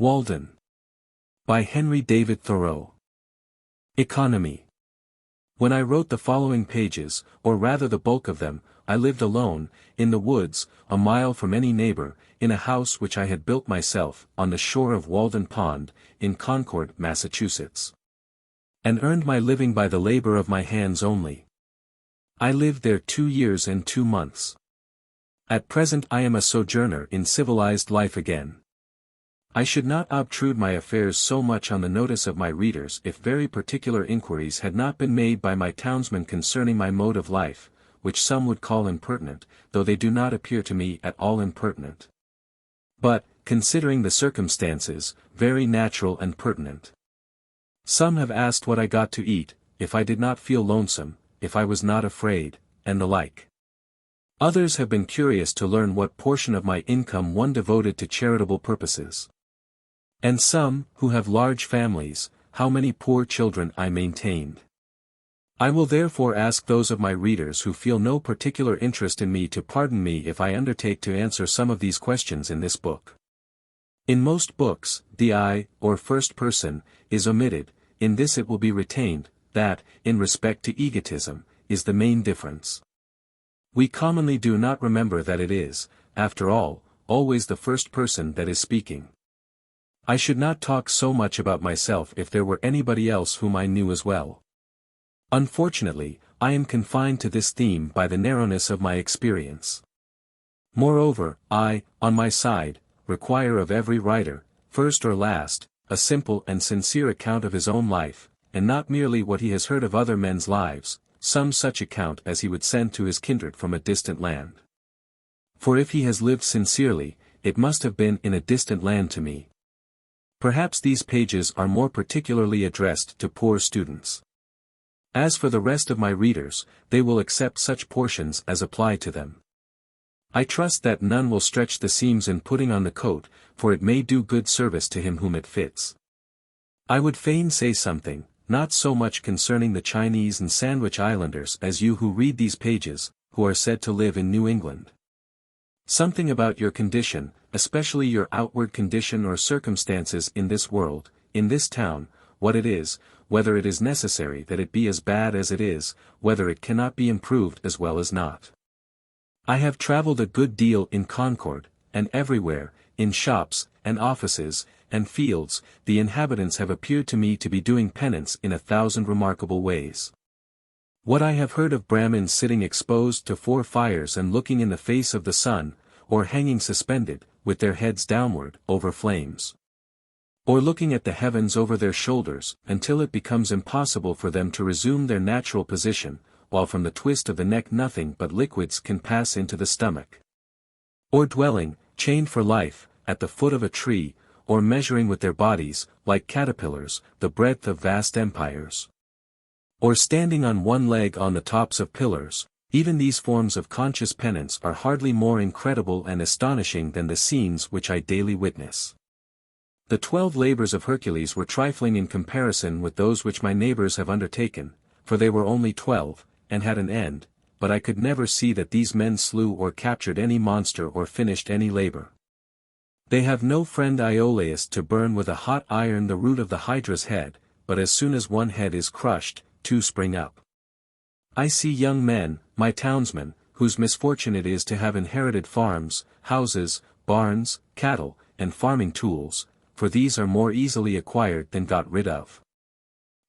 Walden. By Henry David Thoreau. Economy. When I wrote the following pages, or rather the bulk of them, I lived alone, in the woods, a mile from any neighbor, in a house which I had built myself, on the shore of Walden Pond, in Concord, Massachusetts. And earned my living by the labor of my hands only. I lived there 2 years and 2 months. At present I am a sojourner in civilized life again. I should not obtrude my affairs so much on the notice of my readers if very particular inquiries had not been made by my townsmen concerning my mode of life, which some would call impertinent, though they do not appear to me at all impertinent. But, considering the circumstances, very natural and pertinent. Some have asked what I got to eat, if I did not feel lonesome, if I was not afraid, and the like. Others have been curious to learn what portion of my income one devoted to charitable purposes. And some, who have large families, how many poor children I maintained. I will therefore ask those of my readers who feel no particular interest in me to pardon me if I undertake to answer some of these questions in this book. In most books, the I, or first person, is omitted. In this it will be retained, that, in respect to egotism, is the main difference. We commonly do not remember that it is, after all, always the first person that is speaking. I should not talk so much about myself if there were anybody else whom I knew as well. Unfortunately, I am confined to this theme by the narrowness of my experience. Moreover, I, on my side, require of every writer, first or last, a simple and sincere account of his own life, and not merely what he has heard of other men's lives, some such account as he would send to his kindred from a distant land. For if he has lived sincerely, it must have been in a distant land to me. Perhaps these pages are more particularly addressed to poor students. As for the rest of my readers, they will accept such portions as apply to them. I trust that none will stretch the seams in putting on the coat, for it may do good service to him whom it fits. I would fain say something, not so much concerning the Chinese and Sandwich Islanders as you who read these pages, who are said to live in New England. Something about your condition, especially your outward condition or circumstances in this world, in this town, what it is, whether it is necessary that it be as bad as it is, whether it cannot be improved as well as not. I have traveled a good deal in Concord, and everywhere, in shops, and offices, and fields, the inhabitants have appeared to me to be doing penance in 1,000 remarkable ways. What I have heard of Brahmins sitting exposed to 4 fires and looking in the face of the sun, or hanging suspended, with their heads downward, over flames. Or looking at the heavens over their shoulders, until it becomes impossible for them to resume their natural position, while from the twist of the neck nothing but liquids can pass into the stomach. Or dwelling, chained for life, at the foot of a tree, or measuring with their bodies, like caterpillars, the breadth of vast empires. Or standing on one leg on the tops of pillars. Even these forms of conscious penance are hardly more incredible and astonishing than the scenes which I daily witness. The 12 labors of Hercules were trifling in comparison with those which my neighbors have undertaken, for they were only 12, and had an end, but I could never see that these men slew or captured any monster or finished any labor. They have no friend Iolaus to burn with a hot iron the root of the hydra's head, but as soon as one head is crushed, 2 spring up. I see young men, my townsmen, whose misfortune it is to have inherited farms, houses, barns, cattle, and farming tools, for these are more easily acquired than got rid of.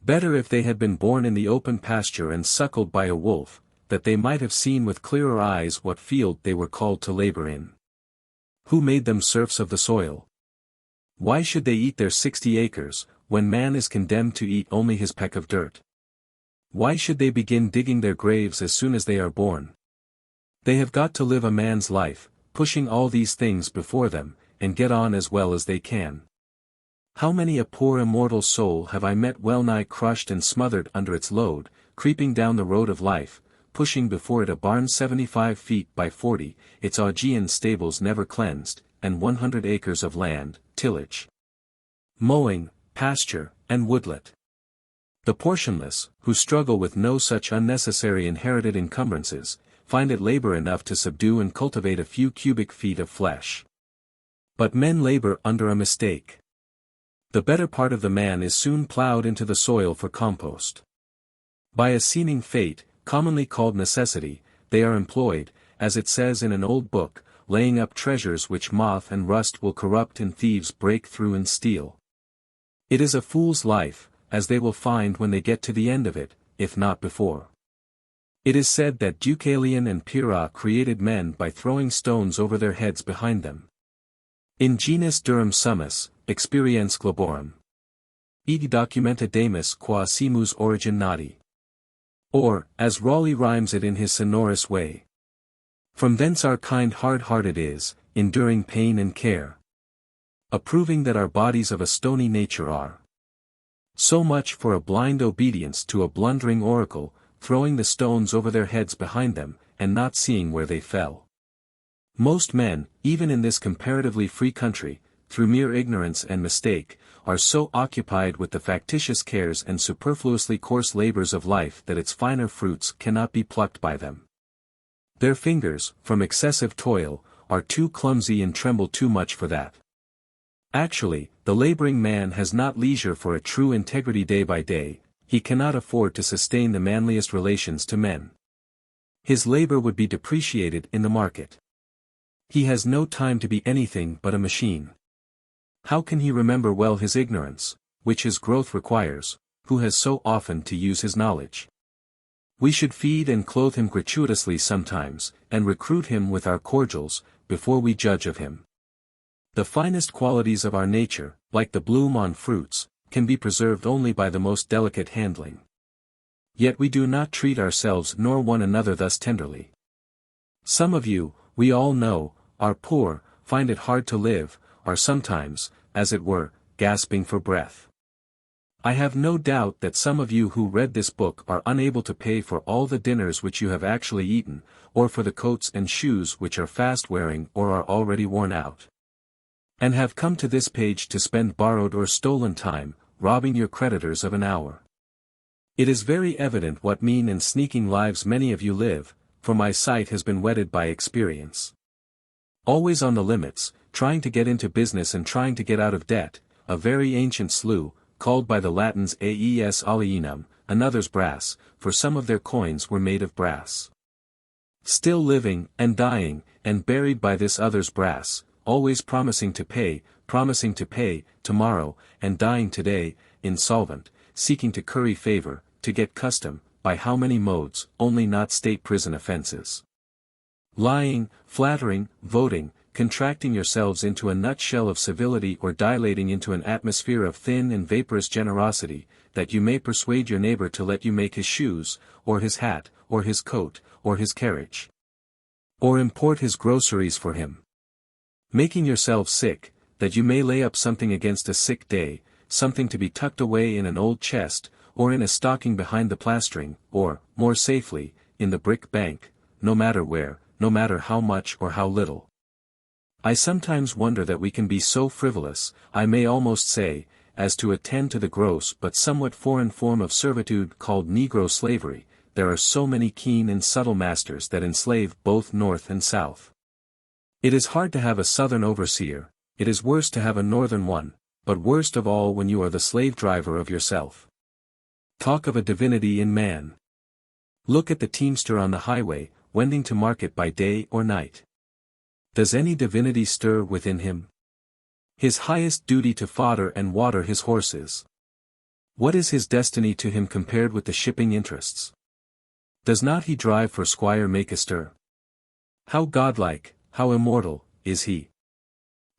Better if they had been born in the open pasture and suckled by a wolf, that they might have seen with clearer eyes what field they were called to labor in. Who made them serfs of the soil? Why should they eat their 60 acres, when man is condemned to eat only his peck of dirt? Why should they begin digging their graves as soon as they are born? They have got to live a man's life, pushing all these things before them, and get on as well as they can. How many a poor immortal soul have I met well nigh crushed and smothered under its load, creeping down the road of life, pushing before it a barn 75 feet by 40, its Augean stables never cleansed, and 100 acres of land, tillage, mowing, pasture, and woodlet. The portionless, who struggle with no such unnecessary inherited encumbrances, find it labor enough to subdue and cultivate a few cubic feet of flesh. But men labor under a mistake. The better part of the man is soon plowed into the soil for compost. By a seeming fate, commonly called necessity, they are employed, as it says in an old book, laying up treasures which moth and rust will corrupt and thieves break through and steal. It is a fool's life, as they will find when they get to the end of it, if not before. It is said that Deucalion and Pyrrha created men by throwing stones over their heads behind them. In genus durum summus, experiens globorum. Id documenta demus qua simus origin nati. Or, as Raleigh rhymes it in his sonorous way. From thence our kind hard-hearted is, enduring pain and care. Approving that our bodies of a stony nature are. So much for a blind obedience to a blundering oracle, throwing the stones over their heads behind them, and not seeing where they fell. Most men, even in this comparatively free country, through mere ignorance and mistake, are so occupied with the factitious cares and superfluously coarse labors of life that its finer fruits cannot be plucked by them. Their fingers, from excessive toil, are too clumsy and tremble too much for that. Actually, the laboring man has not leisure for a true integrity day by day, he cannot afford to sustain the manliest relations to men. His labor would be depreciated in the market. He has no time to be anything but a machine. How can he remember well his ignorance, which his growth requires, who has so often to use his knowledge? We should feed and clothe him gratuitously sometimes, and recruit him with our cordials, before we judge of him. The finest qualities of our nature, like the bloom on fruits, can be preserved only by the most delicate handling. Yet we do not treat ourselves nor one another thus tenderly. Some of you, we all know, are poor, find it hard to live, are sometimes, as it were, gasping for breath. I have no doubt that some of you who read this book are unable to pay for all the dinners which you have actually eaten, or for the coats and shoes which are fast wearing or are already worn out. And have come to this page to spend borrowed or stolen time, robbing your creditors of an hour. It is very evident what mean and sneaking lives many of you live, for my sight has been whetted by experience. Always on the limits, trying to get into business and trying to get out of debt, a very ancient slough, called by the Latins aes alienum, another's brass, for some of their coins were made of brass. Still living, and dying, and buried by this other's brass, always promising to pay, tomorrow, and dying today, insolvent, seeking to curry favor, to get custom, by how many modes, only not state prison offenses. Lying, flattering, voting, contracting yourselves into a nutshell of civility or dilating into an atmosphere of thin and vaporous generosity, that you may persuade your neighbor to let you make his shoes, or his hat, or his coat, or his carriage. Or import his groceries for him. Making yourselves sick, that you may lay up something against a sick day, something to be tucked away in an old chest, or in a stocking behind the plastering, or, more safely, in the brick bank, no matter where, no matter how much or how little. I sometimes wonder that we can be so frivolous, I may almost say, as to attend to the gross but somewhat foreign form of servitude called Negro slavery. There are so many keen and subtle masters that enslave both North and South. It is hard to have a Southern overseer, it is worse to have a Northern one, but worst of all when you are the slave driver of yourself. Talk of a divinity in man. Look at the teamster on the highway, wending to market by day or night. Does any divinity stir within him? His highest duty to fodder and water his horses. What is his destiny to him compared with the shipping interests? Does not he drive for Squire Makestir? How godlike, how immortal, is he?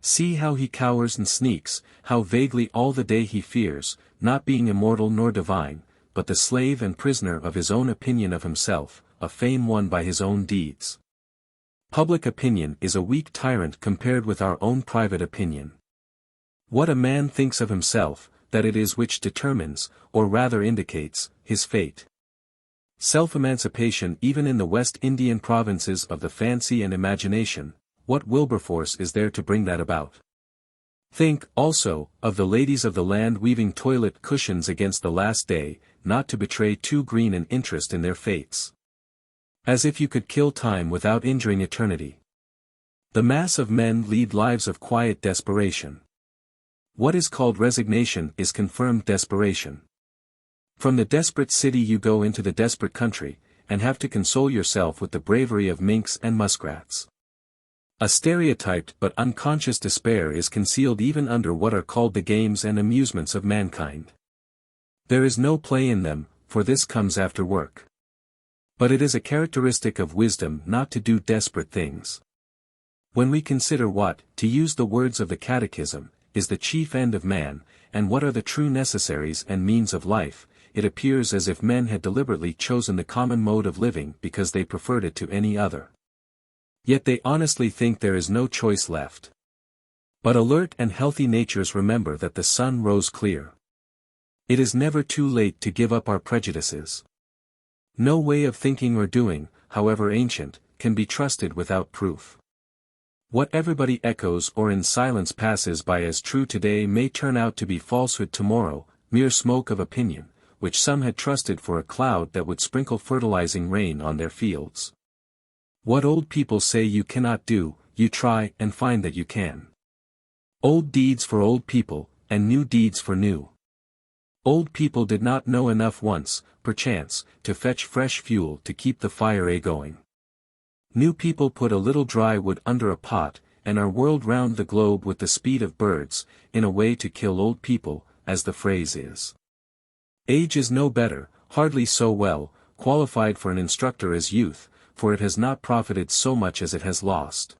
See how he cowers and sneaks, how vaguely all the day he fears, not being immortal nor divine, but the slave and prisoner of his own opinion of himself, a fame won by his own deeds. Public opinion is a weak tyrant compared with our own private opinion. What a man thinks of himself, that it is which determines, or rather indicates, his fate. Self-emancipation even in the West Indian provinces of the fancy and imagination, what Wilberforce is there to bring that about? Think, also, of the ladies of the land weaving toilet cushions against the last day, not to betray too green an interest in their fates. As if you could kill time without injuring eternity. The mass of men lead lives of quiet desperation. What is called resignation is confirmed desperation. From the desperate city you go into the desperate country, and have to console yourself with the bravery of minks and muskrats. A stereotyped but unconscious despair is concealed even under what are called the games and amusements of mankind. There is no play in them, for this comes after work. But it is a characteristic of wisdom not to do desperate things. When we consider what, to use the words of the Catechism, is the chief end of man, and what are the true necessaries and means of life, it appears as if men had deliberately chosen the common mode of living because they preferred it to any other. Yet they honestly think there is no choice left. But alert and healthy natures remember that the sun rose clear. It is never too late to give up our prejudices. No way of thinking or doing, however ancient, can be trusted without proof. What everybody echoes or in silence passes by as true today may turn out to be falsehood tomorrow, mere smoke of opinion, which some had trusted for a cloud that would sprinkle fertilizing rain on their fields. What old people say you cannot do, you try and find that you can. Old deeds for old people, and new deeds for new. Old people did not know enough once, perchance, to fetch fresh fuel to keep the fire a-going. New people put a little dry wood under a pot, and are whirled round the globe with the speed of birds, in a way to kill old people, as the phrase is. Age is no better, hardly so well, qualified for an instructor as youth, for it has not profited so much as it has lost.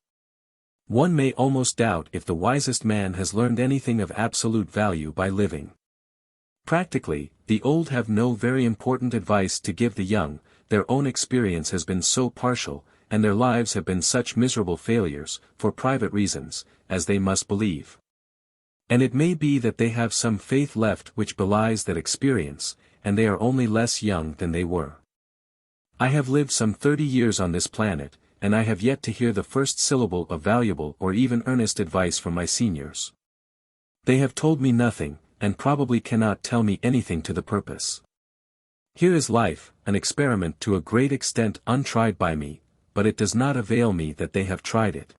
One may almost doubt if the wisest man has learned anything of absolute value by living. Practically, the old have no very important advice to give the young, their own experience has been so partial, and their lives have been such miserable failures, for private reasons, as they must believe. And it may be that they have some faith left which belies that experience, and they are only less young than they were. I have lived some 30 years on this planet, and I have yet to hear the first syllable of valuable or even earnest advice from my seniors. They have told me nothing, and probably cannot tell me anything to the purpose. Here is life, an experiment to a great extent untried by me, but it does not avail me that they have tried it.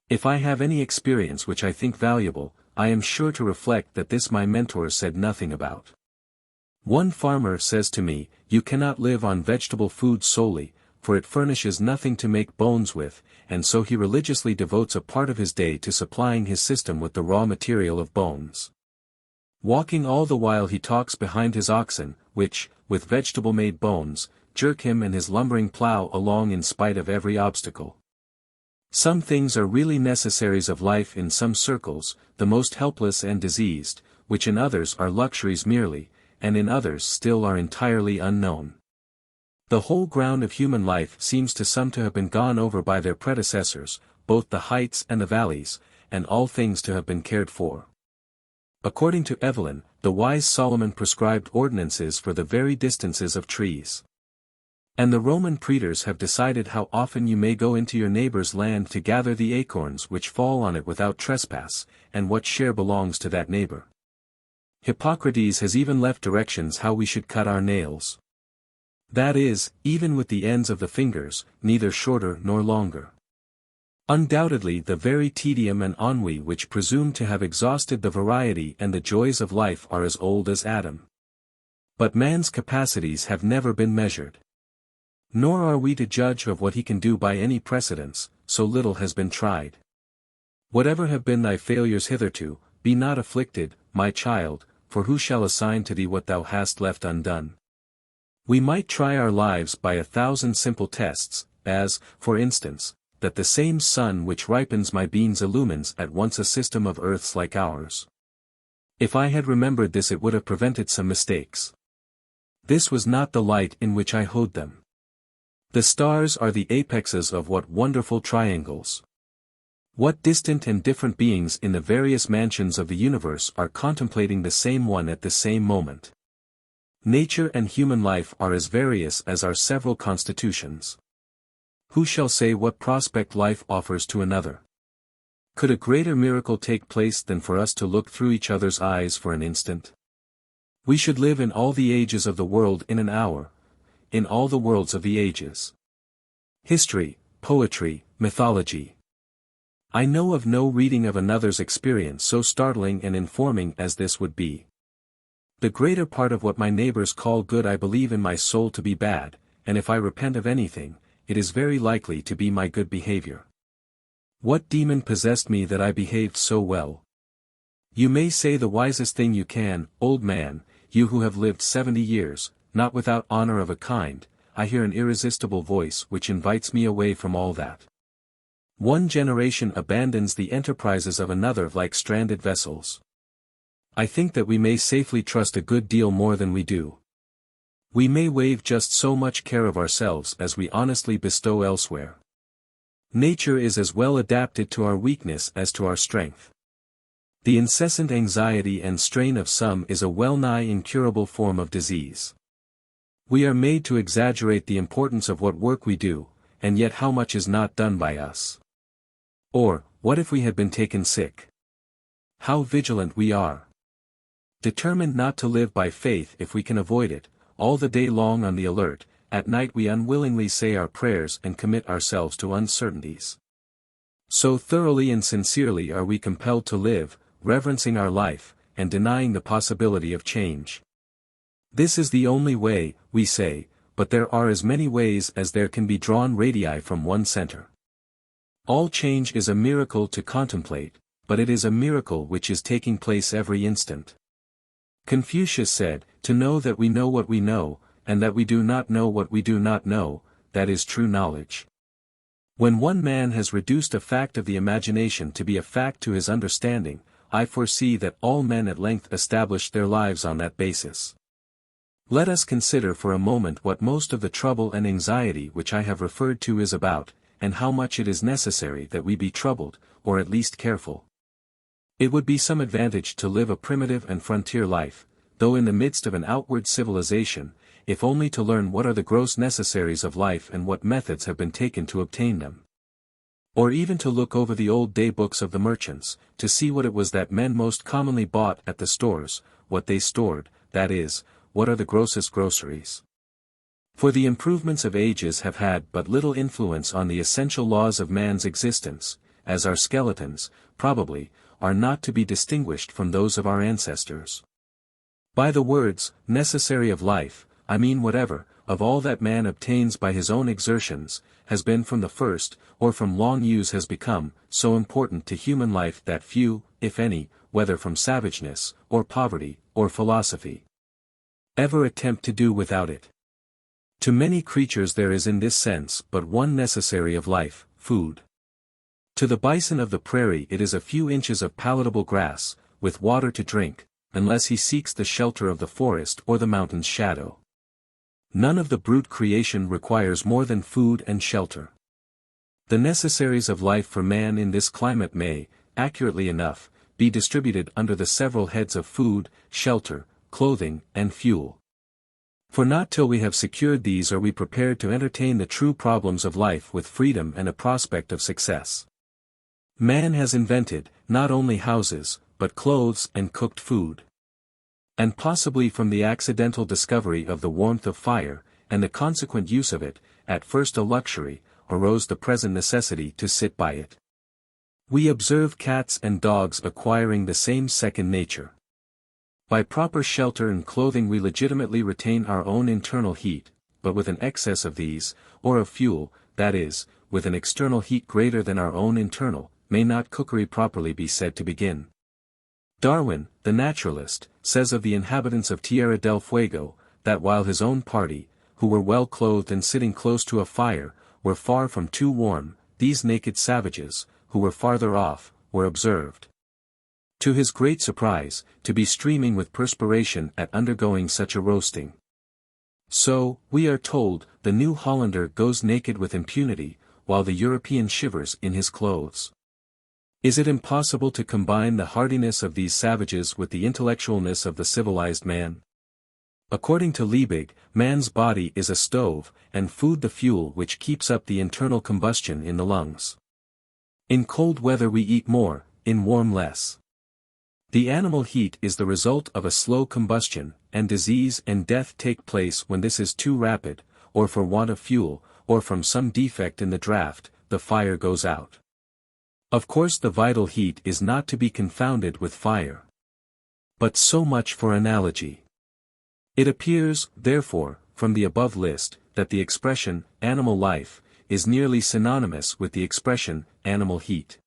If I have any experience which I think valuable, I am sure to reflect that this my mentors said nothing about. One farmer says to me, "You cannot live on vegetable food solely, for it furnishes nothing to make bones with," and so he religiously devotes a part of his day to supplying his system with the raw material of bones. Walking all the while he talks behind his oxen, which, with vegetable-made bones, jerk him and his lumbering plow along in spite of every obstacle. Some things are really necessaries of life in some circles, the most helpless and diseased, which in others are luxuries merely, and in others still are entirely unknown. The whole ground of human life seems to some to have been gone over by their predecessors, both the heights and the valleys, and all things to have been cared for. According to Evelyn, the wise Solomon prescribed ordinances for the very distances of trees. And the Roman praetors have decided how often you may go into your neighbor's land to gather the acorns which fall on it without trespass, and what share belongs to that neighbor. Hippocrates has even left directions how we should cut our nails. That is, even with the ends of the fingers, neither shorter nor longer. Undoubtedly the very tedium and ennui which presume to have exhausted the variety and the joys of life are as old as Adam. But man's capacities have never been measured. Nor are we to judge of what he can do by any precedents, so little has been tried. Whatever have been thy failures hitherto, be not afflicted, my child, for who shall assign to thee what thou hast left undone? We might try our lives by 1,000 simple tests, as, for instance, that the same sun which ripens my beans illumines at once a system of earths like ours. If I had remembered this it would have prevented some mistakes. This was not the light in which I hoed them. The stars are the apexes of what wonderful triangles. What distant and different beings in the various mansions of the universe are contemplating the same one at the same moment. Nature and human life are as various as our several constitutions. Who shall say what prospect life offers to another? Could a greater miracle take place than for us to look through each other's eyes for an instant? We should live in all the ages of the world in an hour, in all the worlds of the ages. History, poetry, mythology. I know of no reading of another's experience so startling and informing as this would be. The greater part of what my neighbors call good I believe in my soul to be bad, and if I repent of anything, it is very likely to be my good behavior. What demon possessed me that I behaved so well? You may say the wisest thing you can, old man, you who have lived 70 years, not without honor of a kind. I hear an irresistible voice which invites me away from all that. One generation abandons the enterprises of another like stranded vessels. I think that we may safely trust a good deal more than we do. We may waive just so much care of ourselves as we honestly bestow elsewhere. Nature is as well adapted to our weakness as to our strength. The incessant anxiety and strain of some is a well-nigh incurable form of disease. We are made to exaggerate the importance of what work we do, and yet how much is not done by us. Or, what if we had been taken sick? How vigilant we are. Determined not to live by faith if we can avoid it, all the day long on the alert, at night we unwillingly say our prayers and commit ourselves to uncertainties. So thoroughly and sincerely are we compelled to live, reverencing our life, and denying the possibility of change. This is the only way, we say, but there are as many ways as there can be drawn radii from one center. All change is a miracle to contemplate, but it is a miracle which is taking place every instant. Confucius said, to know that we know what we know, and that we do not know what we do not know, that is true knowledge. When one man has reduced a fact of the imagination to be a fact to his understanding, I foresee that all men at length establish their lives on that basis. Let us consider for a moment what most of the trouble and anxiety which I have referred to is about, and how much it is necessary that we be troubled, or at least careful. It would be some advantage to live a primitive and frontier life, though in the midst of an outward civilization, if only to learn what are the gross necessaries of life and what methods have been taken to obtain them. Or even to look over the old day books of the merchants, to see what it was that men most commonly bought at the stores, what they stored, that is, what are the grossest groceries. For the improvements of ages have had but little influence on the essential laws of man's existence, as our skeletons, probably, are not to be distinguished from those of our ancestors. By the words, necessary of life, I mean whatever, of all that man obtains by his own exertions, has been from the first, or from long use has become, so important to human life that few, if any, whether from savageness, or poverty, or philosophy, ever attempt to do without it. To many creatures there is in this sense but one necessary of life, food. To the bison of the prairie it is a few inches of palatable grass, with water to drink, unless he seeks the shelter of the forest or the mountain's shadow. None of the brute creation requires more than food and shelter. The necessaries of life for man in this climate may, accurately enough, be distributed under the several heads of food, shelter, clothing, and fuel. For not till we have secured these are we prepared to entertain the true problems of life with freedom and a prospect of success. Man has invented, not only houses, but clothes and cooked food. And possibly from the accidental discovery of the warmth of fire, and the consequent use of it, at first a luxury, arose the present necessity to sit by it. We observe cats and dogs acquiring the same second nature. By proper shelter and clothing we legitimately retain our own internal heat, but with an excess of these, or of fuel, that is, with an external heat greater than our own internal, may not cookery properly be said to begin. Darwin, the naturalist, says of the inhabitants of Tierra del Fuego, that while his own party, who were well clothed and sitting close to a fire, were far from too warm, these naked savages, who were farther off, were observed, to his great surprise, to be streaming with perspiration at undergoing such a roasting. So, we are told, the New Hollander goes naked with impunity, while the European shivers in his clothes. Is it impossible to combine the hardiness of these savages with the intellectualness of the civilized man? According to Liebig, man's body is a stove, and food the fuel which keeps up the internal combustion in the lungs. In cold weather we eat more, in warm less. The animal heat is the result of a slow combustion, and disease and death take place when this is too rapid, or for want of fuel, or from some defect in the draught, the fire goes out. Of course the vital heat is not to be confounded with fire. But so much for analogy. It appears, therefore, from the above list, that the expression, animal life, is nearly synonymous with the expression, animal heat.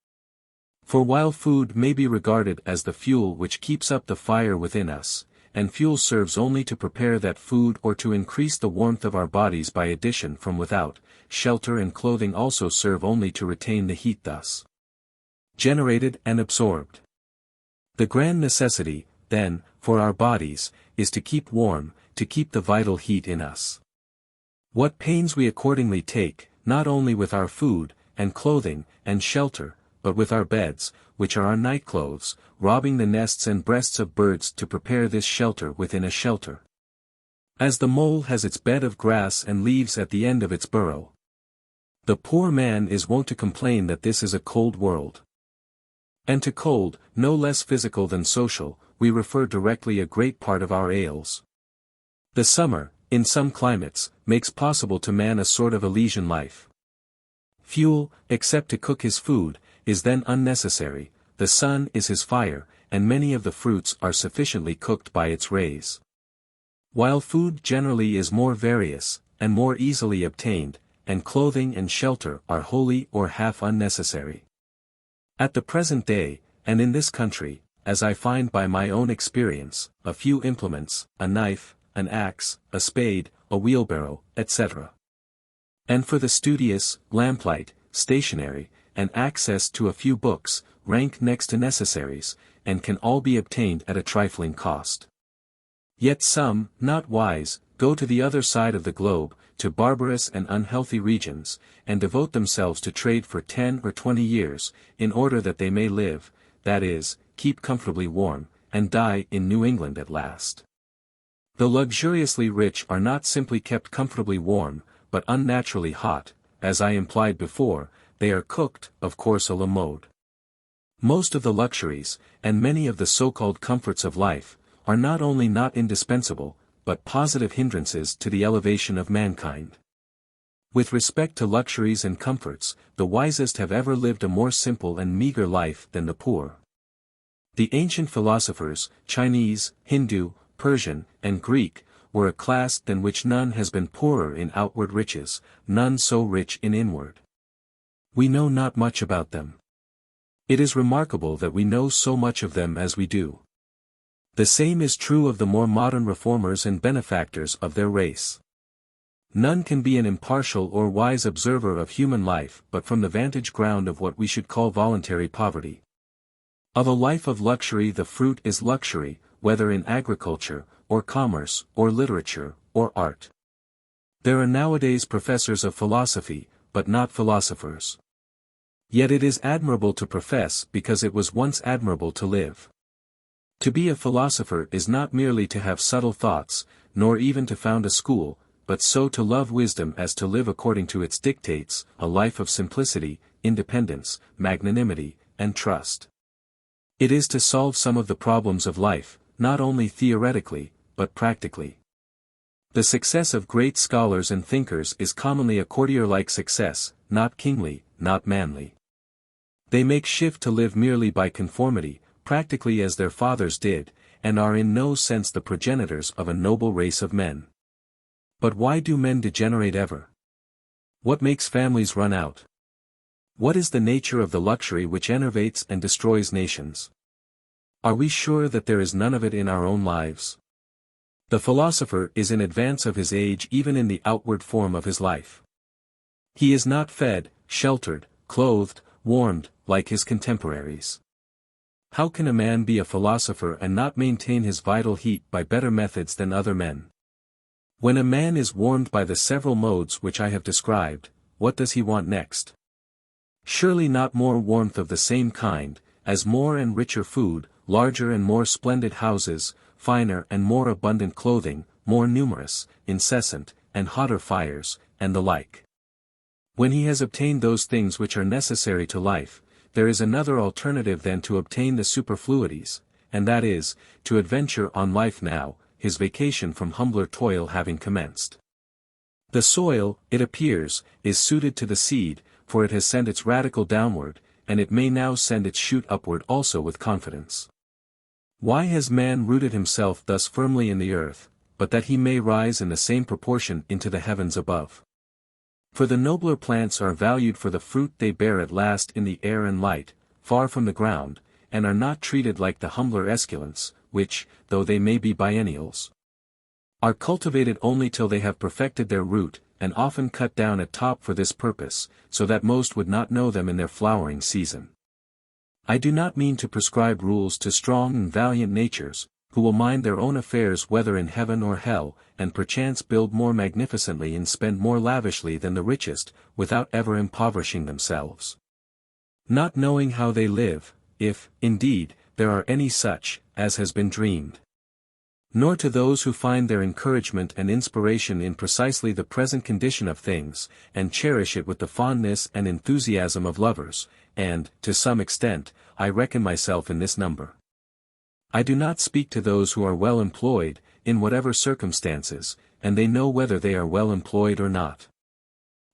For while food may be regarded as the fuel which keeps up the fire within us, and fuel serves only to prepare that food or to increase the warmth of our bodies by addition from without, shelter and clothing also serve only to retain the heat thus generated and absorbed. The grand necessity, then, for our bodies, is to keep warm, to keep the vital heat in us. What pains we accordingly take, not only with our food, and clothing, and shelter, but with our beds, which are our nightclothes, robbing the nests and breasts of birds to prepare this shelter within a shelter. As the mole has its bed of grass and leaves at the end of its burrow, the poor man is wont to complain that this is a cold world. And to cold, no less physical than social, we refer directly a great part of our ails. The summer, in some climates, makes possible to man a sort of Elysian life. Fuel, except to cook his food, is then unnecessary, the sun is his fire, and many of the fruits are sufficiently cooked by its rays. While food generally is more various, and more easily obtained, and clothing and shelter are wholly or half unnecessary. At the present day, and in this country, as I find by my own experience, a few implements, a knife, an axe, a spade, a wheelbarrow, etc. And for the studious, lamplight, stationery, and access to a few books, rank next to necessaries, and can all be obtained at a trifling cost. Yet some, not wise, go to the other side of the globe, to barbarous and unhealthy regions, and devote themselves to trade for 10 or 20 years, in order that they may live, that is, keep comfortably warm, and die in New England at last. The luxuriously rich are not simply kept comfortably warm, but unnaturally hot, as I implied before, they are cooked, of course, a la mode. Most of the luxuries, and many of the so-called comforts of life, are not only not indispensable, but positive hindrances to the elevation of mankind. With respect to luxuries and comforts, the wisest have ever lived a more simple and meager life than the poor. The ancient philosophers, Chinese, Hindu, Persian, and Greek, were a class than which none has been poorer in outward riches, none so rich in inward. We know not much about them. It is remarkable that we know so much of them as we do. The same is true of the more modern reformers and benefactors of their race. None can be an impartial or wise observer of human life but from the vantage ground of what we should call voluntary poverty. Of a life of luxury the fruit is luxury, whether in agriculture, or commerce, or literature, or art. There are nowadays professors of philosophy, but not philosophers. Yet it is admirable to profess because it was once admirable to live. To be a philosopher is not merely to have subtle thoughts, nor even to found a school, but so to love wisdom as to live according to its dictates, a life of simplicity, independence, magnanimity, and trust. It is to solve some of the problems of life, not only theoretically, but practically. The success of great scholars and thinkers is commonly a courtier-like success, not kingly, not manly. They make shift to live merely by conformity, practically as their fathers did, and are in no sense the progenitors of a noble race of men. But why do men degenerate ever? What makes families run out? What is the nature of the luxury which enervates and destroys nations? Are we sure that there is none of it in our own lives? The philosopher is in advance of his age even in the outward form of his life. He is not fed, sheltered, clothed, warmed, like his contemporaries. How can a man be a philosopher and not maintain his vital heat by better methods than other men? When a man is warmed by the several modes which I have described, what does he want next? Surely not more warmth of the same kind, as more and richer food, larger and more splendid houses, finer and more abundant clothing, more numerous, incessant, and hotter fires, and the like. When he has obtained those things which are necessary to life, there is another alternative than to obtain the superfluities, and that is, to adventure on life now, his vacation from humbler toil having commenced. The soil, it appears, is suited to the seed, for it has sent its radicle downward, and it may now send its shoot upward also with confidence. Why has man rooted himself thus firmly in the earth, but that he may rise in the same proportion into the heavens above? For the nobler plants are valued for the fruit they bear at last in the air and light, far from the ground, and are not treated like the humbler esculents, which, though they may be biennials, are cultivated only till they have perfected their root, and often cut down at top for this purpose, so that most would not know them in their flowering season. I do not mean to prescribe rules to strong and valiant natures, who will mind their own affairs whether in heaven or hell, and perchance build more magnificently and spend more lavishly than the richest, without ever impoverishing themselves. Not knowing how they live, if, indeed, there are any such, as has been dreamed. Nor to those who find their encouragement and inspiration in precisely the present condition of things, and cherish it with the fondness and enthusiasm of lovers, and, to some extent, I reckon myself in this number. I do not speak to those who are well employed, in whatever circumstances, and they know whether they are well employed or not.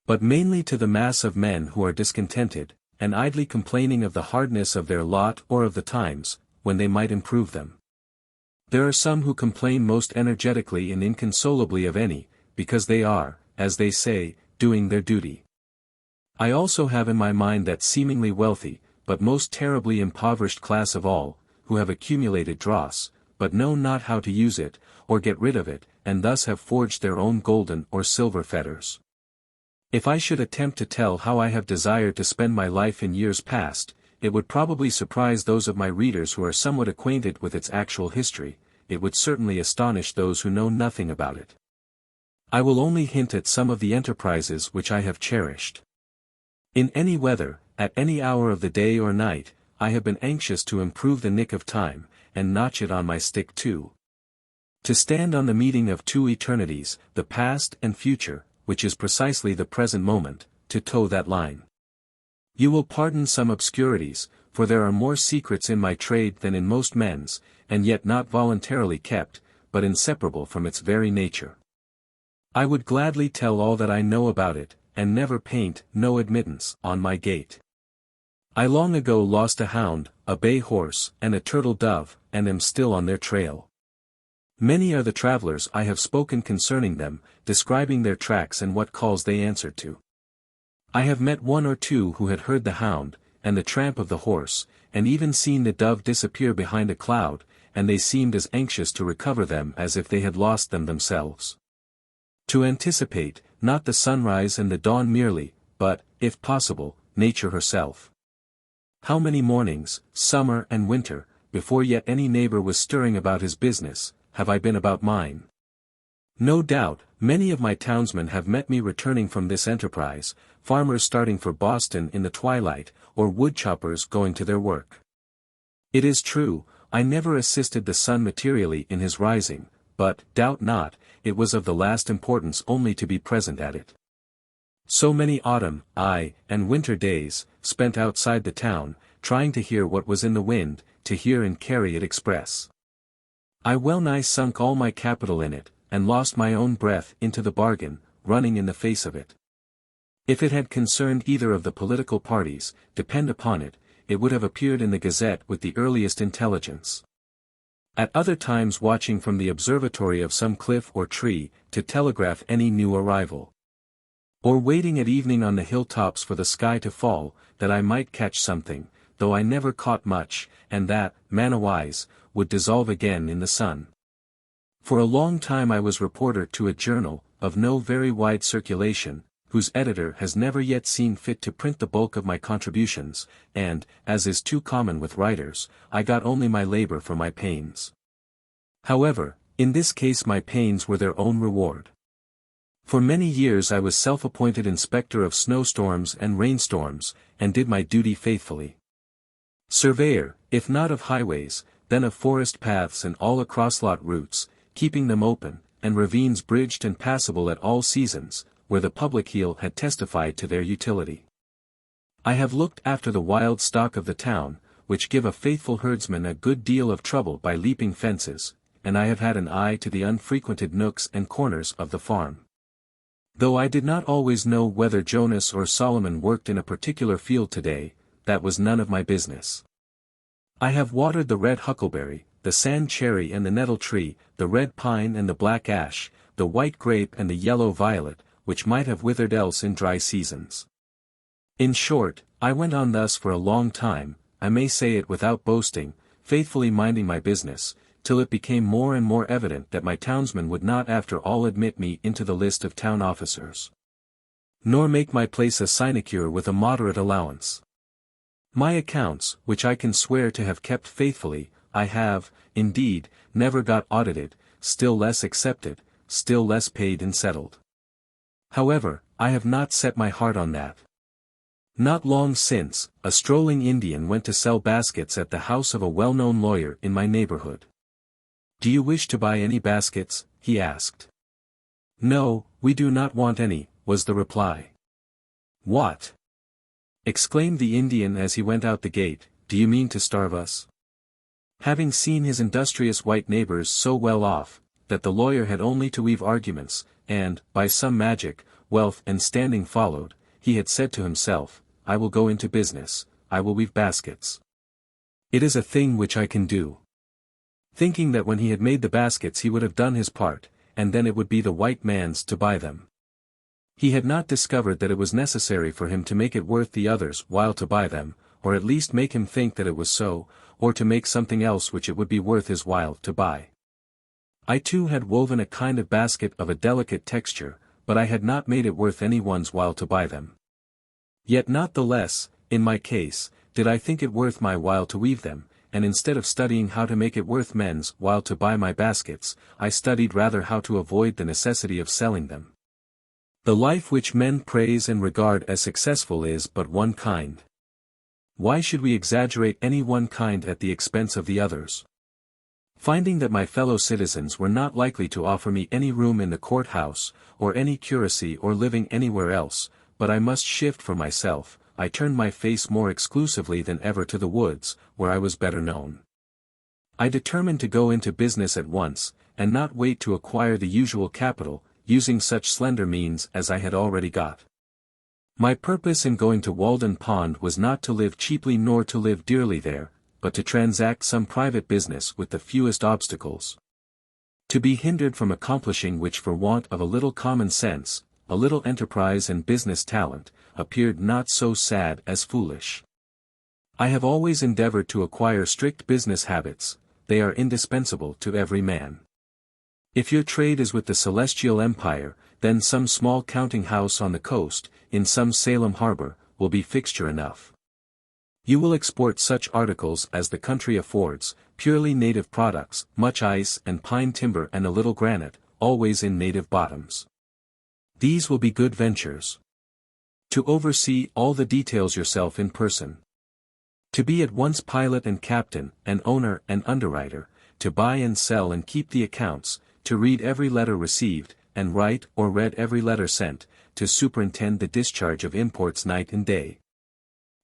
But mainly to the mass of men who are discontented, and idly complaining of the hardness of their lot or of the times, when they might improve them. There are some who complain most energetically and inconsolably of any, because they are, as they say, doing their duty. I also have in my mind that seemingly wealthy, but most terribly impoverished class of all, who have accumulated dross, but know not how to use it, or get rid of it, and thus have forged their own golden or silver fetters. If I should attempt to tell how I have desired to spend my life in years past, it would probably surprise those of my readers who are somewhat acquainted with its actual history, it would certainly astonish those who know nothing about it. I will only hint at some of the enterprises which I have cherished. In any weather, at any hour of the day or night, I have been anxious to improve the nick of time, and notch it on my stick too. To stand on the meeting of two eternities, the past and future, which is precisely the present moment, to toe that line. You will pardon some obscurities, for there are more secrets in my trade than in most men's, and yet not voluntarily kept, but inseparable from its very nature. I would gladly tell all that I know about it, and never paint "No admittance" on my gate. I long ago lost a hound, a bay horse, and a turtle dove, and am still on their trail. Many are the travelers I have spoken concerning them, describing their tracks and what calls they answered to. I have met one or two who had heard the hound, and the tramp of the horse, and even seen the dove disappear behind a cloud, and they seemed as anxious to recover them as if they had lost them themselves. To anticipate, not the sunrise and the dawn merely, but, if possible, nature herself. How many mornings, summer and winter, before yet any neighbor was stirring about his business, have I been about mine? No doubt, many of my townsmen have met me returning from this enterprise, farmers starting for Boston in the twilight, or woodchoppers going to their work. It is true, I never assisted the sun materially in his rising, but, doubt not, it was of the last importance only to be present at it. So many autumn, and winter days, spent outside the town, trying to hear what was in the wind, to hear and carry it express. I well nigh sunk all my capital in it, and lost my own breath into the bargain, running in the face of it. If it had concerned either of the political parties, depend upon it, it would have appeared in the Gazette with the earliest intelligence. At other times watching from the observatory of some cliff or tree, to telegraph any new arrival. Or waiting at evening on the hilltops for the sky to fall, that I might catch something, though I never caught much, and that, manawise, would dissolve again in the sun. For a long time I was reporter to a journal, of no very wide circulation, whose editor has never yet seen fit to print the bulk of my contributions, and, as is too common with writers, I got only my labor for my pains. However, in this case my pains were their own reward. For many years I was self-appointed inspector of snowstorms and rainstorms, and did my duty faithfully. Surveyor, if not of highways, then of forest paths and all across-lot routes, keeping them open, and ravines bridged and passable at all seasons, where the public heel had testified to their utility. I have looked after the wild stock of the town, which give a faithful herdsman a good deal of trouble by leaping fences, and I have had an eye to the unfrequented nooks and corners of the farm. Though I did not always know whether Jonas or Solomon worked in a particular field today, that was none of my business. I have watered the red huckleberry, the sand cherry and the nettle tree, the red pine and the black ash, the white grape and the yellow violet, which might have withered else in dry seasons. In short, I went on thus for a long time, I may say it without boasting, faithfully minding my business, till it became more and more evident that my townsmen would not after all admit me into the list of town officers, nor make my place a sinecure with a moderate allowance. My accounts, which I can swear to have kept faithfully, I have, indeed, never got audited, still less accepted, still less paid and settled. However, I have not set my heart on that. Not long since, a strolling Indian went to sell baskets at the house of a well-known lawyer in my neighborhood. "Do you wish to buy any baskets?" he asked. "No, we do not want any," was the reply. "What?" exclaimed the Indian as he went out the gate, "do you mean to starve us?" Having seen his industrious white neighbors so well off, that the lawyer had only to weave arguments, and, by some magic, wealth and standing followed, he had said to himself, "I will go into business, I will weave baskets. It is a thing which I can do." Thinking that when he had made the baskets he would have done his part, and then it would be the white man's to buy them. He had not discovered that it was necessary for him to make it worth the others' while to buy them, or at least make him think that it was so, or to make something else which it would be worth his while to buy. I too had woven a kind of basket of a delicate texture, but I had not made it worth any one's while to buy them. Yet not the less, in my case, did I think it worth my while to weave them, and instead of studying how to make it worth men's while to buy my baskets, I studied rather how to avoid the necessity of selling them. The life which men praise and regard as successful is but one kind. Why should we exaggerate any one kind at the expense of the others? Finding that my fellow citizens were not likely to offer me any room in the courthouse, or any curacy or living anywhere else, but I must shift for myself, I turned my face more exclusively than ever to the woods, where I was better known. I determined to go into business at once, and not wait to acquire the usual capital, using such slender means as I had already got. My purpose in going to Walden Pond was not to live cheaply nor to live dearly there, but to transact some private business with the fewest obstacles. To be hindered from accomplishing which for want of a little common sense, a little enterprise and business talent, appeared not so sad as foolish. I have always endeavored to acquire strict business habits, they are indispensable to every man. If your trade is with the celestial empire, then some small counting house on the coast, in some Salem harbor, will be fixture enough. You will export such articles as the country affords, purely native products, much ice and pine timber and a little granite, always in native bottoms. These will be good ventures. To oversee all the details yourself in person. To be at once pilot and captain, and owner and underwriter, to buy and sell and keep the accounts, to read every letter received, and write or read every letter sent, to superintend the discharge of imports night and day.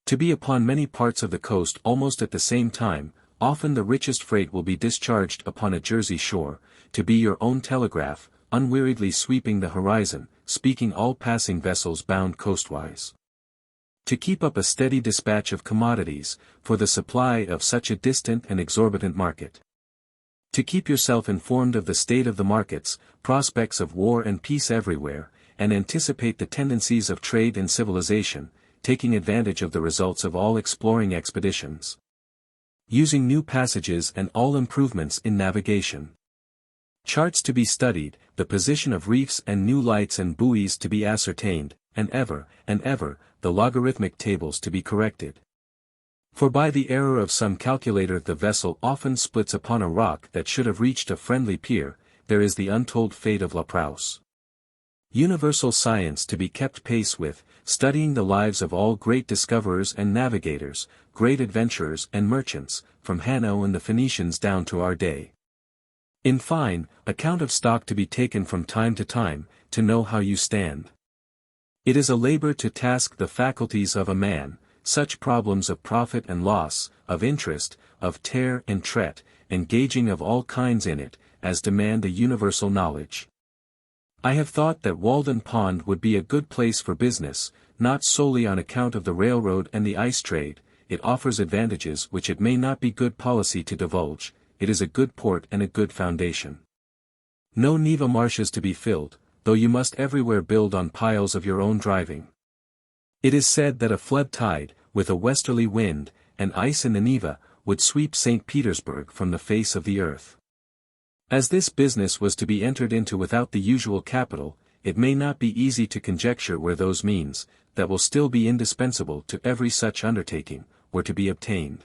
To be upon many parts of the coast almost at the same time, often the richest freight will be discharged upon a Jersey shore, to be your own telegraph, unweariedly sweeping the horizon, speaking all passing vessels bound coastwise. To keep up a steady dispatch of commodities, for the supply of such a distant and exorbitant market. To keep yourself informed of the state of the markets, prospects of war and peace everywhere, and anticipate the tendencies of trade and civilization, taking advantage of the results of all exploring expeditions. Using new passages and all improvements in navigation. Charts to be studied, the position of reefs and new lights and buoys to be ascertained, and ever, the logarithmic tables to be corrected. For by the error of some calculator the vessel often splits upon a rock that should have reached a friendly pier, there is the untold fate of La Prouse. Universal science to be kept pace with, studying the lives of all great discoverers and navigators, great adventurers and merchants, from Hanno and the Phoenicians down to our day. In fine, account of stock to be taken from time to time, to know how you stand. It is a labor to task the faculties of a man, such problems of profit and loss, of interest, of tare and tret, engaging of all kinds in it, as demand a universal knowledge. I have thought that Walden Pond would be a good place for business, not solely on account of the railroad and the ice trade, it offers advantages which it may not be good policy to divulge, it is a good port and a good foundation. No Neva marshes to be filled, though you must everywhere build on piles of your own driving. It is said that a flood tide, with a westerly wind, and ice in the Neva, would sweep St. Petersburg from the face of the earth. As this business was to be entered into without the usual capital, it may not be easy to conjecture where those means, that will still be indispensable to every such undertaking, were to be obtained.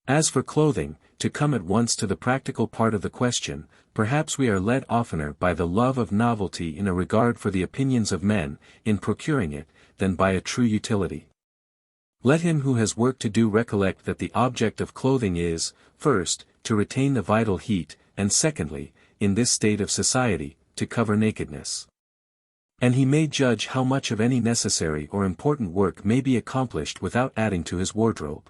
As for clothing, to come at once to the practical part of the question, perhaps we are led oftener by the love of novelty in a regard for the opinions of men, in procuring it, than by a true utility. Let him who has work to do recollect that the object of clothing is, first, to retain the vital heat, and secondly, in this state of society, to cover nakedness. And he may judge how much of any necessary or important work may be accomplished without adding to his wardrobe.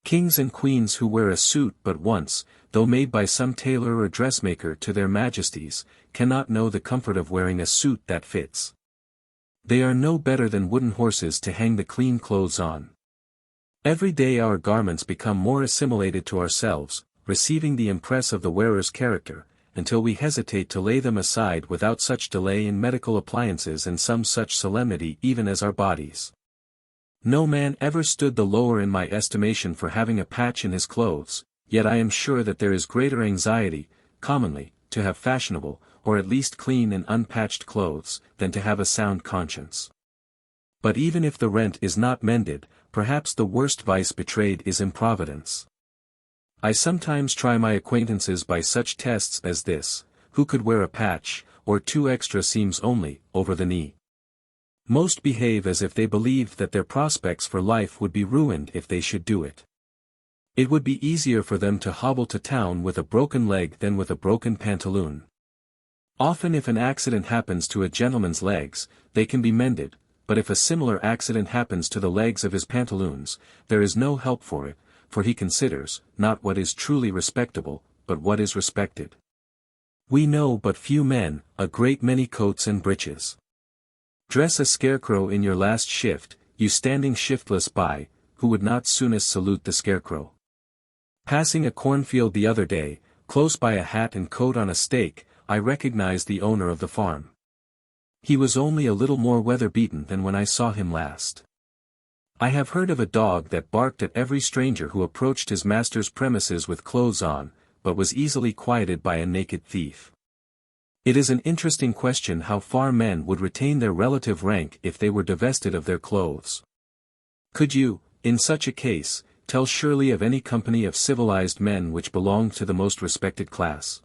Kings and queens who wear a suit but once, though made by some tailor or dressmaker to their majesties, cannot know the comfort of wearing a suit that fits. They are no better than wooden horses to hang the clean clothes on. Every day our garments become more assimilated to ourselves, receiving the impress of the wearer's character, until we hesitate to lay them aside without such delay in medical appliances and some such solemnity even as our bodies. No man ever stood the lower in my estimation for having a patch in his clothes, yet I am sure that there is greater anxiety, commonly, to have fashionable, or at least clean and unpatched clothes, than to have a sound conscience. But even if the rent is not mended, perhaps the worst vice betrayed is improvidence. I sometimes try my acquaintances by such tests as this: who could wear a patch, or 2 extra seams only, over the knee? Most behave as if they believed that their prospects for life would be ruined if they should do it. It would be easier for them to hobble to town with a broken leg than with a broken pantaloon. Often if an accident happens to a gentleman's legs, they can be mended, but if a similar accident happens to the legs of his pantaloons, there is no help for it, for he considers, not what is truly respectable, but what is respected. We know but few men, a great many coats and breeches. Dress a scarecrow in your last shift, you standing shiftless by, who would not soonest salute the scarecrow. Passing a cornfield the other day, close by a hat and coat on a stake, I recognized the owner of the farm. He was only a little more weather-beaten than when I saw him last. I have heard of a dog that barked at every stranger who approached his master's premises with clothes on, but was easily quieted by a naked thief. It is an interesting question how far men would retain their relative rank if they were divested of their clothes. Could you, in such a case, tell surely of any company of civilized men which belonged to the most respected class?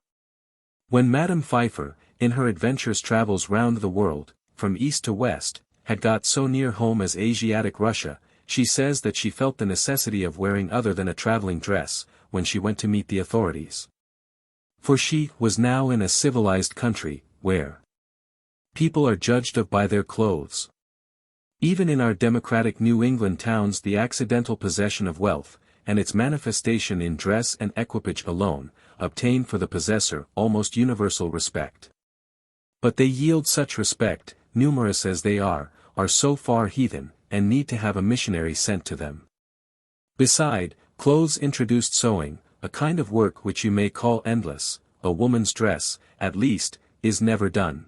When Madame Pfeiffer, in her adventurous travels round the world, from east to west, had got so near home as Asiatic Russia, she says that she felt the necessity of wearing other than a traveling dress, when she went to meet the authorities. For she was now in a civilized country, where people are judged of by their clothes. Even in our democratic New England towns the accidental possession of wealth, and its manifestation in dress and equipage alone, obtain for the possessor almost universal respect. But they yield such respect, numerous as they are so far heathen, and need to have a missionary sent to them. Beside, clothes introduced sewing, a kind of work which you may call endless, a woman's dress, at least, is never done.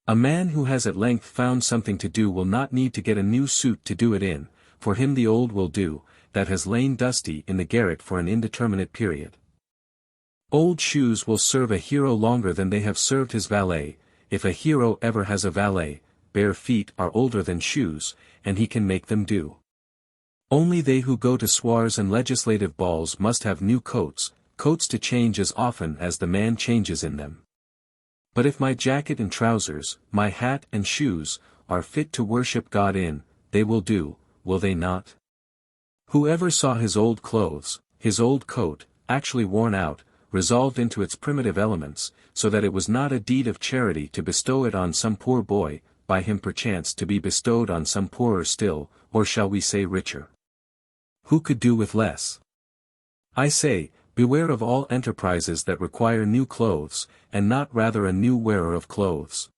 A man who has at length found something to do will not need to get a new suit to do it in, for him the old will do, that has lain dusty in the garret for an indeterminate period. Old shoes will serve a hero longer than they have served his valet, if a hero ever has a valet. Bare feet are older than shoes, and he can make them do. Only they who go to soirs and legislative balls must have new coats to change as often as the man changes in them. But if my jacket and trousers, my hat and shoes, are fit to worship God in, they will do, will they not? Whoever saw his old clothes, his old coat, actually worn out, resolved into its primitive elements, so that it was not a deed of charity to bestow it on some poor boy, by him perchance to be bestowed on some poorer still, or shall we say richer? Who could do with less? I say, beware of all enterprises that require new clothes, and not rather a new wearer of clothes.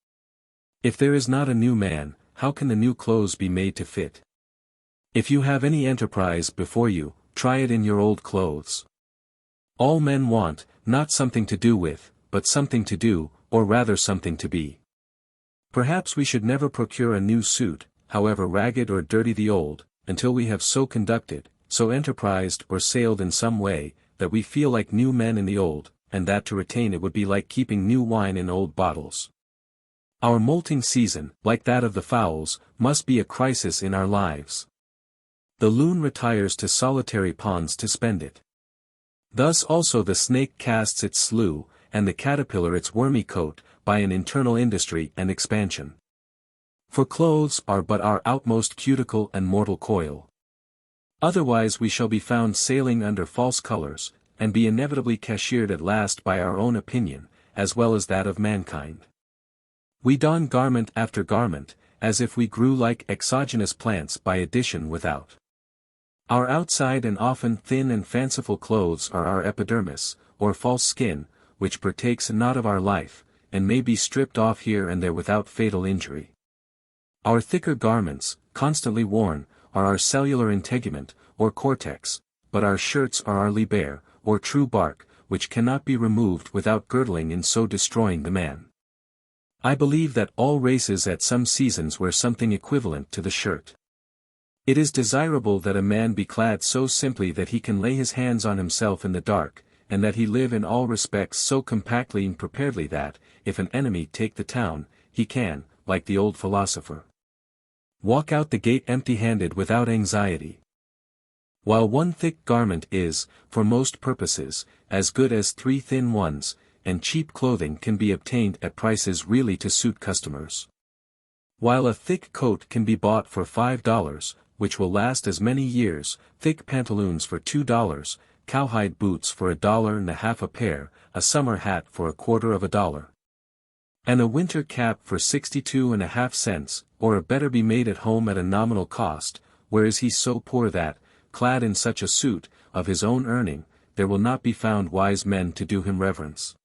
If there is not a new man, how can the new clothes be made to fit? If you have any enterprise before you, try it in your old clothes. All men want, not something to do with, but something to do, or rather something to be. Perhaps we should never procure a new suit, however ragged or dirty the old, until we have so conducted, so enterprised or sailed in some way, that we feel like new men in the old, and that to retain it would be like keeping new wine in old bottles. Our molting season, like that of the fowls, must be a crisis in our lives. The loon retires to solitary ponds to spend it. Thus also the snake casts its slough, and the caterpillar its wormy coat, by an internal industry and expansion. For clothes are but our outmost cuticle and mortal coil. Otherwise we shall be found sailing under false colors, and be inevitably cashiered at last by our own opinion, as well as that of mankind. We don garment after garment, as if we grew like exogenous plants by addition without. Our outside and often thin and fanciful clothes are our epidermis, or false skin, which partakes not of our life, and may be stripped off here and there without fatal injury. Our thicker garments, constantly worn, are our cellular integument, or cortex, but our shirts are our liber, or true bark, which cannot be removed without girdling in so destroying the man. I believe that all races at some seasons wear something equivalent to the shirt. It is desirable that a man be clad so simply that he can lay his hands on himself in the dark, and that he live in all respects so compactly and preparedly that, if an enemy take the town, he can, like the old philosopher, walk out the gate empty-handed without anxiety. While one thick garment is, for most purposes, as good as 3 thin ones, and cheap clothing can be obtained at prices really to suit customers. While a thick coat can be bought for $5, which will last as many years, thick pantaloons for $2, cowhide boots for $1.50 a pair, a summer hat for $0.25. And a winter cap for 62.5 cents, or a better be made at home at a nominal cost, where is he so poor that, clad in such a suit, of his own earning, there will not be found wise men to do him reverence.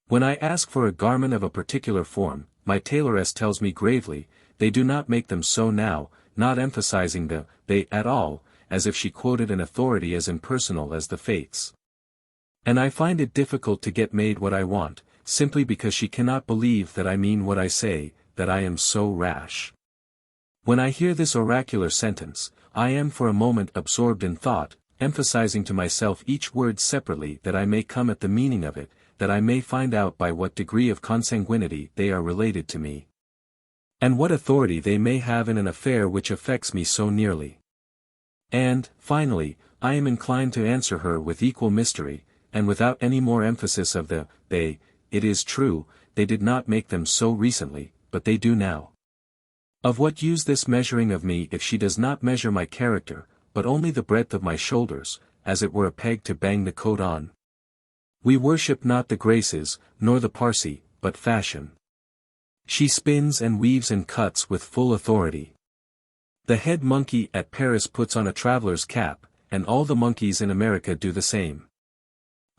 When I ask for a garment of a particular form, my tailoress tells me gravely, they do not make them so now, not emphasizing the they at all, as if she quoted an authority as impersonal as the fates. And I find it difficult to get made what I want, simply because she cannot believe that I mean what I say, that I am so rash. When I hear this oracular sentence, I am for a moment absorbed in thought, emphasizing to myself each word separately that I may come at the meaning of it, that I may find out by what degree of consanguinity they are related to me, and what authority they may have in an affair which affects me so nearly. And, finally, I am inclined to answer her with equal mystery, and without any more emphasis of the they. It is true, they did not make them so recently, but they do now. Of what use this measuring of me if she does not measure my character, but only the breadth of my shoulders, as it were a peg to bang the coat on? We worship not the Graces, nor the Parsi, but fashion. She spins and weaves and cuts with full authority. The head monkey at Paris puts on a traveler's cap, and all the monkeys in America do the same.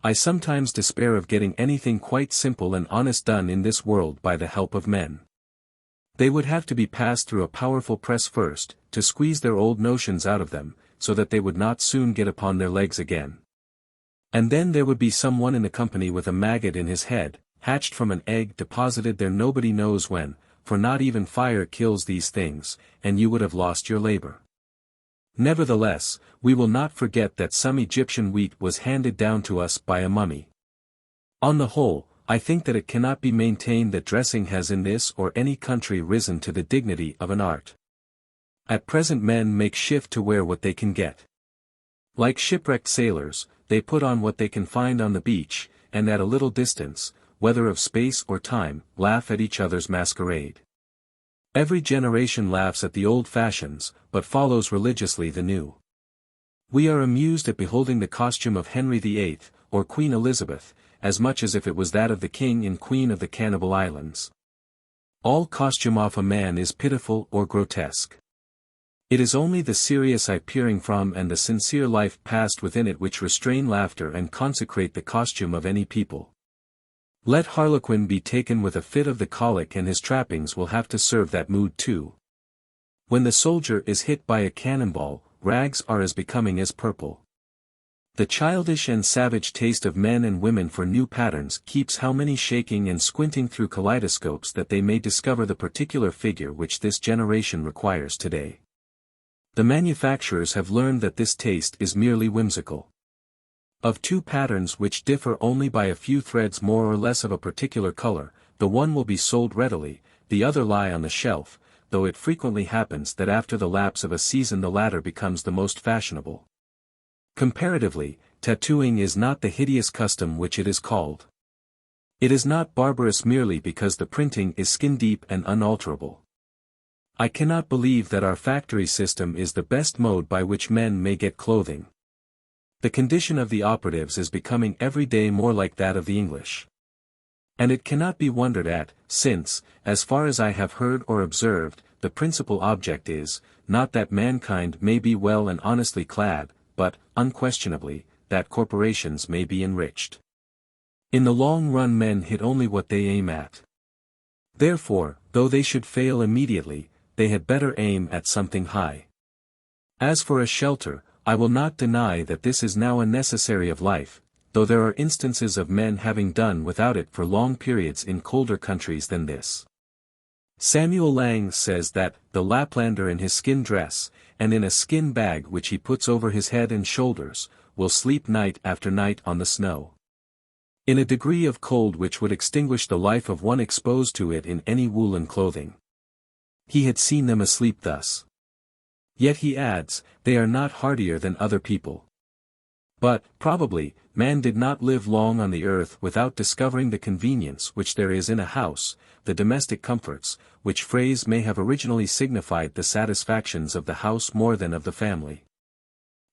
I sometimes despair of getting anything quite simple and honest done in this world by the help of men. They would have to be passed through a powerful press first, to squeeze their old notions out of them, so that they would not soon get upon their legs again. And then there would be some one in the company with a maggot in his head, hatched from an egg deposited there nobody knows when, for not even fire kills these things, and you would have lost your labor. Nevertheless, we will not forget that some Egyptian wheat was handed down to us by a mummy. On the whole, I think that it cannot be maintained that dressing has in this or any country risen to the dignity of an art. At present men make shift to wear what they can get. Like shipwrecked sailors, they put on what they can find on the beach, and at a little distance, whether of space or time, laugh at each other's masquerade. Every generation laughs at the old fashions, but follows religiously the new. We are amused at beholding the costume of Henry VIII, or Queen Elizabeth, as much as if it was that of the King and Queen of the Cannibal Islands. All costume off a man is pitiful or grotesque. It is only the serious eye peering from and the sincere life passed within it which restrain laughter and consecrate the costume of any people. Let Harlequin be taken with a fit of the colic and his trappings will have to serve that mood too. When the soldier is hit by a cannonball, rags are as becoming as purple. The childish and savage taste of men and women for new patterns keeps how many shaking and squinting through kaleidoscopes that they may discover the particular figure which this generation requires today. The manufacturers have learned that this taste is merely whimsical. Of two patterns which differ only by a few threads more or less of a particular color, the one will be sold readily, the other lie on the shelf, though it frequently happens that after the lapse of a season the latter becomes the most fashionable. Comparatively, tattooing is not the hideous custom which it is called. It is not barbarous merely because the printing is skin-deep and unalterable. I cannot believe that our factory system is the best mode by which men may get clothing. The condition of the operatives is becoming every day more like that of the English. And it cannot be wondered at, since, as far as I have heard or observed, the principal object is, not that mankind may be well and honestly clad, but, unquestionably, that corporations may be enriched. In the long run men hit only what they aim at. Therefore, though they should fail immediately, they had better aim at something high. As for a shelter, I will not deny that this is now a necessary of life, though there are instances of men having done without it for long periods in colder countries than this. Samuel Lang says that, the Laplander in his skin dress, and in a skin bag which he puts over his head and shoulders, will sleep night after night on the snow. In a degree of cold which would extinguish the life of one exposed to it in any woolen clothing. He had seen them asleep thus. Yet he adds, they are not hardier than other people. But, probably, man did not live long on the earth without discovering the convenience which there is in a house, the domestic comforts, which phrase may have originally signified the satisfactions of the house more than of the family.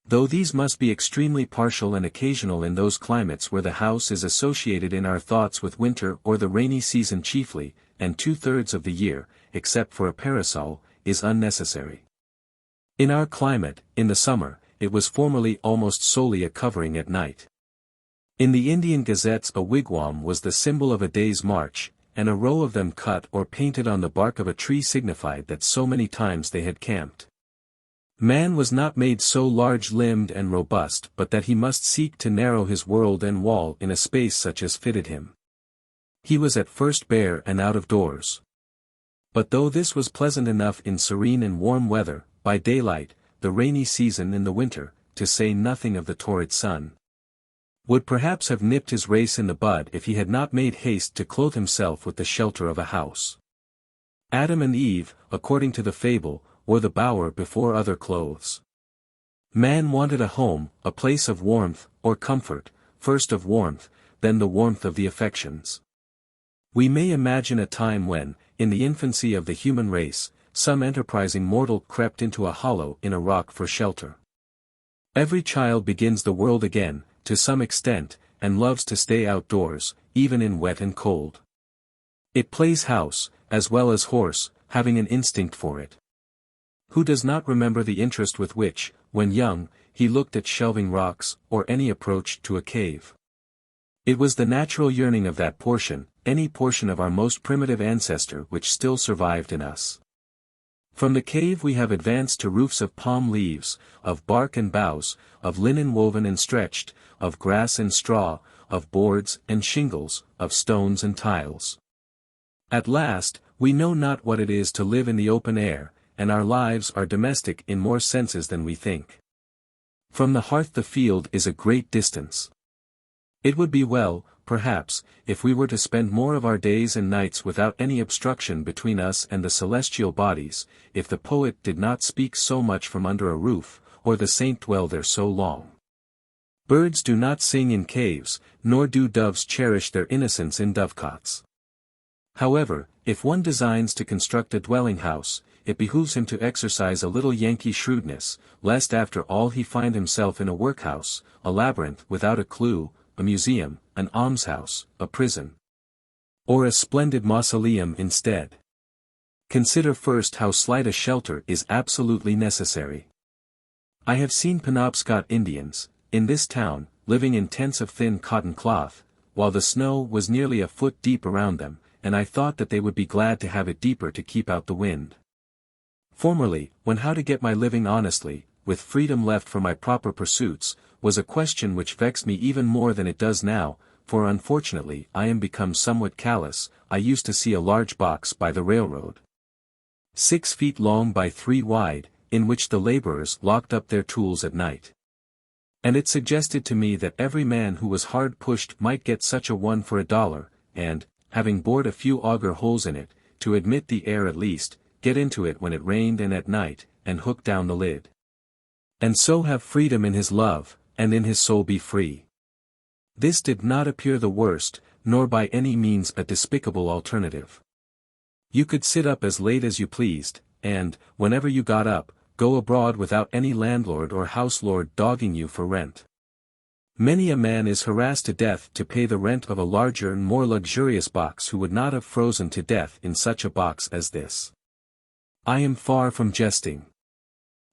Though these must be extremely partial and occasional in those climates where the house is associated in our thoughts with winter or the rainy season chiefly, and 2/3 of the year, except for a parasol, is unnecessary. In our climate, in the summer, it was formerly almost solely a covering at night. In the Indian gazettes a wigwam was the symbol of a day's march, and a row of them cut or painted on the bark of a tree signified that so many times they had camped. Man was not made so large-limbed and robust but that he must seek to narrow his world and wall in a space such as fitted him. He was at first bare and out of doors. But though this was pleasant enough in serene and warm weather, by daylight, the rainy season in the winter, to say nothing of the torrid sun, would perhaps have nipped his race in the bud if he had not made haste to clothe himself with the shelter of a house. Adam and Eve, according to the fable, wore the bower before other clothes. Man wanted a home, a place of warmth, or comfort, first of warmth, then the warmth of the affections. We may imagine a time when, in the infancy of the human race, some enterprising mortal crept into a hollow in a rock for shelter. Every child begins the world again, to some extent, and loves to stay outdoors, even in wet and cold. It plays house, as well as horse, having an instinct for it. Who does not remember the interest with which, when young, he looked at shelving rocks, or any approach to a cave? It was the natural yearning of that portion, any portion of our most primitive ancestor which still survived in us. From the cave we have advanced to roofs of palm leaves, of bark and boughs, of linen woven and stretched, of grass and straw, of boards and shingles, of stones and tiles. At last, we know not what it is to live in the open air, and our lives are domestic in more senses than we think. From the hearth the field is a great distance. It would be well, perhaps, if we were to spend more of our days and nights without any obstruction between us and the celestial bodies, if the poet did not speak so much from under a roof, or the saint dwell there so long. Birds do not sing in caves, nor do doves cherish their innocence in dovecots. However, if one designs to construct a dwelling house, it behooves him to exercise a little Yankee shrewdness, lest after all he find himself in a workhouse, a labyrinth without a clue, a museum, an almshouse, a prison, or a splendid mausoleum instead. Consider first how slight a shelter is absolutely necessary. I have seen Penobscot Indians, in this town, living in tents of thin cotton cloth, while the snow was nearly a foot deep around them, and I thought that they would be glad to have it deeper to keep out the wind. Formerly, when how to get my living honestly, with freedom left for my proper pursuits, was a question which vexed me even more than it does now, for unfortunately I am become somewhat callous. I used to see a large box by the railroad, 6 feet long by 3 wide, in which the laborers locked up their tools at night. And it suggested to me that every man who was hard pushed might get such a one for $1, and, having bored a few auger holes in it, to admit the air at least, get into it when it rained and at night, and hook down the lid. And so have freedom in his love, and in his soul be free. This did not appear the worst, nor by any means a despicable alternative. You could sit up as late as you pleased, and, whenever you got up, go abroad without any landlord or houselord dogging you for rent. Many a man is harassed to death to pay the rent of a larger and more luxurious box who would not have frozen to death in such a box as this. I am far from jesting.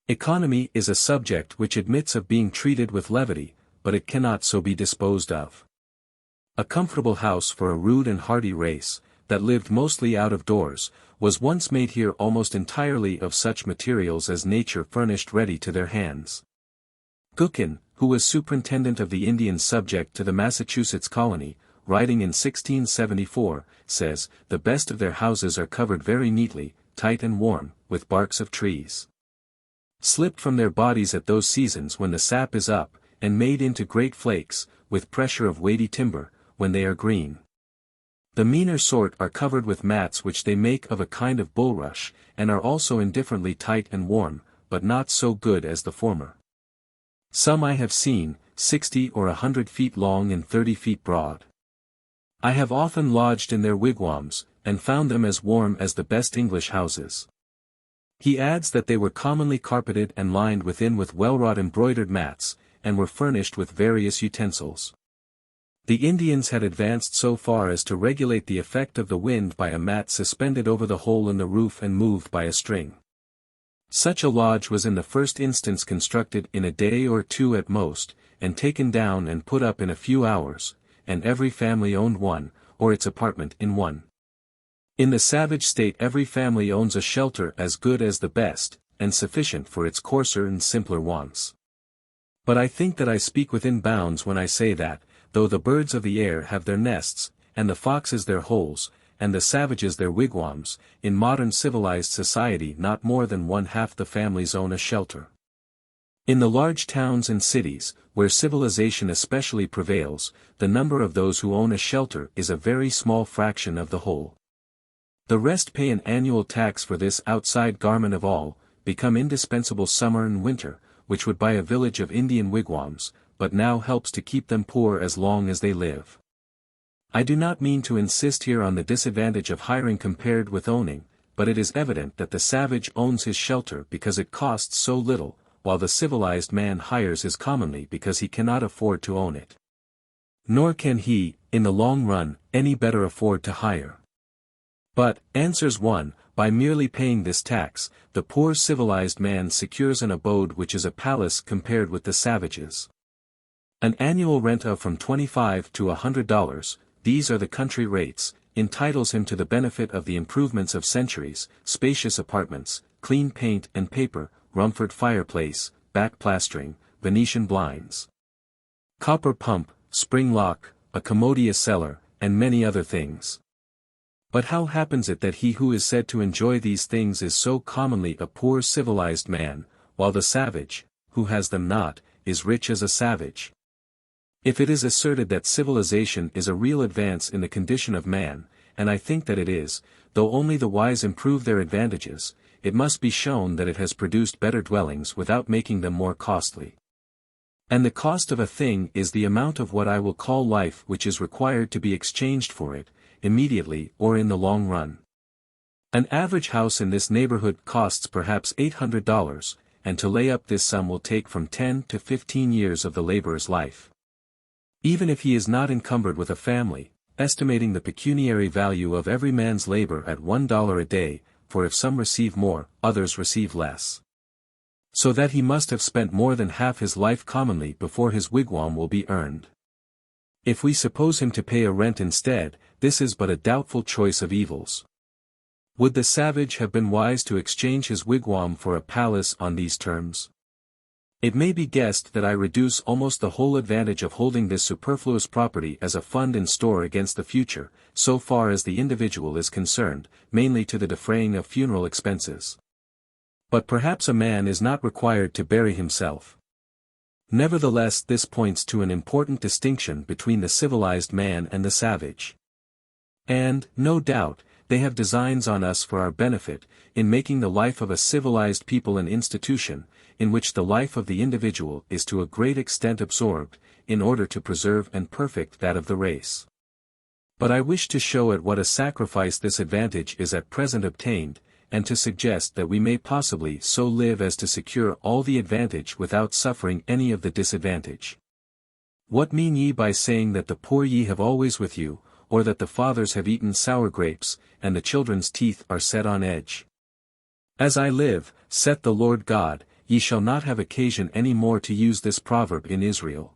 Economy is a subject which admits of being treated with levity, but it cannot so be disposed of. A comfortable house for a rude and hardy race, that lived mostly out of doors, was once made here almost entirely of such materials as nature furnished ready to their hands. Gookin, who was superintendent of the Indians subject to the Massachusetts colony, writing in 1674, says, "The best of their houses are covered very neatly, tight and warm, with barks of trees, slipped from their bodies at those seasons when the sap is up, and made into great flakes, with pressure of weighty timber, when they are green. The meaner sort are covered with mats which they make of a kind of bulrush, and are also indifferently tight and warm, but not so good as the former. Some I have seen, 60 or 100 feet long and 30 feet broad. I have often lodged in their wigwams, and found them as warm as the best English houses." He adds that they were commonly carpeted and lined within with well-wrought embroidered mats, and were furnished with various utensils. The Indians had advanced so far as to regulate the effect of the wind by a mat suspended over the hole in the roof and moved by a string. Such a lodge was in the first instance constructed in a day or two at most, and taken down and put up in a few hours, and every family owned one, or its apartment in one. In the savage state every family owns a shelter as good as the best, and sufficient for its coarser and simpler wants. But I think that I speak within bounds when I say that, though the birds of the air have their nests, and the foxes their holes, and the savages their wigwams, in modern civilized society not more than 1/2 the families own a shelter. In the large towns and cities, where civilization especially prevails, the number of those who own a shelter is a very small fraction of the whole. The rest pay an annual tax for this outside garment of all, become indispensable summer and winter, which would buy a village of Indian wigwams, but now helps to keep them poor as long as they live. I do not mean to insist here on the disadvantage of hiring compared with owning, but it is evident that the savage owns his shelter because it costs so little, while the civilized man hires his commonly because he cannot afford to own it. Nor can he, in the long run, any better afford to hire. But, answers one, by merely paying this tax, the poor civilized man secures an abode which is a palace compared with the savages. An annual rent of from $25 to $100, these are the country rates, entitles him to the benefit of the improvements of centuries, spacious apartments, clean paint and paper, Rumford fireplace, back plastering, Venetian blinds, copper pump, spring lock, a commodious cellar, and many other things. But how happens it that he who is said to enjoy these things is so commonly a poor civilized man, while the savage, who has them not, is rich as a savage? If it is asserted that civilization is a real advance in the condition of man, and I think that it is, though only the wise improve their advantages, it must be shown that it has produced better dwellings without making them more costly. And the cost of a thing is the amount of what I will call life which is required to be exchanged for it, immediately or in the long run. An average house in this neighborhood costs perhaps $800, and to lay up this sum will take from 10 to 15 years of the laborer's life. Even if he is not encumbered with a family, estimating the pecuniary value of every man's labor at $1 a day, for if some receive more, others receive less. So that he must have spent more than half his life commonly before his wigwam will be earned. If we suppose him to pay a rent instead, this is but a doubtful choice of evils. Would the savage have been wise to exchange his wigwam for a palace on these terms? It may be guessed that I reduce almost the whole advantage of holding this superfluous property as a fund in store against the future, so far as the individual is concerned, mainly to the defraying of funeral expenses. But perhaps a man is not required to bury himself. Nevertheless, this points to an important distinction between the civilized man and the savage. And, no doubt, they have designs on us for our benefit, in making the life of a civilized people an institution, in which the life of the individual is to a great extent absorbed, in order to preserve and perfect that of the race. But I wish to show at what a sacrifice this advantage is at present obtained, and to suggest that we may possibly so live as to secure all the advantage without suffering any of the disadvantage. What mean ye by saying that the poor ye have always with you, or that the fathers have eaten sour grapes, and the children's teeth are set on edge? As I live, saith the Lord God, ye shall not have occasion any more to use this proverb in Israel.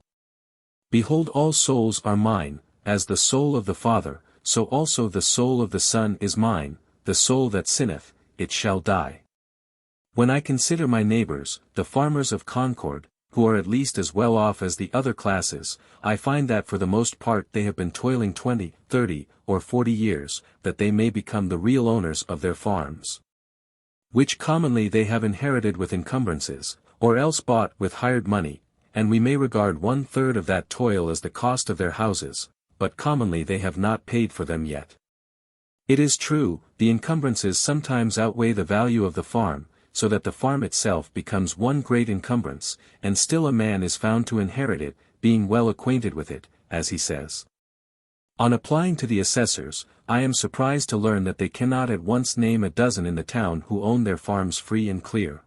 Behold, all souls are mine, as the soul of the Father, so also the soul of the Son is mine, the soul that sinneth, it shall die. When I consider my neighbors, the farmers of Concord, who are at least as well off as the other classes, I find that for the most part they have been toiling 20, 30, or 40 years, that they may become the real owners of their farms, which commonly they have inherited with encumbrances, or else bought with hired money, and we may regard 1/3 of that toil as the cost of their houses, but commonly they have not paid for them yet. It is true, the encumbrances sometimes outweigh the value of the farm, so that the farm itself becomes one great encumbrance, and still a man is found to inherit it, being well acquainted with it, as he says. On applying to the assessors, I am surprised to learn that they cannot at once name a dozen in the town who own their farms free and clear.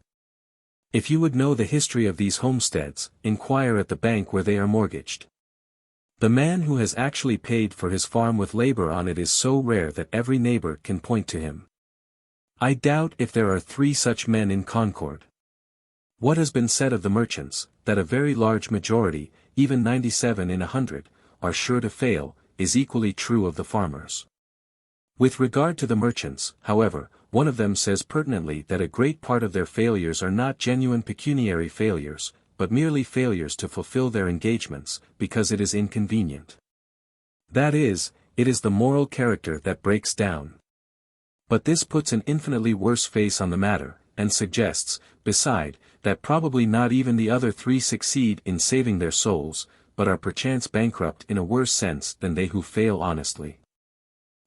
If you would know the history of these homesteads, inquire at the bank where they are mortgaged. The man who has actually paid for his farm with labor on it is so rare that every neighbor can point to him. I doubt if there are 3 such men in Concord. What has been said of the merchants, that a very large majority, even 97 in 100, are sure to fail, is equally true of the farmers. With regard to the merchants, however, one of them says pertinently that a great part of their failures are not genuine pecuniary failures, but merely failures to fulfill their engagements, because it is inconvenient. That is, it is the moral character that breaks down. But this puts an infinitely worse face on the matter, and suggests, beside, that probably not even the other 3 succeed in saving their souls, but are perchance bankrupt in a worse sense than they who fail honestly.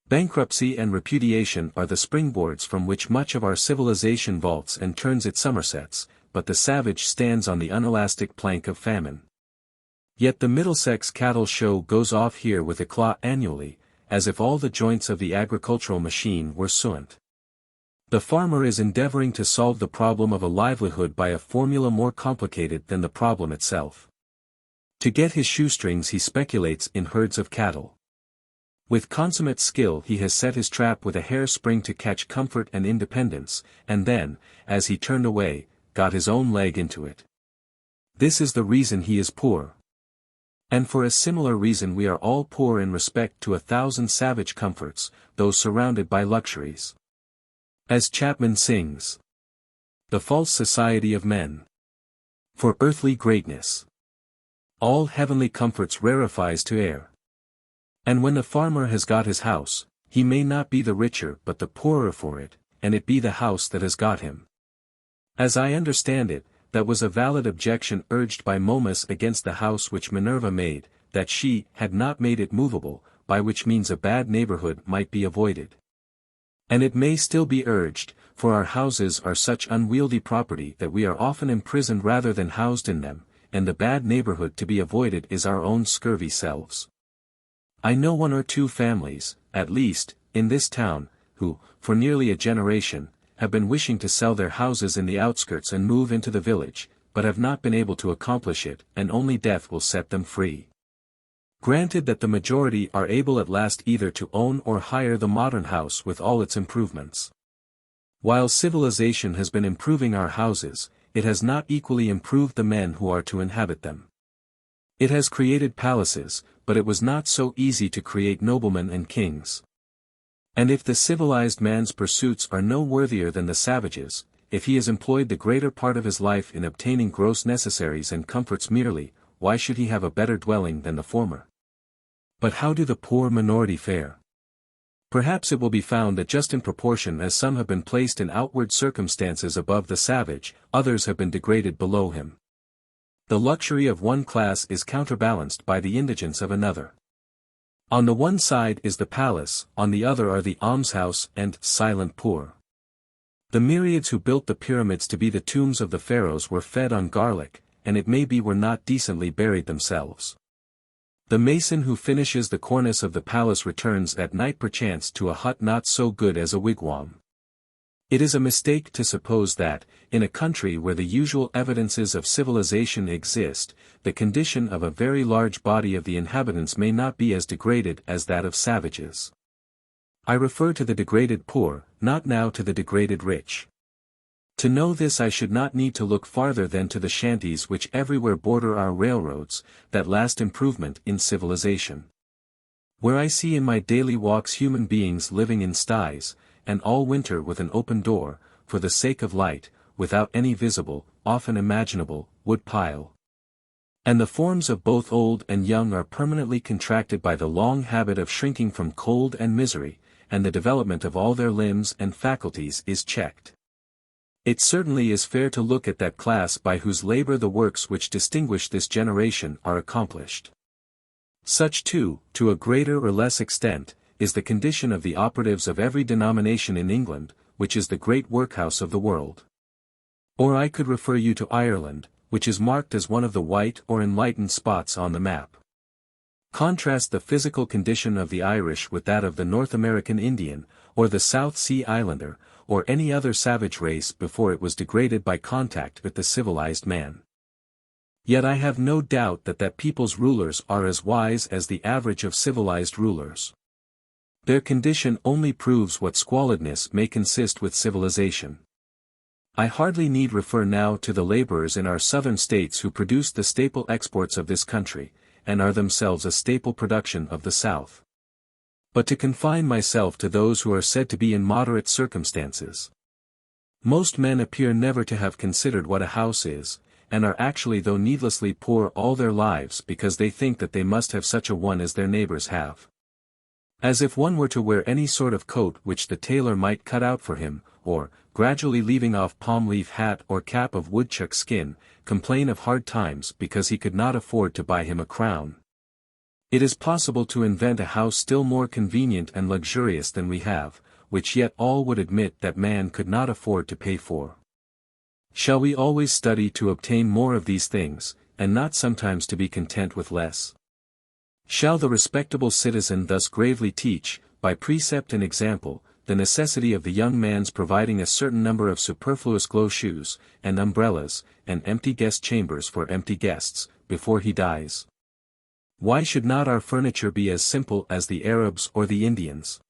Bankruptcy and repudiation are the springboards from which much of our civilization vaults and turns its somersets, but the savage stands on the unelastic plank of famine. Yet the Middlesex cattle show goes off here with eclat annually, as if all the joints of the agricultural machine were suent. The farmer is endeavoring to solve the problem of a livelihood by a formula more complicated than the problem itself. To get his shoestrings he speculates in herds of cattle. With consummate skill he has set his trap with a hair-spring to catch comfort and independence, and then, as he turned away, got his own leg into it. This is the reason he is poor. And for a similar reason we are all poor in respect to 1,000 savage comforts, though surrounded by luxuries. As Chapman sings, "The false society of men. For earthly greatness, all heavenly comforts rarefies to air." And when the farmer has got his house, he may not be the richer but the poorer for it, and it be the house that has got him. As I understand it, that was a valid objection urged by Momus against the house which Minerva made, that she had not made it movable, by which means a bad neighborhood might be avoided. And it may still be urged, for our houses are such unwieldy property that we are often imprisoned rather than housed in them, and the bad neighborhood to be avoided is our own scurvy selves. I know 1 or 2 families, at least, in this town, who, for nearly a generation, have been wishing to sell their houses in the outskirts and move into the village, but have not been able to accomplish it, and only death will set them free. Granted that the majority are able at last either to own or hire the modern house with all its improvements. While civilization has been improving our houses, it has not equally improved the men who are to inhabit them. It has created palaces, but it was not so easy to create noblemen and kings. And if the civilized man's pursuits are no worthier than the savage's, if he has employed the greater part of his life in obtaining gross necessaries and comforts merely, why should he have a better dwelling than the former? But how do the poor minority fare? Perhaps it will be found that just in proportion as some have been placed in outward circumstances above the savage, others have been degraded below him. The luxury of one class is counterbalanced by the indigence of another. On the one side is the palace, on the other are the almshouse and silent poor. The myriads who built the pyramids to be the tombs of the pharaohs were fed on garlic, and it may be were not decently buried themselves. The mason who finishes the cornice of the palace returns at night perchance to a hut not so good as a wigwam. It is a mistake to suppose that, in a country where the usual evidences of civilization exist, the condition of a very large body of the inhabitants may not be as degraded as that of savages. I refer to the degraded poor, not now to the degraded rich. To know this I should not need to look farther than to the shanties which everywhere border our railroads, that last improvement in civilization. Where I see in my daily walks human beings living in sties, and all winter with an open door, for the sake of light, without any visible, often imaginable, wood pile. And the forms of both old and young are permanently contracted by the long habit of shrinking from cold and misery, and the development of all their limbs and faculties is checked. It certainly is fair to look at that class by whose labor the works which distinguish this generation are accomplished. Such too, to a greater or less extent, is the condition of the operatives of every denomination in England, which is the great workhouse of the world. Or I could refer you to Ireland, which is marked as one of the white or enlightened spots on the map. Contrast the physical condition of the Irish with that of the North American Indian, or the South Sea Islander, or any other savage race before it was degraded by contact with the civilized man. Yet I have no doubt that that people's rulers are as wise as the average of civilized rulers. Their condition only proves what squalidness may consist with civilization. I hardly need refer now to the laborers in our southern states who produce the staple exports of this country, and are themselves a staple production of the South. But to confine myself to those who are said to be in moderate circumstances. Most men appear never to have considered what a house is, and are actually though needlessly poor all their lives because they think that they must have such a one as their neighbors have. As if one were to wear any sort of coat which the tailor might cut out for him, or, gradually leaving off palm-leaf hat or cap of woodchuck skin, complain of hard times because he could not afford to buy him a crown. It is possible to invent a house still more convenient and luxurious than we have, which yet all would admit that man could not afford to pay for. Shall we always study to obtain more of these things, and not sometimes to be content with less? Shall the respectable citizen thus gravely teach, by precept and example, the necessity of the young man's providing a certain number of superfluous glow shoes, and umbrellas, and empty guest chambers for empty guests, before he dies? Why should not our furniture be as simple as the Arabs or the Indians?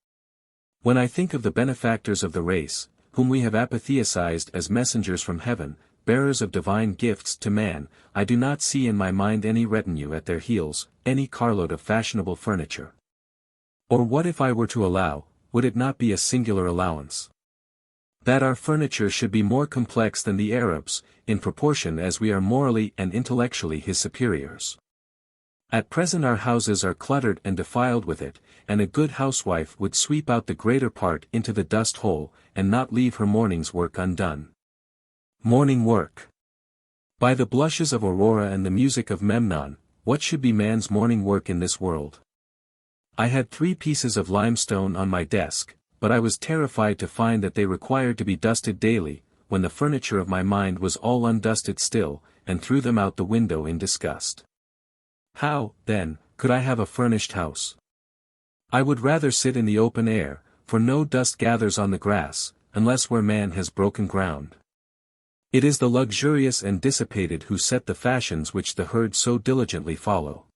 When I think of the benefactors of the race, whom we have apotheosized as messengers from heaven, bearers of divine gifts to man, I do not see in my mind any retinue at their heels, any carload of fashionable furniture. Or what if I were to allow, would it not be a singular allowance, that our furniture should be more complex than the Arabs, in proportion as we are morally and intellectually his superiors? At present our houses are cluttered and defiled with it, and a good housewife would sweep out the greater part into the dust hole, and not leave her morning's work undone. Morning work. By the blushes of Aurora and the music of Memnon, what should be man's morning work in this world? I had 3 pieces of limestone on my desk, but I was terrified to find that they required to be dusted daily, when the furniture of my mind was all undusted still, and threw them out the window in disgust. How, then, could I have a furnished house? I would rather sit in the open air, for no dust gathers on the grass, unless where man has broken ground. It is the luxurious and dissipated who set the fashions which the herd so diligently follow.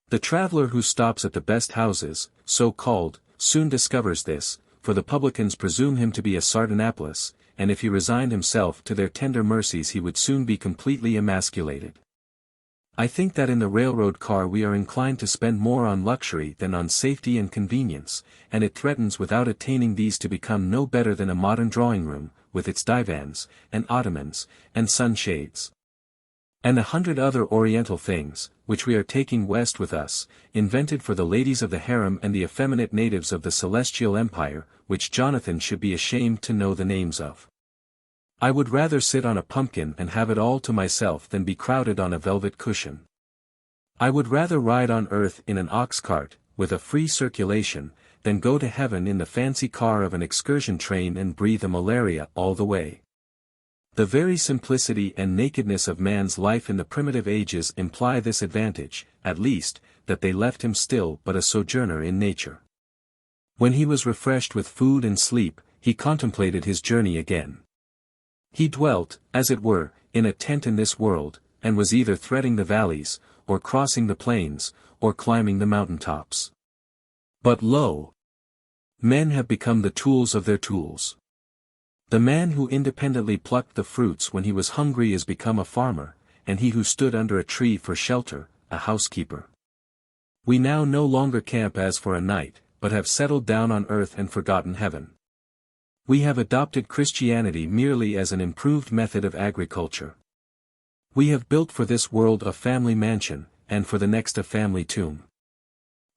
The traveler who stops at the best houses, so called, soon discovers this, for the publicans presume him to be a Sardanapalus, and if he resigned himself to their tender mercies he would soon be completely emasculated. I think that in the railroad car we are inclined to spend more on luxury than on safety and convenience, and it threatens without attaining these to become no better than a modern drawing room, with its divans, and ottomans, and sunshades. And 100 other oriental things, which we are taking west with us, invented for the ladies of the harem and the effeminate natives of the celestial empire, which Jonathan should be ashamed to know the names of. I would rather sit on a pumpkin and have it all to myself than be crowded on a velvet cushion. I would rather ride on earth in an ox cart, with a free circulation, than go to heaven in the fancy car of an excursion train and breathe a malaria all the way. The very simplicity and nakedness of man's life in the primitive ages imply this advantage, at least, that they left him still but a sojourner in nature. When he was refreshed with food and sleep, he contemplated his journey again. He dwelt, as it were, in a tent in this world, and was either threading the valleys, or crossing the plains, or climbing the mountain tops. But lo! Men have become the tools of their tools. The man who independently plucked the fruits when he was hungry is become a farmer, and he who stood under a tree for shelter, a housekeeper. We now no longer camp as for a night, but have settled down on earth and forgotten heaven. We have adopted Christianity merely as an improved method of agriculture. We have built for this world a family mansion, and for the next a family tomb.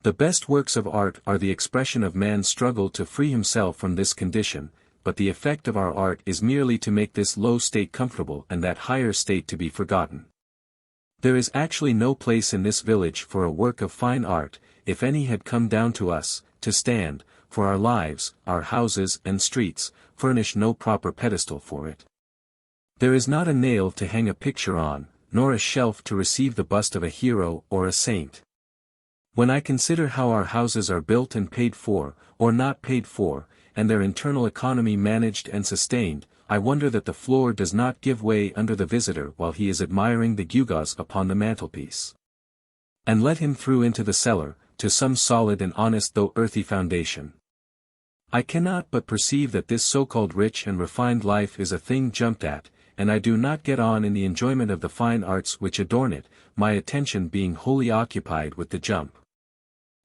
The best works of art are the expression of man's struggle to free himself from this condition, but the effect of our art is merely to make this low state comfortable and that higher state to be forgotten. There is actually no place in this village for a work of fine art, if any had come down to us, to stand, for our lives, our houses and streets, furnish no proper pedestal for it. There is not a nail to hang a picture on, nor a shelf to receive the bust of a hero or a saint. When I consider how our houses are built and paid for, or not paid for, and their internal economy managed and sustained, I wonder that the floor does not give way under the visitor while he is admiring the gewgaws upon the mantelpiece. And let him through into the cellar, to some solid and honest though earthy foundation. I cannot but perceive that this so-called rich and refined life is a thing jumped at, and I do not get on in the enjoyment of the fine arts which adorn it, my attention being wholly occupied with the jump.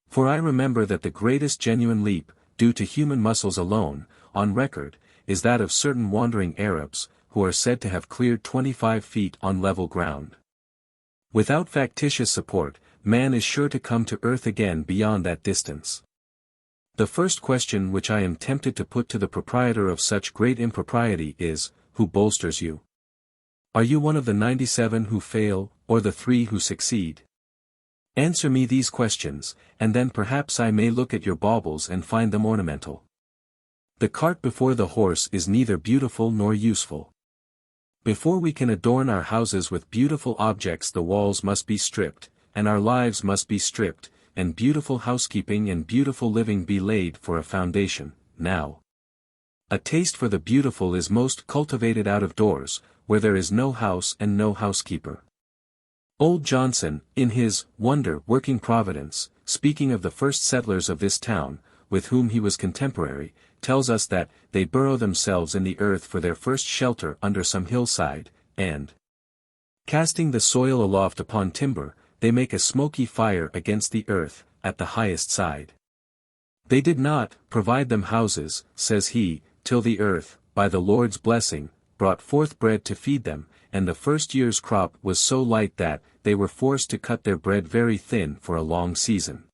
For I remember that the greatest genuine leap, due to human muscles alone, on record, is that of certain wandering Arabs, who are said to have cleared 25 feet on level ground. Without factitious support, man is sure to come to earth again beyond that distance. The first question which I am tempted to put to the proprietor of such great impropriety is, who bolsters you? Are you one of the 97 who fail, or the 3 who succeed? Answer me these questions, and then perhaps I may look at your baubles and find them ornamental. The cart before the horse is neither beautiful nor useful. Before we can adorn our houses with beautiful objects the walls must be stripped, and our lives must be stripped, and beautiful housekeeping and beautiful living be laid for a foundation, now. A taste for the beautiful is most cultivated out of doors, where there is no house and no housekeeper. Old Johnson, in his Wonder Working Providence, speaking of the first settlers of this town, with whom he was contemporary, tells us that they burrow themselves in the earth for their first shelter under some hillside, and, casting the soil aloft upon timber, they make a smoky fire against the earth, at the highest side. They did not provide them houses, says he, till the earth, by the Lord's blessing, brought forth bread to feed them, and the first year's crop was so light that they were forced to cut their bread very thin for a long season.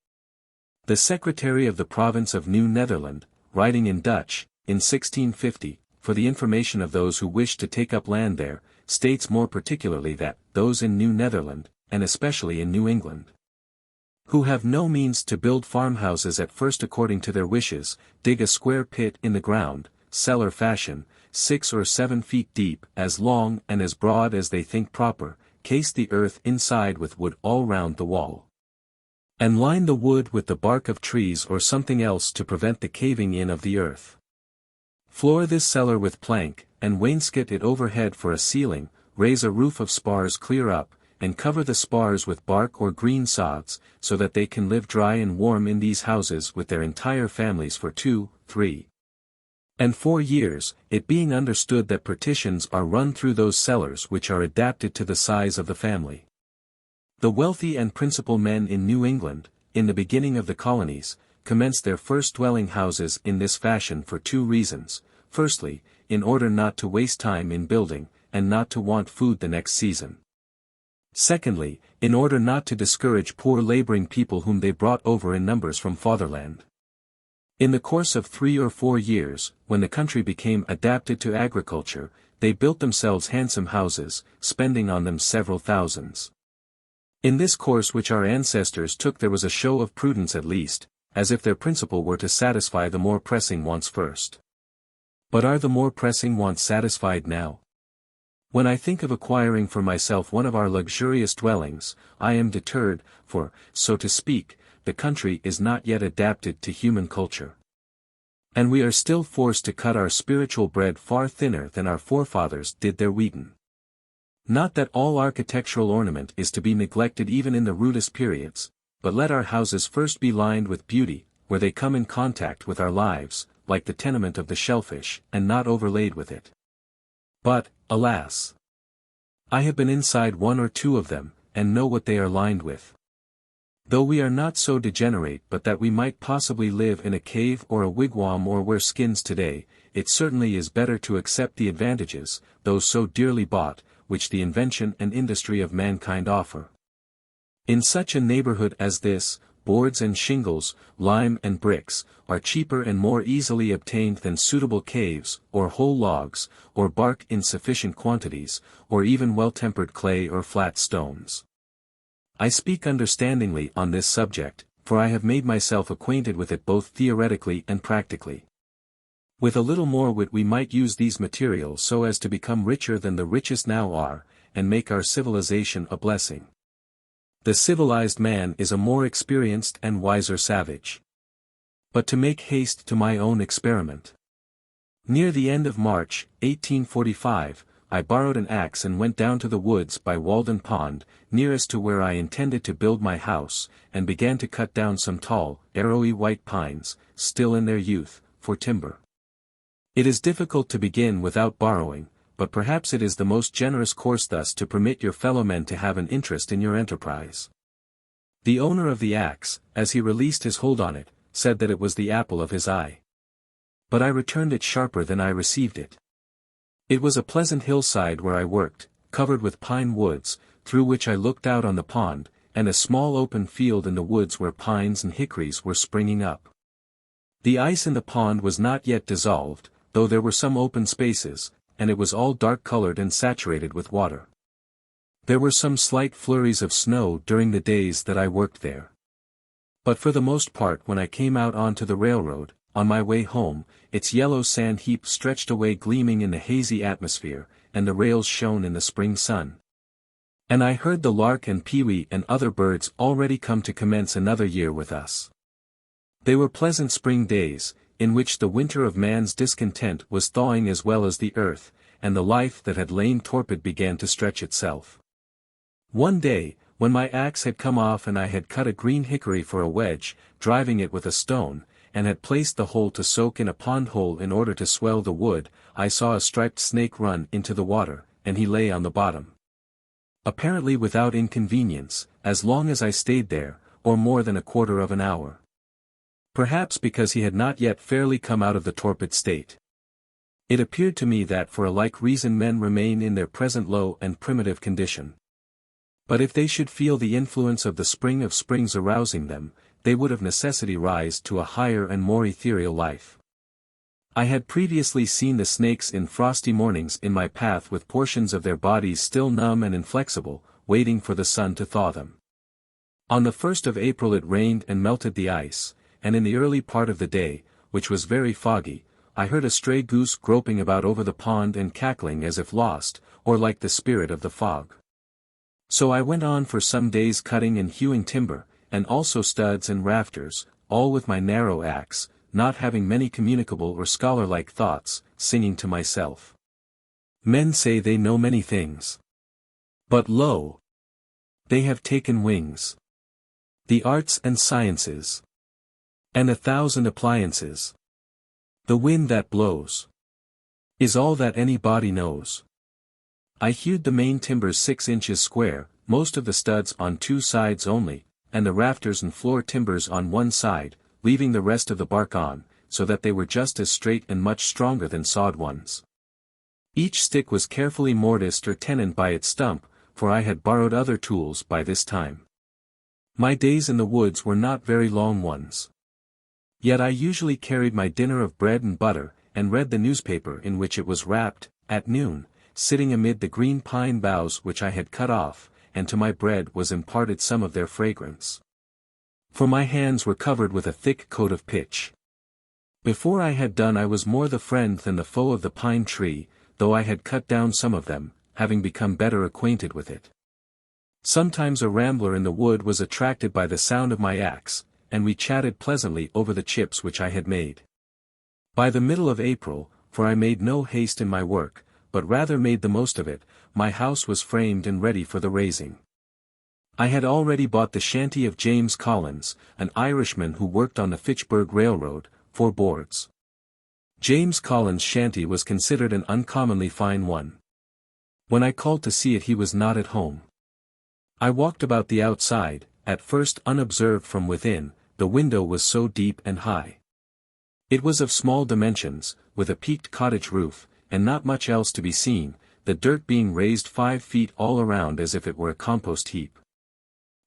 The Secretary of the Province of New Netherland, writing in Dutch, in 1650, for the information of those who wished to take up land there, states more particularly that those in New Netherland, and especially in New England, who have no means to build farmhouses at first according to their wishes, dig a square pit in the ground, cellar fashion, 6 or 7 feet deep, as long and as broad as they think proper, case the earth inside with wood all round the wall, and line the wood with the bark of trees or something else to prevent the caving in of the earth. Floor this cellar with plank, and wainscot it overhead for a ceiling, raise a roof of spars clear up, and cover the spars with bark or green sods, so that they can live dry and warm in these houses with their entire families for 2, 3, and 4 years, it being understood that partitions are run through those cellars which are adapted to the size of the family. The wealthy and principal men in New England, in the beginning of the colonies, commenced their first dwelling houses in this fashion for two reasons: firstly, in order not to waste time in building, and not to want food the next season. Secondly, in order not to discourage poor laboring people whom they brought over in numbers from fatherland. In the course of 3 or 4 years, when the country became adapted to agriculture, they built themselves handsome houses, spending on them several thousands. In this course which our ancestors took there was a show of prudence at least, as if their principle were to satisfy the more pressing wants first. But are the more pressing wants satisfied now? When I think of acquiring for myself one of our luxurious dwellings, I am deterred, for, so to speak, the country is not yet adapted to human culture. And we are still forced to cut our spiritual bread far thinner than our forefathers did their wheaten. Not that all architectural ornament is to be neglected even in the rudest periods, but let our houses first be lined with beauty, where they come in contact with our lives, like the tenement of the shellfish, and not overlaid with it. But, alas! I have been inside one or two of them, and know what they are lined with. Though we are not so degenerate but that we might possibly live in a cave or a wigwam or wear skins today, it certainly is better to accept the advantages, though so dearly bought, which the invention and industry of mankind offer. In such a neighborhood as this, boards and shingles, lime and bricks, are cheaper and more easily obtained than suitable caves, or whole logs, or bark in sufficient quantities, or even well-tempered clay or flat stones. I speak understandingly on this subject, for I have made myself acquainted with it both theoretically and practically. With a little more wit we might use these materials so as to become richer than the richest now are, and make our civilization a blessing. The civilized man is a more experienced and wiser savage. But to make haste to my own experiment. Near the end of March, 1845, I borrowed an axe and went down to the woods by Walden Pond, nearest to where I intended to build my house, and began to cut down some tall, arrowy white pines, still in their youth, for timber. It is difficult to begin without borrowing, but perhaps it is the most generous course thus to permit your fellow men to have an interest in your enterprise. The owner of the axe, as he released his hold on it, said that it was the apple of his eye. But I returned it sharper than I received it. It was a pleasant hillside where I worked, covered with pine woods, through which I looked out on the pond, and a small open field in the woods where pines and hickories were springing up. The ice in the pond was not yet dissolved, though there were some open spaces, and it was all dark-colored and saturated with water. There were some slight flurries of snow during the days that I worked there. But for the most part when I came out onto the railroad, on my way home, its yellow sand heap stretched away gleaming in the hazy atmosphere, and the rails shone in the spring sun. And I heard the lark and pewee and other birds already come to commence another year with us. They were pleasant spring days, in which the winter of man's discontent was thawing as well as the earth, and the life that had lain torpid began to stretch itself. One day, when my axe had come off and I had cut a green hickory for a wedge, driving it with a stone, and had placed the hole to soak in a pond hole in order to swell the wood, I saw a striped snake run into the water, and he lay on the bottom. Apparently without inconvenience, as long as I stayed there, or more than a quarter of an hour. Perhaps because he had not yet fairly come out of the torpid state. It appeared to me that for a like reason men remain in their present low and primitive condition. But if they should feel the influence of the spring of springs arousing them, they would of necessity rise to a higher and more ethereal life. I had previously seen the snakes in frosty mornings in my path with portions of their bodies still numb and inflexible, waiting for the sun to thaw them. On the 1st of April it rained and melted the ice, and in the early part of the day, which was very foggy, I heard a stray goose groping about over the pond and cackling as if lost, or like the spirit of the fog. So I went on for some days cutting and hewing timber, and also studs and rafters, all with my narrow axe, not having many communicable or scholar-like thoughts, singing to myself. Men say they know many things. But lo! They have taken wings. The arts and sciences. And 1,000 appliances. The wind that blows is all that any body knows. I hewed the main timbers 6 inches square, most of the studs on two sides only, and the rafters and floor timbers on one side, leaving the rest of the bark on, so that they were just as straight and much stronger than sawed ones. Each stick was carefully mortised or tenoned by its stump, for I had borrowed other tools by this time. My days in the woods were not very long ones. Yet I usually carried my dinner of bread and butter, and read the newspaper in which it was wrapped, at noon, sitting amid the green pine boughs which I had cut off, and to my bread was imparted some of their fragrance. For my hands were covered with a thick coat of pitch. Before I had done I was more the friend than the foe of the pine tree, though I had cut down some of them, having become better acquainted with it. Sometimes a rambler in the wood was attracted by the sound of my axe, and we chatted pleasantly over the chips which I had made. By the middle of April, for I made no haste in my work, but rather made the most of it, my house was framed and ready for the raising. I had already bought the shanty of James Collins, an Irishman who worked on the Fitchburg Railroad, for boards. James Collins' shanty was considered an uncommonly fine one. When I called to see it he was not at home. I walked about the outside, at first unobserved from within, the window was so deep and high. It was of small dimensions, with a peaked cottage roof, and not much else to be seen, the dirt being raised 5 feet all around as if it were a compost heap.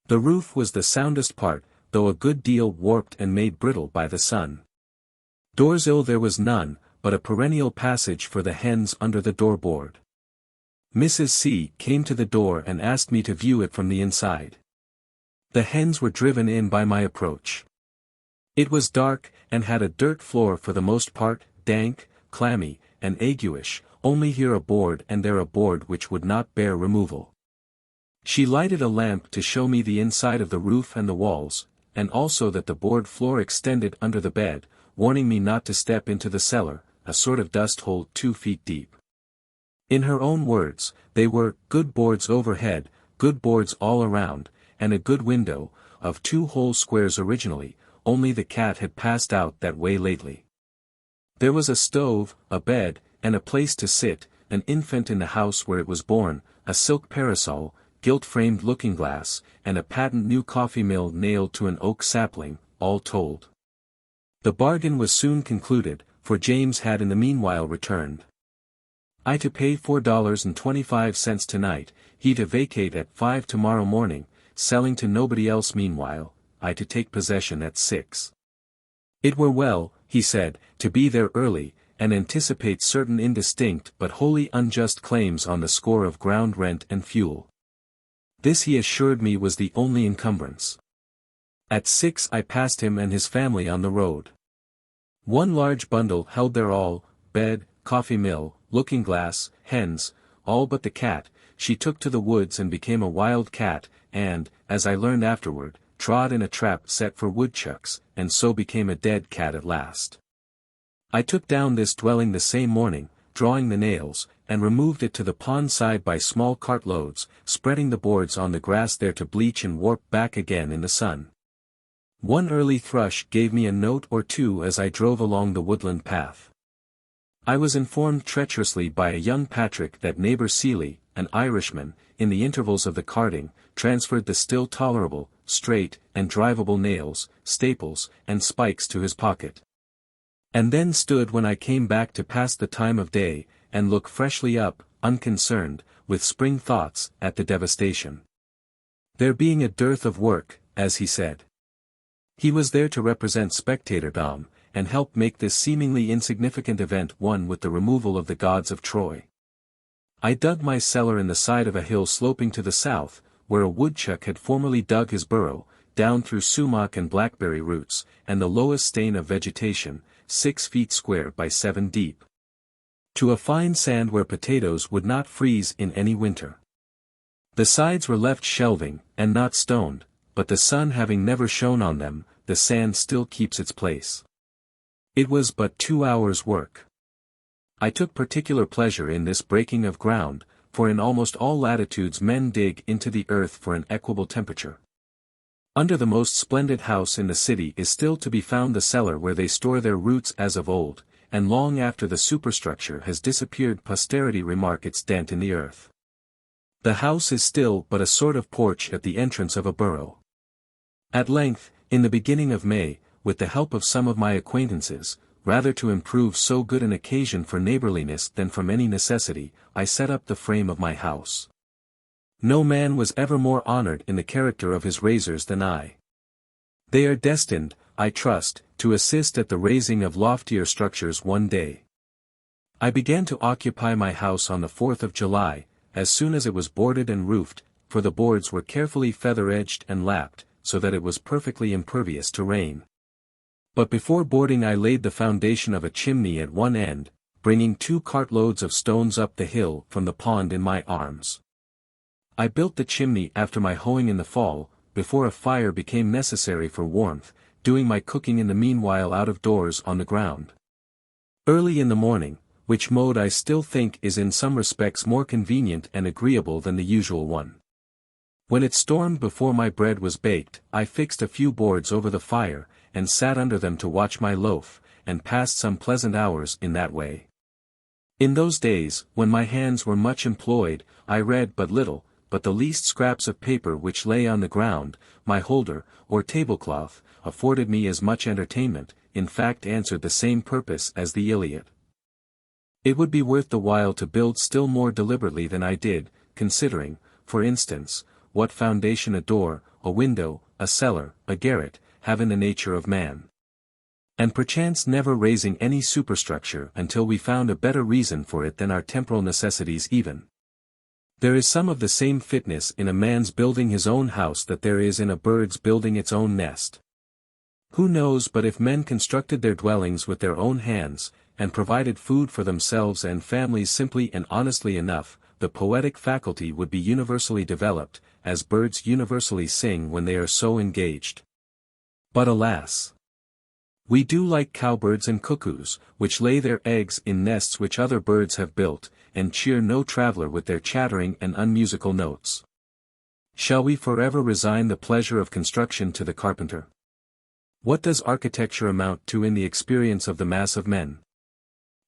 The roof was the soundest part, though a good deal warped and made brittle by the sun. Doors there was none, but a perennial passage for the hens under the door-board. Mrs. C. came to the door and asked me to view it from the inside. The hens were driven in by my approach. It was dark, and had a dirt floor for the most part, dank, clammy, and aguish, only here a board and there a board which would not bear removal. She lighted a lamp to show me the inside of the roof and the walls, and also that the board floor extended under the bed, warning me not to step into the cellar, a sort of dust hole 2 feet deep. In her own words, they were good boards overhead, good boards all around, and a good window, of 2 whole squares originally, only the cat had passed out that way lately. There was a stove, a bed, and a place to sit, an infant in the house where it was born, a silk parasol, gilt-framed looking-glass, and a patent new coffee-mill nailed to an oak sapling, all told. The bargain was soon concluded, for James had in the meanwhile returned. I to pay $4.25 tonight, he to vacate at 5 tomorrow morning, selling to nobody else meanwhile, I to take possession at 6. It were well, he said, to be there early, and anticipate certain indistinct but wholly unjust claims on the score of ground rent and fuel. This he assured me was the only encumbrance. At 6 I passed him and his family on the road. One large bundle held their all, bed, coffee-mill, looking-glass, hens, all but the cat. She took to the woods and became a wild cat, and, as I learned afterward, trod in a trap set for woodchucks, and so became a dead cat at last. I took down this dwelling the same morning, drawing the nails, and removed it to the pond side by small cartloads, spreading the boards on the grass there to bleach and warp back again in the sun. One early thrush gave me a note or two as I drove along the woodland path. I was informed treacherously by a young Patrick that neighbor Seeley, an Irishman, in the intervals of the carting, transferred the still tolerable, straight, and drivable nails, staples, and spikes to his pocket. And then stood when I came back to pass the time of day, and look freshly up, unconcerned, with spring thoughts, at the devastation. There being a dearth of work, as he said. He was there to represent spectatordom, and help make this seemingly insignificant event one with the removal of the gods of Troy. I dug my cellar in the side of a hill sloping to the south, where a woodchuck had formerly dug his burrow, down through sumac and blackberry roots, and the lowest stain of vegetation, 6 feet square by 7 deep. To a fine sand where potatoes would not freeze in any winter. The sides were left shelving, and not stoned, but the sun having never shone on them, the sand still keeps its place. It was but 2 hours' work. I took particular pleasure in this breaking of ground, for in almost all latitudes men dig into the earth for an equable temperature. Under the most splendid house in the city is still to be found the cellar where they store their roots as of old, and long after the superstructure has disappeared posterity remark its dent in the earth. The house is still but a sort of porch at the entrance of a burrow. At length, in the beginning of May, with the help of some of my acquaintances, rather to improve so good an occasion for neighborliness than from any necessity, I set up the frame of my house. No man was ever more honored in the character of his raisers than I. They are destined, I trust, to assist at the raising of loftier structures one day. I began to occupy my house on the 4th of July, as soon as it was boarded and roofed, for the boards were carefully feather-edged and lapped, so that it was perfectly impervious to rain. But before boarding I laid the foundation of a chimney at one end, bringing 2 cartloads of stones up the hill from the pond in my arms. I built the chimney after my hoeing in the fall, before a fire became necessary for warmth, doing my cooking in the meanwhile out of doors on the ground. Early in the morning, which mode I still think is in some respects more convenient and agreeable than the usual one. When it stormed before my bread was baked, I fixed a few boards over the fire, and sat under them to watch my loaf, and passed some pleasant hours in that way. In those days, when my hands were much employed, I read but little, but the least scraps of paper which lay on the ground, my holder, or tablecloth, afforded me as much entertainment, in fact answered the same purpose as the Iliad. It would be worth the while to build still more deliberately than I did, considering, for instance, what foundation a door, a window, a cellar, a garret, have in the nature of man. And perchance never raising any superstructure until we found a better reason for it than our temporal necessities even. There is some of the same fitness in a man's building his own house that there is in a bird's building its own nest. Who knows but if men constructed their dwellings with their own hands, and provided food for themselves and families simply and honestly enough, the poetic faculty would be universally developed, as birds universally sing when they are so engaged. But alas! We do like cowbirds and cuckoos, which lay their eggs in nests which other birds have built, and cheer no traveler with their chattering and unmusical notes. Shall we forever resign the pleasure of construction to the carpenter? What does architecture amount to in the experience of the mass of men?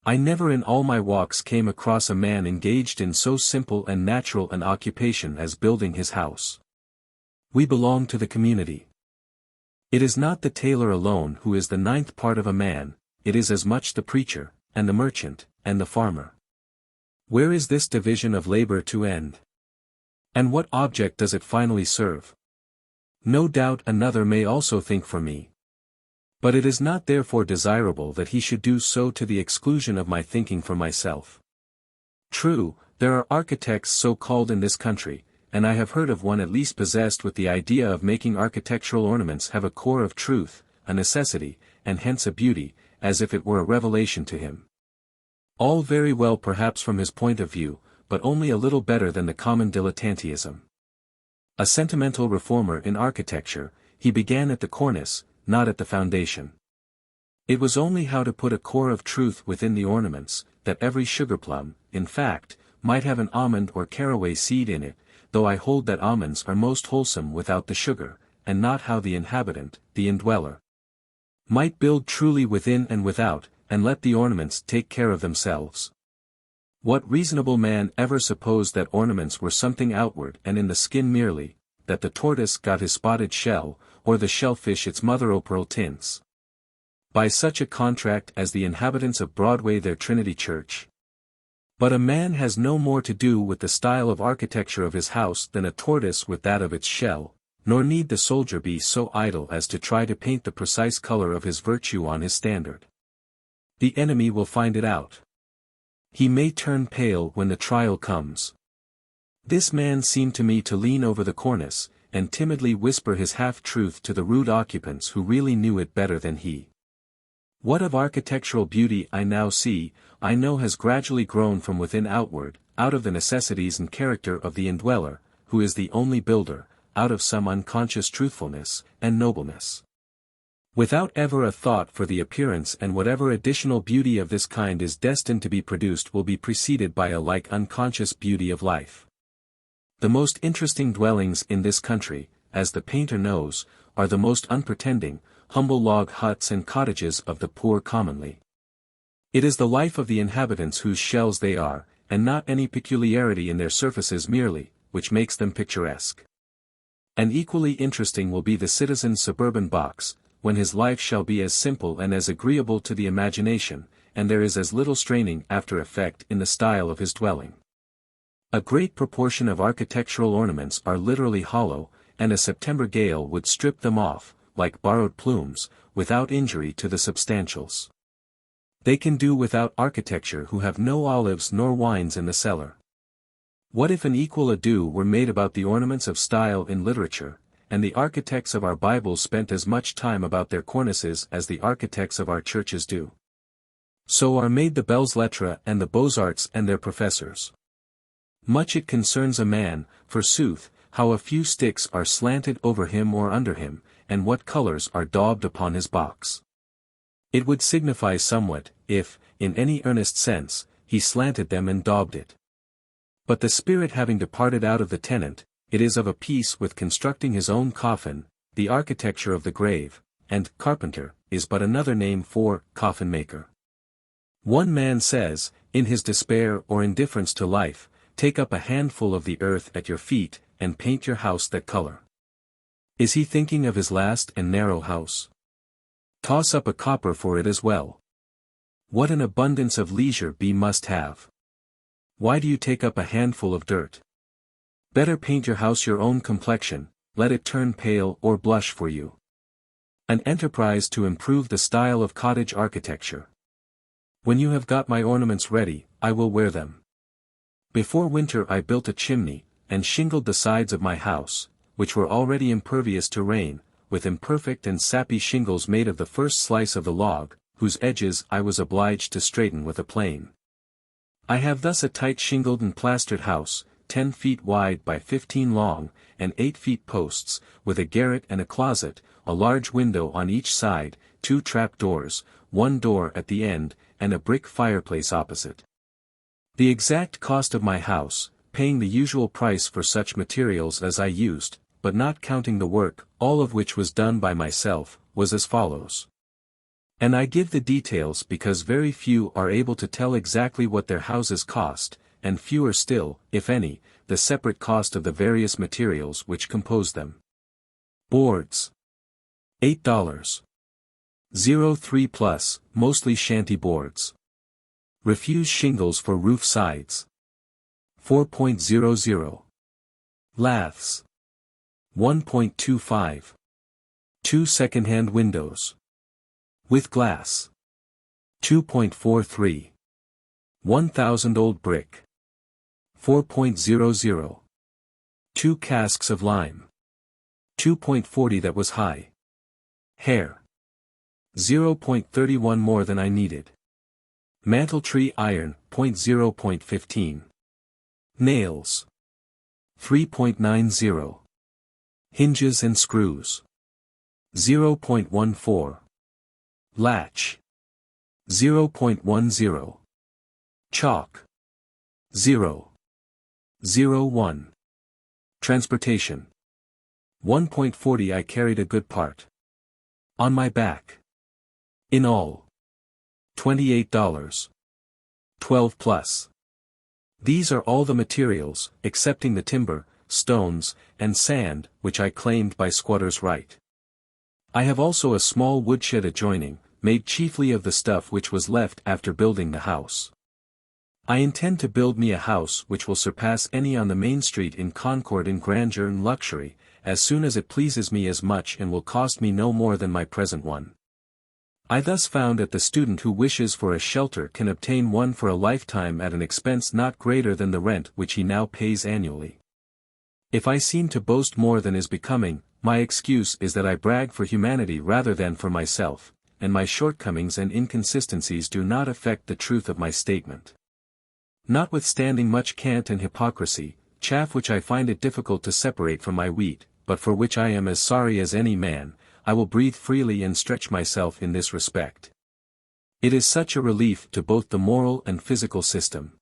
I never in all my walks came across a man engaged in so simple and natural an occupation as building his house. We belong to the community. It is not the tailor alone who is the 9th part of a man, it is as much the preacher, and the merchant, and the farmer. Where is this division of labor to end? And what object does it finally serve? No doubt another may also think for me. But it is not therefore desirable that he should do so to the exclusion of my thinking for myself. True, there are architects so called in this country, and I have heard of one at least possessed with the idea of making architectural ornaments have a core of truth, a necessity, and hence a beauty, as if it were a revelation to him. All very well perhaps from his point of view, but only a little better than the common dilettantism. A sentimental reformer in architecture, he began at the cornice, not at the foundation. It was only how to put a core of truth within the ornaments, that every sugarplum, in fact, might have an almond or caraway seed in it, though I hold that almonds are most wholesome without the sugar, and not how the inhabitant, the indweller, might build truly within and without, and let the ornaments take care of themselves. What reasonable man ever supposed that ornaments were something outward and in the skin merely, that the tortoise got his spotted shell, or the shellfish its mother-o'-pearl tints? By such a contract as the inhabitants of Broadway their Trinity Church. But a man has no more to do with the style of architecture of his house than a tortoise with that of its shell, nor need the soldier be so idle as to try to paint the precise color of his virtue on his standard. The enemy will find it out. He may turn pale when the trial comes. This man seemed to me to lean over the cornice, and timidly whisper his half-truth to the rude occupants who really knew it better than he. What of architectural beauty I now see, I know has gradually grown from within outward, out of the necessities and character of the indweller, who is the only builder, out of some unconscious truthfulness and nobleness. Without ever a thought for the appearance, and whatever additional beauty of this kind is destined to be produced will be preceded by a like unconscious beauty of life. The most interesting dwellings in this country, as the painter knows, are the most unpretending, humble log huts and cottages of the poor commonly. It is the life of the inhabitants whose shells they are, and not any peculiarity in their surfaces merely, which makes them picturesque. And equally interesting will be the citizen's suburban box, when his life shall be as simple and as agreeable to the imagination, and there is as little straining after effect in the style of his dwelling. A great proportion of architectural ornaments are literally hollow, and a September gale would strip them off, like borrowed plumes, without injury to the substantials. They can do without architecture who have no olives nor wines in the cellar. What if an equal ado were made about the ornaments of style in literature, and the architects of our Bibles spent as much time about their cornices as the architects of our churches do? So are made the belles lettres and the beaux-arts and their professors. Much it concerns a man, forsooth, how a few sticks are slanted over him or under him, and what colours are daubed upon his box. It would signify somewhat, if, in any earnest sense, he slanted them and daubed it. But the spirit having departed out of the tenant, it is of a piece with constructing his own coffin, the architecture of the grave, and carpenter is but another name for coffin-maker. One man says, in his despair or indifference to life, take up a handful of the earth at your feet, and paint your house that color. Is he thinking of his last and narrow house? Toss up a copper for it as well. What an abundance of leisure B must have. Why do you take up a handful of dirt? Better paint your house your own complexion, let it turn pale or blush for you. An enterprise to improve the style of cottage architecture. When you have got my ornaments ready, I will wear them. Before winter I built a chimney, and shingled the sides of my house, which were already impervious to rain, with imperfect and sappy shingles made of the first slice of the log, whose edges I was obliged to straighten with a plane. I have thus a tight shingled and plastered house, 10 feet wide by 15 long, and 8 feet posts, with a garret and a closet, a large window on each side, 2 trap doors, 1 door at the end, and a brick fireplace opposite. The exact cost of my house, paying the usual price for such materials as I used, but not counting the work, all of which was done by myself, was as follows. And I give the details because very few are able to tell exactly what their houses cost, and fewer still, if any, the separate cost of the various materials which compose them. Boards. $8. 03 plus, mostly shanty boards. Refuse shingles for roof sides. 4.00. Laths. 1.25. 2 second-hand windows. With glass. 2.43. 1,000 old brick. 4.00. 2 casks of lime. 2.40 that was high. Hair. 0.31 more than I needed. Mantle tree iron, 0.15. Nails. 3.90. Hinges and screws. 0.14. Latch. 0.10. Chalk. 0.01. Transportation. 1.40 I carried a good part. On my back. In all. $28. 12 plus. These are all the materials, excepting the timber, stones, and sand, which I claimed by squatter's right. I have also a small woodshed adjoining, made chiefly of the stuff which was left after building the house. I intend to build me a house which will surpass any on the main street in Concord in grandeur and luxury, as soon as it pleases me as much and will cost me no more than my present one. I thus found that the student who wishes for a shelter can obtain one for a lifetime at an expense not greater than the rent which he now pays annually. If I seem to boast more than is becoming, my excuse is that I brag for humanity rather than for myself, and my shortcomings and inconsistencies do not affect the truth of my statement. Notwithstanding much cant and hypocrisy, chaff which I find it difficult to separate from my wheat, but for which I am as sorry as any man, I will breathe freely and stretch myself in this respect. It is such a relief to both the moral and physical system.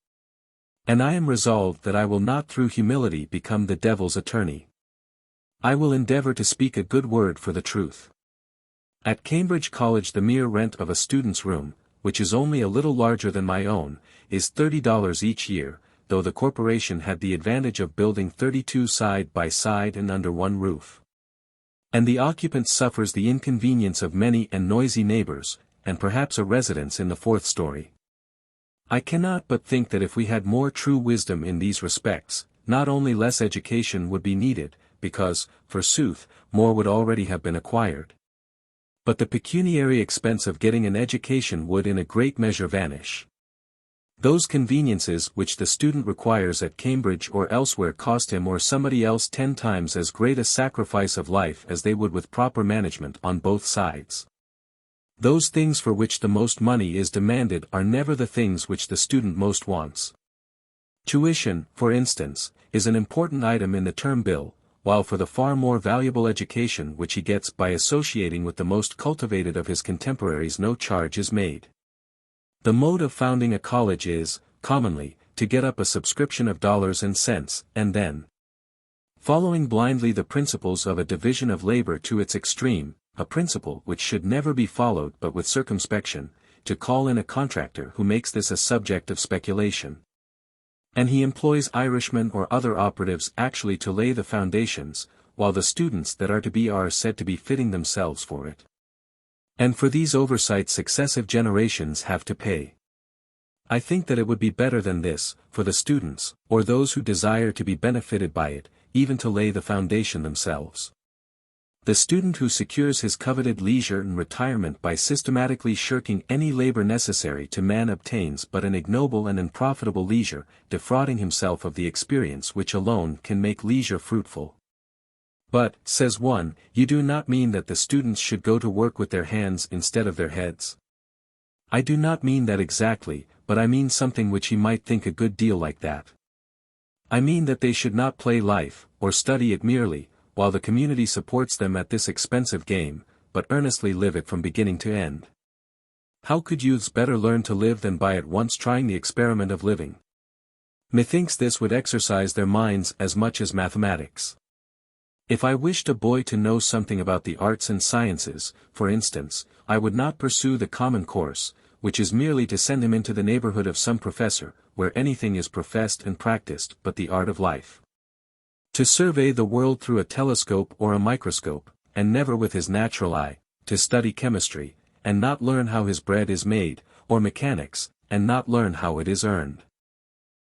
And I am resolved that I will not through humility become the devil's attorney. I will endeavor to speak a good word for the truth. At Cambridge College the mere rent of a student's room, which is only a little larger than my own, is $30 each year, though the corporation had the advantage of building 32 side by side and under one roof. And the occupant suffers the inconvenience of many and noisy neighbors, and perhaps a residence in the fourth story. I cannot but think that if we had more true wisdom in these respects, not only less education would be needed, because, forsooth, more would already have been acquired, but the pecuniary expense of getting an education would in a great measure vanish. Those conveniences which the student requires at Cambridge or elsewhere cost him or somebody else 10 times as great a sacrifice of life as they would with proper management on both sides. Those things for which the most money is demanded are never the things which the student most wants. Tuition, for instance, is an important item in the term bill, while for the far more valuable education which he gets by associating with the most cultivated of his contemporaries no charge is made. The mode of founding a college is, commonly, to get up a subscription of dollars and cents, and then, following blindly the principles of a division of labor to its extreme, a principle which should never be followed but with circumspection, to call in a contractor who makes this a subject of speculation. And he employs Irishmen or other operatives actually to lay the foundations, while the students that are to be are said to be fitting themselves for it. And for these oversights successive generations have to pay. I think that it would be better than this, for the students, or those who desire to be benefited by it, even to lay the foundation themselves. The student who secures his coveted leisure and retirement by systematically shirking any labor necessary to man obtains but an ignoble and unprofitable leisure, defrauding himself of the experience which alone can make leisure fruitful. But, says one, you do not mean that the students should go to work with their hands instead of their heads? I do not mean that exactly, but I mean something which he might think a good deal like that. I mean that they should not play life, or study it merely, while the community supports them at this expensive game, but earnestly live it from beginning to end. How could youths better learn to live than by at once trying the experiment of living? Methinks this would exercise their minds as much as mathematics. If I wished a boy to know something about the arts and sciences, for instance, I would not pursue the common course, which is merely to send him into the neighborhood of some professor, where anything is professed and practiced but the art of life. To survey the world through a telescope or a microscope, and never with his natural eye, to study chemistry, and not learn how his bread is made, or mechanics, and not learn how it is earned.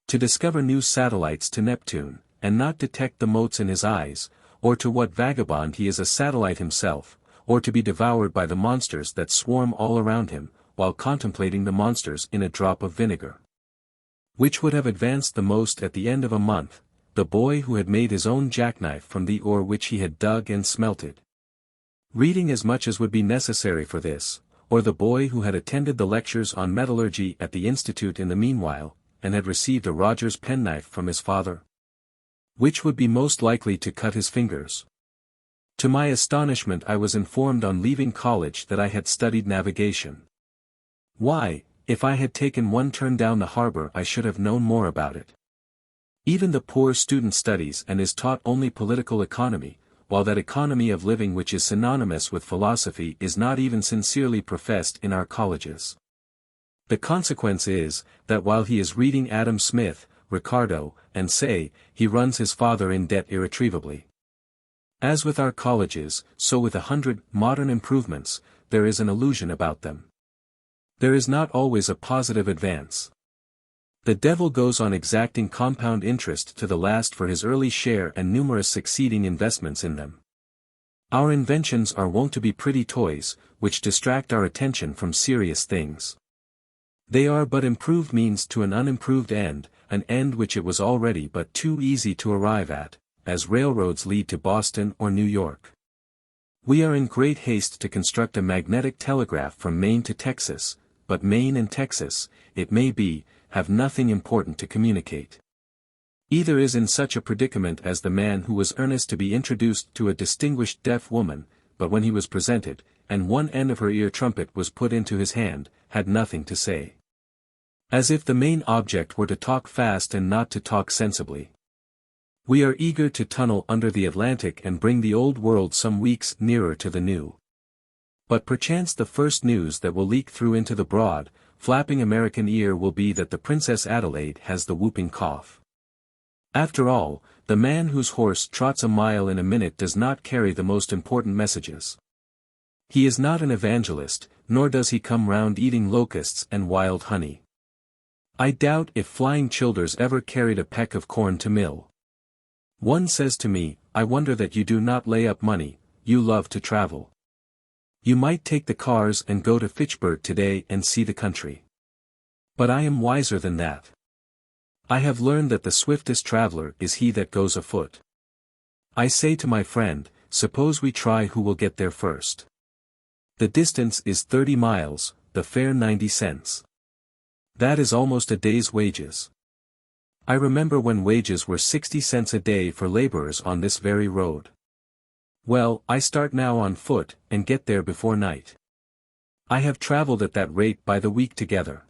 To discover new satellites to Neptune, and not detect the motes in his eyes, or to what vagabond he is a satellite himself, or to be devoured by the monsters that swarm all around him, while contemplating the monsters in a drop of vinegar. Which would have advanced the most at the end of a month? The boy who had made his own jackknife from the ore which he had dug and smelted, reading as much as would be necessary for this, or the boy who had attended the lectures on metallurgy at the Institute in the meanwhile, and had received a Rogers penknife from his father? Which would be most likely to cut his fingers? To my astonishment I was informed on leaving college that I had studied navigation. Why, if I had taken one turn down the harbor I should have known more about it. Even the poor student studies and is taught only political economy, while that economy of living which is synonymous with philosophy is not even sincerely professed in our colleges. The consequence is, that while he is reading Adam Smith, Ricardo, and Say, he runs his father in debt irretrievably. As with our colleges, so with 100 modern improvements, there is an illusion about them. There is not always a positive advance. The devil goes on exacting compound interest to the last for his early share and numerous succeeding investments in them. Our inventions are wont to be pretty toys, which distract our attention from serious things. They are but improved means to an unimproved end, an end which it was already but too easy to arrive at, as railroads lead to Boston or New York. We are in great haste to construct a magnetic telegraph from Maine to Texas, but Maine and Texas, it may be, have nothing important to communicate. Either is in such a predicament as the man who was earnest to be introduced to a distinguished deaf woman, but when he was presented, and one end of her ear trumpet was put into his hand, had nothing to say. As if the main object were to talk fast and not to talk sensibly. We are eager to tunnel under the Atlantic and bring the old world some weeks nearer to the new. But perchance the first news that will leak through into the broad, flapping American ear will be that the Princess Adelaide has the whooping cough. After all, the man whose horse trots a mile in a minute does not carry the most important messages. He is not an evangelist, nor does he come round eating locusts and wild honey. I doubt if Flying Childers ever carried a peck of corn to mill. One says to me, I wonder that you do not lay up money, you love to travel. You might take the cars and go to Fitchburg today and see the country. But I am wiser than that. I have learned that the swiftest traveler is he that goes afoot. I say to my friend, suppose we try who will get there first. The distance is 30 miles, the fare 90 cents. That is almost a day's wages. I remember when wages were 60 cents a day for laborers on this very road. Well, I start now on foot, and get there before night. I have traveled at that rate by the week together.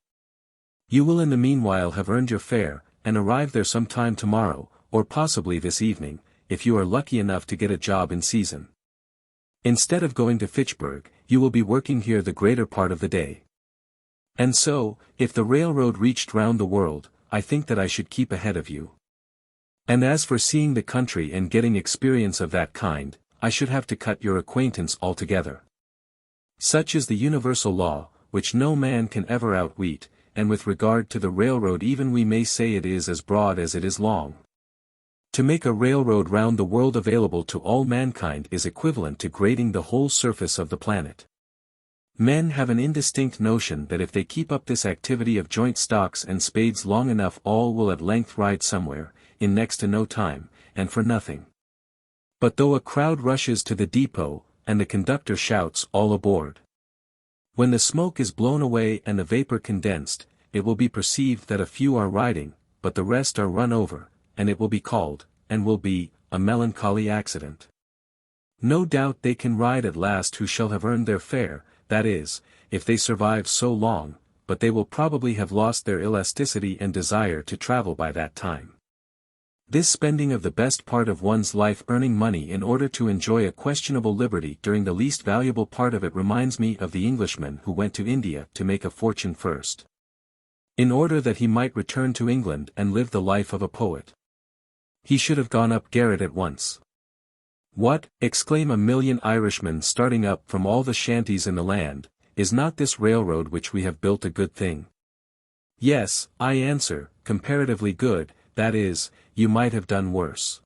You will in the meanwhile have earned your fare, and arrive there some time tomorrow, or possibly this evening, if you are lucky enough to get a job in season. Instead of going to Fitchburg, you will be working here the greater part of the day. And so, if the railroad reached round the world, I think that I should keep ahead of you. And as for seeing the country and getting experience of that kind, I should have to cut your acquaintance altogether. Such is the universal law, which no man can ever outwit, and with regard to the railroad even we may say it is as broad as it is long. To make a railroad round the world available to all mankind is equivalent to grading the whole surface of the planet. Men have an indistinct notion that if they keep up this activity of joint stocks and spades long enough all will at length ride somewhere, in next to no time, and for nothing. But though a crowd rushes to the depot, and the conductor shouts all aboard. When the smoke is blown away and the vapor condensed, it will be perceived that a few are riding, but the rest are run over, and it will be called, and will be, a melancholy accident. No doubt they can ride at last who shall have earned their fare, that is, if they survive so long, but they will probably have lost their elasticity and desire to travel by that time. This spending of the best part of one's life earning money in order to enjoy a questionable liberty during the least valuable part of it reminds me of the Englishman who went to India to make a fortune first, in order that he might return to England and live the life of a poet. He should have gone up garret at once. What, exclaim a million Irishmen starting up from all the shanties in the land, is not this railroad which we have built a good thing? Yes, I answer, comparatively good, that is, you might have done worse.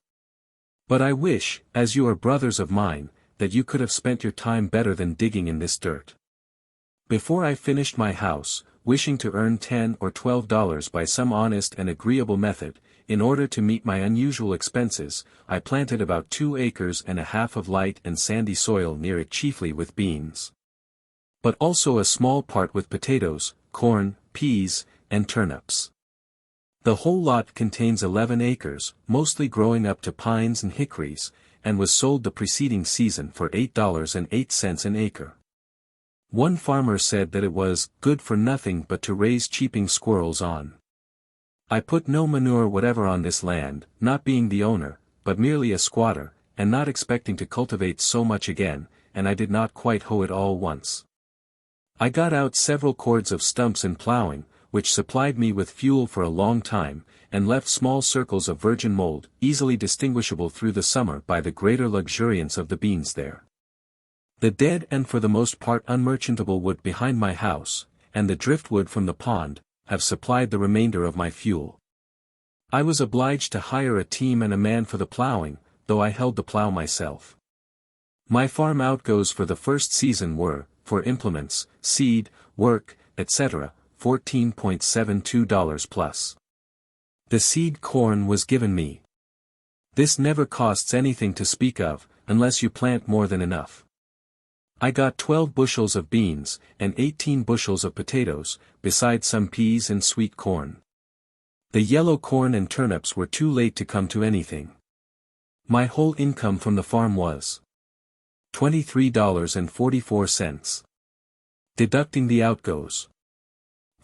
But I wish, as you are brothers of mine, that you could have spent your time better than digging in this dirt. Before I finished my house, wishing to earn $10 or $12 by some honest and agreeable method, in order to meet my unusual expenses, I planted about 2 acres and a half of light and sandy soil near it chiefly with beans. But also a small part with potatoes, corn, peas, and turnips. The whole lot contains 11 acres, mostly growing up to pines and hickories, and was sold the preceding season for $8.08 an acre. One farmer said that it was good for nothing but to raise cheeping squirrels on. I put no manure whatever on this land, not being the owner, but merely a squatter, and not expecting to cultivate so much again, and I did not quite hoe it all once. I got out several cords of stumps in plowing, which supplied me with fuel for a long time, and left small circles of virgin mold, easily distinguishable through the summer by the greater luxuriance of the beans there. The dead and for the most part unmerchantable wood behind my house, and the driftwood from the pond, have supplied the remainder of my fuel. I was obliged to hire a team and a man for the plowing, though I held the plow myself. My farm outgoes for the first season were, for implements, seed, work, etc., $14.72 plus. The seed corn was given me. This never costs anything to speak of, unless you plant more than enough. I got 12 bushels of beans, and 18 bushels of potatoes, besides some peas and sweet corn. The yellow corn and turnips were too late to come to anything. My whole income from the farm was $23.44. Deducting the outgoes,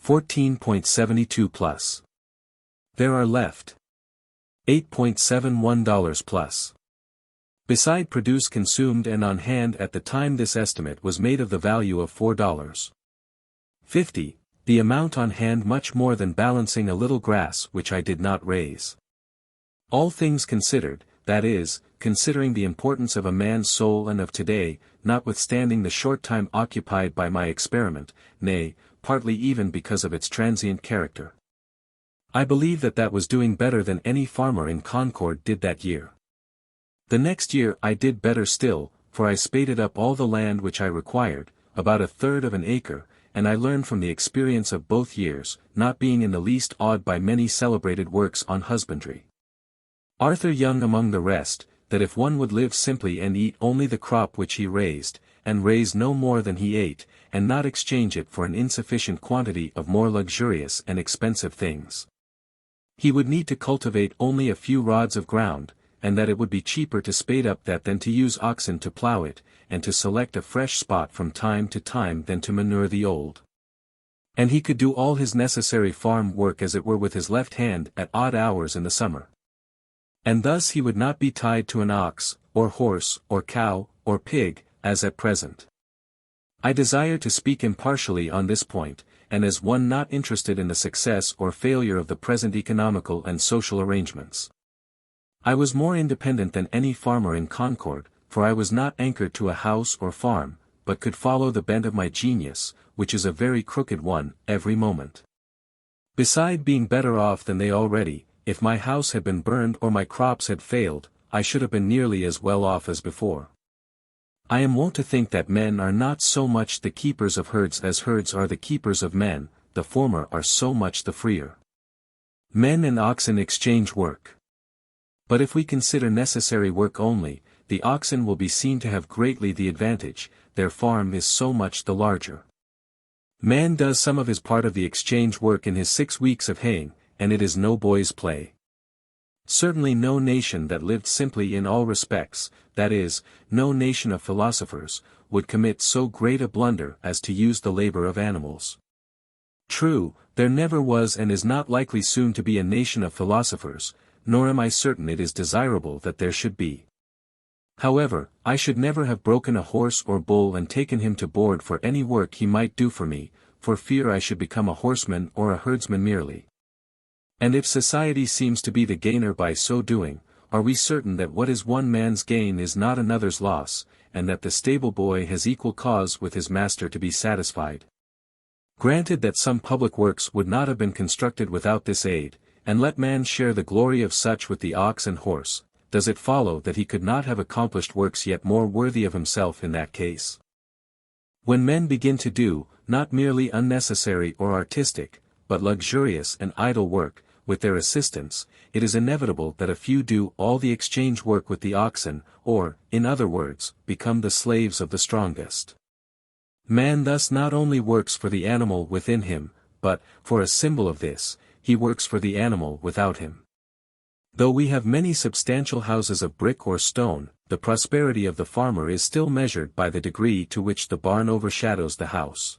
$14.72 plus. There are left $8.71 plus. Beside produce consumed and on hand at the time this estimate was made of the value of $4.50, The amount on hand much more than balancing a little grass which I did not raise. All things considered, that is, considering the importance of a man's soul and of today, notwithstanding the short time occupied by my experiment, nay, partly even because of its transient character. I believe that was doing better than any farmer in Concord did that year. The next year I did better still, for I spaded up all the land which I required, about 1/3 of an acre, and I learned from the experience of both years, not being in the least awed by many celebrated works on husbandry. Arthur Young among the rest, that if one would live simply and eat only the crop which he raised, and raise no more than he ate, and not exchange it for an insufficient quantity of more luxurious and expensive things, he would need to cultivate only a few rods of ground, and that it would be cheaper to spade up that than to use oxen to plough it, and to select a fresh spot from time to time than to manure the old. And he could do all his necessary farm work as it were with his left hand at odd hours in the summer. And thus he would not be tied to an ox, or horse, or cow, or pig, as at present. I desire to speak impartially on this point, and as one not interested in the success or failure of the present economical and social arrangements. I was more independent than any farmer in Concord, for I was not anchored to a house or farm, but could follow the bent of my genius, which is a very crooked one, every moment. Beside being better off than they already, if my house had been burned or my crops had failed, I should have been nearly as well off as before. I am wont to think that men are not so much the keepers of herds as herds are the keepers of men, the former are so much the freer. Men and oxen exchange work. But if we consider necessary work only, the oxen will be seen to have greatly the advantage, their farm is so much the larger. Man does some of his part of the exchange work in his 6 weeks of haying, and it is no boy's play. Certainly no nation that lived simply in all respects, that is, no nation of philosophers, would commit so great a blunder as to use the labor of animals. True, there never was and is not likely soon to be a nation of philosophers, nor am I certain it is desirable that there should be. However, I should never have broken a horse or bull and taken him to board for any work he might do for me, for fear I should become a horseman or a herdsman merely. And if society seems to be the gainer by so doing, are we certain that what is one man's gain is not another's loss, and that the stable boy has equal cause with his master to be satisfied? Granted that some public works would not have been constructed without this aid, and let man share the glory of such with the ox and horse, does it follow that he could not have accomplished works yet more worthy of himself in that case? When men begin to do, not merely unnecessary or artistic, but luxurious and idle work, with their assistance, it is inevitable that a few do all the exchange work with the oxen, or, in other words, become the slaves of the strongest. Man thus not only works for the animal within him, but, for a symbol of this, he works for the animal without him. Though we have many substantial houses of brick or stone, the prosperity of the farmer is still measured by the degree to which the barn overshadows the house.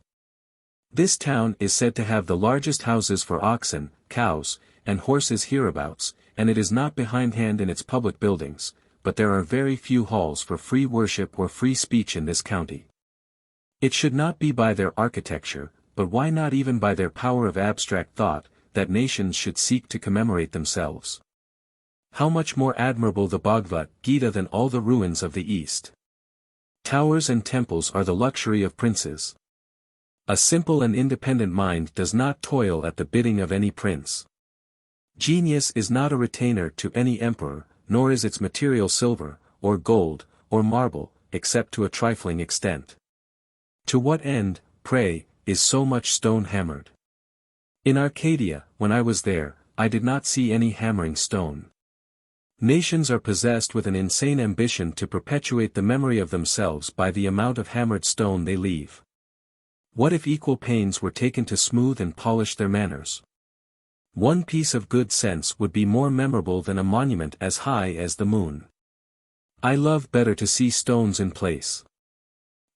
This town is said to have the largest houses for oxen, cows, and horses hereabouts, and it is not behindhand in its public buildings, but there are very few halls for free worship or free speech in this county. It should not be by their architecture, but why not even by their power of abstract thought, that nations should seek to commemorate themselves. How much more admirable the Bhagavad Gita than all the ruins of the East. Towers and temples are the luxury of princes. A simple and independent mind does not toil at the bidding of any prince. Genius is not a retainer to any emperor, nor is its material silver, or gold, or marble, except to a trifling extent. To what end, pray, is so much stone hammered? In Arcadia, when I was there, I did not see any hammering stone. Nations are possessed with an insane ambition to perpetuate the memory of themselves by the amount of hammered stone they leave. What if equal pains were taken to smooth and polish their manners? One piece of good sense would be more memorable than a monument as high as the moon. I love better to see stones in place.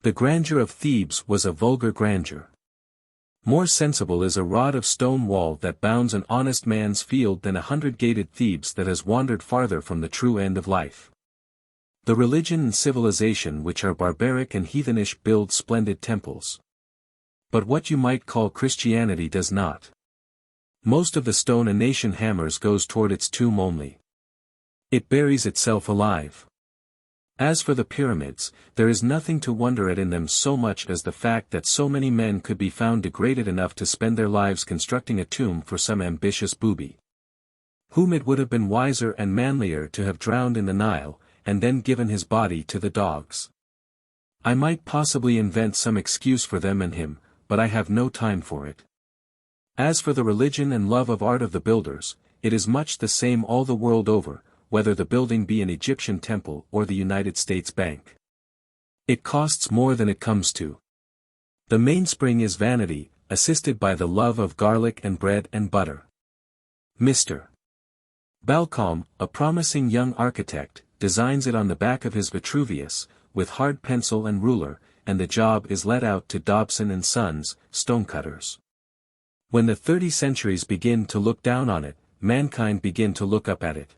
The grandeur of Thebes was a vulgar grandeur. More sensible is a rod of stone wall that bounds an honest man's field than 100-gated Thebes that has wandered farther from the true end of life. The religion and civilization which are barbaric and heathenish build splendid temples. But what you might call Christianity does not. Most of the stone a nation hammers goes toward its tomb only. It buries itself alive. As for the pyramids, there is nothing to wonder at in them so much as the fact that so many men could be found degraded enough to spend their lives constructing a tomb for some ambitious booby, whom it would have been wiser and manlier to have drowned in the Nile, and then given his body to the dogs. I might possibly invent some excuse for them and him, but I have no time for it. As for the religion and love of art of the builders, it is much the same all the world over, whether the building be an Egyptian temple or the United States Bank. It costs more than it comes to. The mainspring is vanity, assisted by the love of garlic and bread and butter. Mr. Balcombe, a promising young architect, designs it on the back of his Vitruvius, with hard pencil and ruler, and the job is let out to Dobson and Sons, stonecutters. When the 30 centuries begin to look down on it, mankind begin to look up at it.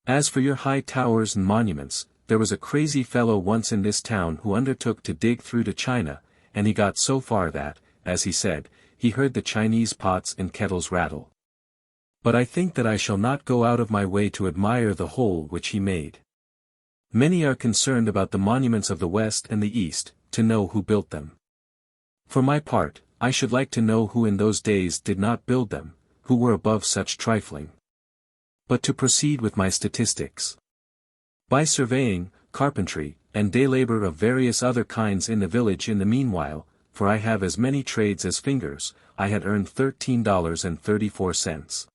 As for your high towers and monuments, there was a crazy fellow once in this town who undertook to dig through to China, and he got so far that, as he said, he heard the Chinese pots and kettles rattle. But I think that I shall not go out of my way to admire the hole which he made. Many are concerned about the monuments of the West and the East, to know who built them. For my part, I should like to know who in those days did not build them, who were above such trifling. But to proceed with my statistics. By surveying, carpentry, and day labor of various other kinds in the village in the meanwhile, for I have as many trades as fingers, I had earned $13.34.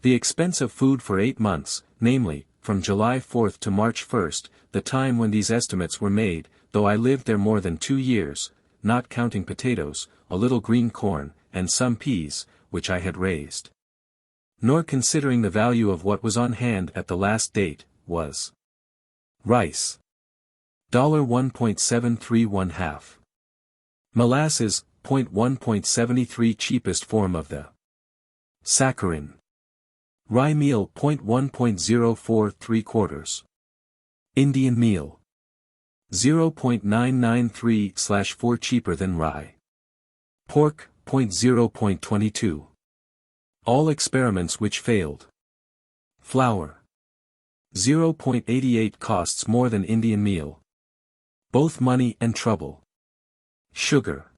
The expense of food for 8 months, namely, from July 4th to March 1st, the time when these estimates were made, though I lived there more than 2 years, not counting potatoes, a little green corn, and some peas, which I had raised, nor considering the value of what was on hand at the last date, was rice, $1.731/2. Molasses, 1.73 cheapest form of the saccharin. Rye meal, 1.043. Indian meal, 0.993/4 cheaper than rye. Pork, 0.22. All experiments which failed. Flour, 0.88 costs more than Indian meal. Both money and trouble. Sugar,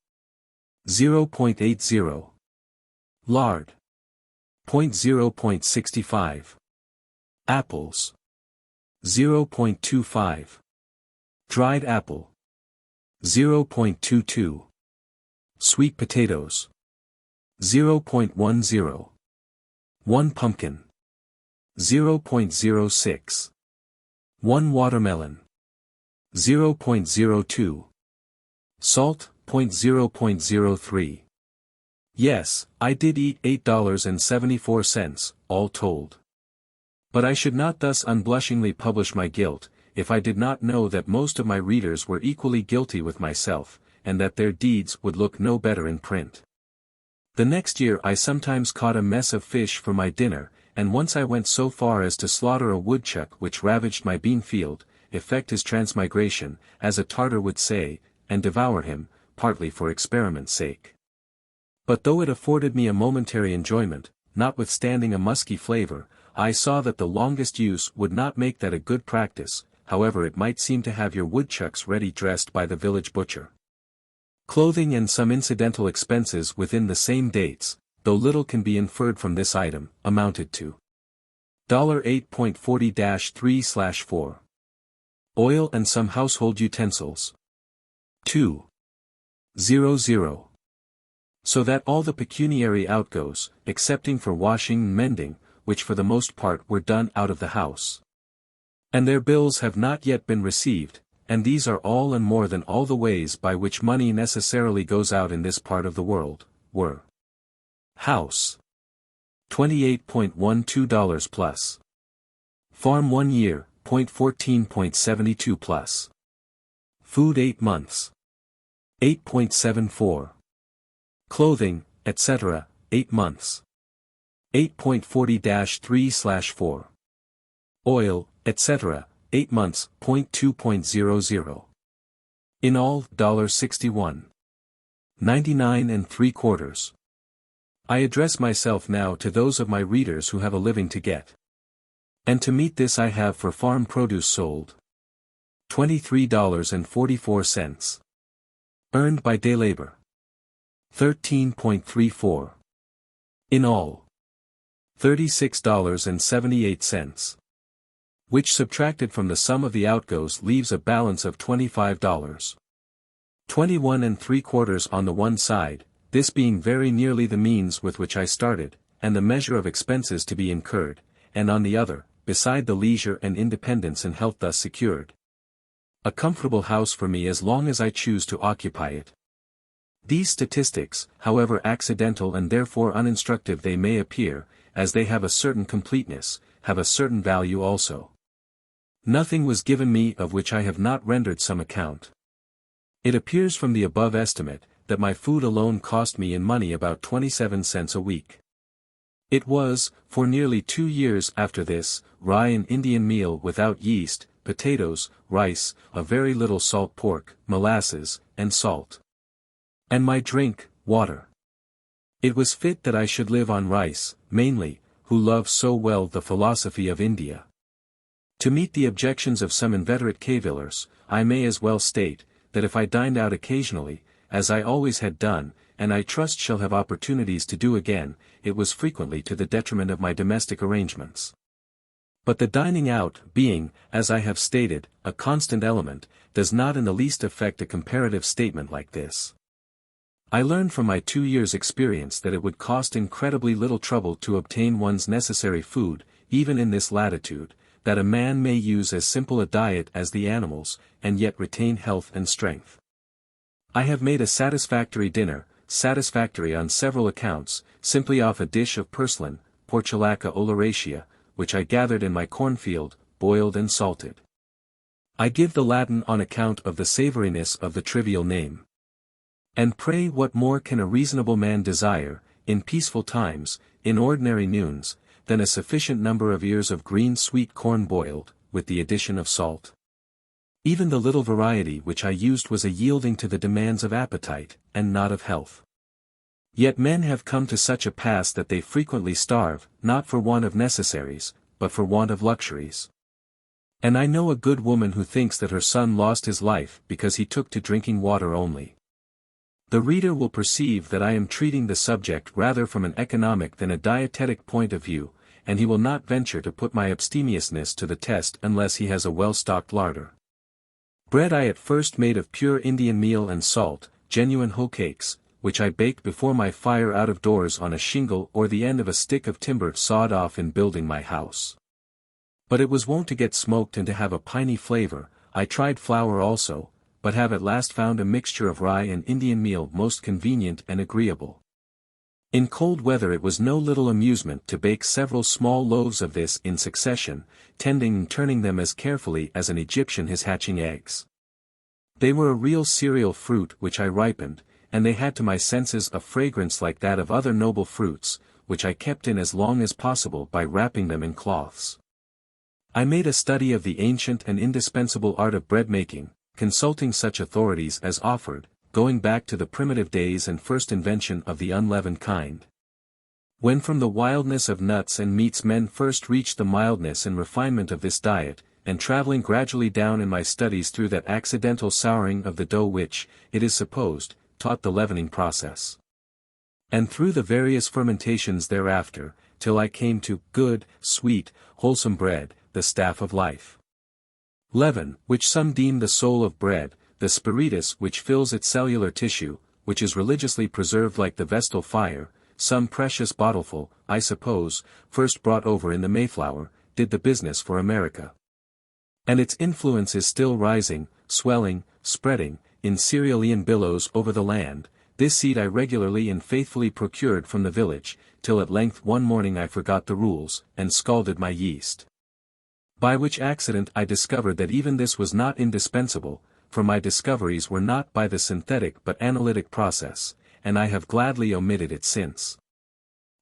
0.80. Lard, 0.65. Apples, 0.25. Dried apple, 0.22. Sweet potatoes, 0.10. 1 pumpkin, 0.06. 1 watermelon, 0.02. Salt, 0.03. Yes, I did eat $8.74, all told. But I should not thus unblushingly publish my guilt, if I did not know that most of my readers were equally guilty with myself, and that their deeds would look no better in print. The next year I sometimes caught a mess of fish for my dinner, and once I went so far as to slaughter a woodchuck which ravaged my bean field, effect his transmigration, as a Tartar would say, and devour him, partly for experiment's sake. But though it afforded me a momentary enjoyment, notwithstanding a musky flavor, I saw that the longest use would not make that a good practice, however it might seem to have your woodchucks ready dressed by the village butcher. Clothing and some incidental expenses within the same dates, though little can be inferred from this item, amounted to $8.40-3/4. Oil and some household utensils, $2.00. So that all the pecuniary outgoes, excepting for washing and mending, which for the most part were done out of the house, and their bills have not yet been received, and these are all and more than all the ways by which money necessarily goes out in this part of the world, were: house, $28.12 plus. Farm 1 year, $14.72 plus. Food 8 months, $8.74. Clothing, etc., 8 months, $8.40-3/4. Oil, etc., 8 months, $2.00. In all, $1.61. 99 3/4. I address myself now to those of my readers who have a living to get. And to meet this I have for farm produce sold $23.44. Earned by day labor 13.34. In all, $36.78. Which subtracted from the sum of the outgoes leaves a balance of $25. 21 3/4 on the one side, this being very nearly the means with which I started, and the measure of expenses to be incurred, and on the other, beside the leisure and independence and health thus secured. A comfortable house for me as long as I choose to occupy it. These statistics, however accidental and therefore uninstructive they may appear, as they have a certain completeness, have a certain value also. Nothing was given me of which I have not rendered some account. It appears from the above estimate, that my food alone cost me in money about 27 cents a week. It was, for nearly 2 years after this, rye and Indian meal without yeast, potatoes, rice, a very little salt pork, molasses, and salt. And my drink, water. It was fit that I should live on rice, mainly, who love so well the philosophy of India. To meet the objections of some inveterate cavillers, I may as well state, that if I dined out occasionally, as I always had done, and I trust shall have opportunities to do again, it was frequently to the detriment of my domestic arrangements. But the dining out, being, as I have stated, a constant element, does not in the least affect a comparative statement like this. I learned from my 2 years' experience that it would cost incredibly little trouble to obtain one's necessary food, even in this latitude, that a man may use as simple a diet as the animals, and yet retain health and strength. I have made a satisfactory dinner, satisfactory on several accounts, simply off a dish of purslane, Portulaca oleracea, which I gathered in my cornfield, boiled and salted. I give the Latin on account of the savouriness of the trivial name. And pray what more can a reasonable man desire, in peaceful times, in ordinary noons, than a sufficient number of ears of green sweet corn boiled, with the addition of salt? Even the little variety which I used was a yielding to the demands of appetite, and not of health. Yet men have come to such a pass that they frequently starve, not for want of necessaries, but for want of luxuries. And I know a good woman who thinks that her son lost his life because he took to drinking water only. The reader will perceive that I am treating the subject rather from an economic than a dietetic point of view, and he will not venture to put my abstemiousness to the test unless he has a well-stocked larder. Bread I at first made of pure Indian meal and salt, genuine hoe cakes, which I baked before my fire out of doors on a shingle or the end of a stick of timber sawed off in building my house. But it was wont to get smoked and to have a piney flavor. I tried flour also, but have at last found a mixture of rye and Indian meal most convenient and agreeable. In cold weather it was no little amusement to bake several small loaves of this in succession, tending and turning them as carefully as an Egyptian his hatching eggs. They were a real cereal fruit which I ripened, and they had to my senses a fragrance like that of other noble fruits, which I kept in as long as possible by wrapping them in cloths. I made a study of the ancient and indispensable art of bread-making, consulting such authorities as offered, going back to the primitive days and first invention of the unleavened kind. When from the wildness of nuts and meats men first reached the mildness and refinement of this diet, and traveling gradually down in my studies through that accidental souring of the dough which, it is supposed, taught the leavening process. And through the various fermentations thereafter, till I came to good, sweet, wholesome bread, the staff of life. Leaven, which some deem the soul of bread, the spiritus which fills its cellular tissue, which is religiously preserved like the vestal fire, some precious bottleful, I suppose, first brought over in the Mayflower, did the business for America. And its influence is still rising, swelling, spreading, in cerealian billows over the land. This seed I regularly and faithfully procured from the village, till at length one morning I forgot the rules, and scalded my yeast. By which accident I discovered that even this was not indispensable, for my discoveries were not by the synthetic but analytic process, and I have gladly omitted it since.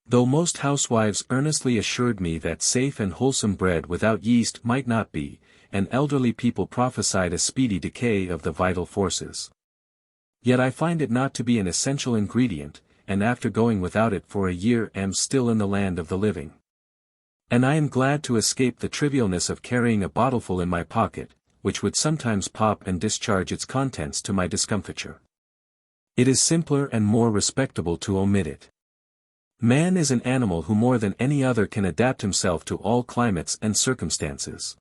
Though most housewives earnestly assured me that safe and wholesome bread without yeast might not be, and elderly people prophesied a speedy decay of the vital forces. Yet I find it not to be an essential ingredient, and after going without it for a year am still in the land of the living. And I am glad to escape the trivialness of carrying a bottleful in my pocket, which would sometimes pop and discharge its contents to my discomfiture. It is simpler and more respectable to omit it. Man is an animal who more than any other can adapt himself to all climates and circumstances.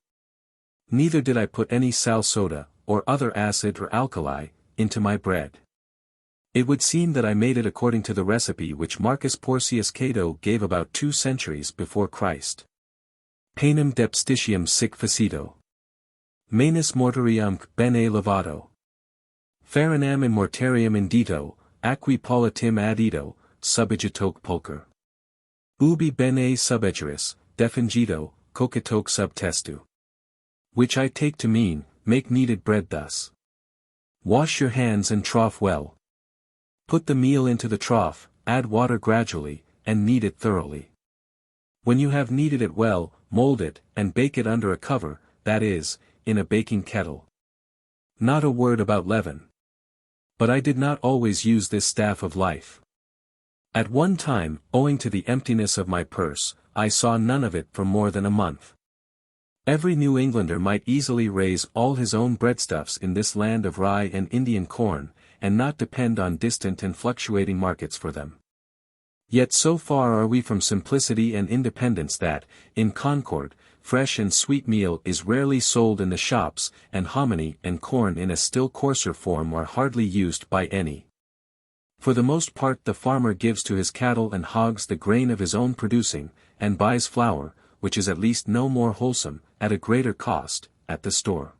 Neither did I put any sal soda, or other acid or alkali, into my bread. It would seem that I made it according to the recipe which Marcus Porcius Cato gave about 2 centuries before Christ. Panem depstitium sic facito. Manus mortarium bene lavato. Farinam in mortarium indito, aqui politim adito, subigitoque pulcher. Ubi bene subegeris, defingito, cocitoque sub testu. Which I take to mean, make kneaded bread thus. Wash your hands and trough well. Put the meal into the trough, add water gradually, and knead it thoroughly. When you have kneaded it well, mold it, and bake it under a cover, that is, in a baking kettle. Not a word about leaven. But I did not always use this staff of life. At one time, owing to the emptiness of my purse, I saw none of it for more than a month. Every New Englander might easily raise all his own breadstuffs in this land of rye and Indian corn, and not depend on distant and fluctuating markets for them. Yet so far are we from simplicity and independence that, in Concord, fresh and sweet meal is rarely sold in the shops, and hominy and corn in a still coarser form are hardly used by any. For the most part the farmer gives to his cattle and hogs the grain of his own producing, and buys flour, which is at least no more wholesome, at a greater cost, at the store.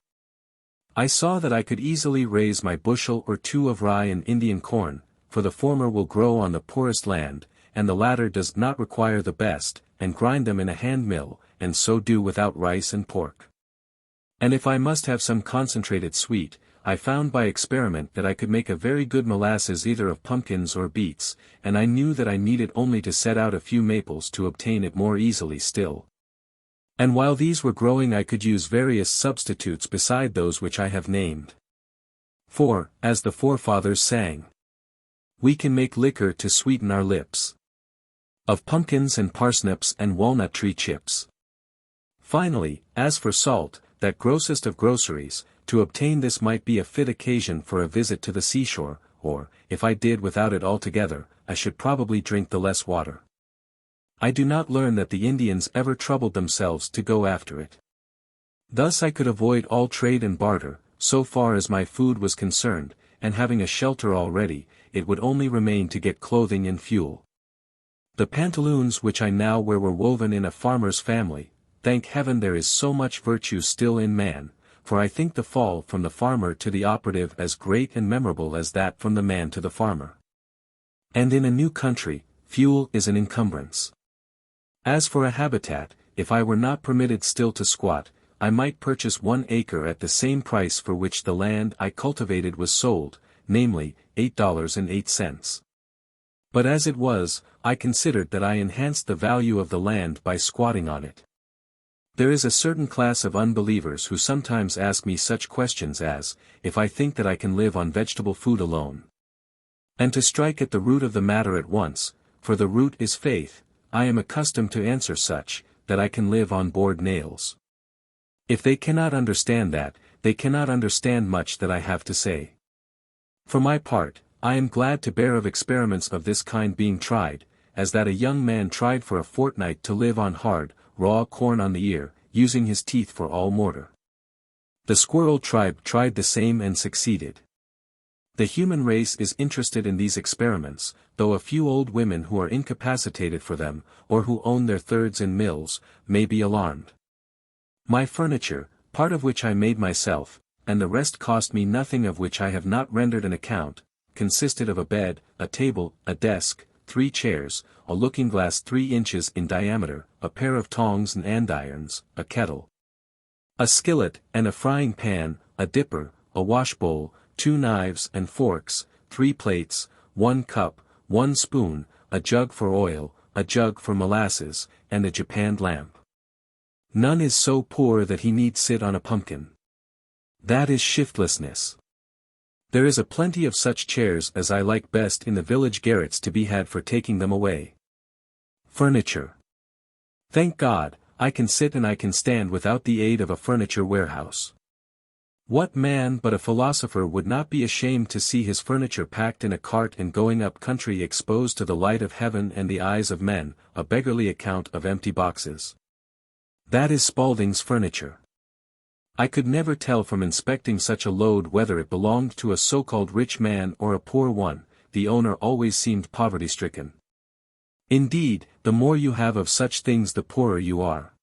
I saw that I could easily raise my bushel or 2 of rye and Indian corn, for the former will grow on the poorest land, and the latter does not require the best, and grind them in a hand mill, and so do without rice and pork. And if I must have some concentrated sweet, I found by experiment that I could make a very good molasses either of pumpkins or beets, and I knew that I needed only to set out a few maples to obtain it more easily still. And while these were growing I could use various substitutes beside those which I have named. For, as the forefathers sang, we can make liquor to sweeten our lips. Of pumpkins and parsnips and walnut tree chips. Finally, as for salt, that grossest of groceries, to obtain this might be a fit occasion for a visit to the seashore, or, if I did without it altogether, I should probably drink the less water. I do not learn that the Indians ever troubled themselves to go after it. Thus I could avoid all trade and barter, so far as my food was concerned, and having a shelter already, it would only remain to get clothing and fuel. The pantaloons which I now wear were woven in a farmer's family. Thank heaven there is so much virtue still in man, for I think the fall from the farmer to the operative as great and memorable as that from the man to the farmer. And in a new country, fuel is an encumbrance. As for a habitat, if I were not permitted still to squat, I might purchase 1 acre at the same price for which the land I cultivated was sold, namely, $8.08. But as it was, I considered that I enhanced the value of the land by squatting on it. There is a certain class of unbelievers who sometimes ask me such questions as, if I think that I can live on vegetable food alone. And to strike at the root of the matter at once, for the root is faith, I am accustomed to answer such, that I can live on board nails. If they cannot understand that, they cannot understand much that I have to say. For my part, I am glad to bear of experiments of this kind being tried, as that a young man tried for a fortnight to live on hard, raw corn on the ear, using his teeth for all mortar. The squirrel tribe tried the same and succeeded. The human race is interested in these experiments, though a few old women who are incapacitated for them, or who own their thirds in mills, may be alarmed. My furniture, part of which I made myself, and the rest cost me nothing of which I have not rendered an account, consisted of a bed, a table, a desk, 3 chairs, a looking-glass 3 inches in diameter, a pair of tongs and andirons, a kettle, a skillet and a frying pan, a dipper, a wash-bowl, 2 knives and forks, 3 plates, 1 cup, 1 spoon, a jug for oil, a jug for molasses, and a japanned lamp. None is so poor that he need sit on a pumpkin. That is shiftlessness. There is a plenty of such chairs as I like best in the village garrets to be had for taking them away. Furniture. Thank God, I can sit and I can stand without the aid of a furniture warehouse. What man but a philosopher would not be ashamed to see his furniture packed in a cart and going up country exposed to the light of heaven and the eyes of men, a beggarly account of empty boxes? That is Spaulding's furniture. I could never tell from inspecting such a load whether it belonged to a so-called rich man or a poor one. The owner always seemed poverty-stricken. Indeed, the more you have of such things the poorer you are.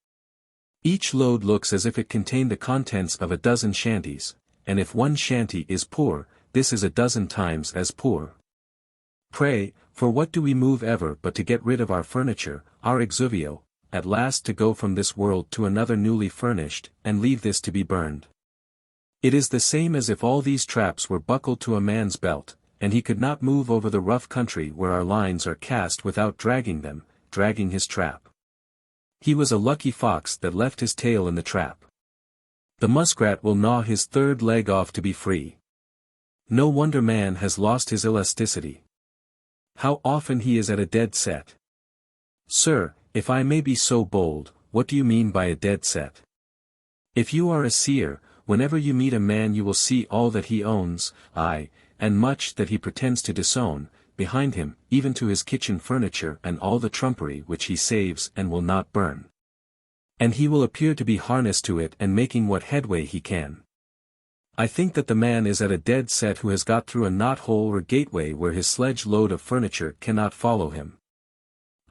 Each load looks as if it contained the contents of a dozen shanties, and if one shanty is poor, this is a dozen times as poor. Pray, for what do we move ever but to get rid of our furniture, our exuvio, at last to go from this world to another newly furnished, and leave this to be burned? It is the same as if all these traps were buckled to a man's belt, and he could not move over the rough country where our lines are cast without dragging his trap. He was a lucky fox that left his tail in the trap. The muskrat will gnaw his third leg off to be free. No wonder man has lost his elasticity. How often he is at a dead set. Sir, if I may be so bold, what do you mean by a dead set? If you are a seer, whenever you meet a man you will see all that he owns, aye, and much that he pretends to disown, behind him, even to his kitchen furniture and all the trumpery which he saves and will not burn. And he will appear to be harnessed to it and making what headway he can. I think that the man is at a dead set who has got through a knot-hole or gateway where his sledge load of furniture cannot follow him.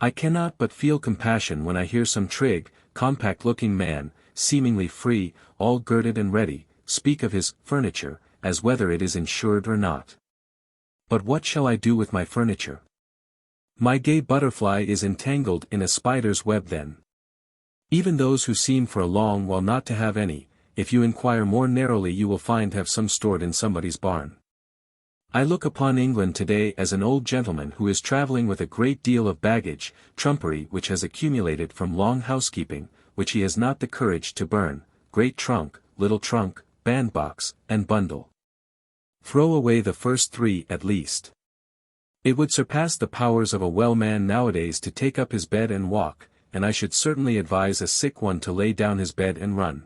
I cannot but feel compassion when I hear some trig, compact-looking man, seemingly free, all girded and ready, speak of his furniture, as whether it is insured or not. But what shall I do with my furniture? My gay butterfly is entangled in a spider's web then. Even those who seem for a long while not to have any, if you inquire more narrowly you will find have some stored in somebody's barn. I look upon England today as an old gentleman who is travelling with a great deal of baggage, trumpery which has accumulated from long housekeeping, which he has not the courage to burn, great trunk, little trunk, bandbox, and bundle. Throw away the first three at least. It would surpass the powers of a well man nowadays to take up his bed and walk, and I should certainly advise a sick one to lay down his bed and run.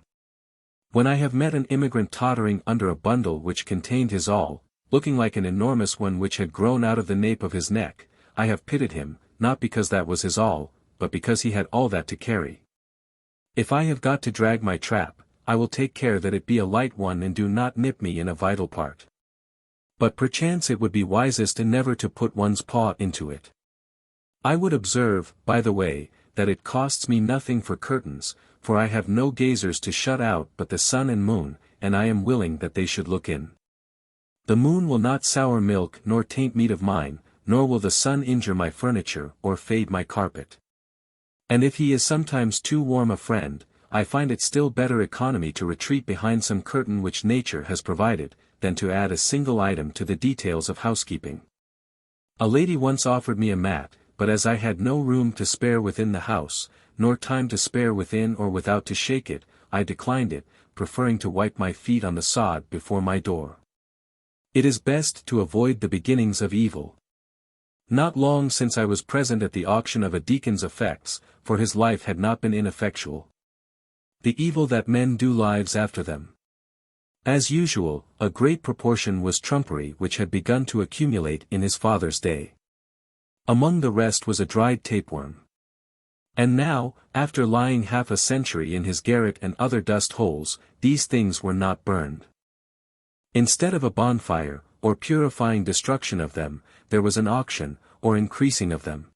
When I have met an immigrant tottering under a bundle which contained his all, looking like an enormous one which had grown out of the nape of his neck, I have pitied him, not because that was his all, but because he had all that to carry. If I have got to drag my trap, I will take care that it be a light one and do not nip me in a vital part. But perchance it would be wisest never to put one's paw into it. I would observe, by the way, that it costs me nothing for curtains, for I have no gazers to shut out but the sun and moon, and I am willing that they should look in. The moon will not sour milk nor taint meat of mine, nor will the sun injure my furniture or fade my carpet. And if he is sometimes too warm a friend, I find it still better economy to retreat behind some curtain which nature has provided, than to add a single item to the details of housekeeping. A lady once offered me a mat, but as I had no room to spare within the house, nor time to spare within or without to shake it, I declined it, preferring to wipe my feet on the sod before my door. It is best to avoid the beginnings of evil. Not long since I was present at the auction of a deacon's effects, for his life had not been ineffectual. The evil that men do lives after them. As usual, a great proportion was trumpery which had begun to accumulate in his father's day. Among the rest was a dried tapeworm. And now, after lying half a century in his garret and other dust holes, these things were not burned. Instead of a bonfire, or purifying destruction of them, there was an auction, or increasing of them.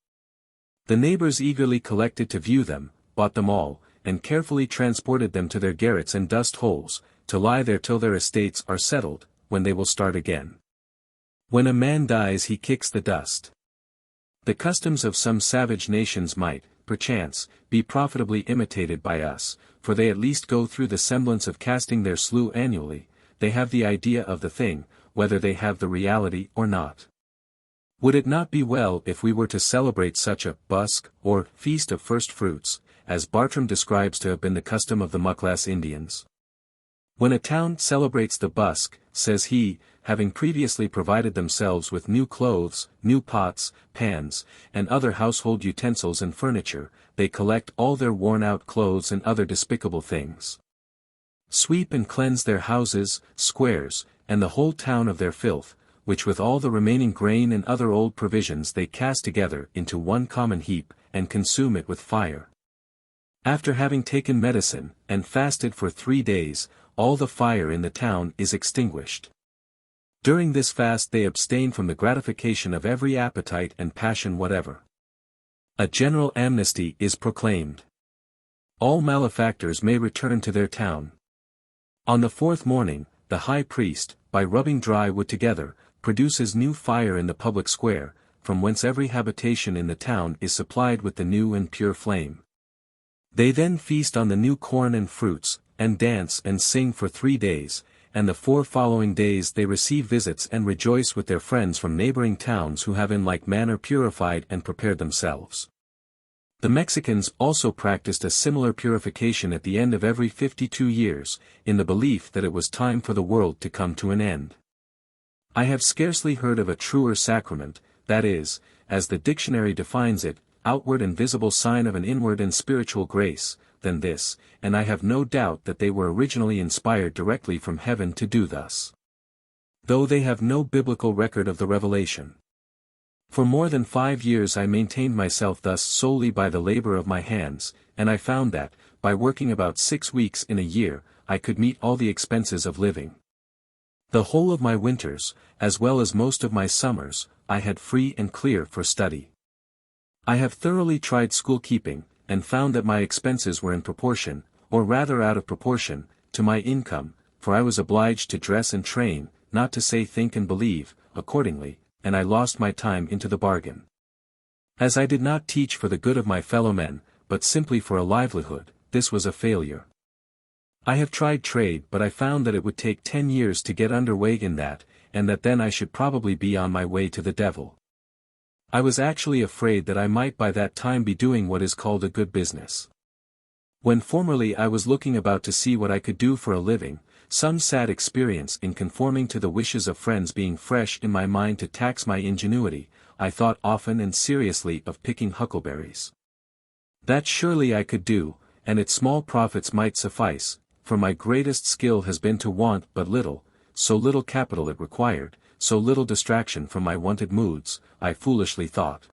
The neighbors eagerly collected to view them, bought them all, and carefully transported them to their garrets and dust holes, to lie there till their estates are settled, when they will start again. When a man dies he kicks the dust. The customs of some savage nations might, perchance, be profitably imitated by us, for they at least go through the semblance of casting their slough annually, they have the idea of the thing, whether they have the reality or not. Would it not be well if we were to celebrate such a busk, or feast of first fruits, as Bartram describes to have been the custom of the Mucklass Indians? When a town celebrates the busk, says he, having previously provided themselves with new clothes, new pots, pans, and other household utensils and furniture, they collect all their worn-out clothes and other despicable things. Sweep and cleanse their houses, squares, and the whole town of their filth, which with all the remaining grain and other old provisions they cast together into one common heap, and consume it with fire. After having taken medicine, and fasted for 3 days, all the fire in the town is extinguished. During this fast they abstain from the gratification of every appetite and passion whatever. A general amnesty is proclaimed. All malefactors may return to their town. On the 4th morning, the high priest, by rubbing dry wood together, produces new fire in the public square, from whence every habitation in the town is supplied with the new and pure flame. They then feast on the new corn and fruits, and dance and sing for 3 days, and the 4 following days they receive visits and rejoice with their friends from neighboring towns who have in like manner purified and prepared themselves. The Mexicans also practiced a similar purification at the end of every 52 years, in the belief that it was time for the world to come to an end. I have scarcely heard of a truer sacrament, that is, as the dictionary defines it, outward and visible sign of an inward and spiritual grace, than this, and I have no doubt that they were originally inspired directly from heaven to do thus. Though they have no biblical record of the revelation. For more than 5 years I maintained myself thus solely by the labor of my hands, and I found that, by working about 6 weeks in a year, I could meet all the expenses of living. The whole of my winters, as well as most of my summers, I had free and clear for study. I have thoroughly tried school-keeping, and found that my expenses were in proportion, or rather out of proportion, to my income, for I was obliged to dress and train, not to say think and believe, accordingly, and I lost my time into the bargain. As I did not teach for the good of my fellow men, but simply for a livelihood, this was a failure. I have tried trade, but I found that it would take 10 years to get under way in that, and that then I should probably be on my way to the devil. I was actually afraid that I might by that time be doing what is called a good business. When formerly I was looking about to see what I could do for a living, some sad experience in conforming to the wishes of friends being fresh in my mind to tax my ingenuity, I thought often and seriously of picking huckleberries. That surely I could do, and its small profits might suffice, for my greatest skill has been to want but little, so little capital it required, so little distraction from my wonted moods, I foolishly thought.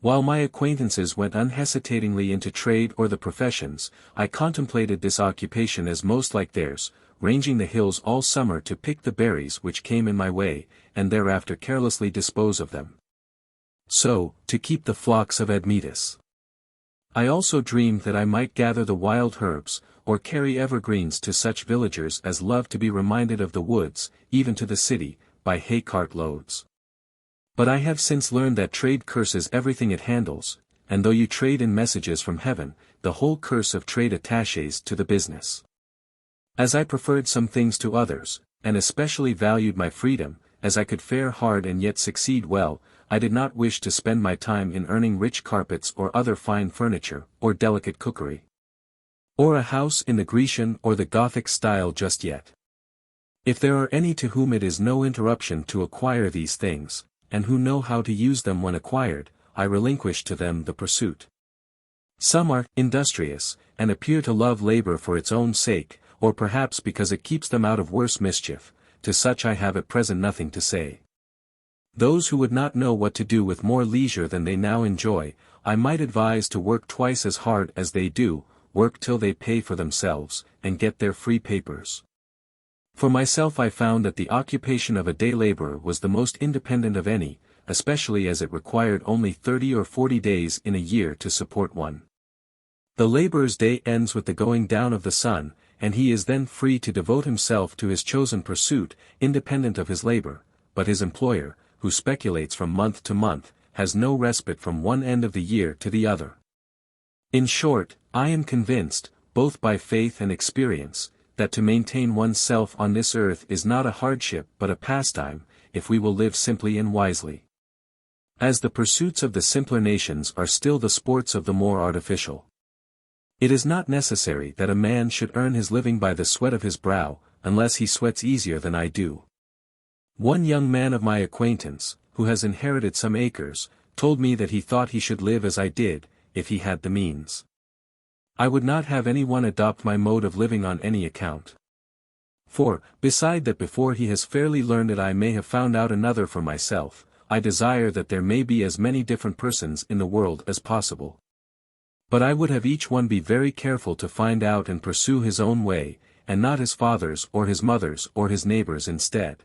While my acquaintances went unhesitatingly into trade or the professions, I contemplated this occupation as most like theirs, ranging the hills all summer to pick the berries which came in my way, and thereafter carelessly dispose of them. So, to keep the flocks of Admetus. I also dreamed that I might gather the wild herbs, or carry evergreens to such villagers as love to be reminded of the woods, even to the city, by hay-cart loads. But I have since learned that trade curses everything it handles, and though you trade in messages from heaven, the whole curse of trade attaches to the business. As I preferred some things to others, and especially valued my freedom, as I could fare hard and yet succeed well, I did not wish to spend my time in earning rich carpets or other fine furniture, or delicate cookery, or a house in the Grecian or the Gothic style just yet. If there are any to whom it is no interruption to acquire these things, and who know how to use them when acquired, I relinquish to them the pursuit. Some are industrious, and appear to love labor for its own sake, or perhaps because it keeps them out of worse mischief. To such I have at present nothing to say. Those who would not know what to do with more leisure than they now enjoy, I might advise to work twice as hard as they do, work till they pay for themselves, and get their free papers. For myself I found that the occupation of a day laborer was the most independent of any, especially as it required only 30 or 40 days in a year to support one. The laborer's day ends with the going down of the sun, and he is then free to devote himself to his chosen pursuit, independent of his labor, but his employer, who speculates from month to month, has no respite from one end of the year to the other. In short, I am convinced, both by faith and experience, that to maintain oneself on this earth is not a hardship but a pastime, if we will live simply and wisely. As the pursuits of the simpler nations are still the sports of the more artificial. It is not necessary that a man should earn his living by the sweat of his brow, unless he sweats easier than I do. One young man of my acquaintance, who has inherited some acres, told me that he thought he should live as I did, if he had the means. I would not have any one adopt my mode of living on any account. For, beside that before he has fairly learned it I may have found out another for myself, I desire that there may be as many different persons in the world as possible. But I would have each one be very careful to find out and pursue his own way, and not his father's or his mother's or his neighbor's instead.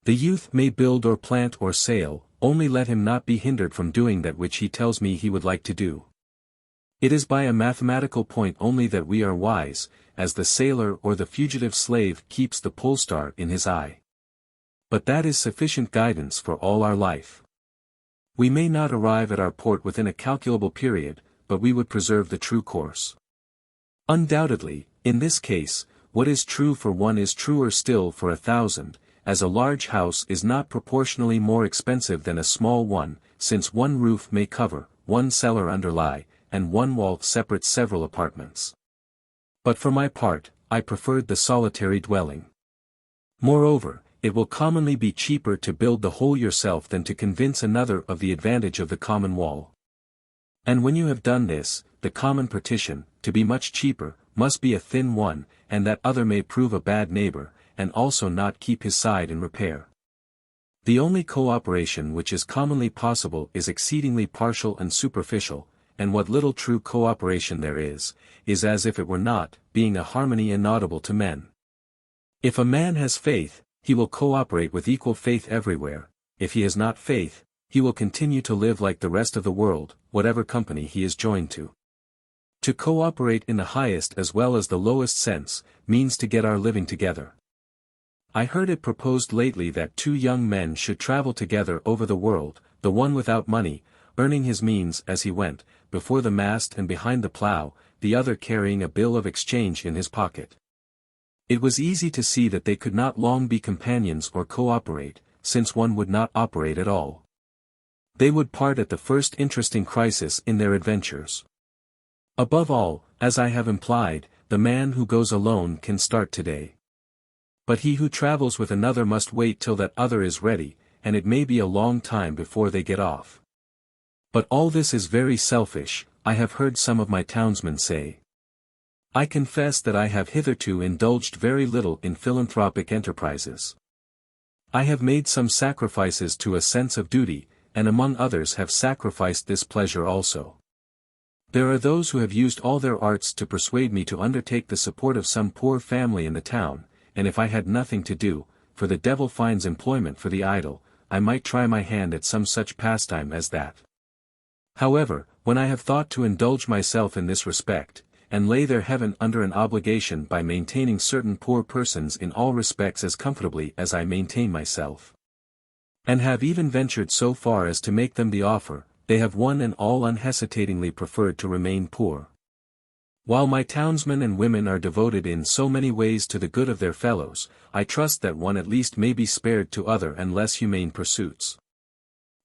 The youth may build or plant or sail, only let him not be hindered from doing that which he tells me he would like to do. It is by a mathematical point only that we are wise, as the sailor or the fugitive slave keeps the pole star in his eye. But that is sufficient guidance for all our life. We may not arrive at our port within a calculable period, but we would preserve the true course. Undoubtedly, in this case, what is true for one is truer still for 1,000, as a large house is not proportionally more expensive than a small one, since one roof may cover, one cellar underlie, and one wall separate several apartments. But for my part, I preferred the solitary dwelling. Moreover, it will commonly be cheaper to build the whole yourself than to convince another of the advantage of the common wall. And when you have done this, the common partition, to be much cheaper, must be a thin one, and that other may prove a bad neighbor, and also not keep his side in repair. The only cooperation which is commonly possible is exceedingly partial and superficial, and what little true cooperation there is as if it were not, being a harmony inaudible to men. If a man has faith, he will cooperate with equal faith everywhere; if he has not faith, he will continue to live like the rest of the world, whatever company he is joined to. To cooperate in the highest as well as the lowest sense, means to get our living together. I heard it proposed lately that 2 young men should travel together over the world, the one without money, earning his means as he went, before the mast and behind the plough, the other carrying a bill of exchange in his pocket. It was easy to see that they could not long be companions or cooperate, since one would not operate at all. They would part at the first interesting crisis in their adventures. Above all, as I have implied, the man who goes alone can start today. But he who travels with another must wait till that other is ready, and it may be a long time before they get off. But all this is very selfish, I have heard some of my townsmen say. I confess that I have hitherto indulged very little in philanthropic enterprises. I have made some sacrifices to a sense of duty, and among others have sacrificed this pleasure also. There are those who have used all their arts to persuade me to undertake the support of some poor family in the town, and if I had nothing to do, for the devil finds employment for the idle, I might try my hand at some such pastime as that. However, when I have thought to indulge myself in this respect, and lay their heaven under an obligation by maintaining certain poor persons in all respects as comfortably as I maintain myself, and have even ventured so far as to make them the offer, they have one and all unhesitatingly preferred to remain poor. While my townsmen and women are devoted in so many ways to the good of their fellows, I trust that one at least may be spared to other and less humane pursuits.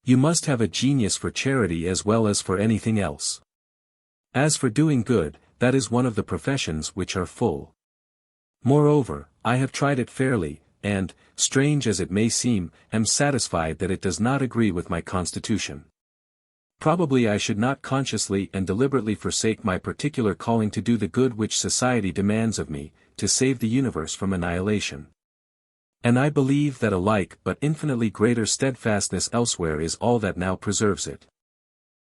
You must have a genius for charity as well as for anything else. As for doing good, that is one of the professions which are full. Moreover, I have tried it fairly, and, strange as it may seem, am satisfied that it does not agree with my constitution. Probably I should not consciously and deliberately forsake my particular calling to do the good which society demands of me, to save the universe from annihilation. And I believe that a like but infinitely greater steadfastness elsewhere is all that now preserves it.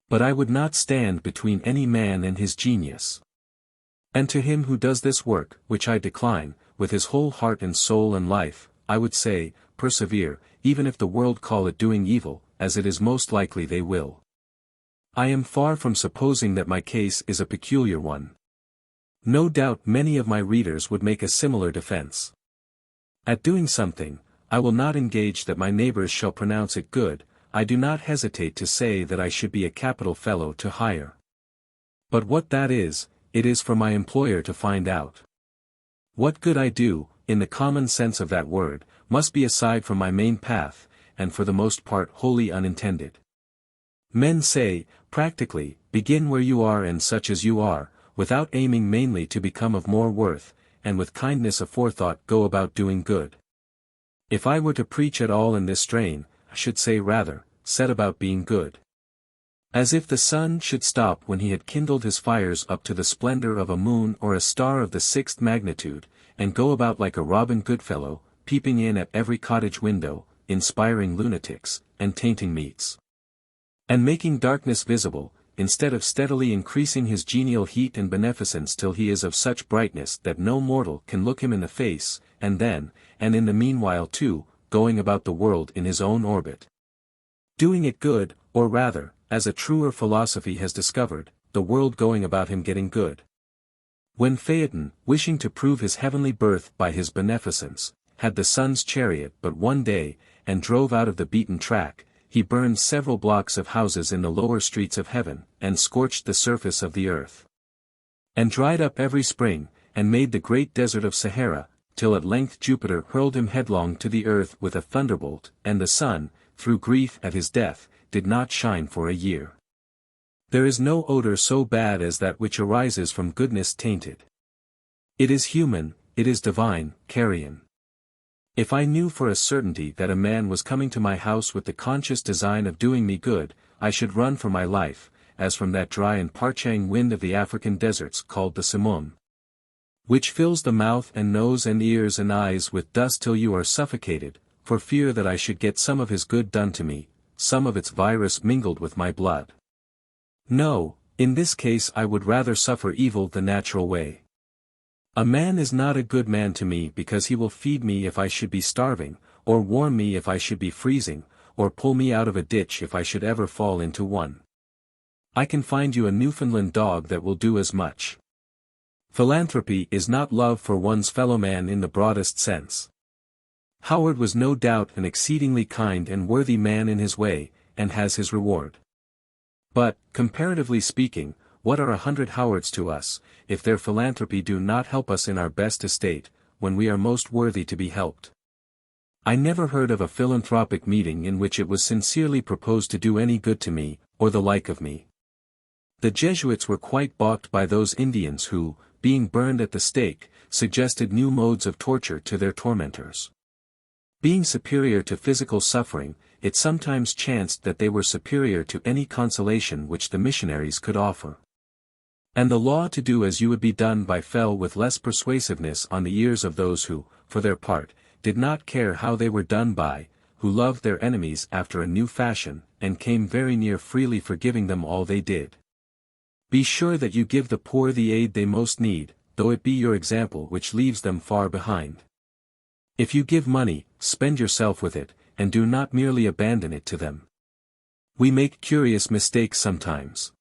But I would not stand between any man and his genius. And to him who does this work, which I decline, with his whole heart and soul and life, I would say, persevere, even if the world call it doing evil, as it is most likely they will. I am far from supposing that my case is a peculiar one. No doubt many of my readers would make a similar defense. At doing something, I will not engage that my neighbors shall pronounce it good. I do not hesitate to say that I should be a capital fellow to hire. But what that is, it is for my employer to find out. What good I do, in the common sense of that word, must be aside from my main path, and for the most part wholly unintended. Men say, practically, begin where you are and such as you are, without aiming mainly to become of more worth, and with kindness aforethought go about doing good. If I were to preach at all in this strain, I should say rather, set about being good. As if the sun should stop when he had kindled his fires up to the splendor of a moon or a star of the sixth magnitude, and go about like a Robin Goodfellow, peeping in at every cottage window, inspiring lunatics, and tainting meats. And making darkness visible, instead of steadily increasing his genial heat and beneficence till he is of such brightness that no mortal can look him in the face, and then, and in the meanwhile too, going about the world in his own orbit. Doing it good, or rather, as a truer philosophy has discovered, the world going about him getting good. When Phaeton, wishing to prove his heavenly birth by his beneficence, had the sun's chariot but one day, and drove out of the beaten track, he burned several blocks of houses in the lower streets of heaven, and scorched the surface of the earth. And dried up every spring, and made the great desert of Sahara, till at length Jupiter hurled him headlong to the earth with a thunderbolt, and the sun, through grief at his death, did not shine for a year. There is no odor so bad as that which arises from goodness tainted. It is human, it is divine, carrion. If I knew for a certainty that a man was coming to my house with the conscious design of doing me good, I should run for my life, as from that dry and parching wind of the African deserts called the simoom, which fills the mouth and nose and ears and eyes with dust till you are suffocated, for fear that I should get some of his good done to me, some of its virus mingled with my blood. No, in this case I would rather suffer evil the natural way. A man is not a good man to me because he will feed me if I should be starving, or warm me if I should be freezing, or pull me out of a ditch if I should ever fall into one. I can find you a Newfoundland dog that will do as much. Philanthropy is not love for one's fellow man in the broadest sense. Howard was no doubt an exceedingly kind and worthy man in his way, and has his reward. But, comparatively speaking, what are 100 Howards to us, if their philanthropy do not help us in our best estate, when we are most worthy to be helped? I never heard of a philanthropic meeting in which it was sincerely proposed to do any good to me, or the like of me. The Jesuits were quite balked by those Indians who, being burned at the stake, suggested new modes of torture to their tormentors. Being superior to physical suffering, it sometimes chanced that they were superior to any consolation which the missionaries could offer. And the law to do as you would be done by fell with less persuasiveness on the ears of those who, for their part, did not care how they were done by, who loved their enemies after a new fashion, and came very near freely forgiving them all they did. Be sure that you give the poor the aid they most need, though it be your example which leaves them far behind. If you give money, spend yourself with it, and do not merely abandon it to them. We make curious mistakes sometimes.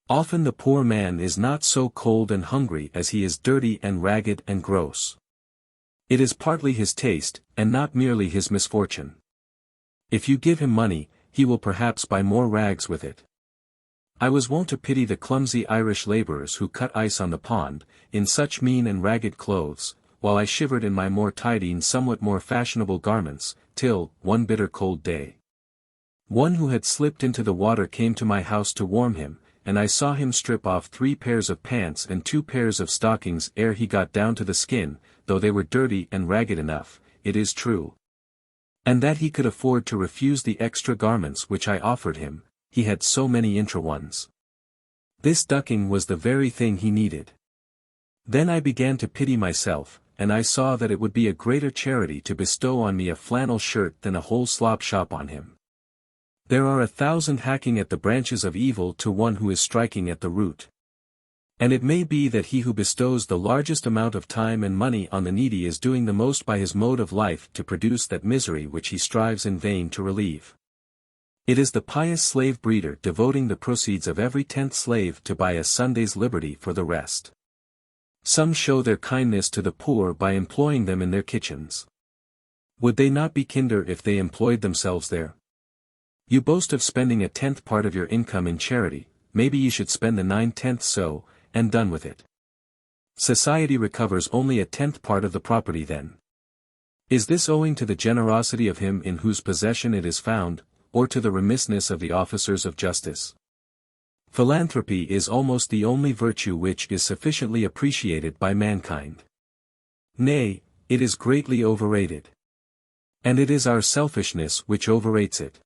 Often the poor man is not so cold and hungry as he is dirty and ragged and gross. It is partly his taste, and not merely his misfortune. If you give him money, he will perhaps buy more rags with it. I was wont to pity the clumsy Irish labourers who cut ice on the pond, in such mean and ragged clothes, while I shivered in my more tidy and somewhat more fashionable garments, till, one bitter cold day, one who had slipped into the water came to my house to warm him, and I saw him strip off 3 pairs of pants and 2 pairs of stockings ere he got down to the skin, though they were dirty and ragged enough, it is true. And that he could afford to refuse the extra garments which I offered him, he had so many intra ones. This ducking was the very thing he needed. Then I began to pity myself, and I saw that it would be a greater charity to bestow on me a flannel shirt than a whole slop shop on him. There are 1,000 hacking at the branches of evil to one who is striking at the root. And it may be that he who bestows the largest amount of time and money on the needy is doing the most by his mode of life to produce that misery which he strives in vain to relieve. It is the pious slave breeder devoting the proceeds of every 10th slave to buy a Sunday's liberty for the rest. Some show their kindness to the poor by employing them in their kitchens. Would they not be kinder if they employed themselves there? You boast of spending 1/10 part of your income in charity, maybe you should spend the 9/10 so, and done with it. Society recovers only 1/10 part of the property then. Is this owing to the generosity of him in whose possession it is found, or to the remissness of the officers of justice? Philanthropy is almost the only virtue which is sufficiently appreciated by mankind. Nay, it is greatly overrated. And it is our selfishness which overrates it.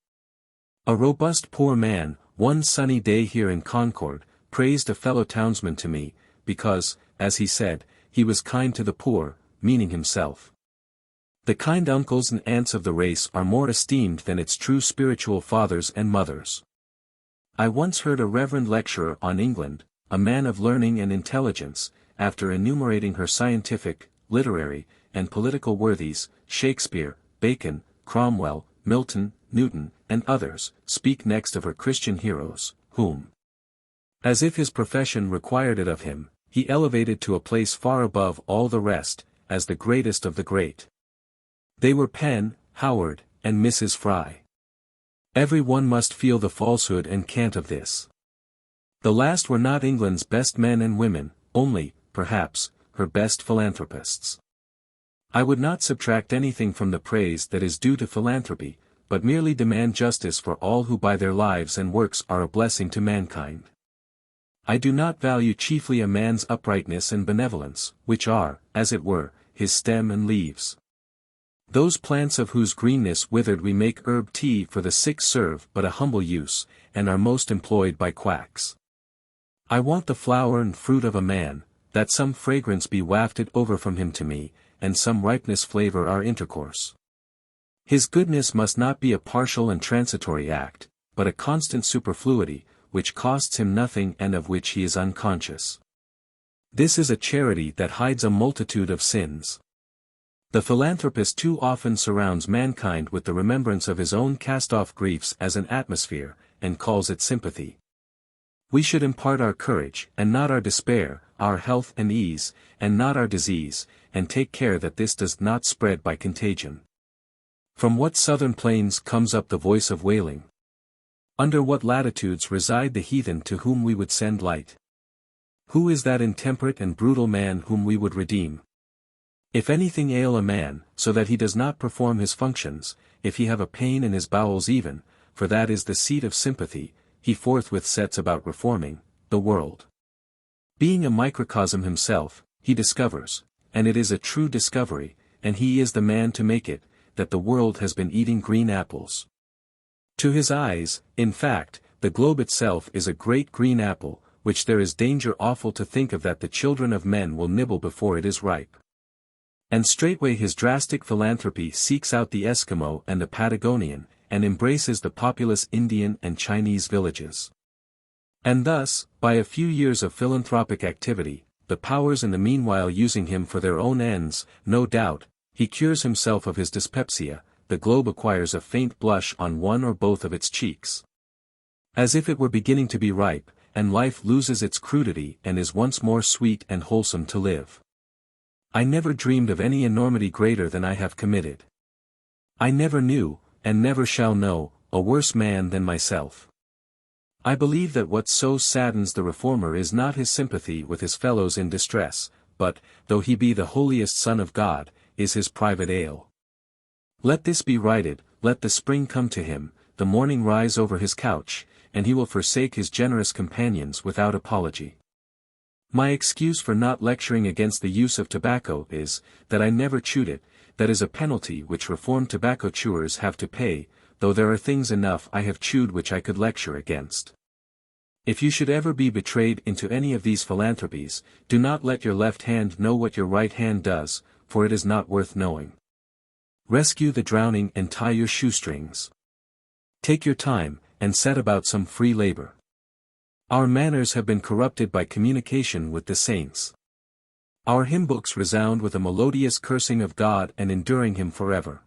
A robust poor man, one sunny day here in Concord, praised a fellow townsman to me, because, as he said, he was kind to the poor, meaning himself. The kind uncles and aunts of the race are more esteemed than its true spiritual fathers and mothers. I once heard a reverend lecturer on England, a man of learning and intelligence, after enumerating her scientific, literary, and political worthies, Shakespeare, Bacon, Cromwell, Milton, Newton, and others, speak next of her Christian heroes, whom, as if his profession required it of him, he elevated to a place far above all the rest, as the greatest of the great. They were Penn, Howard, and Mrs. Fry. Every one must feel the falsehood and cant of this. The last were not England's best men and women, only, perhaps, her best philanthropists. I would not subtract anything from the praise that is due to philanthropy, but merely demand justice for all who by their lives and works are a blessing to mankind. I do not value chiefly a man's uprightness and benevolence, which are, as it were, his stem and leaves. Those plants of whose greenness withered we make herb tea for the sick serve but a humble use, and are most employed by quacks. I want the flower and fruit of a man, that some fragrance be wafted over from him to me, and some ripeness flavor our intercourse. His goodness must not be a partial and transitory act, but a constant superfluity, which costs him nothing and of which he is unconscious. This is a charity that hides a multitude of sins. The philanthropist too often surrounds mankind with the remembrance of his own cast-off griefs as an atmosphere, and calls it sympathy. We should impart our courage, and not our despair, our health and ease, and not our disease, and take care that this does not spread by contagion. From what southern plains comes up the voice of wailing? Under what latitudes reside the heathen to whom we would send light? Who is that intemperate and brutal man whom we would redeem? If anything ail a man, so that he does not perform his functions, if he have a pain in his bowels even, for that is the seat of sympathy, he forthwith sets about reforming the world. Being a microcosm himself, he discovers, and it is a true discovery, and he is the man to make it, that the world has been eating green apples. To his eyes, in fact, the globe itself is a great green apple, which there is danger awful to think of that the children of men will nibble before it is ripe. And straightway his drastic philanthropy seeks out the Eskimo and the Patagonian, and embraces the populous Indian and Chinese villages. And thus, by a few years of philanthropic activity, the powers in the meanwhile using him for their own ends, no doubt, he cures himself of his dyspepsia, the globe acquires a faint blush on one or both of its cheeks. As if it were beginning to be ripe, and life loses its crudity and is once more sweet and wholesome to live. I never dreamed of any enormity greater than I have committed. I never knew, and never shall know, a worse man than myself. I believe that what so saddens the reformer is not his sympathy with his fellows in distress, but, though he be the holiest Son of God, is his private ail. Let this be righted, let the spring come to him, the morning rise over his couch, and he will forsake his generous companions without apology. My excuse for not lecturing against the use of tobacco is, that I never chewed it. That is a penalty which reformed tobacco chewers have to pay, though there are things enough I have chewed which I could lecture against. If you should ever be betrayed into any of these philanthropies, do not let your left hand know what your right hand does, for it is not worth knowing. Rescue the drowning and tie your shoestrings. Take your time, and set about some free labor. Our manners have been corrupted by communication with the saints. Our hymn books resound with a melodious cursing of God and enduring him forever.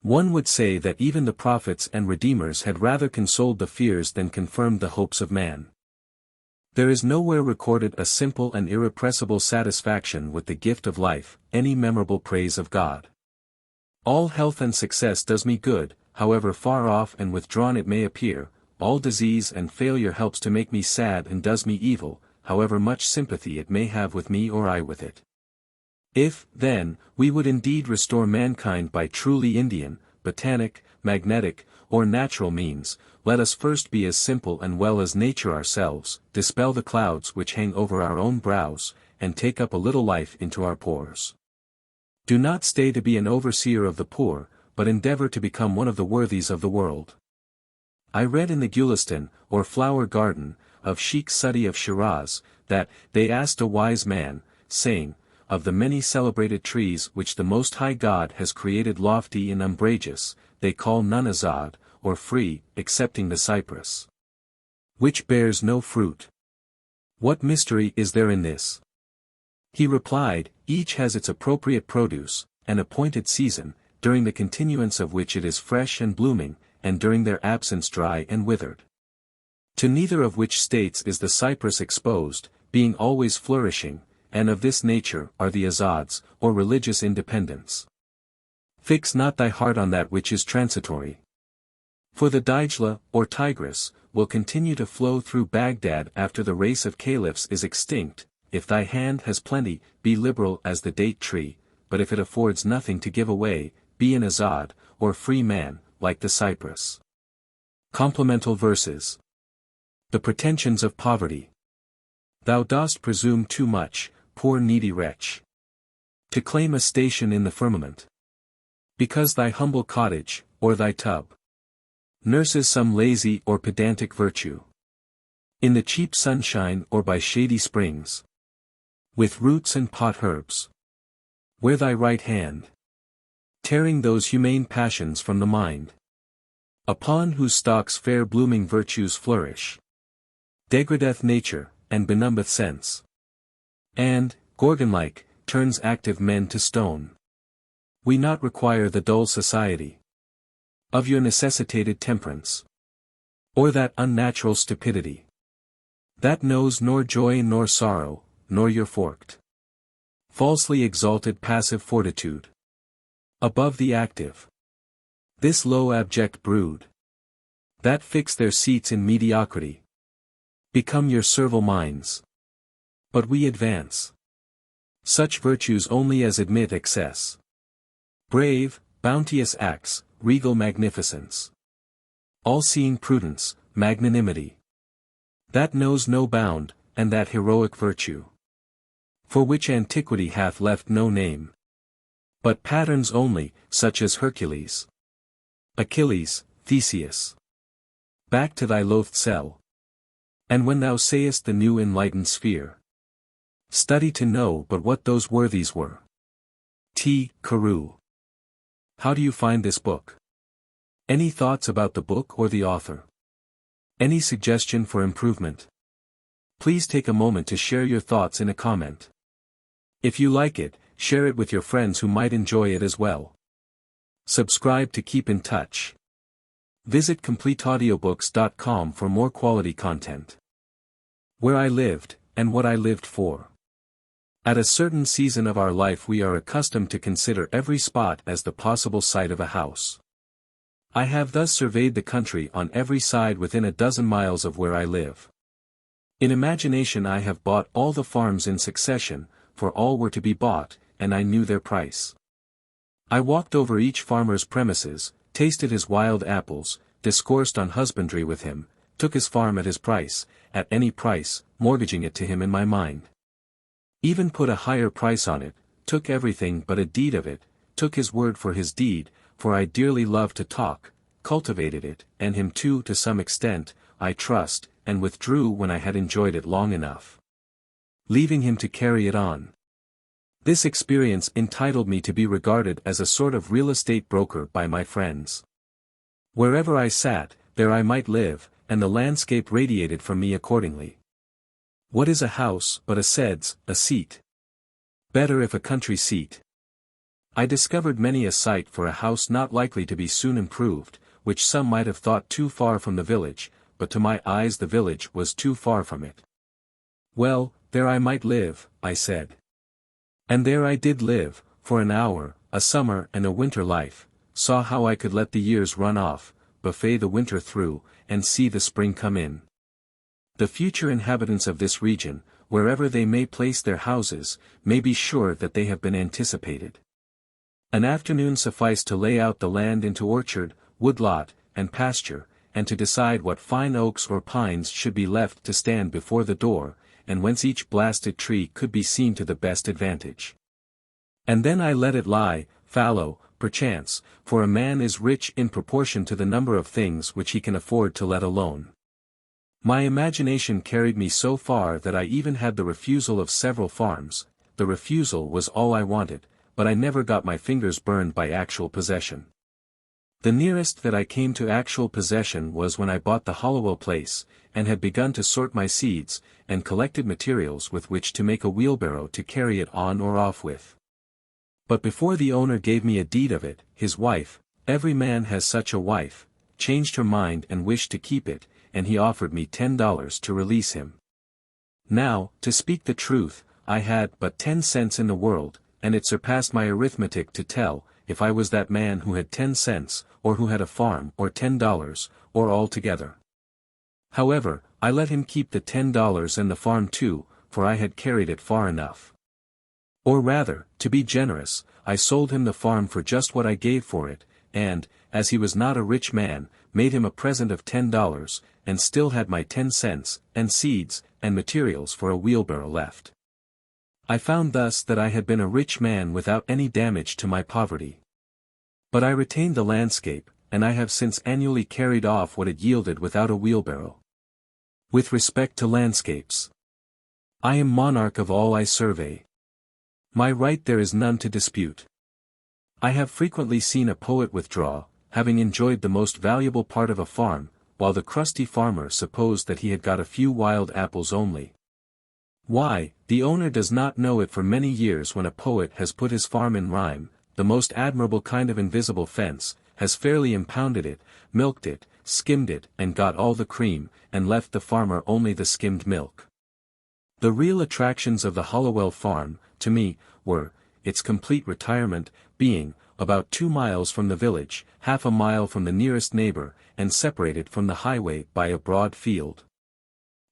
One would say that even the prophets and redeemers had rather consoled the fears than confirmed the hopes of man. There is nowhere recorded a simple and irrepressible satisfaction with the gift of life, any memorable praise of God. All health and success does me good, however far off and withdrawn it may appear. All disease and failure helps to make me sad and does me evil, however much sympathy it may have with me or I with it. If, then, we would indeed restore mankind by truly Indian, botanic, magnetic, or natural means, let us first be as simple and well as nature ourselves, dispel the clouds which hang over our own brows, and take up a little life into our pores. Do not stay to be an overseer of the poor, but endeavor to become one of the worthies of the world. I read in the Gulistan, or flower garden, of Sheikh Sudi of Shiraz, that, they asked a wise man, saying, of the many celebrated trees which the Most High God has created lofty and umbrageous, they call none azad, or free, excepting the cypress, which bears no fruit. What mystery is there in this? He replied, each has its appropriate produce, an appointed season, during the continuance of which it is fresh and blooming, and during their absence dry and withered. To neither of which states is the cypress exposed, being always flourishing, and of this nature are the azads, or religious independents. Fix not thy heart on that which is transitory. For the Dijla, or Tigris, will continue to flow through Baghdad after the race of caliphs is extinct. If thy hand has plenty, be liberal as the date tree, but if it affords nothing to give away, be an azad, or free man, like the cypress. Complemental verses. The pretensions of poverty. Thou dost presume too much, poor needy wretch, to claim a station in the firmament. Because thy humble cottage, or thy tub, nurses some lazy or pedantic virtue. In the cheap sunshine or by shady springs, with roots and pot herbs. Where thy right hand, tearing those humane passions from the mind, upon whose stalks fair blooming virtues flourish, degradeth nature, and benumbeth sense, and, Gorgon-like, turns active men to stone. We not require the dull society of your necessitated temperance, or that unnatural stupidity, that knows nor joy nor sorrow, nor your forked, falsely exalted passive fortitude, above the active, this low abject brood, that fix their seats in mediocrity, become your servile minds. But we advance such virtues only as admit excess, brave, bounteous acts, regal magnificence, all-seeing prudence, magnanimity, that knows no bound, and that heroic virtue, for which antiquity hath left no name, but patterns only, such as Hercules, Achilles, Theseus. Back to thy loathed cell. And when thou sayest the new enlightened sphere, study to know but what those worthies were. T. Carew. How do you find this book? Any thoughts about the book or the author? Any suggestion for improvement? Please take a moment to share your thoughts in a comment. If you like it, share it with your friends who might enjoy it as well. Subscribe to keep in touch. Visit CompleteAudiobooks.com for more quality content. Where I lived, and what I lived for. At a certain season of our life we are accustomed to consider every spot as the possible site of a house. I have thus surveyed the country on every side within a dozen miles of where I live. In imagination I have bought all the farms in succession, for all were to be bought, and I knew their price. I walked over each farmer's premises, tasted his wild apples, discoursed on husbandry with him, took his farm at his price, at any price, mortgaging it to him in my mind. Even put a higher price on it, took everything but a deed of it, took his word for his deed, for I dearly loved to talk, cultivated it, and him too to some extent, I trust, and withdrew when I had enjoyed it long enough, leaving him to carry it on. This experience entitled me to be regarded as a sort of real estate broker by my friends. Wherever I sat, there I might live, and the landscape radiated from me accordingly. What is a house but a seat? Better if a country seat. I discovered many a site for a house not likely to be soon improved, which some might have thought too far from the village, but to my eyes the village was too far from it. Well, there I might live, I said. And there I did live, for an hour, a summer and a winter life, saw how I could let the years run off, buffet the winter through, and see the spring come in. The future inhabitants of this region, wherever they may place their houses, may be sure that they have been anticipated. An afternoon sufficed to lay out the land into orchard, woodlot, and pasture, and to decide what fine oaks or pines should be left to stand before the door, and whence each blasted tree could be seen to the best advantage. And then I let it lie, fallow, perchance, for a man is rich in proportion to the number of things which he can afford to let alone. My imagination carried me so far that I even had the refusal of several farms. The refusal was all I wanted, but I never got my fingers burned by actual possession. The nearest that I came to actual possession was when I bought the Hollowell place, and had begun to sort my seeds, and collected materials with which to make a wheelbarrow to carry it on or off with. But before the owner gave me a deed of it, his wife, every man has such a wife, changed her mind and wished to keep it, and he offered me $10 to release him. Now, to speak the truth, I had but 10 cents in the world, and it surpassed my arithmetic to tell, if I was that man who had 10 cents, or who had a farm, or $10, or all together. However, I let him keep the $10 and the farm too, for I had carried it far enough. Or rather, to be generous, I sold him the farm for just what I gave for it, and, as he was not a rich man, made him a present of $10, and still had my 10 cents, and seeds, and materials for a wheelbarrow left. I found thus that I had been a rich man without any damage to my poverty. But I retained the landscape, and I have since annually carried off what it yielded without a wheelbarrow. With respect to landscapes, I am monarch of all I survey. My right there is none to dispute. I have frequently seen a poet withdraw, having enjoyed the most valuable part of a farm, while the crusty farmer supposed that he had got a few wild apples only. Why, the owner does not know it for many years when a poet has put his farm in rhyme, the most admirable kind of invisible fence, has fairly impounded it, milked it, skimmed it, and got all the cream, and left the farmer only the skimmed milk. The real attractions of the Hollowell farm, to me, were, its complete retirement, being, about 2 miles from the village, half a mile from the nearest neighbor, and separated from the highway by a broad field.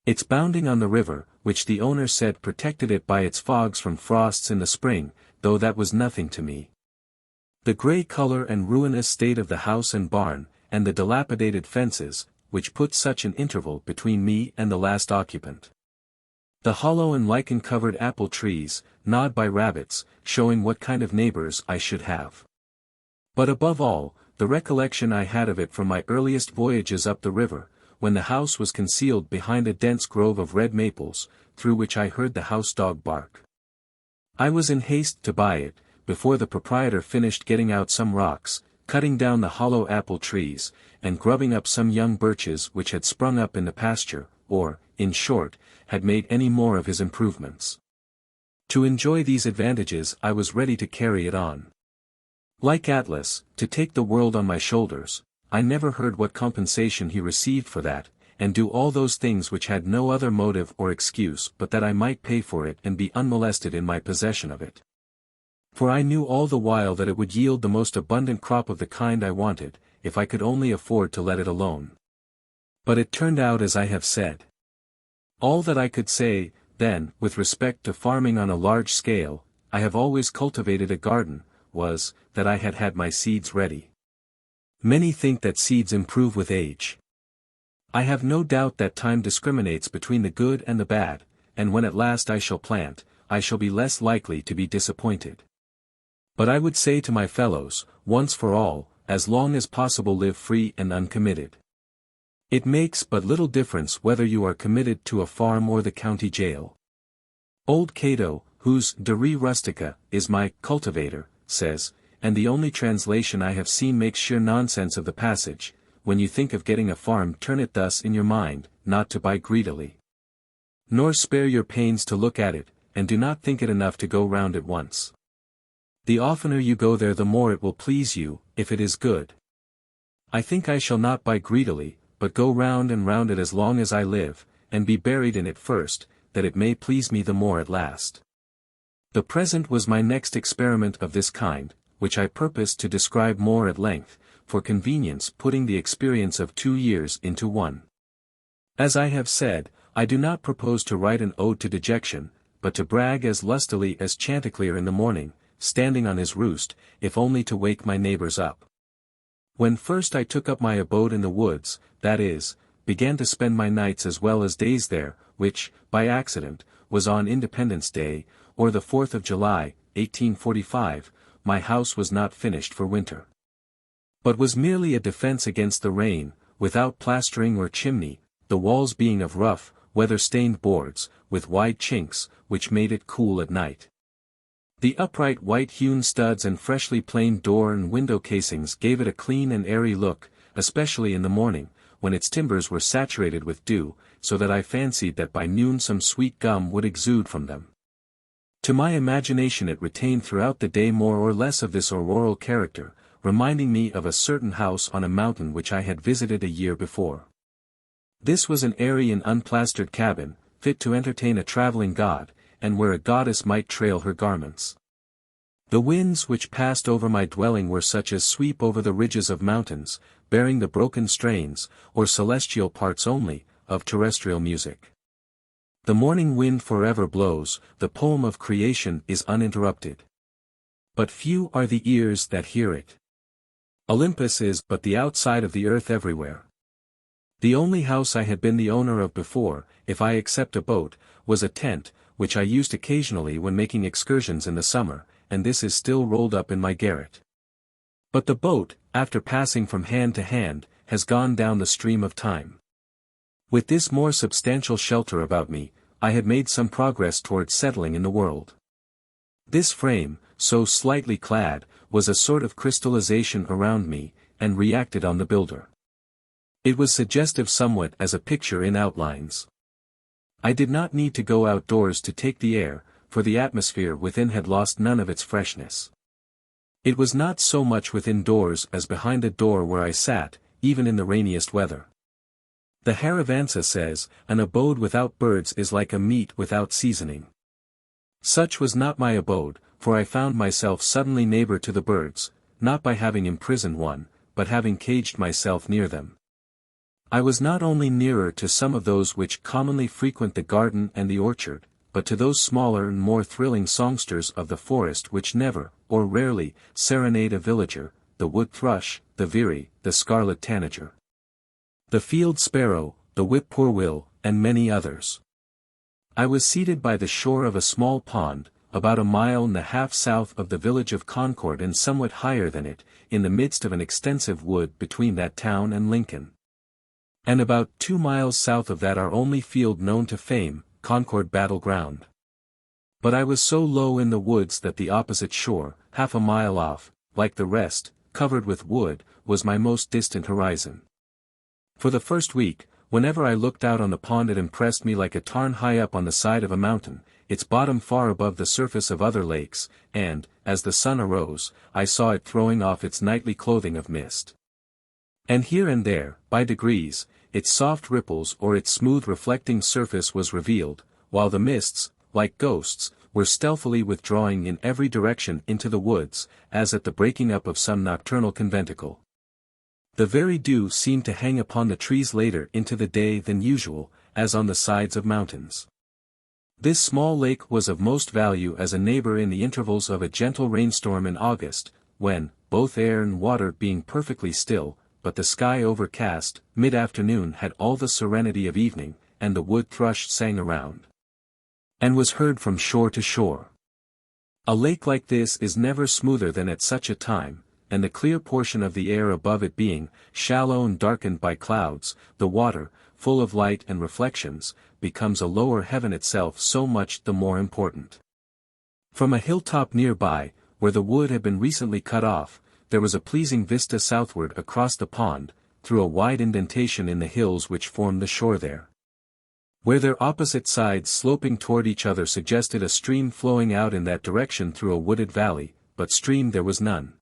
Its bounding on the river, which the owner said protected it by its fogs from frosts in the spring, though that was nothing to me. The grey color and ruinous state of the house and barn, and the dilapidated fences, which put such an interval between me and the last occupant. The hollow and lichen-covered apple trees, gnawed by rabbits, showing what kind of neighbors I should have. But above all, the recollection I had of it from my earliest voyages up the river, when the house was concealed behind a dense grove of red maples, through which I heard the house dog bark. I was in haste to buy it, before the proprietor finished getting out some rocks, cutting down the hollow apple trees, and grubbing up some young birches which had sprung up in the pasture, or, in short, had made any more of his improvements. To enjoy these advantages I was ready to carry it on. Like Atlas, to take the world on my shoulders, I never heard what compensation he received for that, and do all those things which had no other motive or excuse but that I might pay for it and be unmolested in my possession of it. For I knew all the while that it would yield the most abundant crop of the kind I wanted, if I could only afford to let it alone. But it turned out as I have said. All that I could say, then, with respect to farming on a large scale, I have always cultivated a garden, was, that I had had my seeds ready. Many think that seeds improve with age. I have no doubt that time discriminates between the good and the bad, and when at last I shall plant, I shall be less likely to be disappointed. But I would say to my fellows, once for all, as long as possible live free and uncommitted. It makes but little difference whether you are committed to a farm or the county jail. Old Cato, whose De Re Rustica is my cultivator, says, and the only translation I have seen makes sheer nonsense of the passage, when you think of getting a farm turn it thus in your mind, not to buy greedily. Nor spare your pains to look at it, and do not think it enough to go round it once. The oftener you go there the more it will please you, if it is good. I think I shall not buy greedily, but go round and round it as long as I live, and be buried in it first, that it may please me the more at last. The present was my next experiment of this kind, which I purpose to describe more at length, for convenience putting the experience of 2 years into one. As I have said, I do not propose to write an ode to dejection, but to brag as lustily as Chanticleer in the morning, standing on his roost, if only to wake my neighbors up. When first I took up my abode in the woods, that is, began to spend my nights as well as days there, which, by accident, was on Independence Day, or the 4th of July, 1845, my house was not finished for winter. But was merely a defense against the rain, without plastering or chimney, the walls being of rough, weather-stained boards, with wide chinks, which made it cool at night. The upright white-hewn studs and freshly planed door and window casings gave it a clean and airy look, especially in the morning, when its timbers were saturated with dew, so that I fancied that by noon some sweet gum would exude from them. To my imagination it retained throughout the day more or less of this auroral character, reminding me of a certain house on a mountain which I had visited a year before. This was an airy and unplastered cabin, fit to entertain a traveling god, and where a goddess might trail her garments. The winds which passed over my dwelling were such as sweep over the ridges of mountains, bearing the broken strains, or celestial parts only, of terrestrial music. The morning wind forever blows, the poem of creation is uninterrupted. But few are the ears that hear it. Olympus is but the outside of the earth everywhere. The only house I had been the owner of before, if I except a boat, was a tent, which I used occasionally when making excursions in the summer, and this is still rolled up in my garret. But the boat, after passing from hand to hand, has gone down the stream of time. With this more substantial shelter about me, I had made some progress towards settling in the world. This frame, so slightly clad, was a sort of crystallization around me, and reacted on the builder. It was suggestive somewhat as a picture in outlines. I did not need to go outdoors to take the air, for the atmosphere within had lost none of its freshness. It was not so much within doors as behind a door where I sat, even in the rainiest weather. The Harivansa says, an abode without birds is like a meat without seasoning. Such was not my abode, for I found myself suddenly neighbor to the birds, not by having imprisoned one, but having caged myself near them. I was not only nearer to some of those which commonly frequent the garden and the orchard, but to those smaller and more thrilling songsters of the forest which never, or rarely, serenade a villager, the wood thrush, the veery, the scarlet tanager, the field sparrow, the whippoorwill, and many others. I was seated by the shore of a small pond, about 1.5 miles south of the village of Concord and somewhat higher than it, in the midst of an extensive wood between that town and Lincoln. And about 2 miles south of that our only field known to fame, Concord Battle Ground. But I was so low in the woods that the opposite shore, 1/2 mile off, like the rest, covered with wood, was my most distant horizon. For the first week, whenever I looked out on the pond it impressed me like a tarn high up on the side of a mountain, its bottom far above the surface of other lakes, and, as the sun arose, I saw it throwing off its nightly clothing of mist. And here and there, by degrees, its soft ripples or its smooth reflecting surface was revealed, while the mists, like ghosts, were stealthily withdrawing in every direction into the woods, as at the breaking up of some nocturnal conventicle. The very dew seemed to hang upon the trees later into the day than usual, as on the sides of mountains. This small lake was of most value as a neighbor in the intervals of a gentle rainstorm in August, when, both air and water being perfectly still, but the sky overcast, mid-afternoon had all the serenity of evening, and the wood thrush sang around, and was heard from shore to shore. A lake like this is never smoother than at such a time, and the clear portion of the air above it being shallow and darkened by clouds, the water, full of light and reflections, becomes a lower heaven itself so much the more important. From a hilltop nearby, where the wood had been recently cut off, there was a pleasing vista southward across the pond, through a wide indentation in the hills which formed the shore there. Where their opposite sides sloping toward each other suggested a stream flowing out in that direction through a wooded valley, but stream there was none.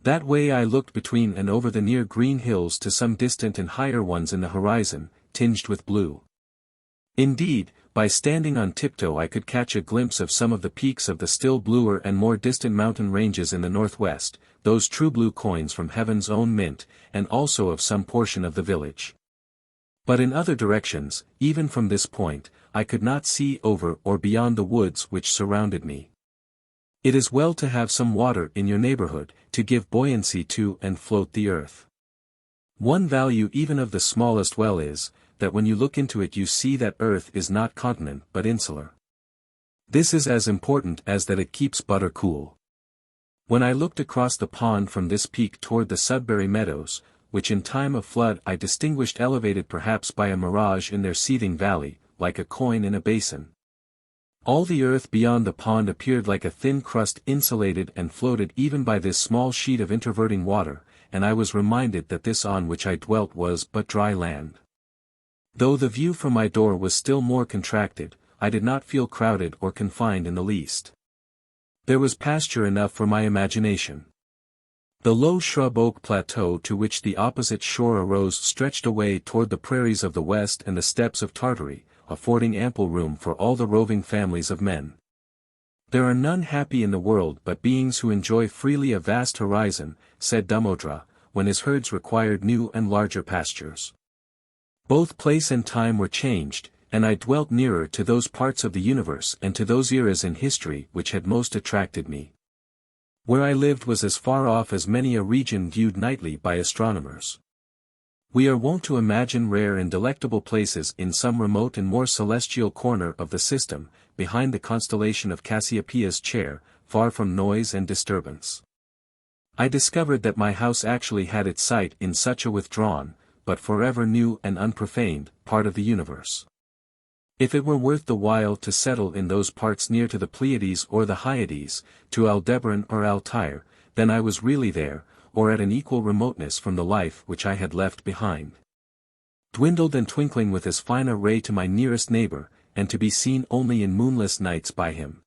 That way I looked between and over the near green hills to some distant and higher ones in the horizon, tinged with blue. Indeed, by standing on tiptoe I could catch a glimpse of some of the peaks of the still bluer and more distant mountain ranges in the northwest, those true blue coins from heaven's own mint, and also of some portion of the village. But in other directions, even from this point, I could not see over or beyond the woods which surrounded me. It is well to have some water in your neighborhood, to give buoyancy to and float the earth. One value even of the smallest well is, that when you look into it you see that earth is not continent but insular. This is as important as that it keeps butter cool. When I looked across the pond from this peak toward the Sudbury Meadows, which in time of flood I distinguished elevated perhaps by a mirage in their seething valley, like a coin in a basin. All the earth beyond the pond appeared like a thin crust insulated and floated even by this small sheet of interverting water, and I was reminded that this on which I dwelt was but dry land. Though the view from my door was still more contracted, I did not feel crowded or confined in the least. There was pasture enough for my imagination. The low shrub oak plateau to which the opposite shore arose stretched away toward the prairies of the west and the steppes of Tartary, affording ample room for all the roving families of men. There are none happy in the world but beings who enjoy freely a vast horizon, said Damodra, when his herds required new and larger pastures. Both place and time were changed, and I dwelt nearer to those parts of the universe and to those eras in history which had most attracted me. Where I lived was as far off as many a region viewed nightly by astronomers. We are wont to imagine rare and delectable places in some remote and more celestial corner of the system, behind the constellation of Cassiopeia's chair, far from noise and disturbance. I discovered that my house actually had its site in such a withdrawn, but forever new and unprofaned, part of the universe. If it were worth the while to settle in those parts near to the Pleiades or the Hyades, to Aldebaran or Altair, then I was really there, or at an equal remoteness from the life which I had left behind. Dwindled and twinkling with as fine a ray to my nearest neighbor, and to be seen only in moonless nights by him.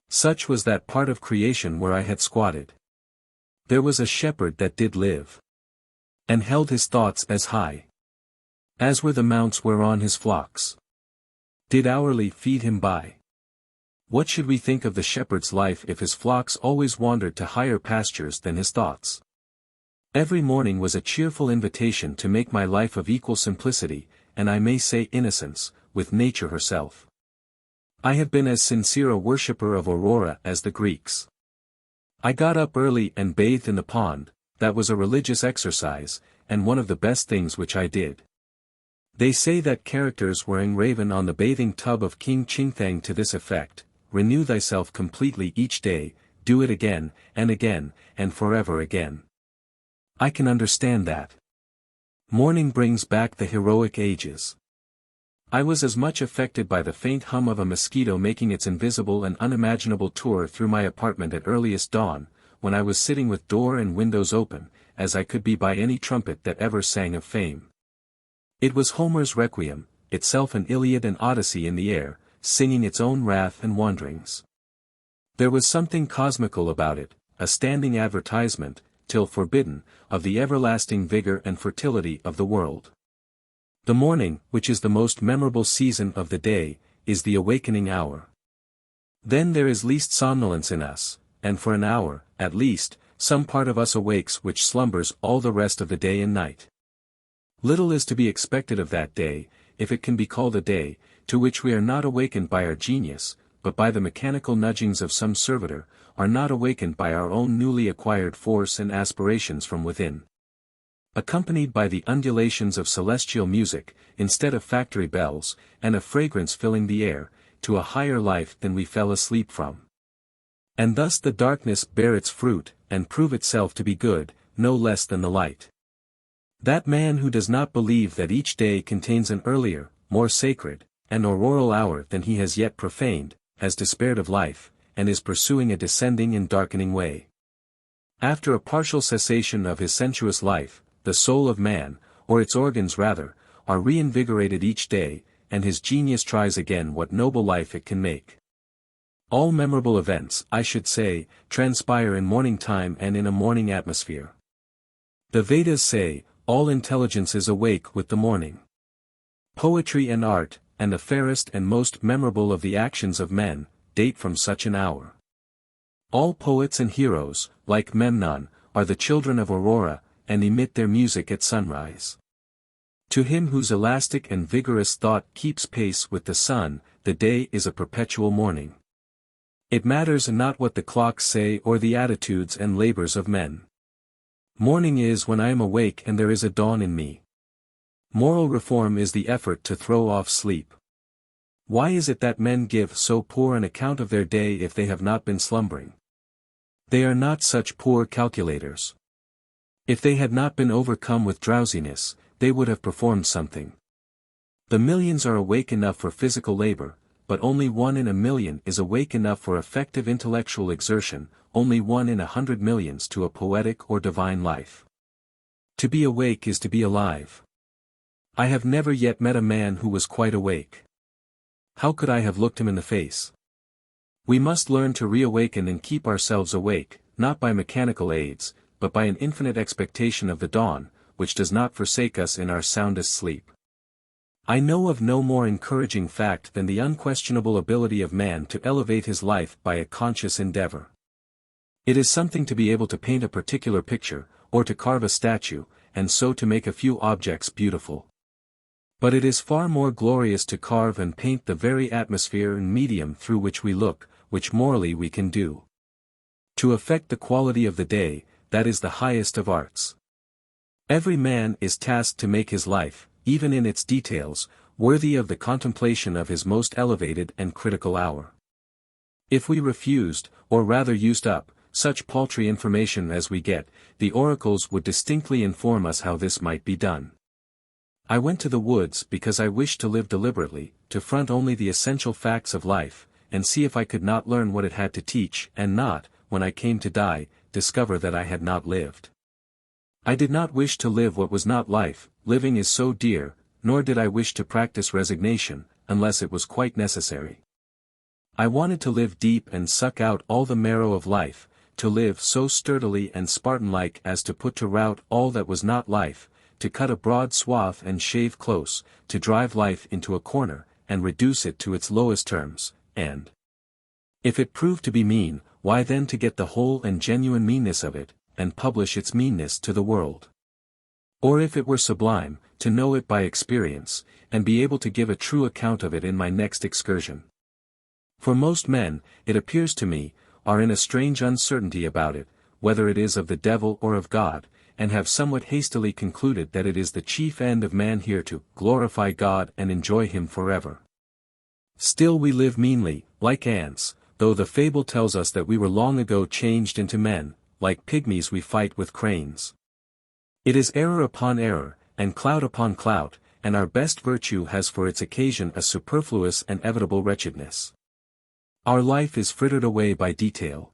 Such was that part of creation where I had squatted. There was a shepherd that did live, and held his thoughts as high as were the mounts whereon his flocks did hourly feed him by. What should we think of the shepherd's life if his flocks always wandered to higher pastures than his thoughts? Every morning was a cheerful invitation to make my life of equal simplicity, and I may say innocence, with nature herself. I have been as sincere a worshipper of Aurora as the Greeks. I got up early and bathed in the pond. That was a religious exercise, and one of the best things which I did. They say that characters were engraven on the bathing tub of King Chingthang to this effect: renew thyself completely each day, do it again, and forever again. I can understand that. Morning brings back the heroic ages. I was as much affected by the faint hum of a mosquito making its invisible and unimaginable tour through my apartment at earliest dawn, when I was sitting with door and windows open, as I could be by any trumpet that ever sang of fame. It was Homer's Requiem, itself an Iliad and Odyssey in the air, singing its own wrath and wanderings. There was something cosmical about it, a standing advertisement, till forbidden, of the everlasting vigor and fertility of the world. The morning, which is the most memorable season of the day, is the awakening hour. Then there is least somnolence in us, and for an hour, at least, some part of us awakes which slumbers all the rest of the day and night. Little is to be expected of that day, if it can be called a day, to which we are not awakened by our genius, but by the mechanical nudgings of some servitor, are not awakened by our own newly acquired force and aspirations from within. Accompanied by the undulations of celestial music, instead of factory bells, and a fragrance filling the air, to a higher life than we fell asleep from. And thus the darkness bear its fruit, and prove itself to be good, no less than the light. That man who does not believe that each day contains an earlier, more sacred, and auroral hour than he has yet profaned, has despaired of life, and is pursuing a descending and darkening way. After a partial cessation of his sensuous life, the soul of man, or its organs rather, are reinvigorated each day, and his genius tries again what noble life it can make. All memorable events, I should say, transpire in morning time and in a morning atmosphere. The Vedas say, all intelligence is awake with the morning. Poetry and art, and the fairest and most memorable of the actions of men, date from such an hour. All poets and heroes, like Memnon, are the children of Aurora, and emit their music at sunrise. To him whose elastic and vigorous thought keeps pace with the sun, the day is a perpetual morning. It matters not what the clocks say or the attitudes and labors of men. Morning is when I am awake and there is a dawn in me. Moral reform is the effort to throw off sleep. Why is it that men give so poor an account of their day if they have not been slumbering? They are not such poor calculators. If they had not been overcome with drowsiness, they would have performed something. The millions are awake enough for physical labor, but only 1 in a million is awake enough for effective intellectual exertion, only 1 in 100 millions to a poetic or divine life. To be awake is to be alive. I have never yet met a man who was quite awake. How could I have looked him in the face? We must learn to reawaken and keep ourselves awake, not by mechanical aids, but by an infinite expectation of the dawn, which does not forsake us in our soundest sleep. I know of no more encouraging fact than the unquestionable ability of man to elevate his life by a conscious endeavor. It is something to be able to paint a particular picture, or to carve a statue, and so to make a few objects beautiful. But it is far more glorious to carve and paint the very atmosphere and medium through which we look, which morally we can do. To affect the quality of the day, that is the highest of arts. Every man is tasked to make his life, even in its details, worthy of the contemplation of his most elevated and critical hour. If we refused, or rather used up, such paltry information as we get, the oracles would distinctly inform us how this might be done. I went to the woods because I wished to live deliberately, to front only the essential facts of life, and see if I could not learn what it had to teach and not, when I came to die, discover that I had not lived. I did not wish to live what was not life, living is so dear, nor did I wish to practice resignation, unless it was quite necessary. I wanted to live deep and suck out all the marrow of life, to live so sturdily and Spartan-like as to put to rout all that was not life, to cut a broad swath and shave close, to drive life into a corner, and reduce it to its lowest terms, and if it proved to be mean, why then to get the whole and genuine meanness of it, and publish its meanness to the world. Or if it were sublime, to know it by experience, and be able to give a true account of it in my next excursion. For most men, it appears to me, are in a strange uncertainty about it, whether it is of the devil or of God, and have somewhat hastily concluded that it is the chief end of man here to glorify God and enjoy him forever. Still we live meanly, like ants, though the fable tells us that we were long ago changed into men, like pygmies we fight with cranes. It is error upon error, and clout upon clout, and our best virtue has for its occasion a superfluous and evitable wretchedness. Our life is frittered away by detail.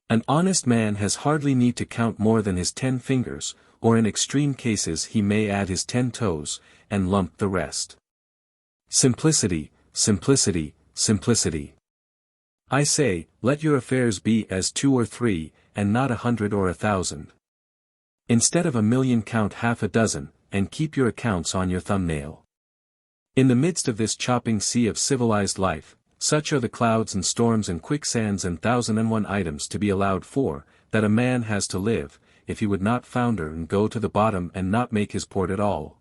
An honest man has hardly need to count more than his 10 fingers, or in extreme cases he may add his 10 toes, and lump the rest. Simplicity, simplicity, simplicity. I say, let your affairs be as 2 or 3, and not 100 or 1,000. Instead of 1,000,000 count half a dozen, and keep your accounts on your thumbnail. In the midst of this chopping sea of civilized life, such are the clouds and storms and quicksands and 1,001 items to be allowed for, that a man has to live, if he would not founder and go to the bottom and not make his port at all.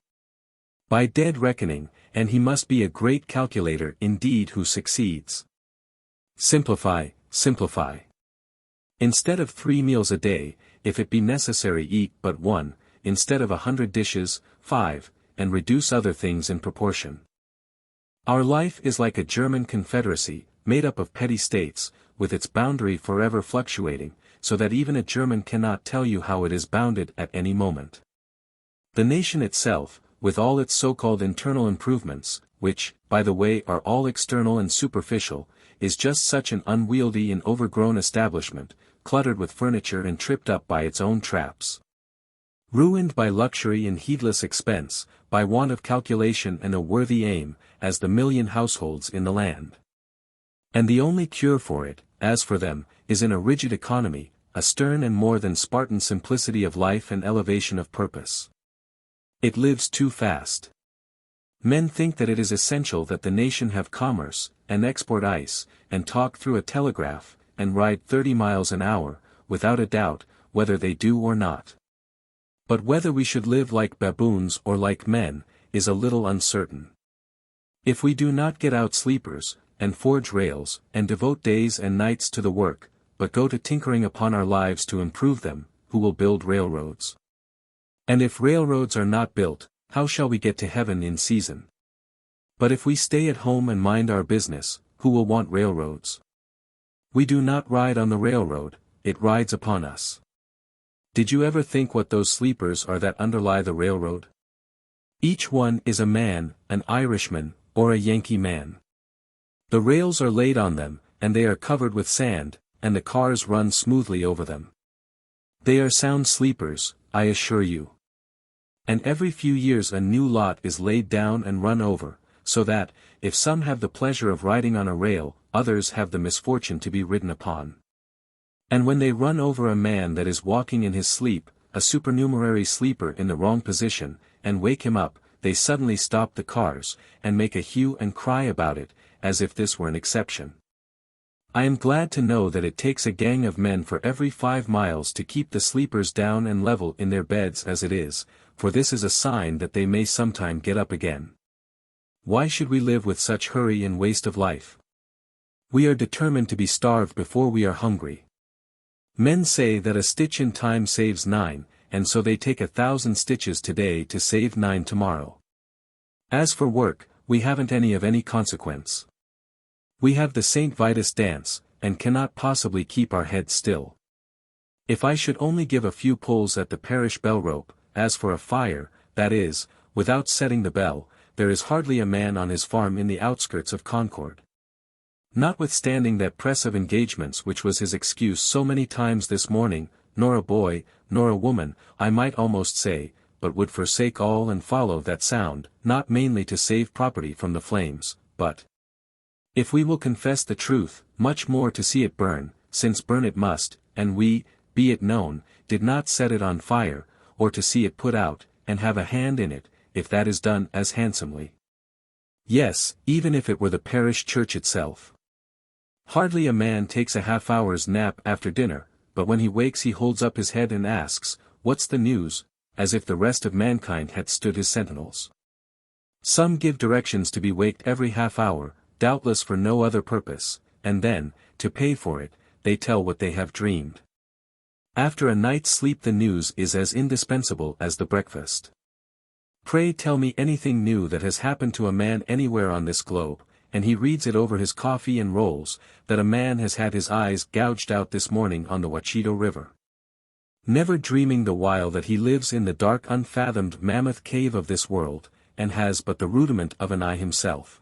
By dead reckoning, and he must be a great calculator indeed who succeeds. Simplify, simplify. Instead of 3 meals a day, if it be necessary eat but 1, instead of 100 dishes, 5, and reduce other things in proportion. Our life is like a German confederacy, made up of petty states, with its boundary forever fluctuating, so that even a German cannot tell you how it is bounded at any moment. The nation itself, with all its so-called internal improvements, which, by the way are all external and superficial, is just such an unwieldy and overgrown establishment, cluttered with furniture and tripped up by its own traps. Ruined by luxury and heedless expense, by want of calculation and a worthy aim, as the 1,000,000 households in the land. And the only cure for it, as for them, is in a rigid economy, a stern and more than Spartan simplicity of life and elevation of purpose. It lives too fast. Men think that it is essential that the nation have commerce, and export ice, and talk through a telegraph, and ride 30 miles an hour, without a doubt, whether they do or not. But whether we should live like baboons or like men, is a little uncertain. If we do not get out sleepers, and forge rails, and devote days and nights to the work, but go to tinkering upon our lives to improve them, who will build railroads? And if railroads are not built, how shall we get to heaven in season? But if we stay at home and mind our business, who will want railroads? We do not ride on the railroad, it rides upon us. Did you ever think what those sleepers are that underlie the railroad? Each one is a man, an Irishman, or a Yankee man. The rails are laid on them, and they are covered with sand, and the cars run smoothly over them. They are sound sleepers, I assure you. And every few years a new lot is laid down and run over, so that, if some have the pleasure of riding on a rail, others have the misfortune to be ridden upon. And when they run over a man that is walking in his sleep, a supernumerary sleeper in the wrong position, and wake him up, they suddenly stop the cars, and make a hue and cry about it, as if this were an exception. I am glad to know that it takes a gang of men for every 5 miles to keep the sleepers down and level in their beds as it is, for this is a sign that they may sometime get up again. Why should we live with such hurry and waste of life? We are determined to be starved before we are hungry. Men say that a stitch in time saves 9, and so they take 1,000 stitches today to save 9 tomorrow. As for work, we haven't any of any consequence. We have the St. Vitus dance, and cannot possibly keep our heads still. If I should only give a few pulls at the parish bell rope, as for a fire, that is, without setting the bell, there is hardly a man on his farm in the outskirts of Concord. Notwithstanding that press of engagements which was his excuse so many times this morning, nor a boy, nor a woman, I might almost say, but would forsake all and follow that sound, not mainly to save property from the flames, but, if we will confess the truth, much more to see it burn, since burn it must, and we, be it known, did not set it on fire, or to see it put out, and have a hand in it, if that is done as handsomely. Yes, even if it were the parish church itself. Hardly a man takes a half-hour's nap after dinner, but when he wakes he holds up his head and asks, "What's the news?" as if the rest of mankind had stood his sentinels. Some give directions to be waked every half-hour, doubtless for no other purpose, and then, to pay for it, they tell what they have dreamed. After a night's sleep the news is as indispensable as the breakfast. Pray tell me anything new that has happened to a man anywhere on this globe, and he reads it over his coffee and rolls, that a man has had his eyes gouged out this morning on the Wachito River. Never dreaming the while that he lives in the dark unfathomed mammoth cave of this world, and has but the rudiment of an eye himself.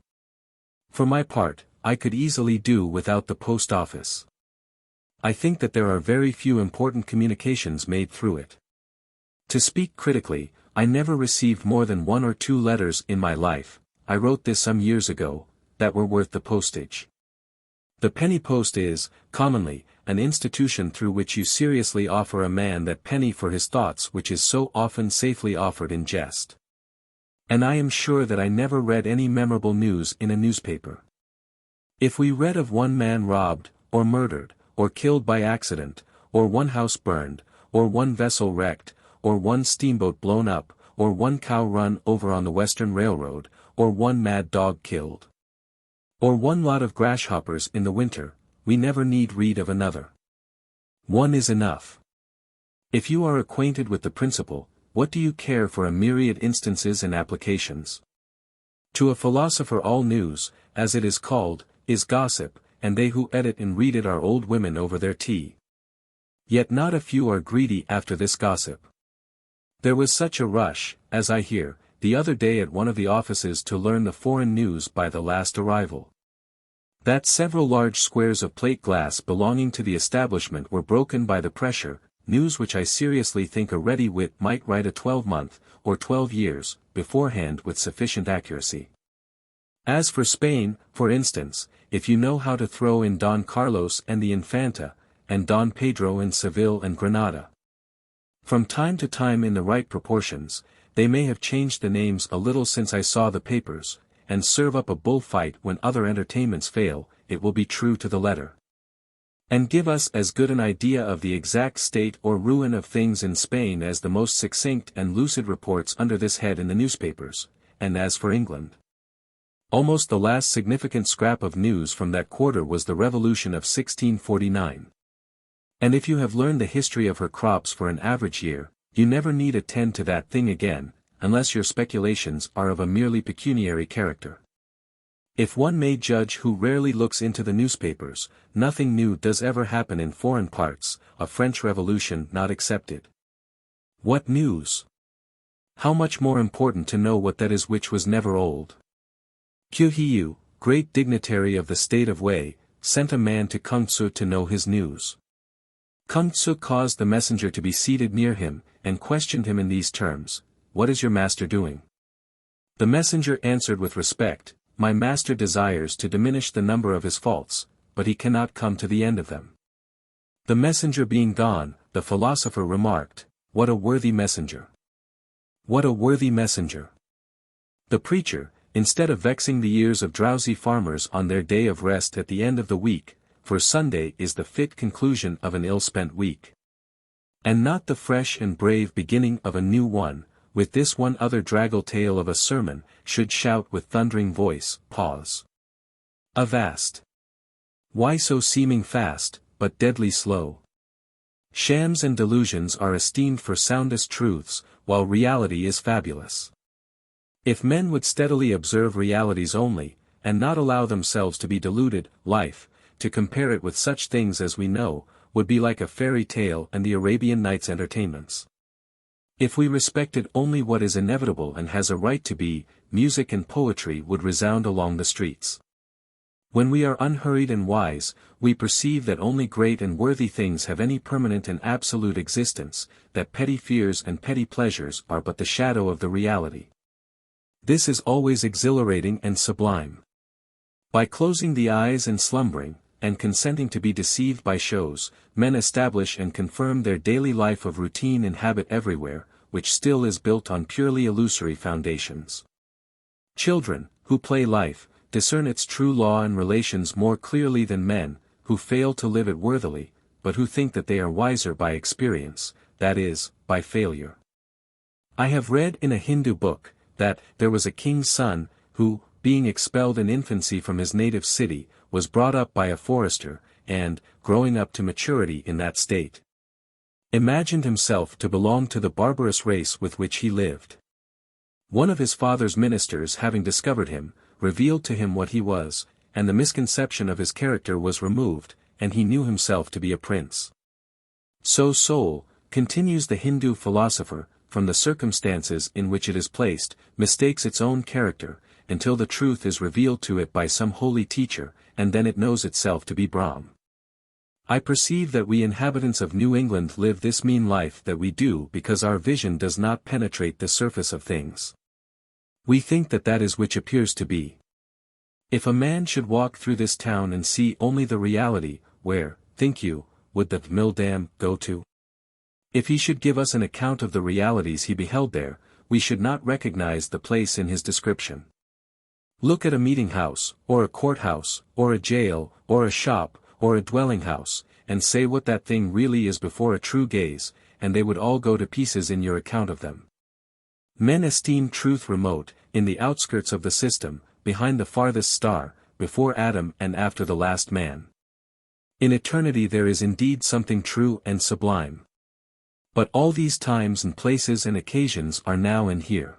For my part, I could easily do without the post office. I think that there are very few important communications made through it. To speak critically, I never received more than 1 or 2 letters in my life, I wrote this some years ago, that were worth the postage. The penny post is, commonly, an institution through which you seriously offer a man that penny for his thoughts which is so often safely offered in jest. And I am sure that I never read any memorable news in a newspaper. If we read of one man robbed, or murdered, or killed by accident, or one house burned, or one vessel wrecked, or one steamboat blown up, or one cow run over on the Western Railroad, or one mad dog killed, or one lot of grasshoppers in the winter, we never need read of another. One is enough. If you are acquainted with the principle, what do you care for a myriad instances and applications? To a philosopher all news, as it is called, is gossip, and they who edit and read it are old women over their tea. Yet not a few are greedy after this gossip. There was such a rush, as I hear, the other day at one of the offices to learn the foreign news by the last arrival, that several large squares of plate glass belonging to the establishment were broken by the pressure, news which I seriously think a ready wit might write a 12-month, or 12 years, beforehand with sufficient accuracy. As for Spain, for instance, if you know how to throw in Don Carlos and the Infanta, and Don Pedro in Seville and Granada, from time to time in the right proportions, they may have changed the names a little since I saw the papers, and serve up a bullfight when other entertainments fail, it will be true to the letter. And give us as good an idea of the exact state or ruin of things in Spain as the most succinct and lucid reports under this head in the newspapers, and as for England. Almost the last significant scrap of news from that quarter was the Revolution of 1649. And if you have learned the history of her crops for an average year, you never need attend to that thing again, unless your speculations are of a merely pecuniary character. If one may judge who rarely looks into the newspapers, nothing new does ever happen in foreign parts, a French Revolution not excepted. What news? How much more important to know what that is which was never old. Kyuhiyu, great dignitary of the state of Wei, sent a man to Kungtsu to know his news. Kungtsu caused the messenger to be seated near him, and questioned him in these terms, "What is your master doing?" The messenger answered with respect, "My master desires to diminish the number of his faults, but he cannot come to the end of them." The messenger being gone, the philosopher remarked, "What a worthy messenger! What a worthy messenger!" The preacher, instead of vexing the ears of drowsy farmers on their day of rest at the end of the week, for Sunday is the fit conclusion of an ill-spent week, and not the fresh and brave beginning of a new one, with this one other draggle tale of a sermon, should shout with thundering voice, "Pause! Avast! Why so seeming fast, but deadly slow? Shams and delusions are esteemed for soundest truths, while reality is fabulous. If men would steadily observe realities only, and not allow themselves to be deluded, life, to compare it with such things as we know, would be like a fairy tale and the Arabian Nights entertainments. If we respected only what is inevitable and has a right to be, music and poetry would resound along the streets. When we are unhurried and wise, we perceive that only great and worthy things have any permanent and absolute existence, that petty fears and petty pleasures are but the shadow of the reality. This is always exhilarating and sublime. By closing the eyes and slumbering, and consenting to be deceived by shows, men establish and confirm their daily life of routine and habit everywhere, which still is built on purely illusory foundations. Children, who play life, discern its true law and relations more clearly than men, who fail to live it worthily, but who think that they are wiser by experience, that is, by failure. I have read in a Hindu book, that there was a king's son, who, being expelled in infancy from his native city, was brought up by a forester, and, growing up to maturity in that state, imagined himself to belong to the barbarous race with which he lived. One of his father's ministers having discovered him, revealed to him what he was, and the misconception of his character was removed, and he knew himself to be a prince. So soul, continues the Hindu philosopher, from the circumstances in which it is placed, mistakes its own character, until the truth is revealed to it by some holy teacher, and then it knows itself to be Brahm. I perceive that we inhabitants of New England live this mean life that we do because our vision does not penetrate the surface of things. We think that that is which appears to be. If a man should walk through this town and see only the reality, where, think you, would the mill dam go to? If he should give us an account of the realities he beheld there, we should not recognize the place in his description. Look at a meeting house, or a courthouse, or a jail, or a shop, or a dwelling house, and say what that thing really is before a true gaze, and they would all go to pieces in your account of them. Men esteem truth remote, in the outskirts of the system, behind the farthest star, before Adam and after the last man. In eternity there is indeed something true and sublime. But all these times and places and occasions are now and here.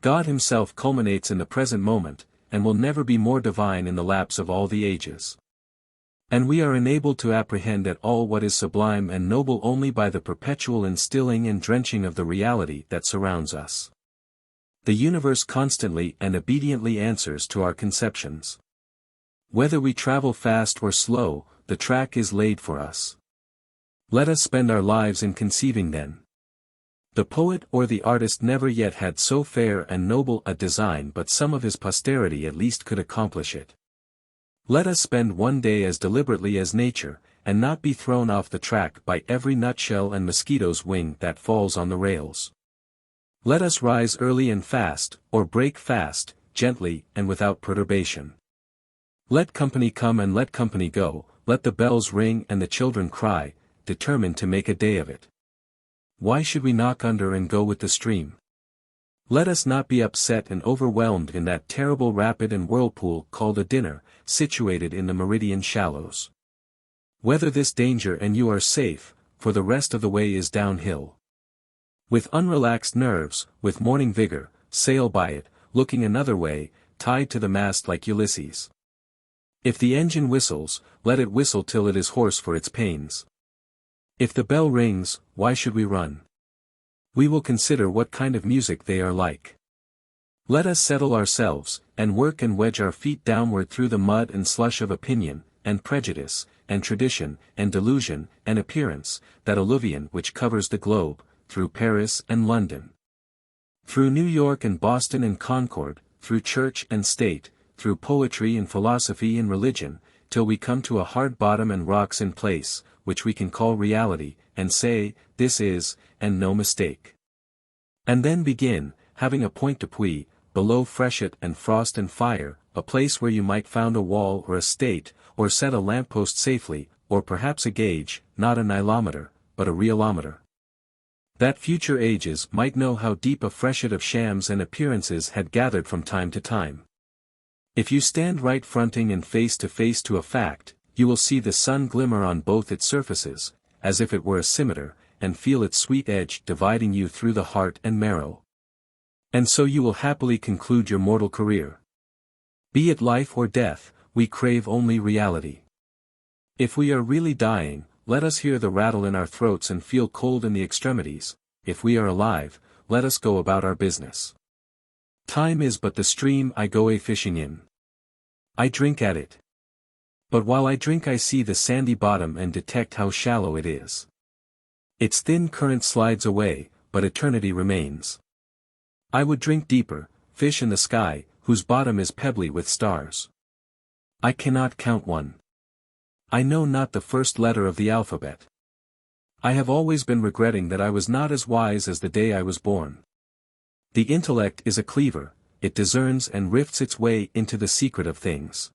God himself culminates in the present moment, and will never be more divine in the lapse of all the ages. And we are enabled to apprehend at all what is sublime and noble only by the perpetual instilling and drenching of the reality that surrounds us. The universe constantly and obediently answers to our conceptions. Whether we travel fast or slow, the track is laid for us. Let us spend our lives in conceiving then. The poet or the artist never yet had so fair and noble a design, but some of his posterity at least could accomplish it. Let us spend one day as deliberately as nature, and not be thrown off the track by every nutshell and mosquito's wing that falls on the rails. Let us rise early and fast, or break fast, gently and without perturbation. Let company come and let company go, let the bells ring and the children cry, determined to make a day of it. Why should we knock under and go with the stream? Let us not be upset and overwhelmed in that terrible rapid and whirlpool called a dinner, situated in the meridian shallows. Weather this danger and you are safe, for the rest of the way is downhill. With unrelaxed nerves, with morning vigor, sail by it, looking another way, tied to the mast like Ulysses. If the engine whistles, let it whistle till it is hoarse for its pains. If the bell rings, why should we run? We will consider what kind of music they are like. Let us settle ourselves, and work and wedge our feet downward through the mud and slush of opinion, and prejudice, and tradition, and delusion, and appearance, that alluvion which covers the globe, through Paris and London, through New York and Boston and Concord, through church and state, through poetry and philosophy and religion, till we come to a hard bottom and rocks in place, which we can call reality, and say, this is, and no mistake. And then begin, having a point d'appui, below freshet and frost and fire, a place where you might found a wall or a state, or set a lamppost safely, or perhaps a gauge, not a nilometer, but a realometer. That future ages might know how deep a freshet of shams and appearances had gathered from time to time. If you stand right fronting and face to a fact, you will see the sun glimmer on both its surfaces, as if it were a scimitar, and feel its sweet edge dividing you through the heart and marrow. And so you will happily conclude your mortal career. Be it life or death, we crave only reality. If we are really dying, let us hear the rattle in our throats and feel cold in the extremities. If we are alive, let us go about our business. Time is but the stream I go a-fishing in. I drink at it. But while I drink I see the sandy bottom and detect how shallow it is. Its thin current slides away, but eternity remains. I would drink deeper, fish in the sky, whose bottom is pebbly with stars. I cannot count one. I know not the first letter of the alphabet. I have always been regretting that I was not as wise as the day I was born. The intellect is a cleaver, it discerns and rifts its way into the secret of things.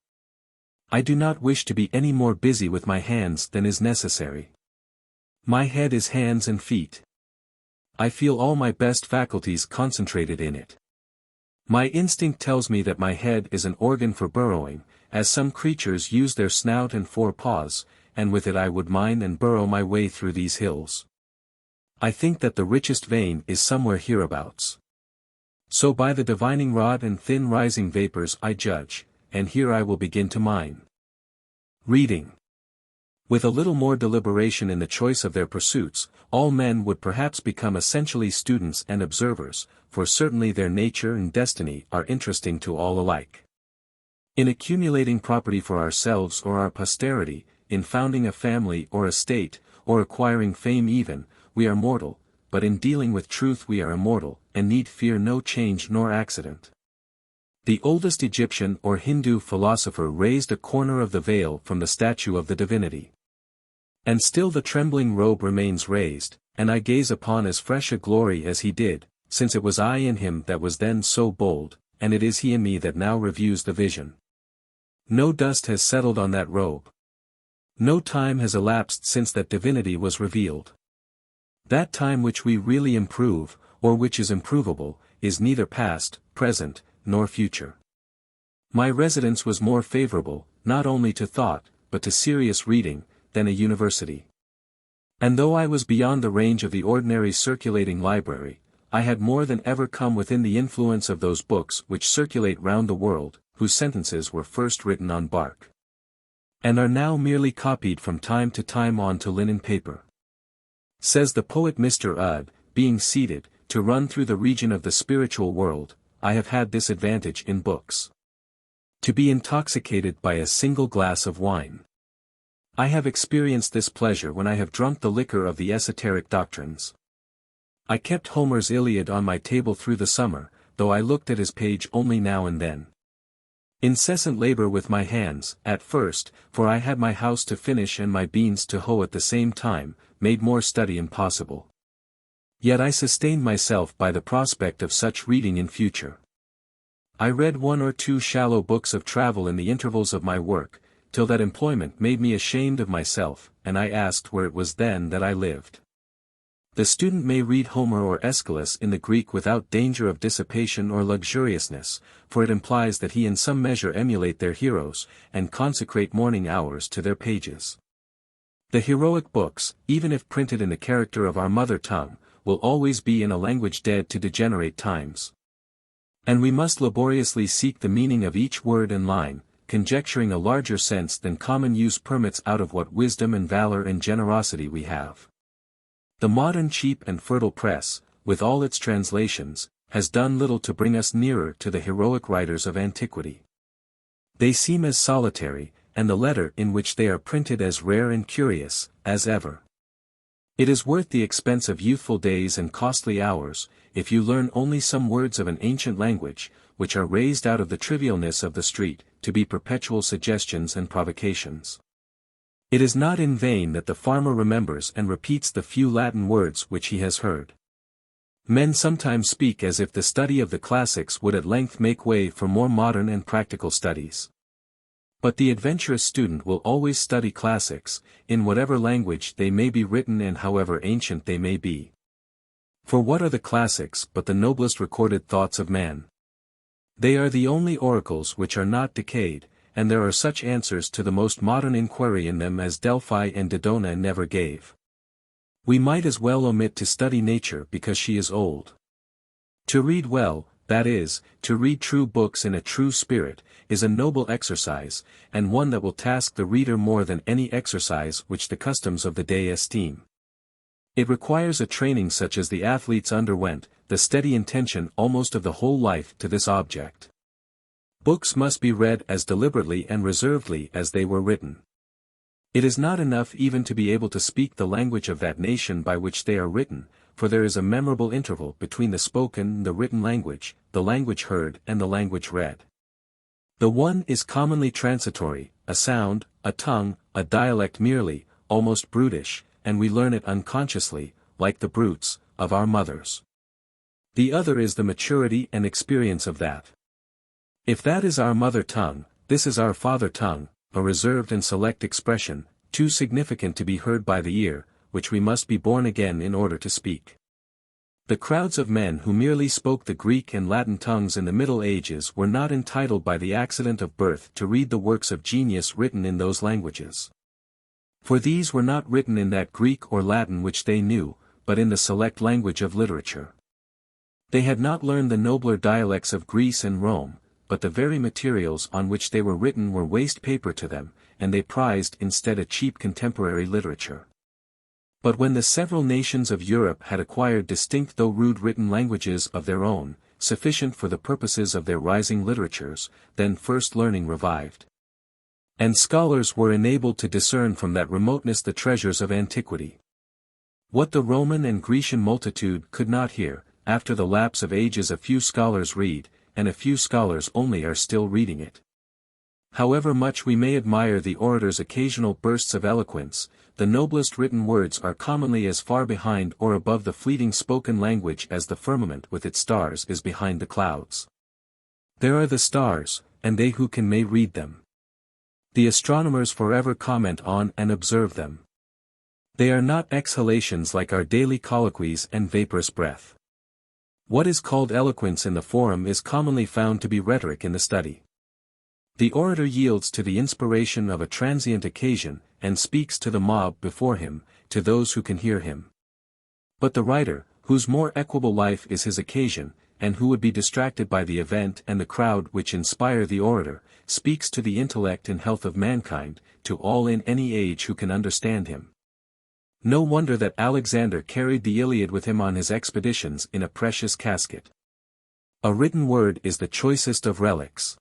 I do not wish to be any more busy with my hands than is necessary. My head is hands and feet. I feel all my best faculties concentrated in it. My instinct tells me that my head is an organ for burrowing, as some creatures use their snout and four paws, and with it I would mine and burrow my way through these hills. I think that the richest vein is somewhere hereabouts. So by the divining rod and thin rising vapors I judge, and here I will begin to mine. Reading. With a little more deliberation in the choice of their pursuits, all men would perhaps become essentially students and observers, for certainly their nature and destiny are interesting to all alike. In accumulating property for ourselves or our posterity, in founding a family or a state, or acquiring fame even, we are mortal, but in dealing with truth we are immortal, and need fear no change nor accident. The oldest Egyptian or Hindu philosopher raised a corner of the veil from the statue of the divinity. And still the trembling robe remains raised, and I gaze upon as fresh a glory as he did, since it was I in him that was then so bold, and it is he in me that now reviews the vision. No dust has settled on that robe. No time has elapsed since that divinity was revealed. That time which we really improve, or which is improvable, is neither past, present, nor future. My residence was more favorable, not only to thought, but to serious reading, than a university. And though I was beyond the range of the ordinary circulating library, I had more than ever come within the influence of those books which circulate round the world, whose sentences were first written on bark, and are now merely copied from time to time on to linen paper. Says the poet Mr. Udd, being seated, to run through the region of the spiritual world, I have had this advantage in books. To be intoxicated by a single glass of wine. I have experienced this pleasure when I have drunk the liquor of the esoteric doctrines. I kept Homer's Iliad on my table through the summer, though I looked at his page only now and then. Incessant labor with my hands, at first, for I had my house to finish and my beans to hoe at the same time, made more study impossible. Yet I sustained myself by the prospect of such reading in future. I read one or two shallow books of travel in the intervals of my work, till that employment made me ashamed of myself, and I asked where it was then that I lived. The student may read Homer or Aeschylus in the Greek without danger of dissipation or luxuriousness, for it implies that he in some measure emulate their heroes, and consecrate morning hours to their pages. The heroic books, even if printed in the character of our mother tongue, will always be in a language dead to degenerate times. And we must laboriously seek the meaning of each word and line, conjecturing a larger sense than common use permits out of what wisdom and valor and generosity we have. The modern cheap and fertile press, with all its translations, has done little to bring us nearer to the heroic writers of antiquity. They seem as solitary, and the letter in which they are printed as rare and curious, as ever. It is worth the expense of youthful days and costly hours, if you learn only some words of an ancient language, which are raised out of the trivialness of the street, to be perpetual suggestions and provocations. It is not in vain that the farmer remembers and repeats the few Latin words which he has heard. Men sometimes speak as if the study of the classics would at length make way for more modern and practical studies. But the adventurous student will always study classics, in whatever language they may be written and however ancient they may be. For what are the classics but the noblest recorded thoughts of man? They are the only oracles which are not decayed, and there are such answers to the most modern inquiry in them as Delphi and Dodona never gave. We might as well omit to study nature because she is old. To read well, that is, to read true books in a true spirit, is a noble exercise, and one that will task the reader more than any exercise which the customs of the day esteem. It requires a training such as the athletes underwent, the steady intention almost of the whole life to this object. Books must be read as deliberately and reservedly as they were written. It is not enough even to be able to speak the language of that nation by which they are written, for there is a memorable interval between the spoken and the written language, the language heard and the language read. The one is commonly transitory, a sound, a tongue, a dialect merely, almost brutish, and we learn it unconsciously, like the brutes, of our mothers. The other is the maturity and experience of that. If that is our mother tongue, this is our father tongue, a reserved and select expression, too significant to be heard by the ear, which we must be born again in order to speak. The crowds of men who merely spoke the Greek and Latin tongues in the Middle Ages were not entitled by the accident of birth to read the works of genius written in those languages. For these were not written in that Greek or Latin which they knew, but in the select language of literature. They had not learned the nobler dialects of Greece and Rome, but the very materials on which they were written were waste paper to them, and they prized instead a cheap contemporary literature. But when the several nations of Europe had acquired distinct though rude written languages of their own, sufficient for the purposes of their rising literatures, then first learning revived. And scholars were enabled to discern from that remoteness the treasures of antiquity. What the Roman and Grecian multitude could not hear, after the lapse of ages a few scholars read, and a few scholars only are still reading it. However much we may admire the orator's occasional bursts of eloquence, the noblest written words are commonly as far behind or above the fleeting spoken language as the firmament with its stars is behind the clouds. There are the stars, and they who can may read them. The astronomers forever comment on and observe them. They are not exhalations like our daily colloquies and vaporous breath. What is called eloquence in the forum is commonly found to be rhetoric in the study. The orator yields to the inspiration of a transient occasion, and speaks to the mob before him, to those who can hear him. But the writer, whose more equable life is his occasion, and who would be distracted by the event and the crowd which inspire the orator, speaks to the intellect and health of mankind, to all in any age who can understand him. No wonder that Alexander carried the Iliad with him on his expeditions in a precious casket. A written word is the choicest of relics.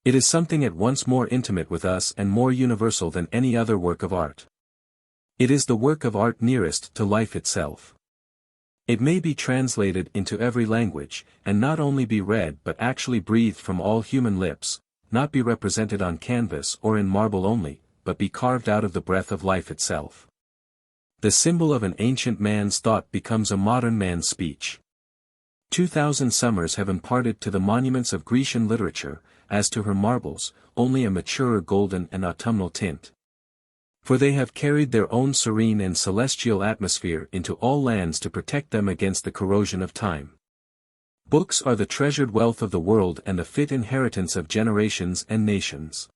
It is something at once more intimate with us and more universal than any other work of art. It is the work of art nearest to life itself. It may be translated into every language, and not only be read but actually breathed from all human lips, not be represented on canvas or in marble only, but be carved out of the breath of life itself. The symbol of an ancient man's thought becomes a modern man's speech. 2,000 summers have imparted to the monuments of Grecian literature, as to her marbles, only a maturer golden and autumnal tint. For they have carried their own serene and celestial atmosphere into all lands to protect them against the corrosion of time. Books are the treasured wealth of the world and the fit inheritance of generations and nations.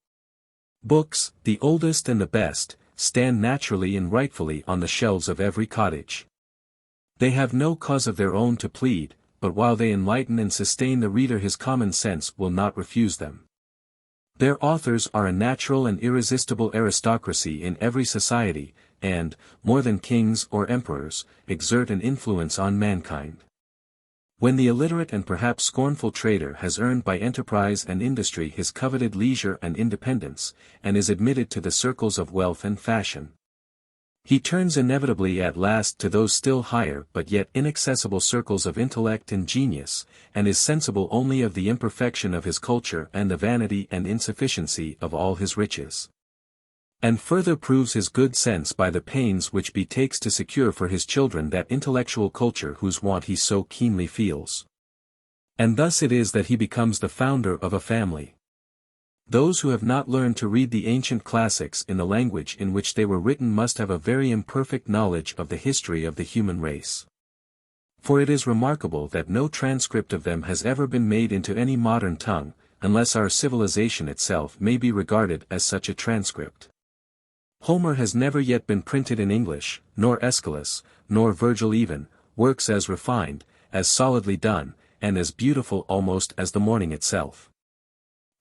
Books, the oldest and the best, stand naturally and rightfully on the shelves of every cottage. They have no cause of their own to plead, but while they enlighten and sustain the reader, his common sense will not refuse them. Their authors are a natural and irresistible aristocracy in every society, and, more than kings or emperors, exert an influence on mankind. When the illiterate and perhaps scornful trader has earned by enterprise and industry his coveted leisure and independence, and is admitted to the circles of wealth and fashion, he turns inevitably at last to those still higher but yet inaccessible circles of intellect and genius, and is sensible only of the imperfection of his culture and the vanity and insufficiency of all his riches. And further proves his good sense by the pains which betakes to secure for his children that intellectual culture whose want he so keenly feels. And thus it is that he becomes the founder of a family. Those who have not learned to read the ancient classics in the language in which they were written must have a very imperfect knowledge of the history of the human race. For it is remarkable that no transcript of them has ever been made into any modern tongue, unless our civilization itself may be regarded as such a transcript. Homer has never yet been printed in English, nor Aeschylus, nor Virgil even, works as refined, as solidly done, and as beautiful almost as the morning itself.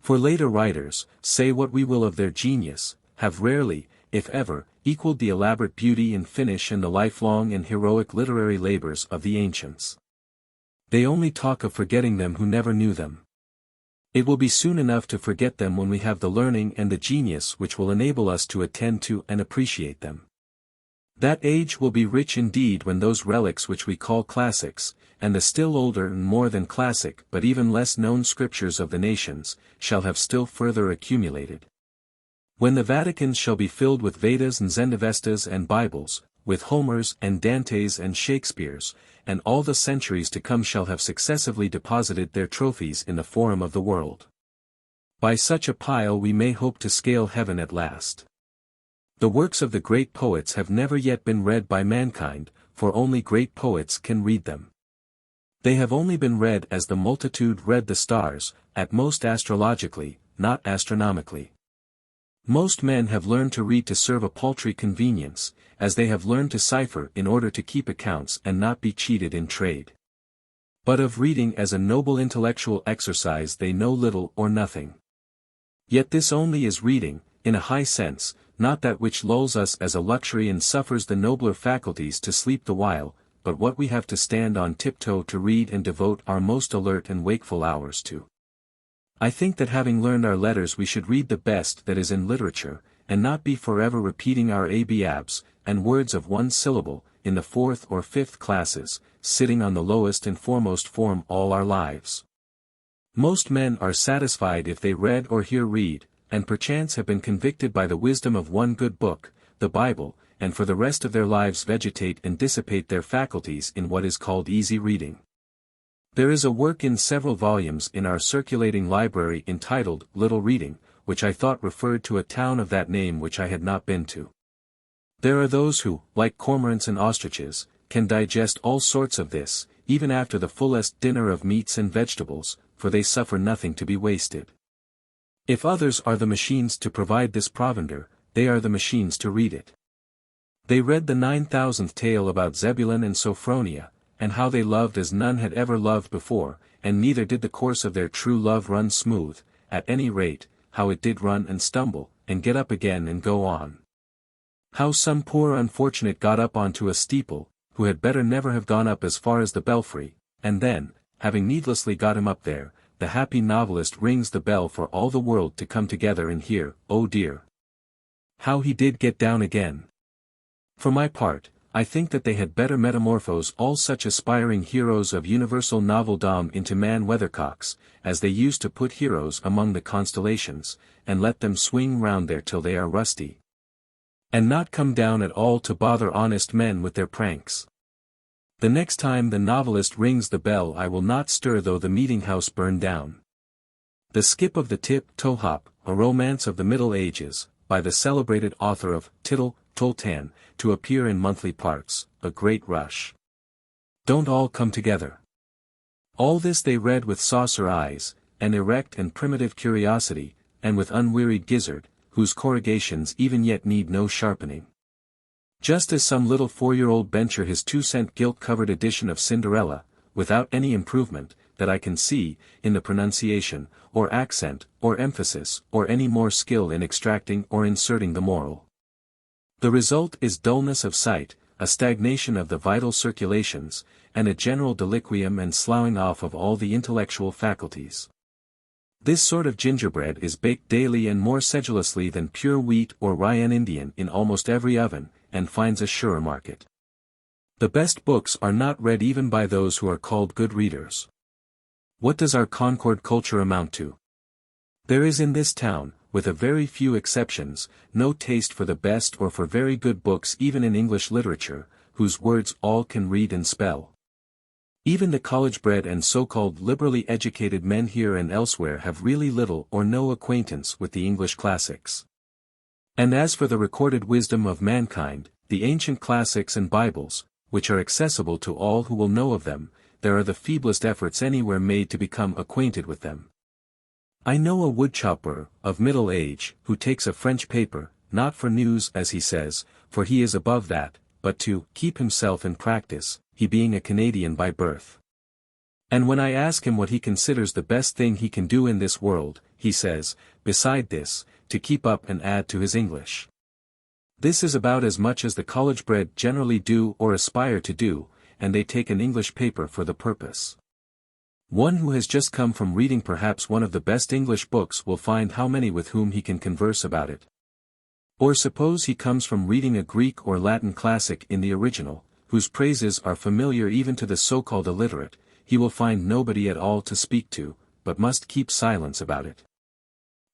For later writers, say what we will of their genius, have rarely, if ever, equaled the elaborate beauty and finish and the lifelong and heroic literary labors of the ancients. They only talk of forgetting them who never knew them. It will be soon enough to forget them when we have the learning and the genius which will enable us to attend to and appreciate them. That age will be rich indeed when those relics which we call classics, and the still older and more than classic but even less known scriptures of the nations, shall have still further accumulated. When the Vaticans shall be filled with Vedas and Zendavestas and Bibles, with Homers and Dantes and Shakespeares, and all the centuries to come shall have successively deposited their trophies in the forum of the world. By such a pile we may hope to scale heaven at last. The works of the great poets have never yet been read by mankind, for only great poets can read them. They have only been read as the multitude read the stars, at most astrologically, not astronomically. Most men have learned to read to serve a paltry convenience, as they have learned to cipher in order to keep accounts and not be cheated in trade. But of reading as a noble intellectual exercise they know little or nothing. Yet this only is reading, in a high sense, not that which lulls us as a luxury and suffers the nobler faculties to sleep the while, but what we have to stand on tiptoe to read and devote our most alert and wakeful hours to. I think that having learned our letters we should read the best that is in literature, and not be forever repeating our abs, and words of one syllable, in the 4th or 5th classes, sitting on the lowest and foremost form all our lives. Most men are satisfied if they read or hear read, and perchance have been convicted by the wisdom of one good book, the Bible, and for the rest of their lives vegetate and dissipate their faculties in what is called easy reading. There is a work in several volumes in our circulating library entitled Little Reading, which I thought referred to a town of that name which I had not been to. There are those who, like cormorants and ostriches, can digest all sorts of this, even after the fullest dinner of meats and vegetables, for they suffer nothing to be wasted. If others are the machines to provide this provender, they are the machines to read it. They read the 9,000th tale about Zebulun and Sophronia, and how they loved as none had ever loved before, and neither did the course of their true love run smooth, at any rate, how it did run and stumble, and get up again and go on. How some poor unfortunate got up onto a steeple, who had better never have gone up as far as the belfry, and then, having needlessly got him up there, the happy novelist rings the bell for all the world to come together and hear, oh dear! How he did get down again! For my part, I think that they had better metamorphose all such aspiring heroes of universal noveldom into man weathercocks, as they used to put heroes among the constellations, and let them swing round there till they are rusty. And not come down at all to bother honest men with their pranks. The next time the novelist rings the bell I will not stir though the meeting-house burn down. The Skip of the Tip-Toe-Hop, a romance of the Middle Ages, by the celebrated author of Tittle, Toltan, to appear in monthly parts, a great rush. Don't all come together. All this they read with saucer eyes, an erect and primitive curiosity, and with unwearied gizzard, whose corrugations even yet need no sharpening. Just as some little 4-year-old bencher his 2-cent gilt-covered edition of Cinderella, without any improvement, that I can see, in the pronunciation, or accent, or emphasis, or any more skill in extracting or inserting the moral. The result is dullness of sight, a stagnation of the vital circulations, and a general deliquium and sloughing off of all the intellectual faculties. This sort of gingerbread is baked daily and more sedulously than pure wheat or rye and Indian in almost every oven, and finds a surer market. The best books are not read even by those who are called good readers. What does our Concord culture amount to? There is in this town, with a very few exceptions, no taste for the best or for very good books even in English literature, whose words all can read and spell. Even the college-bred and so-called liberally educated men here and elsewhere have really little or no acquaintance with the English classics. And as for the recorded wisdom of mankind, the ancient classics and Bibles, which are accessible to all who will know of them, there are the feeblest efforts anywhere made to become acquainted with them. I know a woodchopper, of middle age, who takes a French paper, not for news as he says, for he is above that, but to keep himself in practice, he being a Canadian by birth. And when I ask him what he considers the best thing he can do in this world, he says, beside this, to keep up and add to his English. This is about as much as the college-bred generally do or aspire to do, and they take an English paper for the purpose. One who has just come from reading perhaps one of the best English books will find how many with whom he can converse about it. Or suppose he comes from reading a Greek or Latin classic in the original, whose praises are familiar even to the so-called illiterate, he will find nobody at all to speak to, but must keep silence about it.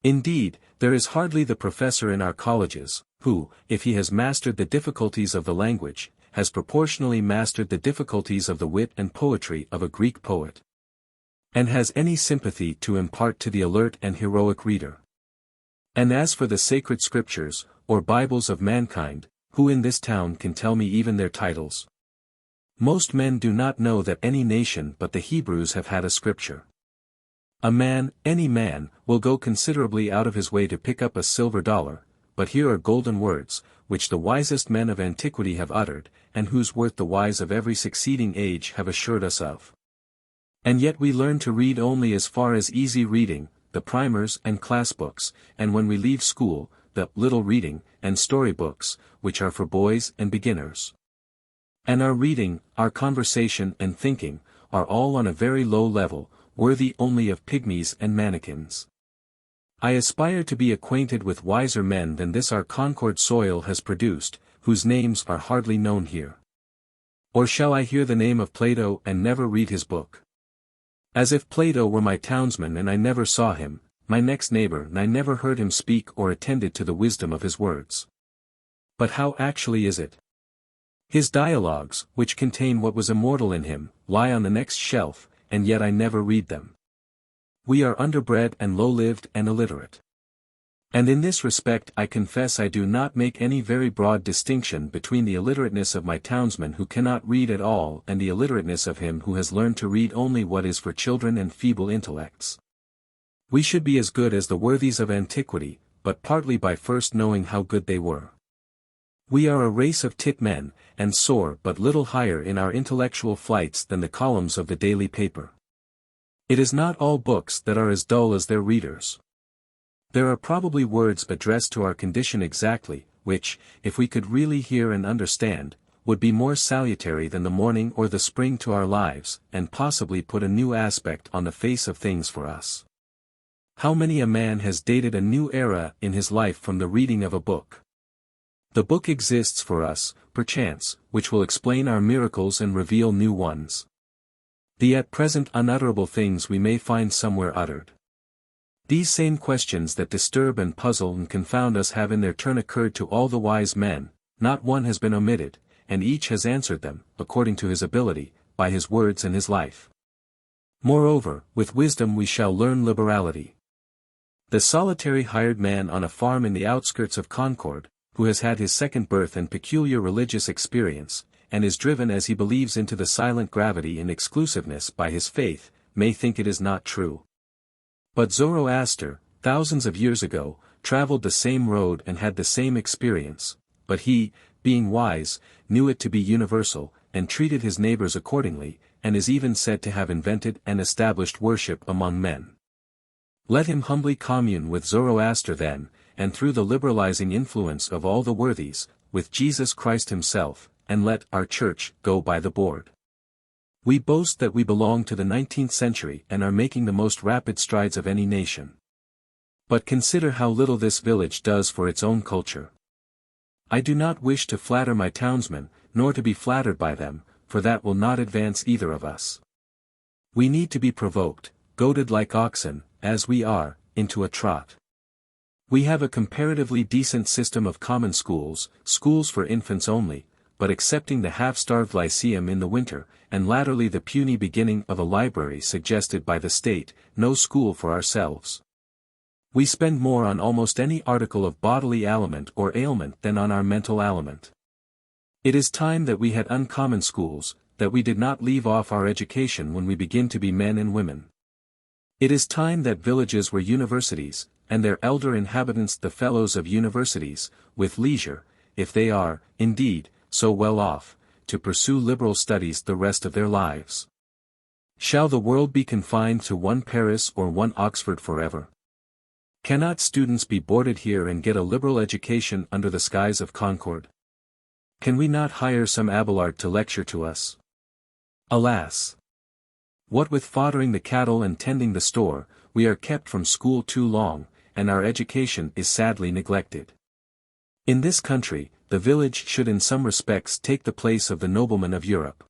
Indeed, there is hardly the professor in our colleges, who, if he has mastered the difficulties of the language, has proportionally mastered the difficulties of the wit and poetry of a Greek poet, and has any sympathy to impart to the alert and heroic reader. And as for the sacred scriptures, or Bibles of mankind, who in this town can tell me even their titles? Most men do not know that any nation but the Hebrews have had a scripture. A man, any man, will go considerably out of his way to pick up a silver dollar, but here are golden words, which the wisest men of antiquity have uttered, and whose worth the wise of every succeeding age have assured us of. And yet we learn to read only as far as easy reading, the primers and class books, and when we leave school, the little reading, and story books, which are for boys and beginners. And our reading, our conversation and thinking, are all on a very low level, worthy only of pygmies and mannikins. I aspire to be acquainted with wiser men than this our Concord soil has produced, whose names are hardly known here. Or shall I hear the name of Plato and never read his book? As if Plato were my townsman and I never saw him, my next neighbor and I never heard him speak or attended to the wisdom of his words. But how actually is it? His dialogues, which contain what was immortal in him, lie on the next shelf, and yet I never read them. We are underbred and low-lived and illiterate. And in this respect I confess I do not make any very broad distinction between the illiterateness of my townsman who cannot read at all and the illiterateness of him who has learned to read only what is for children and feeble intellects. We should be as good as the worthies of antiquity, but partly by first knowing how good they were. We are a race of tit men, and soar but little higher in our intellectual flights than the columns of the daily paper. It is not all books that are as dull as their readers. There are probably words addressed to our condition exactly, which, if we could really hear and understand, would be more salutary than the morning or the spring to our lives, and possibly put a new aspect on the face of things for us. How many a man has dated a new era in his life from the reading of a book? The book exists for us, perchance, which will explain our miracles and reveal new ones. The at present unutterable things we may find somewhere uttered. These same questions that disturb and puzzle and confound us have in their turn occurred to all the wise men, not one has been omitted, and each has answered them, according to his ability, by his words and his life. Moreover, with wisdom we shall learn liberality. The solitary hired man on a farm in the outskirts of Concord, who has had his second birth and peculiar religious experience, and is driven as he believes into the silent gravity and exclusiveness by his faith, may think it is not true. But Zoroaster, thousands of years ago, traveled the same road and had the same experience, but he, being wise, knew it to be universal, and treated his neighbors accordingly, and is even said to have invented and established worship among men. Let him humbly commune with Zoroaster then, and through the liberalizing influence of all the worthies, with Jesus Christ himself, and let our church go by the board. We boast that we belong to the 19th century and are making the most rapid strides of any nation. But consider how little this village does for its own culture. I do not wish to flatter my townsmen, nor to be flattered by them, for that will not advance either of us. We need to be provoked, goaded like oxen, as we are, into a trot. We have a comparatively decent system of common schools, schools for infants only, but excepting the half-starved lyceum in the winter, and latterly the puny beginning of a library suggested by the state, no school for ourselves. We spend more on almost any article of bodily aliment or ailment than on our mental aliment. It is time that we had uncommon schools, that we did not leave off our education when we begin to be men and women. It is time that villages were universities, and their elder inhabitants the fellows of universities, with leisure, if they are, indeed, so well off, to pursue liberal studies the rest of their lives. Shall the world be confined to one Paris or one Oxford forever? Cannot students be boarded here and get a liberal education under the skies of Concord? Can we not hire some Abelard to lecture to us? Alas! What with foddering the cattle and tending the store, we are kept from school too long, and our education is sadly neglected. In this country, the village should in some respects take the place of the nobleman of Europe.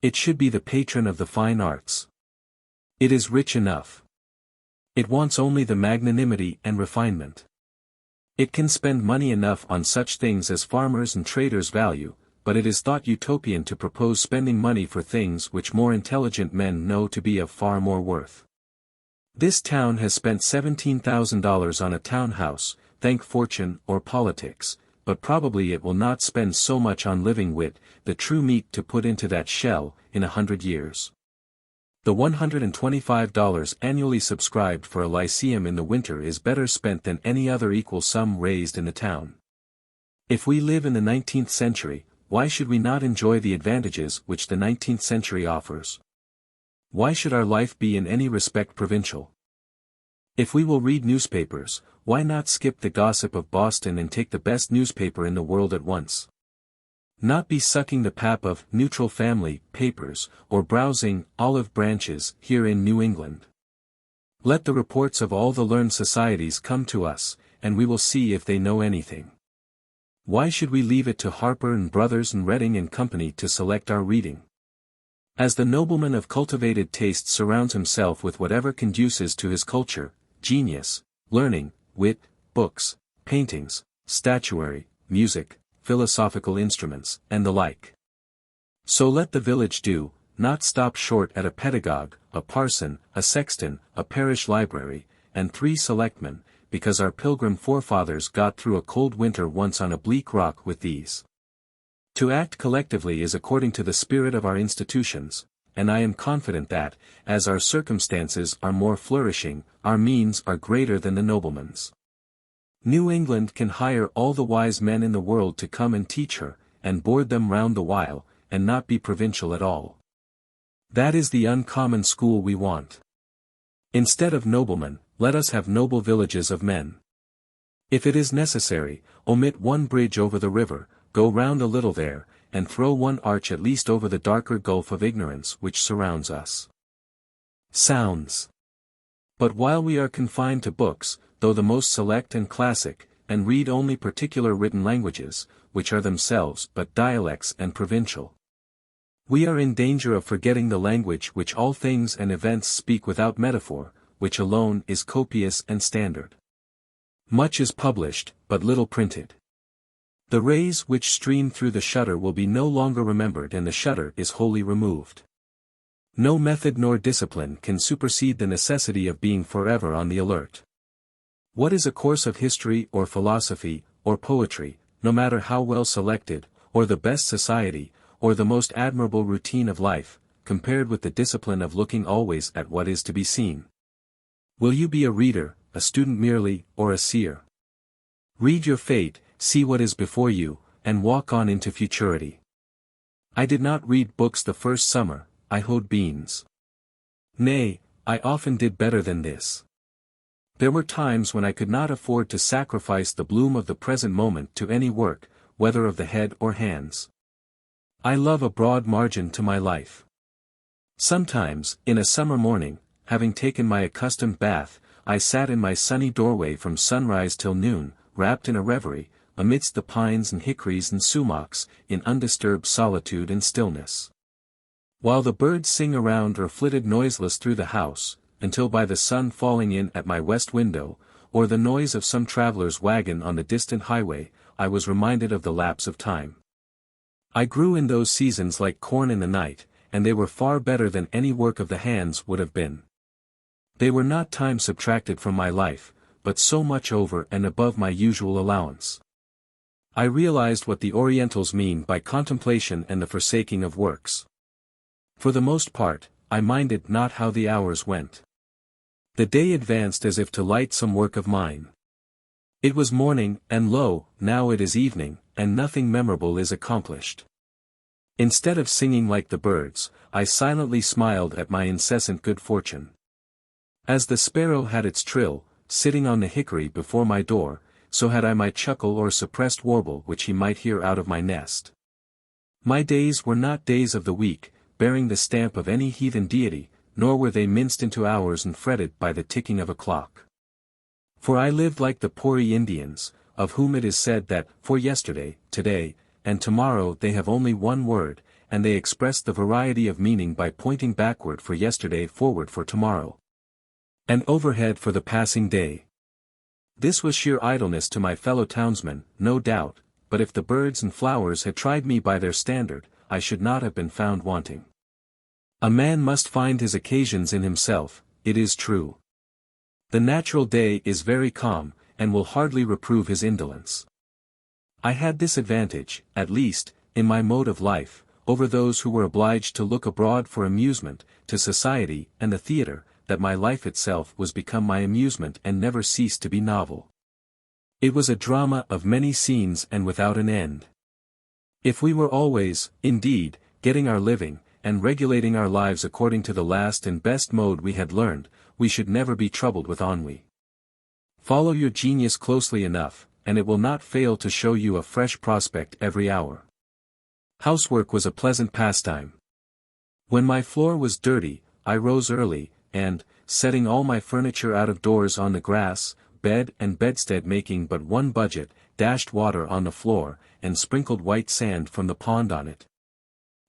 It should be the patron of the fine arts. It is rich enough. It wants only the magnanimity and refinement. It can spend money enough on such things as farmers and traders value, but it is thought utopian to propose spending money for things which more intelligent men know to be of far more worth. This town has spent $17,000 on a townhouse, thank fortune or politics, but probably it will not spend so much on living wit, the true meat to put into that shell, in 100 years. The $125 annually subscribed for a lyceum in the winter is better spent than any other equal sum raised in the town. If we live in the 19th century, why should we not enjoy the advantages which the 19th century offers? Why should our life be in any respect provincial? If we will read newspapers, why not skip the gossip of Boston and take the best newspaper in the world at once? Not be sucking the pap of neutral family papers, or browsing olive branches here in New England. Let the reports of all the learned societies come to us, and we will see if they know anything. Why should we leave it to Harper and Brothers and Reading and Company to select our reading? As the nobleman of cultivated taste surrounds himself with whatever conduces to his culture, genius, learning, wit, books, paintings, statuary, music, philosophical instruments, and the like. So let the village do, not stop short at a pedagogue, a parson, a sexton, a parish library, and 3 selectmen, because our pilgrim forefathers got through a cold winter once on a bleak rock with these. To act collectively is according to the spirit of our institutions, and I am confident that, as our circumstances are more flourishing, our means are greater than the nobleman's. New England can hire all the wise men in the world to come and teach her, and board them round the while, and not be provincial at all. That is the uncommon school we want. Instead of noblemen, let us have noble villages of men. If it is necessary, omit one bridge over the river, go round a little there, and throw one arch at least over the darker gulf of ignorance which surrounds us. Sounds. But while we are confined to books, though the most select and classic, and read only particular written languages, which are themselves but dialects and provincial, we are in danger of forgetting the language which all things and events speak without metaphor, which alone is copious and standard. Much is published, but little printed. The rays which stream through the shutter will be no longer remembered and the shutter is wholly removed. No method nor discipline can supersede the necessity of being forever on the alert. What is a course of history or philosophy, or poetry, no matter how well selected, or the best society, or the most admirable routine of life, compared with the discipline of looking always at what is to be seen? Will you be a reader, a student merely, or a seer? Read your fate, see what is before you, and walk on into futurity. I did not read books the first summer, I hoed beans. Nay, I often did better than this. There were times when I could not afford to sacrifice the bloom of the present moment to any work, whether of the head or hands. I love a broad margin to my life. Sometimes, in a summer morning, having taken my accustomed bath, I sat in my sunny doorway from sunrise till noon, wrapped in a reverie, amidst the pines and hickories and sumacs, in undisturbed solitude and stillness. While the birds sing around or flitted noiseless through the house, until by the sun falling in at my west window, or the noise of some traveler's wagon on the distant highway, I was reminded of the lapse of time. I grew in those seasons like corn in the night, and they were far better than any work of the hands would have been. They were not time subtracted from my life, but so much over and above my usual allowance. I realized what the Orientals mean by contemplation and the forsaking of works. For the most part, I minded not how the hours went. The day advanced as if to light some work of mine. It was morning, and lo, now it is evening, and nothing memorable is accomplished. Instead of singing like the birds, I silently smiled at my incessant good fortune. As the sparrow had its trill, sitting on the hickory before my door, so had I my chuckle or suppressed warble which he might hear out of my nest. My days were not days of the week, bearing the stamp of any heathen deity, nor were they minced into hours and fretted by the ticking of a clock. For I lived like the Pori Indians, of whom it is said that, for yesterday, today, and tomorrow they have only one word, and they express the variety of meaning by pointing backward for yesterday, forward for tomorrow, and overhead for the passing day. This was sheer idleness to my fellow townsmen, no doubt, but if the birds and flowers had tried me by their standard, I should not have been found wanting. A man must find his occasions in himself, it is true. The natural day is very calm, and will hardly reprove his indolence. I had this advantage, at least, in my mode of life, over those who were obliged to look abroad for amusement, to society and the theatre, that my life itself was become my amusement and never ceased to be novel. It was a drama of many scenes and without an end. If we were always, indeed, getting our living, and regulating our lives according to the last and best mode we had learned, we should never be troubled with ennui. Follow your genius closely enough, and it will not fail to show you a fresh prospect every hour. Housework was a pleasant pastime. When my floor was dirty, I rose early, and, setting all my furniture out of doors on the grass, bed and bedstead making but one budget, dashed water on the floor, and sprinkled white sand from the pond on it.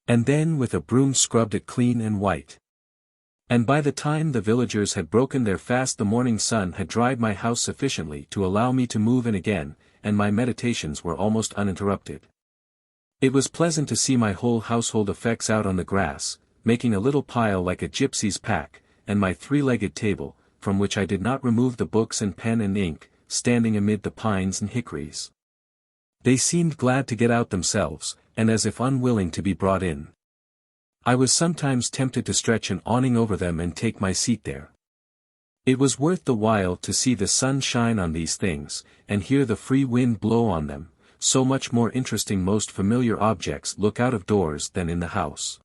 And then with a broom scrubbed it clean and white. And by the time the villagers had broken their fast the morning sun had dried my house sufficiently to allow me to move in again, and my meditations were almost uninterrupted. It was pleasant to see my whole household effects out on the grass, making a little pile like a gypsy's pack, and my three-legged table, from which I did not remove the books and pen and ink, standing amid the pines and hickories. They seemed glad to get out themselves, and as if unwilling to be brought in. I was sometimes tempted to stretch an awning over them and take my seat there. It was worth the while to see the sun shine on these things, and hear the free wind blow on them, so much more interesting most familiar objects look out of doors than in the house.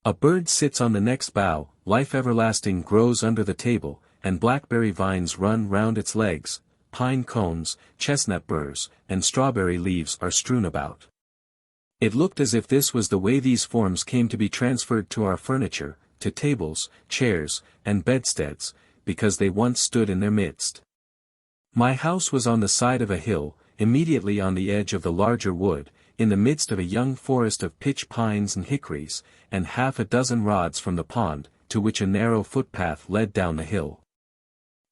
A bird sits on the next bough, life everlasting grows under the table, and blackberry vines run round its legs, pine cones, chestnut burrs, and strawberry leaves are strewn about. It looked as if this was the way these forms came to be transferred to our furniture, to tables, chairs, and bedsteads, because they once stood in their midst. My house was on the side of a hill, immediately on the edge of the larger wood, in the midst of a young forest of pitch pines and hickories, and half a dozen rods from the pond, to which a narrow footpath led down the hill.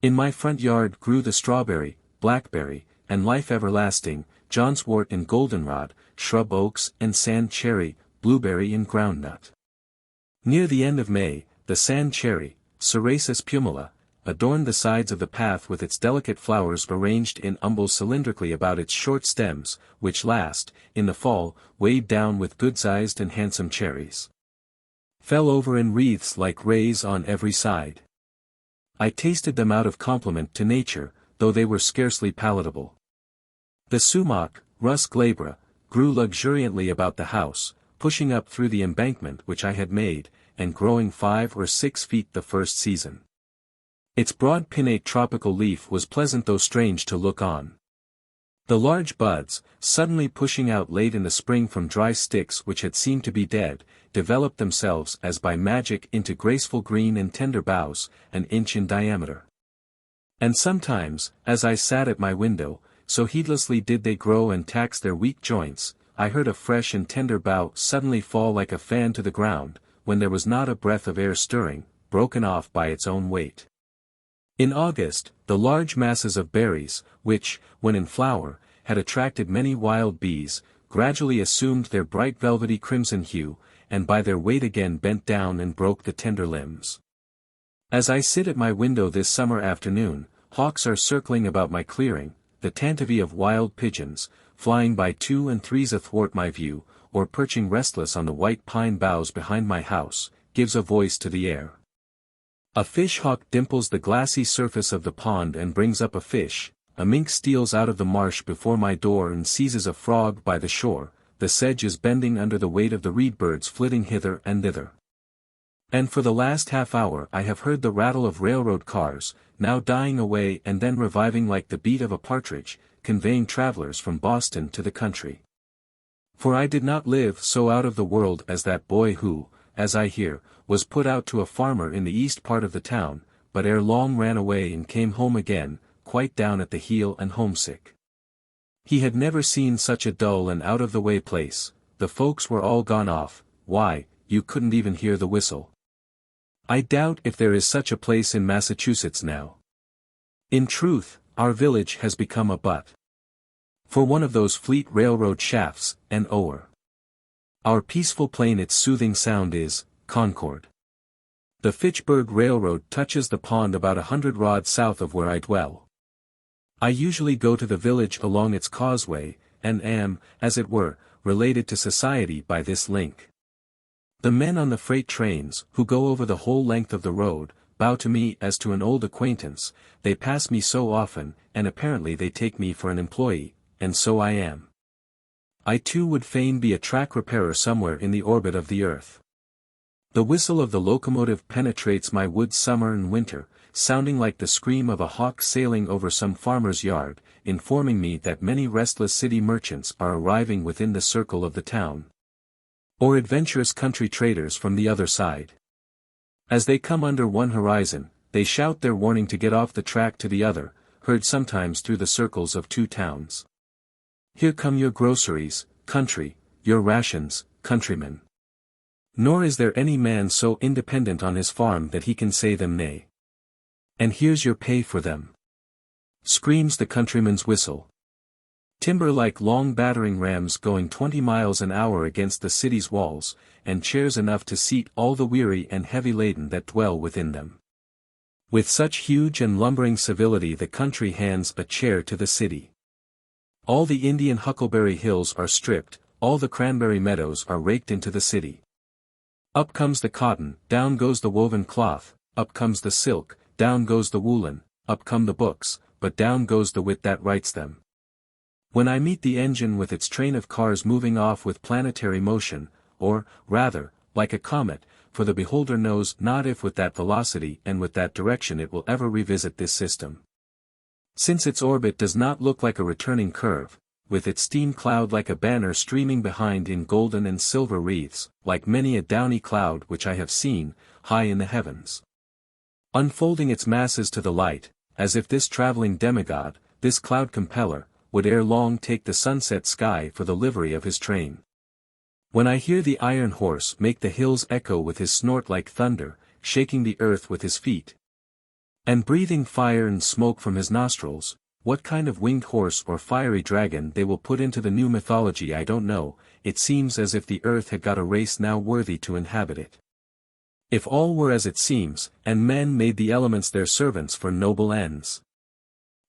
In my front yard grew the strawberry, blackberry, and life everlasting, johnswort and goldenrod, shrub oaks and sand cherry, blueberry and groundnut. Near the end of May, the sand cherry, Cerasus pumila, adorned the sides of the path with its delicate flowers arranged in umbels cylindrically about its short stems, which last, in the fall, weighed down with good-sized and handsome cherries. Fell over in wreaths like rays on every side. I tasted them out of compliment to nature, though they were scarcely palatable. The sumac, Rus glabra, grew luxuriantly about the house, pushing up through the embankment which I had made, and growing 5 or 6 feet the first season. Its broad pinnate tropical leaf was pleasant though strange to look on. The large buds, suddenly pushing out late in the spring from dry sticks which had seemed to be dead, developed themselves as by magic into graceful green and tender boughs, an inch in diameter. And sometimes, as I sat at my window, so heedlessly did they grow and tax their weak joints, I heard a fresh and tender bough suddenly fall like a fan to the ground, when there was not a breath of air stirring, broken off by its own weight. In August, the large masses of berries, which, when in flower, had attracted many wild bees, gradually assumed their bright velvety crimson hue, and by their weight again bent down and broke the tender limbs. As I sit at my window this summer afternoon, hawks are circling about my clearing, the tantivy of wild pigeons, flying by 2 and 3s athwart my view, or perching restless on the white pine boughs behind my house, gives a voice to the air. A fish-hawk dimples the glassy surface of the pond and brings up a fish, a mink steals out of the marsh before my door and seizes a frog by the shore, the sedge is bending under the weight of the reed-birds flitting hither and thither. And for the last half-hour I have heard the rattle of railroad cars, now dying away and then reviving like the beat of a partridge, conveying travelers from Boston to the country. For I did not live so out of the world as that boy who, as I hear, was put out to a farmer in the east part of the town, but ere long ran away and came home again, quite down at the heel and homesick. He had never seen such a dull and out-of-the-way place, the folks were all gone off, why, you couldn't even hear the whistle. I doubt if there is such a place in Massachusetts now. In truth, our village has become a butt for one of those fleet railroad shafts, and o'er our peaceful plain its soothing sound is, Concord. The Fitchburg Railroad touches the pond about 100 rods south of where I dwell. I usually go to the village along its causeway, and am, as it were, related to society by this link. The men on the freight trains, who go over the whole length of the road, bow to me as to an old acquaintance, they pass me so often, and apparently they take me for an employee, and so I am. I too would fain be a track repairer somewhere in the orbit of the earth. The whistle of the locomotive penetrates my woods summer and winter, sounding like the scream of a hawk sailing over some farmer's yard, informing me that many restless city merchants are arriving within the circle of the town. Or adventurous country traders from the other side. As they come under one horizon, they shout their warning to get off the track to the other, heard sometimes through the circles of 2 towns. Here come your groceries, country, your rations, countrymen. Nor is there any man so independent on his farm that he can say them nay. And here's your pay for them. Screams the countryman's whistle. Timber like long battering rams going 20 miles an hour against the city's walls, and chairs enough to seat all the weary and heavy laden that dwell within them. With such huge and lumbering civility the country hands a chair to the city. All the Indian huckleberry hills are stripped, all the cranberry meadows are raked into the city. Up comes the cotton, down goes the woven cloth, up comes the silk, down goes the woolen, up come the books, but down goes the wit that writes them. When I meet the engine with its train of cars moving off with planetary motion, or, rather, like a comet, for the beholder knows not if with that velocity and with that direction it will ever revisit this system. Since its orbit does not look like a returning curve, with its steam cloud like a banner streaming behind in golden and silver wreaths, like many a downy cloud which I have seen, high in the heavens. Unfolding its masses to the light, as if this traveling demigod, this cloud compeller, would ere long take the sunset sky for the livery of his train. When I hear the iron horse make the hills echo with his snort like thunder, shaking the earth with his feet, and breathing fire and smoke from his nostrils, what kind of winged horse or fiery dragon they will put into the new mythology I don't know, it seems as if the earth had got a race now worthy to inhabit it. If all were as it seems, and men made the elements their servants for noble ends.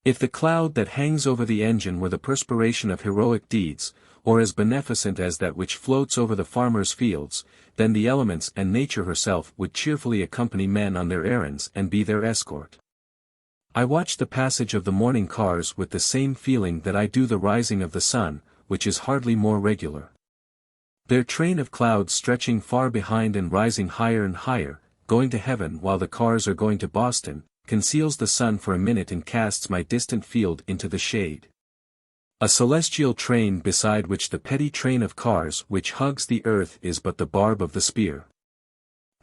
If the cloud that hangs over the engine were the perspiration of heroic deeds, or as beneficent as that which floats over the farmer's fields, then the elements and nature herself would cheerfully accompany men on their errands and be their escort. I watch the passage of the morning cars with the same feeling that I do the rising of the sun, which is hardly more regular. Their train of clouds stretching far behind and rising higher and higher, going to heaven while the cars are going to Boston, conceals the sun for a minute and casts my distant field into the shade. A celestial train beside which the petty train of cars which hugs the earth is but the barb of the spear.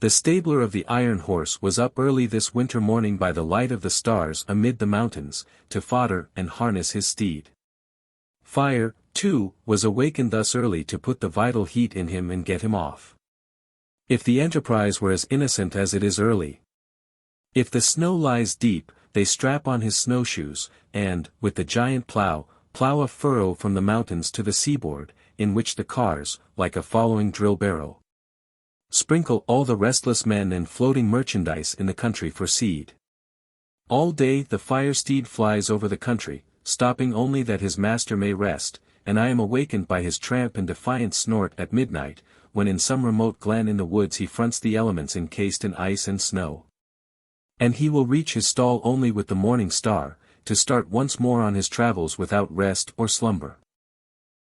The stabler of the iron horse was up early this winter morning by the light of the stars amid the mountains, to fodder and harness his steed. Fire, too, was awakened thus early to put the vital heat in him and get him off. If the enterprise were as innocent as it is early. If the snow lies deep, they strap on his snowshoes, and, with the giant plow a furrow from the mountains to the seaboard, in which the cars, like a following drill barrow, sprinkle all the restless men and floating merchandise in the country for seed. All day the fire steed flies over the country, stopping only that his master may rest, and I am awakened by his tramp and defiant snort at midnight, when in some remote glen in the woods he fronts the elements encased in ice and snow. And he will reach his stall only with the morning star, to start once more on his travels without rest or slumber.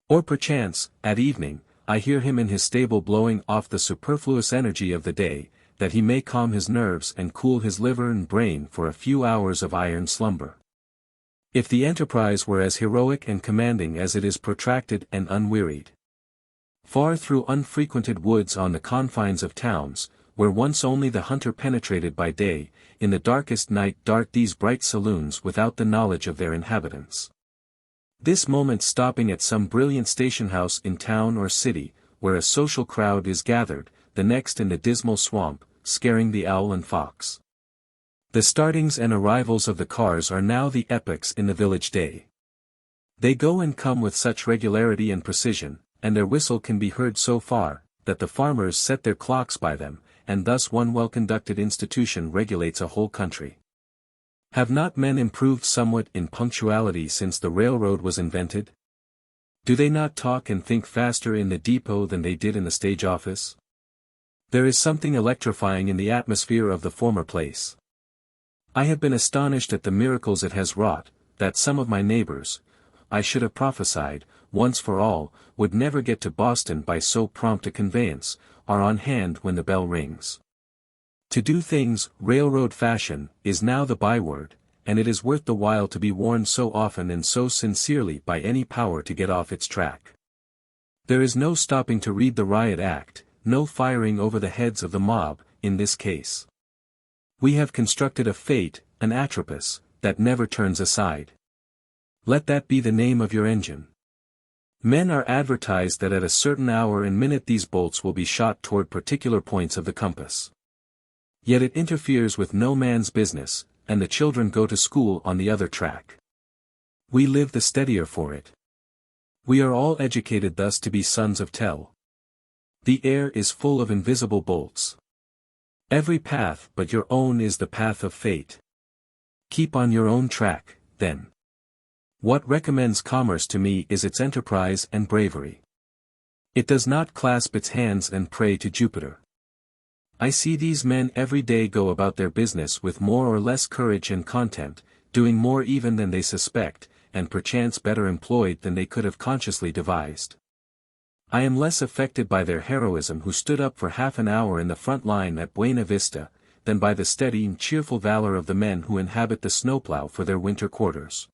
Or perchance, at evening, I hear him in his stable blowing off the superfluous energy of the day, that he may calm his nerves and cool his liver and brain for a few hours of iron slumber. If the enterprise were as heroic and commanding as it is protracted and unwearied. Far through unfrequented woods on the confines of towns, where once only the hunter penetrated by day, in the darkest night dart these bright saloons without the knowledge of their inhabitants. This moment stopping at some brilliant station house in town or city, where a social crowd is gathered, the next in the dismal swamp, scaring the owl and fox. The startings and arrivals of the cars are now the epochs in the village day. They go and come with such regularity and precision, and their whistle can be heard so far, that the farmers set their clocks by them, and thus one well-conducted institution regulates a whole country. Have not men improved somewhat in punctuality since the railroad was invented? Do they not talk and think faster in the depot than they did in the stage office? There is something electrifying in the atmosphere of the former place. I have been astonished at the miracles it has wrought, that some of my neighbors, I should have prophesied, once for all, would never get to Boston by so prompt a conveyance, are on hand when the bell rings. To do things, railroad fashion, is now the byword, and it is worth the while to be warned so often and so sincerely by any power to get off its track. There is no stopping to read the riot act, no firing over the heads of the mob, in this case. We have constructed a fate, an Atropos, that never turns aside. Let that be the name of your engine. Men are advertised that at a certain hour and minute these bolts will be shot toward particular points of the compass. Yet it interferes with no man's business, and the children go to school on the other track. We live the steadier for it. We are all educated thus to be sons of Tell. The air is full of invisible bolts. Every path but your own is the path of fate. Keep on your own track, then. What recommends commerce to me is its enterprise and bravery. It does not clasp its hands and pray to Jupiter. I see these men every day go about their business with more or less courage and content, doing more even than they suspect, and perchance better employed than they could have consciously devised. I am less affected by their heroism who stood up for half an hour in the front line at Buena Vista, than by the steady and cheerful valor of the men who inhabit the snowplow for their winter quarters.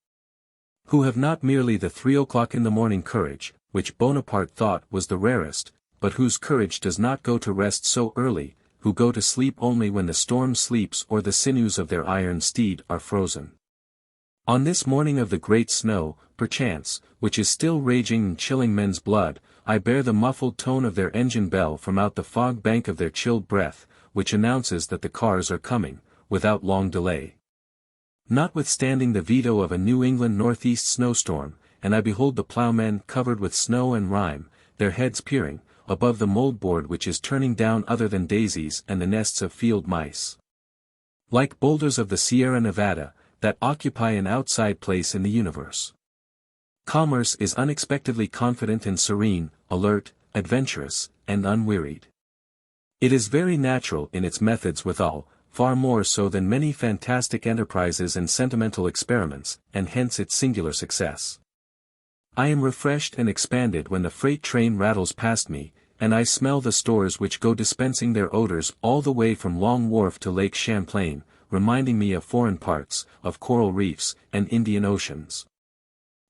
Who have not merely the 3 o'clock in the morning courage, which Bonaparte thought was the rarest, but whose courage does not go to rest so early, who go to sleep only when the storm sleeps or the sinews of their iron steed are frozen. On this morning of the great snow, perchance, which is still raging and chilling men's blood, I bear the muffled tone of their engine bell from out the fog bank of their chilled breath, which announces that the cars are coming, without long delay. Notwithstanding the veto of a New England northeast snowstorm, and I behold the ploughmen covered with snow and rime, their heads peering, above the moldboard which is turning down other than daisies and the nests of field mice. Like boulders of the Sierra Nevada, that occupy an outside place in the universe. Commerce is unexpectedly confident and serene, alert, adventurous, and unwearied. It is very natural in its methods withal, far more so than many fantastic enterprises and sentimental experiments, and hence its singular success. I am refreshed and expanded when the freight train rattles past me, and I smell the stores which go dispensing their odors all the way from Long Wharf to Lake Champlain, reminding me of foreign parts, of coral reefs, and Indian oceans,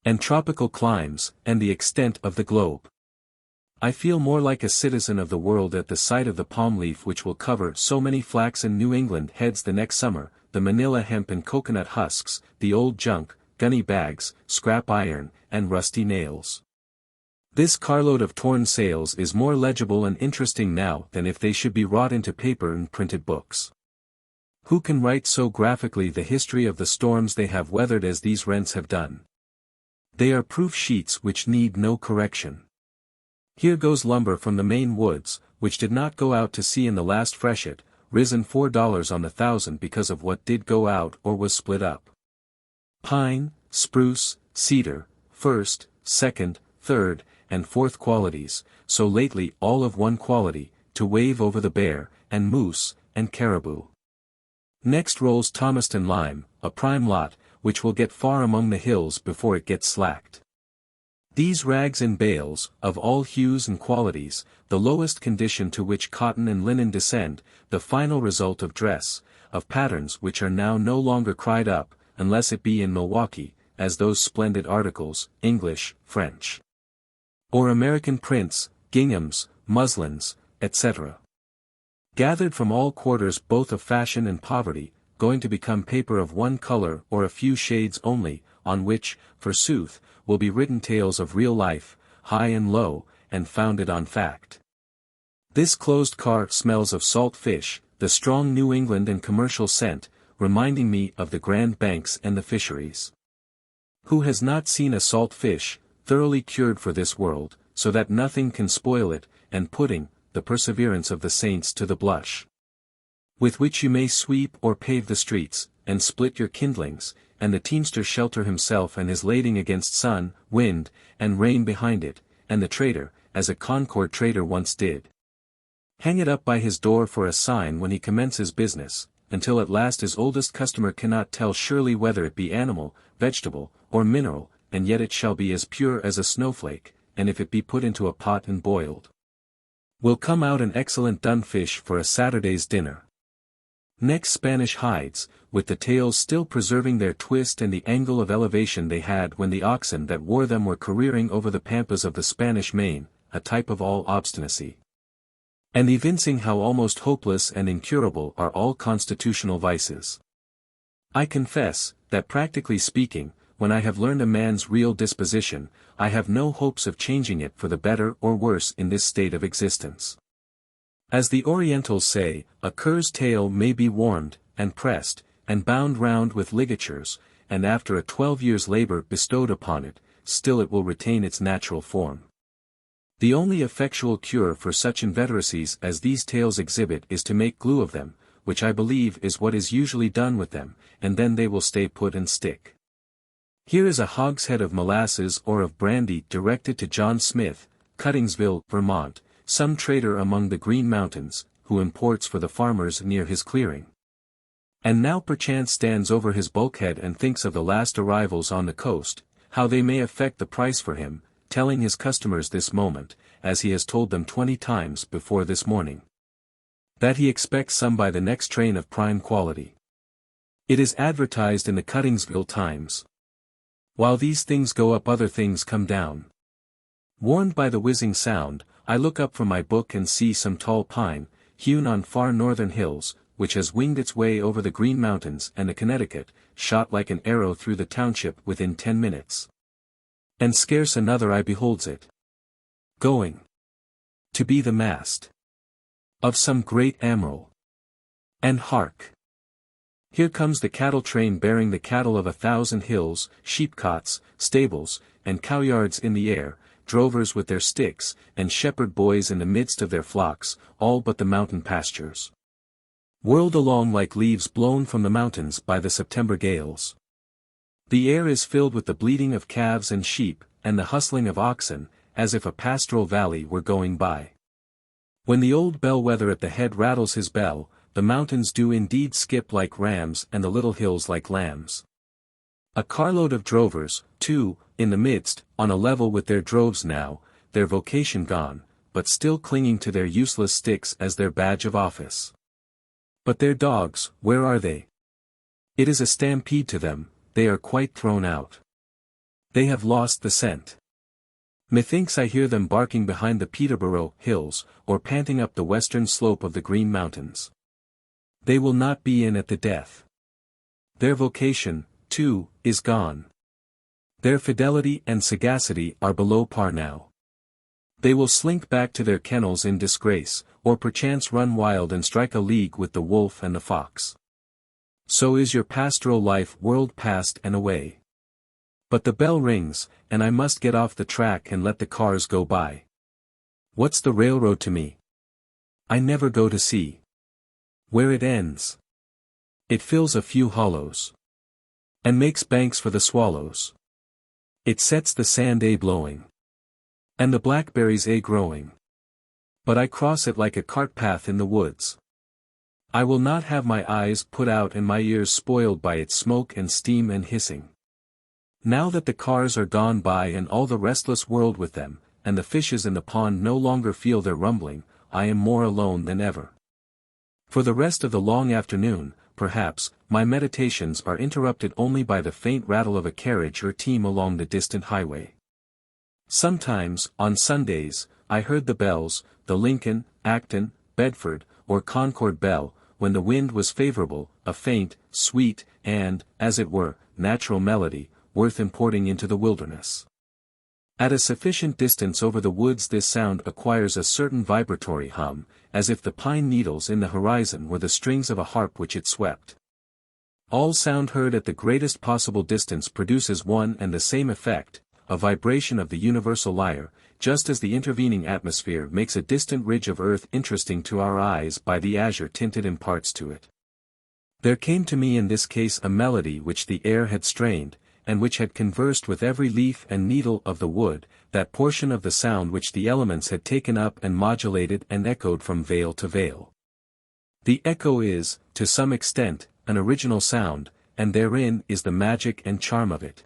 and tropical climes, and the extent of the globe. I feel more like a citizen of the world at the sight of the palm leaf which will cover so many flaxen New England heads the next summer, the manila hemp and coconut husks, the old junk, gunny bags, scrap iron, and rusty nails. This carload of torn sails is more legible and interesting now than if they should be wrought into paper and printed books. Who can write so graphically the history of the storms they have weathered as these rents have done? They are proof sheets which need no correction. Here goes lumber from the Maine woods, which did not go out to sea in the last freshet, risen $4 on the thousand because of what did go out or was split up. Pine, spruce, cedar, first, second, third, and fourth qualities, so lately all of one quality, to wave over the bear, and moose, and caribou. Next rolls Thomaston lime, a prime lot, which will get far among the hills before it gets slacked. These rags in bales, of all hues and qualities, the lowest condition to which cotton and linen descend, the final result of dress, of patterns which are now no longer cried up, unless it be in Milwaukee, as those splendid articles, English, French, or American prints, ginghams, muslins, etc. Gathered from all quarters both of fashion and poverty, going to become paper of one color or a few shades only, on which, forsooth, will be written tales of real life, high and low, and founded on fact. This closed car smells of salt fish, the strong New England and commercial scent, reminding me of the Grand Banks and the fisheries. Who has not seen a salt fish, thoroughly cured for this world, so that nothing can spoil it, and pudding, the perseverance of the saints to the blush, with which you may sweep or pave the streets, and split your kindlings, and the teamster shelter himself and his lading against sun, wind, and rain behind it, and the trader, as a Concord trader once did, hang it up by his door for a sign when he commences business, until at last his oldest customer cannot tell surely whether it be animal, vegetable, or mineral, and yet it shall be as pure as a snowflake, and if it be put into a pot and boiled, will come out an excellent done fish for a Saturday's dinner. Next Spanish hides, with the tails still preserving their twist and the angle of elevation they had when the oxen that wore them were careering over the pampas of the Spanish Main, a type of all obstinacy, and evincing how almost hopeless and incurable are all constitutional vices. I confess, that practically speaking, when I have learned a man's real disposition, I have no hopes of changing it for the better or worse in this state of existence. As the Orientals say, a cur's tail may be warmed, and pressed, and bound round with ligatures, and after a 12 years' labor bestowed upon it, still it will retain its natural form. The only effectual cure for such inveteracies as these tails exhibit is to make glue of them, which I believe is what is usually done with them, and then they will stay put and stick. Here is a hogshead of molasses or of brandy directed to John Smith, Cuttingsville, Vermont, some trader among the Green Mountains, who imports for the farmers near his clearing, and now perchance stands over his bulkhead and thinks of the last arrivals on the coast, how they may affect the price for him, telling his customers this moment, as he has told them 20 times before this morning, that he expects some by the next train of prime quality. It is advertised in the Cuttingsville Times. While these things go up other things come down. Warned by the whizzing sound, I look up from my book and see some tall pine, hewn on far northern hills, which has winged its way over the Green Mountains and the Connecticut, shot like an arrow through the township within 10 minutes. And scarce another eye beholds it. Going to be the mast of some great admiral. And hark! Here comes the cattle train bearing the cattle of 1,000 hills, sheepcots, stables, and cowyards in the air, drovers with their sticks, and shepherd boys in the midst of their flocks, all but the mountain pastures, whirled along like leaves blown from the mountains by the September gales. The air is filled with the bleating of calves and sheep, and the hustling of oxen, as if a pastoral valley were going by. When the old bellwether at the head rattles his bell, the mountains do indeed skip like rams and the little hills like lambs. A carload of drovers, too, in the midst, on a level with their droves now, their vocation gone, but still clinging to their useless sticks as their badge of office. But their dogs, where are they? It is a stampede to them, they are quite thrown out. They have lost the scent. Methinks I hear them barking behind the Peterborough hills, or panting up the western slope of the Green Mountains. They will not be in at the death. Their vocation, too, is gone. Their fidelity and sagacity are below par now. They will slink back to their kennels in disgrace, or perchance run wild and strike a league with the wolf and the fox. So is your pastoral life whirled past and away. But the bell rings, and I must get off the track and let the cars go by. What's the railroad to me? I never go to see where it ends. It fills a few hollows, and makes banks for the swallows. It sets the sand a-blowing, and the blackberries a-growing. But I cross it like a cart path in the woods. I will not have my eyes put out and my ears spoiled by its smoke and steam and hissing. Now that the cars are gone by and all the restless world with them, and the fishes in the pond no longer feel their rumbling, I am more alone than ever. For the rest of the long afternoon, perhaps, my meditations are interrupted only by the faint rattle of a carriage or team along the distant highway. Sometimes, on Sundays, I heard the bells, the Lincoln, Acton, Bedford, or Concord bell, when the wind was favorable, a faint, sweet, and, as it were, natural melody, worth importing into the wilderness. At a sufficient distance over the woods this sound acquires a certain vibratory hum, as if the pine needles in the horizon were the strings of a harp which it swept. All sound heard at the greatest possible distance produces one and the same effect, a vibration of the universal lyre, just as the intervening atmosphere makes a distant ridge of earth interesting to our eyes by the azure tint it imparts to it. There came to me in this case a melody which the air had strained, and which had conversed with every leaf and needle of the wood, that portion of the sound which the elements had taken up and modulated and echoed from vale to vale. The echo is, to some extent, an original sound, and therein is the magic and charm of it.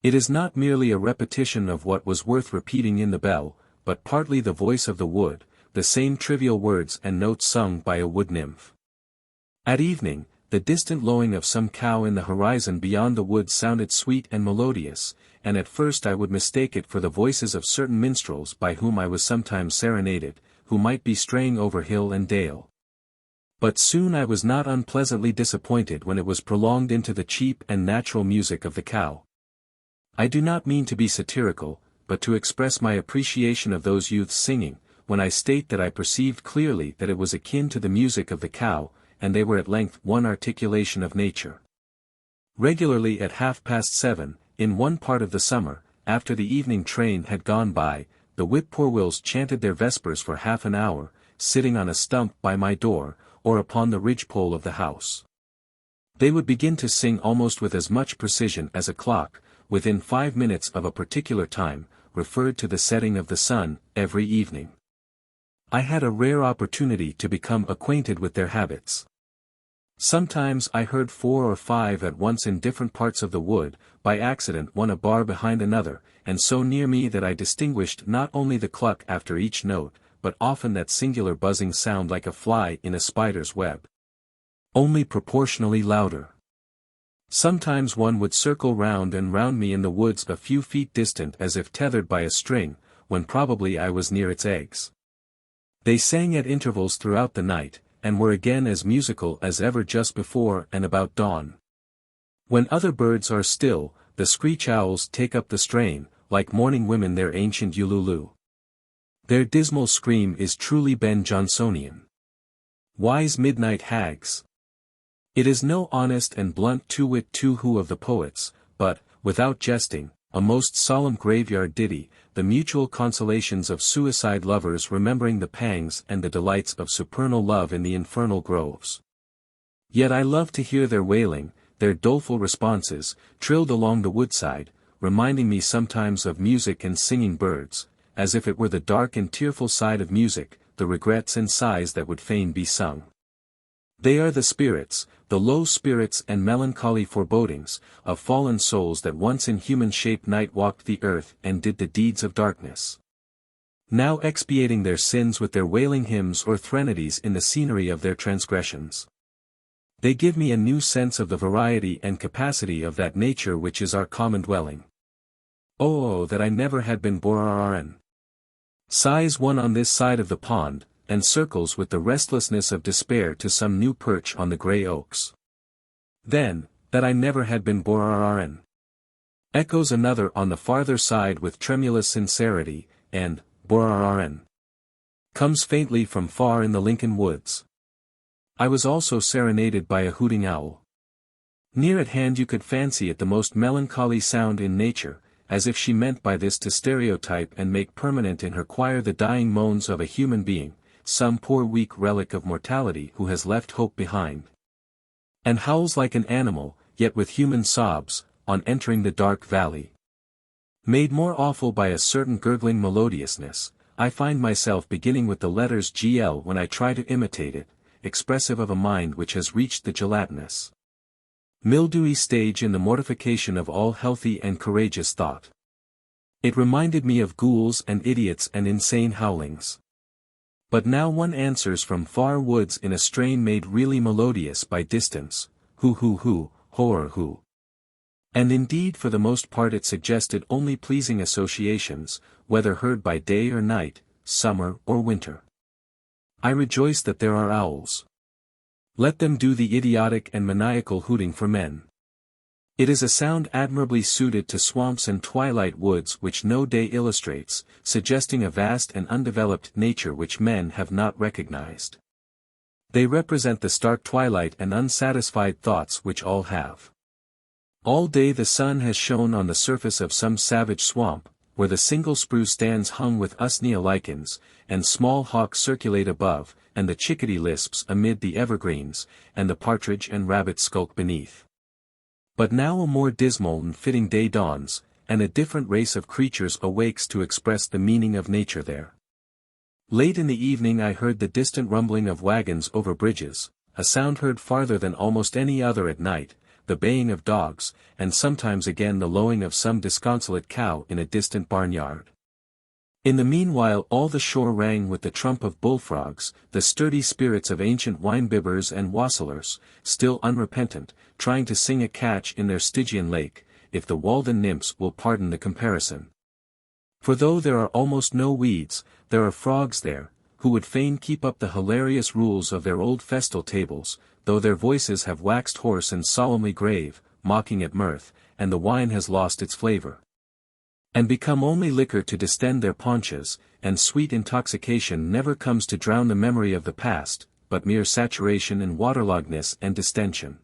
It is not merely a repetition of what was worth repeating in the bell, but partly the voice of the wood, the same trivial words and notes sung by a wood nymph. At evening, the distant lowing of some cow in the horizon beyond the woods sounded sweet and melodious, and at first I would mistake it for the voices of certain minstrels by whom I was sometimes serenaded, who might be straying over hill and dale. But soon I was not unpleasantly disappointed when it was prolonged into the cheap and natural music of the cow. I do not mean to be satirical, but to express my appreciation of those youths singing, when I state that I perceived clearly that it was akin to the music of the cow, and they were at length one articulation of nature. Regularly at 7:30, in one part of the summer, after the evening train had gone by, the whippoorwills chanted their vespers for half an hour, sitting on a stump by my door, or upon the ridgepole of the house. They would begin to sing almost with as much precision as a clock, within 5 minutes of a particular time, referred to the setting of the sun, every evening. I had a rare opportunity to become acquainted with their habits. Sometimes I heard 4 or 5 at once in different parts of the wood, by accident one a bar behind another, and so near me that I distinguished not only the cluck after each note, but often that singular buzzing sound like a fly in a spider's web, only proportionally louder. Sometimes one would circle round and round me in the woods a few feet distant as if tethered by a string, when probably I was near its eggs. They sang at intervals throughout the night, and were again as musical as ever just before and about dawn. When other birds are still, the screech owls take up the strain, like mourning women their ancient ululu. Their dismal scream is truly Ben Jonsonian. Wise midnight hags. It is no honest and blunt two-wit two-who of the poets, but, without jesting, a most solemn graveyard ditty, the mutual consolations of suicide lovers remembering the pangs and the delights of supernal love in the infernal groves. Yet I love to hear their wailing, their doleful responses, trilled along the woodside, reminding me sometimes of music and singing birds, as if it were the dark and tearful side of music, the regrets and sighs that would fain be sung. They are the spirits, the low spirits and melancholy forebodings, of fallen souls that once in human shape night walked the earth and did the deeds of darkness. now expiating their sins with their wailing hymns or threnodies in the scenery of their transgressions. They give me a new sense of the variety and capacity of that nature which is our common dwelling. Oh, that I never had been born! Sighs one on this side of the pond, and circles with the restlessness of despair to some new perch on the grey oaks. Then, that I never had been born! Echoes another on the farther side with tremulous sincerity, and, born! Comes faintly from far in the Lincoln woods. I was also serenaded by a hooting owl. Near at hand you could fancy it the most melancholy sound in nature, as if she meant by this to stereotype and make permanent in her choir the dying moans of a human being, some poor weak relic of mortality who has left hope behind. And howls like an animal, yet with human sobs, on entering the dark valley. Made more awful by a certain gurgling melodiousness, I find myself beginning with the letters GL when I try to imitate it, expressive of a mind which has reached the gelatinous, mildewy stage in the mortification of all healthy and courageous thought. It reminded me of ghouls and idiots and insane howlings. But now one answers from far woods in a strain made really melodious by distance, hoo, horror hoo. And indeed for the most part it suggested only pleasing associations, whether heard by day or night, summer or winter. I rejoice that there are owls. Let them do the idiotic and maniacal hooting for men. It is a sound admirably suited to swamps and twilight woods which no day illustrates, suggesting a vast and undeveloped nature which men have not recognized. They represent the stark twilight and unsatisfied thoughts which all have. All day the sun has shone on the surface of some savage swamp, where the single spruce stands hung with usnea lichens, and small hawks circulate above, and the chickadee lisps amid the evergreens, and the partridge and rabbit skulk beneath. But now a more dismal and fitting day dawns, and a different race of creatures awakes to express the meaning of nature there. Late in the evening I heard the distant rumbling of wagons over bridges, a sound heard farther than almost any other at night, the baying of dogs, and sometimes again the lowing of some disconsolate cow in a distant barnyard. In the meanwhile all the shore rang with the trump of bullfrogs, the sturdy spirits of ancient winebibbers and wassailers, still unrepentant, trying to sing a catch in their Stygian lake, if the Walden nymphs will pardon the comparison. For though there are almost no weeds, there are frogs there, who would fain keep up the hilarious rules of their old festal tables, though their voices have waxed hoarse and solemnly grave, mocking at mirth, and the wine has lost its flavor, and become only liquor to distend their paunches, and sweet intoxication never comes to drown the memory of the past, but mere saturation and waterloggedness and distension.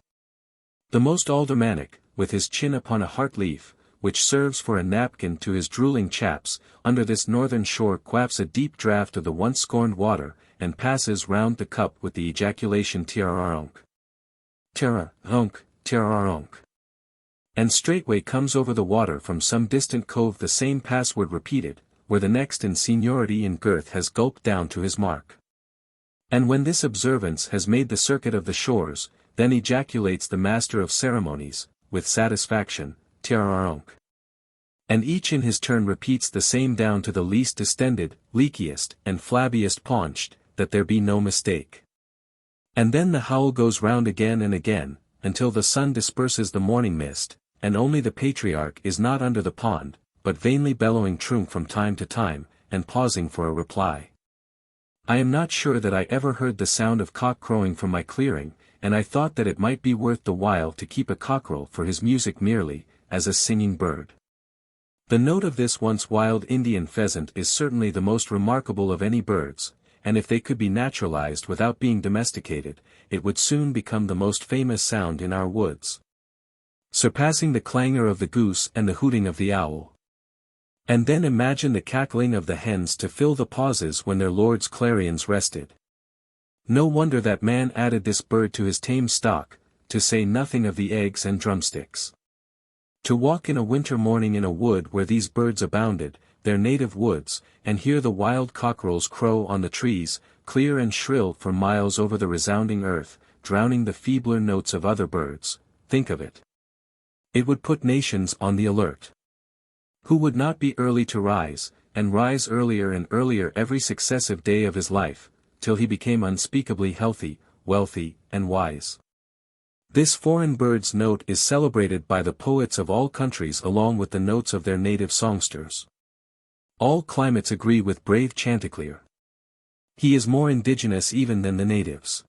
The most aldermanic, with his chin upon a heart-leaf, which serves for a napkin to his drooling chaps, under this northern shore quaffs a deep draught of the once scorned water, and passes round the cup with the ejaculation tirarunk. Tirarunk, tirarunk. And straightway comes over the water from some distant cove the same password repeated, where the next in seniority in girth has gulped down to his mark. And when this observance has made the circuit of the shores, then ejaculates the master of ceremonies, with satisfaction, tirarunk. And each in his turn repeats the same down to the least distended, leakiest, and flabbiest paunched, that there be no mistake. And then the howl goes round again and again, until the sun disperses the morning mist, and only the patriarch is not under the pond, but vainly bellowing trunk from time to time, and pausing for a reply. I am not sure that I ever heard the sound of cock crowing from my clearing, and I thought that it might be worth the while to keep a cockerel for his music merely, as a singing bird. The note of this once wild Indian pheasant is certainly the most remarkable of any birds, and if they could be naturalized without being domesticated, it would soon become the most famous sound in our woods, surpassing the clangor of the goose and the hooting of the owl. And then imagine the cackling of the hens to fill the pauses when their lords' clarions rested. No wonder that man added this bird to his tame stock, to say nothing of the eggs and drumsticks. To walk in a winter morning in a wood where these birds abounded, their native woods, and hear the wild cockerels crow on the trees, clear and shrill for miles over the resounding earth, drowning the feebler notes of other birds, think of it. It would put nations on the alert. Who would not be early to rise, and rise earlier and earlier every successive day of his life, till he became unspeakably healthy, wealthy, and wise. This foreign bird's note is celebrated by the poets of all countries along with the notes of their native songsters. All climates agree with brave Chanticleer. He is more indigenous even than the natives.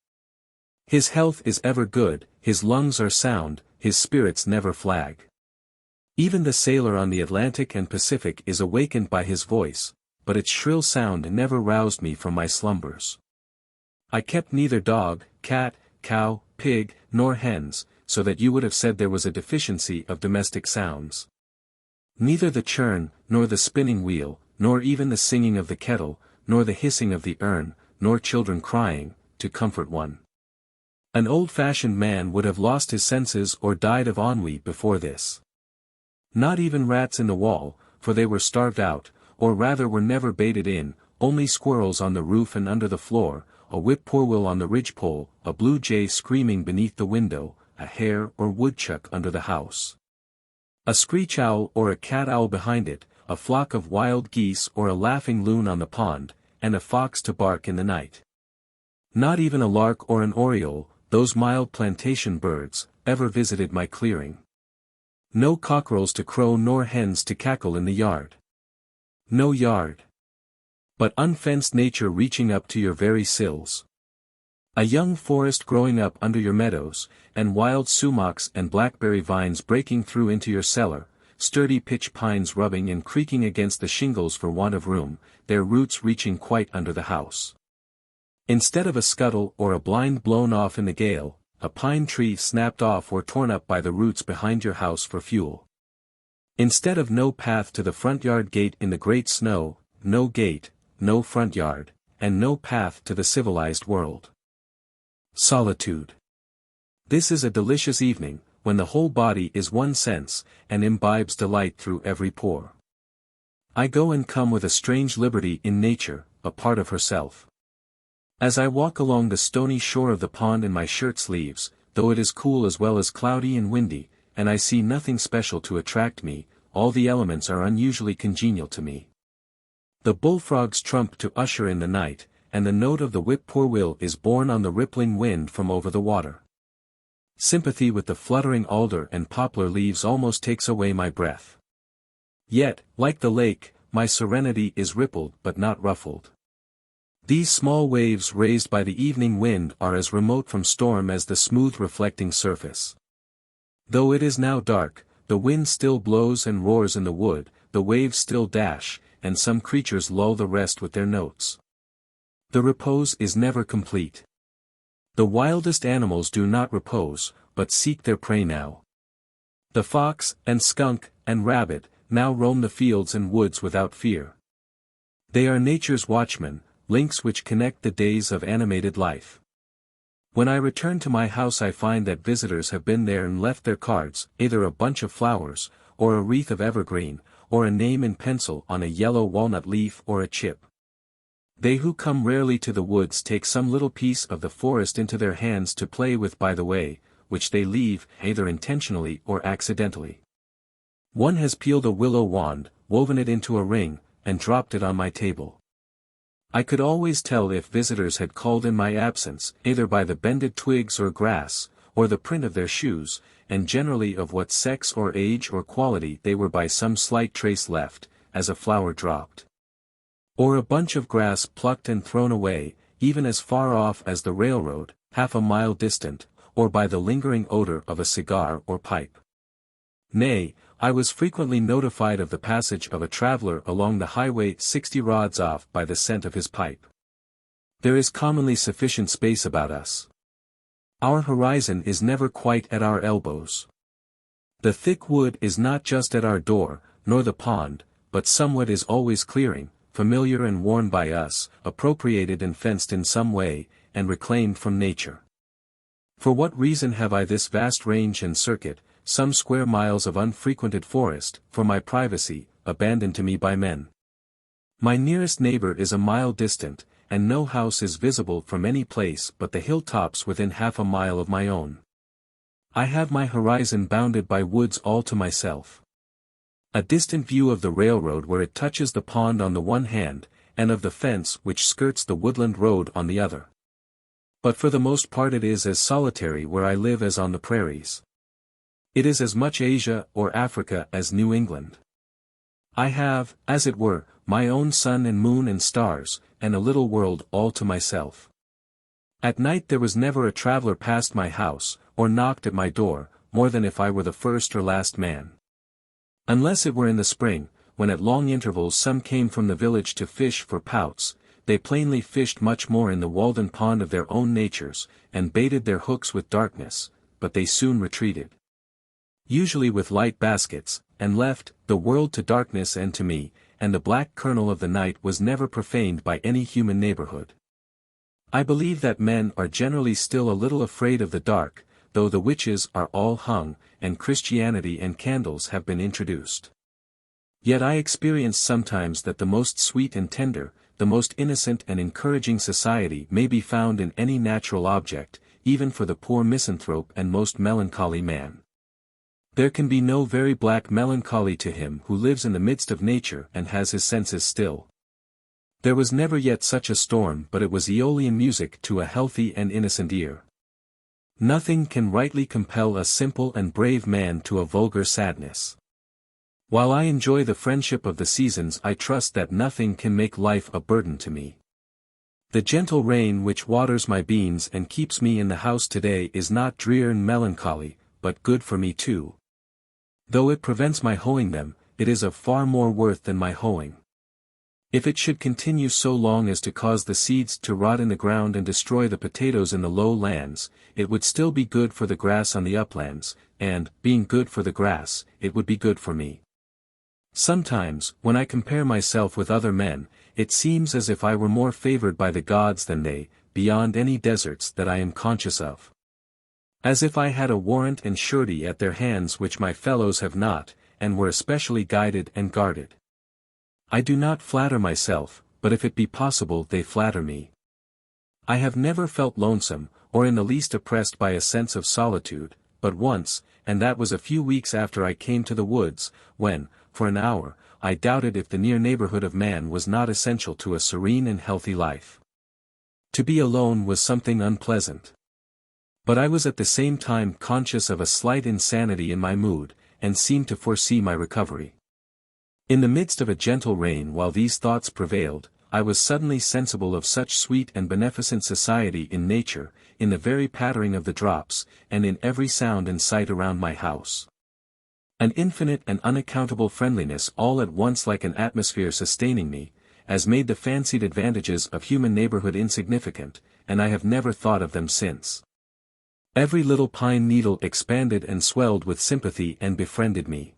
His health is ever good, his lungs are sound, his spirits never flag. Even the sailor on the Atlantic and Pacific is awakened by his voice, but its shrill sound never roused me from my slumbers. I kept neither dog, cat, cow, pig, nor hens, so that you would have said there was a deficiency of domestic sounds. Neither the churn, nor the spinning wheel, nor even the singing of the kettle, nor the hissing of the urn, nor children crying, to comfort one. An old-fashioned man would have lost his senses or died of ennui before this. Not even rats in the wall, for they were starved out, or rather were never baited in, only squirrels on the roof and under the floor, a whip-poor-will on the ridgepole, a blue jay screaming beneath the window, a hare or woodchuck under the house. A screech owl or a cat owl behind it, a flock of wild geese or a laughing loon on the pond, and a fox to bark in the night. Not even a lark or an oriole, those mild plantation birds, ever visited my clearing. No cockerels to crow nor hens to cackle in the yard. No yard. But unfenced nature reaching up to your very sills. A young forest growing up under your meadows, and wild sumacs and blackberry vines breaking through into your cellar, sturdy pitch pines rubbing and creaking against the shingles for want of room, their roots reaching quite under the house. Instead of a scuttle or a blind blown off in the gale, a pine tree snapped off or torn up by the roots behind your house for fuel. Instead of no path to the front yard gate in the great snow, no gate, no front yard, and no path to the civilized world. Solitude. This is a delicious evening, when the whole body is one sense, and imbibes delight through every pore. I go and come with a strange liberty in nature, a part of herself. As I walk along the stony shore of the pond in my shirt sleeves, though it is cool as well as cloudy and windy, and I see nothing special to attract me, all the elements are unusually congenial to me. The bullfrogs trump to usher in the night, and the note of the whip-poor-will is borne on the rippling wind from over the water. Sympathy with the fluttering alder and poplar leaves almost takes away my breath. Yet, like the lake, my serenity is rippled but not ruffled. These small waves raised by the evening wind are as remote from storm as the smooth reflecting surface. Though it is now dark, the wind still blows and roars in the wood, the waves still dash, and some creatures lull the rest with their notes. The repose is never complete. The wildest animals do not repose, but seek their prey now. The fox, and skunk, and rabbit, now roam the fields and woods without fear. They are nature's watchmen, links which connect the days of animated life. When I return to my house I find that visitors have been there and left their cards, either a bunch of flowers, or a wreath of evergreen, or a name in pencil on a yellow walnut leaf or a chip. They who come rarely to the woods take some little piece of the forest into their hands to play with by the way, which they leave, either intentionally or accidentally. One has peeled a willow wand, woven it into a ring, and dropped it on my table. I could always tell if visitors had called in my absence, either by the bended twigs or grass, or the print of their shoes, and generally of what sex or age or quality they were by some slight trace left, as a flower dropped. Or a bunch of grass plucked and thrown away, even as far off as the railroad, half a mile distant, or by the lingering odor of a cigar or pipe. Nay, I was frequently notified of the passage of a traveler along the highway 60 rods off by the scent of his pipe. There is commonly sufficient space about us. Our horizon is never quite at our elbows. The thick wood is not just at our door, nor the pond, but somewhat is always clearing, familiar and worn by us, appropriated and fenced in some way, and reclaimed from nature. For what reason have I this vast range and circuit, some square miles of unfrequented forest, for my privacy, abandoned to me by men? My nearest neighbor is a mile distant, and no house is visible from any place but the hilltops within half a mile of my own. I have my horizon bounded by woods all to myself. A distant view of the railroad where it touches the pond on the one hand, and of the fence which skirts the woodland road on the other. But for the most part it is as solitary where I live as on the prairies. It is as much Asia or Africa as New England. I have, as it were, my own sun and moon and stars, and a little world all to myself. At night there was never a traveler passed my house, or knocked at my door, more than if I were the first or last man. Unless it were in the spring, when at long intervals some came from the village to fish for pouts, they plainly fished much more in the Walden Pond of their own natures, and baited their hooks with darkness, but they soon retreated. Usually with light baskets, and left the world to darkness and to me, and the black kernel of the night was never profaned by any human neighborhood. I believe that men are generally still a little afraid of the dark, though the witches are all hung, and Christianity and candles have been introduced. Yet I experience sometimes that the most sweet and tender, the most innocent and encouraging society may be found in any natural object, even for the poor misanthrope and most melancholy man. There can be no very black melancholy to him who lives in the midst of nature and has his senses still. There was never yet such a storm, but it was Aeolian music to a healthy and innocent ear. Nothing can rightly compel a simple and brave man to a vulgar sadness. While I enjoy the friendship of the seasons, I trust that nothing can make life a burden to me. The gentle rain which waters my beans and keeps me in the house today is not drear and melancholy, but good for me too. Though it prevents my hoeing them, it is of far more worth than my hoeing. If it should continue so long as to cause the seeds to rot in the ground and destroy the potatoes in the low lands, it would still be good for the grass on the uplands, and, being good for the grass, it would be good for me. Sometimes, when I compare myself with other men, it seems as if I were more favored by the gods than they, beyond any deserts that I am conscious of. As if I had a warrant and surety at their hands which my fellows have not, and were especially guided and guarded. I do not flatter myself, but if it be possible they flatter me. I have never felt lonesome, or in the least oppressed by a sense of solitude, but once, and that was a few weeks after I came to the woods, when, for an hour, I doubted if the near neighborhood of man was not essential to a serene and healthy life. To be alone was something unpleasant. But I was at the same time conscious of a slight insanity in my mood, and seemed to foresee my recovery. In the midst of a gentle rain while these thoughts prevailed, I was suddenly sensible of such sweet and beneficent society in nature, in the very pattering of the drops, and in every sound and sight around my house. An infinite and unaccountable friendliness all at once like an atmosphere sustaining me, as made the fancied advantages of human neighborhood insignificant, and I have never thought of them since. Every little pine needle expanded and swelled with sympathy and befriended me.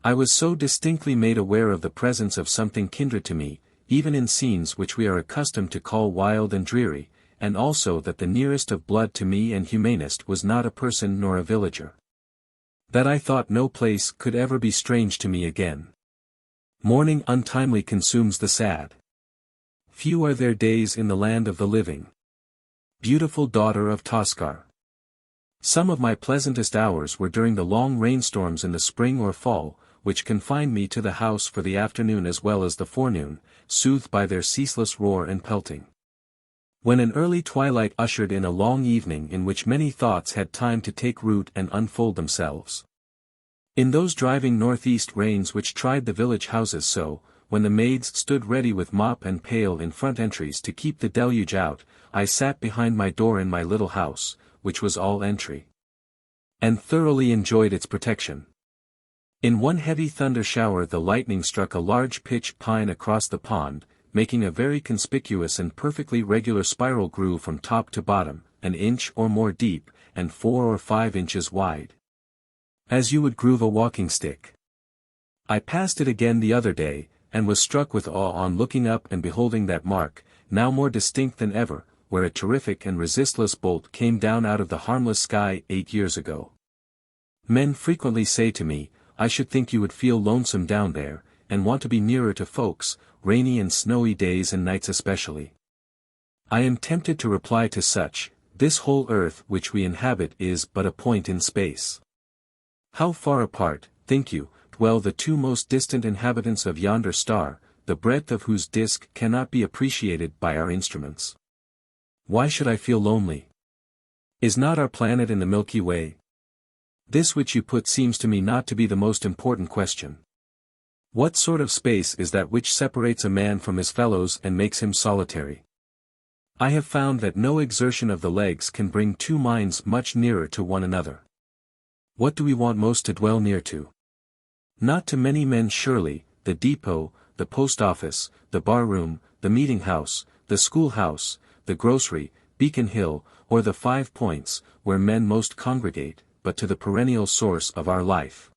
I was so distinctly made aware of the presence of something kindred to me, even in scenes which we are accustomed to call wild and dreary, and also that the nearest of blood to me and humanest was not a person nor a villager. That I thought no place could ever be strange to me again. Mourning untimely consumes the sad. Few are their days in the land of the living. Beautiful daughter of Toscar. Some of my pleasantest hours were during the long rainstorms in the spring or fall, which confined me to the house for the afternoon as well as the forenoon, soothed by their ceaseless roar and pelting. When an early twilight ushered in a long evening in which many thoughts had time to take root and unfold themselves. In those driving northeast rains which tried the village houses so, when the maids stood ready with mop and pail in front entries to keep the deluge out, I sat behind my door in my little house, which was all entry, and thoroughly enjoyed its protection. In one heavy thunder shower the lightning struck a large pitch pine across the pond, making a very conspicuous and perfectly regular spiral groove from top to bottom, an inch or more deep, and 4 or 5 inches wide. As you would groove a walking stick. I passed it again the other day, and was struck with awe on looking up and beholding that mark, now more distinct than ever, where a terrific and resistless bolt came down out of the harmless sky 8 years ago. Men frequently say to me, I should think you would feel lonesome down there, and want to be nearer to folks, rainy and snowy days and nights especially. I am tempted to reply to such, this whole earth which we inhabit is but a point in space. How far apart, think you, dwell the two most distant inhabitants of yonder star, the breadth of whose disk cannot be appreciated by our instruments. Why should I feel lonely? Is not our planet in the Milky Way? This which you put seems to me not to be the most important question. What sort of space is that which separates a man from his fellows and makes him solitary? I have found that no exertion of the legs can bring two minds much nearer to one another. What do we want most to dwell near to? Not to many men surely, the depot, the post office, the bar room, the meeting house, the schoolhouse, the grocery, Beacon Hill, or the 5 Points, where men most congregate, but to the perennial source of our life.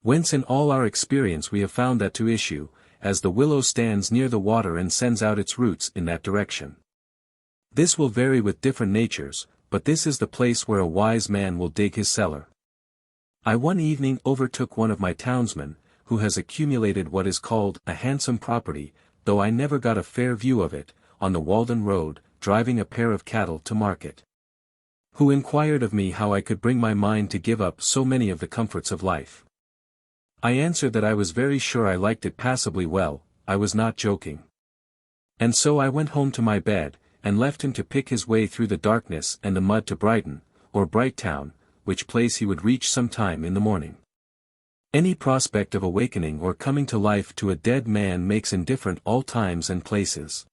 Whence in all our experience we have found that to issue, as the willow stands near the water and sends out its roots in that direction. This will vary with different natures, but this is the place where a wise man will dig his cellar. I one evening overtook one of my townsmen, who has accumulated what is called a handsome property, though I never got a fair view of it, on the Walden road, driving a pair of cattle to market. Who inquired of me how I could bring my mind to give up so many of the comforts of life. I answered that I was very sure I liked it passably well, I was not joking. And so I went home to my bed, and left him to pick his way through the darkness and the mud to Brighton, or Brighttown, which place he would reach some time in the morning. Any prospect of awakening or coming to life to a dead man makes indifferent all times and places.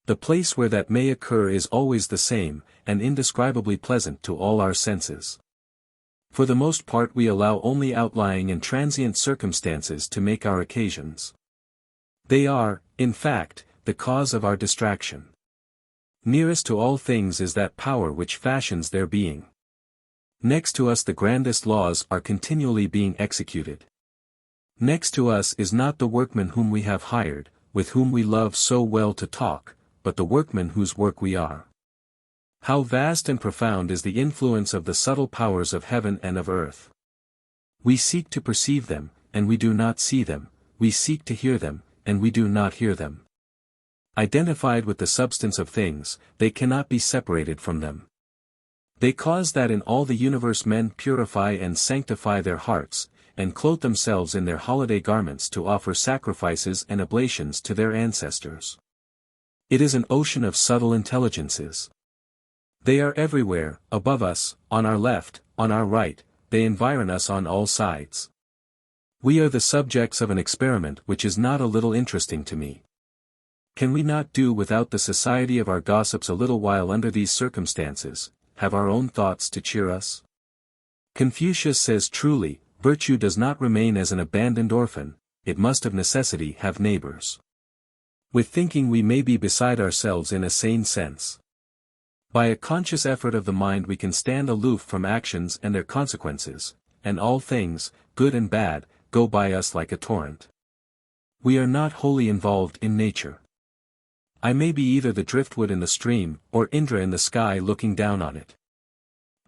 The place where that may occur is always the same, and indescribably pleasant to all our senses. For the most part we allow only outlying and transient circumstances to make our occasions. They are, in fact, the cause of our distraction. Nearest to all things is that power which fashions their being. Next to us the grandest laws are continually being executed. Next to us is not the workman whom we have hired, with whom we love so well to talk, but the workman whose work we are. How vast and profound is the influence of the subtle powers of heaven and of earth. We seek to perceive them, and we do not see them, we seek to hear them, and we do not hear them. Identified with the substance of things, they cannot be separated from them. They cause that in all the universe men purify and sanctify their hearts, and clothe themselves in their holiday garments to offer sacrifices and oblations to their ancestors. It is an ocean of subtle intelligences. They are everywhere, above us, on our left, on our right, they environ us on all sides. We are the subjects of an experiment which is not a little interesting to me. Can we not do without the society of our gossips a little while under these circumstances, have our own thoughts to cheer us? Confucius says truly, virtue does not remain as an abandoned orphan, it must of necessity have neighbors. With thinking we may be beside ourselves in a sane sense. By a conscious effort of the mind we can stand aloof from actions and their consequences, and all things, good and bad, go by us like a torrent. We are not wholly involved in nature. I may be either the driftwood in the stream, or Indra in the sky looking down on it.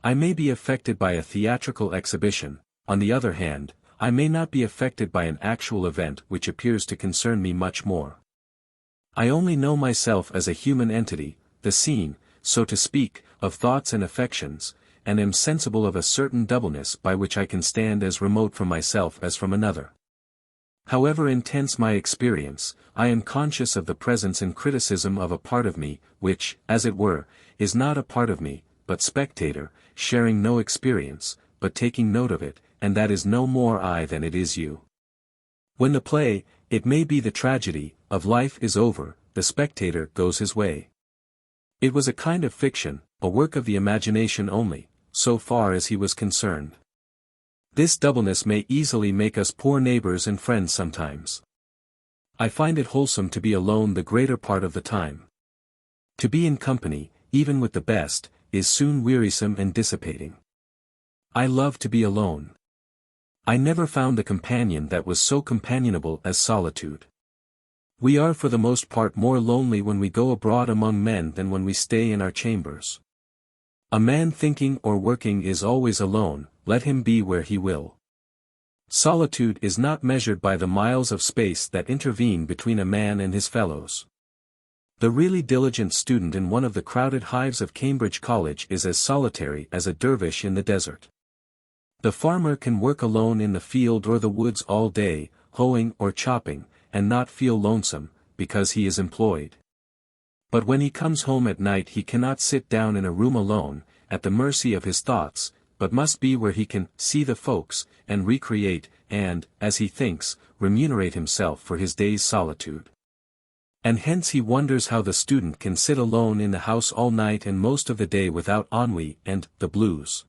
I may be affected by a theatrical exhibition, on the other hand, I may not be affected by an actual event which appears to concern me much more. I only know myself as a human entity, the scene, so to speak, of thoughts and affections, and am sensible of a certain doubleness by which I can stand as remote from myself as from another. However intense my experience, I am conscious of the presence and criticism of a part of me, which, as it were, is not a part of me, but spectator, sharing no experience, but taking note of it, and that is no more I than it is you. When the play, it may be the tragedy, of life is over, the spectator goes his way. It was a kind of fiction, a work of the imagination only, so far as he was concerned. This doubleness may easily make us poor neighbors and friends sometimes. I find it wholesome to be alone the greater part of the time. To be in company, even with the best, is soon wearisome and dissipating. I love to be alone. I never found a companion that was so companionable as solitude. We are for the most part more lonely when we go abroad among men than when we stay in our chambers. A man thinking or working is always alone, let him be where he will. Solitude is not measured by the miles of space that intervene between a man and his fellows. The really diligent student in one of the crowded hives of Cambridge College is as solitary as a dervish in the desert. The farmer can work alone in the field or the woods all day, hoeing or chopping, and not feel lonesome, because he is employed. But when he comes home at night he cannot sit down in a room alone, at the mercy of his thoughts, but must be where he can see the folks, and recreate, and, as he thinks, remunerate himself for his day's solitude. And hence he wonders how the student can sit alone in the house all night and most of the day without ennui and the blues.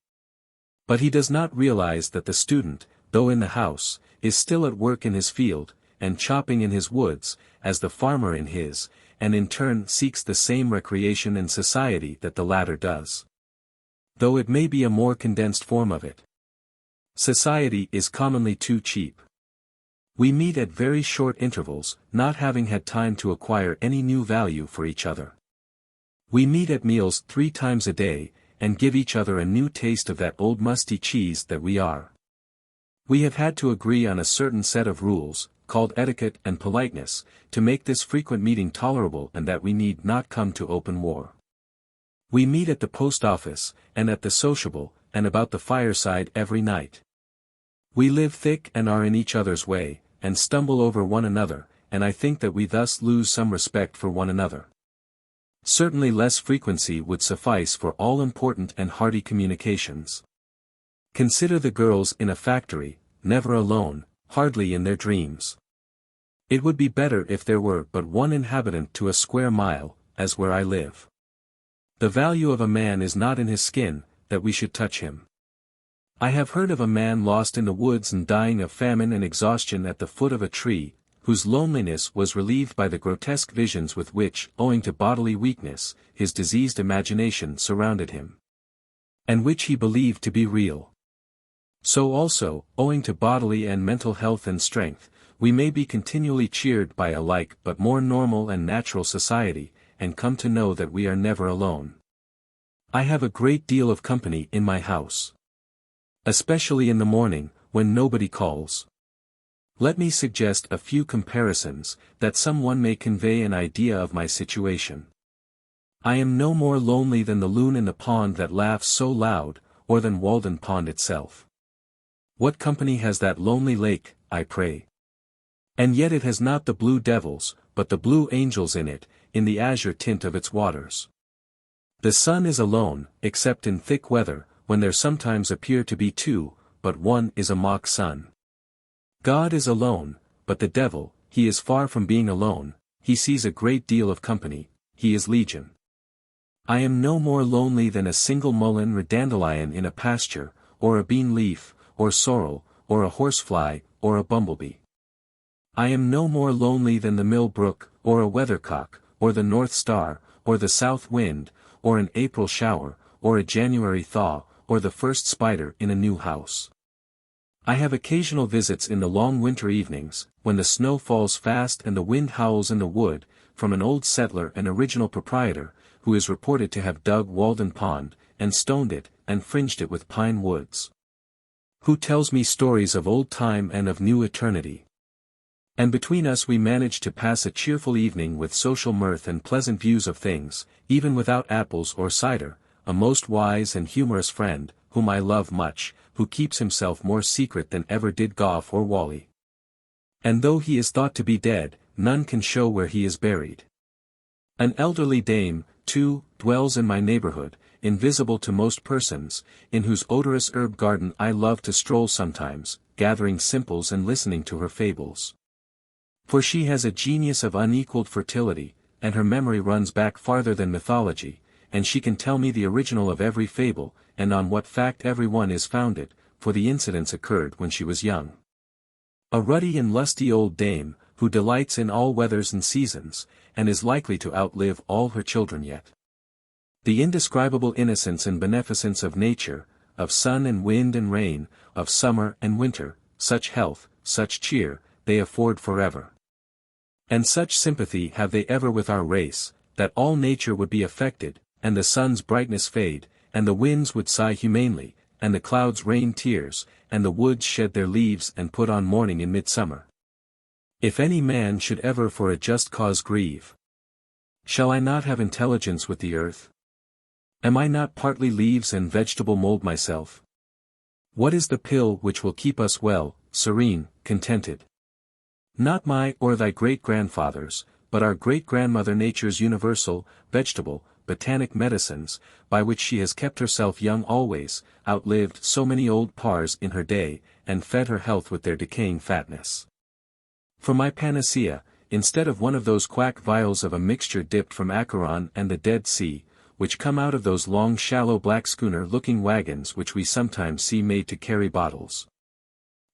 But he does not realize that the student, though in the house, is still at work in his field, and chopping in his woods, as the farmer in his, and in turn seeks the same recreation and society that the latter does. Though it may be a more condensed form of it. Society is commonly too cheap. We meet at very short intervals, not having had time to acquire any new value for each other. We meet at meals 3 times a day, and give each other a new taste of that old musty cheese that we are. We have had to agree on a certain set of rules, called etiquette and politeness, to make this frequent meeting tolerable and that we need not come to open war. We meet at the post office, and at the sociable, and about the fireside every night. We live thick and are in each other's way, and stumble over one another, and I think that we thus lose some respect for one another. Certainly less frequency would suffice for all important and hearty communications. Consider the girls in a factory, never alone, hardly in their dreams. It would be better if there were but one inhabitant to a square mile, as where I live. The value of a man is not in his skin, that we should touch him. I have heard of a man lost in the woods and dying of famine and exhaustion at the foot of a tree, whose loneliness was relieved by the grotesque visions with which, owing to bodily weakness, his diseased imagination surrounded him, and which he believed to be real. So also, owing to bodily and mental health and strength, we may be continually cheered by a like but more normal and natural society, and come to know that we are never alone. I have a great deal of company in my house. Especially in the morning, when nobody calls. Let me suggest a few comparisons, that some one may convey an idea of my situation. I am no more lonely than the loon in the pond that laughs so loud, or than Walden Pond itself. What company has that lonely lake, I pray? And yet it has not the blue devils, but the blue angels in it, in the azure tint of its waters. The sun is alone, except in thick weather, when there sometimes appear to be 2, but one is a mock sun. God is alone, but the devil, he is far from being alone, he sees a great deal of company, he is legion. I am no more lonely than a single mullein or dandelion in a pasture, or a bean leaf, or sorrel, or a horsefly, or a bumblebee. I am no more lonely than the mill brook, or a weathercock, or the north star, or the south wind, or an April shower, or a January thaw, or the first spider in a new house. I have occasional visits in the long winter evenings, when the snow falls fast and the wind howls in the wood, from an old settler and original proprietor, who is reported to have dug Walden Pond, and stoned it, and fringed it with pine woods. Who tells me stories of old time and of new eternity. And between us we manage to pass a cheerful evening with social mirth and pleasant views of things, even without apples or cider, a most wise and humorous friend, whom I love much, who keeps himself more secret than ever did Gough or Whalley. And though he is thought to be dead, none can show where he is buried. An elderly dame, too, dwells in my neighborhood, invisible to most persons, in whose odorous herb garden I love to stroll sometimes, gathering simples and listening to her fables. For she has a genius of unequaled fertility, and her memory runs back farther than mythology, and she can tell me the original of every fable, and on what fact every one is founded, for the incidents occurred when she was young. A ruddy and lusty old dame, who delights in all weathers and seasons, and is likely to outlive all her children yet. The indescribable innocence and beneficence of nature, of sun and wind and rain, of summer and winter, such health, such cheer, they afford forever. And such sympathy have they ever with our race, that all nature would be affected, and the sun's brightness fade, and the winds would sigh humanely, and the clouds rain tears, and the woods shed their leaves and put on mourning in midsummer. If any man should ever for a just cause grieve, shall I not have intelligence with the earth? Am I not partly leaves and vegetable mold myself? What is the pill which will keep us well, serene, contented? Not my or thy great-grandfather's, but our great-grandmother Nature's universal, vegetable, botanic medicines, by which she has kept herself young always, outlived so many old pars in her day, and fed her health with their decaying fatness. For my panacea, instead of one of those quack vials of a mixture dipped from Acheron and the Dead Sea, which come out of those long shallow black schooner-looking wagons which we sometimes see made to carry bottles.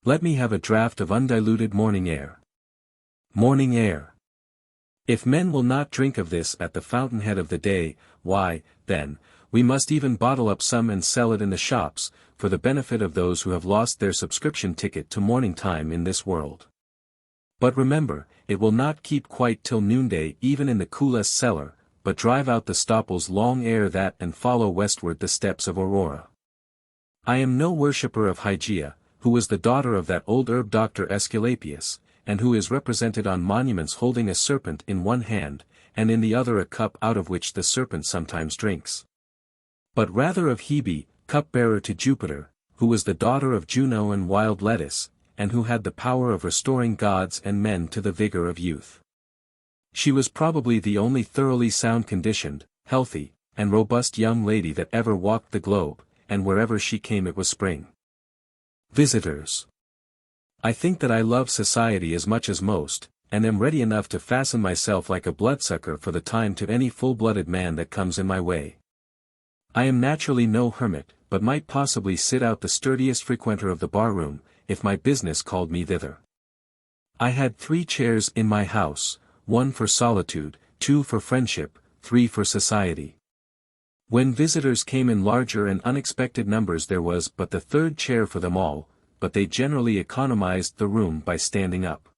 Let me have a draught of undiluted morning air. Morning air. If men will not drink of this at the fountainhead of the day, why, then, we must even bottle up some and sell it in the shops, for the benefit of those who have lost their subscription ticket to morning time in this world. But remember, it will not keep quite till noonday even in the coolest cellar, but drive out the Stoppels long ere that and follow westward the steps of Aurora. I am no worshipper of Hygeia, who was the daughter of that old herb doctor Aesculapius, and who is represented on monuments holding a serpent in one hand, and in the other a cup out of which the serpent sometimes drinks. But rather of Hebe, cupbearer to Jupiter, who was the daughter of Juno and wild lettuce, and who had the power of restoring gods and men to the vigor of youth. She was probably the only thoroughly sound-conditioned, healthy, and robust young lady that ever walked the globe, and wherever she came it was spring. Visitors. I think that I love society as much as most, and am ready enough to fasten myself like a bloodsucker for the time to any full-blooded man that comes in my way. I am naturally no hermit, but might possibly sit out the sturdiest frequenter of the bar-room, if my business called me thither. I had 3 chairs in my house, 1 for solitude, 2 for friendship, 3 for society. When visitors came in larger and unexpected numbers there was but the 3rd chair for them all, but they generally economized the room by standing up.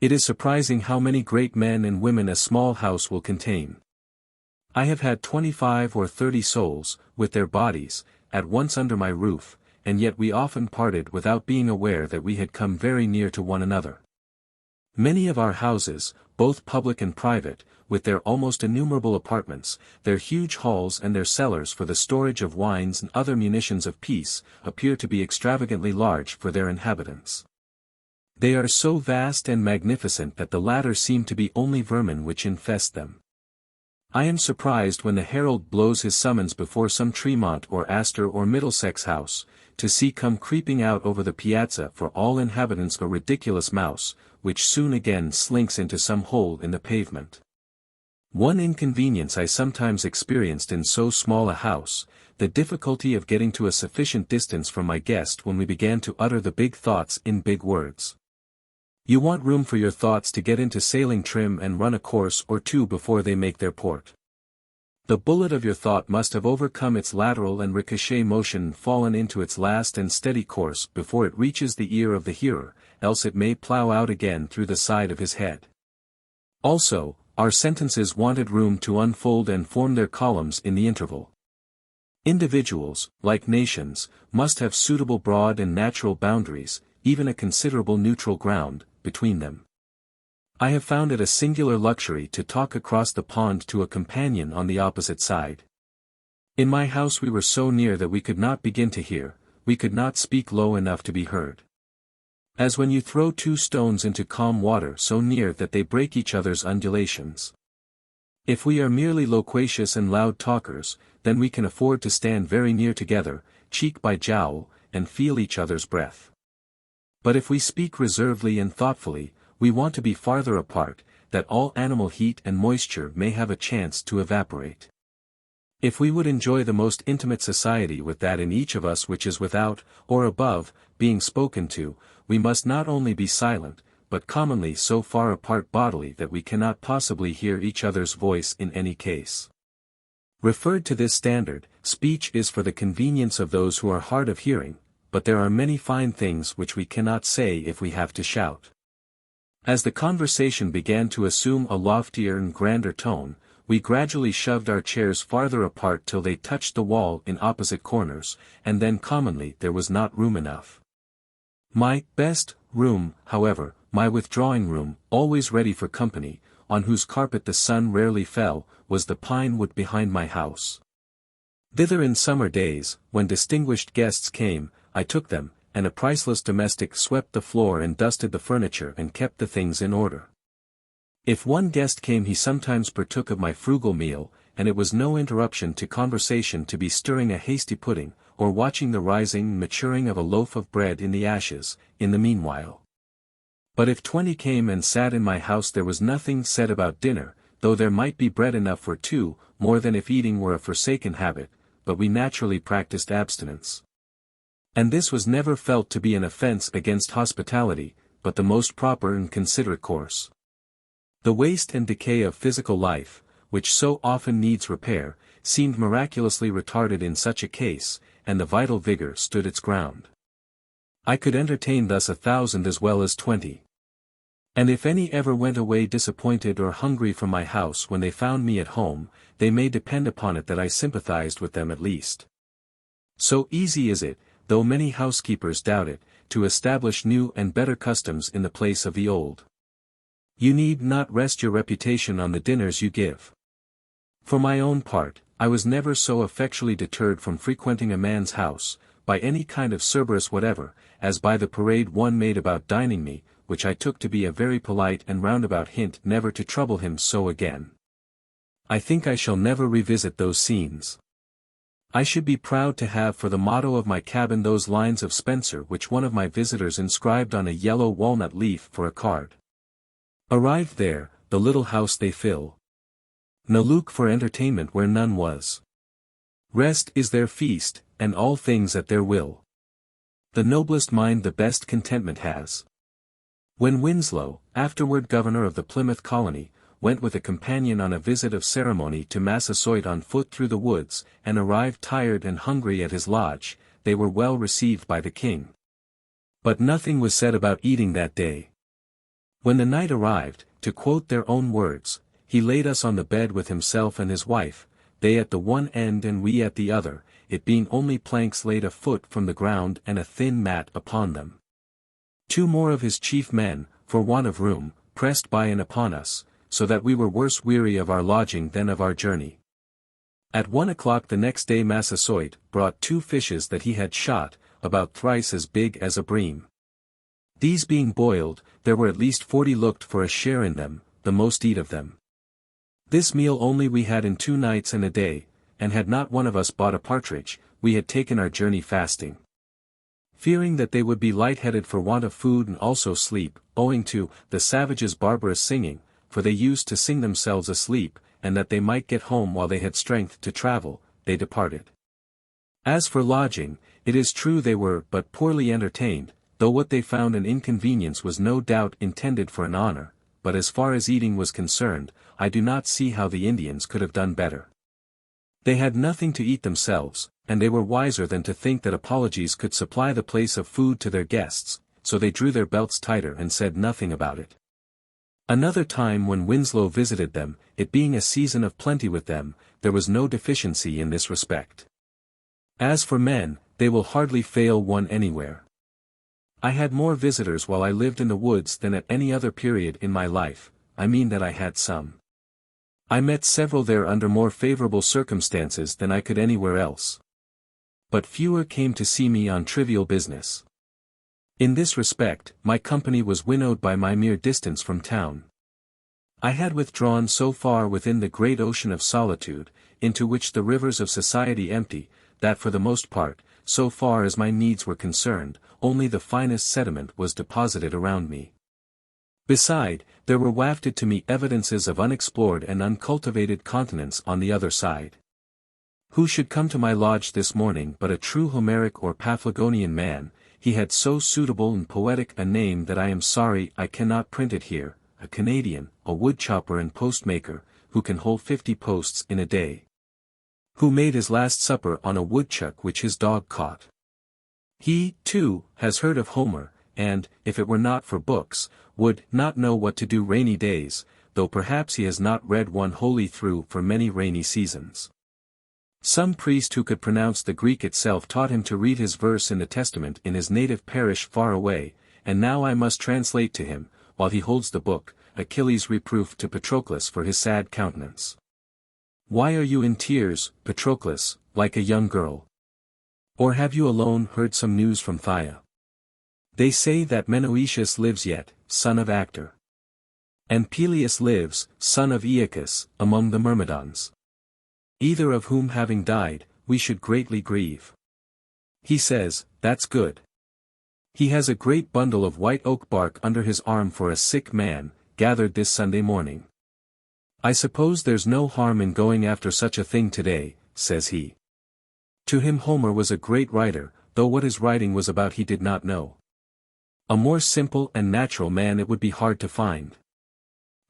It is surprising how many great men and women a small house will contain. I have had 25 or 30 souls, with their bodies, at once under my roof, and yet we often parted without being aware that we had come very near to one another. Many of our houses, both public and private, with their almost innumerable apartments, their huge halls and their cellars for the storage of wines and other munitions of peace, appear to be extravagantly large for their inhabitants. They are so vast and magnificent that the latter seem to be only vermin which infest them. I am surprised when the herald blows his summons before some Tremont or Astor or Middlesex house, to see come creeping out over the piazza for all inhabitants a ridiculous mouse, which soon again slinks into some hole in the pavement. One inconvenience I sometimes experienced in so small a house, the difficulty of getting to a sufficient distance from my guest when we began to utter the big thoughts in big words. You want room for your thoughts to get into sailing trim and run a course or 2 before they make their port. The bullet of your thought must have overcome its lateral and ricochet motion and fallen into its last and steady course before it reaches the ear of the hearer, else it may plow out again through the side of his head. Also, our sentences wanted room to unfold and form their columns in the interval. Individuals, like nations, must have suitable broad and natural boundaries, even a considerable neutral ground, between them. I have found it a singular luxury to talk across the pond to a companion on the opposite side. In my house we were so near that we could not begin to hear, we could not speak low enough to be heard. As when you throw 2 stones into calm water so near that they break each other's undulations. If we are merely loquacious and loud talkers, then we can afford to stand very near together, cheek by jowl, and feel each other's breath. But if we speak reservedly and thoughtfully, we want to be farther apart, that all animal heat and moisture may have a chance to evaporate. If we would enjoy the most intimate society with that in each of us which is without, or above, being spoken to, we must not only be silent, but commonly so far apart bodily that we cannot possibly hear each other's voice in any case. Referred to this standard, speech is for the convenience of those who are hard of hearing, but there are many fine things which we cannot say if we have to shout. As the conversation began to assume a loftier and grander tone, we gradually shoved our chairs farther apart till they touched the wall in opposite corners, and then commonly there was not room enough. My best room, however, my withdrawing room, always ready for company, on whose carpet the sun rarely fell, was the pine wood behind my house. Thither in summer days, when distinguished guests came, I took them, and a priceless domestic swept the floor and dusted the furniture and kept the things in order. If one guest came he sometimes partook of my frugal meal, and it was no interruption to conversation to be stirring a hasty pudding, or watching the rising and maturing of a loaf of bread in the ashes, in the meanwhile. But if 20 came and sat in my house there was nothing said about dinner, though there might be bread enough for 2, more than if eating were a forsaken habit, but we naturally practiced abstinence. And this was never felt to be an offense against hospitality, but the most proper and considerate course. The waste and decay of physical life, which so often needs repair, seemed miraculously retarded in such a case, and the vital vigor stood its ground. I could entertain thus 1,000 as well as 20. And if any ever went away disappointed or hungry from my house when they found me at home, they may depend upon it that I sympathized with them at least. So easy is it, though many housekeepers doubt it, to establish new and better customs in the place of the old. You need not rest your reputation on the dinners you give. For my own part, I was never so effectually deterred from frequenting a man's house, by any kind of Cerberus whatever, as by the parade one made about dining me, which I took to be a very polite and roundabout hint never to trouble him so again. I think I shall never revisit those scenes. I should be proud to have for the motto of my cabin those lines of Spenser which one of my visitors inscribed on a yellow walnut leaf for a card. Arrived there, the little house they fill. No look for entertainment where none was. Rest is their feast, and all things at their will. The noblest mind the best contentment has. When Winslow, afterward governor of the Plymouth colony, went with a companion on a visit of ceremony to Massasoit on foot through the woods, and arrived tired and hungry at his lodge, they were well received by the king. But nothing was said about eating that day. When the night arrived, to quote their own words, he laid us on the bed with himself and his wife, they at the one end and we at the other, it being only planks laid a foot from the ground and a thin mat upon them. 2 more of his chief men, for want of room, pressed by and upon us, so that we were worse weary of our lodging than of our journey. At 1 o'clock the next day Massasoit brought 2 fishes that he had shot, about thrice as big as a bream. These being boiled, there were at least 40 looked for a share in them, the most eat of them. This meal only we had in 2 nights and a day, and had not one of us bought a partridge, we had taken our journey fasting. Fearing that they would be light-headed for want of food and also sleep, owing to the savages' barbarous singing, for they used to sing themselves asleep, and that they might get home while they had strength to travel, they departed. As for lodging, it is true they were but poorly entertained, though what they found an inconvenience was no doubt intended for an honor, but as far as eating was concerned, I do not see how the Indians could have done better. They had nothing to eat themselves, and they were wiser than to think that apologies could supply the place of food to their guests, so they drew their belts tighter and said nothing about it. Another time when Winslow visited them, it being a season of plenty with them, there was no deficiency in this respect. As for men, they will hardly fail one anywhere. I had more visitors while I lived in the woods than at any other period in my life, I mean that I had some. I met several there under more favorable circumstances than I could anywhere else. But fewer came to see me on trivial business. In this respect, my company was winnowed by my mere distance from town. I had withdrawn so far within the great ocean of solitude, into which the rivers of society empty, that for the most part, so far as my needs were concerned, only the finest sediment was deposited around me. Beside, there were wafted to me evidences of unexplored and uncultivated continents on the other side. Who should come to my lodge this morning but a true Homeric or Paphlagonian man? He had so suitable and poetic a name that I am sorry I cannot print it here, a Canadian, a woodchopper and postmaker, who can hold 50 posts in a day. Who made his last supper on a woodchuck which his dog caught. He, too, has heard of Homer, and, if it were not for books, would not know what to do rainy days, though perhaps he has not read one wholly through for many rainy seasons. Some priest who could pronounce the Greek itself taught him to read his verse in the Testament in his native parish far away, and now I must translate to him, while he holds the book, Achilles' reproof to Patroclus for his sad countenance. Why are you in tears, Patroclus, like a young girl? Or have you alone heard some news from Phthia? They say that Menoetius lives yet, son of Actor. And Peleus lives, son of Aeacus, among the Myrmidons. Either of whom having died, we should greatly grieve. He says, that's good. He has a great bundle of white oak bark under his arm for a sick man, gathered this Sunday morning. I suppose there's no harm in going after such a thing today, says he. To him Homer was a great writer, though what his writing was about he did not know. A more simple and natural man it would be hard to find.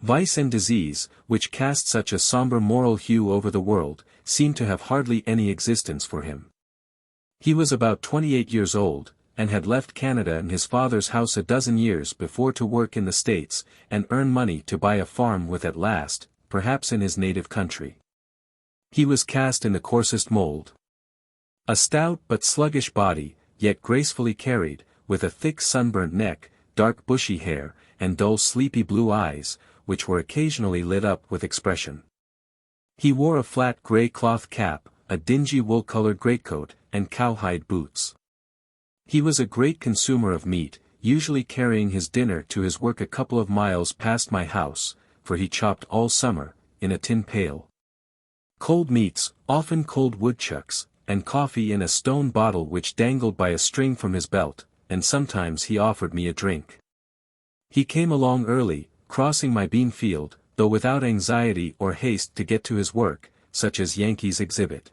Vice and disease, which cast such a somber moral hue over the world, seemed to have hardly any existence for him. He was about 28 years old, and had left Canada and his father's house a dozen years before to work in the States, and earn money to buy a farm with at last, perhaps in his native country. He was cast in the coarsest mold. A stout but sluggish body, yet gracefully carried, with a thick sunburnt neck, dark bushy hair, and dull sleepy blue eyes, which were occasionally lit up with expression. He wore a flat grey cloth cap, a dingy wool-colored greatcoat, and cowhide boots. He was a great consumer of meat, usually carrying his dinner to his work a couple of miles past my house, for he chopped all summer, in a tin pail. Cold meats, often cold woodchucks, and coffee in a stone bottle which dangled by a string from his belt, and sometimes he offered me a drink. He came along early, crossing my bean field, though without anxiety or haste to get to his work, such as Yankees exhibit.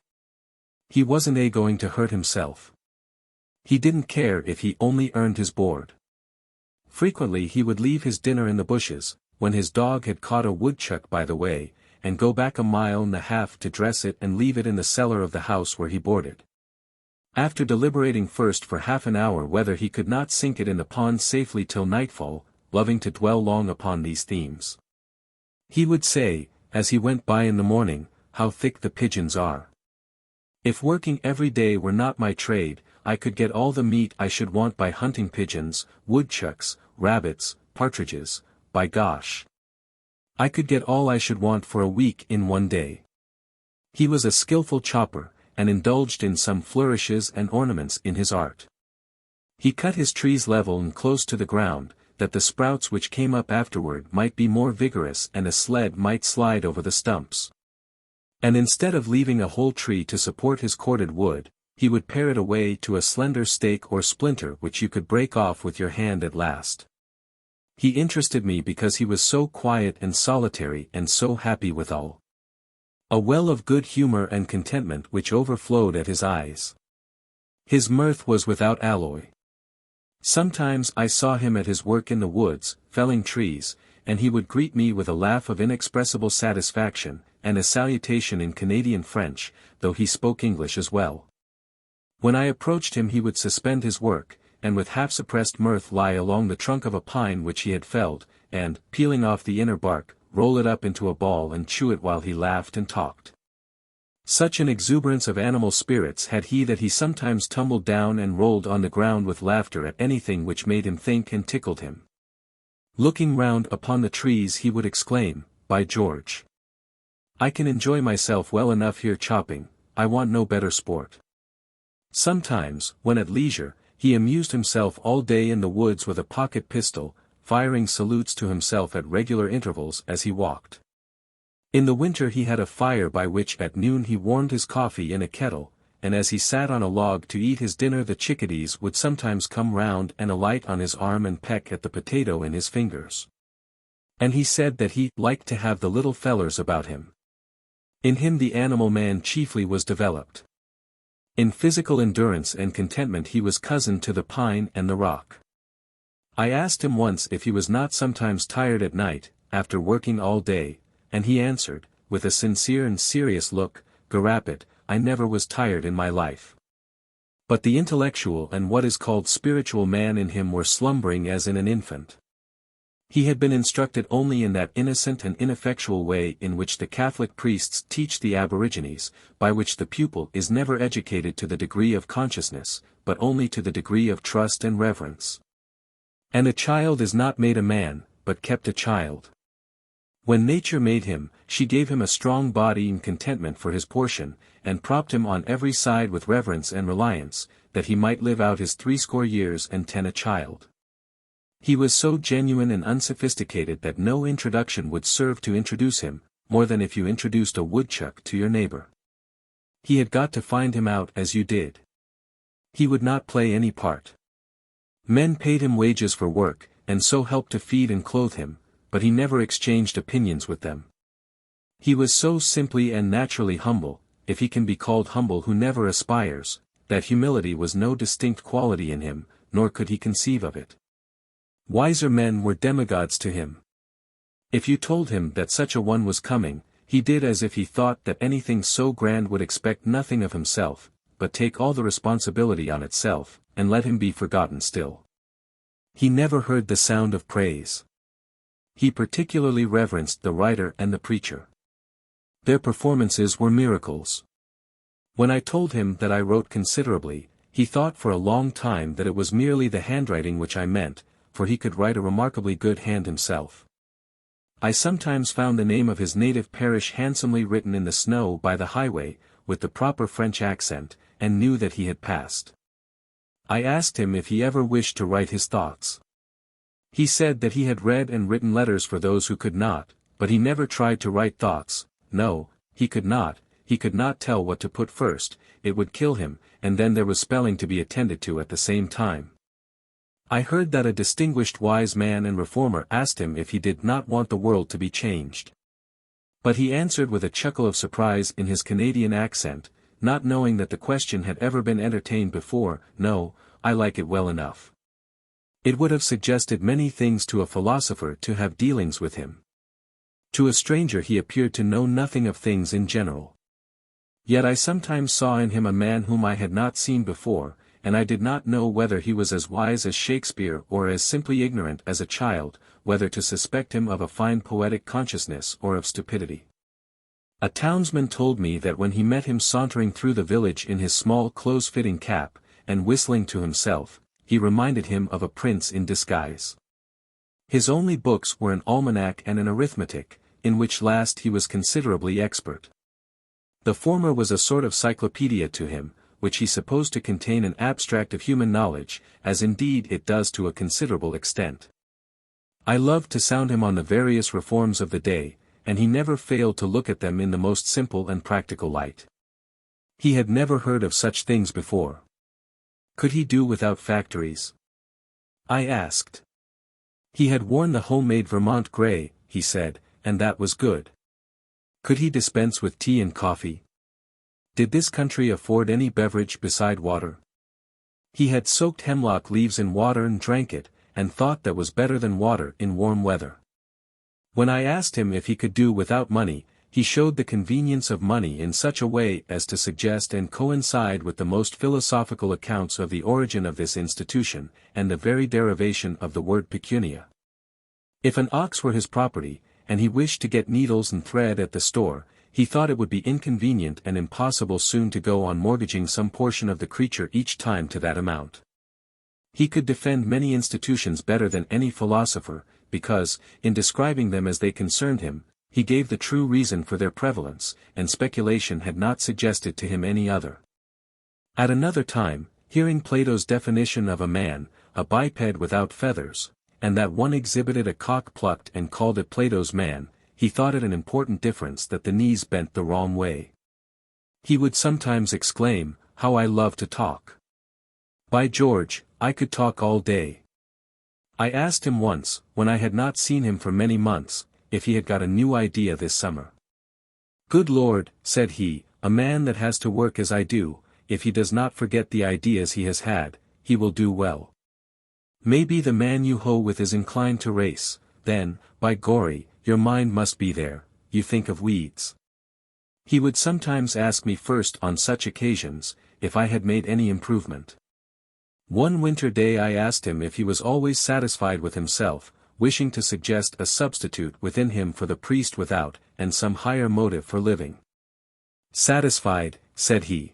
He wasn't going to hurt himself. He didn't care if he only earned his board. Frequently he would leave his dinner in the bushes, when his dog had caught a woodchuck by the way, and go back a mile and a half to dress it and leave it in the cellar of the house where he boarded. After deliberating first for half an hour whether he could not sink it in the pond safely till nightfall, loving to dwell long upon these themes, he would say, as he went by in the morning, how thick the pigeons are. If working every day were not my trade, I could get all the meat I should want by hunting pigeons, woodchucks, rabbits, partridges, by gosh. I could get all I should want for a week in one day. He was a skillful chopper, and indulged in some flourishes and ornaments in his art. He cut his trees level and close to the ground, that the sprouts which came up afterward might be more vigorous and a sled might slide over the stumps. And instead of leaving a whole tree to support his corded wood, he would pare it away to a slender stake or splinter which you could break off with your hand at last. He interested me because he was so quiet and solitary and so happy withal. A well of good humor and contentment which overflowed at his eyes. His mirth was without alloy. Sometimes I saw him at his work in the woods, felling trees, and he would greet me with a laugh of inexpressible satisfaction, and a salutation in Canadian French, though he spoke English as well. When I approached him he would suspend his work, and with half-suppressed mirth lie along the trunk of a pine which he had felled, and, peeling off the inner bark, roll it up into a ball and chew it while he laughed and talked. Such an exuberance of animal spirits had he that he sometimes tumbled down and rolled on the ground with laughter at anything which made him think and tickled him. Looking round upon the trees he would exclaim, "By George! I can enjoy myself well enough here chopping, I want no better sport." Sometimes, when at leisure, he amused himself all day in the woods with a pocket pistol, firing salutes to himself at regular intervals as he walked. In the winter he had a fire by which at noon he warmed his coffee in a kettle, and as he sat on a log to eat his dinner the chickadees would sometimes come round and alight on his arm and peck at the potato in his fingers. And he said that he liked to have the little fellers about him. In him the animal man chiefly was developed. In physical endurance and contentment he was cousin to the pine and the rock. I asked him once if he was not sometimes tired at night, after working all day, and he answered, with a sincere and serious look, "Garapit, I never was tired in my life." But the intellectual and what is called spiritual man in him were slumbering as in an infant. He had been instructed only in that innocent and ineffectual way in which the Catholic priests teach the aborigines, by which the pupil is never educated to the degree of consciousness, but only to the degree of trust and reverence. And a child is not made a man, but kept a child. When nature made him, she gave him a strong body and contentment for his portion, and propped him on every side with reverence and reliance, that he might live out his 80 years and 10 a child. He was so genuine and unsophisticated that no introduction would serve to introduce him, more than if you introduced a woodchuck to your neighbor. He had got to find him out as you did. He would not play any part. Men paid him wages for work, and so helped to feed and clothe him, but he never exchanged opinions with them. He was so simply and naturally humble, if he can be called humble who never aspires, that humility was no distinct quality in him, nor could he conceive of it. Wiser men were demigods to him. If you told him that such a one was coming, he did as if he thought that anything so grand would expect nothing of himself, but take all the responsibility on itself, and let him be forgotten still. He never heard the sound of praise. He particularly reverenced the writer and the preacher. Their performances were miracles. When I told him that I wrote considerably, he thought for a long time that it was merely the handwriting which I meant, for he could write a remarkably good hand himself. I sometimes found the name of his native parish handsomely written in the snow by the highway, with the proper French accent, and knew that he had passed. I asked him if he ever wished to write his thoughts. He said that he had read and written letters for those who could not, but he never tried to write thoughts. No, he could not tell what to put first, it would kill him, and then there was spelling to be attended to at the same time. I heard that a distinguished wise man and reformer asked him if he did not want the world to be changed. But he answered with a chuckle of surprise in his Canadian accent, not knowing that the question had ever been entertained before. No, I like it well enough. It would have suggested many things to a philosopher to have dealings with him. To a stranger he appeared to know nothing of things in general. Yet I sometimes saw in him a man whom I had not seen before, and I did not know whether he was as wise as Shakespeare or as simply ignorant as a child, whether to suspect him of a fine poetic consciousness or of stupidity. A townsman told me that when he met him sauntering through the village in his small close-fitting cap, and whistling to himself, he reminded him of a prince in disguise. His only books were an almanac and an arithmetic, in which last he was considerably expert. The former was a sort of cyclopedia to him, which he supposed to contain an abstract of human knowledge, as indeed it does to a considerable extent. I loved to sound him on the various reforms of the day, and he never failed to look at them in the most simple and practical light. He had never heard of such things before. Could he do without factories? I asked. He had worn the homemade Vermont grey, he said, and that was good. Could he dispense with tea and coffee? Did this country afford any beverage beside water? He had soaked hemlock leaves in water and drank it, and thought that was better than water in warm weather. When I asked him if he could do without money, he showed the convenience of money in such a way as to suggest and coincide with the most philosophical accounts of the origin of this institution, and the very derivation of the word pecunia. If an ox were his property, and he wished to get needles and thread at the store, he thought it would be inconvenient and impossible soon to go on mortgaging some portion of the creature each time to that amount. He could defend many institutions better than any philosopher, because, in describing them as they concerned him, he gave the true reason for their prevalence, and speculation had not suggested to him any other. At another time, hearing Plato's definition of a man, a biped without feathers, and that one exhibited a cock plucked and called it Plato's man, he thought it an important difference that the knees bent the wrong way. He would sometimes exclaim, "How I love to talk! By George, I could talk all day." I asked him once, when I had not seen him for many months, if he had got a new idea this summer. "Good Lord," said he, "a man that has to work as I do, if he does not forget the ideas he has had, he will do well. Maybe the man you hoe with is inclined to race, then, by gory, your mind must be there, you think of weeds." He would sometimes ask me first on such occasions, if I had made any improvement. One winter day I asked him if he was always satisfied with himself, wishing to suggest a substitute within him for the priest without, and some higher motive for living. "Satisfied," said he.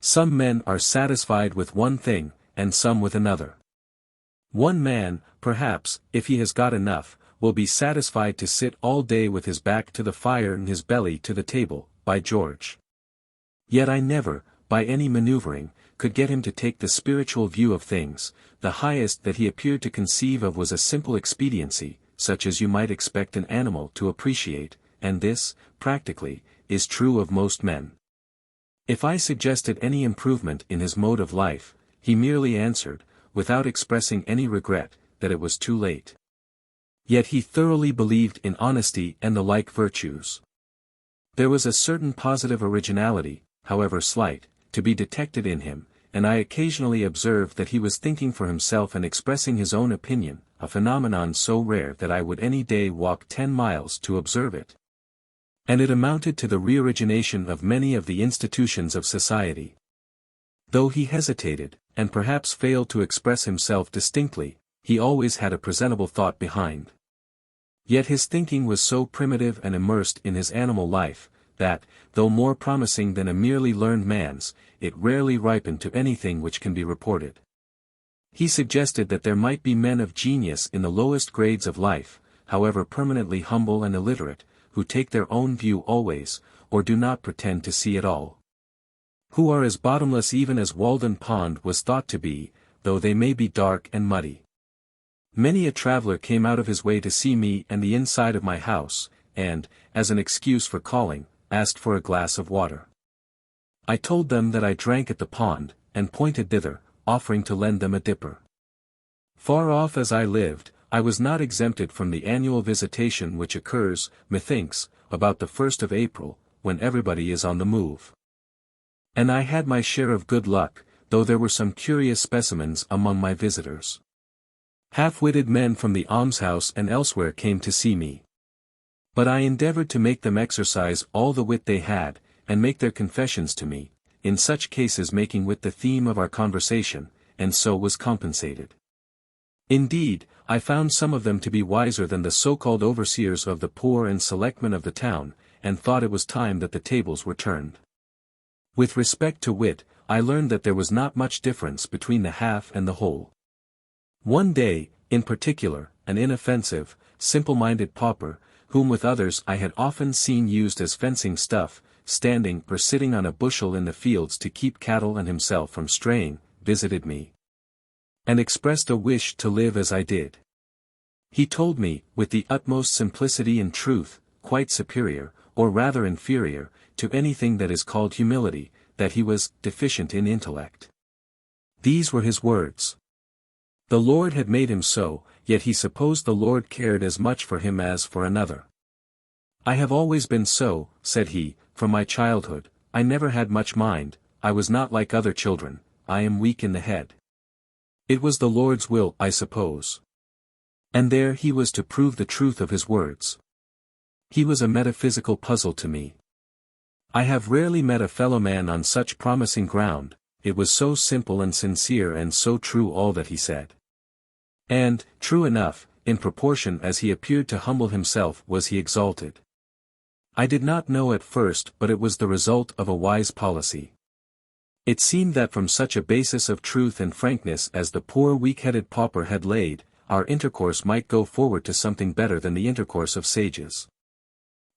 "Some men are satisfied with one thing, and some with another. One man, perhaps, if he has got enough, will be satisfied to sit all day with his back to the fire and his belly to the table, by George. Yet I never, by any maneuvering, could get him to take the spiritual view of things. The highest that he appeared to conceive of was a simple expediency, such as you might expect an animal to appreciate, and this, practically, is true of most men. If I suggested any improvement in his mode of life, he merely answered, without expressing any regret, that it was too late. Yet he thoroughly believed in honesty and the like virtues. There was a certain positive originality, however slight, to be detected in him, and I occasionally observed that he was thinking for himself and expressing his own opinion, a phenomenon so rare that I would any day walk 10 miles to observe it. And it amounted to the reorigination of many of the institutions of society. Though he hesitated, and perhaps failed to express himself distinctly, he always had a presentable thought behind. Yet his thinking was so primitive and immersed in his animal life, that, though more promising than a merely learned man's, it rarely ripened to anything which can be reported. He suggested that there might be men of genius in the lowest grades of life, however permanently humble and illiterate, who take their own view always, or do not pretend to see at all. Who are as bottomless even as Walden Pond was thought to be, though they may be dark and muddy. Many a traveler came out of his way to see me and the inside of my house, and, as an excuse for calling, asked for a glass of water. I told them that I drank at the pond, and pointed thither, offering to lend them a dipper. Far off as I lived, I was not exempted from the annual visitation which occurs, methinks, about the 1st of April, when everybody is on the move. And I had my share of good luck, though there were some curious specimens among my visitors. Half-witted men from the almshouse and elsewhere came to see me. But I endeavored to make them exercise all the wit they had, and make their confessions to me, in such cases making wit the theme of our conversation, and so was compensated. Indeed, I found some of them to be wiser than the so-called overseers of the poor and selectmen of the town, and thought it was time that the tables were turned. With respect to wit, I learned that there was not much difference between the half and the whole. One day, in particular, an inoffensive, simple-minded pauper, whom with others I had often seen used as fencing stuff, standing or sitting on a bushel in the fields to keep cattle and himself from straying, visited me, and expressed a wish to live as I did. He told me, with the utmost simplicity and truth, quite superior, or rather inferior, to anything that is called humility, that he was deficient in intellect. These were his words. The Lord had made him so, yet he supposed the Lord cared as much for him as for another. I have always been so, said he, from my childhood. I never had much mind, I was not like other children, I am weak in the head. It was the Lord's will, I suppose. And there he was to prove the truth of his words. He was a metaphysical puzzle to me. I have rarely met a fellow man on such promising ground, it was so simple and sincere and so true all that he said. And, true enough, in proportion as he appeared to humble himself was he exalted. I did not know at first, but it was the result of a wise policy. It seemed that from such a basis of truth and frankness as the poor weak-headed pauper had laid, our intercourse might go forward to something better than the intercourse of sages.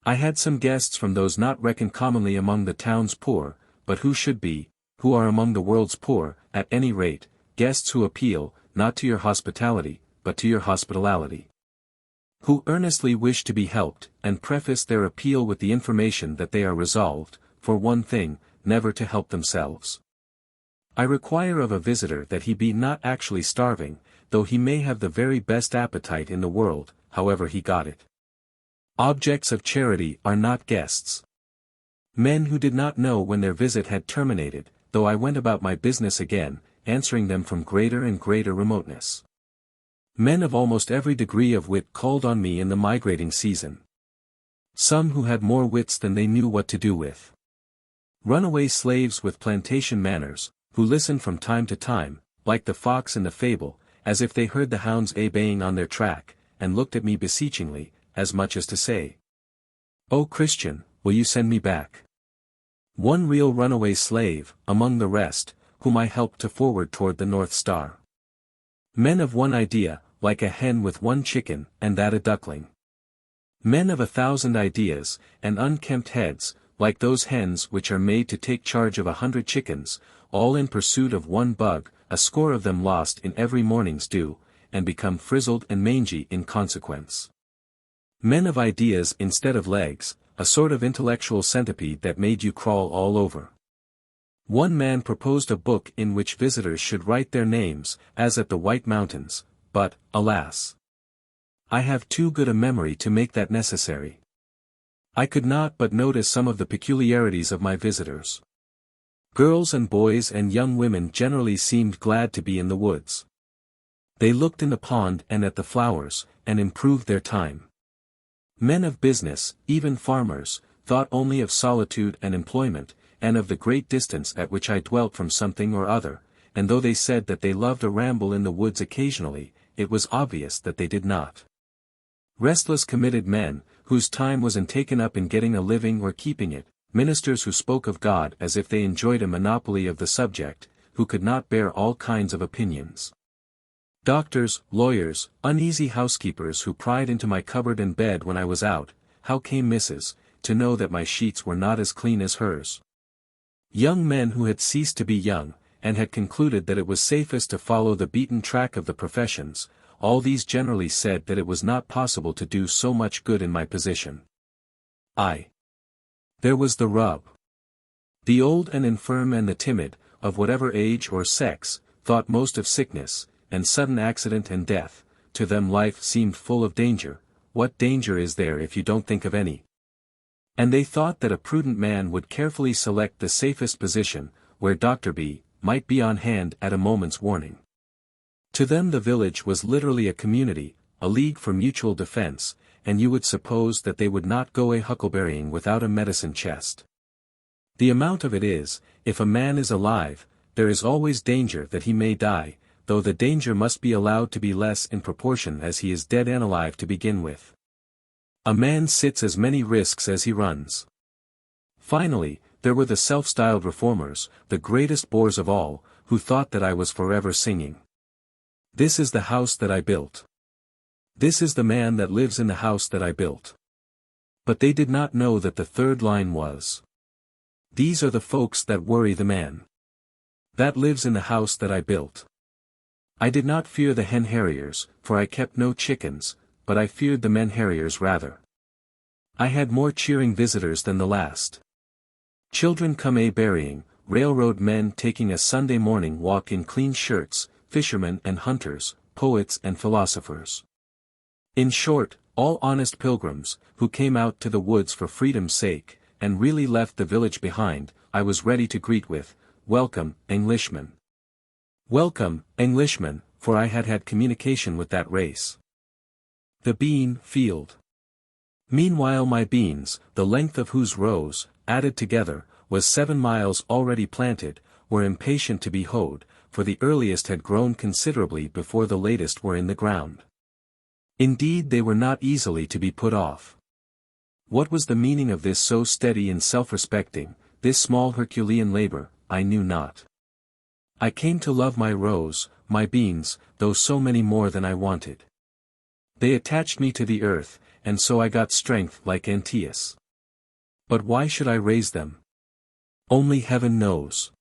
I had some guests from those not reckoned commonly among the town's poor, but who should be, who are among the world's poor, at any rate, guests who appeal, not to your hospitality, but to your hospitality. Who earnestly wish to be helped, and preface their appeal with the information that they are resolved, for one thing, never to help themselves. I require of a visitor that he be not actually starving, though he may have the very best appetite in the world, however he got it. Objects of charity are not guests. Men who did not know when their visit had terminated, though I went about my business again, answering them from greater and greater remoteness. Men of almost every degree of wit called on me in the migrating season. Some who had more wits than they knew what to do with. Runaway slaves with plantation manners, who listened from time to time, like the fox in the fable, as if they heard the hounds baying on their track, and looked at me beseechingly, as much as to say, "O Christian, will you send me back?" One real runaway slave, among the rest, whom I helped to forward toward the North Star. Men of one idea, like a hen with one chicken, and that a duckling. Men of 1,000 ideas, and unkempt heads, like those hens which are made to take charge of 100 chickens, all in pursuit of one bug, a score of them lost in every morning's dew, and become frizzled and mangy in consequence. Men of ideas instead of legs, a sort of intellectual centipede that made you crawl all over. One man proposed a book in which visitors should write their names, as at the White Mountains, but, alas! I have too good a memory to make that necessary. I could not but notice some of the peculiarities of my visitors. Girls and boys and young women generally seemed glad to be in the woods. They looked in the pond and at the flowers, and improved their time. Men of business, even farmers, thought only of solitude and employment, and of the great distance at which I dwelt from something or other, and though they said that they loved a ramble in the woods occasionally, it was obvious that they did not. Restless committed men, whose time was taken up in getting a living or keeping it, ministers who spoke of God as if they enjoyed a monopoly of the subject, who could not bear all kinds of opinions. Doctors, lawyers, uneasy housekeepers who pried into my cupboard and bed when I was out, how came Mrs. to know that my sheets were not as clean as hers? Young men who had ceased to be young, and had concluded that it was safest to follow the beaten track of the professions, all these generally said that it was not possible to do so much good in my position. There was the rub. The old and infirm and the timid, of whatever age or sex, thought most of sickness, and sudden accident and death. To them life seemed full of danger. What danger is there if you don't think of any? And they thought that a prudent man would carefully select the safest position, where Dr. B. might be on hand at a moment's warning. To them the village was literally a community, a league for mutual defense, and you would suppose that they would not go a huckleberrying without a medicine chest. The amount of it is, if a man is alive, there is always danger that he may die, though the danger must be allowed to be less in proportion as he is dead and alive to begin with. A man sits as many risks as he runs. Finally, there were the self-styled reformers, the greatest bores of all, who thought that I was forever singing. This is the house that I built. This is the man that lives in the house that I built. But they did not know that the third line was. These are the folks that worry the man. That lives in the house that I built. I did not fear the hen harriers, for I kept no chickens, but I feared the men harriers rather. I had more cheering visitors than the last. Children come a-berrying, railroad men taking a Sunday morning walk in clean shirts, fishermen and hunters, poets and philosophers. In short, all honest pilgrims, who came out to the woods for freedom's sake, and really left the village behind, I was ready to greet with, "Welcome, Englishmen." Welcome, Englishmen, for I had had communication with that race. The bean field. Meanwhile my beans, the length of whose rows, added together, was 7 miles already planted, were impatient to be hoed, for the earliest had grown considerably before the latest were in the ground. Indeed they were not easily to be put off. What was the meaning of this so steady and self-respecting, this small Herculean labor, I knew not. I came to love my rows, my beans, though so many more than I wanted. They attached me to the earth, and so I got strength like Antaeus. But why should I raise them? Only heaven knows.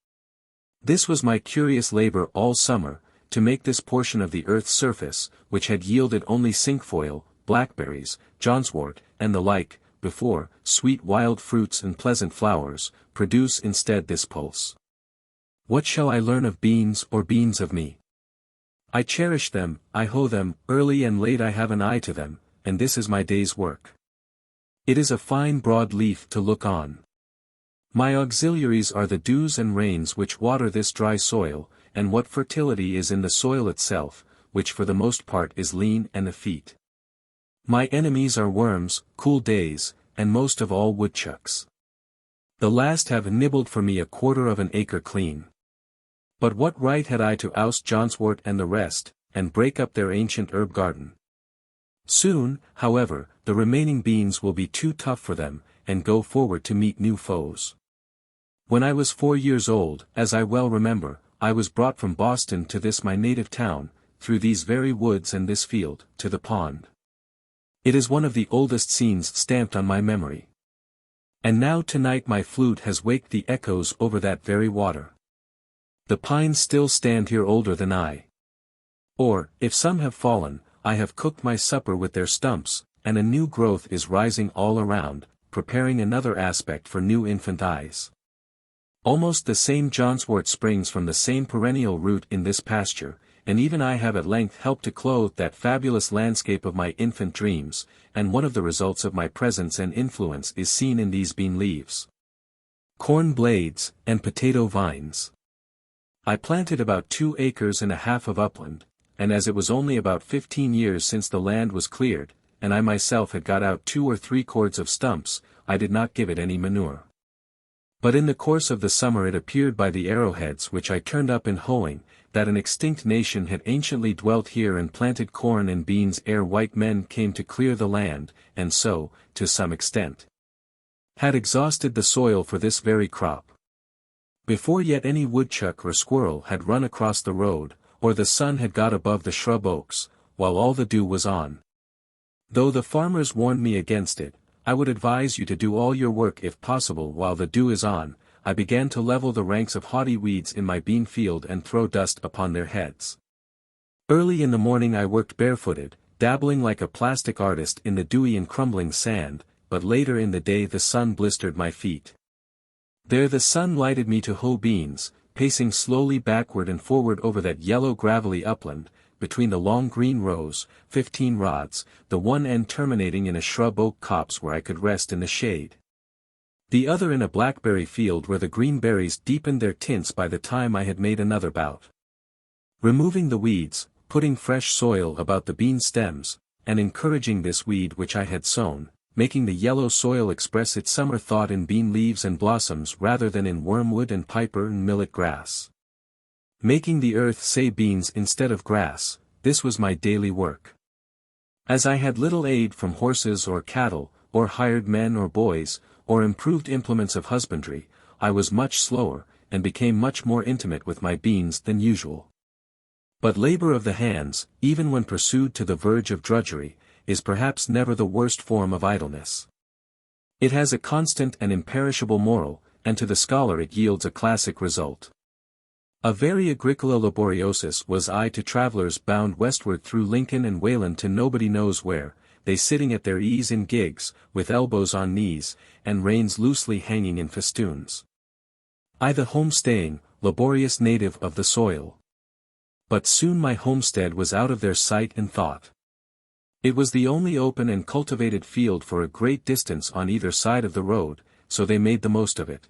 This was my curious labor all summer, to make this portion of the earth's surface, which had yielded only cinquefoil, blackberries, johnswort, and the like, before, sweet wild fruits and pleasant flowers, produce instead this pulse. What shall I learn of beans or beans of me? I cherish them, I hoe them, early and late I have an eye to them, and this is my day's work. It is a fine broad leaf to look on. My auxiliaries are the dews and rains which water this dry soil, and what fertility is in the soil itself, which for the most part is lean and effete. My enemies are worms, cool days, and most of all woodchucks. The last have nibbled for me 1/4 of an acre clean. But what right had I to oust johnswort and the rest, and break up their ancient herb garden? Soon, however, the remaining beans will be too tough for them, and go forward to meet new foes. When I was 4 years old, as I well remember, I was brought from Boston to this my native town, through these very woods and this field, to the pond. It is one of the oldest scenes stamped on my memory. And now tonight my flute has waked the echoes over that very water. The pines still stand here older than I. Or, if some have fallen, I have cooked my supper with their stumps, and a new growth is rising all around, preparing another aspect for new infant eyes. Almost the same johnswort springs from the same perennial root in this pasture, and even I have at length helped to clothe that fabulous landscape of my infant dreams, and one of the results of my presence and influence is seen in these bean leaves, corn blades, and potato vines. I planted about 2 acres and a half of upland, and as it was only about 15 years since the land was cleared, and I myself had got out 2 or 3 cords of stumps, I did not give it any manure. But in the course of the summer it appeared by the arrowheads which I turned up in hoeing, that an extinct nation had anciently dwelt here and planted corn and beans ere white men came to clear the land, and so, to some extent, had exhausted the soil for this very crop. Before yet any woodchuck or squirrel had run across the road, or the sun had got above the shrub oaks, while all the dew was on. Though the farmers warned me against it, I would advise you to do all your work if possible while the dew is on. I began to level the ranks of haughty weeds in my bean field and throw dust upon their heads. Early in the morning I worked barefooted, dabbling like a plastic artist in the dewy and crumbling sand, but later in the day the sun blistered my feet. There the sun lighted me to hoe beans, pacing slowly backward and forward over that yellow gravelly upland, between the long green rows, 15 rods, the one end terminating in a shrub oak copse where I could rest in the shade. The other in a blackberry field where the green berries deepened their tints by the time I had made another bout. Removing the weeds, putting fresh soil about the bean stems, and encouraging this weed which I had sown, making the yellow soil express its summer thought in bean leaves and blossoms rather than in wormwood and piper and millet grass. Making the earth say beans instead of grass, this was my daily work. As I had little aid from horses or cattle, or hired men or boys, or improved implements of husbandry, I was much slower, and became much more intimate with my beans than usual. But labor of the hands, even when pursued to the verge of drudgery, is perhaps never the worst form of idleness. It has a constant and imperishable moral, and to the scholar it yields a classic result. A very agricola laboriosus was I to travellers bound westward through Lincoln and Wayland to nobody knows where, they sitting at their ease in gigs, with elbows on knees, and reins loosely hanging in festoons. I the home-staying, laborious native of the soil. But soon my homestead was out of their sight and thought. It was the only open and cultivated field for a great distance on either side of the road, so they made the most of it.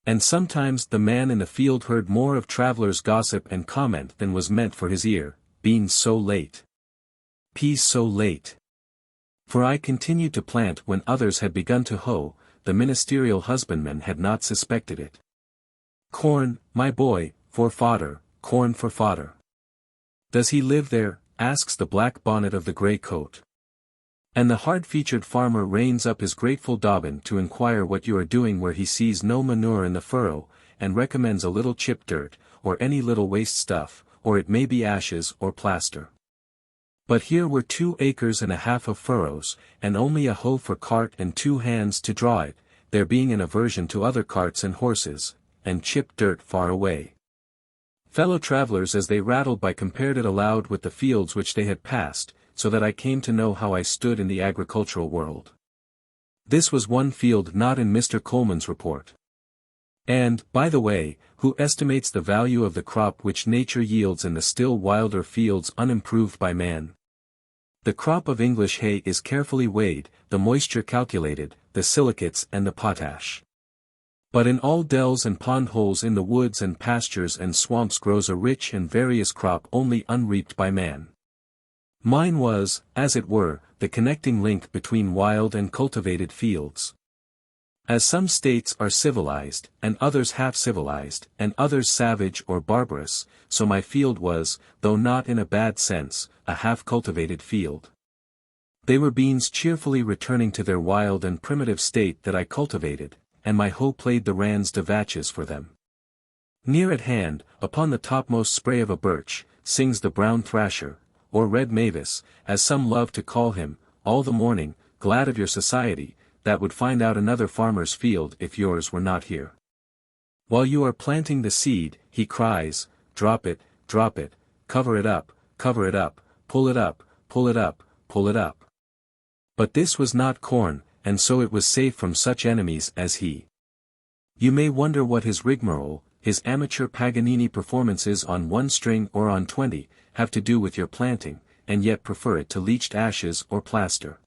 And sometimes the man in the field heard more of travellers' gossip and comment than was meant for his ear. Beans so late. Peas so late. For I continued to plant when others had begun to hoe, the ministerial husbandman had not suspected it. Corn, my boy, for fodder, corn for fodder. Does he live there? Asks the black bonnet of the grey coat. And the hard-featured farmer reins up his grateful Dobbin to inquire what you are doing where he sees no manure in the furrow, and recommends a little chip dirt, or any little waste stuff, or it may be ashes or plaster. But here were 2 acres and a half of furrows, and only a hoe for cart and 2 hands to draw it, there being an aversion to other carts and horses, and chipped dirt far away. Fellow travellers as they rattled by compared it aloud with the fields which they had passed, so that I came to know how I stood in the agricultural world. This was one field not in Mr. Coleman's report. And, by the way, who estimates the value of the crop which nature yields in the still wilder fields unimproved by man? The crop of English hay is carefully weighed, the moisture calculated, the silicates and the potash. But in all dells and pond holes in the woods and pastures and swamps grows a rich and various crop only unreaped by man. Mine was, as it were, the connecting link between wild and cultivated fields. As some states are civilized, and others half-civilized, and others savage or barbarous, so my field was, though not in a bad sense, a half-cultivated field. They were beans cheerfully returning to their wild and primitive state that I cultivated, and my hoe played the ranz de vaches for them. Near at hand, upon the topmost spray of a birch, sings the brown thrasher, or red mavis, as some love to call him, all the morning, glad of your society, that would find out another farmer's field if yours were not here. While you are planting the seed, he cries, drop it, cover it up, pull it up, pull it up, pull it up. But this was not corn, and so it was safe from such enemies as he. You may wonder what his rigmarole, his amateur Paganini performances on 1 string or on 20, have to do with your planting, and yet prefer it to leached ashes or plaster.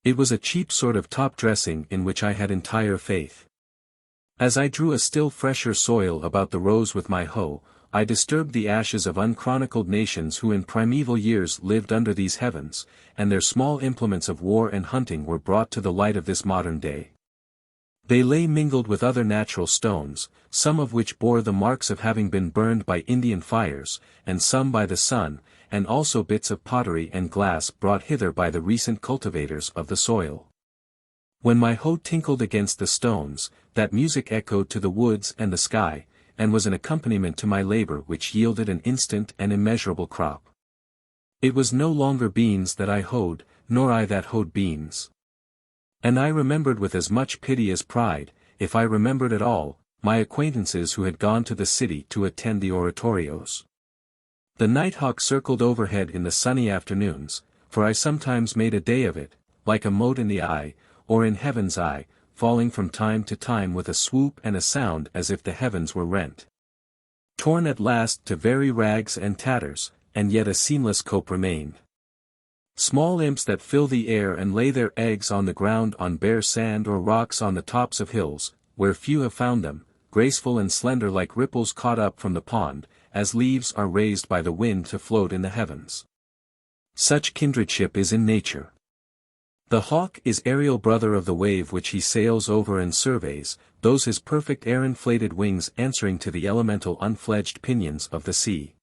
It was a cheap sort of top-dressing in which I had entire faith. As I drew a still fresher soil about the rows with my hoe, I disturbed the ashes of unchronicled nations who in primeval years lived under these heavens, and their small implements of war and hunting were brought to the light of this modern day. They lay mingled with other natural stones, some of which bore the marks of having been burned by Indian fires, and some by the sun, and also bits of pottery and glass brought hither by the recent cultivators of the soil. When my hoe tinkled against the stones, that music echoed to the woods and the sky, and was an accompaniment to my labor which yielded an instant and immeasurable crop. It was no longer beans that I hoed, nor I that hoed beans. And I remembered with as much pity as pride, if I remembered at all, my acquaintances who had gone to the city to attend the oratorios. The nighthawk circled overhead in the sunny afternoons, for I sometimes made a day of it, like a mote in the eye, or in heaven's eye, falling from time to time with a swoop and a sound as if the heavens were rent. Torn at last to very rags and tatters, and yet a seamless cope remained. Small imps that fill the air and lay their eggs on the ground on bare sand or rocks on the tops of hills, where few have found them, graceful and slender like ripples caught up from the pond, as leaves are raised by the wind to float in the heavens. Such kindredship is in nature. The hawk is aerial brother of the wave which he sails over and surveys, those his perfect air-inflated wings answering to the elemental unfledged pinions of the sea.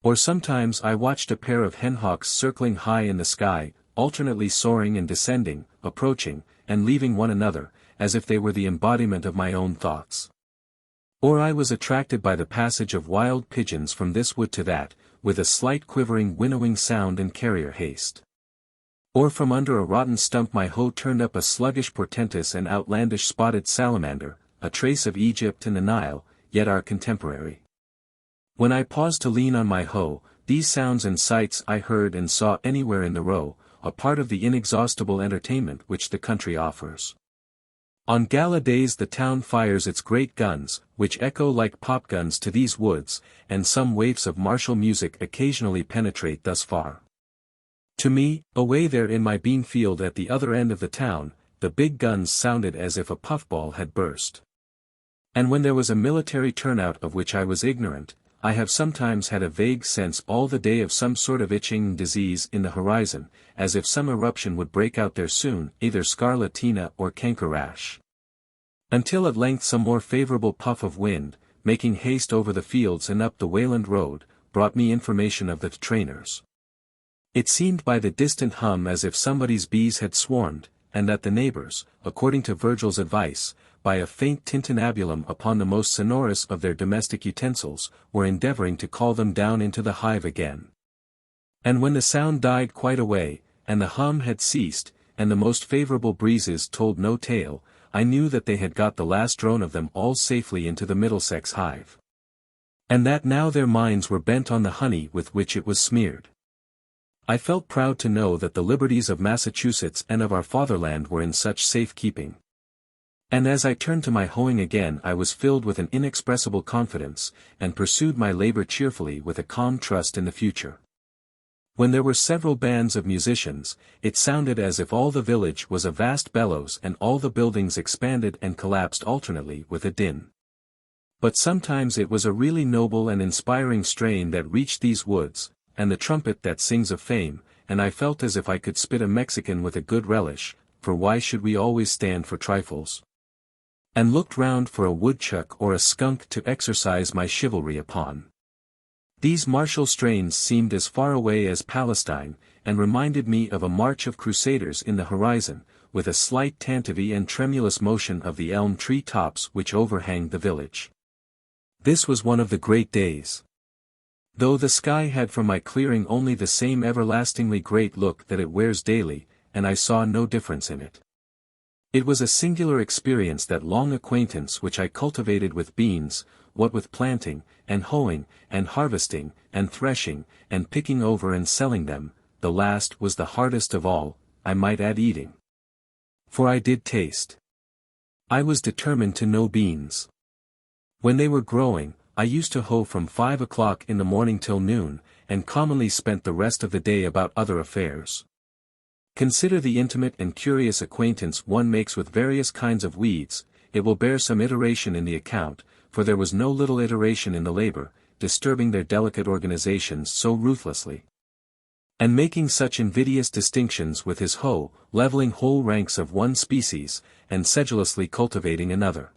Or sometimes I watched a pair of henhawks circling high in the sky, alternately soaring and descending, approaching, and leaving one another, as if they were the embodiment of my own thoughts. Or I was attracted by the passage of wild pigeons from this wood to that, with a slight quivering winnowing sound and carrier haste. Or from under a rotten stump my hoe turned up a sluggish portentous and outlandish spotted salamander, a trace of Egypt and the Nile, yet our contemporary. When I paused to lean on my hoe, these sounds and sights I heard and saw anywhere in the row, a part of the inexhaustible entertainment which the country offers. On gala days the town fires its great guns, which echo like popguns to these woods, and some waifs of martial music occasionally penetrate thus far. To me, away there in my bean field at the other end of the town, the big guns sounded as if a puffball had burst. And when there was a military turnout of which I was ignorant, I have sometimes had a vague sense all the day of some sort of itching disease in the horizon, as if some eruption would break out there soon, either scarlatina or canker rash. Until at length some more favorable puff of wind, making haste over the fields and up the Wayland road, brought me information of the trainers. It seemed by the distant hum as if somebody's bees had swarmed, and that the neighbors, according to Virgil's advice, by a faint tintinnabulum upon the most sonorous of their domestic utensils, were endeavoring to call them down into the hive again. And when the sound died quite away, and the hum had ceased, and the most favorable breezes told no tale, I knew that they had got the last drone of them all safely into the Middlesex hive. And that now their minds were bent on the honey with which it was smeared. I felt proud to know that the liberties of Massachusetts and of our fatherland were in such safe keeping. And as I turned to my hoeing again I was filled with an inexpressible confidence, and pursued my labor cheerfully with a calm trust in the future. When there were several bands of musicians, it sounded as if all the village was a vast bellows and all the buildings expanded and collapsed alternately with a din. But sometimes it was a really noble and inspiring strain that reached these woods, and the trumpet that sings of fame, and I felt as if I could spit a Mexican with a good relish, for why should we always stand for trifles? And looked round for a woodchuck or a skunk to exercise my chivalry upon. These martial strains seemed as far away as Palestine, and reminded me of a march of crusaders in the horizon, with a slight tantivy and tremulous motion of the elm tree tops which overhang the village. This was one of the great days. Though the sky had from my clearing only the same everlastingly great look that it wears daily, and I saw no difference in it. It was a singular experience, that long acquaintance which I cultivated with beans, what with planting, and hoeing, and harvesting, and threshing, and picking over and selling them. The last was the hardest of all, I might add eating. For I did taste. I was determined to know beans. When they were growing, I used to hoe from 5 o'clock in the morning till noon, and commonly spent the rest of the day about other affairs. Consider the intimate and curious acquaintance one makes with various kinds of weeds. It will bear some iteration in the account, for there was no little iteration in the labor, disturbing their delicate organizations so ruthlessly, and making such invidious distinctions with his hoe, leveling whole ranks of one species, and sedulously cultivating another.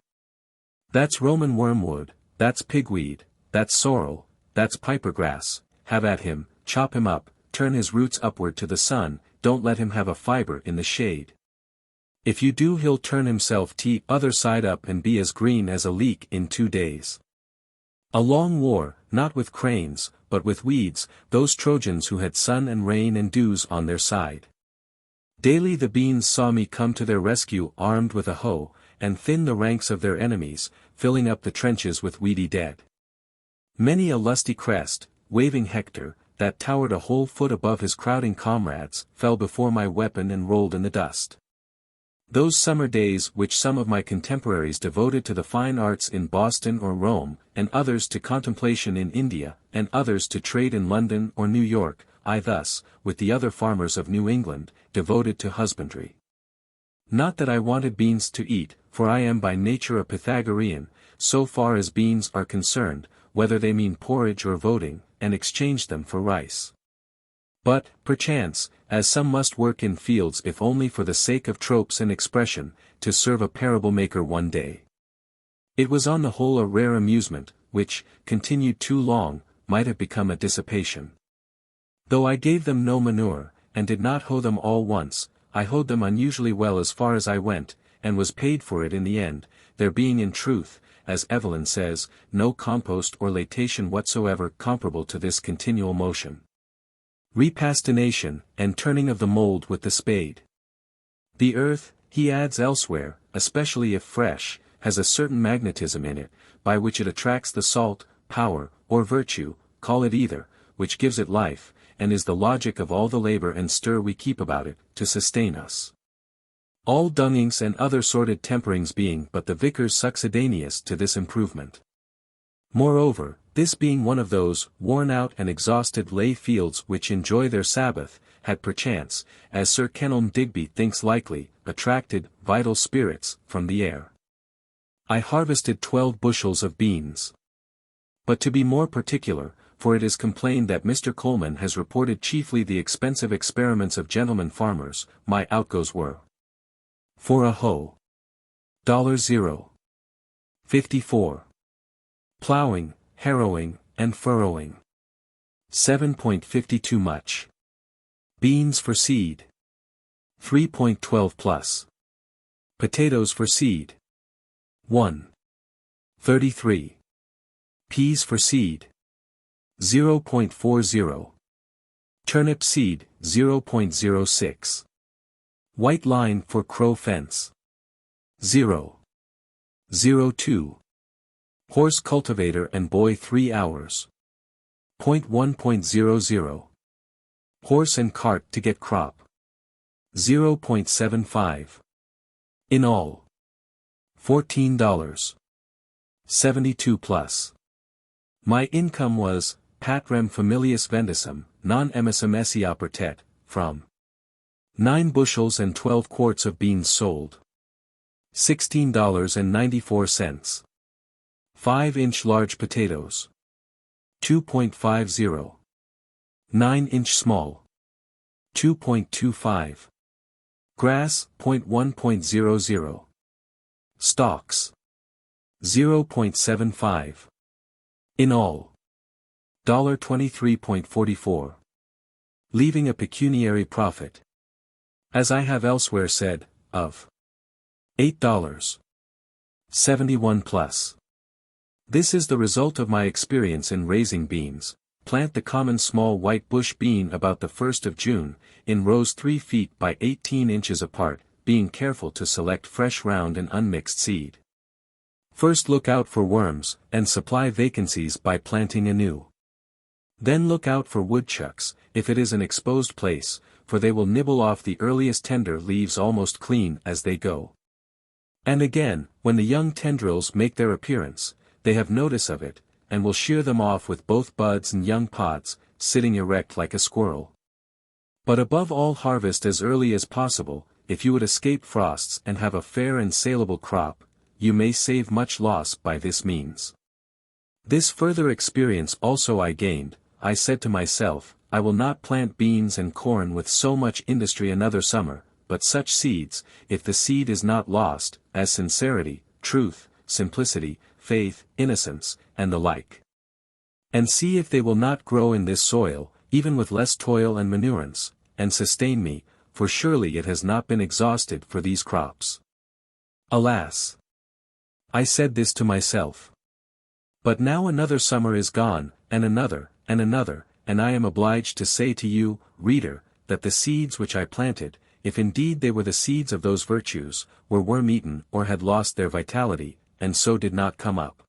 That's Roman wormwood, that's pigweed, that's sorrel, that's pipergrass. Have at him, chop him up, turn his roots upward to the sun, don't let him have a fiber in the shade. If you do, he'll turn himself other side up and be as green as a leek in 2 days. A long war, not with cranes, but with weeds, those Trojans who had sun and rain and dews on their side. Daily the beans saw me come to their rescue armed with a hoe, and thin the ranks of their enemies, filling up the trenches with weedy dead. Many a lusty crest, waving Hector, that towered a whole foot above his crowding comrades, fell before my weapon and rolled in the dust. Those summer days which some of my contemporaries devoted to the fine arts in Boston or Rome, and others to contemplation in India, and others to trade in London or New York, I thus, with the other farmers of New England, devoted to husbandry. Not that I wanted beans to eat, for I am by nature a Pythagorean, so far as beans are concerned, whether they mean porridge or voting, and exchanged them for rice. But, perchance, as some must work in fields if only for the sake of tropes and expression, to serve a parable maker one day. It was on the whole a rare amusement, which, continued too long, might have become a dissipation. Though I gave them no manure, and did not hoe them all once, I hoed them unusually well as far as I went, and was paid for it in the end, there being in truth, as Evelyn says, no compost or laitation whatsoever comparable to this continual motion, repastination, and turning of the mold with the spade. The earth, he adds elsewhere, especially if fresh, has a certain magnetism in it, by which it attracts the salt, power, or virtue, call it either, which gives it life, and is the logic of all the labor and stir we keep about it, to sustain us. All dungings and other sordid temperings being but the vicar's succedaneous to this improvement. Moreover, this being one of those worn-out and exhausted lay fields which enjoy their Sabbath, had perchance, as Sir Kenelm Digby thinks likely, attracted vital spirits from the air. I harvested 12 bushels of beans. But to be more particular, for it is complained that Mr. Coleman has reported chiefly the expensive experiments of gentlemen farmers, my outgoes were: for a hoe, $0.54. Plowing, harrowing, and furrowing, 7.52 much. Beans for seed, 3.12 plus. Potatoes for seed, 1.33. Peas for seed, 0.40. Turnip seed, 0.06. White line for crow fence, 0.02. Horse cultivator and boy 3 hours, 0.1.00. Horse and cart to get crop, 0.75. In all, $14.72 plus. My income was, patrem familias vendicem, non emissum esse opertet, from 9 bushels and 12 quarts of beans sold, $16.94. 5-inch large potatoes, 2.50. 9-inch small, 2.25. Grass, 0.1.00. Stalks, 0.75. In all, $23.44. Leaving a pecuniary profit, as I have elsewhere said, of $8.71 plus. This is the result of my experience in raising beans, plant the common small white bush bean about the 1st of June, in rows 3 feet by 18 inches apart, being careful to select fresh round and unmixed seed. First look out for worms, and supply vacancies by planting anew. Then look out for woodchucks, if it is an exposed place, for they will nibble off the earliest tender leaves almost clean as they go. And again, when the young tendrils make their appearance, they have notice of it, and will shear them off with both buds and young pods, sitting erect like a squirrel. But above all, harvest as early as possible, if you would escape frosts and have a fair and saleable crop. You may save much loss by this means. This further experience also I gained. I said to myself, I will not plant beans and corn with so much industry another summer, but such seeds, if the seed is not lost, as sincerity, truth, simplicity, faith, innocence, and the like. And see if they will not grow in this soil, even with less toil and manurance, and sustain me, for surely it has not been exhausted for these crops. Alas! I said this to myself. But now another summer is gone, and another, and I am obliged to say to you, reader, that the seeds which I planted, if indeed they were the seeds of those virtues, were worm-eaten or had lost their vitality, and so did not come up.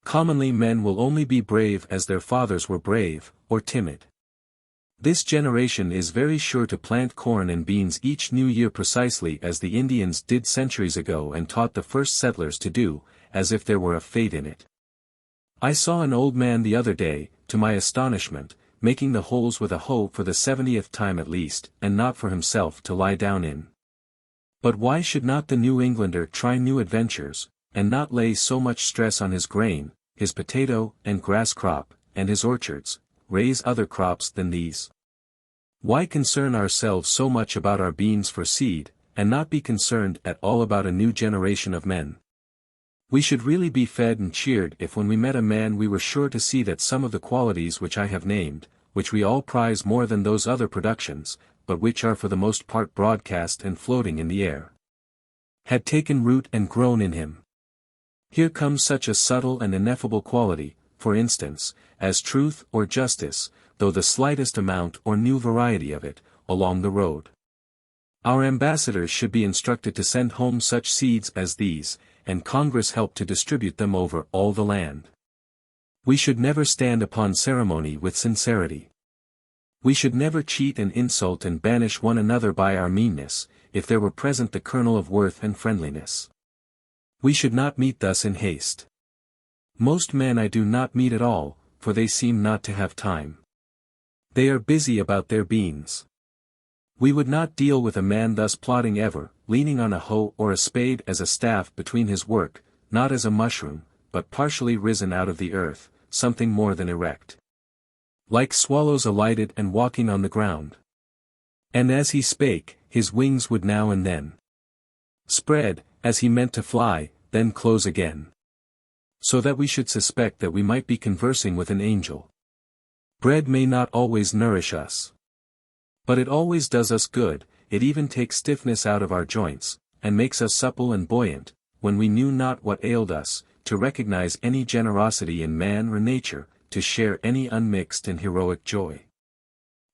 Commonly men will only be brave as their fathers were brave, or timid. This generation is very sure to plant corn and beans each new year precisely as the Indians did centuries ago and taught the first settlers to do, as if there were a fate in it. I saw an old man the other day, to my astonishment, making the holes with a hoe for the 70th time at least, and not for himself to lie down in. But why should not the New Englander try new adventures, and not lay so much stress on his grain, his potato and grass crop, and his orchards, raise other crops than these? Why concern ourselves so much about our beans for seed, and not be concerned at all about a new generation of men? We should really be fed and cheered if when we met a man we were sure to see that some of the qualities which I have named, which we all prize more than those other productions, but which are for the most part broadcast and floating in the air, had taken root and grown in him. Here comes such a subtle and ineffable quality, for instance, as truth or justice, though the slightest amount or new variety of it, along the road. Our ambassadors should be instructed to send home such seeds as these, and Congress help to distribute them over all the land. We should never stand upon ceremony with sincerity. We should never cheat and insult and banish one another by our meanness, if there were present the kernel of worth and friendliness. We should not meet thus in haste. Most men I do not meet at all, for they seem not to have time. They are busy about their beans. We would not deal with a man thus plodding ever, leaning on a hoe or a spade as a staff between his work, not as a mushroom, but partially risen out of the earth, something more than erect. Like swallows alighted and walking on the ground. And as he spake, his wings would now and then spread, as he meant to fly, then close again. So that we should suspect that we might be conversing with an angel. Bread may not always nourish us. But it always does us good, it even takes stiffness out of our joints, and makes us supple and buoyant, when we knew not what ailed us, to recognize any generosity in man or nature, to share any unmixed and heroic joy.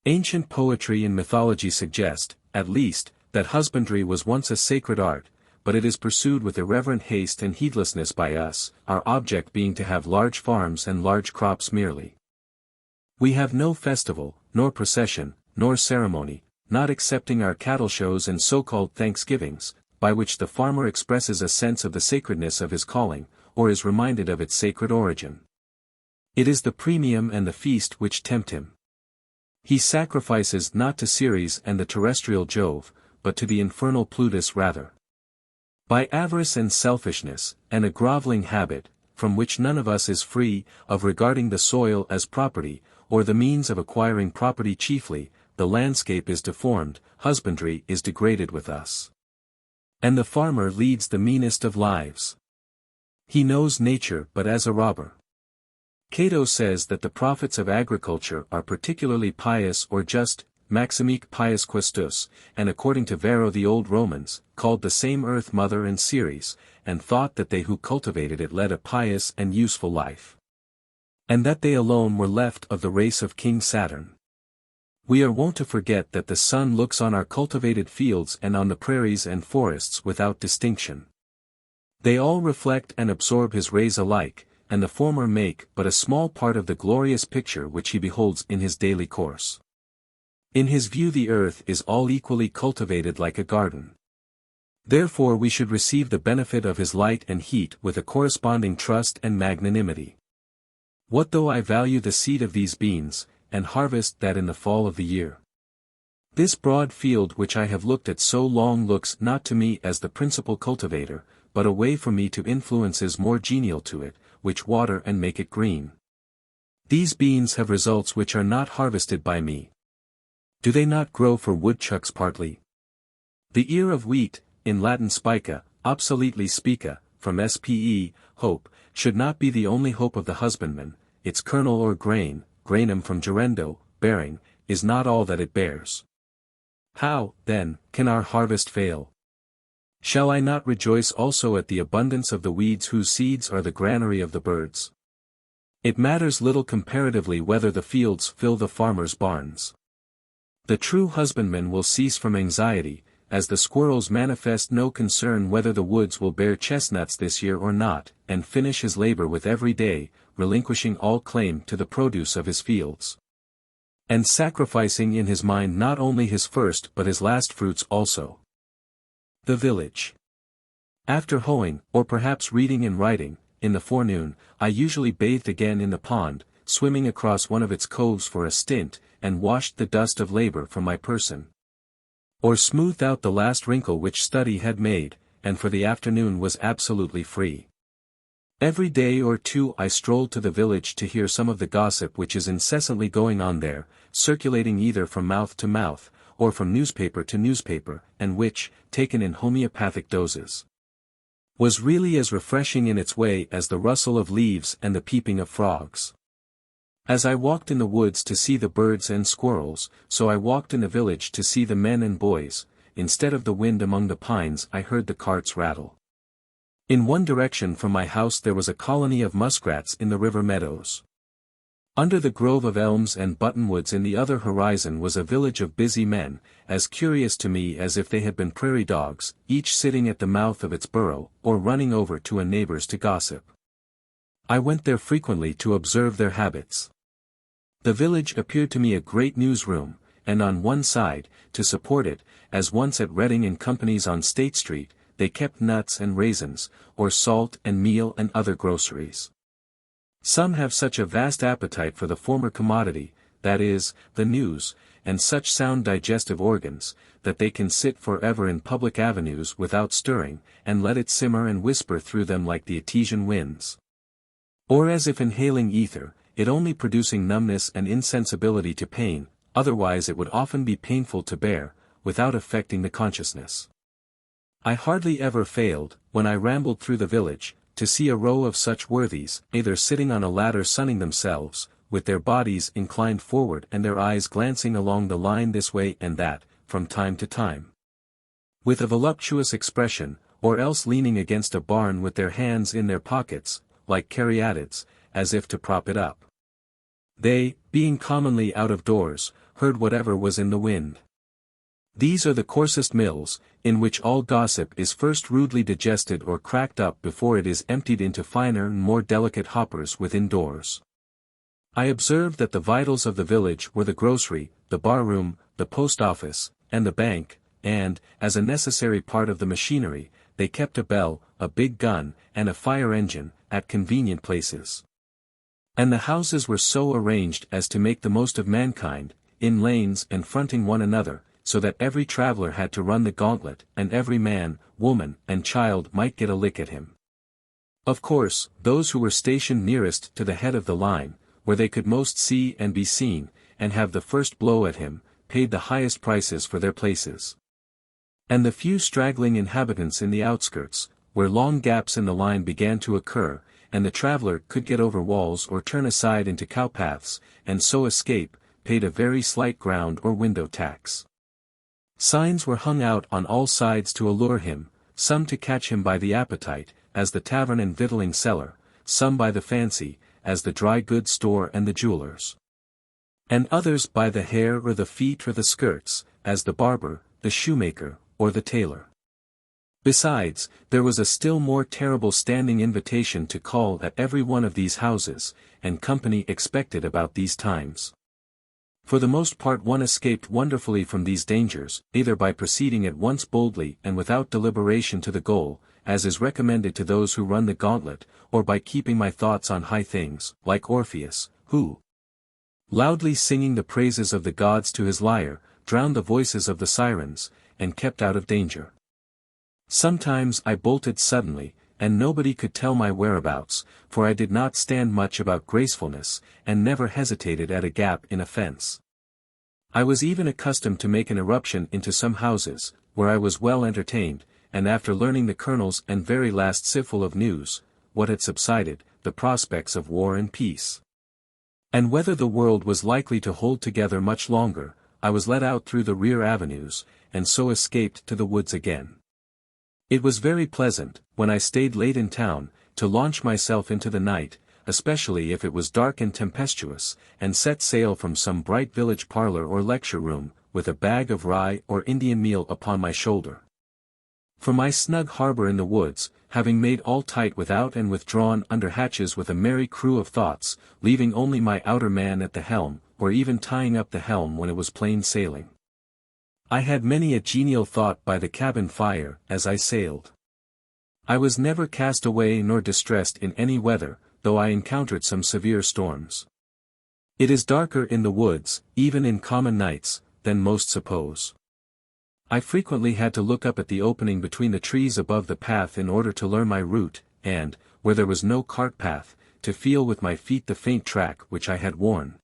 Ancient poetry and mythology suggest, at least, that husbandry was once a sacred art, but it is pursued with irreverent haste and heedlessness by us, our object being to have large farms and large crops merely. We have no festival, nor procession, nor ceremony, not excepting our cattle shows and so-called thanksgivings, by which the farmer expresses a sense of the sacredness of his calling, or is reminded of its sacred origin. It is the premium and the feast which tempt him. He sacrifices not to Ceres and the terrestrial Jove, but to the infernal Plutus rather. By avarice and selfishness, and a groveling habit, from which none of us is free, of regarding the soil as property, or the means of acquiring property chiefly, the landscape is deformed, husbandry is degraded with us. And the farmer leads the meanest of lives. He knows nature but as a robber. Cato says that the prophets of agriculture are particularly pious or just, maximique pius questus, and according to Varro the old Romans, called the same earth mother and Ceres, and thought that they who cultivated it led a pious and useful life. and that they alone were left of the race of King Saturn. We are wont to forget that the sun looks on our cultivated fields and on the prairies and forests without distinction. They all reflect and absorb his rays alike, and the former make but a small part of the glorious picture which he beholds in his daily course. In his view the earth is all equally cultivated like a garden. Therefore we should receive the benefit of his light and heat with a corresponding trust and magnanimity. What though I value the seed of these beans, and harvest that in the fall of the year? This broad field which I have looked at so long looks not to me as the principal cultivator, but a way for me to influences more genial to it, which water and make it green. These beans have results which are not harvested by me. Do they not grow for woodchucks partly? The ear of wheat, in Latin spica, obsoletely spica, from spe, hope, should not be the only hope of the husbandman. Its kernel or grain, granum from gerendo, bearing, is not all that it bears. How, then, can our harvest fail? Shall I not rejoice also at the abundance of the weeds whose seeds are the granary of the birds? It matters little comparatively whether the fields fill the farmer's barns. The true husbandman will cease from anxiety, as the squirrels manifest no concern whether the woods will bear chestnuts this year or not, and finish his labor with every day, relinquishing all claim to the produce of his fields, and sacrificing in his mind not only his first but his last fruits also. The village. After hoeing, or perhaps reading and writing, in the forenoon, I usually bathed again in the pond, swimming across one of its coves for a stint, and washed the dust of labor from my person, or smoothed out the last wrinkle which study had made, and for the afternoon was absolutely free. Every day or two I strolled to the village to hear some of the gossip which is incessantly going on there, circulating either from mouth to mouth, or from newspaper to newspaper, and which, taken in homeopathic doses, was really as refreshing in its way as the rustle of leaves and the peeping of frogs. As I walked in the woods to see the birds and squirrels, so I walked in the village to see the men and boys. Instead of the wind among the pines I heard the carts rattle. In one direction from my house there was a colony of muskrats in the river meadows. Under the grove of elms and buttonwoods in the other horizon was a village of busy men, as curious to me as if they had been prairie dogs, each sitting at the mouth of its burrow, or running over to a neighbor's to gossip. I went there frequently to observe their habits. The village appeared to me a great newsroom, and on one side, to support it, as once at Reading and Company's on State Street, they kept nuts and raisins, or salt and meal and other groceries. Some have such a vast appetite for the former commodity, that is, the news, and such sound digestive organs, that they can sit forever in public avenues without stirring, and let it simmer and whisper through them like the Etesian winds. Or as if inhaling ether, it only producing numbness and insensibility to pain, otherwise it would often be painful to bear, without affecting the consciousness. I hardly ever failed, when I rambled through the village, to see a row of such worthies, either sitting on a ladder sunning themselves, with their bodies inclined forward and their eyes glancing along the line this way and that, from time to time, with a voluptuous expression, or else leaning against a barn with their hands in their pockets, like caryatids, as if to prop it up. They, being commonly out of doors, heard whatever was in the wind. These are the coarsest mills, in which all gossip is first rudely digested or cracked up before it is emptied into finer and more delicate hoppers within doors. I observed that the vitals of the village were the grocery, the bar-room, the post office, and the bank, and, as a necessary part of the machinery, they kept a bell, a big gun, and a fire engine, at convenient places. And the houses were so arranged as to make the most of mankind, in lanes and fronting one another, so that every traveler had to run the gauntlet, and every man, woman, and child might get a lick at him. Of course, those who were stationed nearest to the head of the line, where they could most see and be seen, and have the first blow at him, paid the highest prices for their places. And the few straggling inhabitants in the outskirts, where long gaps in the line began to occur, and the traveler could get over walls or turn aside into cowpaths, and so escape, paid a very slight ground or window tax. Signs were hung out on all sides to allure him, some to catch him by the appetite, as the tavern and victualling cellar, some by the fancy, as the dry goods store and the jewelers. And others by the hair or the feet or the skirts, as the barber, the shoemaker, or the tailor. Besides, there was a still more terrible standing invitation to call at every one of these houses, and company expected about these times. For the most part one escaped wonderfully from these dangers, either by proceeding at once boldly and without deliberation to the goal, as is recommended to those who run the gauntlet, or by keeping my thoughts on high things, like Orpheus, who, loudly singing the praises of the gods to his lyre, drowned the voices of the sirens, and kept out of danger. Sometimes I bolted suddenly, and nobody could tell my whereabouts, for I did not stand much about gracefulness, and never hesitated at a gap in a fence. I was even accustomed to make an irruption into some houses, where I was well entertained, and after learning the colonel's and very last sieveful of news, what had subsided, the prospects of war and peace, and whether the world was likely to hold together much longer, I was let out through the rear avenues, and so escaped to the woods again. It was very pleasant, when I stayed late in town, to launch myself into the night, especially if it was dark and tempestuous, and set sail from some bright village parlor or lecture room, with a bag of rye or Indian meal upon my shoulder. For my snug harbor in the woods, having made all tight without and withdrawn under hatches with a merry crew of thoughts, leaving only my outer man at the helm, or even tying up the helm when it was plain sailing. I had many a genial thought by the cabin fire, as I sailed. I was never cast away nor distressed in any weather, though I encountered some severe storms. It is darker in the woods, even in common nights, than most suppose. I frequently had to look up at the opening between the trees above the path in order to learn my route, and, where there was no cart path, to feel with my feet the faint track which I had worn,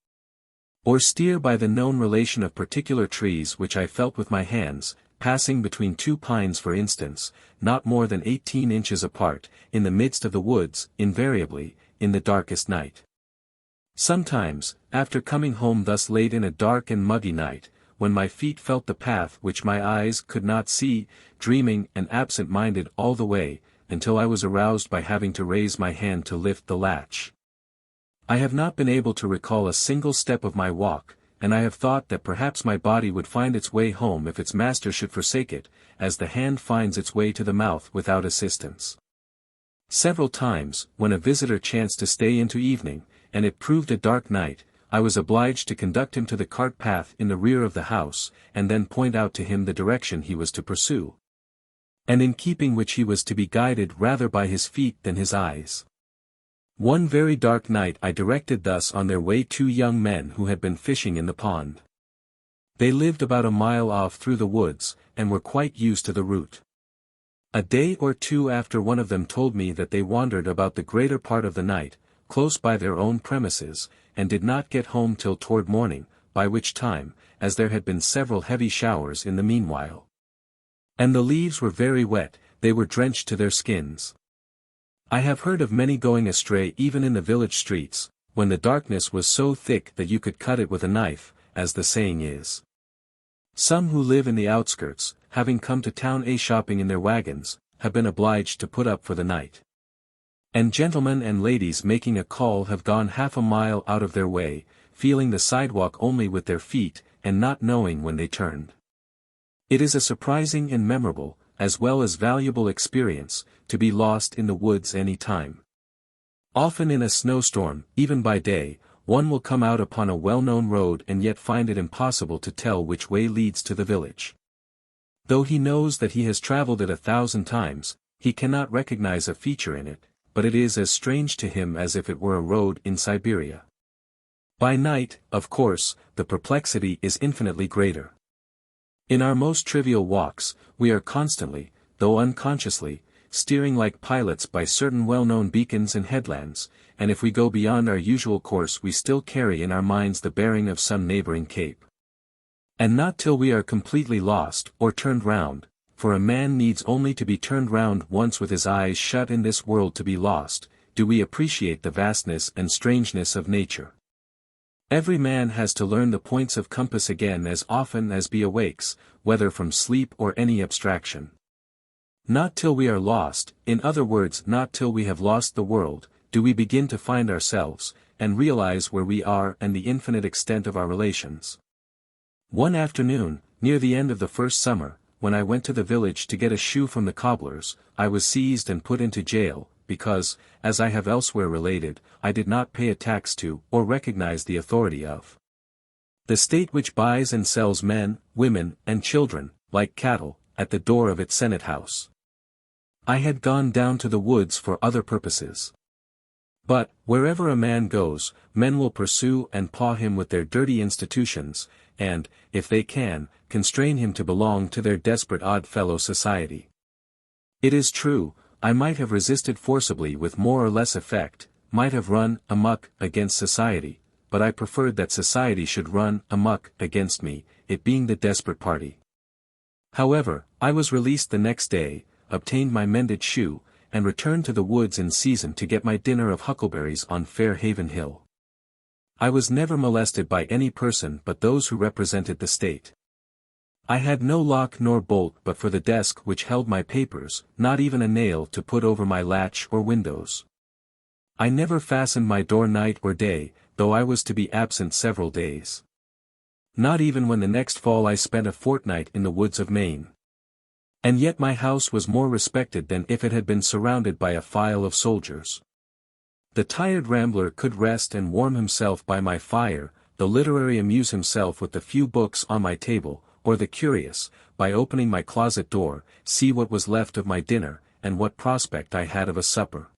or steer by the known relation of particular trees which I felt with my hands, passing between two pines for instance, not more than 18 inches apart, in the midst of the woods, invariably, in the darkest night. Sometimes, after coming home thus late in a dark and muggy night, when my feet felt the path which my eyes could not see, dreaming and absent-minded all the way, until I was aroused by having to raise my hand to lift the latch. I have not been able to recall a single step of my walk, and I have thought that perhaps my body would find its way home if its master should forsake it, as the hand finds its way to the mouth without assistance. Several times, when a visitor chanced to stay into evening, and it proved a dark night, I was obliged to conduct him to the cart path in the rear of the house, and then point out to him the direction he was to pursue, and in keeping which he was to be guided rather by his feet than his eyes. One very dark night I directed thus on their way 2 young men who had been fishing in the pond. They lived about a mile off through the woods, and were quite used to the route. A day or two after one of them told me that they wandered about the greater part of the night, close by their own premises, and did not get home till toward morning, by which time, as there had been several heavy showers in the meanwhile, and the leaves were very wet, they were drenched to their skins. I have heard of many going astray even in the village streets, when the darkness was so thick that you could cut it with a knife, as the saying is. Some who live in the outskirts, having come to town shopping in their wagons, have been obliged to put up for the night. And gentlemen and ladies making a call have gone half a mile out of their way, feeling the sidewalk only with their feet, and not knowing when they turned. It is a surprising and memorable, as well as valuable experience, to be lost in the woods any time. Often in a snowstorm, even by day, one will come out upon a well-known road and yet find it impossible to tell which way leads to the village. Though he knows that he has traveled it 1,000 times, he cannot recognize a feature in it, but it is as strange to him as if it were a road in Siberia. By night, of course, the perplexity is infinitely greater. In our most trivial walks, we are constantly, though unconsciously, steering like pilots by certain well-known beacons and headlands, and if we go beyond our usual course we still carry in our minds the bearing of some neighboring cape. And not till we are completely lost, or turned round, for a man needs only to be turned round once with his eyes shut in this world to be lost, do we appreciate the vastness and strangeness of nature. Every man has to learn the points of compass again as often as he awakes, whether from sleep or any abstraction. Not till we are lost, in other words not till we have lost the world, do we begin to find ourselves, and realize where we are and the infinite extent of our relations. One afternoon, near the end of the first summer, when I went to the village to get a shoe from the cobbler's, I was seized and put into jail, because, as I have elsewhere related, I did not pay a tax to, or recognize the authority of the state, which buys and sells men, women, and children, like cattle, at the door of its Senate house. I had gone down to the woods for other purposes. But, wherever a man goes, men will pursue and paw him with their dirty institutions, and, if they can, constrain him to belong to their desperate odd-fellow society. It is true, I might have resisted forcibly with more or less effect, might have run amuck against society, but I preferred that society should run amuck against me, it being the desperate party. However, I was released the next day, obtained my mended shoe, and returned to the woods in season to get my dinner of huckleberries on Fair Haven Hill. I was never molested by any person but those who represented the state. I had no lock nor bolt but for the desk which held my papers, not even a nail to put over my latch or windows. I never fastened my door night or day, though I was to be absent several days. Not even when the next fall I spent a fortnight in the woods of Maine. And yet my house was more respected than if it had been surrounded by a file of soldiers. The tired rambler could rest and warm himself by my fire, the literary amuse himself with the few books on my table, or the curious, by opening my closet door, see what was left of my dinner, and what prospect I had of a supper.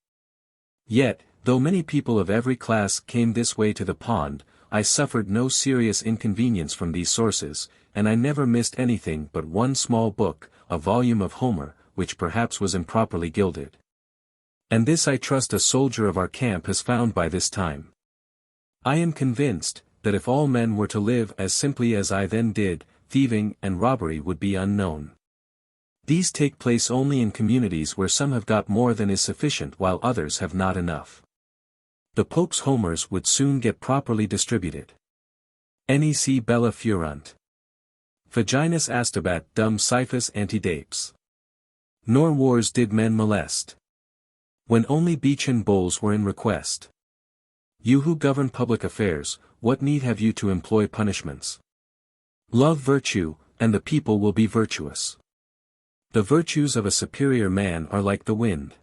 Yet, though many people of every class came this way to the pond, I suffered no serious inconvenience from these sources, and I never missed anything but one small book, a volume of Homer, which perhaps was improperly gilded. And this I trust a soldier of our camp has found by this time. I am convinced, that if all men were to live as simply as I then did, thieving and robbery would be unknown. These take place only in communities where some have got more than is sufficient while others have not enough. The Pope's Homers would soon get properly distributed. Nec bella furunt. Vaginus astabat dum cyphus antedapes. Nor wars did men molest. When only beechen bowls were in request. You who govern public affairs, what need have you to employ punishments? Love virtue, and the people will be virtuous. The virtues of a superior man are like the wind.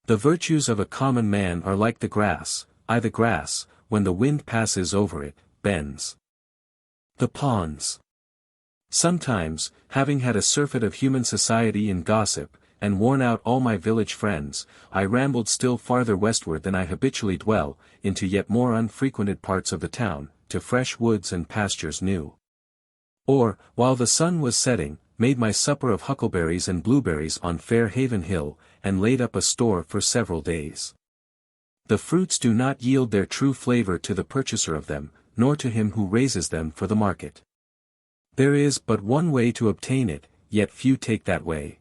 The virtues of a common man are like the grass, the grass, when the wind passes over it, bends. The ponds. Sometimes, having had a surfeit of human society and gossip, and worn out all my village friends, I rambled still farther westward than I habitually dwell, into yet more unfrequented parts of the town, to fresh woods and pastures new. Or, while the sun was setting, made my supper of huckleberries and blueberries on Fair Haven Hill, and laid up a store for several days. The fruits do not yield their true flavor to the purchaser of them, nor to him who raises them for the market. There is but one way to obtain it, yet few take that way.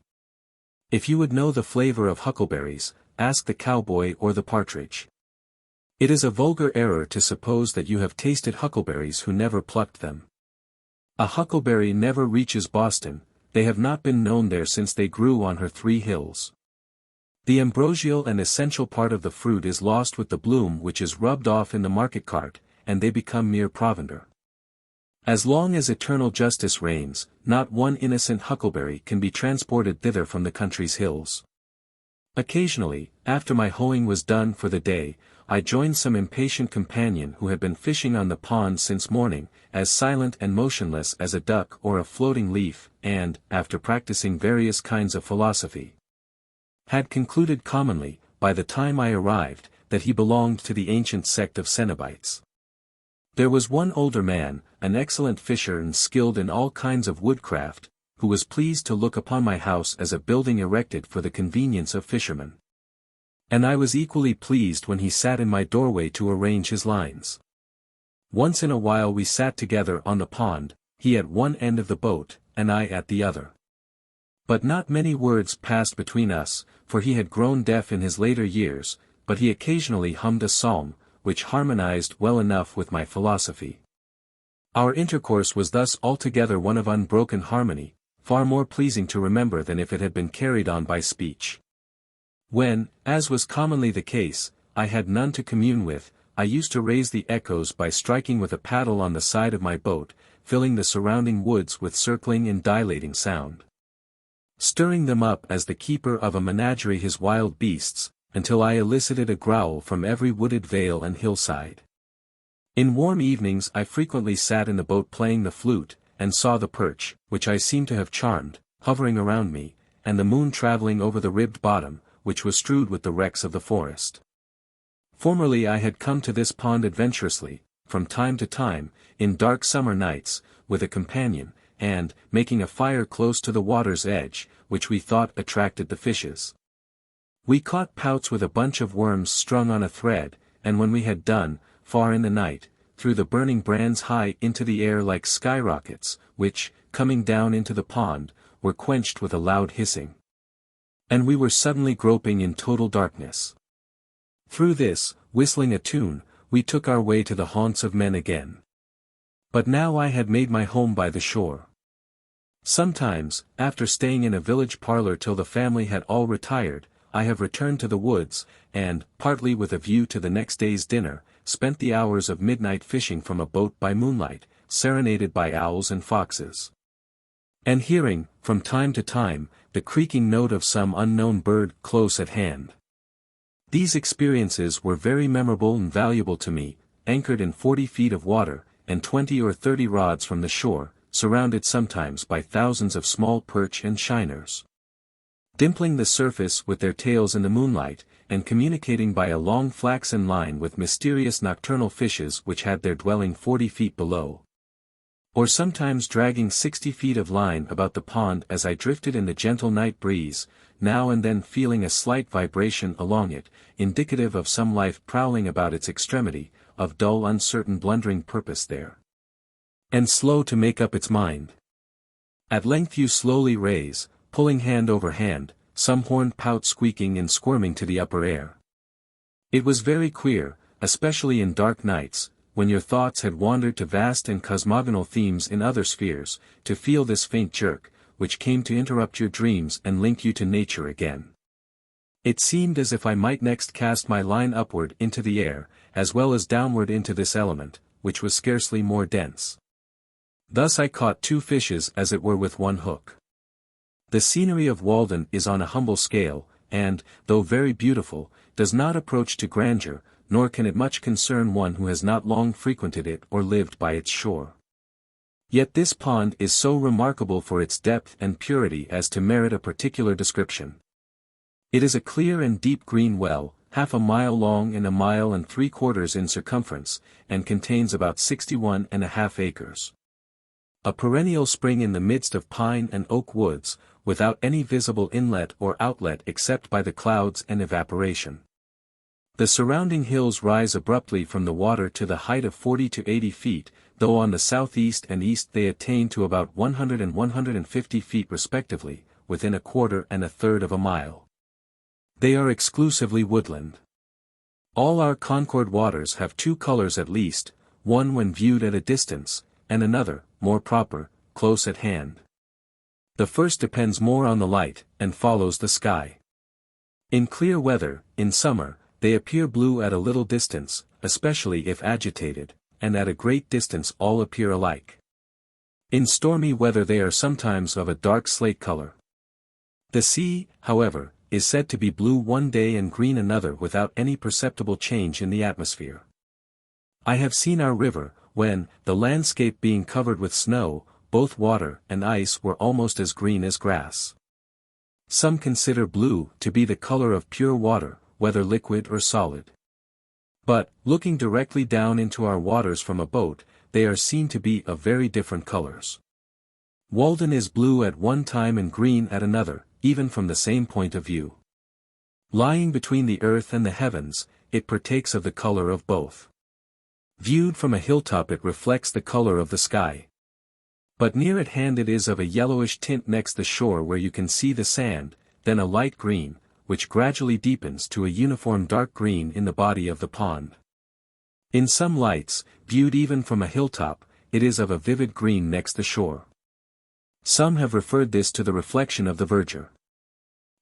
If you would know the flavor of huckleberries, ask the cowboy or the partridge. It is a vulgar error to suppose that you have tasted huckleberries who never plucked them. A huckleberry never reaches Boston, they have not been known there since they grew on her 3 hills. The ambrosial and essential part of the fruit is lost with the bloom which is rubbed off in the market cart, and they become mere provender. As long as eternal justice reigns, not one innocent huckleberry can be transported thither from the country's hills. Occasionally, after my hoeing was done for the day, I joined some impatient companion who had been fishing on the pond since morning, as silent and motionless as a duck or a floating leaf, and, after practicing various kinds of philosophy, had concluded commonly, by the time I arrived, that he belonged to the ancient sect of Cenobites. There was one older man, an excellent fisher and skilled in all kinds of woodcraft, who was pleased to look upon my house as a building erected for the convenience of fishermen. And I was equally pleased when he sat in my doorway to arrange his lines. Once in a while we sat together on the pond, he at one end of the boat, and I at the other. But not many words passed between us, for he had grown deaf in his later years, but he occasionally hummed a psalm, which harmonized well enough with my philosophy. Our intercourse was thus altogether one of unbroken harmony, far more pleasing to remember than if it had been carried on by speech. When, as was commonly the case, I had none to commune with, I used to raise the echoes by striking with a paddle on the side of my boat, filling the surrounding woods with circling and dilating sound. Stirring them up as the keeper of a menagerie his wild beasts, until I elicited a growl from every wooded vale and hillside. In warm evenings I frequently sat in the boat playing the flute, and saw the perch, which I seemed to have charmed, hovering around me, and the moon travelling over the ribbed bottom, which was strewed with the wrecks of the forest. Formerly I had come to this pond adventurously, from time to time, in dark summer nights, with a companion, and, making a fire close to the water's edge, which we thought attracted the fishes. We caught pouts with a bunch of worms strung on a thread, and when we had done, far in the night, threw the burning brands high into the air like skyrockets, which, coming down into the pond, were quenched with a loud hissing. And we were suddenly groping in total darkness. Through this, whistling a tune, we took our way to the haunts of men again. But now I had made my home by the shore. Sometimes, after staying in a village parlor till the family had all retired, I have returned to the woods, and, partly with a view to the next day's dinner, spent the hours of midnight fishing from a boat by moonlight, serenaded by owls and foxes. And hearing, from time to time, the creaking note of some unknown bird close at hand. These experiences were very memorable and valuable to me, anchored in 40 feet of water, and 20 or 30 rods from the shore, surrounded sometimes by thousands of small perch and shiners. Dimpling the surface with their tails in the moonlight, and communicating by a long flaxen line with mysterious nocturnal fishes which had their dwelling 40 feet below. Or sometimes dragging 60 feet of line about the pond as I drifted in the gentle night breeze, now and then feeling a slight vibration along it, indicative of some life prowling about its extremity, of dull uncertain blundering purpose there. And slow to make up its mind. At length you slowly raise, pulling hand over hand, some horned pout squeaking and squirming to the upper air. It was very queer, especially in dark nights, when your thoughts had wandered to vast and cosmogonal themes in other spheres, to feel this faint jerk, which came to interrupt your dreams and link you to nature again. It seemed as if I might next cast my line upward into the air, as well as downward into this element, which was scarcely more dense. Thus I caught 2 fishes as it were with one hook. The scenery of Walden is on a humble scale, and, though very beautiful, does not approach to grandeur, nor can it much concern one who has not long frequented it or lived by its shore. Yet this pond is so remarkable for its depth and purity as to merit a particular description. It is a clear and deep green well, half a mile long and 1 3/4 miles in circumference, and contains about 61½ acres. A perennial spring in the midst of pine and oak woods, without any visible inlet or outlet except by the clouds and evaporation. The surrounding hills rise abruptly from the water to the height of 40 to 80 feet, though on the southeast and east they attain to about 100 and 150 feet respectively, within 1/4 and 1/3 of a mile. They are exclusively woodland. All our Concord waters have 2 colors at least, one when viewed at a distance, and another, more proper, close at hand. The first depends more on the light, and follows the sky. In clear weather, in summer, they appear blue at a little distance, especially if agitated, and at a great distance all appear alike. In stormy weather they are sometimes of a dark slate color. The sea, however, is said to be blue one day and green another without any perceptible change in the atmosphere. I have seen our river, when, the landscape being covered with snow, both water and ice were almost as green as grass. Some consider blue to be the color of pure water, whether liquid or solid. But, looking directly down into our waters from a boat, they are seen to be of very different colors. Walden is blue at one time and green at another, even from the same point of view. Lying between the earth and the heavens, it partakes of the color of both. Viewed from a hilltop it reflects the color of the sky. But near at hand it is of a yellowish tint next the shore where you can see the sand, then a light green, which gradually deepens to a uniform dark green in the body of the pond. In some lights, viewed even from a hilltop, it is of a vivid green next the shore. Some have referred this to the reflection of the verdure.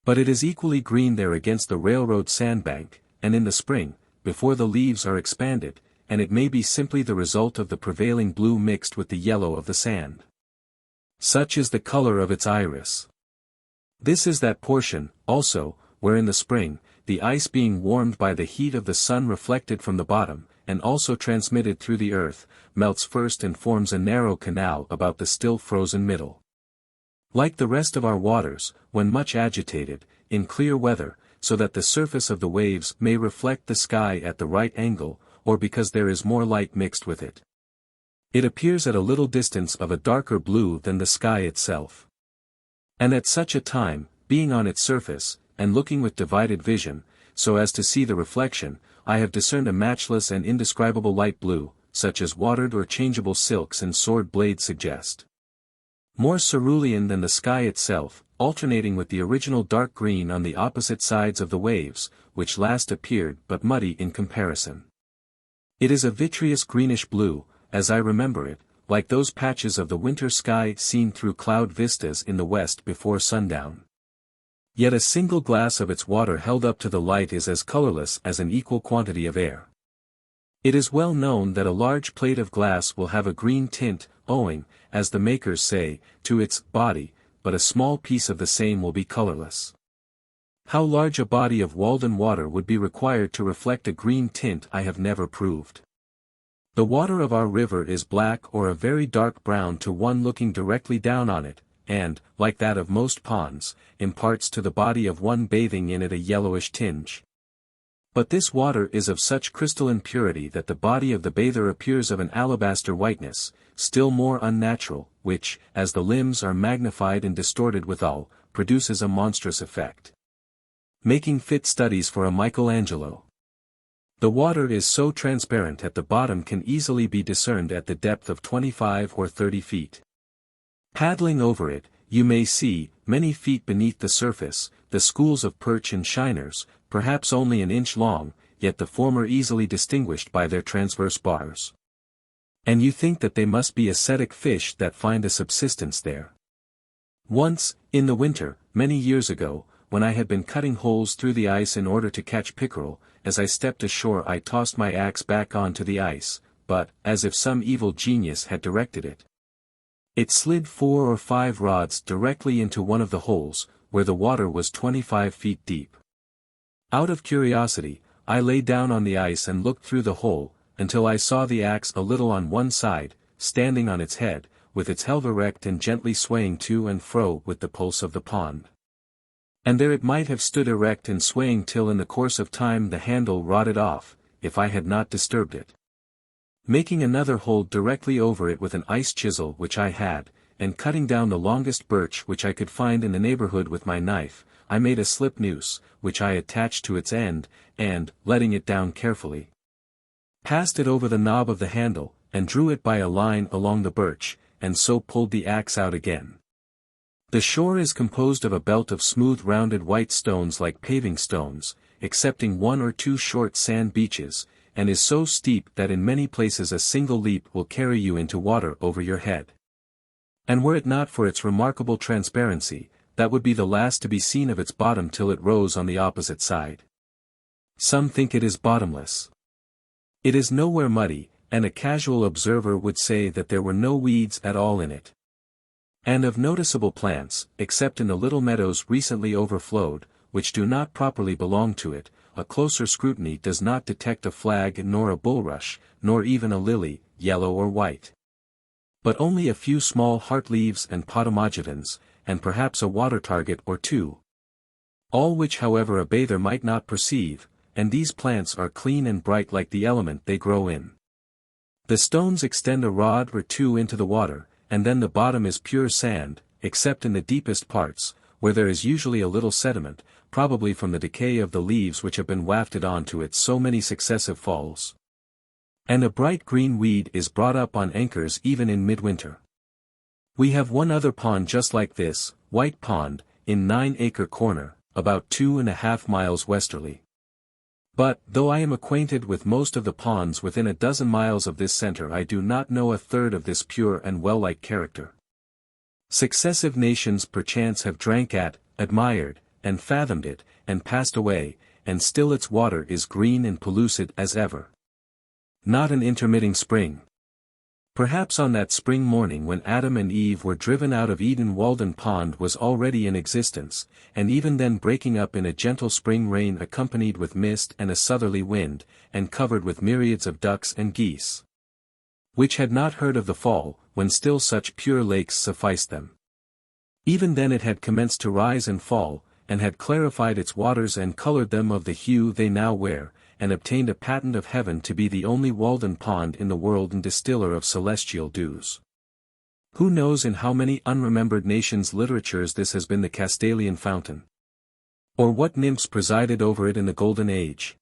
But it is equally green there against the railroad sandbank, and in the spring, before the leaves are expanded, and it may be simply the result of the prevailing blue mixed with the yellow of the sand. Such is the color of its iris. This is that portion, also, where in the spring, the ice being warmed by the heat of the sun reflected from the bottom, and also transmitted through the earth, melts first and forms a narrow canal about the still frozen middle. Like the rest of our waters, when much agitated, in clear weather, so that the surface of the waves may reflect the sky at the right angle, or because there is more light mixed with it. It appears at a little distance of a darker blue than the sky itself. And at such a time, being on its surface, and looking with divided vision, so as to see the reflection, I have discerned a matchless and indescribable light blue, such as watered or changeable silks and sword blades suggest. More cerulean than the sky itself, alternating with the original dark green on the opposite sides of the waves, which last appeared but muddy in comparison. It is a vitreous greenish blue, as I remember it, like those patches of the winter sky seen through cloud vistas in the west before sundown. Yet a single glass of its water held up to the light is as colorless as an equal quantity of air. It is well known that a large plate of glass will have a green tint, owing, as the makers say, to its body, but a small piece of the same will be colorless. How large a body of Walden water would be required to reflect a green tint I have never proved. The water of our river is black or a very dark brown to one looking directly down on it, and, like that of most ponds, imparts to the body of one bathing in it a yellowish tinge. But this water is of such crystalline purity that the body of the bather appears of an alabaster whiteness, still more unnatural, which, as the limbs are magnified and distorted withal, produces a monstrous effect, making fit studies for a Michelangelo. The water is so transparent at the bottom can easily be discerned at the depth of 25 or 30 feet. Paddling over it, you may see, many feet beneath the surface, the schools of perch and shiners, perhaps only an inch long, yet the former easily distinguished by their transverse bars. And you think that they must be ascetic fish that find a subsistence there. Once, in the winter, many years ago, when I had been cutting holes through the ice in order to catch pickerel, as I stepped ashore I tossed my axe back onto the ice, but, as if some evil genius had directed it, it slid 4 or 5 rods directly into one of the holes, where the water was 25 feet deep. Out of curiosity, I lay down on the ice and looked through the hole, until I saw the axe a little on one side, standing on its head, with its helve erect and gently swaying to and fro with the pulse of the pond. And there it might have stood erect and swaying till in the course of time the handle rotted off, if I had not disturbed it. Making another hole directly over it with an ice chisel which I had, and cutting down the longest birch which I could find in the neighborhood with my knife, I made a slip noose, which I attached to its end, and, letting it down carefully, passed it over the knob of the handle, and drew it by a line along the birch, and so pulled the axe out again. The shore is composed of a belt of smooth rounded white stones like paving stones, excepting 1 or 2 short sand beaches, and is so steep that in many places a single leap will carry you into water over your head. And were it not for its remarkable transparency, that would be the last to be seen of its bottom till it rose on the opposite side. Some think it is bottomless. It is nowhere muddy, and a casual observer would say that there were no weeds at all in it. And of noticeable plants, except in the little meadows recently overflowed, which do not properly belong to it, a closer scrutiny does not detect a flag nor a bulrush, nor even a lily, yellow or white. But only a few small heart leaves and potamogetons, and perhaps a water target or 2. All which however a bather might not perceive, and these plants are clean and bright like the element they grow in. The stones extend a rod or 2 into the water, and then the bottom is pure sand, except in the deepest parts, where there is usually a little sediment, probably from the decay of the leaves which have been wafted onto it so many successive falls. And a bright green weed is brought up on anchors even in midwinter. We have one other pond just like this, White Pond, in 9-acre corner, about 2.5 miles westerly. But, though I am acquainted with most of the ponds within a dozen miles of this center, I do not know a third of this pure and well-like character. Successive nations perchance have drank at, admired, and fathomed it, and passed away, and still its water is green and pellucid as ever. Not an intermitting spring. Perhaps on that spring morning when Adam and Eve were driven out of Eden, Walden Pond was already in existence, and even then breaking up in a gentle spring rain accompanied with mist and a southerly wind, and covered with myriads of ducks and geese, which had not heard of the fall, when still such pure lakes sufficed them. Even then it had commenced to rise and fall, and had clarified its waters and colored them of the hue they now wear, and obtained a patent of heaven to be the only Walden Pond in the world and distiller of celestial dews. Who knows in how many unremembered nations' literatures this has been the Castalian fountain? Or what nymphs presided over it in the Golden Age?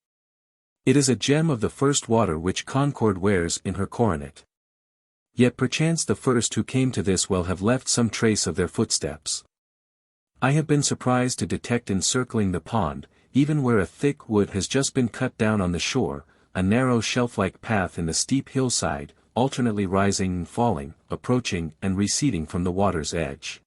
It is a gem of the first water which Concord wears in her coronet. Yet perchance the first who came to this well have left some trace of their footsteps. I have been surprised to detect encircling the pond, even where a thick wood has just been cut down on the shore, a narrow shelf-like path in the steep hillside, alternately rising and falling, approaching and receding from the water's edge.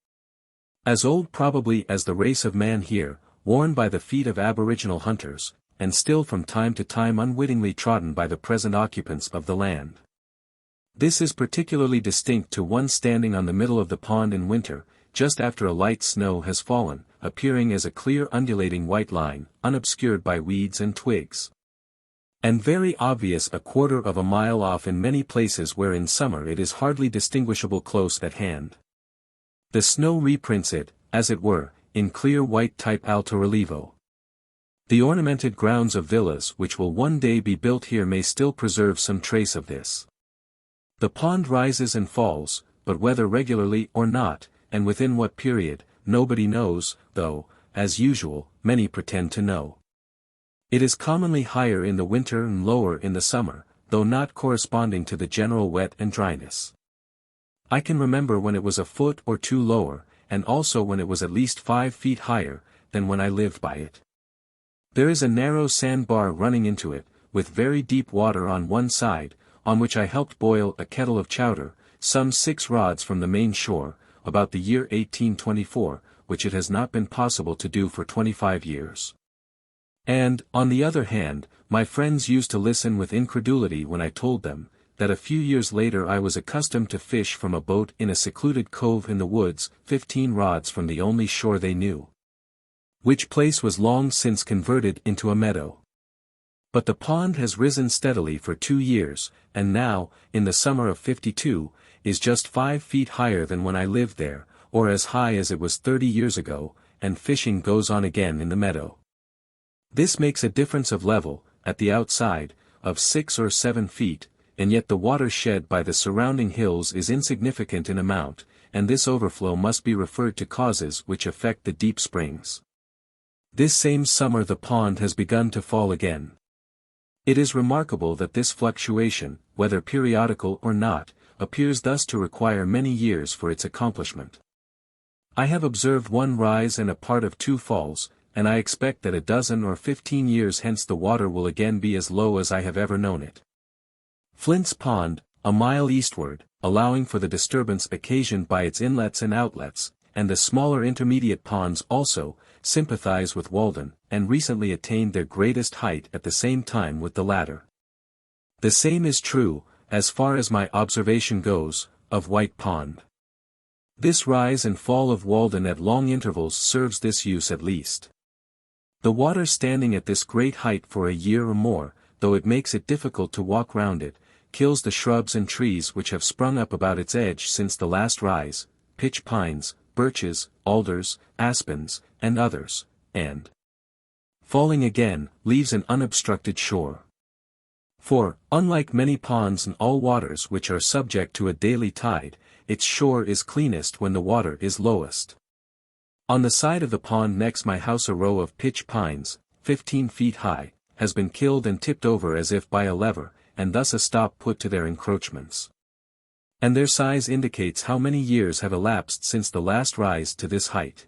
As old probably as the race of man here, worn by the feet of aboriginal hunters, and still from time to time unwittingly trodden by the present occupants of the land. This is particularly distinct to one standing on the middle of the pond in winter, just after a light snow has fallen, appearing as a clear undulating white line, unobscured by weeds and twigs. And very obvious a quarter of a mile off in many places where in summer it is hardly distinguishable close at hand. The snow reprints it, as it were, in clear white type alto relievo. The ornamented grounds of villas which will one day be built here may still preserve some trace of this. The pond rises and falls, but whether regularly or not, and within what period, nobody knows, though, as usual, many pretend to know. It is commonly higher in the winter and lower in the summer, though not corresponding to the general wet and dryness. I can remember when it was a foot or two lower, and also when it was at least 5 feet higher, than when I lived by it. There is a narrow sandbar running into it, with very deep water on one side, on which I helped boil a kettle of chowder, some 6 rods from the main shore, about the year 1824, which it has not been possible to do for 25 years. And, on the other hand, my friends used to listen with incredulity when I told them, that a few years later I was accustomed to fish from a boat in a secluded cove in the woods, 15 rods from the only shore they knew, which place was long since converted into a meadow. But the pond has risen steadily for 2 years, and now, in the summer of '52, is just 5 feet higher than when I lived there, or as high as it was 30 years ago, and fishing goes on again in the meadow. This makes a difference of level, at the outside, of 6 or 7 feet, and yet the water shed by the surrounding hills is insignificant in amount, and this overflow must be referred to causes which affect the deep springs. This same summer the pond has begun to fall again. It is remarkable that this fluctuation, whether periodical or not, appears thus to require many years for its accomplishment. I have observed one rise and a part of 2 falls, and I expect that a dozen or 15 years hence the water will again be as low as I have ever known it. Flint's Pond, a mile eastward, allowing for the disturbance occasioned by its inlets and outlets, and the smaller intermediate ponds also, sympathize with Walden, and recently attained their greatest height at the same time with the latter. The same is true, as far as my observation goes, of White Pond. This rise and fall of Walden at long intervals serves this use at least. The water standing at this great height for a year or more, though it makes it difficult to walk round it, kills the shrubs and trees which have sprung up about its edge since the last rise, pitch pines, birches, alders, aspens, and others, and, falling again, leaves an unobstructed shore. For, unlike many ponds and all waters which are subject to a daily tide, its shore is cleanest when the water is lowest. On the side of the pond next my house a row of pitch pines, 15 feet high, has been killed and tipped over as if by a lever, and thus a stop put to their encroachments. And their size indicates how many years have elapsed since the last rise to this height.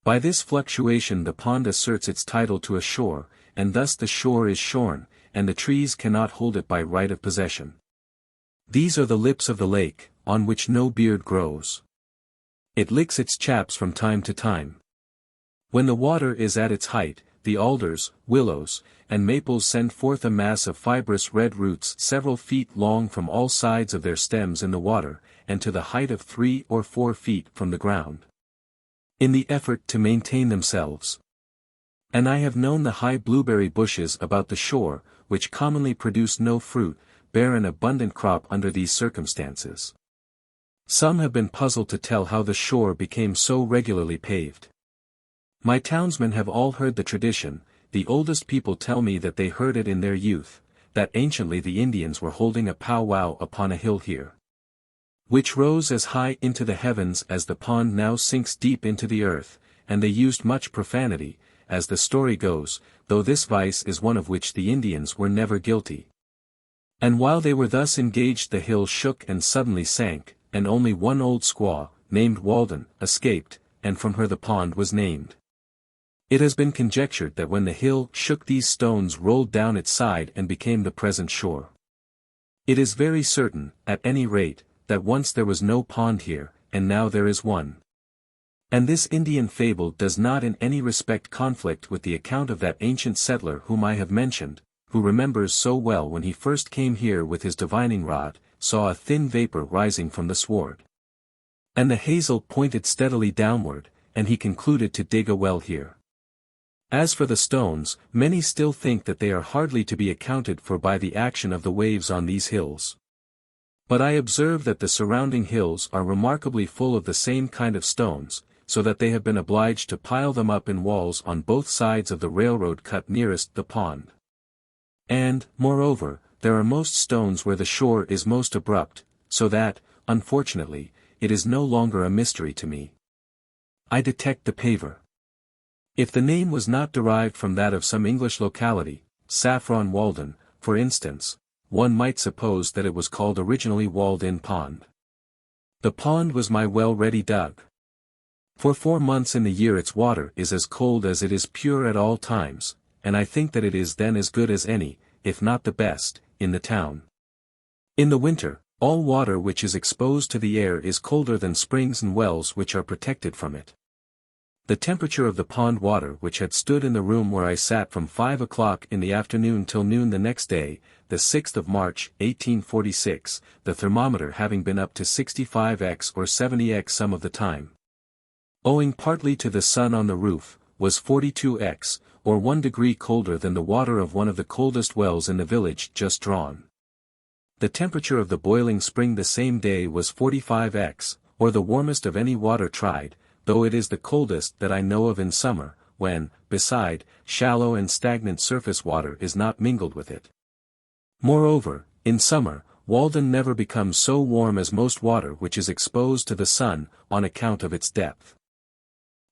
By this fluctuation the pond asserts its title to a shore, and thus the shore is shorn, and the trees cannot hold it by right of possession. These are the lips of the lake, on which no beard grows. It licks its chaps from time to time. When the water is at its height, the alders, willows, and maples send forth a mass of fibrous red roots several feet long from all sides of their stems in the water, and to the height of 3 or 4 feet from the ground, in the effort to maintain themselves. And I have known the high blueberry bushes about the shore, which commonly produce no fruit, bear an abundant crop under these circumstances. Some have been puzzled to tell how the shore became so regularly paved. My townsmen have all heard the tradition. The oldest people tell me that they heard it in their youth, that anciently the Indians were holding a powwow upon a hill here, which rose as high into the heavens as the pond now sinks deep into the earth, and they used much profanity, as the story goes, though this vice is one of which the Indians were never guilty. And while they were thus engaged the hill shook and suddenly sank, and only one old squaw, named Walden, escaped, and from her the pond was named. It has been conjectured that when the hill shook these stones rolled down its side and became the present shore. It is very certain, at any rate, that once there was no pond here, and now there is one. And this Indian fable does not in any respect conflict with the account of that ancient settler whom I have mentioned, who remembers so well when he first came here with his divining rod, saw a thin vapor rising from the sward. And the hazel pointed steadily downward, and he concluded to dig a well here. As for the stones, many still think that they are hardly to be accounted for by the action of the waves on these hills. But I observe that the surrounding hills are remarkably full of the same kind of stones, so that they have been obliged to pile them up in walls on both sides of the railroad cut nearest the pond. And, moreover, there are most stones where the shore is most abrupt, so that, unfortunately, it is no longer a mystery to me. I detect the paver. If the name was not derived from that of some English locality, Saffron Walden, for instance, one might suppose that it was called originally Walden Pond. The pond was my well ready dug. For 4 months in the year its water is as cold as it is pure at all times, and I think that it is then as good as any, if not the best, in the town. In the winter, all water which is exposed to the air is colder than springs and wells which are protected from it. The temperature of the pond water which had stood in the room where I sat from 5 o'clock in the afternoon till noon the next day, the 6th of March, 1846, the thermometer having been up to 65° or 70° some of the time, owing partly to the sun on the roof, was 42°, or 1 degree colder than the water of one of the coldest wells in the village just drawn. The temperature of the boiling spring the same day was 45°, or the warmest of any water tried, though it is the coldest that I know of in summer, when, beside, shallow and stagnant surface water is not mingled with it. Moreover, in summer, Walden never becomes so warm as most water which is exposed to the sun, on account of its depth.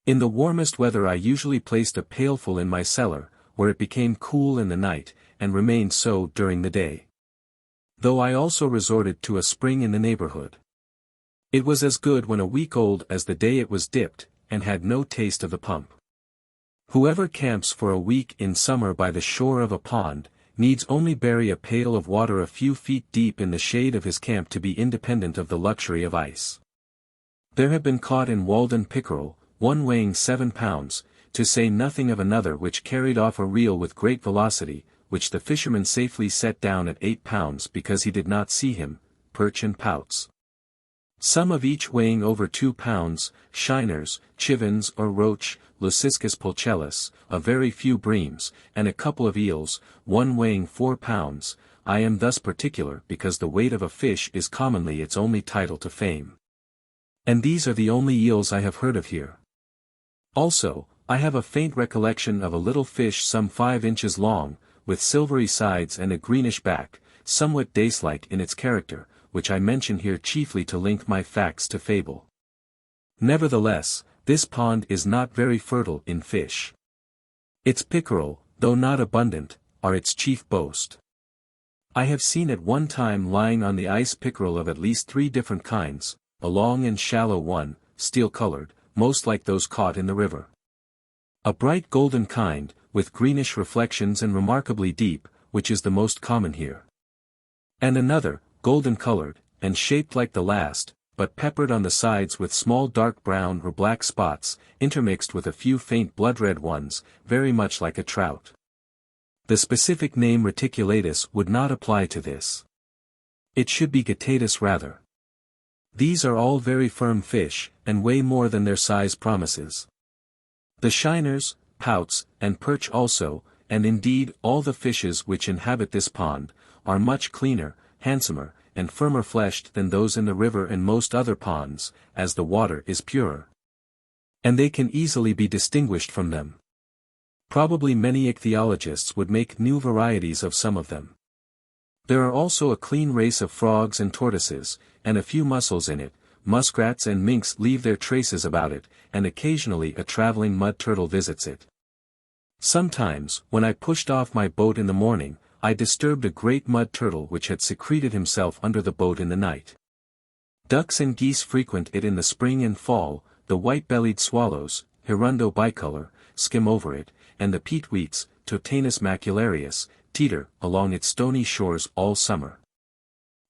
In the warmest weather I usually placed a pailful in my cellar, where it became cool in the night, and remained so during the day. Though I also resorted to a spring in the neighborhood. It was as good when a week old as the day it was dipped, and had no taste of the pump. Whoever camps for a week in summer by the shore of a pond, needs only bury a pail of water a few feet deep in the shade of his camp to be independent of the luxury of ice. There have been caught in Walden pickerel, one weighing 7 pounds, to say nothing of another which carried off a reel with great velocity, which the fisherman safely set down at 8 pounds because he did not see him, perch and pouts. Some of each weighing over 2 pounds, shiners, chivens or roach, Leuciscus pulchellus, a very few breams, and a couple of eels, one weighing 4 pounds. I am thus particular because the weight of a fish is commonly its only title to fame. And these are the only eels I have heard of here. Also, I have a faint recollection of a little fish some 5 inches long, with silvery sides and a greenish back, somewhat dace-like in its character, which I mention here chiefly to link my facts to fable. Nevertheless, this pond is not very fertile in fish. Its pickerel, though not abundant, are its chief boast. I have seen at one time lying on the ice pickerel of at least 3 different kinds, a long and shallow one, steel-colored, most like those caught in the river. A bright golden kind, with greenish reflections and remarkably deep, which is the most common here. And another, golden-colored, and shaped like the last, but peppered on the sides with small dark brown or black spots, intermixed with a few faint blood-red ones, very much like a trout. The specific name reticulatus would not apply to this. It should be guttatus rather. These are all very firm fish, and weigh more than their size promises. The shiners, pouts, and perch also, and indeed all the fishes which inhabit this pond, are much cleaner, handsomer, and firmer fleshed than those in the river and most other ponds, as the water is purer. And they can easily be distinguished from them. Probably many ichthyologists would make new varieties of some of them. There are also a clean race of frogs and tortoises, and a few mussels in it. Muskrats and minks leave their traces about it, and occasionally a traveling mud turtle visits it. Sometimes, when I pushed off my boat in the morning, I disturbed a great mud turtle which had secreted himself under the boat in the night. Ducks and geese frequent it in the spring and fall, the white-bellied swallows, hirundo bicolor, skim over it, and the peetweets, Totanus macularius, teeter along its stony shores all summer.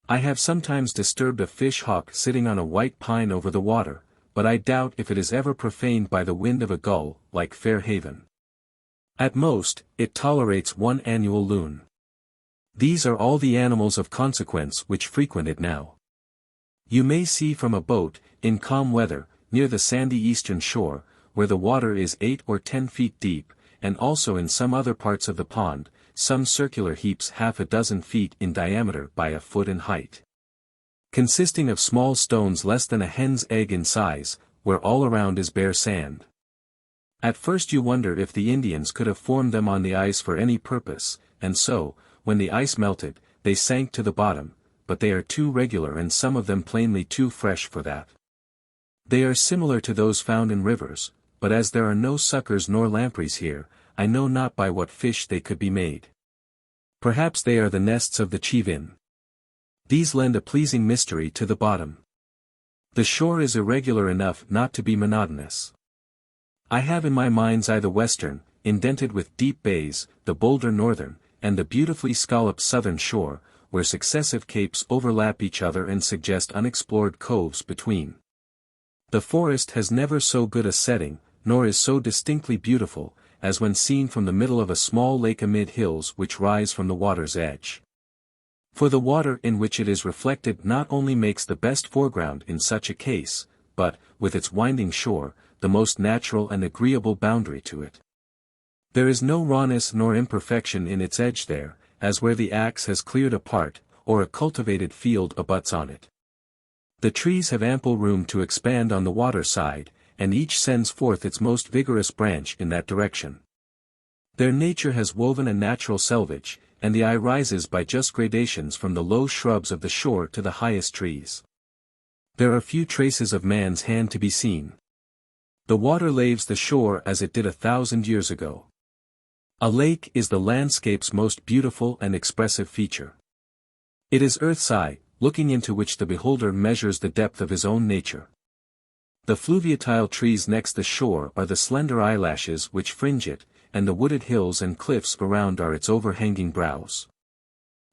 I have sometimes disturbed a fish hawk sitting on a white pine over the water, but I doubt if it is ever profaned by the wind of a gull, like Fair Haven. At most, it tolerates one annual loon. These are all the animals of consequence which frequent it now. You may see from a boat, in calm weather, near the sandy eastern shore, where the water is 8 or 10 feet deep, and also in some other parts of the pond, some circular heaps half a dozen feet in diameter by a foot in height. Consisting of small stones less than a hen's egg in size, where all around is bare sand. At first you wonder if the Indians could have formed them on the ice for any purpose, and so, when the ice melted, they sank to the bottom, but they are too regular and some of them plainly too fresh for that. They are similar to those found in rivers, but as there are no suckers nor lampreys here, I know not by what fish they could be made. Perhaps they are the nests of the chivin. These lend a pleasing mystery to the bottom. The shore is irregular enough not to be monotonous. I have in my mind's eye the western, indented with deep bays, the bolder northern, and the beautifully scalloped southern shore, where successive capes overlap each other and suggest unexplored coves between. The forest has never so good a setting, nor is so distinctly beautiful, as when seen from the middle of a small lake amid hills which rise from the water's edge. For the water in which it is reflected not only makes the best foreground in such a case, but, with its winding shore, the most natural and agreeable boundary to it. There is no rawness nor imperfection in its edge there, as where the axe has cleared a part, or a cultivated field abuts on it. The trees have ample room to expand on the water side, and each sends forth its most vigorous branch in that direction. Their nature has woven a natural selvage, and the eye rises by just gradations from the low shrubs of the shore to the highest trees. There are few traces of man's hand to be seen. The water laves the shore as it did 1,000 years ago. A lake is the landscape's most beautiful and expressive feature. It is earth's eye, looking into which the beholder measures the depth of his own nature. The fluviatile trees next the shore are the slender eyelashes which fringe it, and the wooded hills and cliffs around are its overhanging brows.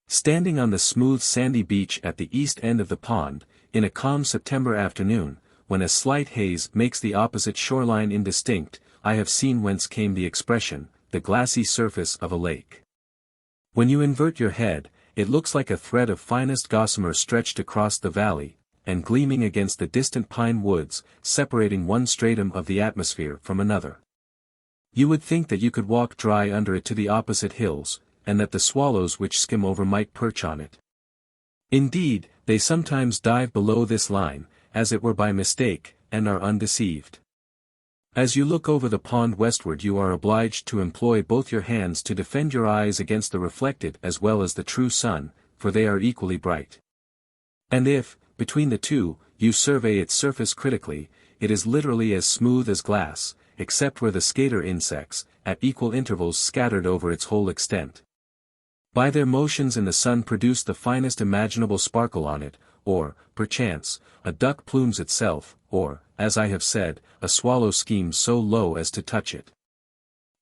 Standing on the smooth sandy beach at the east end of the pond, in a calm September afternoon, when a slight haze makes the opposite shoreline indistinct, I have seen whence came the expression, the glassy surface of a lake. When you invert your head, it looks like a thread of finest gossamer stretched across the valley, and gleaming against the distant pine woods, separating one stratum of the atmosphere from another. You would think that you could walk dry under it to the opposite hills, and that the swallows which skim over might perch on it. Indeed, they sometimes dive below this line, as it were by mistake, and are undeceived. As you look over the pond westward you are obliged to employ both your hands to defend your eyes against the reflected as well as the true sun, for they are equally bright. And if, between the two, you survey its surface critically, it is literally as smooth as glass, except where the skater insects, at equal intervals scattered over its whole extent, by their motions in the sun produce the finest imaginable sparkle on it, or, perchance, a duck plumes itself, or, as I have said, a swallow schemes so low as to touch it.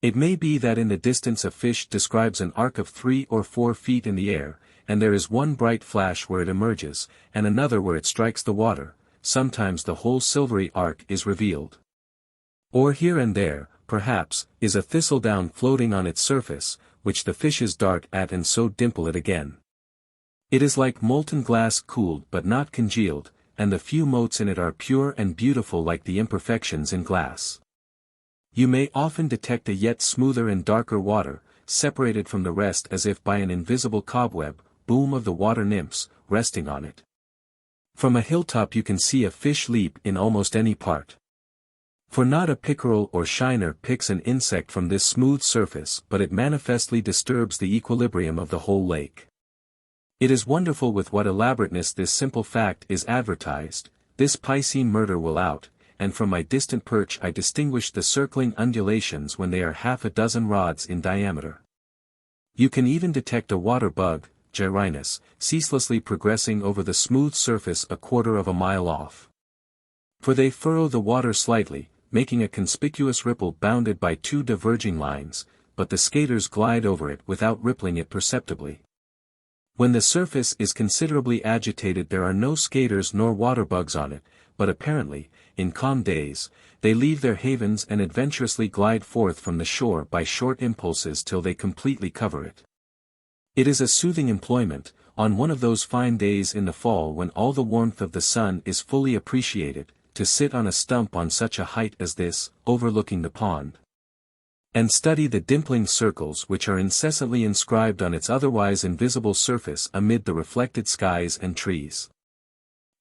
It may be that in the distance a fish describes an arc of 3 or 4 feet in the air, and there is one bright flash where it emerges, and another where it strikes the water, sometimes the whole silvery arc is revealed. Or here and there, perhaps, is a thistledown floating on its surface, which the fishes dart at and so dimple it again. It is like molten glass cooled but not congealed, and the few motes in it are pure and beautiful like the imperfections in glass. You may often detect a yet smoother and darker water, separated from the rest as if by an invisible cobweb, boom of the water nymphs, resting on it. From a hilltop you can see a fish leap in almost any part. For not a pickerel or shiner picks an insect from this smooth surface, but it manifestly disturbs the equilibrium of the whole lake. It is wonderful with what elaborateness this simple fact is advertised: this piscine murder will out, and from my distant perch I distinguish the circling undulations when they are half a dozen rods in diameter. You can even detect a water bug, Gyrinus, ceaselessly progressing over the smooth surface a quarter of a mile off. For they furrow the water slightly, making a conspicuous ripple bounded by two diverging lines, but the skaters glide over it without rippling it perceptibly. When the surface is considerably agitated there are no skaters nor water bugs on it, but apparently, in calm days, they leave their havens and adventurously glide forth from the shore by short impulses till they completely cover it. It is a soothing employment, on one of those fine days in the fall when all the warmth of the sun is fully appreciated, to sit on a stump on such a height as this, overlooking the pond, and study the dimpling circles which are incessantly inscribed on its otherwise invisible surface amid the reflected skies and trees.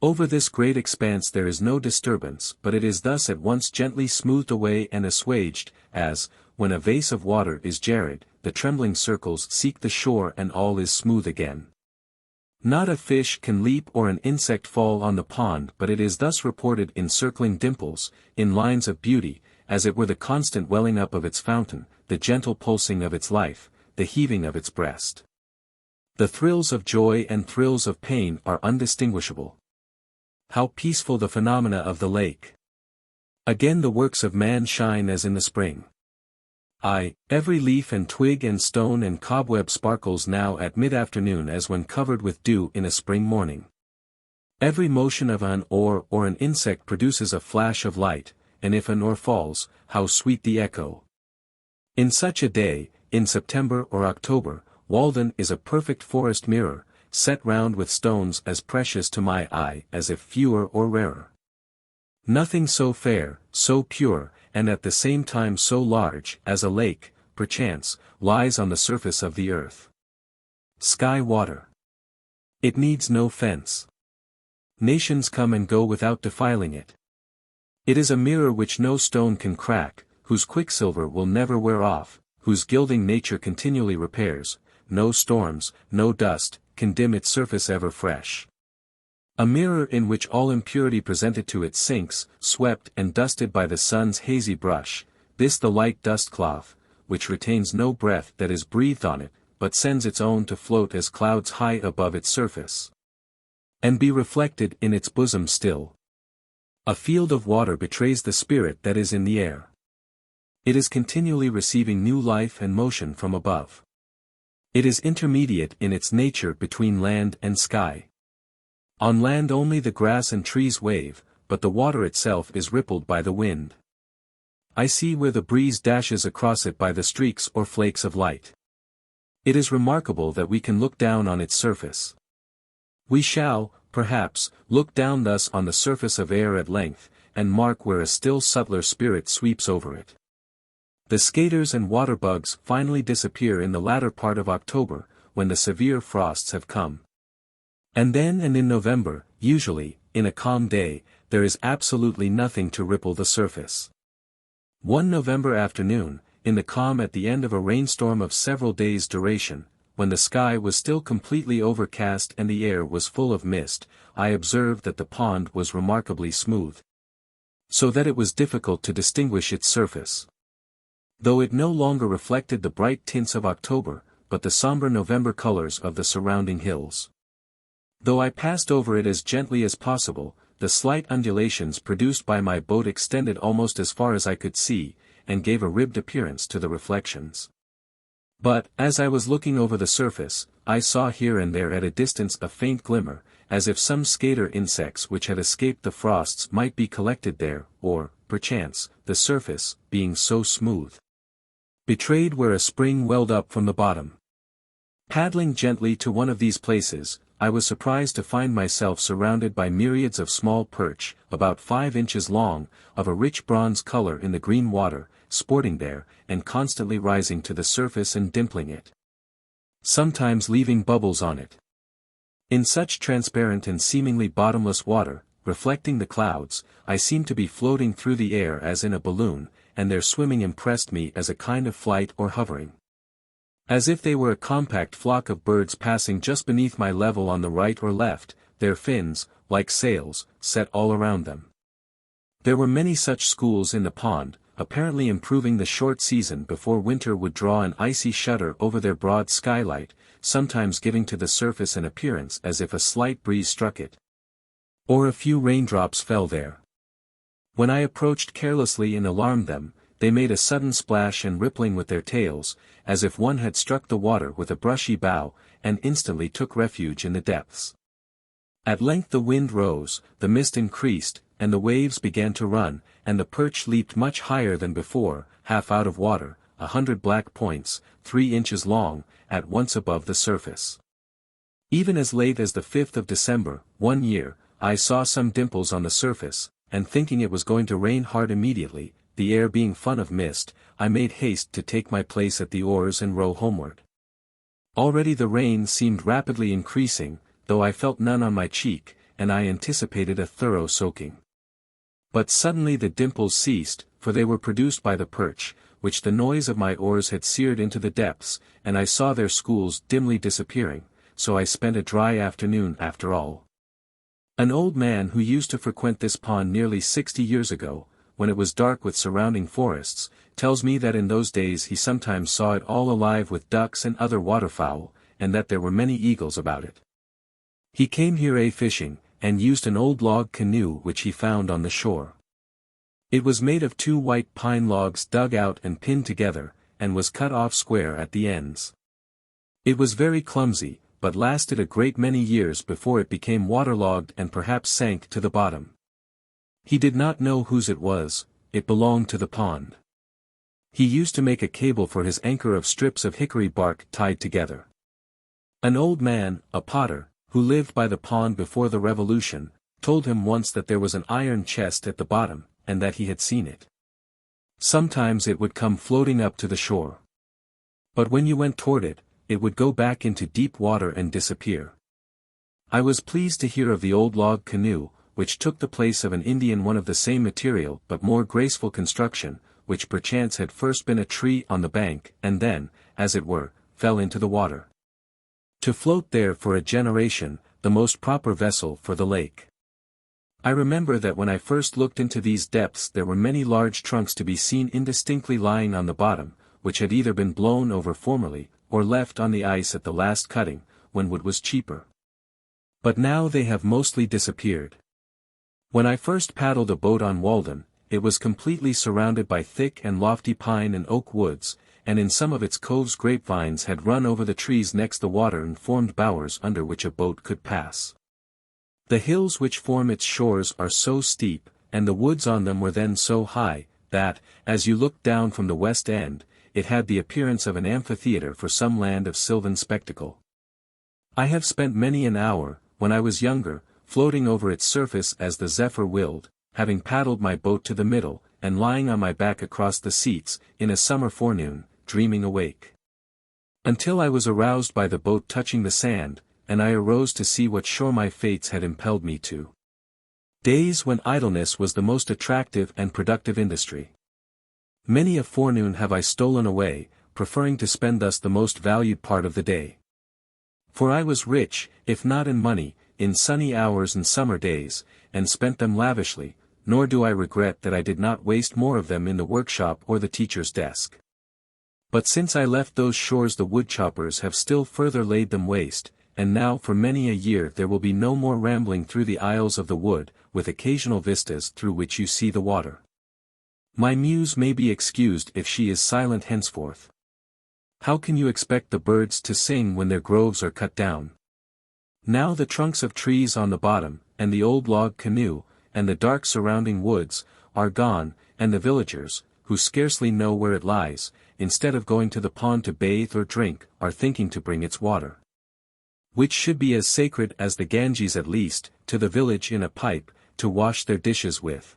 Over this great expanse there is no disturbance, but it is thus at once gently smoothed away and assuaged, as, when a vase of water is jarred, the trembling circles seek the shore and all is smooth again. Not a fish can leap or an insect fall on the pond, but it is thus reported in circling dimples, in lines of beauty, as it were the constant welling up of its fountain, the gentle pulsing of its life, the heaving of its breast. The thrills of joy and thrills of pain are undistinguishable. How peaceful the phenomena of the lake! Again the works of man shine as in the spring. Every leaf and twig and stone and cobweb sparkles now at mid-afternoon as when covered with dew in a spring morning. Every motion of an oar or an insect produces a flash of light, and if an oar falls, how sweet the echo! In such a day, in September or October, Walden is a perfect forest mirror, set round with stones as precious to my eye as if fewer or rarer. Nothing so fair, so pure, and at the same time so large, as a lake, perchance, lies on the surface of the earth. Sky water. It needs no fence. Nations come and go without defiling it. It is a mirror which no stone can crack, whose quicksilver will never wear off, whose gilding nature continually repairs, no storms, no dust, can dim its surface ever fresh. A mirror in which all impurity presented to it sinks, swept and dusted by the sun's hazy brush, this the light dust cloth, which retains no breath that is breathed on it, but sends its own to float as clouds high above its surface, and be reflected in its bosom still. A field of water betrays the spirit that is in the air. It is continually receiving new life and motion from above. It is intermediate in its nature between land and sky. On land only the grass and trees wave, but the water itself is rippled by the wind. I see where the breeze dashes across it by the streaks or flakes of light. It is remarkable that we can look down on its surface. We shall, perhaps, look down thus on the surface of air at length, and mark where a still subtler spirit sweeps over it. The skaters and water bugs finally disappear in the latter part of October, when the severe frosts have come. And then and in November, usually, in a calm day, there is absolutely nothing to ripple the surface. One November afternoon, in the calm at the end of a rainstorm of several days' duration, when the sky was still completely overcast and the air was full of mist, I observed that the pond was remarkably smooth, so that it was difficult to distinguish its surface, though it no longer reflected the bright tints of October, but the somber November colors of the surrounding hills. Though I passed over it as gently as possible, the slight undulations produced by my boat extended almost as far as I could see, and gave a ribbed appearance to the reflections. But, as I was looking over the surface, I saw here and there at a distance a faint glimmer, as if some skater insects which had escaped the frosts might be collected there, or, perchance, the surface, being so smooth, betrayed where a spring welled up from the bottom. Paddling gently to one of these places, I was surprised to find myself surrounded by myriads of small perch, about 5 inches long, of a rich bronze color in the green water, sporting there, and constantly rising to the surface and dimpling it, sometimes leaving bubbles on it. In such transparent and seemingly bottomless water, reflecting the clouds, I seemed to be floating through the air as in a balloon, and their swimming impressed me as a kind of flight or hovering, as if they were a compact flock of birds passing just beneath my level on the right or left, their fins, like sails, set all around them. There were many such schools in the pond, apparently improving the short season before winter would draw an icy shutter over their broad skylight, sometimes giving to the surface an appearance as if a slight breeze struck it, or a few raindrops fell there. When I approached carelessly and alarmed them, they made a sudden splash and rippling with their tails, as if one had struck the water with a brushy bough, and instantly took refuge in the depths. At length the wind rose, the mist increased, and the waves began to run, and the perch leaped much higher than before, half out of water, 100 black points, 3 inches long, at once above the surface. Even as late as the 5th of December, one year, I saw some dimples on the surface, and thinking it was going to rain hard immediately, the air being fun of mist, I made haste to take my place at the oars and row homeward. Already the rain seemed rapidly increasing, though I felt none on my cheek, and I anticipated a thorough soaking. But suddenly the dimples ceased, for they were produced by the perch, which the noise of my oars had seared into the depths, and I saw their schools dimly disappearing, so I spent a dry afternoon after all. An old man who used to frequent this pond nearly 60 years ago, when it was dark with surrounding forests, tells me that in those days he sometimes saw it all alive with ducks and other waterfowl, and that there were many eagles about it. He came here fishing, and used an old log canoe which he found on the shore. It was made of 2 white pine logs dug out and pinned together, and was cut off square at the ends. It was very clumsy, but lasted a great many years before it became waterlogged and perhaps sank to the bottom. He did not know whose it was, it belonged to the pond. He used to make a cable for his anchor of strips of hickory bark tied together. An old man, a potter, who lived by the pond before the Revolution, told him once that there was an iron chest at the bottom, and that he had seen it. Sometimes it would come floating up to the shore. But when you went toward it, it would go back into deep water and disappear. I was pleased to hear of the old log canoe, which took the place of an Indian one of the same material but more graceful construction, which perchance had first been a tree on the bank, and then, as it were, fell into the water, to float there for a generation, the most proper vessel for the lake. I remember that when I first looked into these depths there were many large trunks to be seen indistinctly lying on the bottom, which had either been blown over formerly, or left on the ice at the last cutting, when wood was cheaper. But now they have mostly disappeared. When I first paddled a boat on Walden, it was completely surrounded by thick and lofty pine and oak woods, and in some of its coves grapevines had run over the trees next the water and formed bowers under which a boat could pass. The hills which form its shores are so steep, and the woods on them were then so high, that, as you looked down from the west end, it had the appearance of an amphitheatre for some land of sylvan spectacle. I have spent many an hour, when I was younger, floating over its surface as the zephyr willed, having paddled my boat to the middle, and lying on my back across the seats, in a summer forenoon, dreaming awake, until I was aroused by the boat touching the sand, and I arose to see what shore my fates had impelled me to. Days when idleness was the most attractive and productive industry. Many a forenoon have I stolen away, preferring to spend thus the most valued part of the day. For I was rich, if not in money, in sunny hours and summer days, and spent them lavishly, nor do I regret that I did not waste more of them in the workshop or the teacher's desk. But since I left those shores the woodchoppers have still further laid them waste, and now for many a year there will be no more rambling through the aisles of the wood, with occasional vistas through which you see the water. My muse may be excused if she is silent henceforth. How can you expect the birds to sing when their groves are cut down? Now the trunks of trees on the bottom, and the old log canoe, and the dark surrounding woods, are gone, and the villagers, who scarcely know where it lies, instead of going to the pond to bathe or drink, are thinking to bring its water, which should be as sacred as the Ganges at least, to the village in a pipe, to wash their dishes with,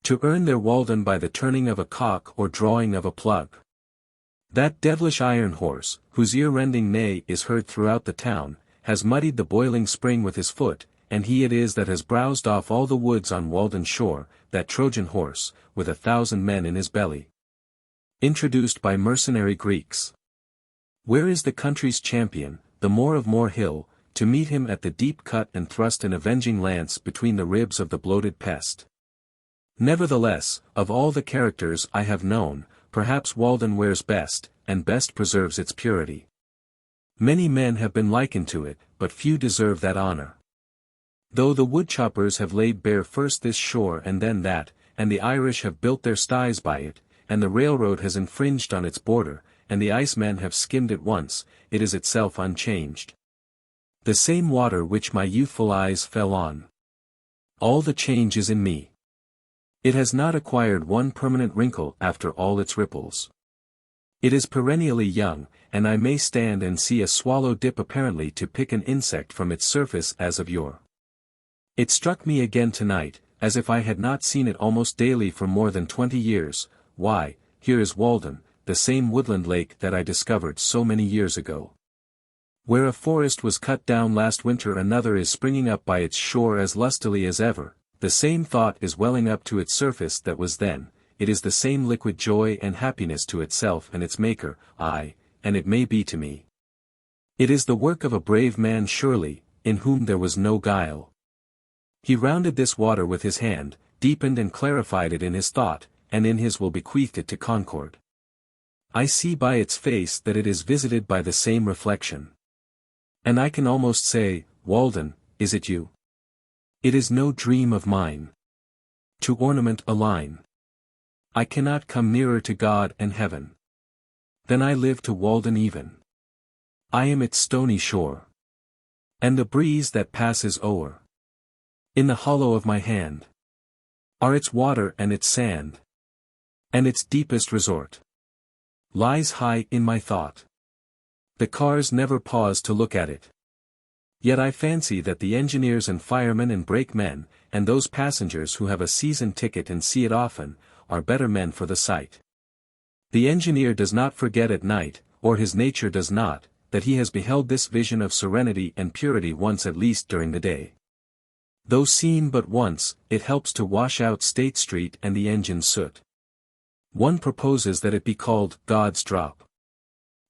to earn their Walden by the turning of a cock or drawing of a plug. That devilish iron horse, whose ear-rending neigh is heard throughout the town, has muddied the boiling spring with his foot, and he it is that has browsed off all the woods on Walden shore, that Trojan horse, with 1,000 men in his belly. Introduced by mercenary Greeks. Where is the country's champion, the Moor of Moor Hill, to meet him at the deep cut and thrust an avenging lance between the ribs of the bloated pest? Nevertheless, of all the characters I have known, perhaps Walden wears best, and best preserves its purity. Many men have been likened to it, but few deserve that honor. Though the woodchoppers have laid bare first this shore and then that, and the Irish have built their sties by it, and the railroad has infringed on its border, and the icemen have skimmed it once, it is itself unchanged. The same water which my youthful eyes fell on. All the change is in me. It has not acquired one permanent wrinkle after all its ripples. It is perennially young, and I may stand and see a swallow dip apparently to pick an insect from its surface as of yore. It struck me again tonight, as if I had not seen it almost daily for more than 20 years, why, here is Walden, the same woodland lake that I discovered so many years ago. Where a forest was cut down last winter another is springing up by its shore as lustily as ever, the same thought is welling up to its surface that was then, it is the same liquid joy and happiness to itself and its maker, aye, and it may be to me. It is the work of a brave man surely, in whom there was no guile. He rounded this water with his hand, deepened and clarified it in his thought, and in his will bequeathed it to Concord. I see by its face that it is visited by the same reflection. And I can almost say, Walden, is it you? It is no dream of mine. To ornament a line. I cannot come nearer to God and heaven. Than I live to Walden even. I am its stony shore. And the breeze that passes o'er. In the hollow of my hand. Are its water and its sand. And its deepest resort. Lies high in my thought. The cars never pause to look at it. Yet I fancy that the engineers and firemen and brakemen, and those passengers who have a season ticket and see it often, are better men for the sight. The engineer does not forget at night, or his nature does not, that he has beheld this vision of serenity and purity once at least during the day. Though seen but once, it helps to wash out State Street and the engine soot. One proposes that it be called God's Drop.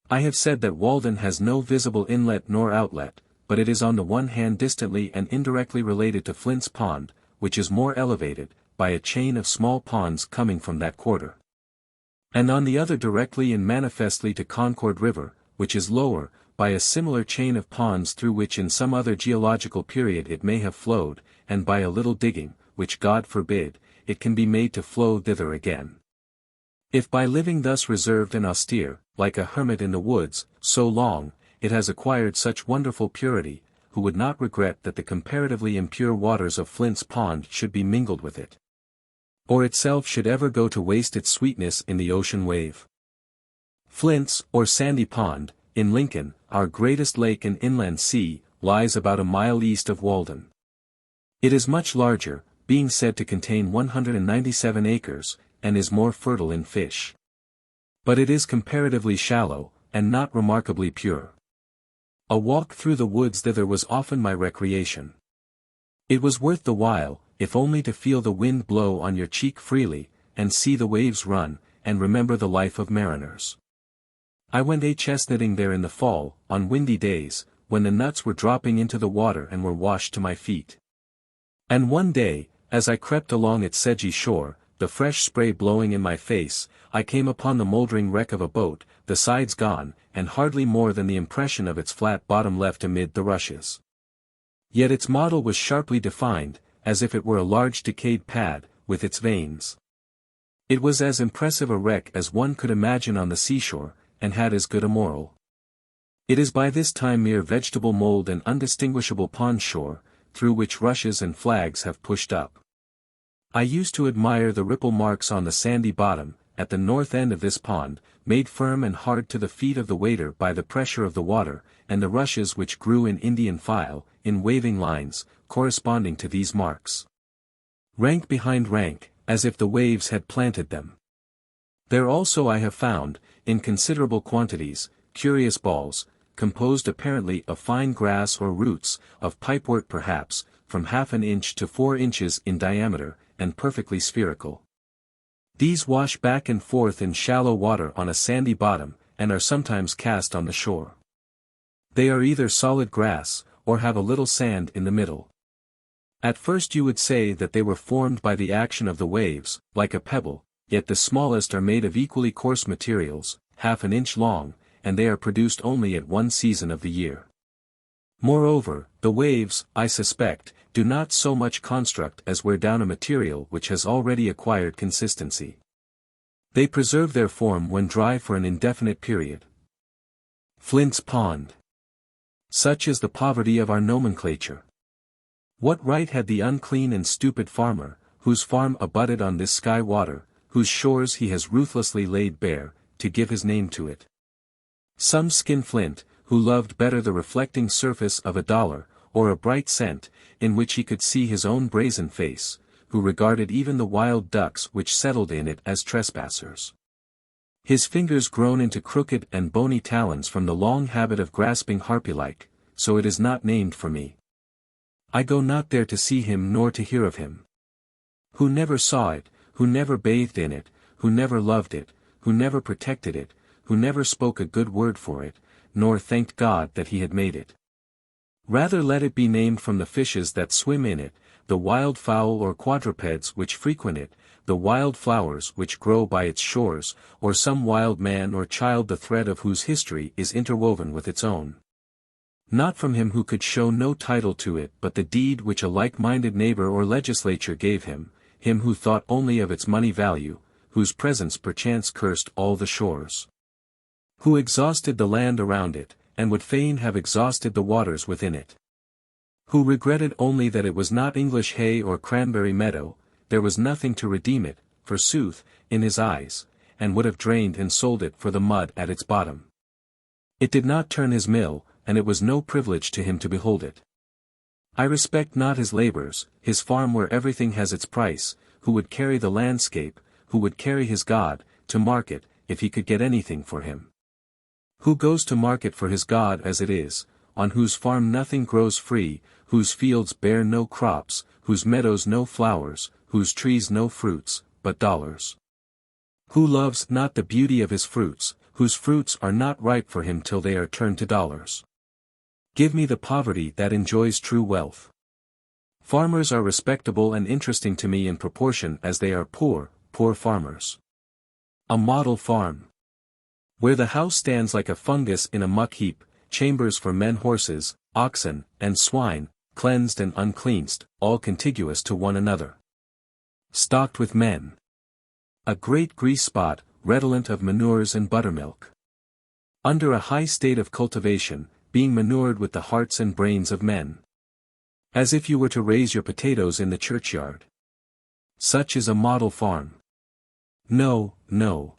I have said that Walden has no visible inlet nor outlet, but it is on the one hand distantly and indirectly related to Flint's Pond, which is more elevated, by a chain of small ponds coming from that quarter. And on the other directly and manifestly to Concord River, which is lower, by a similar chain of ponds through which in some other geological period it may have flowed, and by a little digging, which God forbid, it can be made to flow thither again. If by living thus reserved and austere, like a hermit in the woods, so long, it has acquired such wonderful purity, who would not regret that the comparatively impure waters of Flint's Pond should be mingled with it? Or itself should ever go to waste its sweetness in the ocean wave? Flint's, or Sandy Pond, in Lincoln, our greatest lake and inland sea, lies about a mile east of Walden. It is much larger, being said to contain 197 acres, and is more fertile in fish. But it is comparatively shallow, and not remarkably pure. A walk through the woods thither was often my recreation. It was worth the while, if only to feel the wind blow on your cheek freely, and see the waves run, and remember the life of mariners. I went chestnutting there in the fall, on windy days, when the nuts were dropping into the water and were washed to my feet. And one day, as I crept along its sedgy shore, the fresh spray blowing in my face, I came upon the mouldering wreck of a boat, the sides gone, and hardly more than the impression of its flat bottom left amid the rushes. Yet its model was sharply defined, as if it were a large decayed pad, with its vanes. It was as impressive a wreck as one could imagine on the seashore, and had as good a moral. It is by this time mere vegetable mold and undistinguishable pond shore, through which rushes and flags have pushed up. I used to admire the ripple marks on the sandy bottom, at the north end of this pond, made firm and hard to the feet of the wader by the pressure of the water, and the rushes which grew in Indian file, in waving lines, corresponding to these marks. Rank behind rank, as if the waves had planted them. There also I have found, in considerable quantities, curious balls, composed apparently of fine grass or roots, of pipework perhaps, from half an inch to 4 inches in diameter, and perfectly spherical. These wash back and forth in shallow water on a sandy bottom, and are sometimes cast on the shore. They are either solid grass, or have a little sand in the middle. At first you would say that they were formed by the action of the waves, like a pebble, yet the smallest are made of equally coarse materials, half an inch long, and they are produced only at one season of the year. Moreover, the waves, I suspect, do not so much construct as wear down a material which has already acquired consistency. They preserve their form when dry for an indefinite period. Flint's Pond. Such is the poverty of our nomenclature. What right had the unclean and stupid farmer, whose farm abutted on this sky water, whose shores he has ruthlessly laid bare, to give his name to it? Some skinflint, who loved better the reflecting surface of $1, or a bright cent, in which he could see his own brazen face, who regarded even the wild ducks which settled in it as trespassers. His fingers grown into crooked and bony talons from the long habit of grasping harpy-like, so it is not named for me. I go not there to see him nor to hear of him. Who never saw it, who never bathed in it, who never loved it, who never protected it, who never spoke a good word for it, nor thanked God that he had made it. Rather let it be named from the fishes that swim in it, the wild fowl or quadrupeds which frequent it, the wild flowers which grow by its shores, or some wild man or child the thread of whose history is interwoven with its own. Not from him who could show no title to it but the deed which a like-minded neighbor or legislature gave him, him who thought only of its money value, whose presence perchance cursed all the shores. Who exhausted the land around it, and would fain have exhausted the waters within it. Who regretted only that it was not English hay or cranberry meadow, there was nothing to redeem it, forsooth, in his eyes, and would have drained and sold it for the mud at its bottom. It did not turn his mill, and it was no privilege to him to behold it. I respect not his labors, his farm where everything has its price, who would carry the landscape, who would carry his God, to market, if he could get anything for him. Who goes to market for his God as it is, on whose farm nothing grows free, whose fields bear no crops, whose meadows no flowers, whose trees no fruits, but dollars. Who loves not the beauty of his fruits, whose fruits are not ripe for him till they are turned to dollars. Give me the poverty that enjoys true wealth. Farmers are respectable and interesting to me in proportion as they are poor farmers. A model farm. Where the house stands like a fungus in a muck heap, chambers for men, horses, oxen, and swine, cleansed and uncleansed, all contiguous to one another. Stocked with men. A great grease spot, redolent of manures and buttermilk. Under a high state of cultivation, being manured with the hearts and brains of men. As if you were to raise your potatoes in the churchyard. Such is a model farm. No, no.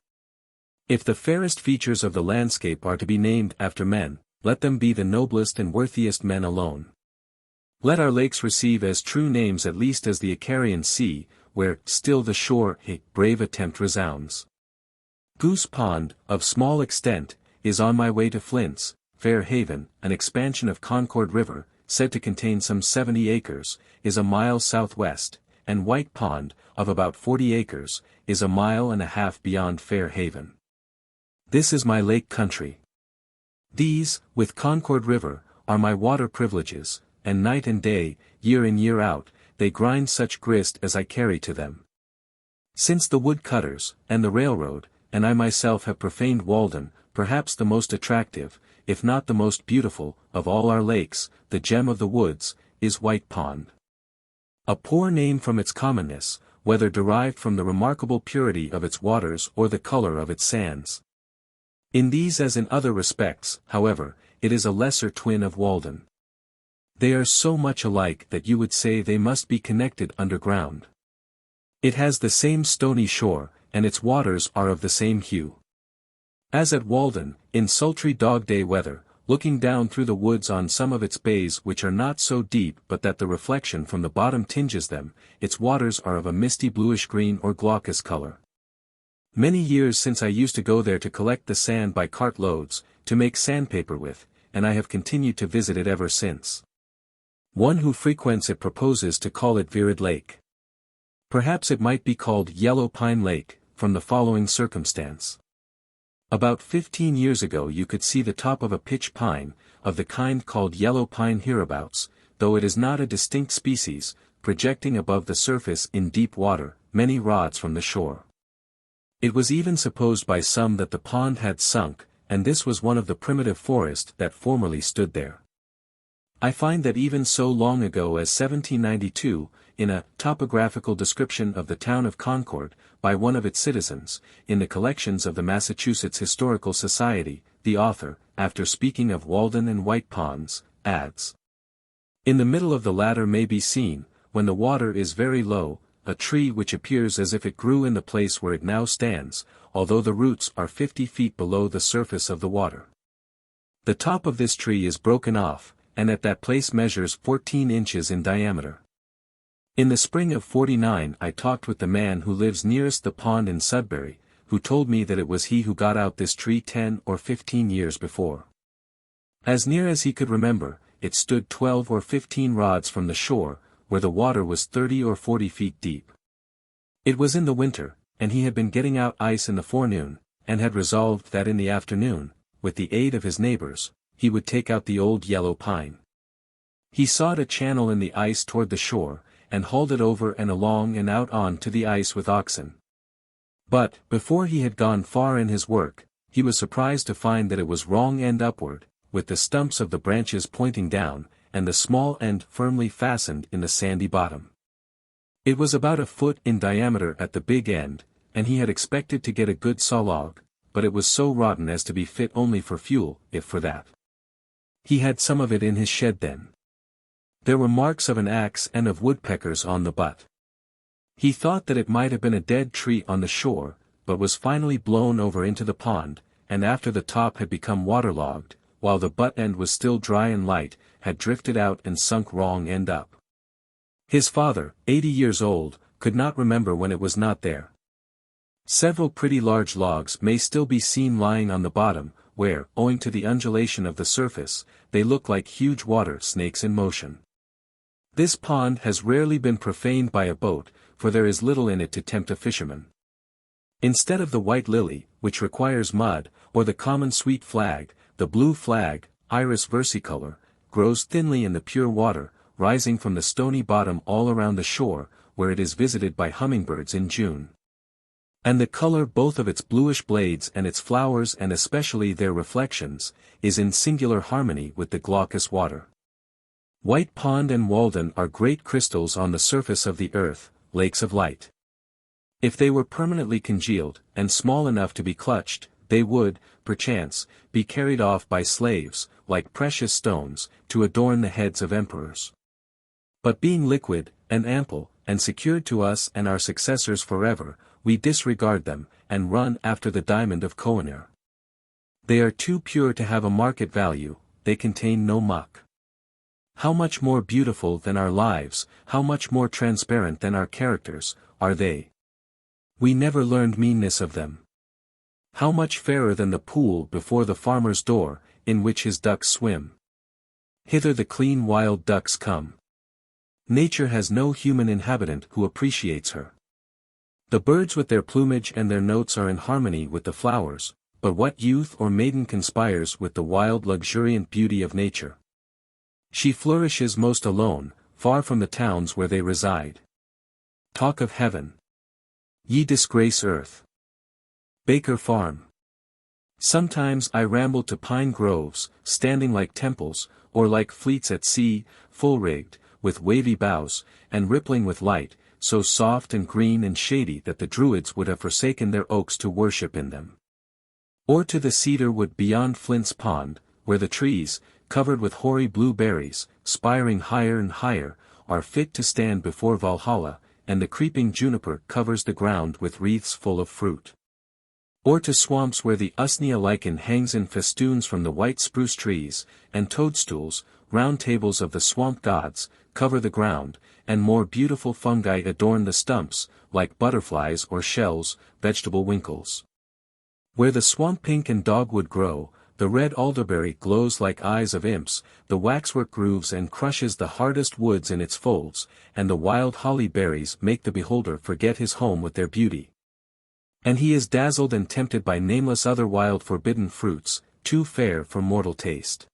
If the fairest features of the landscape are to be named after men, let them be the noblest and worthiest men alone. Let our lakes receive as true names at least as the Icarian Sea, where, still the shore, a brave attempt resounds. Goose Pond, of small extent, is on my way to Flint's, Fair Haven, an expansion of Concord River, said to contain some 70 acres, is a mile southwest, and White Pond, of about 40 acres, is a mile and a half beyond Fair Haven. This is my lake country. These, with Concord River, are my water privileges, and night and day, year in year out, they grind such grist as I carry to them. Since the woodcutters, and the railroad, and I myself have profaned Walden, perhaps the most attractive, if not the most beautiful, of all our lakes, the gem of the woods, is White Pond. A poor name from its commonness, whether derived from the remarkable purity of its waters or the color of its sands. In these as in other respects, however, it is a lesser twin of Walden. They are so much alike that you would say they must be connected underground. It has the same stony shore, and its waters are of the same hue. As at Walden, in sultry dog-day weather, looking down through the woods on some of its bays which are not so deep but that the reflection from the bottom tinges them, its waters are of a misty bluish-green or glaucous color. Many years since I used to go there to collect the sand by cart-loads, to make sandpaper with, and I have continued to visit it ever since. One who frequents it proposes to call it Virid Lake. Perhaps it might be called Yellow Pine Lake, from the following circumstance. About 15 years ago you could see the top of a pitch pine, of the kind called yellow pine hereabouts, though it is not a distinct species, projecting above the surface in deep water, many rods from the shore. It was even supposed by some that the pond had sunk, and this was one of the primitive forests that formerly stood there. I find that even so long ago as 1792, in a topographical description of the town of Concord, by one of its citizens, in the collections of the Massachusetts Historical Society, the author, after speaking of Walden and White Ponds, adds: "In the middle of the latter may be seen, when the water is very low, a tree which appears as if it grew in the place where it now stands, although the roots are 50 feet below the surface of the water. The top of this tree is broken off, and at that place measures 14 inches in diameter. In the spring of '49 I talked with the man who lives nearest the pond in Sudbury, who told me that it was he who got out this tree 10 or 15 years before. As near as he could remember, it stood 12 or 15 rods from the shore, where the water was 30 or 40 feet deep. It was in the winter, and he had been getting out ice in the forenoon, and had resolved that in the afternoon, with the aid of his neighbors, he would take out the old yellow pine. He sawed a channel in the ice toward the shore, and hauled it over and along and out on to the ice with oxen. But, before he had gone far in his work, he was surprised to find that it was wrong end upward, with the stumps of the branches pointing down, and the small end firmly fastened in the sandy bottom. It was about a foot in diameter at the big end, and he had expected to get a good sawlog, but it was so rotten as to be fit only for fuel, if for that. He had some of it in his shed then. There were marks of an axe and of woodpeckers on the butt. He thought that it might have been a dead tree on the shore, but was finally blown over into the pond, and after the top had become waterlogged, while the butt end was still dry and light, had drifted out and sunk wrong end up. His father, 80 years old, could not remember when it was not there. Several pretty large logs may still be seen lying on the bottom, where, owing to the undulation of the surface, they look like huge water snakes in motion. This pond has rarely been profaned by a boat, for there is little in it to tempt a fisherman. Instead of the white lily, which requires mud, or the common sweet flag, the blue flag, Iris versicolor, grows thinly in the pure water, rising from the stony bottom all around the shore, where it is visited by hummingbirds in June. And the color both of its bluish blades and its flowers and especially their reflections, is in singular harmony with the glaucous water. White Pond and Walden are great crystals on the surface of the earth, lakes of light. If they were permanently congealed, and small enough to be clutched, they would, perchance, be carried off by slaves, like precious stones, to adorn the heads of emperors. But being liquid, and ample, and secured to us and our successors forever, we disregard them, and run after the diamond of Kohinoor. They are too pure to have a market value, they contain no muck. How much more beautiful than our lives, how much more transparent than our characters, are they. We never learned meanness of them. How much fairer than the pool before the farmer's door, in which his ducks swim. Hither the clean wild ducks come. Nature has no human inhabitant who appreciates her. The birds with their plumage and their notes are in harmony with the flowers, but what youth or maiden conspires with the wild luxuriant beauty of nature? She flourishes most alone, far from the towns where they reside. Talk of heaven. Ye disgrace earth. Baker Farm. Sometimes I ramble to pine groves, standing like temples, or like fleets at sea, full-rigged, with wavy boughs, and rippling with light, so soft and green and shady that the Druids would have forsaken their oaks to worship in them. Or to the cedar wood beyond Flint's Pond, where the trees, covered with hoary blue berries, spiring higher and higher, are fit to stand before Valhalla, and the creeping juniper covers the ground with wreaths full of fruit. Or to swamps where the usnea lichen hangs in festoons from the white spruce trees, and toadstools, round tables of the swamp gods, cover the ground, and more beautiful fungi adorn the stumps, like butterflies or shells, vegetable winkles. Where the swamp pink and dogwood grow, the red alderberry glows like eyes of imps, the waxwork grooves and crushes the hardest woods in its folds, and the wild holly berries make the beholder forget his home with their beauty. And he is dazzled and tempted by nameless other wild forbidden fruits, too fair for mortal taste.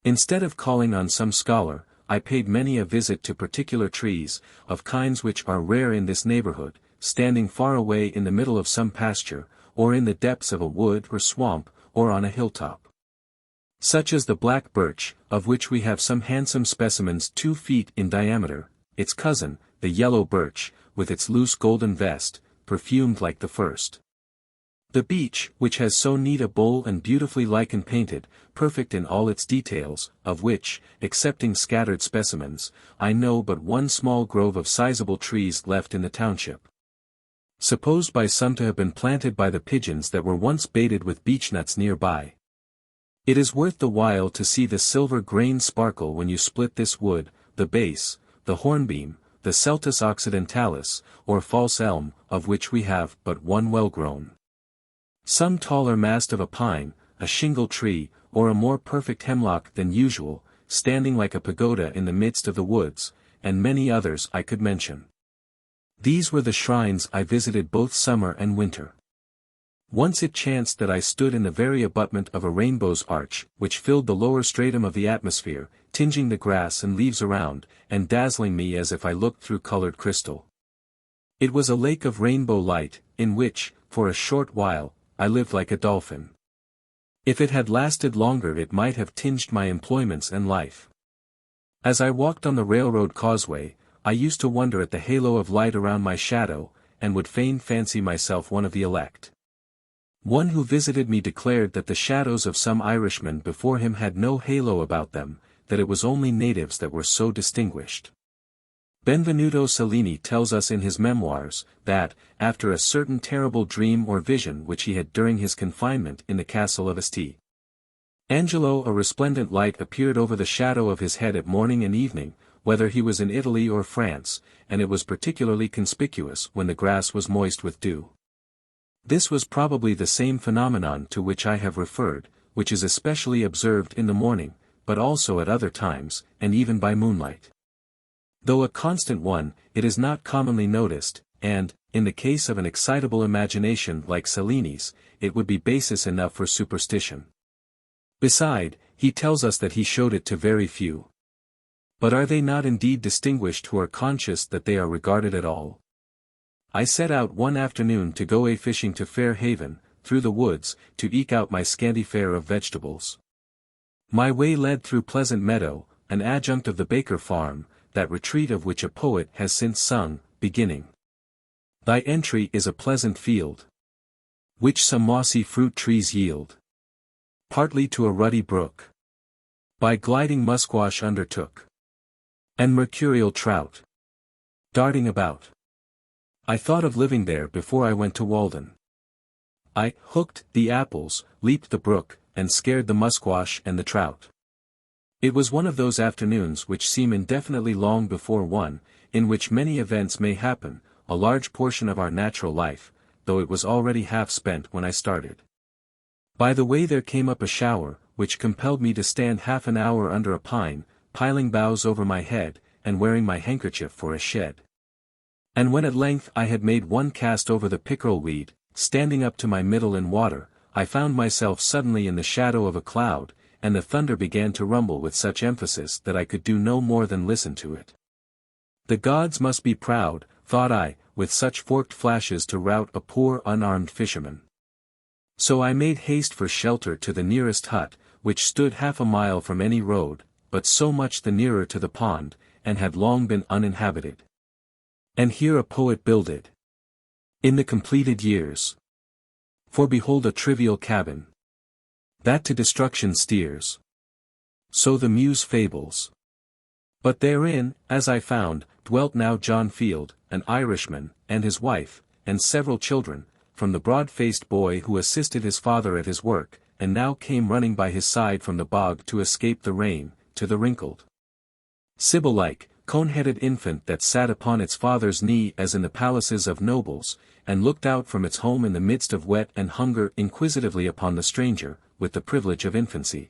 Instead of calling on some scholar, I paid many a visit to particular trees, of kinds which are rare in this neighborhood, standing far away in the middle of some pasture, or in the depths of a wood or swamp, or on a hilltop. Such as the black birch, of which we have some handsome specimens 2 feet in diameter, its cousin, the yellow birch, with its loose golden vest, perfumed like the first. The beech, which has so neat a bole and beautifully lichen painted, perfect in all its details, of which, excepting scattered specimens, I know but one small grove of sizable trees left in the township. Supposed by some to have been planted by the pigeons that were once baited with beechnuts nearby. It is worth the while to see the silver grain sparkle when you split this wood, the base, the hornbeam, the Celtis occidentalis, or false elm, of which we have but one well-grown. Some taller mast of a pine, a shingle tree, or a more perfect hemlock than usual, standing like a pagoda in the midst of the woods, and many others I could mention. These were the shrines I visited both summer and winter. Once it chanced that I stood in the very abutment of a rainbow's arch, which filled the lower stratum of the atmosphere, tinging the grass and leaves around, and dazzling me as if I looked through colored crystal. It was a lake of rainbow light, in which, for a short while, I lived like a dolphin. If it had lasted longer it might have tinged my employments and life. As I walked on the railroad causeway, I used to wonder at the halo of light around my shadow, and would fain fancy myself one of the elect. One who visited me declared that the shadows of some Irishmen before him had no halo about them, that it was only natives that were so distinguished. Benvenuto Cellini tells us in his memoirs, that, after a certain terrible dream or vision which he had during his confinement in the castle of St. Angelo, a resplendent light appeared over the shadow of his head at morning and evening, whether he was in Italy or France, and it was particularly conspicuous when the grass was moist with dew. This was probably the same phenomenon to which I have referred, which is especially observed in the morning, but also at other times, and even by moonlight. Though a constant one, it is not commonly noticed, and, in the case of an excitable imagination like Cellini's, it would be basis enough for superstition. Beside, he tells us that he showed it to very few. But are they not indeed distinguished who are conscious that they are regarded at all? I set out one afternoon to go a-fishing to Fair Haven, through the woods, to eke out my scanty fare of vegetables. My way led through Pleasant Meadow, an adjunct of the Baker farm, that retreat of which a poet has since sung, beginning. Thy entry is a pleasant field, which some mossy fruit trees yield, partly to a ruddy brook, by gliding musquash undertook, and mercurial trout, darting about. I thought of living there before I went to Walden. I hooked the apples, leaped the brook, and scared the musquash and the trout. It was one of those afternoons which seem indefinitely long before one, in which many events may happen, a large portion of our natural life, though it was already half spent when I started. By the way there came up a shower, which compelled me to stand half an hour under a pine, piling boughs over my head, and wearing my handkerchief for a shed. And when at length I had made one cast over the pickerel weed, standing up to my middle in water, I found myself suddenly in the shadow of a cloud, and the thunder began to rumble with such emphasis that I could do no more than listen to it. The gods must be proud, thought I, with such forked flashes to rout a poor unarmed fisherman. So I made haste for shelter to the nearest hut, which stood half a mile from any road, but so much the nearer to the pond, and had long been uninhabited. And here a poet builded. In the completed years. For behold a trivial cabin. that to destruction steers. So the Muse fables. But therein, as I found, dwelt now John Field, an Irishman, and his wife, and several children, from the broad-faced boy who assisted his father at his work, and now came running by his side from the bog to escape the rain, to the wrinkled, Sibyl-like, cone-headed infant that sat upon its father's knee as in the palaces of nobles, and looked out from its home in the midst of wet and hunger inquisitively upon the stranger, with the privilege of infancy.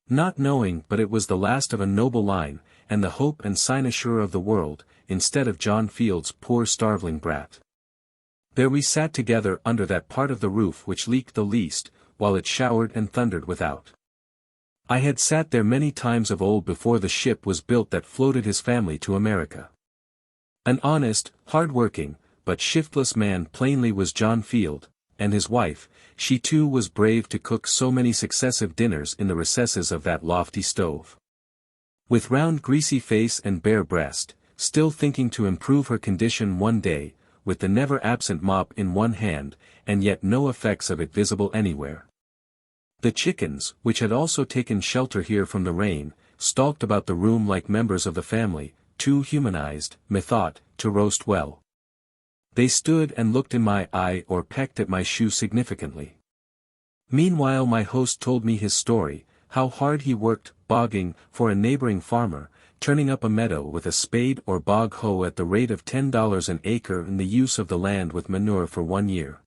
Not knowing but it was the last of a noble line, and the hope and cynosure of the world, instead of John Field's poor starveling brat. There we sat together under that part of the roof which leaked the least, while it showered and thundered without. I had sat there many times of old before the ship was built that floated his family to America. An honest, hard-working, but shiftless man plainly was John Field, and his wife, she too was brave to cook so many successive dinners in the recesses of that lofty stove. With round greasy face and bare breast, still thinking to improve her condition one day, with the never-absent mop in one hand, and yet no effects of it visible anywhere. The chickens, which had also taken shelter here from the rain, stalked about the room like members of the family, too humanized, methought, to roast well. They stood and looked in my eye or pecked at my shoe significantly. Meanwhile my host told me his story, how hard he worked, bogging, for a neighboring farmer, turning up a meadow with a spade or bog hoe at the rate of $10 an acre and the use of the land with manure for 1 year.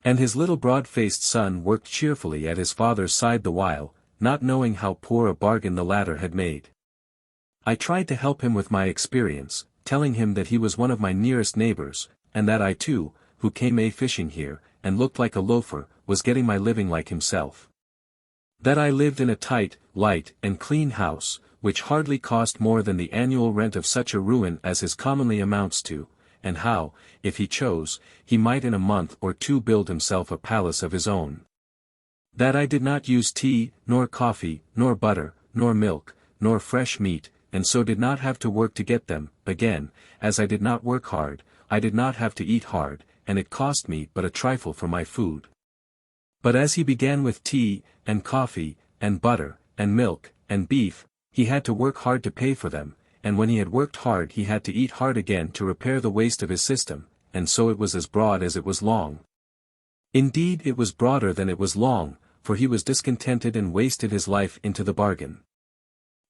And his little broad-faced son worked cheerfully at his father's side the while, not knowing how poor a bargain the latter had made. I tried to help him with my experience, telling him that he was one of my nearest neighbors, and that I too, who came fishing here, and looked like a loafer, was getting my living like himself. That I lived in a tight, light, and clean house, which hardly cost more than the annual rent of such a ruin as his commonly amounts to, and how, if he chose, he might in a month or two build himself a palace of his own. That I did not use tea, nor coffee, nor butter, nor milk, nor fresh meat, and so did not have to work to get them. Again, as I did not work hard, I did not have to eat hard, and it cost me but a trifle for my food. But as he began with tea, and coffee, and butter, and milk, and beef, he had to work hard to pay for them, and when he had worked hard he had to eat hard again to repair the waste of his system, and so it was as broad as it was long. Indeed it was broader than it was long, for he was discontented and wasted his life into the bargain.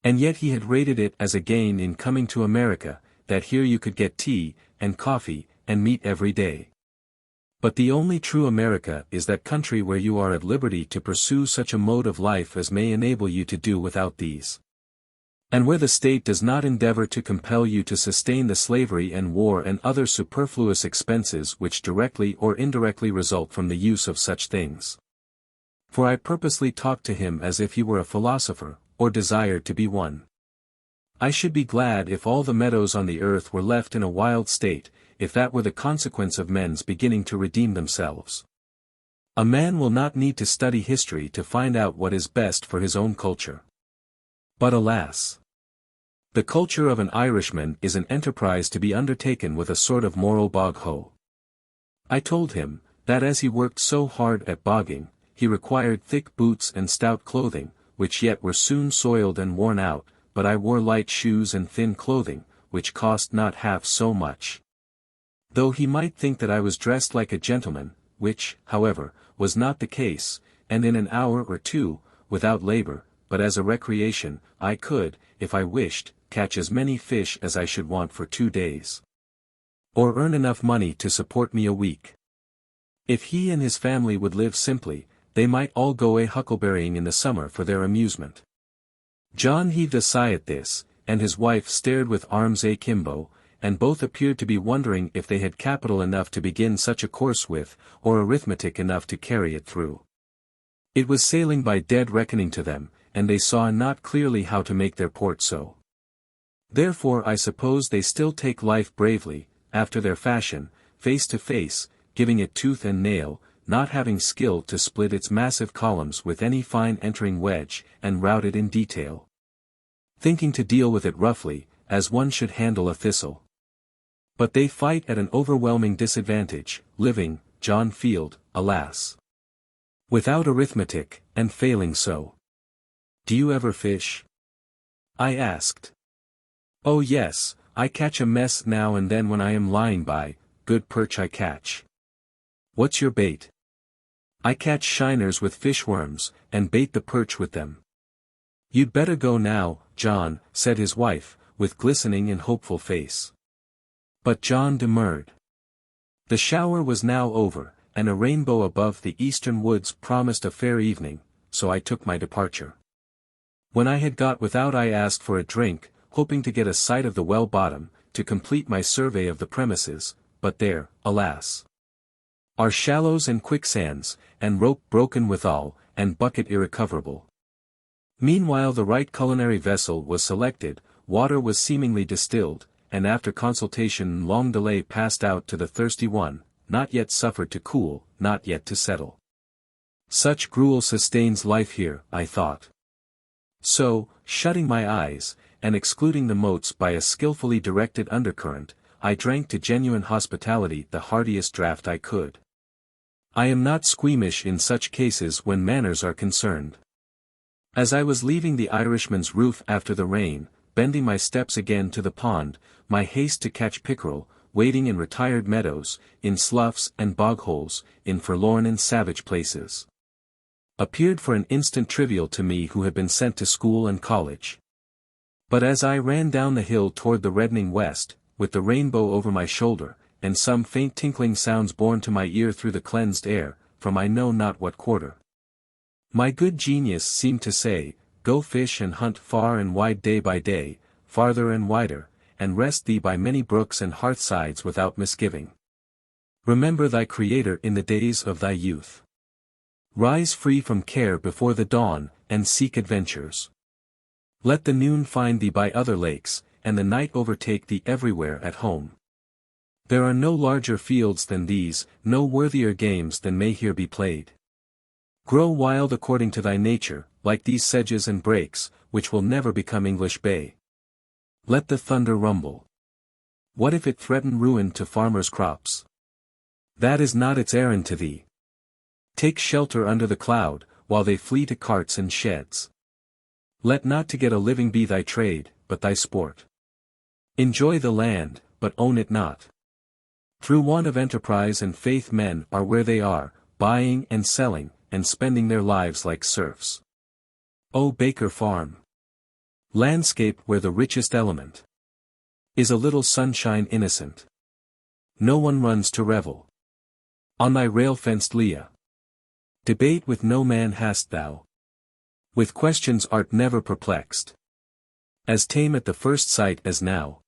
And yet he had rated it as a gain in coming to America, that here you could get tea, and coffee, and meat every day. But the only true America is that country where you are at liberty to pursue such a mode of life as may enable you to do without these. And where the state does not endeavor to compel you to sustain the slavery and war and other superfluous expenses which directly or indirectly result from the use of such things. For I purposely talked to him as if he were a philosopher, or desired to be one. I should be glad if all the meadows on the earth were left in a wild state, if that were the consequence of men's beginning to redeem themselves. A man will not need to study history to find out what is best for his own culture. But alas! The culture of an Irishman is an enterprise to be undertaken with a sort of moral bog-hoe. I told him, that as he worked so hard at bogging, he required thick boots and stout clothing, which yet were soon soiled and worn out, but I wore light shoes and thin clothing, which cost not half so much. Though he might think that I was dressed like a gentleman, which, however, was not the case, and in an hour or two, without labor, but as a recreation, I could, if I wished, catch as many fish as I should want for 2 days. Or earn enough money to support me a week. If he and his family would live simply, they might all go huckleberrying in the summer for their amusement. John heaved a sigh at this, and his wife stared with arms akimbo, and both appeared to be wondering if they had capital enough to begin such a course with, or arithmetic enough to carry it through. It was sailing by dead reckoning to them, and they saw not clearly how to make their port so. Therefore I suppose they still take life bravely, after their fashion, face to face, giving it tooth and nail, not having skill to split its massive columns with any fine entering wedge, and route it in detail. Thinking to deal with it roughly, as one should handle a thistle. But they fight at an overwhelming disadvantage, living, John Field, alas! Without arithmetic, and failing so. Do you ever fish? I asked. Oh yes, I catch a mess now and then when I am lying by, good perch I catch. What's your bait? I catch shiners with fishworms, and bait the perch with them. You'd better go now, John, said his wife, with glistening and hopeful face. But John demurred. The shower was now over, and a rainbow above the eastern woods promised a fair evening, so I took my departure. When I had got without I asked for a drink, hoping to get a sight of the well bottom, to complete my survey of the premises, but there, alas, are shallows and quicksands, and rope broken withal, and bucket irrecoverable. Meanwhile the right culinary vessel was selected, water was seemingly distilled, and after consultation and long delay passed out to the thirsty one, not yet suffered to cool, not yet to settle. Such gruel sustains life here, I thought. So, shutting my eyes, and excluding the motes by a skillfully directed undercurrent, I drank to genuine hospitality the heartiest draught I could. I am not squeamish in such cases when manners are concerned. As I was leaving the Irishman's roof after the rain, bending my steps again to the pond, my haste to catch pickerel, wading in retired meadows, in sloughs and bog-holes, in forlorn and savage places, appeared for an instant trivial to me who had been sent to school and college. But as I ran down the hill toward the reddening west, with the rainbow over my shoulder, and some faint tinkling sounds borne to my ear through the cleansed air, from I know not what quarter, my good genius seemed to say, go fish and hunt far and wide day by day, farther and wider, and rest thee by many brooks and hearthsides without misgiving. Remember thy Creator in the days of thy youth. Rise free from care before the dawn, and seek adventures. Let the noon find thee by other lakes, and the night overtake thee everywhere at home. There are no larger fields than these, no worthier games than may here be played. Grow wild according to thy nature, like these sedges and brakes, which will never become English Bay. Let the thunder rumble. What if it threaten ruin to farmers' crops? That is not its errand to thee. Take shelter under the cloud, while they flee to carts and sheds. Let not to get a living be thy trade, but thy sport. Enjoy the land, but own it not. Through want of enterprise and faith men are where they are, buying and selling, and spending their lives like serfs. O Baker Farm! Landscape where the richest element is a little sunshine innocent. No one runs to revel. On thy rail-fenced Leah. Debate with no man hast thou. With questions art never perplexed. As tame at the first sight as now.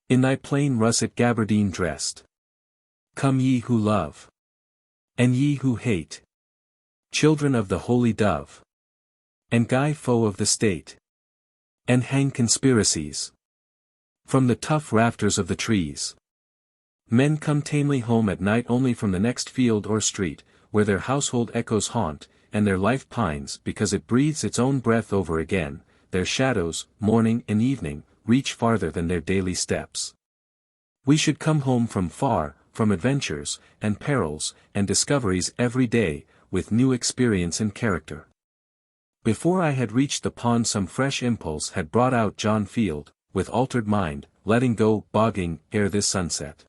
In thy plain russet gabardine dressed. Come ye who love. And ye who hate. Children of the holy dove. And Guy foe of the state. And hang conspiracies. From the tough rafters of the trees. Men come tamely home at night only from the next field or street, where their household echoes haunt, and their life pines because it breathes its own breath over again, their shadows, morning and evening, reach farther than their daily steps. We should come home from far, from adventures, and perils, and discoveries every day, with new experience and character. Before I had reached the pond some fresh impulse had brought out John Field, with altered mind, letting go bogging ere this sunset.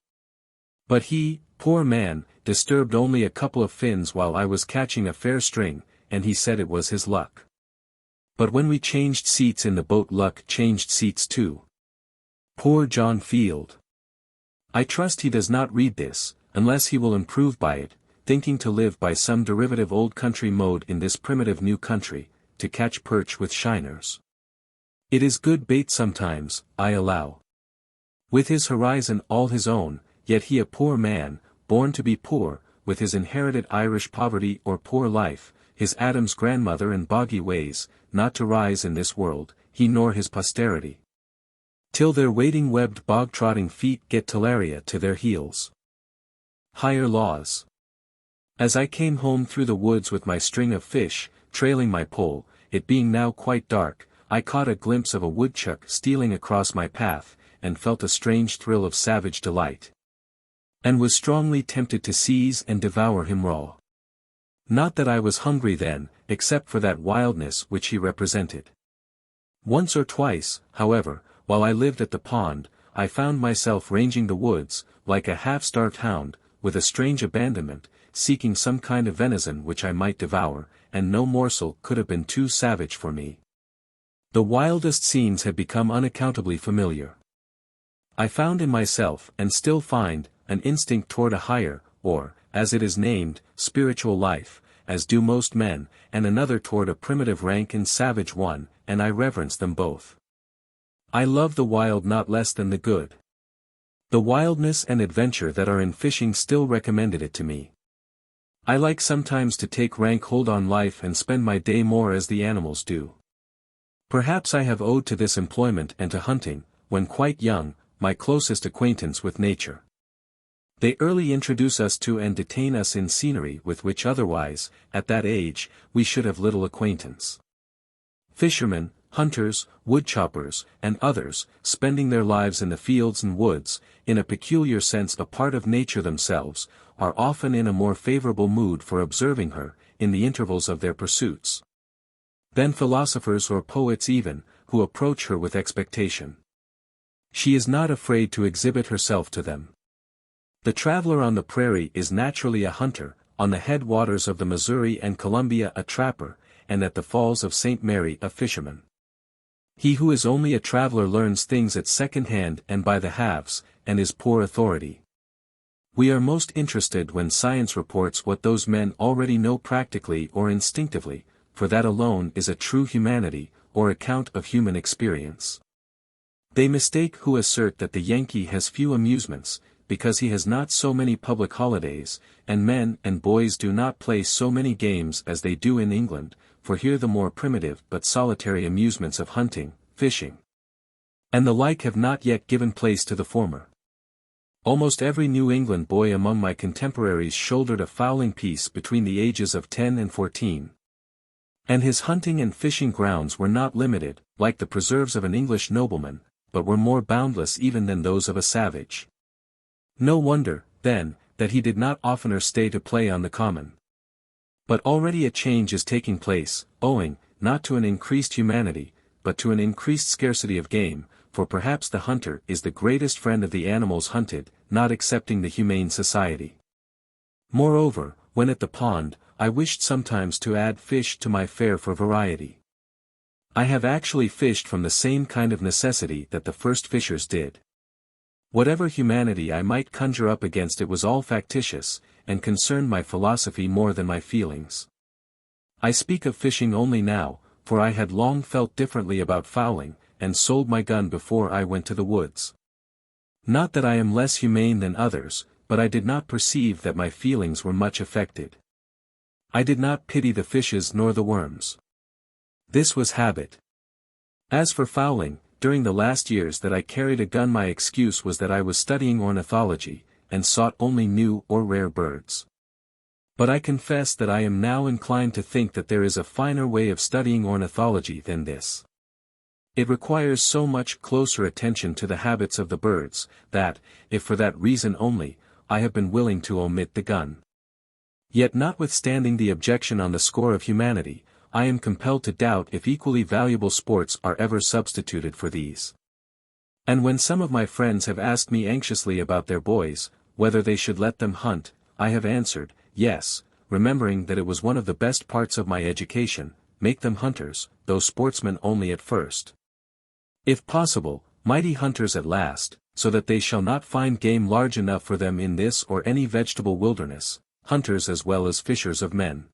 But he, poor man, disturbed only a couple of fins while I was catching a fair string, and he said it was his luck. But when we changed seats in the boat luck changed seats too. Poor John Field! I trust he does not read this, unless he will improve by it, thinking to live by some derivative old country mode in this primitive new country, to catch perch with shiners. It is good bait sometimes, I allow. With his horizon all his own, yet he a poor man, born to be poor, with his inherited Irish poverty or poor life, his Adam's grandmother and boggy ways, not to rise in this world, he nor his posterity. Till their wading webbed bog-trotting feet get talaria to their heels. Higher laws. As I came home through the woods with my string of fish, trailing my pole, it being now quite dark, I caught a glimpse of a woodchuck stealing across my path, and felt a strange thrill of savage delight. And was strongly tempted to seize and devour him raw. Not that I was hungry then, except for that wildness which he represented. Once or twice, however, while I lived at the pond, I found myself ranging the woods, like a half-starved hound, with a strange abandonment, seeking some kind of venison which I might devour, and no morsel could have been too savage for me. The wildest scenes had become unaccountably familiar. I found in myself, and still find, an instinct toward a higher, or, as it is named, spiritual life, as do most men, and another toward a primitive rank and savage one, and I reverence them both. I love the wild not less than the good. The wildness and adventure that are in fishing still recommended it to me. I like sometimes to take rank hold on life and spend my day more as the animals do. Perhaps I have owed to this employment and to hunting, when quite young, my closest acquaintance with nature. They early introduce us to and detain us in scenery with which otherwise, at that age, we should have little acquaintance. Fishermen, hunters, woodchoppers, and others, spending their lives in the fields and woods, in a peculiar sense a part of nature themselves, are often in a more favorable mood for observing her, in the intervals of their pursuits, than philosophers or poets even, who approach her with expectation. She is not afraid to exhibit herself to them. The traveler on the prairie is naturally a hunter, on the headwaters of the Missouri and Columbia a trapper, and at the Falls of St. Mary a fisherman. He who is only a traveler learns things at second hand and by the halves, and is poor authority. We are most interested when science reports what those men already know practically or instinctively, for that alone is a true humanity, or account of human experience. They mistake who assert that the Yankee has few amusements, because he has not so many public holidays, and men and boys do not play so many games as they do in England, for here the more primitive but solitary amusements of hunting, fishing, and the like have not yet given place to the former. Almost every New England boy among my contemporaries shouldered a fowling piece between the ages of 10 and 14. And his hunting and fishing grounds were not limited, like the preserves of an English nobleman, but were more boundless even than those of a savage. No wonder, then, that he did not oftener stay to play on the common. But already a change is taking place, owing, not to an increased humanity, but to an increased scarcity of game, for perhaps the hunter is the greatest friend of the animals hunted, not excepting the Humane Society. Moreover, when at the pond, I wished sometimes to add fish to my fare for variety. I have actually fished from the same kind of necessity that the first fishers did. Whatever humanity I might conjure up against it was all factitious, and concerned my philosophy more than my feelings. I speak of fishing only now, for I had long felt differently about fowling, and sold my gun before I went to the woods. Not that I am less humane than others, but I did not perceive that my feelings were much affected. I did not pity the fishes nor the worms. This was habit. As for fowling, during the last years that I carried a gun my excuse was that I was studying ornithology, and sought only new or rare birds. But I confess that I am now inclined to think that there is a finer way of studying ornithology than this. It requires so much closer attention to the habits of the birds, that, if for that reason only, I have been willing to omit the gun. Yet notwithstanding the objection on the score of humanity, I am compelled to doubt if equally valuable sports are ever substituted for these. And when some of my friends have asked me anxiously about their boys, whether they should let them hunt, I have answered, yes, remembering that it was one of the best parts of my education, make them hunters, though sportsmen only at first. If possible, mighty hunters at last, so that they shall not find game large enough for them in this or any vegetable wilderness, hunters as well as fishers of men.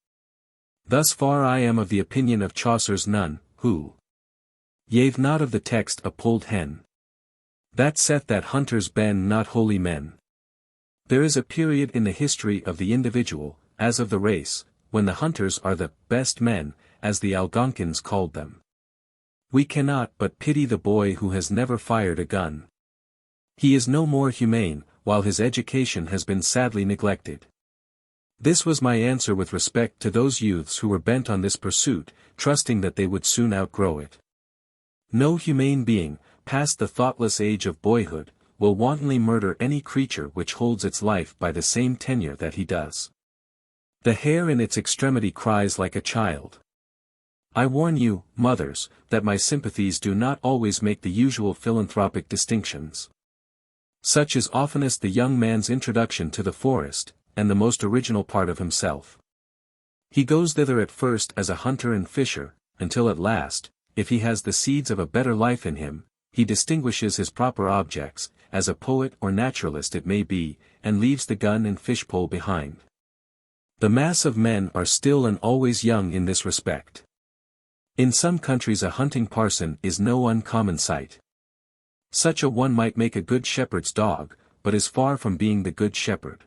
Thus far I am of the opinion of Chaucer's nun, who yave not of the text a polled hen. That saith that hunters ben not holy men. There is a period in the history of the individual, as of the race, when the hunters are the best men, as the Algonquins called them. We cannot but pity the boy who has never fired a gun. He is no more humane, while his education has been sadly neglected. This was my answer with respect to those youths who were bent on this pursuit, trusting that they would soon outgrow it. No humane being, past the thoughtless age of boyhood, will wantonly murder any creature which holds its life by the same tenure that he does. The hare in its extremity cries like a child. I warn you, mothers, that my sympathies do not always make the usual philanthropic distinctions. Such is oftenest the young man's introduction to the forest, and the most original part of himself. He goes thither at first as a hunter and fisher, until at last, if he has the seeds of a better life in him, he distinguishes his proper objects, as a poet or naturalist it may be, and leaves the gun and fishpole behind. The mass of men are still and always young in this respect. In some countries a hunting parson is no uncommon sight. Such a one might make a good shepherd's dog, but is far from being the good shepherd.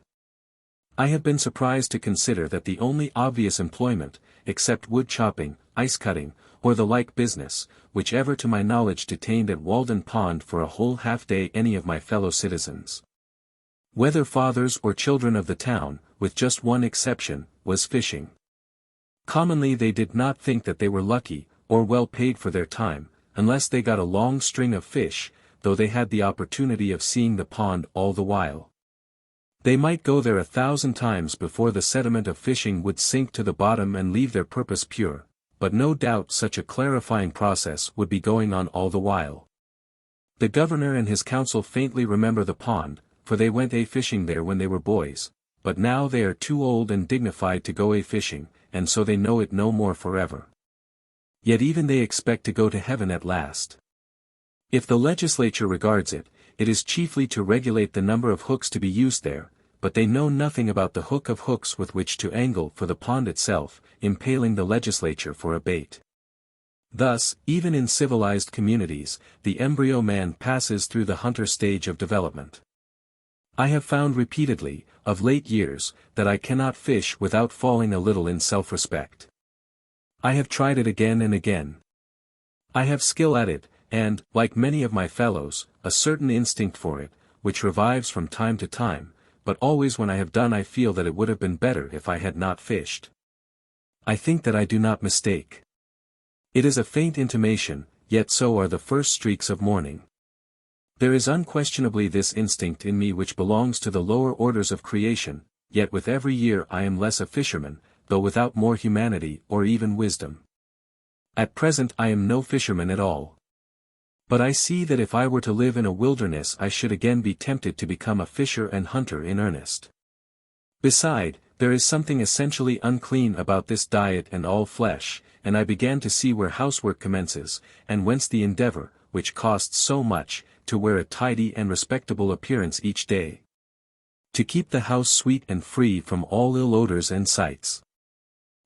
I have been surprised to consider that the only obvious employment, except wood chopping, ice cutting, or the like business, which ever to my knowledge detained at Walden Pond for a whole half-day any of my fellow citizens, whether fathers or children of the town, with just one exception, was fishing. Commonly they did not think that they were lucky, or well paid for their time, unless they got a long string of fish, though they had the opportunity of seeing the pond all the while. They might go there 1,000 times before the sediment of fishing would sink to the bottom and leave their purpose pure, but no doubt such a clarifying process would be going on all the while. The governor and his council faintly remember the pond, for they went a-fishing there when they were boys, but now they are too old and dignified to go a-fishing, and so they know it no more forever. Yet even they expect to go to heaven at last. If the legislature regards it, it is chiefly to regulate the number of hooks to be used there, but they know nothing about the hook of hooks with which to angle for the pond itself, impaling the legislature for a bait. Thus, even in civilized communities, the embryo man passes through the hunter stage of development. I have found repeatedly, of late years, that I cannot fish without falling a little in self-respect. I have tried it again and again. I have skill at it, and, like many of my fellows, a certain instinct for it, which revives from time to time, but always when I have done I feel that it would have been better if I had not fished. I think that I do not mistake. It is a faint intimation, yet so are the first streaks of morning. There is unquestionably this instinct in me which belongs to the lower orders of creation, yet with every year I am less a fisherman, though without more humanity or even wisdom. At present I am no fisherman at all. But I see that if I were to live in a wilderness I should again be tempted to become a fisher and hunter in earnest. Beside, there is something essentially unclean about this diet and all flesh, and I began to see where housework commences, and whence the endeavor, which costs so much, to wear a tidy and respectable appearance each day. To keep the house sweet and free from all ill odors and sights.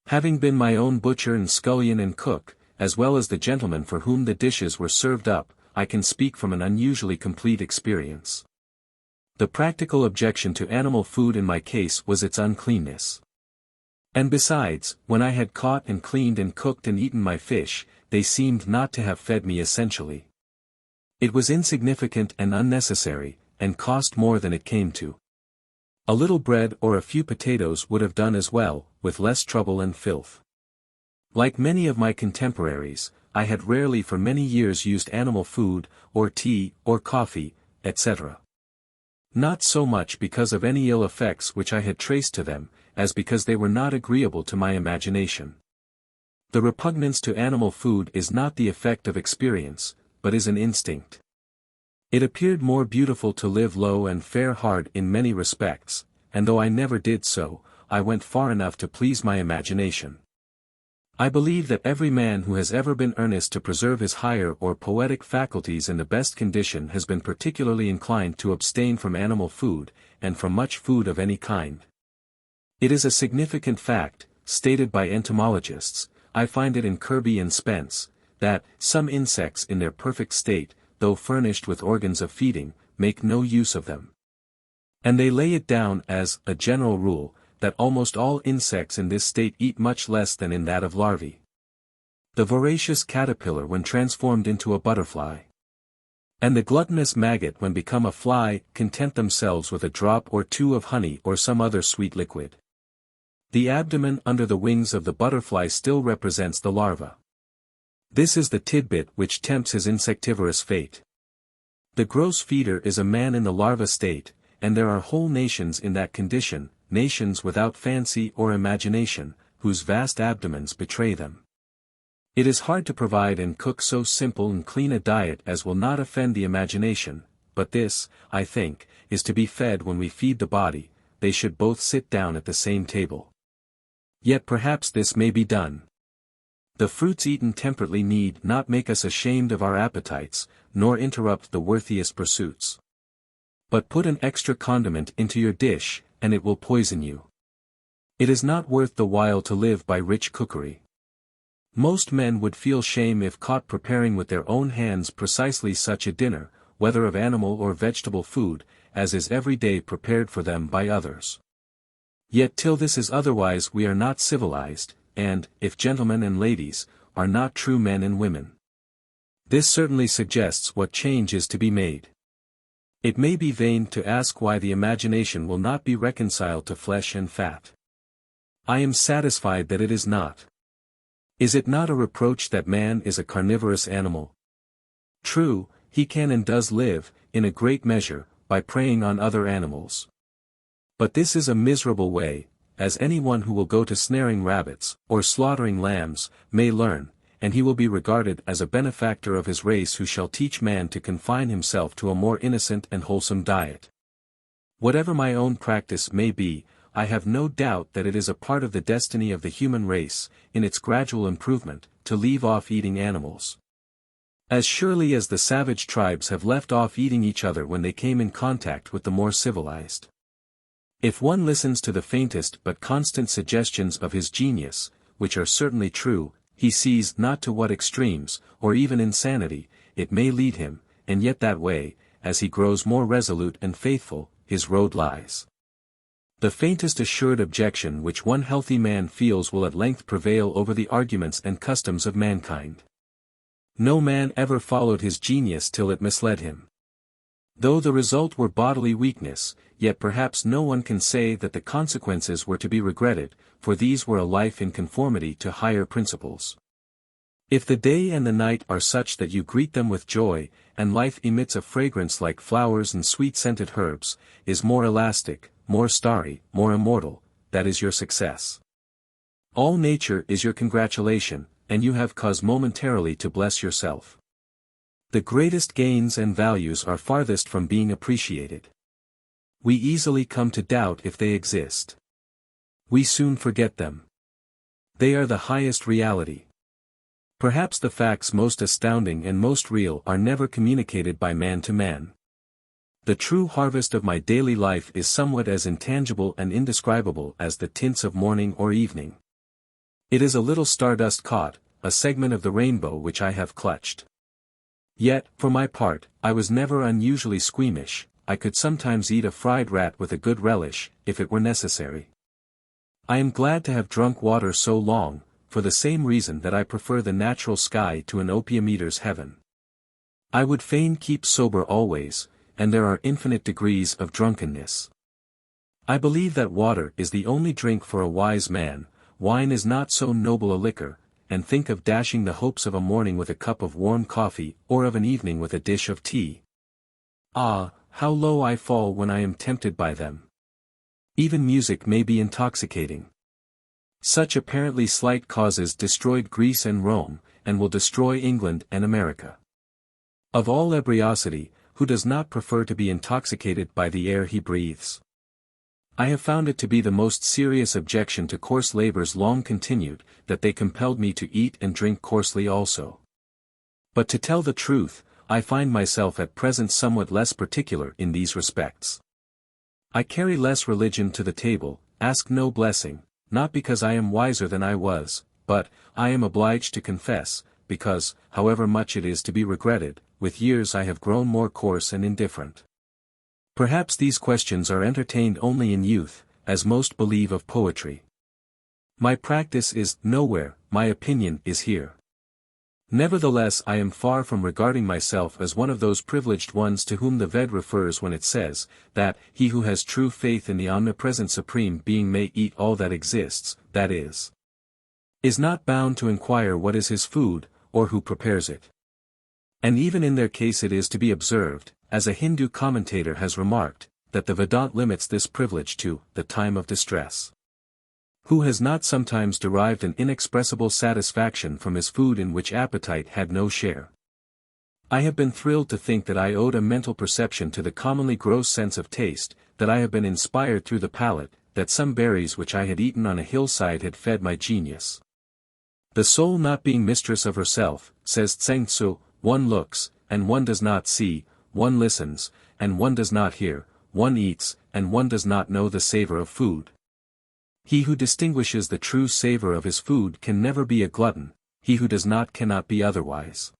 Having been my own butcher and scullion and cook, as well as the gentleman for whom the dishes were served up, I can speak from an unusually complete experience. The practical objection to animal food in my case was its uncleanness. And besides, when I had caught and cleaned and cooked and eaten my fish, they seemed not to have fed me essentially. It was insignificant and unnecessary, and cost more than it came to. A little bread or a few potatoes would have done as well, with less trouble and filth. Like many of my contemporaries, I had rarely for many years used animal food, or tea, or coffee, etc. Not so much because of any ill effects which I had traced to them, as because they were not agreeable to my imagination. The repugnance to animal food is not the effect of experience, but is an instinct. It appeared more beautiful to live low and fare hard in many respects, and though I never did so, I went far enough to please my imagination. I believe that every man who has ever been earnest to preserve his higher or poetic faculties in the best condition has been particularly inclined to abstain from animal food, and from much food of any kind. It is a significant fact, stated by entomologists, I find it in Kirby and Spence, that some insects in their perfect state, though furnished with organs of feeding, make no use of them. And they lay it down as a general rule, that almost all insects in this state eat much less than in that of larvae. The voracious caterpillar when transformed into a butterfly, and the gluttonous maggot when become a fly, content themselves with a drop or two of honey or some other sweet liquid. The abdomen under the wings of the butterfly still represents the larva. This is the tidbit which tempts his insectivorous fate. The gross feeder is a man in the larva state, and there are whole nations in that condition, nations without fancy or imagination, whose vast abdomens betray them. It is hard to provide and cook so simple and clean a diet as will not offend the imagination, but this, I think, is to be fed when we feed the body. They should both sit down at the same table. Yet perhaps this may be done. The fruits eaten temperately need not make us ashamed of our appetites, nor interrupt the worthiest pursuits. But put an extra condiment into your dish, and it will poison you. It is not worth the while to live by rich cookery. Most men would feel shame if caught preparing with their own hands precisely such a dinner, whether of animal or vegetable food, as is every day prepared for them by others. Yet till this is otherwise we are not civilized, and, if gentlemen and ladies, are not true men and women. This certainly suggests what change is to be made. It may be vain to ask why the imagination will not be reconciled to flesh and fat. I am satisfied that it is not. Is it not a reproach that man is a carnivorous animal? True, he can and does live, in a great measure, by preying on other animals. But this is a miserable way, as anyone who will go to snaring rabbits, or slaughtering lambs, may learn, and he will be regarded as a benefactor of his race who shall teach man to confine himself to a more innocent and wholesome diet. Whatever my own practice may be, I have no doubt that it is a part of the destiny of the human race, in its gradual improvement, to leave off eating animals. As surely as the savage tribes have left off eating each other when they came in contact with the more civilized. If one listens to the faintest but constant suggestions of his genius, which are certainly true, he sees not to what extremes, or even insanity, it may lead him, and yet that way, as he grows more resolute and faithful, his road lies. The faintest assured objection which one healthy man feels will at length prevail over the arguments and customs of mankind. No man ever followed his genius till it misled him. Though the result were bodily weakness, yet perhaps no one can say that the consequences were to be regretted, for these were a life in conformity to higher principles. If the day and the night are such that you greet them with joy, and life emits a fragrance like flowers and sweet-scented herbs, is more elastic, more starry, more immortal, that is your success. All nature is your congratulation, and you have cause momentarily to bless yourself. The greatest gains and values are farthest from being appreciated. We easily come to doubt if they exist. We soon forget them. They are the highest reality. Perhaps the facts most astounding and most real are never communicated by man to man. The true harvest of my daily life is somewhat as intangible and indescribable as the tints of morning or evening. It is a little stardust caught, a segment of the rainbow which I have clutched. Yet, for my part, I was never unusually squeamish. I could sometimes eat a fried rat with a good relish, if it were necessary. I am glad to have drunk water so long, for the same reason that I prefer the natural sky to an opium eater's heaven. I would fain keep sober always, and there are infinite degrees of drunkenness. I believe that water is the only drink for a wise man, wine is not so noble a liquor, and think of dashing the hopes of a morning with a cup of warm coffee or of an evening with a dish of tea. Ah, how low I fall when I am tempted by them. Even music may be intoxicating. Such apparently slight causes destroyed Greece and Rome, and will destroy England and America. Of all ebriosity, who does not prefer to be intoxicated by the air he breathes? I have found it to be the most serious objection to coarse labors long continued, that they compelled me to eat and drink coarsely also. But to tell the truth, I find myself at present somewhat less particular in these respects. I carry less religion to the table, ask no blessing, not because I am wiser than I was, but, I am obliged to confess, because, however much it is to be regretted, with years I have grown more coarse and indifferent. Perhaps these questions are entertained only in youth, as most believe of poetry. My practice is nowhere, my opinion is here. Nevertheless I am far from regarding myself as one of those privileged ones to whom the Ved refers when it says, that he who has true faith in the omnipresent Supreme Being may eat all that exists, that is not bound to inquire what is his food, or who prepares it. And even in their case it is to be observed, as a Hindu commentator has remarked, that the Vedant limits this privilege to the time of distress. Who has not sometimes derived an inexpressible satisfaction from his food in which appetite had no share? I have been thrilled to think that I owed a mental perception to the commonly gross sense of taste, that I have been inspired through the palate, that some berries which I had eaten on a hillside had fed my genius. The soul not being mistress of herself, says Tseng Tsu, one looks, and one does not see, one listens, and one does not hear, one eats, and one does not know the savor of food. He who distinguishes the true savor of his food can never be a glutton, he who does not cannot be otherwise.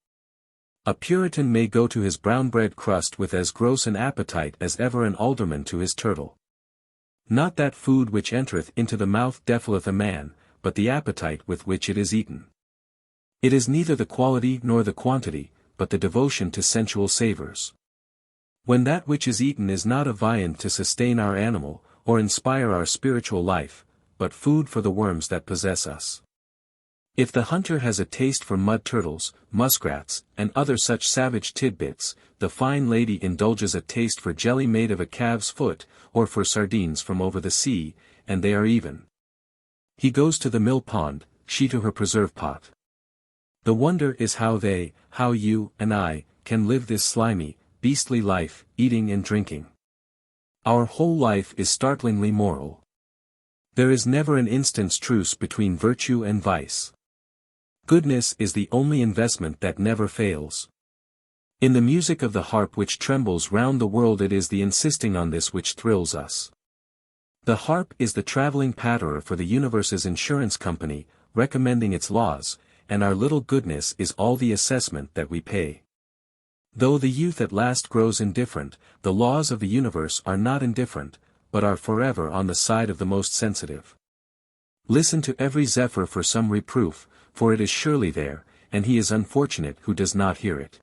A Puritan may go to his brown bread crust with as gross an appetite as ever an alderman to his turtle. Not that food which entereth into the mouth defileth a man, but the appetite with which it is eaten. It is neither the quality nor the quantity, but the devotion to sensual savors. When that which is eaten is not a viand to sustain our animal, or inspire our spiritual life, but food for the worms that possess us. If the hunter has a taste for mud turtles, muskrats, and other such savage tidbits, the fine lady indulges a taste for jelly made of a calf's foot, or for sardines from over the sea, and they are even. He goes to the mill pond, she to her preserve pot. The wonder is how you, and I, can live this slimy, beastly life, eating and drinking. Our whole life is startlingly moral. There is never an instant's truce between virtue and vice. Goodness is the only investment that never fails. In the music of the harp which trembles round the world, it is the insisting on this which thrills us. The harp is the traveling patterer for the universe's insurance company, recommending its laws, and our little goodness is all the assessment that we pay. Though the youth at last grows indifferent, the laws of the universe are not indifferent, but are forever on the side of the most sensitive. Listen to every zephyr for some reproof, for it is surely there, and he is unfortunate who does not hear it.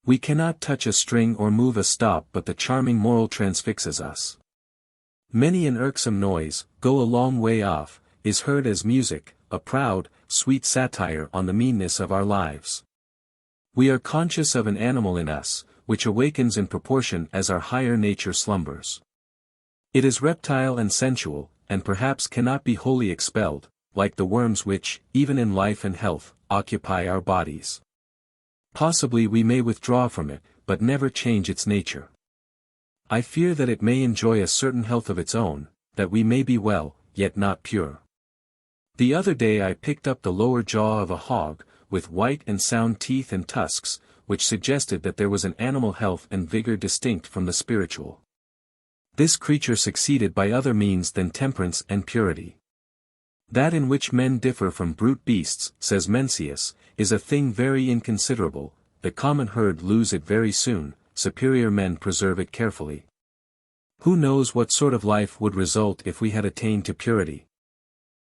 We cannot touch a string or move a stop, but the charming moral transfixes us. Many an irksome noise, go a long way off, is heard as music, a proud, sweet satire on the meanness of our lives. We are conscious of an animal in us, which awakens in proportion as our higher nature slumbers. It is reptile and sensual, and perhaps cannot be wholly expelled, like the worms which, even in life and health, occupy our bodies. Possibly we may withdraw from it, but never change its nature. I fear that it may enjoy a certain health of its own, that we may be well, yet not pure. The other day I picked up the lower jaw of a hog, with white and sound teeth and tusks, which suggested that there was an animal health and vigor distinct from the spiritual. This creature succeeded by other means than temperance and purity. That in which men differ from brute beasts, says Mencius, is a thing very inconsiderable, the common herd lose it very soon, superior men preserve it carefully. Who knows what sort of life would result if we had attained to purity?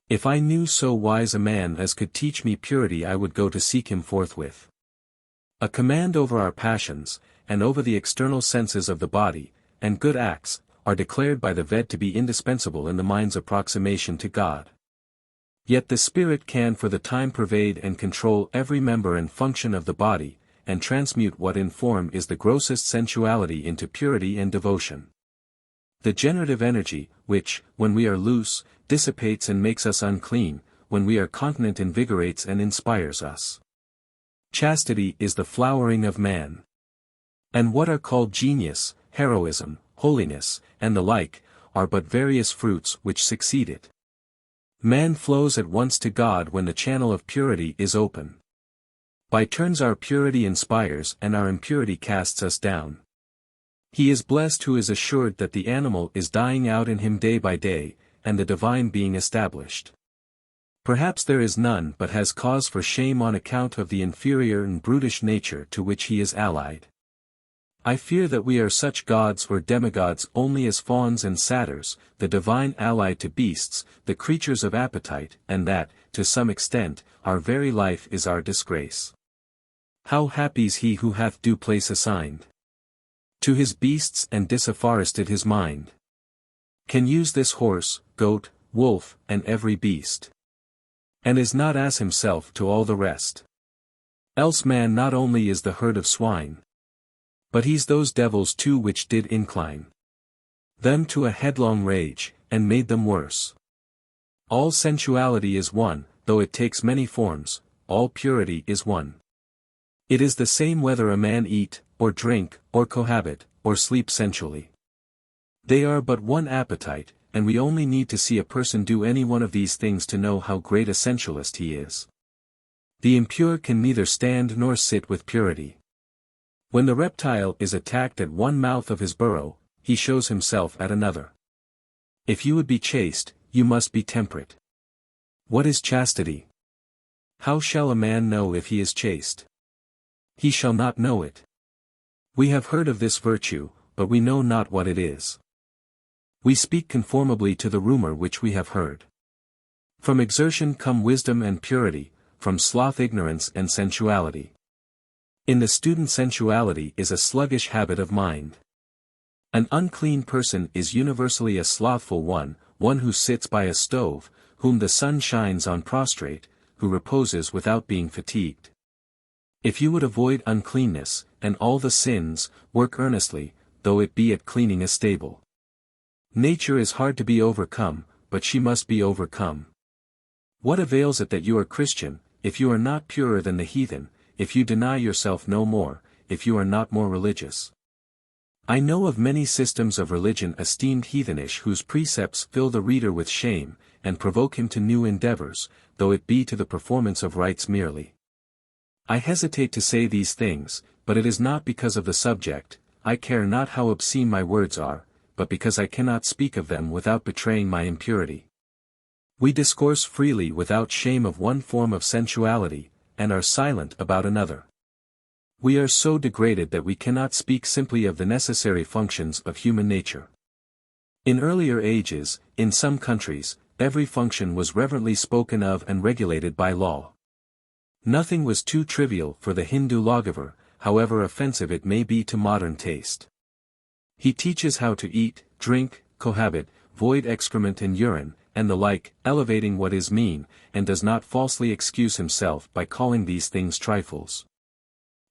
If I knew so wise a man as could teach me purity, I would go to seek him forthwith. A command over our passions, and over the external senses of the body, and good acts, are declared by the Ved to be indispensable in the mind's approximation to God. Yet the spirit can for the time pervade and control every member and function of the body, and transmute what in form is the grossest sensuality into purity and devotion. The generative energy, which, when we are loose, dissipates and makes us unclean, when we are continent invigorates and inspires us. Chastity is the flowering of man. And what are called genius, heroism, holiness, and the like, are but various fruits which succeed it. Man flows at once to God when the channel of purity is open. By turns our purity inspires and our impurity casts us down. He is blessed who is assured that the animal is dying out in him day by day, and the divine being established. Perhaps there is none but has cause for shame on account of the inferior and brutish nature to which he is allied. I fear that we are such gods or demigods only as fauns and satyrs, the divine allied to beasts, the creatures of appetite, and that, to some extent, our very life is our disgrace. How happy's he who hath due place assigned to his beasts and disafforested his mind. Can use this horse, goat, wolf, and every beast. And is not as himself to all the rest. Else man not only is the herd of swine, but he's those devils too which did incline them to a headlong rage, and made them worse. All sensuality is one, though it takes many forms, all purity is one. It is the same whether a man eat, or drink, or cohabit, or sleep sensually. They are but one appetite, and we only need to see a person do any one of these things to know how great a sensualist he is. The impure can neither stand nor sit with purity. When the reptile is attacked at one mouth of his burrow, he shows himself at another. If you would be chaste, you must be temperate. What is chastity? How shall a man know if he is chaste? He shall not know it. We have heard of this virtue, but we know not what it is. We speak conformably to the rumor which we have heard. From exertion come wisdom and purity, from sloth ignorance and sensuality. In the student sensuality is a sluggish habit of mind. An unclean person is universally a slothful one who sits by a stove, whom the sun shines on prostrate, who reposes without being fatigued. If you would avoid uncleanness, and all the sins, work earnestly, though it be at cleaning a stable. Nature is hard to be overcome, but she must be overcome. What avails it that you are Christian, if you are not purer than the heathen, if you deny yourself no more, if you are not more religious? I know of many systems of religion esteemed heathenish whose precepts fill the reader with shame, and provoke him to new endeavors, though it be to the performance of rites merely. I hesitate to say these things, but it is not because of the subject. I care not how obscene my words are, but because I cannot speak of them without betraying my impurity. We discourse freely without shame of one form of sensuality, and are silent about another. We are so degraded that we cannot speak simply of the necessary functions of human nature. In earlier ages, in some countries, every function was reverently spoken of and regulated by law. Nothing was too trivial for the Hindu lawgiver, however offensive it may be to modern taste. He teaches how to eat, drink, cohabit, void excrement and urine, and the like, elevating what is mean, and does not falsely excuse himself by calling these things trifles.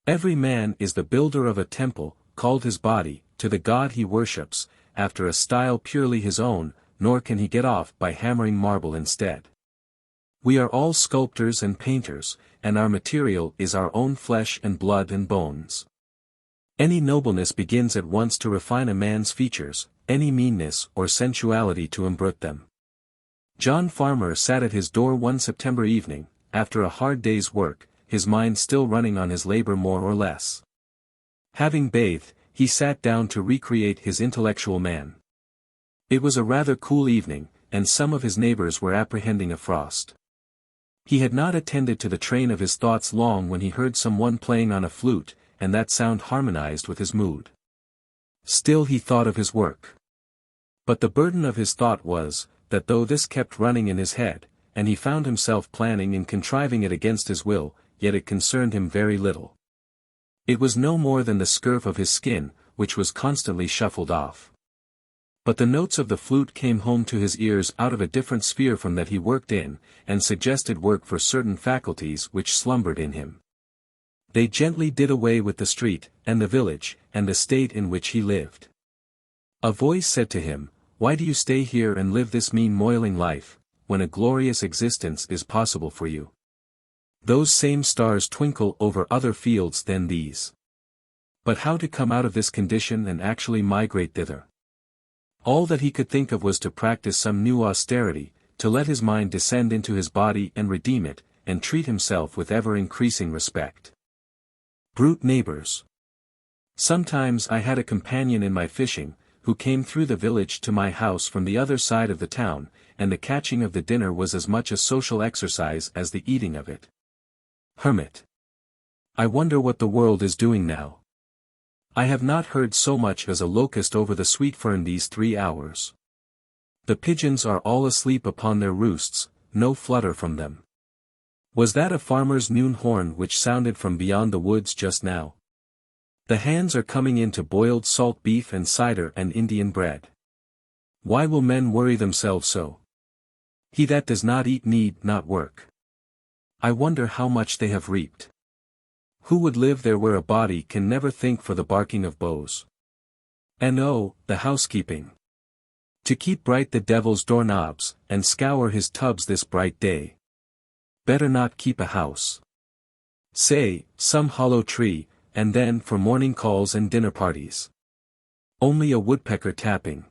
Every man is the builder of a temple, called his body, to the God he worships, after a style purely his own, nor can he get off by hammering marble instead. We are all sculptors and painters, and our material is our own flesh and blood and bones. Any nobleness begins at once to refine a man's features, any meanness or sensuality to imbrute them. John Farmer sat at his door one September evening, after a hard day's work, his mind still running on his labor more or less. Having bathed, he sat down to recreate his intellectual man. It was a rather cool evening, and some of his neighbors were apprehending a frost. He had not attended to the train of his thoughts long when he heard someone playing on a flute, and that sound harmonized with his mood. Still he thought of his work. But the burden of his thought was, that though this kept running in his head, and he found himself planning and contriving it against his will, yet it concerned him very little. It was no more than the scurf of his skin, which was constantly shuffled off. But the notes of the flute came home to his ears out of a different sphere from that he worked in, and suggested work for certain faculties which slumbered in him. They gently did away with the street, and the village, and the state in which he lived. A voice said to him, "Why do you stay here and live this mean moiling life, when a glorious existence is possible for you? Those same stars twinkle over other fields than these. But how to come out of this condition and actually migrate thither?" All that he could think of was to practice some new austerity, to let his mind descend into his body and redeem it, and treat himself with ever-increasing respect. Brute neighbors. Sometimes I had a companion in my fishing, who came through the village to my house from the other side of the town, and the catching of the dinner was as much a social exercise as the eating of it. Hermit. I wonder what the world is doing now. I have not heard so much as a locust over the sweet fern these 3 hours. The pigeons are all asleep upon their roosts, no flutter from them. Was that a farmer's noon horn which sounded from beyond the woods just now? The hands are coming in to boiled salt beef and cider and Indian bread. Why will men worry themselves so? He that does not eat need not work. I wonder how much they have reaped. Who would live there where a body can never think for the barking of bows? And oh, the housekeeping. To keep bright the devil's doorknobs, and scour his tubs this bright day. Better not keep a house. Say, some hollow tree, and then for morning calls and dinner parties. Only a woodpecker tapping.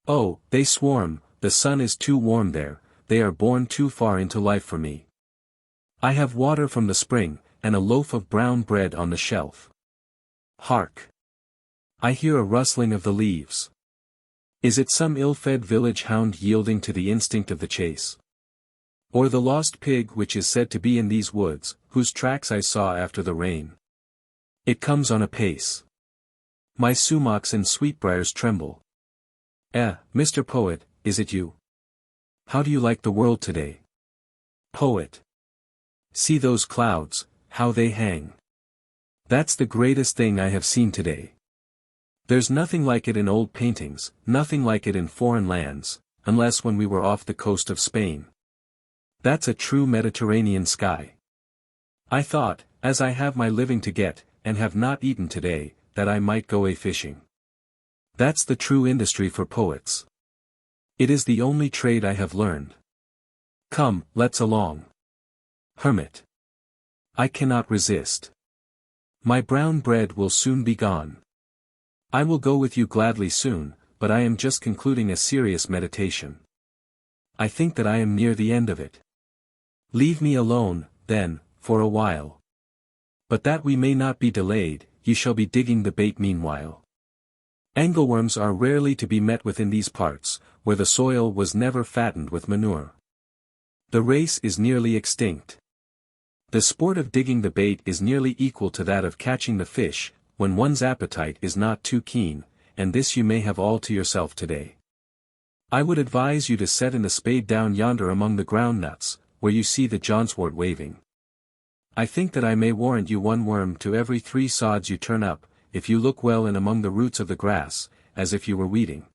Oh, they swarm, the sun is too warm there, they are born too far into life for me. I have water from the spring, and a loaf of brown bread on the shelf. Hark! I hear a rustling of the leaves. Is it some ill-fed village hound yielding to the instinct of the chase? Or the lost pig which is said to be in these woods, whose tracks I saw after the rain? It comes on apace. My sumacs and sweetbriars tremble. Mr. Poet, is it you? How do you like the world today? Poet. See those clouds, how they hang. That's the greatest thing I have seen today. There's nothing like it in old paintings, nothing like it in foreign lands, unless when we were off the coast of Spain. That's a true Mediterranean sky. I thought, as I have my living to get, and have not eaten today, that I might go a-fishing. That's the true industry for poets. It is the only trade I have learned. Come, let's along. Hermit. I cannot resist. My brown bread will soon be gone. I will go with you gladly soon, but I am just concluding a serious meditation. I think that I am near the end of it. Leave me alone, then, for a while. But that we may not be delayed, you shall be digging the bait meanwhile. Angleworms are rarely to be met with in these parts, where the soil was never fattened with manure. The race is nearly extinct. The sport of digging the bait is nearly equal to that of catching the fish, when one's appetite is not too keen, and this you may have all to yourself today. I would advise you to set in the spade down yonder among the groundnuts, where you see the johnswort waving. I think that I may warrant you one worm to every 3 sods you turn up, if you look well in among the roots of the grass, as if you were weeding.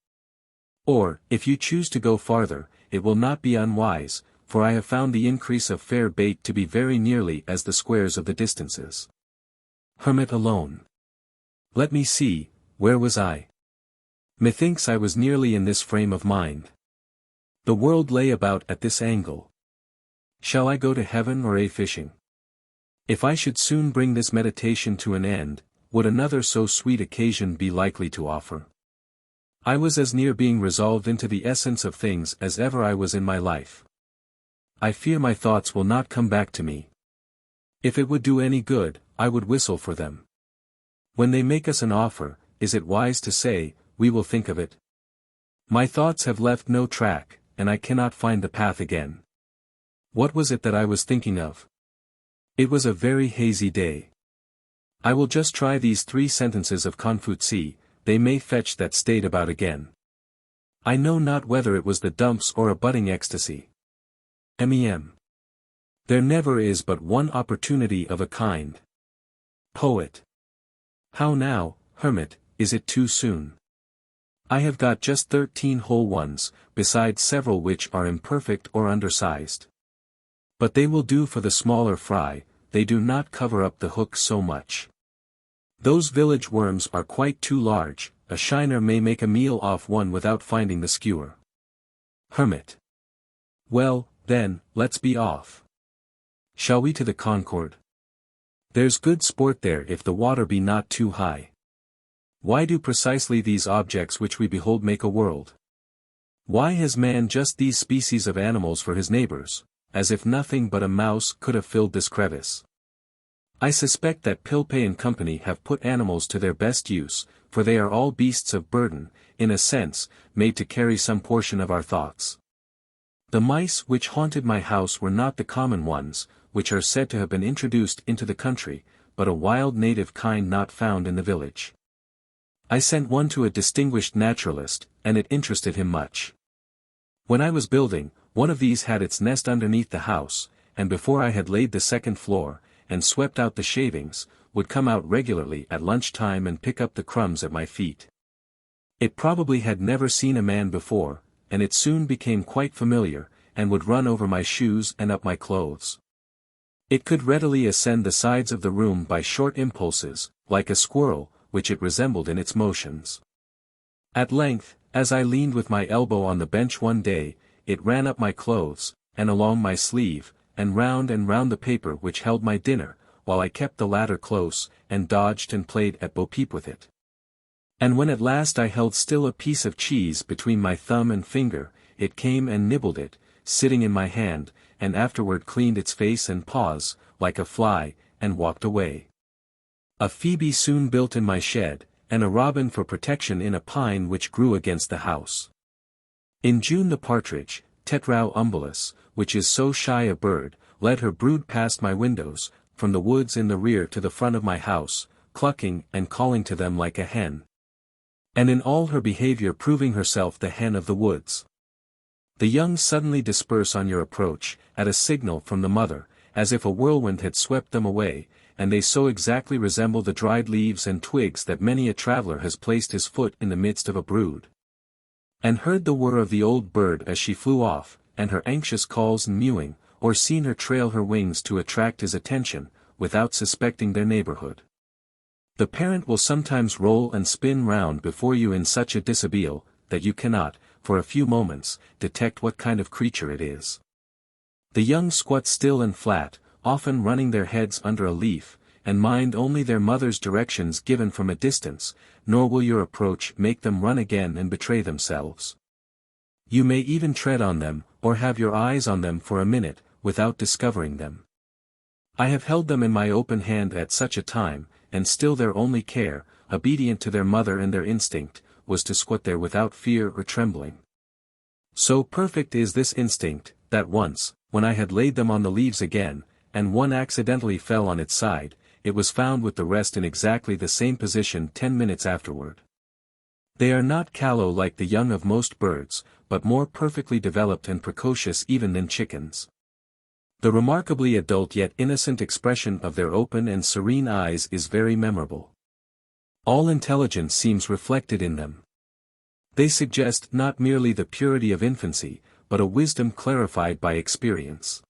Or, if you choose to go farther, it will not be unwise, for I have found the increase of fair bait to be very nearly as the squares of the distances. Hermit alone. Let me see, where was I? Methinks I was nearly in this frame of mind. The world lay about at this angle. Shall I go to heaven or a-fishing? If I should soon bring this meditation to an end, would another so sweet occasion be likely to offer? I was as near being resolved into the essence of things as ever I was in my life. I fear my thoughts will not come back to me. If it would do any good, I would whistle for them. When they make us an offer, is it wise to say, we will think of it? My thoughts have left no track, and I cannot find the path again. What was it that I was thinking of? It was a very hazy day. I will just try these 3 sentences of Confucius, they may fetch that state about again. I know not whether it was the dumps or a budding ecstasy. Mem. There never is but one opportunity of a kind. Poet. How now, hermit, is it too soon? I have got just 13 whole ones, besides several which are imperfect or undersized. But they will do for the smaller fry, they do not cover up the hook so much. Those village worms are quite too large, a shiner may make a meal off one without finding the skewer. Hermit. Well, then, let's be off. Shall we to the Concord? There's good sport there if the water be not too high. Why do precisely these objects which we behold make a world? Why has man just these species of animals for his neighbors, as if nothing but a mouse could have filled this crevice? I suspect that Pilpay and company have put animals to their best use, for they are all beasts of burden, in a sense, made to carry some portion of our thoughts. The mice which haunted my house were not the common ones, which are said to have been introduced into the country, but a wild native kind not found in the village. I sent one to a distinguished naturalist, and it interested him much. When I was building, one of these had its nest underneath the house, and before I had laid the 2nd floor, and swept out the shavings, would come out regularly at lunch-time and pick up the crumbs at my feet. It probably had never seen a man before, and it soon became quite familiar, and would run over my shoes and up my clothes. It could readily ascend the sides of the room by short impulses, like a squirrel, which it resembled in its motions. At length, as I leaned with my elbow on the bench one day, it ran up my clothes, and along my sleeve, and round the paper which held my dinner, while I kept the latter close, and dodged and played at bo peep with it. And when at last I held still a piece of cheese between my thumb and finger, it came and nibbled it, sitting in my hand, and afterward cleaned its face and paws, like a fly, and walked away. A phoebe soon built in my shed, and a robin for protection in a pine which grew against the house. In June the partridge, Tetrao umbellus, which is so shy a bird, led her brood past my windows, from the woods in the rear to the front of my house, clucking and calling to them like a hen. And in all her behavior proving herself the hen of the woods. The young suddenly disperse on your approach, at a signal from the mother, as if a whirlwind had swept them away, and they so exactly resemble the dried leaves and twigs that many a traveler has placed his foot in the midst of a brood, and heard the whir of the old bird as she flew off, and her anxious calls and mewing, or seen her trail her wings to attract his attention, without suspecting their neighborhood. The parent will sometimes roll and spin round before you in such a dishabille, that you cannot, for a few moments, detect what kind of creature it is. The young squat still and flat, often running their heads under a leaf, and mind only their mother's directions given from a distance, nor will your approach make them run again and betray themselves. You may even tread on them, or have your eyes on them for a minute, without discovering them. I have held them in my open hand at such a time, and still their only care, obedient to their mother and their instinct, was to squat there without fear or trembling. So perfect is this instinct, that once, when I had laid them on the leaves again, and one accidentally fell on its side, it was found with the rest in exactly the same position 10 minutes afterward. They are not callow like the young of most birds, but more perfectly developed and precocious even than chickens. The remarkably adult yet innocent expression of their open and serene eyes is very memorable. All intelligence seems reflected in them. They suggest not merely the purity of infancy, but a wisdom clarified by experience.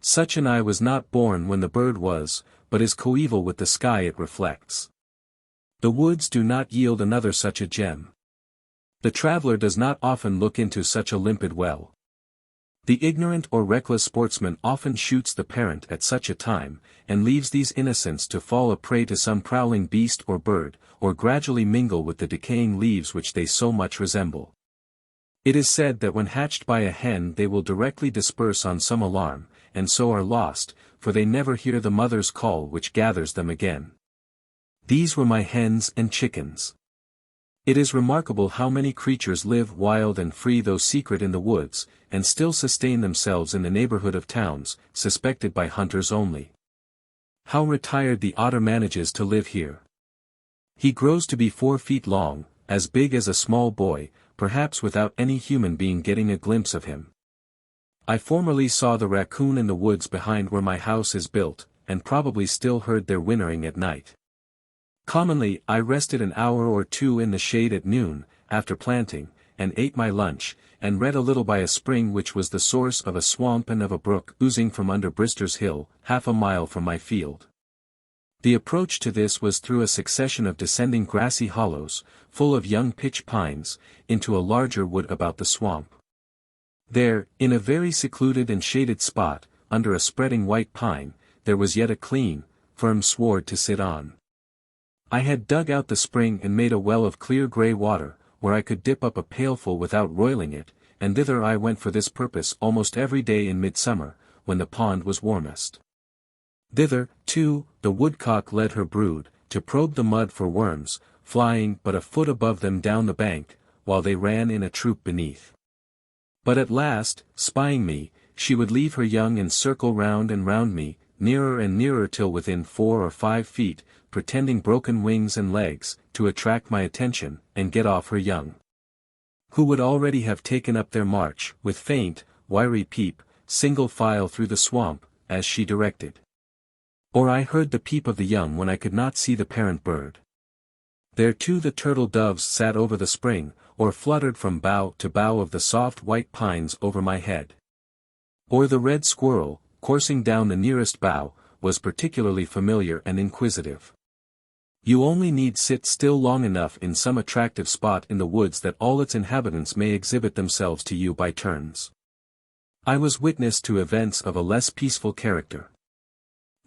Such an eye was not born when the bird was, but is coeval with the sky it reflects. The woods do not yield another such a gem. The traveler does not often look into such a limpid well. The ignorant or reckless sportsman often shoots the parent at such a time, and leaves these innocents to fall a prey to some prowling beast or bird, or gradually mingle with the decaying leaves which they so much resemble. It is said that when hatched by a hen they will directly disperse on some alarm, and so are lost, for they never hear the mother's call which gathers them again. These were my hens and chickens. It is remarkable how many creatures live wild and free though secret in the woods, and still sustain themselves in the neighborhood of towns, suspected by hunters only. How retired the otter manages to live here. He grows to be 4 feet long, as big as a small boy, perhaps without any human being getting a glimpse of him. I formerly saw the raccoon in the woods behind where my house is built, and probably still heard their whinnering at night. Commonly I rested an hour or two in the shade at noon, after planting, and ate my lunch, and read a little by a spring which was the source of a swamp and of a brook oozing from under Brister's Hill, 1/2 mile from my field. The approach to this was through a succession of descending grassy hollows, full of young pitch pines, into a larger wood about the swamp. There, in a very secluded and shaded spot, under a spreading white pine, there was yet a clean, firm sward to sit on. I had dug out the spring and made a well of clear grey water, where I could dip up a pailful without roiling it, and thither I went for this purpose almost every day in midsummer, when the pond was warmest. Thither, too, the woodcock led her brood, to probe the mud for worms, flying but a foot above them down the bank, while they ran in a troop beneath. But at last, spying me, she would leave her young and circle round and round me, nearer and nearer till within 4 or 5 feet, pretending broken wings and legs, to attract my attention, and get off her young, who would already have taken up their march, with faint, wiry peep, single file through the swamp, as she directed. Or I heard the peep of the young when I could not see the parent bird. There too the turtle doves sat over the spring, or fluttered from bough to bough of the soft white pines over my head. Or the red squirrel, coursing down the nearest bough, was particularly familiar and inquisitive. You only need sit still long enough in some attractive spot in the woods that all its inhabitants may exhibit themselves to you by turns. I was witness to events of a less peaceful character.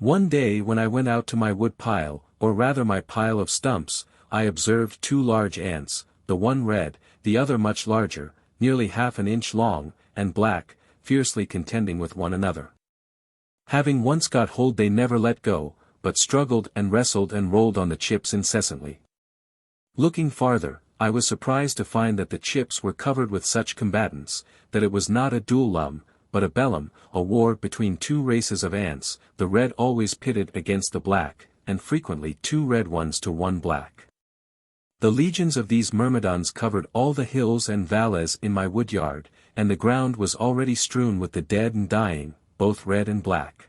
One day when I went out to my wood pile, or rather my pile of stumps, I observed two large ants, the one red, the other much larger, nearly half an inch long, and black, fiercely contending with one another. Having once got hold they never let go, but struggled and wrestled and rolled on the chips incessantly. Looking farther, I was surprised to find that the chips were covered with such combatants, that it was not a duellum, but a bellum, a war between two races of ants, the red always pitted against the black, and frequently two red ones to one black. The legions of these myrmidons covered all the hills and valleys in my woodyard, and the ground was already strewn with the dead and dying, both red and black.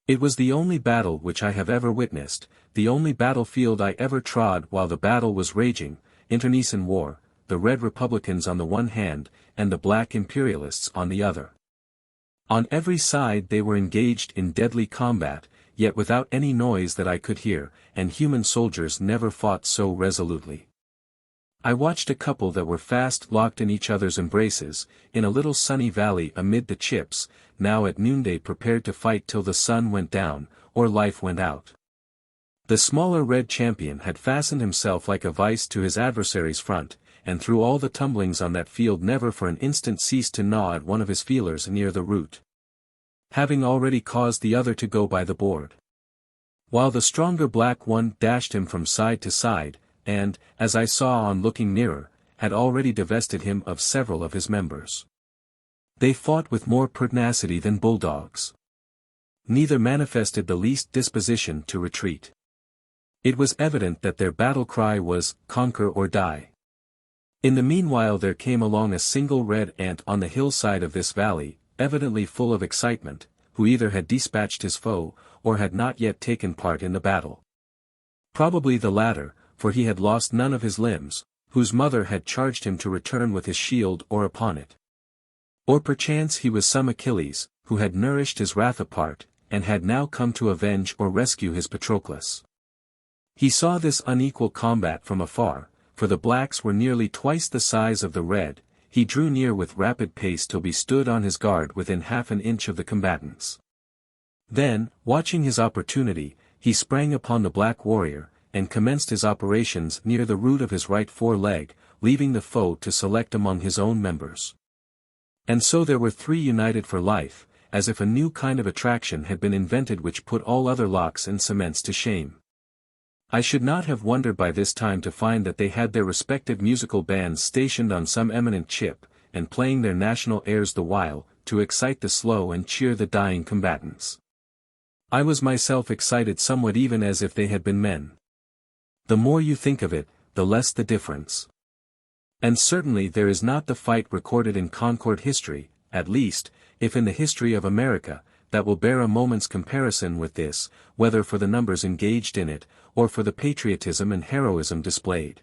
It was the only battle which I have ever witnessed, the only battlefield I ever trod while the battle was raging, internecine war, the red republicans on the one hand, and the black imperialists on the other. On every side they were engaged in deadly combat, yet without any noise that I could hear, and human soldiers never fought so resolutely. I watched a couple that were fast locked in each other's embraces, in a little sunny valley amid the chips, now at noonday prepared to fight till the sun went down, or life went out. The smaller red champion had fastened himself like a vice to his adversary's front, and through all the tumblings on that field never for an instant ceased to gnaw at one of his feelers near the root, having already caused the other to go by the board. While the stronger black one dashed him from side to side, and, as I saw on looking nearer, had already divested him of several of his members. They fought with more pertinacity than bulldogs. Neither manifested the least disposition to retreat. It was evident that their battle cry was, "Conquer or die." In the meanwhile there came along a single red ant on the hillside of this valley, evidently full of excitement, who either had dispatched his foe, or had not yet taken part in the battle. Probably the latter, for he had lost none of his limbs, whose mother had charged him to return with his shield or upon it. Or perchance he was some Achilles, who had nourished his wrath apart, and had now come to avenge or rescue his Patroclus. He saw this unequal combat from afar, for the blacks were nearly twice the size of the red. He drew near with rapid pace till he stood on his guard within half an inch of the combatants. Then, watching his opportunity, he sprang upon the black warrior, and commenced his operations near the root of his right foreleg, leaving the foe to select among his own members. And so there were three united for life, as if a new kind of attraction had been invented which put all other locks and cements to shame. I should not have wondered by this time to find that they had their respective musical bands stationed on some eminent chip, and playing their national airs the while, to excite the slow and cheer the dying combatants. I was myself excited somewhat even as if they had been men. The more you think of it, the less the difference. And certainly there is not the fight recorded in Concord history, at least, if in the history of America, that will bear a moment's comparison with this, whether for the numbers engaged in it, or for the patriotism and heroism displayed.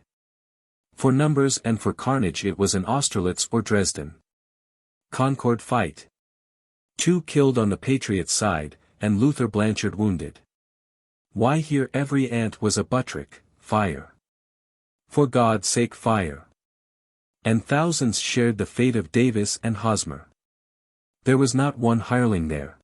For numbers and for carnage it was an Austerlitz or Dresden. Concord fight. 2 killed on the patriots' side, and Luther Blanchard wounded. Why here every ant was a Buttrick, fire. For God's sake fire. And thousands shared the fate of Davis and Hosmer. There was not one hireling there.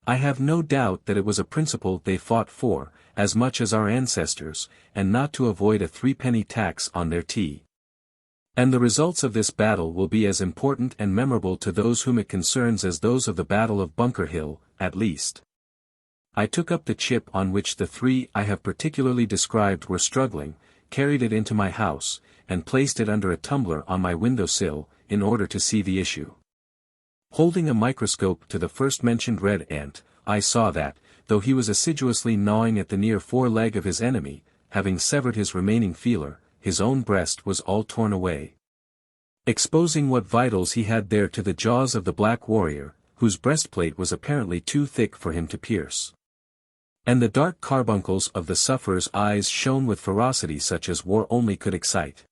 I have no doubt that it was a principle they fought for, as much as our ancestors, and not to avoid a 3-penny tax on their tea. And the results of this battle will be as important and memorable to those whom it concerns as those of the Battle of Bunker Hill, at least. I took up the chip on which the 3 I have particularly described were struggling, carried it into my house, and placed it under a tumbler on my window-sill, in order to see the issue. Holding a microscope to the first-mentioned red ant, I saw that, though he was assiduously gnawing at the near foreleg of his enemy, having severed his remaining feeler, his own breast was all torn away, exposing what vitals he had there to the jaws of the black warrior, whose breastplate was apparently too thick for him to pierce. And the dark carbuncles of the sufferer's eyes shone with ferocity such as war only could excite.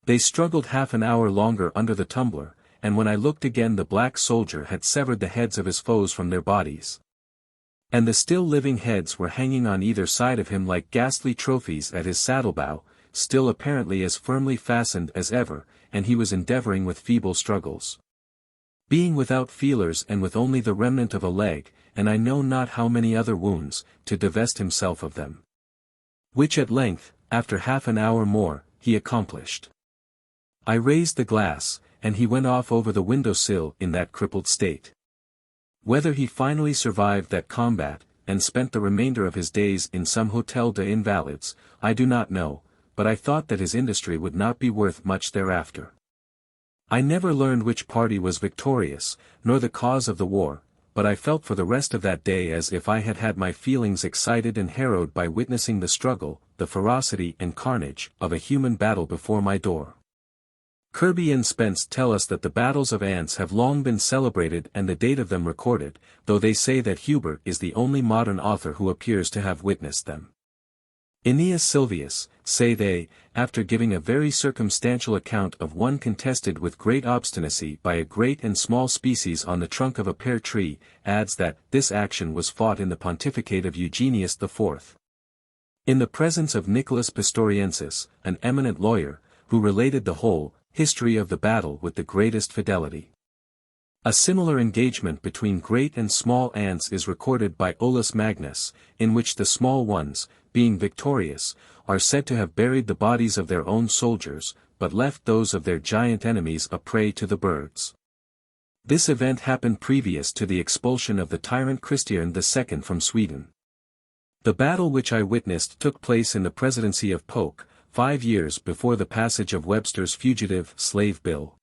They struggled half an hour longer under the tumbler, and when I looked again the black soldier had severed the heads of his foes from their bodies. And the still living heads were hanging on either side of him like ghastly trophies at his saddlebow, still apparently as firmly fastened as ever, and he was endeavoring with feeble struggles. Being without feelers and with only the remnant of a leg, and I know not how many other wounds, to divest himself of them. Which at length, after half an hour more, he accomplished. I raised the glass, and he went off over the window-sill in that crippled state. Whether he finally survived that combat, and spent the remainder of his days in some Hotel de Invalids, I do not know, but I thought that his industry would not be worth much thereafter. I never learned which party was victorious, nor the cause of the war, but I felt for the rest of that day as if I had had my feelings excited and harrowed by witnessing the struggle, the ferocity and carnage, of a human battle before my door. Kirby and Spence tell us that the battles of ants have long been celebrated and the date of them recorded, though they say that Huber is the only modern author who appears to have witnessed them. Aeneas Sylvius, say they, after giving a very circumstantial account of one contested with great obstinacy by a great and small species on the trunk of a pear tree, adds that this action was fought in the pontificate of Eugenius IV. In the presence of Nicholas Pistoriensis, an eminent lawyer, who related the whole history of the battle with the greatest fidelity. A similar engagement between great and small ants is recorded by Olaus Magnus, in which the small ones, being victorious, are said to have buried the bodies of their own soldiers, but left those of their giant enemies a prey to the birds. This event happened previous to the expulsion of the tyrant Christian II from Sweden. The battle which I witnessed took place in the presidency of Polk, 5 years before the passage of Webster's Fugitive Slave Bill.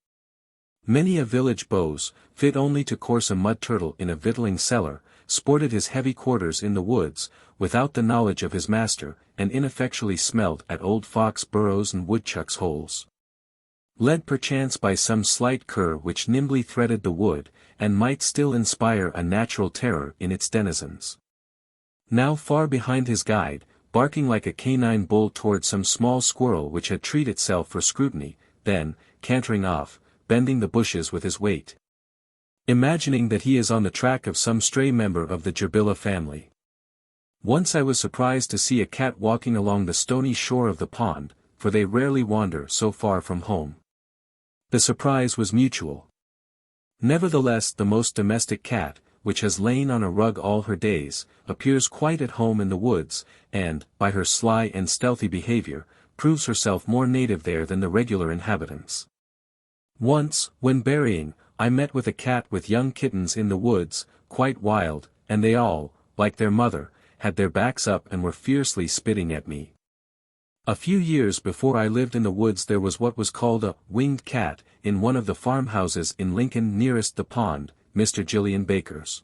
Many a village beau, fit only to course a mud turtle in a victualling cellar, sported his heavy quarters in the woods, without the knowledge of his master, and ineffectually smelt at old fox burrows and woodchucks' holes. Led perchance by some slight cur which nimbly threaded the wood, and might still inspire a natural terror in its denizens. Now far behind his guide, barking like a canine bull towards some small squirrel which had treated itself for scrutiny, then, cantering off, bending the bushes with his weight. Imagining that he is on the track of some stray member of the Gerbilla family. Once I was surprised to see a cat walking along the stony shore of the pond, for they rarely wander so far from home. The surprise was mutual. Nevertheless the most domestic cat, which has lain on a rug all her days, appears quite at home in the woods, and, by her sly and stealthy behavior, proves herself more native there than the regular inhabitants. Once, when berrying, I met with a cat with young kittens in the woods, quite wild, and they all, like their mother, had their backs up and were fiercely spitting at me. A few years before I lived in the woods there was what was called a winged cat, in one of the farmhouses in Lincoln nearest the pond, Mr. Gillian Baker's.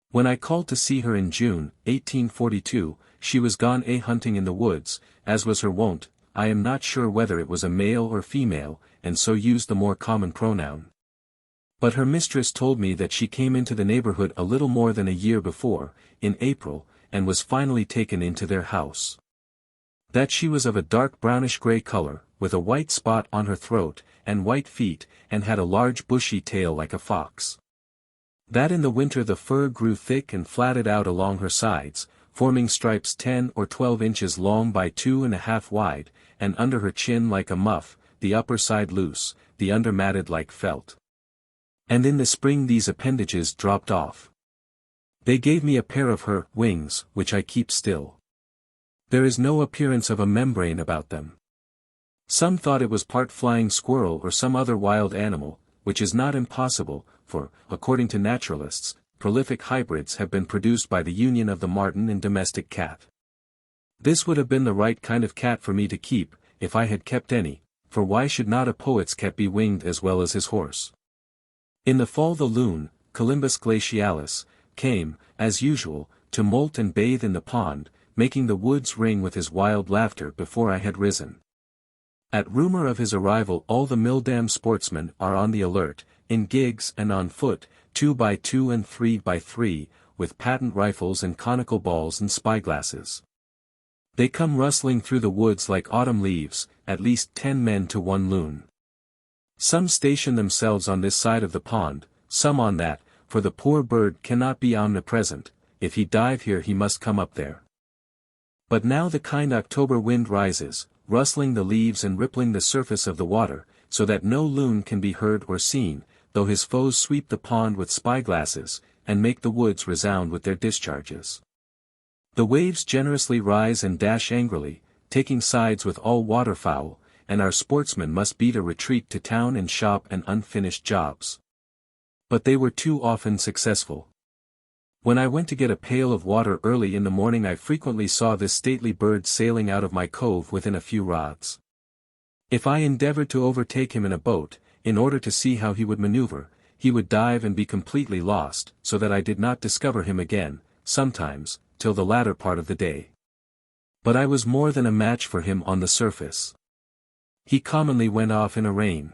When I called to see her in June, 1842, she was gone hunting in the woods, as was her wont. I am not sure whether it was a male or female, and so used the more common pronoun. But her mistress told me that she came into the neighborhood a little more than a year before, in April, and was finally taken into their house. That she was of a dark brownish-gray color, with a white spot on her throat, and white feet, and had a large bushy tail like a fox. That in the winter the fur grew thick and flatted out along her sides, forming stripes 10 or 12 inches long by 2.5 wide, and under her chin like a muff, the upper side loose, the under matted like felt. And in the spring these appendages dropped off. They gave me a pair of her wings, which I keep still. There is no appearance of a membrane about them. Some thought it was part flying squirrel or some other wild animal, which is not impossible, for, according to naturalists, prolific hybrids have been produced by the union of the marten and domestic cat. This would have been the right kind of cat for me to keep, if I had kept any, for why should not a poet's cat be winged as well as his horse? In the fall the loon, Colymbus glacialis, came, as usual, to molt and bathe in the pond, making the woods ring with his wild laughter before I had risen. At rumor of his arrival all the Milldam sportsmen are on the alert, in gigs and on foot, 2 by 2 and 3 by 3, with patent rifles and conical balls and spyglasses. They come rustling through the woods like autumn leaves, at least 10 men to one loon. Some station themselves on this side of the pond, some on that, for the poor bird cannot be omnipresent, if he dive here he must come up there. But now the kind October wind rises, rustling the leaves and rippling the surface of the water, so that no loon can be heard or seen, though his foes sweep the pond with spyglasses, and make the woods resound with their discharges. The waves generously rise and dash angrily, taking sides with all waterfowl, and our sportsmen must beat a retreat to town and shop and unfinished jobs. But they were too often successful. When I went to get a pail of water early in the morning I frequently saw this stately bird sailing out of my cove within a few rods. If I endeavored to overtake him in a boat, in order to see how he would maneuver, he would dive and be completely lost, so that I did not discover him again, sometimes, till the latter part of the day. But I was more than a match for him on the surface. He commonly went off in a rain.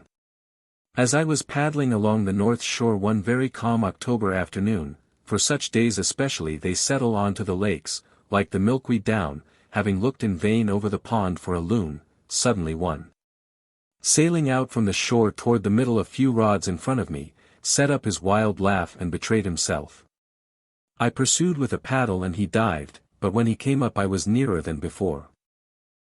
As I was paddling along the north shore one very calm October afternoon, for such days especially they settle on to the lakes, like the milkweed down, having looked in vain over the pond for a loon, suddenly one, sailing out from the shore toward the middle a few rods in front of me, set up his wild laugh and betrayed himself. I pursued with a paddle and he dived, but when he came up I was nearer than before.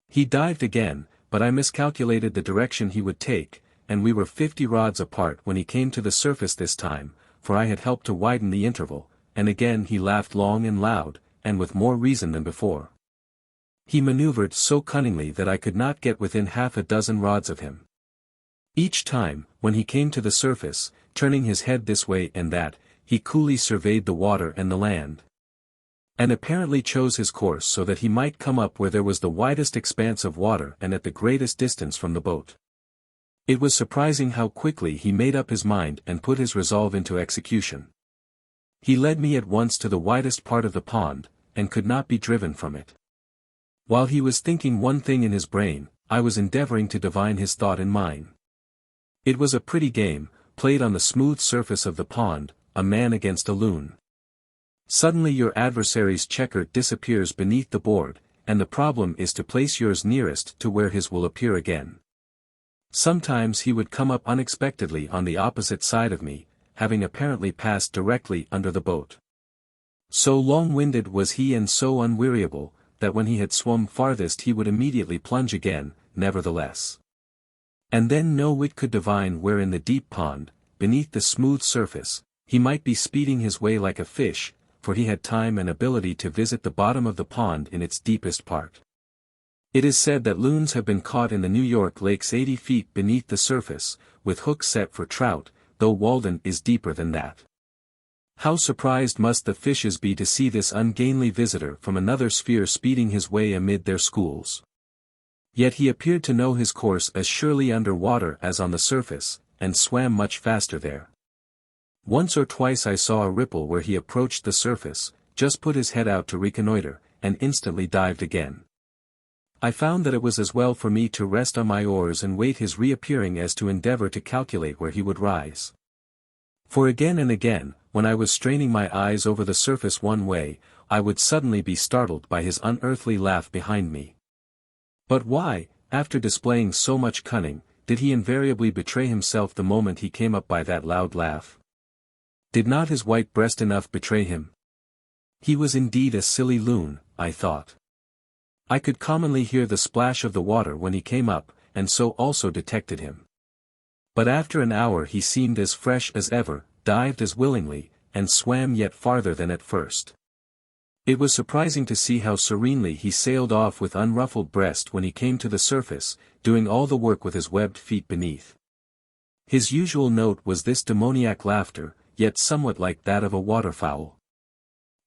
He dived again, but I miscalculated the direction he would take, and we were 50 rods apart when he came to the surface this time, for I had helped to widen the interval, and again he laughed long and loud, and with more reason than before. He maneuvered so cunningly that I could not get within half a dozen rods of him. Each time, when he came to the surface, turning his head this way and that, he coolly surveyed the water and the land, and apparently chose his course so that he might come up where there was the widest expanse of water and at the greatest distance from the boat. It was surprising how quickly he made up his mind and put his resolve into execution. He led me at once to the widest part of the pond, and could not be driven from it. While he was thinking one thing in his brain, I was endeavoring to divine his thought in mine. It was a pretty game, played on the smooth surface of the pond, a man against a loon. Suddenly your adversary's checker disappears beneath the board, and the problem is to place yours nearest to where his will appear again. Sometimes he would come up unexpectedly on the opposite side of me, having apparently passed directly under the boat. So long-winded was he and so unweariable, that when he had swum farthest he would immediately plunge again, nevertheless. And then no wit could divine where in the deep pond, beneath the smooth surface, he might be speeding his way like a fish, for he had time and ability to visit the bottom of the pond in its deepest part. It is said that loons have been caught in the New York lakes 80 feet beneath the surface, with hooks set for trout, though Walden is deeper than that. How surprised must the fishes be to see this ungainly visitor from another sphere speeding his way amid their schools. Yet he appeared to know his course as surely under water as on the surface, and swam much faster there. Once or twice I saw a ripple where he approached the surface, just put his head out to reconnoiter, and instantly dived again. I found that it was as well for me to rest on my oars and wait his reappearing as to endeavor to calculate where he would rise. For again and again, when I was straining my eyes over the surface one way, I would suddenly be startled by his unearthly laugh behind me. But why, after displaying so much cunning, did he invariably betray himself the moment he came up by that loud laugh? Did not his white breast enough betray him? He was indeed a silly loon, I thought. I could commonly hear the splash of the water when he came up, and so also detected him. But after an hour he seemed as fresh as ever, dived as willingly, and swam yet farther than at first. It was surprising to see how serenely he sailed off with unruffled breast when he came to the surface, doing all the work with his webbed feet beneath. His usual note was this demoniac laughter, yet somewhat like that of a waterfowl.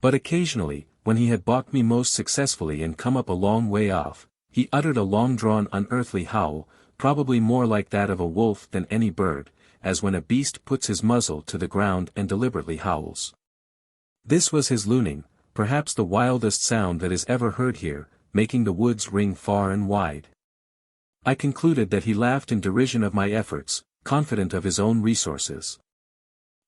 But occasionally, when he had balked me most successfully and come up a long way off, he uttered a long-drawn unearthly howl, probably more like that of a wolf than any bird, as when a beast puts his muzzle to the ground and deliberately howls. This was his looning, perhaps the wildest sound that is ever heard here, making the woods ring far and wide. I concluded that he laughed in derision of my efforts, confident of his own resources.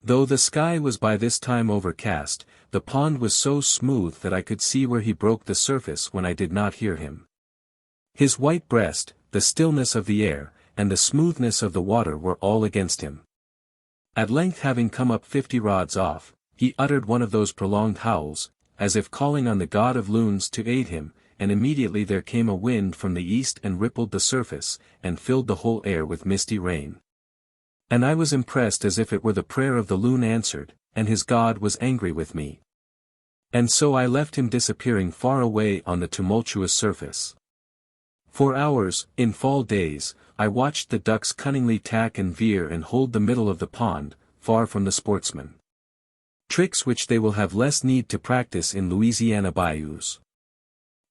Though the sky was by this time overcast, the pond was so smooth that I could see where he broke the surface when I did not hear him. His white breast, the stillness of the air, and the smoothness of the water were all against him. At length having come up 50 rods off, he uttered one of those prolonged howls, as if calling on the god of loons to aid him, and immediately there came a wind from the east and rippled the surface, and filled the whole air with misty rain. And I was impressed as if it were the prayer of the loon answered, and his god was angry with me. And so I left him disappearing far away on the tumultuous surface. For hours, in fall days, I watched the ducks cunningly tack and veer and hold the middle of the pond, far from the sportsman. Tricks which they will have less need to practice in Louisiana bayous.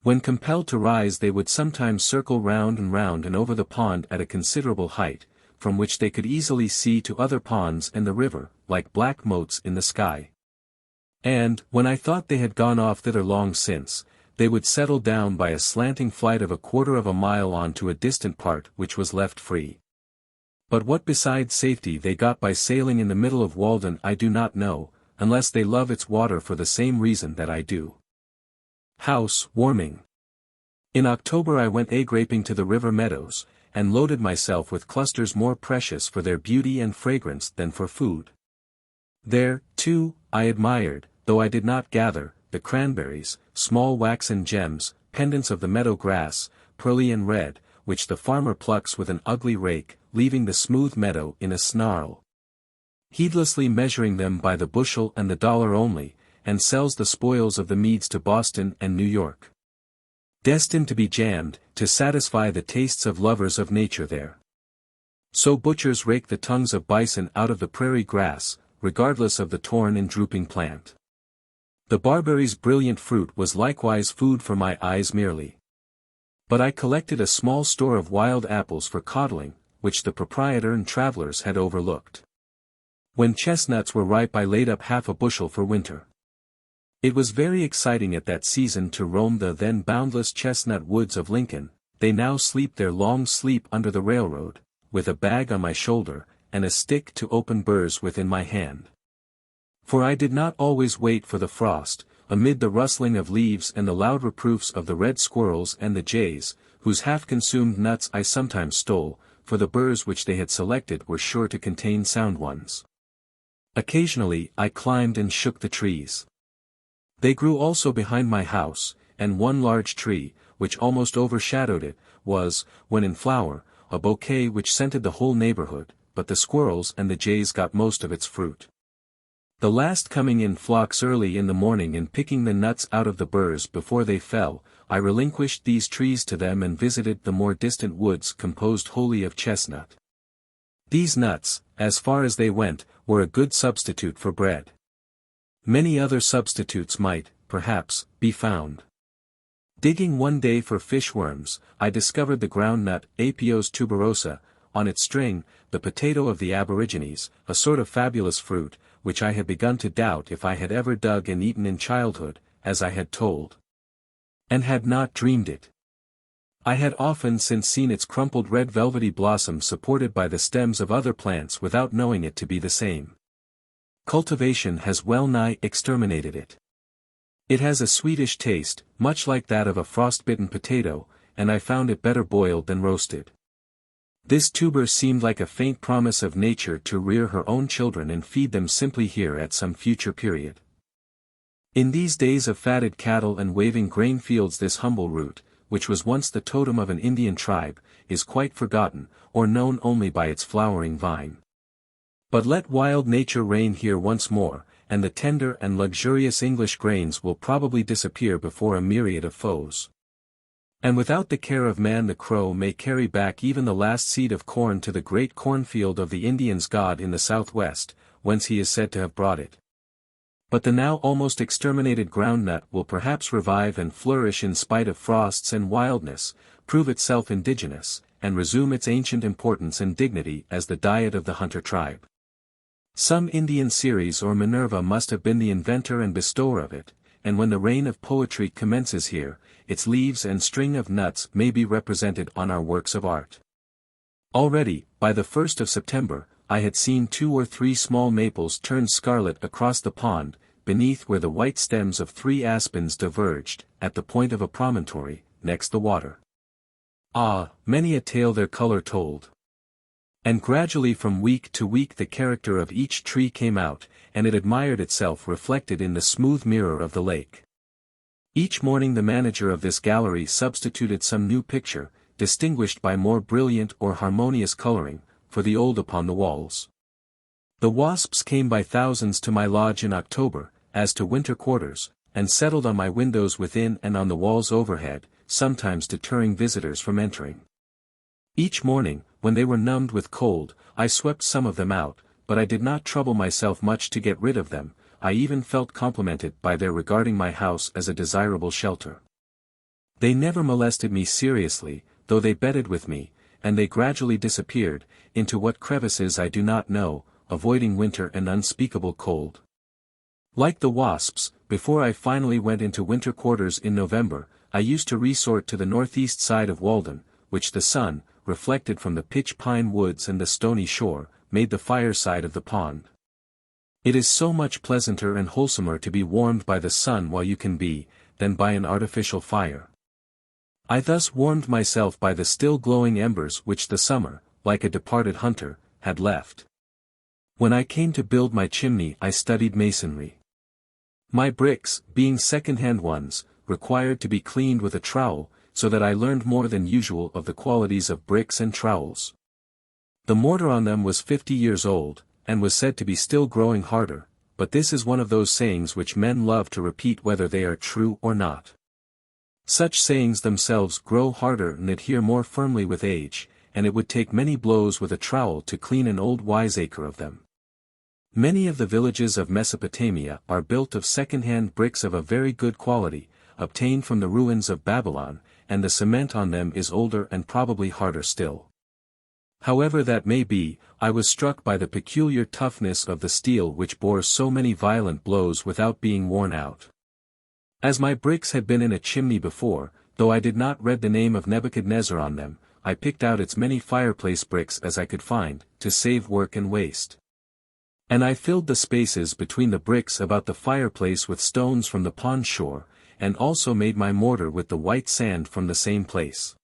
When compelled to rise they would sometimes circle round and over the pond at a considerable height, from which they could easily see to other ponds and the river, like black motes in the sky. And, when I thought they had gone off thither long since, they would settle down by a slanting flight of 1/4 of a mile on to a distant part which was left free. But what besides safety they got by sailing in the middle of Walden I do not know, unless they love its water for the same reason that I do. House warming. In October I went a-graping to the river meadows, and loaded myself with clusters more precious for their beauty and fragrance than for food. There, too, I admired, though I did not gather, the cranberries, small waxen gems, pendants of the meadow grass, pearly and red, which the farmer plucks with an ugly rake, leaving the smooth meadow in a snarl, heedlessly measuring them by the bushel and the dollar only, and sells the spoils of the meads to Boston and New York. Destined to be jammed, to satisfy the tastes of lovers of nature there. So butchers rake the tongues of bison out of the prairie grass, regardless of the torn and drooping plant. The barberry's brilliant fruit was likewise food for my eyes merely. But I collected a small store of wild apples for coddling, which the proprietor and travelers had overlooked. When chestnuts were ripe I laid up 1/2 bushel for winter. It was very exciting at that season to roam the then boundless chestnut woods of Lincoln. They now sleep their long sleep under the railroad, with a bag on my shoulder, and a stick to open burrs within my hand. For I did not always wait for the frost, amid the rustling of leaves and the loud reproofs of the red squirrels and the jays, whose half-consumed nuts I sometimes stole, for the burrs which they had selected were sure to contain sound ones. Occasionally I climbed and shook the trees. They grew also behind my house, and one large tree, which almost overshadowed it, was, when in flower, a bouquet which scented the whole neighborhood, but the squirrels and the jays got most of its fruit. The last coming in flocks early in the morning and picking the nuts out of the burrs before they fell, I relinquished these trees to them and visited the more distant woods composed wholly of chestnut. These nuts, as far as they went, were a good substitute for bread. Many other substitutes might, perhaps, be found. Digging one day for fishworms, I discovered the ground nut, Apios tuberosa, on its string, the potato of the aborigines, a sort of fabulous fruit, which I had begun to doubt if I had ever dug and eaten in childhood, as I had told. And had not dreamed it. I had often since seen its crumpled red velvety blossom supported by the stems of other plants without knowing it to be the same. Cultivation has well nigh exterminated it. It has a sweetish taste, much like that of a frostbitten potato, and I found it better boiled than roasted. This tuber seemed like a faint promise of nature to rear her own children and feed them simply here at some future period. In these days of fatted cattle and waving grain fields this humble root, which was once the totem of an Indian tribe, is quite forgotten, or known only by its flowering vine. But let wild nature reign here once more, and the tender and luxurious English grains will probably disappear before a myriad of foes. And without the care of man the crow may carry back even the last seed of corn to the great cornfield of the Indian's God in the southwest, whence he is said to have brought it. But the now almost exterminated groundnut will perhaps revive and flourish in spite of frosts and wildness, prove itself indigenous, and resume its ancient importance and dignity as the diet of the hunter tribe. Some Indian Ceres or Minerva must have been the inventor and bestower of it, and when the reign of poetry commences here, its leaves and string of nuts may be represented on our works of art. Already, by the 1st of September, I had seen 2 or 3 small maples turn scarlet across the pond, beneath where the white stems of 3 aspens diverged, at the point of a promontory, next the water. Ah, many a tale their color told. And gradually from week to week the character of each tree came out, and it admired itself reflected in the smooth mirror of the lake. Each morning the manager of this gallery substituted some new picture, distinguished by more brilliant or harmonious coloring, for the old upon the walls. The wasps came by thousands to my lodge in October, as to winter quarters, and settled on my windows within and on the walls overhead, sometimes deterring visitors from entering. Each morning, when they were numbed with cold, I swept some of them out, but I did not trouble myself much to get rid of them. I even felt complimented by their regarding my house as a desirable shelter. They never molested me seriously, though they bedded with me, and they gradually disappeared, into what crevices I do not know, avoiding winter and unspeakable cold. Like the wasps, before I finally went into winter quarters in November, I used to resort to the northeast side of Walden, which the sun, reflected from the pitch pine woods and the stony shore, made the fireside of the pond. It is so much pleasanter and wholesomer to be warmed by the sun while you can be, than by an artificial fire. I thus warmed myself by the still glowing embers which the summer, like a departed hunter, had left. When I came to build my chimney I studied masonry. My bricks, being second-hand ones, required to be cleaned with a trowel, so that I learned more than usual of the qualities of bricks and trowels. The mortar on them was 50 years old, and was said to be still growing harder, but this is one of those sayings which men love to repeat whether they are true or not. Such sayings themselves grow harder and adhere more firmly with age, and it would take many blows with a trowel to clean an old wiseacre of them. Many of the villages of Mesopotamia are built of second-hand bricks of a very good quality, obtained from the ruins of Babylon, and the cement on them is older and probably harder still. However that may be, I was struck by the peculiar toughness of the steel which bore so many violent blows without being worn out. As my bricks had been in a chimney before, though I did not read the name of Nebuchadnezzar on them, I picked out as many fireplace bricks as I could find, to save work and waste. And I filled the spaces between the bricks about the fireplace with stones from the pond shore, and also made my mortar with the white sand from the same place.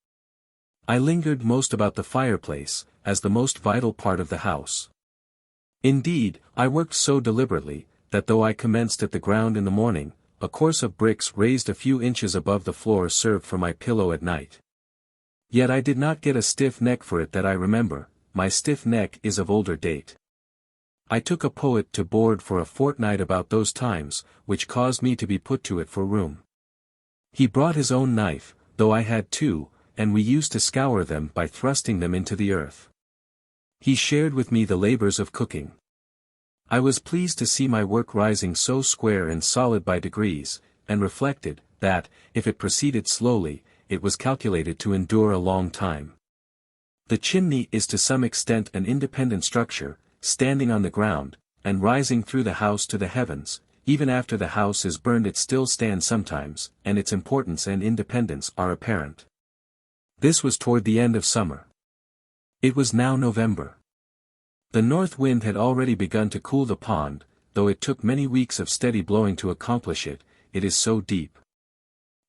I lingered most about the fireplace, as the most vital part of the house. Indeed, I worked so deliberately, that though I commenced at the ground in the morning, a course of bricks raised a few inches above the floor served for my pillow at night. Yet I did not get a stiff neck for it that I remember. My stiff neck is of older date. I took a poet to board for a fortnight about those times, which caused me to be put to it for room. He brought his own knife, though I had two, and we used to scour them by thrusting them into the earth. He shared with me the labors of cooking. I was pleased to see my work rising so square and solid by degrees, and reflected, that, if it proceeded slowly, it was calculated to endure a long time. The chimney is to some extent an independent structure, standing on the ground, and rising through the house to the heavens. Even after the house is burned it still stands sometimes, and its importance and independence are apparent. This was toward the end of summer. It was now November. The north wind had already begun to cool the pond, though it took many weeks of steady blowing to accomplish it, it is so deep.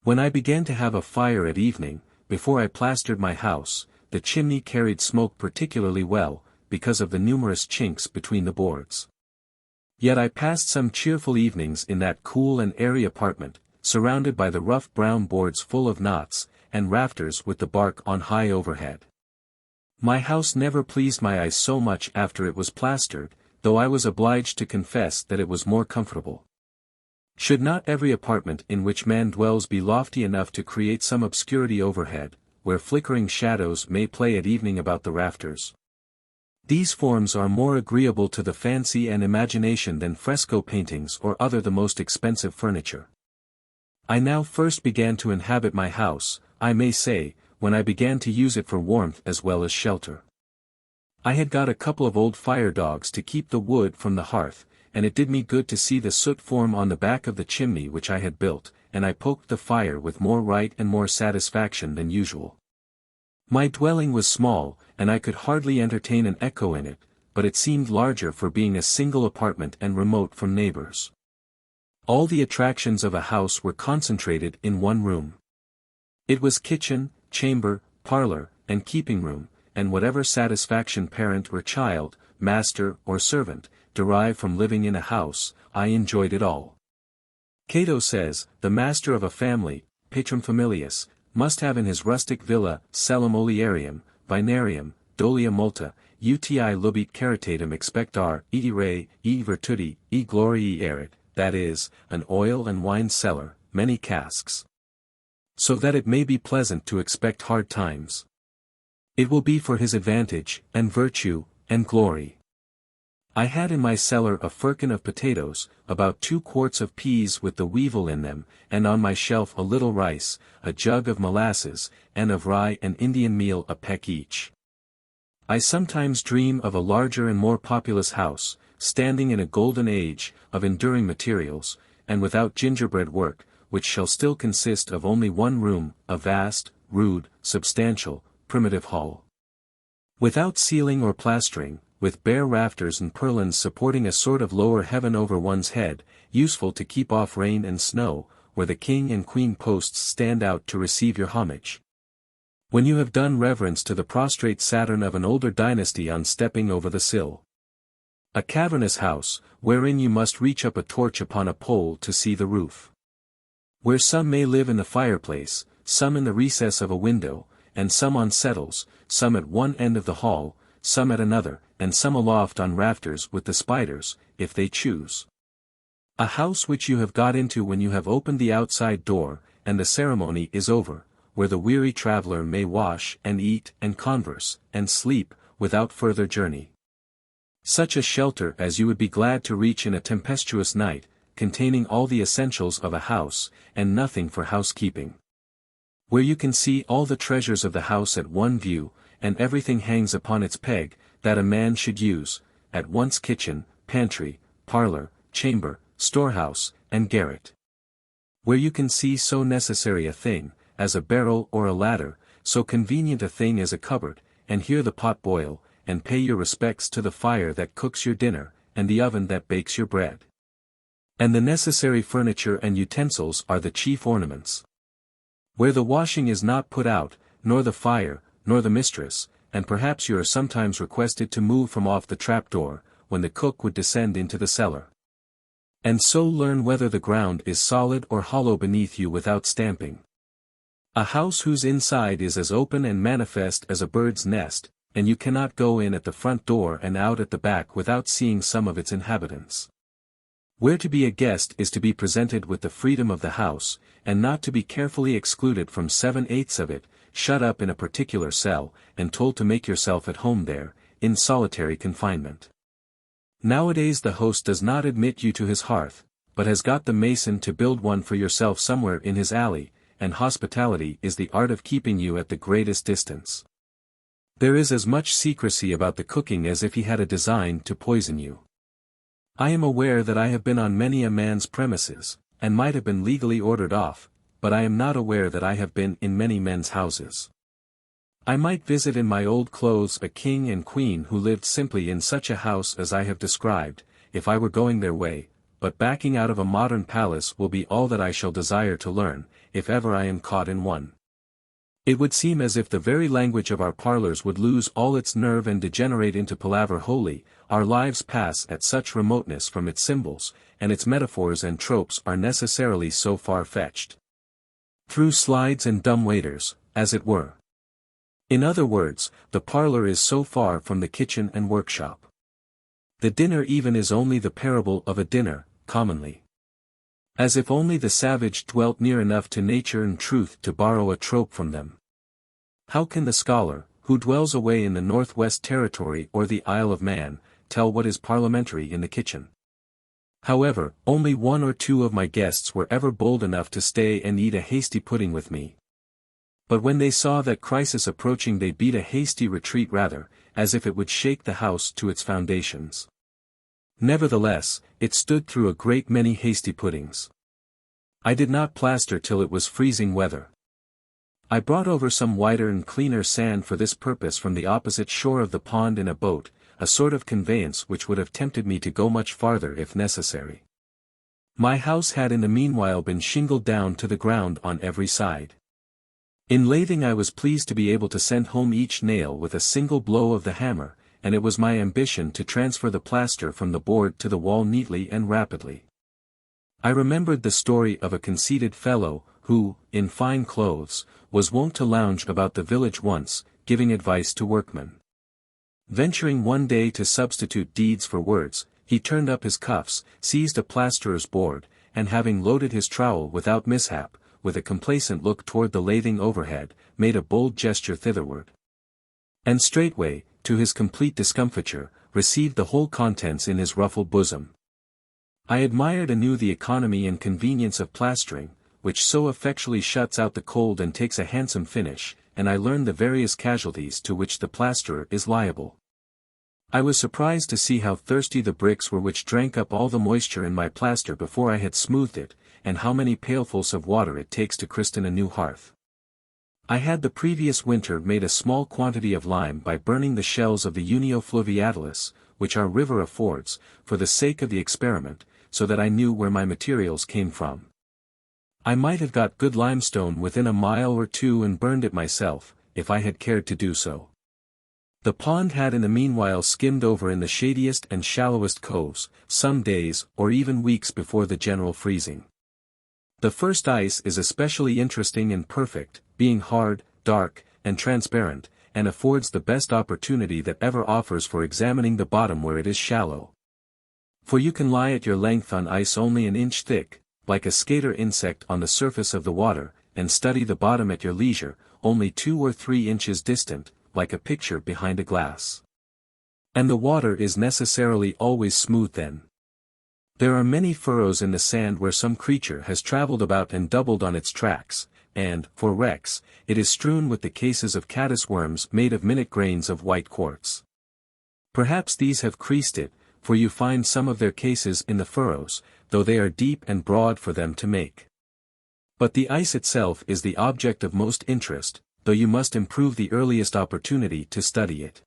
When I began to have a fire at evening, before I plastered my house, the chimney carried smoke particularly well, because of the numerous chinks between the boards. Yet I passed some cheerful evenings in that cool and airy apartment, surrounded by the rough brown boards full of knots, and rafters with the bark on high overhead. My house never pleased my eyes so much after it was plastered, though I was obliged to confess that it was more comfortable. Should not every apartment in which man dwells be lofty enough to create some obscurity overhead, where flickering shadows may play at evening about the rafters? These forms are more agreeable to the fancy and imagination than fresco paintings or other the most expensive furniture. I now first began to inhabit my house, I may say, when I began to use it for warmth as well as shelter. I had got a couple of old fire dogs to keep the wood from the hearth, and it did me good to see the soot form on the back of the chimney which I had built, and I poked the fire with more right and more satisfaction than usual. My dwelling was small, and I could hardly entertain an echo in it, but it seemed larger for being a single apartment and remote from neighbors. All the attractions of a house were concentrated in one room. It was kitchen, chamber, parlor, and keeping room, and whatever satisfaction parent or child, master or servant, derive from living in a house, I enjoyed it all. Cato says, the master of a family, patrum familias, must have in his rustic villa, cellum olearium, vinarium, dolia multa, uti lubit caritatum expectar, edi re, e virtudi, e gloriae erit, that is, an oil and wine cellar, many casks. So that it may be pleasant to expect hard times. It will be for his advantage, and virtue, and glory. I had in my cellar a firkin of potatoes, about 2 quarts of peas with the weevil in them, and on my shelf a little rice, a jug of molasses, and of rye and Indian meal a peck each. I sometimes dream of a larger and more populous house, standing in a golden age, of enduring materials, and without gingerbread work, which shall still consist of only one room, a vast, rude, substantial, primitive hall. Without ceiling or plastering, with bare rafters and purlins supporting a sort of lower heaven over one's head, useful to keep off rain and snow, where the king and queen posts stand out to receive your homage. When you have done reverence to the prostrate Saturn of an older dynasty on stepping over the sill. A cavernous house, wherein you must reach up a torch upon a pole to see the roof. Where some may live in the fireplace, some in the recess of a window, and some on settles, some at one end of the hall, some at another, and some aloft on rafters with the spiders, if they choose. A house which you have got into when you have opened the outside door, and the ceremony is over, where the weary traveller may wash and eat and converse, and sleep, without further journey. Such a shelter as you would be glad to reach in a tempestuous night, containing all the essentials of a house, and nothing for housekeeping. Where you can see all the treasures of the house at one view, and everything hangs upon its peg, that a man should use, at once kitchen, pantry, parlor, chamber, storehouse, and garret. Where you can see so necessary a thing, as a barrel or a ladder, so convenient a thing as a cupboard, and hear the pot boil, and pay your respects to the fire that cooks your dinner, and the oven that bakes your bread. And the necessary furniture and utensils are the chief ornaments. Where the washing is not put out, nor the fire, nor the mistress, and perhaps you are sometimes requested to move from off the trapdoor, when the cook would descend into the cellar. And so learn whether the ground is solid or hollow beneath you without stamping. A house whose inside is as open and manifest as a bird's nest, and you cannot go in at the front door and out at the back without seeing some of its inhabitants. Where to be a guest is to be presented with the freedom of the house, and not to be carefully excluded from 7/8 of it, shut up in a particular cell, and told to make yourself at home there, in solitary confinement. Nowadays the host does not admit you to his hearth, but has got the mason to build one for yourself somewhere in his alley, and hospitality is the art of keeping you at the greatest distance. There is as much secrecy about the cooking as if he had a design to poison you. I am aware that I have been on many a man's premises, and might have been legally ordered off, but I am not aware that I have been in many men's houses. I might visit in my old clothes a king and queen who lived simply in such a house as I have described, if I were going their way, but backing out of a modern palace will be all that I shall desire to learn, if ever I am caught in one. It would seem as if the very language of our parlors would lose all its nerve and degenerate into palaver wholly, our lives pass at such remoteness from its symbols, and its metaphors and tropes are necessarily so far-fetched. Through slides and dumb waiters, as it were. In other words, the parlor is so far from the kitchen and workshop. The dinner even is only the parable of a dinner, commonly. As if only the savage dwelt near enough to nature and truth to borrow a trope from them. How can the scholar, who dwells away in the Northwest Territory or the Isle of Man, tell what is parliamentary in the kitchen? However, only 1 or 2 of my guests were ever bold enough to stay and eat a hasty pudding with me. But when they saw that crisis approaching they beat a hasty retreat rather, as if it would shake the house to its foundations. Nevertheless, it stood through a great many hasty puddings. I did not plaster till it was freezing weather. I brought over some whiter and cleaner sand for this purpose from the opposite shore of the pond in a boat, a sort of conveyance which would have tempted me to go much farther if necessary. My house had in the meanwhile been shingled down to the ground on every side. In lathing I was pleased to be able to send home each nail with a single blow of the hammer, and it was my ambition to transfer the plaster from the board to the wall neatly and rapidly. I remembered the story of a conceited fellow, who, in fine clothes, was wont to lounge about the village once, giving advice to workmen. Venturing one day to substitute deeds for words, he turned up his cuffs, seized a plasterer's board, and having loaded his trowel without mishap, with a complacent look toward the lathing overhead, made a bold gesture thitherward. And straightway, to his complete discomfiture, received the whole contents in his ruffled bosom. I admired anew the economy and convenience of plastering, which so effectually shuts out the cold and takes a handsome finish, and I learned the various casualties to which the plasterer is liable. I was surprised to see how thirsty the bricks were which drank up all the moisture in my plaster before I had smoothed it, and how many pailfuls of water it takes to christen a new hearth. I had the previous winter made a small quantity of lime by burning the shells of the Unio fluviatilis, which our river affords, for the sake of the experiment, so that I knew where my materials came from. I might have got good limestone within a mile or two and burned it myself, if I had cared to do so. The pond had in the meanwhile skimmed over in the shadiest and shallowest coves, some days or even weeks before the general freezing. The first ice is especially interesting and perfect, being hard, dark, and transparent, and affords the best opportunity that ever offers for examining the bottom where it is shallow. For you can lie at your length on ice only an inch thick, like a skater insect on the surface of the water, and study the bottom at your leisure, only 2 or 3 inches distant, like a picture behind a glass. And the water is necessarily always smooth then. There are many furrows in the sand where some creature has travelled about and doubled on its tracks, and, for wrecks, it is strewn with the cases of caddis worms made of minute grains of white quartz. Perhaps these have creased it, for you find some of their cases in the furrows, though they are deep and broad for them to make. But the ice itself is the object of most interest, though you must improve the earliest opportunity to study it.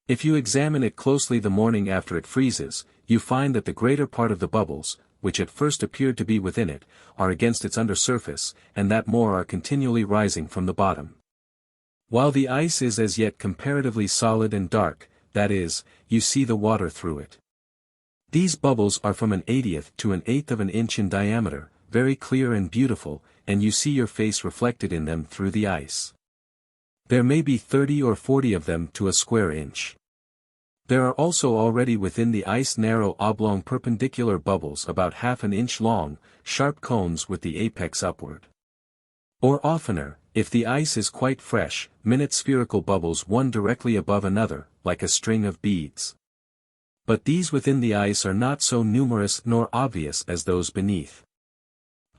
If you examine it closely the morning after it freezes, you find that the greater part of the bubbles, which at first appeared to be within it, are against its under surface, and that more are continually rising from the bottom. While the ice is as yet comparatively solid and dark, that is, you see the water through it. These bubbles are from 1/80th to 1/8 of an inch in diameter, very clear and beautiful, and you see your face reflected in them through the ice. There may be 30 or 40 of them to a square inch. There are also already within the ice narrow oblong perpendicular bubbles about half an inch long, sharp cones with the apex upward. Or oftener, if the ice is quite fresh, minute spherical bubbles one directly above another, like a string of beads. But these within the ice are not so numerous nor obvious as those beneath.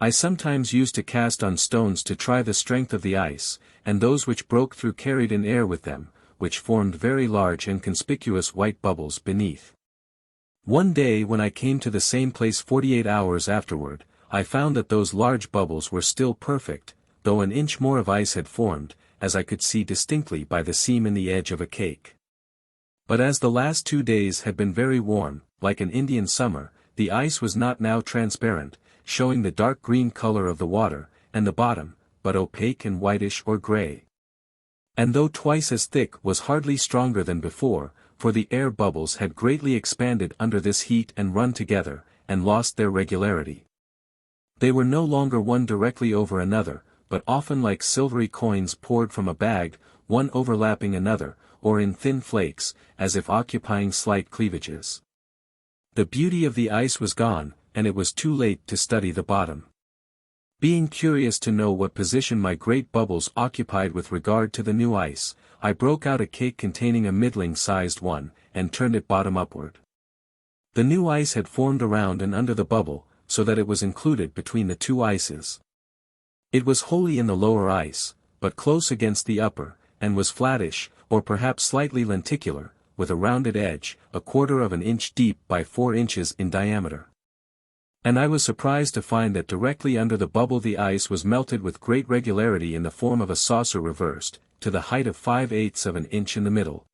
I sometimes used to cast on stones to try the strength of the ice, and those which broke through carried in air with them, which formed very large and conspicuous white bubbles beneath. One day when I came to the same place 48 hours afterward, I found that those large bubbles were still perfect, though an inch more of ice had formed, as I could see distinctly by the seam in the edge of a cake. But as the last 2 days had been very warm, like an Indian summer, the ice was not now transparent, showing the dark green color of the water, and the bottom, but opaque and whitish or gray. And though twice as thick was hardly stronger than before, for the air bubbles had greatly expanded under this heat and run together, and lost their regularity. They were no longer one directly over another, but often like silvery coins poured from a bag, one overlapping another, or in thin flakes, as if occupying slight cleavages. The beauty of the ice was gone, and it was too late to study the bottom. Being curious to know what position my great bubbles occupied with regard to the new ice, I broke out a cake containing a middling-sized one, and turned it bottom upward. The new ice had formed around and under the bubble, so that it was included between the two ices. It was wholly in the lower ice, but close against the upper, and was flattish, or perhaps slightly lenticular, with a rounded edge, 1/4 of an inch deep by 4 inches in diameter. And I was surprised to find that directly under the bubble the ice was melted with great regularity in the form of a saucer reversed, to the height of 5/8 of an inch in the middle,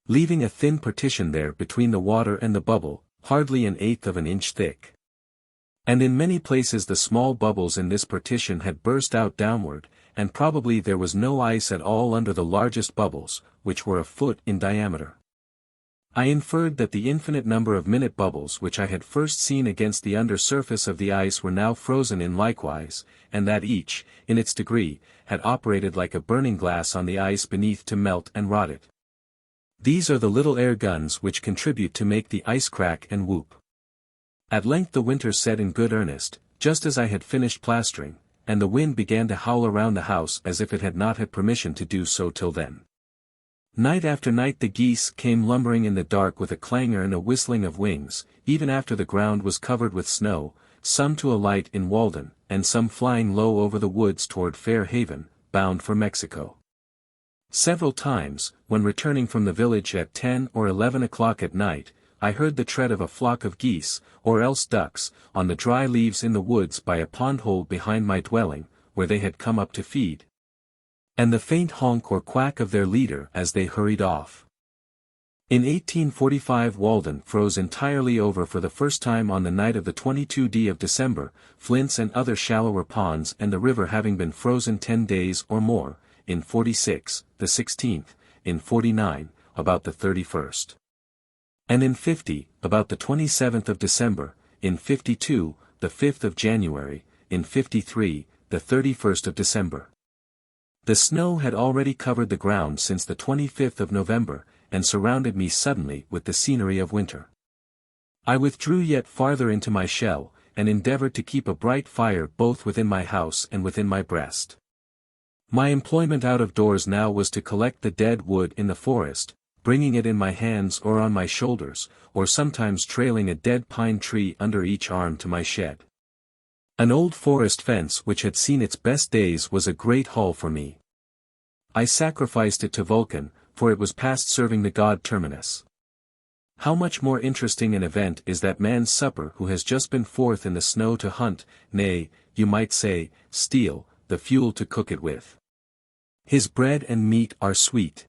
leaving a thin partition there between the water and the bubble, hardly 1/8 of an inch thick. And in many places the small bubbles in this partition had burst out downward, and probably there was no ice at all under the largest bubbles, which were 1 foot in diameter. I inferred that the infinite number of minute bubbles which I had first seen against the under surface of the ice were now frozen in likewise, and that each, in its degree, had operated like a burning glass on the ice beneath to melt and rot it. These are the little air guns which contribute to make the ice crack and whoop. At length the winter set in good earnest, just as I had finished plastering, and the wind began to howl around the house as if it had not had permission to do so till then. Night after night the geese came lumbering in the dark with a clangor and a whistling of wings, even after the ground was covered with snow, some to alight in Walden, and some flying low over the woods toward Fair Haven, bound for Mexico. Several times, when returning from the village at 10 or 11 o'clock at night, I heard the tread of a flock of geese, or else ducks, on the dry leaves in the woods by a pond-hole behind my dwelling, where they had come up to feed, and the faint honk or quack of their leader as they hurried off. In 1845 Walden froze entirely over for the first time on the night of the 22d of December, Flint's and other shallower ponds and the river having been frozen 10 days or more, in 46, the 16th, in 49, about the 31st. And in 50, about the 27th of December, in 52, the 5th of January, in 53, the 31st of December. The snow had already covered the ground since the 25th of November, and surrounded me suddenly with the scenery of winter. I withdrew yet farther into my shell, and endeavored to keep a bright fire both within my house and within my breast. My employment out of doors now was to collect the dead wood in the forest, bringing it in my hands or on my shoulders, or sometimes trailing a dead pine tree under each arm to my shed. An old forest fence which had seen its best days was a great haul for me. I sacrificed it to Vulcan, for it was past serving the god Terminus. How much more interesting an event is that man's supper who has just been forth in the snow to hunt, nay, you might say, steal, the fuel to cook it with. His bread and meat are sweet.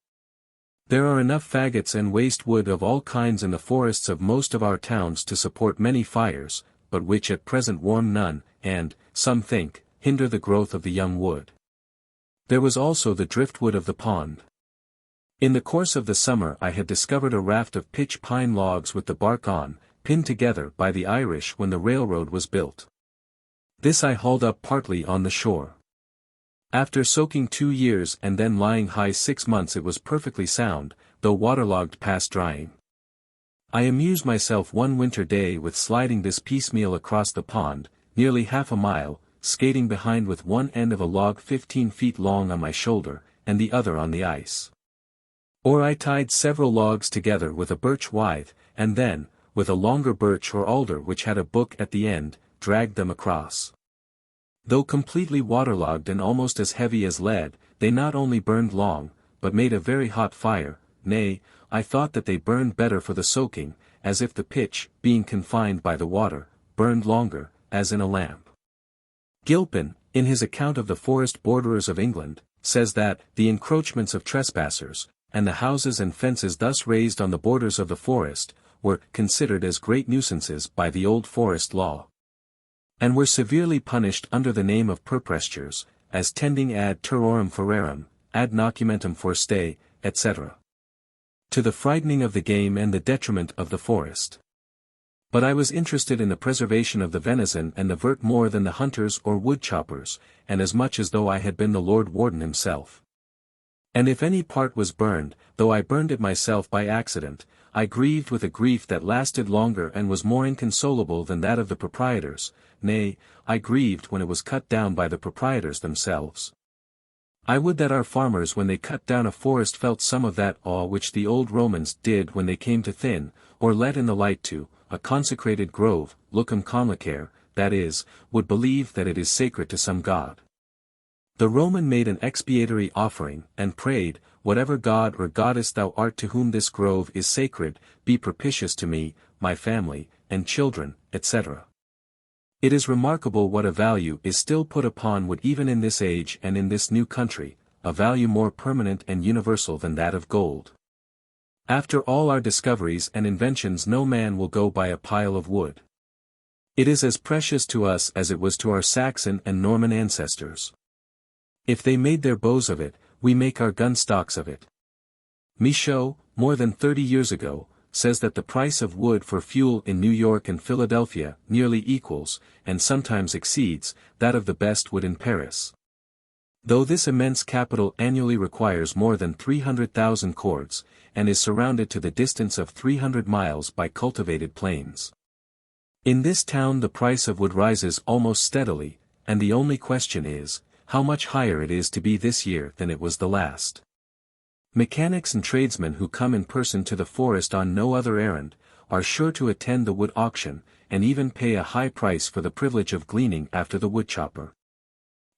There are enough faggots and waste wood of all kinds in the forests of most of our towns to support many fires, but which at present warm none, and, some think, hinder the growth of the young wood. There was also the driftwood of the pond. In the course of the summer I had discovered a raft of pitch pine logs with the bark on, pinned together by the Irish when the railroad was built. This I hauled up partly on the shore. After soaking 2 years and then lying high 6 months it was perfectly sound, though waterlogged past drying. I amused myself one winter day with sliding this piecemeal across the pond, nearly half a mile, skating behind with one end of a log 15 feet long on my shoulder, and the other on the ice. Or I tied several logs together with a birch withe, and then, with a longer birch or alder which had a book at the end, dragged them across. Though completely waterlogged and almost as heavy as lead, they not only burned long, but made a very hot fire. Nay, I thought that they burned better for the soaking, as if the pitch, being confined by the water, burned longer, as in a lamp. Gilpin, in his account of the forest borderers of England, says that, the encroachments of trespassers, and the houses and fences thus raised on the borders of the forest, were considered as great nuisances by the old forest law, and were severely punished under the name of purprestures, as tending ad terrorem ferrarem, ad nocumentum forestae, etc. to the frightening of the game and the detriment of the forest. But I was interested in the preservation of the venison and the vert more than the hunters or woodchoppers, and as much as though I had been the Lord Warden himself. And if any part was burned, though I burned it myself by accident, I grieved with a grief that lasted longer and was more inconsolable than that of the proprietors. Nay, I grieved when it was cut down by the proprietors themselves. I would that our farmers when they cut down a forest felt some of that awe which the old Romans did when they came to thin, or let in the light to, a consecrated grove, lucum conlicere, that is, would believe that it is sacred to some god. The Roman made an expiatory offering, and prayed, whatever god or goddess thou art to whom this grove is sacred, be propitious to me, my family, and children, etc. It is remarkable what a value is still put upon wood even in this age and in this new country, a value more permanent and universal than that of gold. After all our discoveries and inventions no man will go by a pile of wood. It is as precious to us as it was to our Saxon and Norman ancestors. If they made their bows of it, we make our gun stocks of it. Michaud, more than 30 years ago, says that the price of wood for fuel in New York and Philadelphia nearly equals, and sometimes exceeds, that of the best wood in Paris. Though this immense capital annually requires more than 300,000 cords, and is surrounded to the distance of 300 miles by cultivated plains. In this town the price of wood rises almost steadily, and the only question is, how much higher it is to be this year than it was the last. Mechanics and tradesmen who come in person to the forest on no other errand, are sure to attend the wood auction, and even pay a high price for the privilege of gleaning after the woodchopper.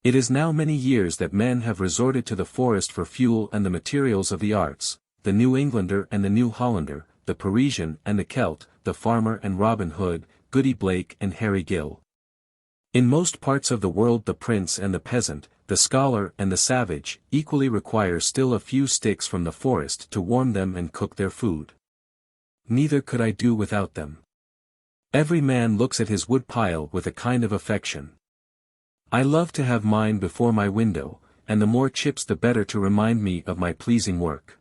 It is now many years that men have resorted to the forest for fuel and the materials of the arts, the New Englander and the New Hollander, the Parisian and the Celt, the farmer and Robin Hood, Goody Blake and Harry Gill. In most parts of the world the prince and the peasant, the scholar and the savage, equally require still a few sticks from the forest to warm them and cook their food. Neither could I do without them. Every man looks at his wood pile with a kind of affection. I love to have mine before my window, and the more chips the better to remind me of my pleasing work.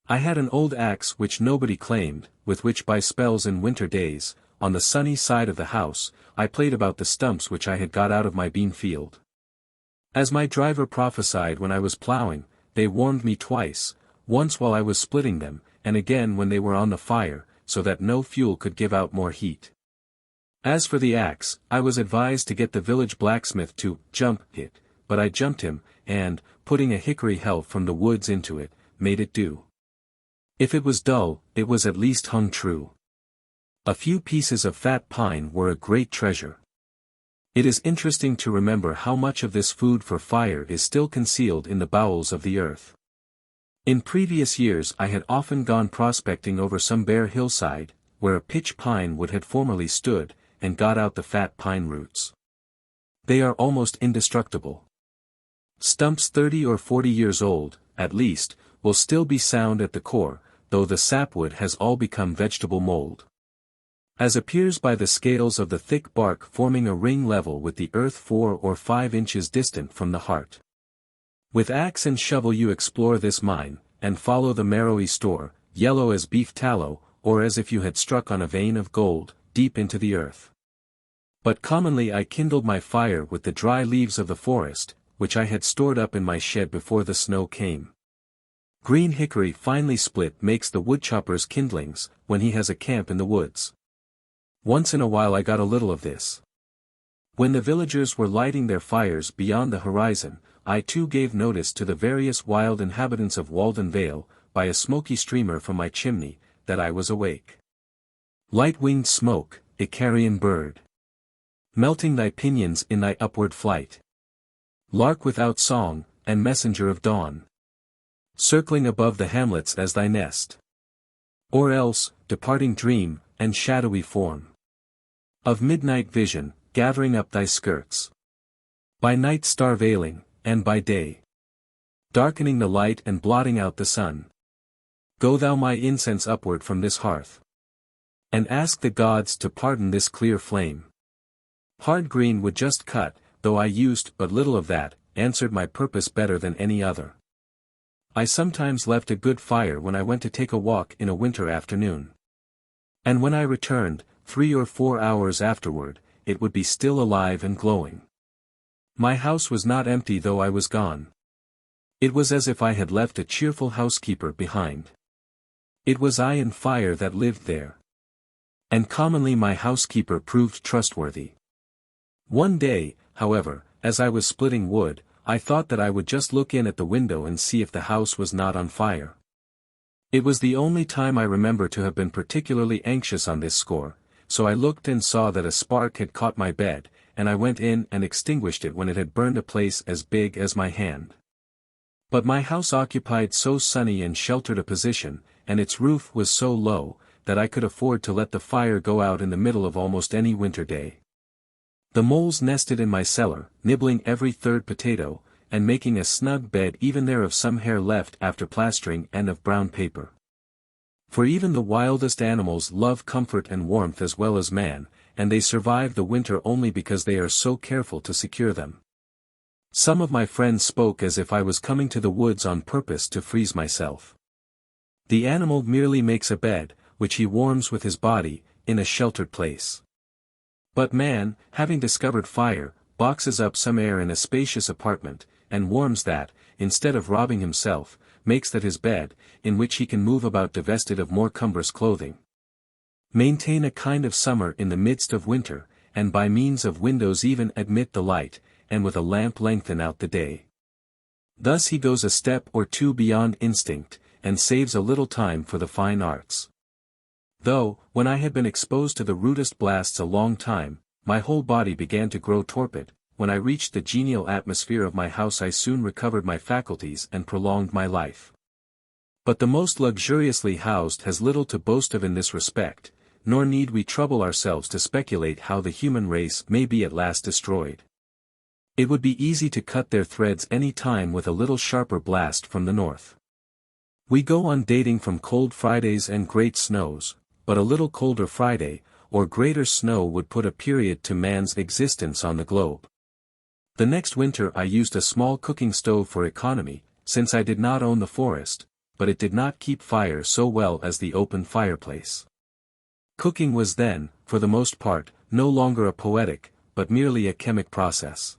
I had an old axe which nobody claimed, with which by spells in winter days, on the sunny side of the house, I played about the stumps which I had got out of my bean field. As my driver prophesied when I was plowing, they warmed me twice, once while I was splitting them, and again when they were on the fire, so that no fuel could give out more heat. As for the axe, I was advised to get the village blacksmith to jump it, but I jumped him, and, putting a hickory helve from the woods into it, made it do. If it was dull, it was at least hung true. A few pieces of fat pine were a great treasure. It is interesting to remember how much of this food for fire is still concealed in the bowels of the earth. In previous years I had often gone prospecting over some bare hillside, where a pitch pine wood had formerly stood, and got out the fat pine roots. They are almost indestructible. Stumps 30 or 40 years old, at least, will still be sound at the core, though the sapwood has all become vegetable mold. As appears by the scales of the thick bark forming a ring level with the earth 4 or 5 inches distant from the heart. With axe and shovel you explore this mine, and follow the marrowy store, yellow as beef tallow, or as if you had struck on a vein of gold, deep into the earth. But commonly I kindled my fire with the dry leaves of the forest, which I had stored up in my shed before the snow came. Green hickory finely split makes the woodchopper's kindlings, when he has a camp in the woods. Once in a while I got a little of this. When the villagers were lighting their fires beyond the horizon, I too gave notice to the various wild inhabitants of Walden Vale, by a smoky streamer from my chimney, that I was awake. Light-winged smoke, Icarian bird, melting thy pinions in thy upward flight. Lark without song, and messenger of dawn, circling above the hamlets as thy nest. Or else, departing dream, and shadowy form of midnight vision, gathering up thy skirts. By night star veiling, and by day darkening the light and blotting out the sun. Go thou my incense upward from this hearth, and ask the gods to pardon this clear flame. Hard green would just cut, though I used but little of that, answered my purpose better than any other. I sometimes left a good fire when I went to take a walk in a winter afternoon. And when I returned, 3 or 4 hours afterward, it would be still alive and glowing. My house was not empty though I was gone. It was as if I had left a cheerful housekeeper behind. It was I and fire that lived there. And commonly my housekeeper proved trustworthy. One day, however, as I was splitting wood, I thought that I would just look in at the window and see if the house was not on fire. It was the only time I remember to have been particularly anxious on this score, so I looked and saw that a spark had caught my bed, and I went in and extinguished it when it had burned a place as big as my hand. But my house occupied so sunny and sheltered a position, and its roof was so low, that I could afford to let the fire go out in the middle of almost any winter day. The moles nested in my cellar, nibbling every third potato, and making a snug bed even there of some hair left after plastering and of brown paper. For even the wildest animals love comfort and warmth as well as man, and they survive the winter only because they are so careful to secure them. Some of my friends spoke as if I was coming to the woods on purpose to freeze myself. The animal merely makes a bed, which he warms with his body, in a sheltered place. But man, having discovered fire, boxes up some air in a spacious apartment, and warms that, instead of robbing himself, makes that his bed, in which he can move about divested of more cumbrous clothing. Maintain a kind of summer in the midst of winter, and by means of windows even admit the light, and with a lamp lengthen out the day. Thus he goes a step or two beyond instinct, and saves a little time for the fine arts. Though, when I had been exposed to the rudest blasts a long time, my whole body began to grow torpid, when I reached the genial atmosphere of my house I soon recovered my faculties and prolonged my life. But the most luxuriously housed has little to boast of in this respect, nor need we trouble ourselves to speculate how the human race may be at last destroyed. It would be easy to cut their threads any time with a little sharper blast from the north. We go on dating from cold Fridays and great snows, but a little colder Friday, or greater snow would put a period to man's existence on the globe. The next winter I used a small cooking stove for economy, since I did not own the forest, but it did not keep fire so well as the open fireplace. Cooking was then, for the most part, no longer a poetic, but merely a chemic process.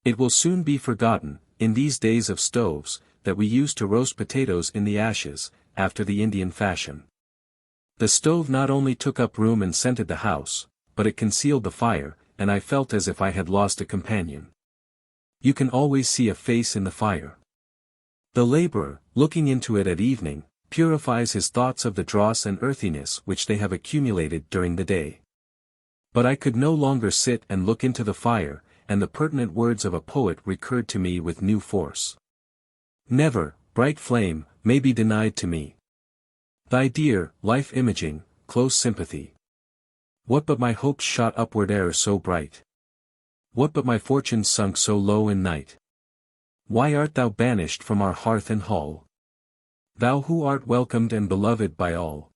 It will soon be forgotten, in these days of stoves, that we used to roast potatoes in the ashes, after the Indian fashion. The stove not only took up room and scented the house, but it concealed the fire, and I felt as if I had lost a companion. You can always see a face in the fire. The laborer, looking into it at evening, purifies his thoughts of the dross and earthiness which they have accumulated during the day. But I could no longer sit and look into the fire, and the pertinent words of a poet recurred to me with new force. Never, bright flame, may be denied to me. Thy dear, life-imaging, close sympathy. What but my hopes shot upward e'er so bright? What but my fortunes sunk so low in night? Why art thou banished from our hearth and hall? Thou who art welcomed and beloved by all.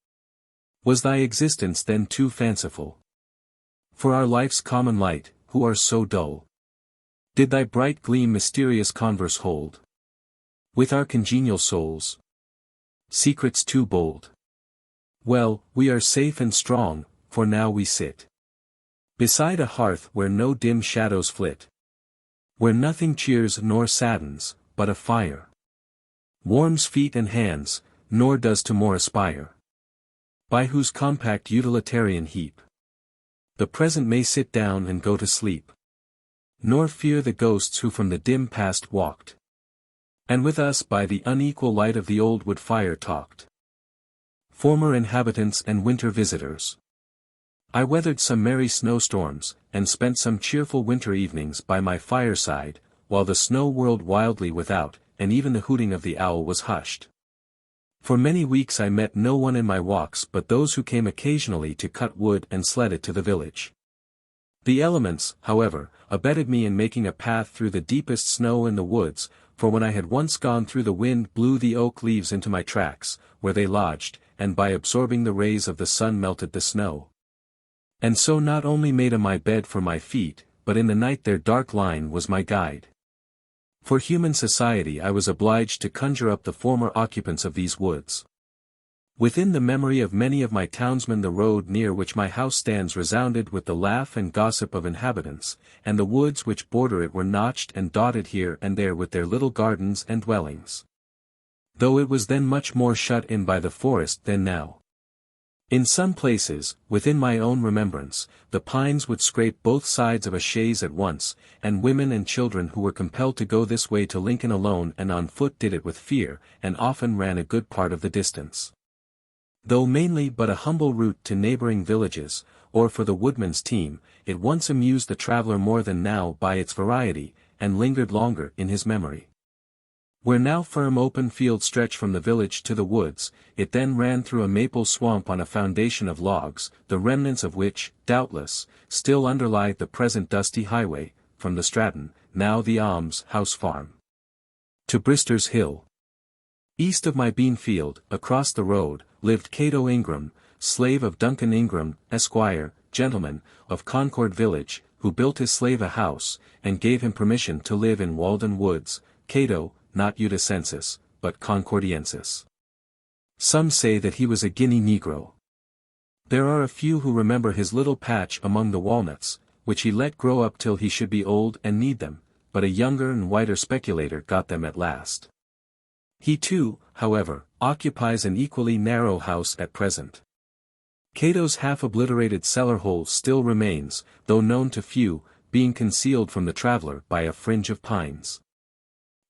Was thy existence then too fanciful? For our life's common light, who are so dull? Did thy bright gleam mysterious converse hold with our congenial souls? Secrets too bold. Well, we are safe and strong, for now we sit beside a hearth where no dim shadows flit, where nothing cheers nor saddens, but a fire warms feet and hands, nor does to more aspire, by whose compact utilitarian heap the present may sit down and go to sleep, nor fear the ghosts who from the dim past walked, and with us by the unequal light of the old wood fire talked. Former inhabitants and winter visitors. I weathered some merry snowstorms, and spent some cheerful winter evenings by my fireside, while the snow whirled wildly without, and even the hooting of the owl was hushed. For many weeks I met no one in my walks but those who came occasionally to cut wood and sled it to the village. The elements, however, abetted me in making a path through the deepest snow in the woods, for when I had once gone through the wind blew the oak leaves into my tracks, where they lodged, and by absorbing the rays of the sun melted the snow. And so not only made a my bed for my feet, but in the night their dark line was my guide. For human society I was obliged to conjure up the former occupants of these woods. Within the memory of many of my townsmen the road near which my house stands resounded with the laugh and gossip of inhabitants, and the woods which border it were notched and dotted here and there with their little gardens and dwellings. Though it was then much more shut in by the forest than now. In some places, within my own remembrance, the pines would scrape both sides of a chaise at once, and women and children who were compelled to go this way to Lincoln alone and on foot did it with fear, and often ran a good part of the distance. Though mainly but a humble route to neighboring villages, or for the woodman's team, it once amused the traveler more than now by its variety, and lingered longer in his memory. Where now firm open fields stretch from the village to the woods, it then ran through a maple swamp on a foundation of logs, the remnants of which, doubtless, still underlie the present dusty highway, from the Stratton, now the Alms House Farm, to Brister's Hill. East of my bean field, across the road, lived Cato Ingram, slave of Duncan Ingram, Esquire, gentleman, of Concord village, who built his slave a house, and gave him permission to live in Walden Woods, Cato, not Udacensis, but Concordiensis. Some say that he was a Guinea Negro. There are a few who remember his little patch among the walnuts, which he let grow up till he should be old and need them, but a younger and whiter speculator got them at last. He too, however, occupies an equally narrow house at present. Cato's half-obliterated cellar-hole still remains, though known to few, being concealed from the traveler by a fringe of pines.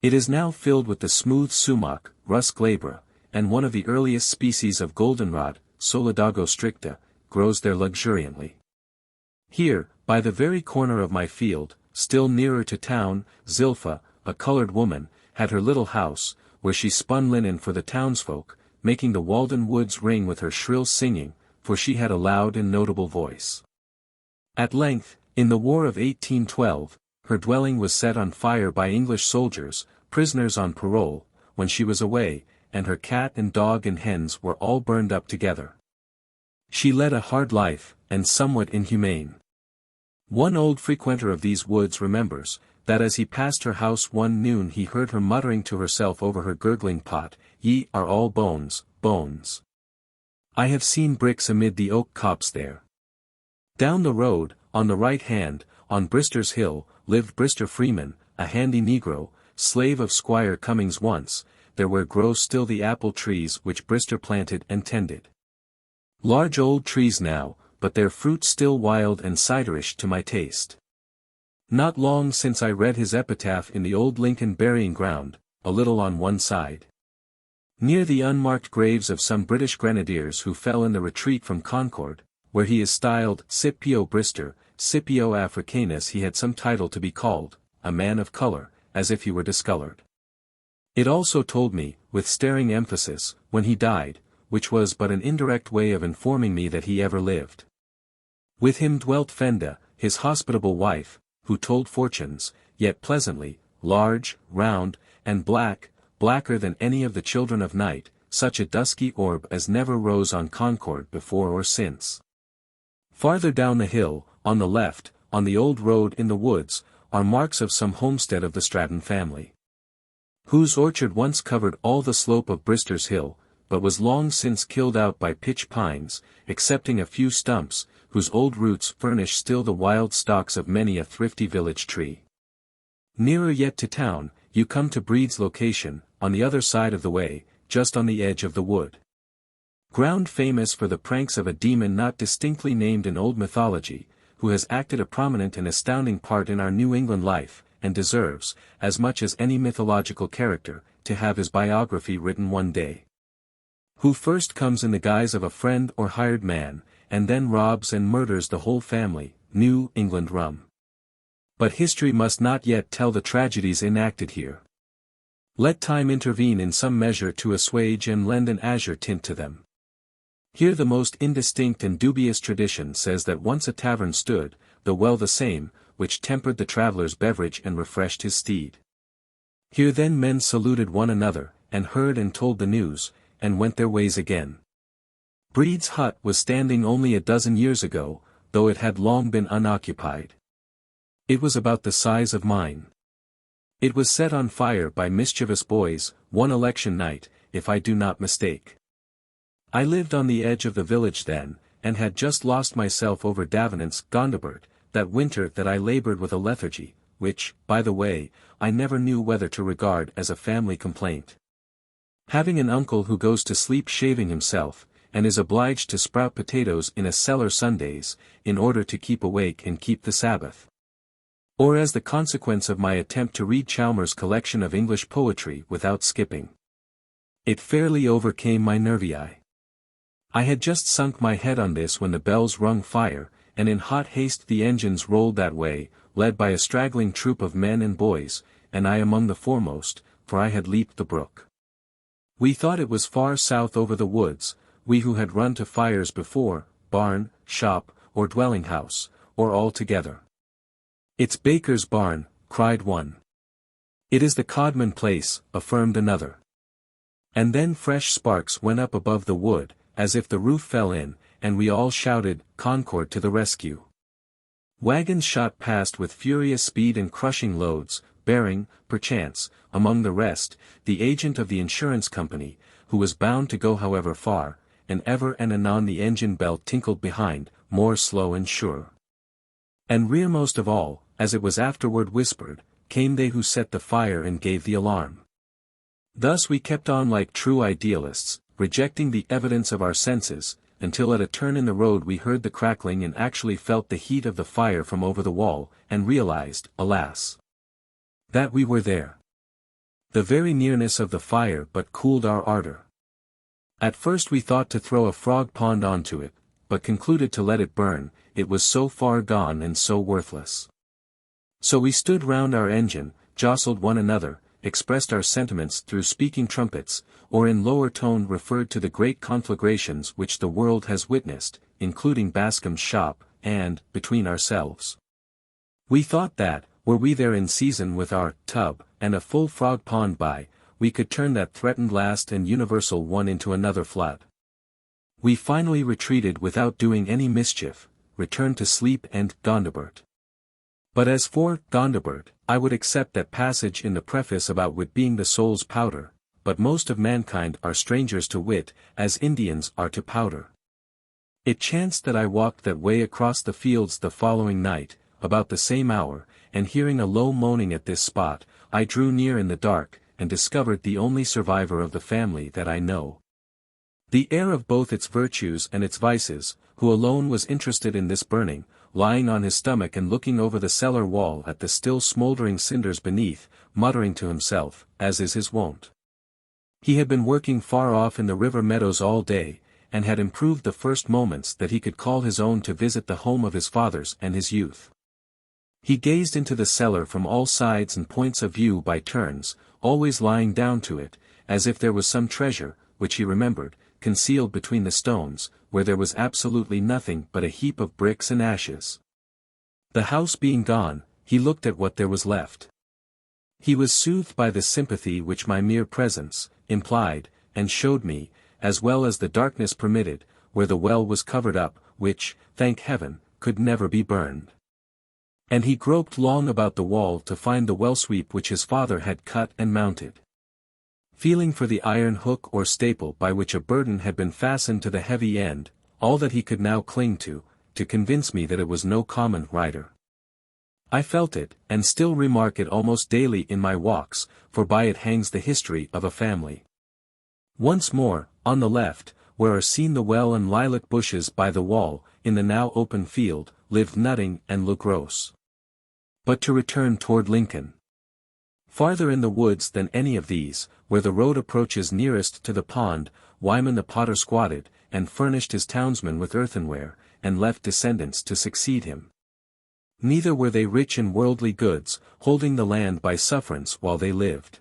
It is now filled with the smooth sumac, Rus glabra, and one of the earliest species of goldenrod, Solidago stricta, grows there luxuriantly. Here, by the very corner of my field, still nearer to town, Zilpha, a colored woman, had her little house, where she spun linen for the townsfolk, making the Walden woods ring with her shrill singing, for she had a loud and notable voice. At length, in the War of 1812, her dwelling was set on fire by English soldiers, prisoners on parole, when she was away, and her cat and dog and hens were all burned up together. She led a hard life, and somewhat inhumane. One old frequenter of these woods remembers, that as he passed her house one noon he heard her muttering to herself over her gurgling pot, "Ye are all bones, bones. I have seen bricks amid the oak copse there." Down the road, on the right hand, on Brister's Hill, lived Brister Freeman, a handy Negro, slave of Squire Cummings once, there where grow still the apple trees which Brister planted and tended. Large old trees now, but their fruit still wild and ciderish to my taste. Not long since I read his epitaph in the old Lincoln burying ground, a little on one side. Near the unmarked graves of some British grenadiers who fell in the retreat from Concord, where he is styled Scipio Brister, Scipio Africanus he had some title to be called, a man of color, as if he were discolored. It also told me, with staring emphasis, when he died, which was but an indirect way of informing me that he ever lived. With him dwelt Fenda, his hospitable wife, who told fortunes, yet pleasantly, large, round, and black, blacker than any of the children of night, such a dusky orb as never rose on Concord before or since. Farther down the hill, on the left, on the old road in the woods, are marks of some homestead of the Stratton family, whose orchard once covered all the slope of Brister's Hill, but was long since killed out by pitch pines, excepting a few stumps, whose old roots furnish still the wild stalks of many a thrifty village tree. Nearer yet to town, you come to Breed's location, on the other side of the way, just on the edge of the wood. Ground famous for the pranks of a demon not distinctly named in old mythology, who has acted a prominent and astounding part in our New England life, and deserves, as much as any mythological character, to have his biography written one day. Who first comes in the guise of a friend or hired man, and then robs and murders the whole family, New England rum. But history must not yet tell the tragedies enacted here. Let time intervene in some measure to assuage and lend an azure tint to them. Here the most indistinct and dubious tradition says that once a tavern stood, though well the same, which tempered the traveller's beverage and refreshed his steed. Here then men saluted one another, and heard and told the news, and went their ways again. Breed's hut was standing only a dozen years ago, though it had long been unoccupied. It was about the size of mine. It was set on fire by mischievous boys, one election night, if I do not mistake. I lived on the edge of the village then, and had just lost myself over Davenant's Gondibert, that winter that I labored with a lethargy, which, by the way, I never knew whether to regard as a family complaint. Having an uncle who goes to sleep shaving himself, and is obliged to sprout potatoes in a cellar Sundays, in order to keep awake and keep the Sabbath. Or as the consequence of my attempt to read Chalmers' collection of English poetry without skipping. It fairly overcame my nervii. I had just sunk my head on this when the bells rung fire, and in hot haste the engines rolled that way, led by a straggling troop of men and boys, and I among the foremost, for I had leaped the brook. We thought it was far south over the woods, we who had run to fires before, barn, shop, or dwelling house, or all together. "It's Baker's barn," cried one. "It is the Codman place," affirmed another. And then fresh sparks went up above the wood, as if the roof fell in, and we all shouted, "Concord to the rescue." Wagons shot past with furious speed and crushing loads, bearing, perchance, among the rest, the agent of the insurance company, who was bound to go however far, and ever and anon the engine bell tinkled behind, more slow and sure. And rearmost of all, as it was afterward whispered, came they who set the fire and gave the alarm. Thus we kept on like true idealists, rejecting the evidence of our senses, until at a turn in the road we heard the crackling and actually felt the heat of the fire from over the wall, and realized, alas, that we were there. The very nearness of the fire but cooled our ardor. At first we thought to throw a frog pond onto it, but concluded to let it burn, it was so far gone and so worthless. So we stood round our engine, jostled one another, expressed our sentiments through speaking trumpets, or in lower tone referred to the great conflagrations which the world has witnessed, including Bascom's shop, and, between ourselves, we thought that, were we there in season with our tub, and a full frog pond by, we could turn that threatened last and universal one into another flood. We finally retreated without doing any mischief, returned to sleep and Gondibert. But as for Gondibert, I would accept that passage in the preface about wit being the soul's powder, but most of mankind are strangers to wit, as Indians are to powder. It chanced that I walked that way across the fields the following night, about the same hour, and hearing a low moaning at this spot, I drew near in the dark, and discovered the only survivor of the family that I know. The heir of both its virtues and its vices, who alone was interested in this burning, lying on his stomach and looking over the cellar wall at the still smouldering cinders beneath, muttering to himself, as is his wont. He had been working far off in the river meadows all day, and had improved the first moments that he could call his own to visit the home of his fathers and his youth. He gazed into the cellar from all sides and points of view by turns, always lying down to it, as if there was some treasure, which he remembered, concealed between the stones, where there was absolutely nothing but a heap of bricks and ashes. The house being gone, he looked at what there was left. He was soothed by the sympathy which my mere presence implied, and showed me, as well as the darkness permitted, where the well was covered up, which, thank heaven, could never be burned. And he groped long about the wall to find the well-sweep which his father had cut and mounted. Feeling for the iron hook or staple by which a burden had been fastened to the heavy end, all that he could now cling to convince me that it was no common rider. I felt it, and still remark it almost daily in my walks, for by it hangs the history of a family. Once more, on the left, where are seen the well and lilac bushes by the wall, in the now open field, lived Nutting and Lugros. But to return toward Lincoln. Farther in the woods than any of these, where the road approaches nearest to the pond, Wyman the potter squatted, and furnished his townsmen with earthenware, and left descendants to succeed him. Neither were they rich in worldly goods, holding the land by sufferance while they lived.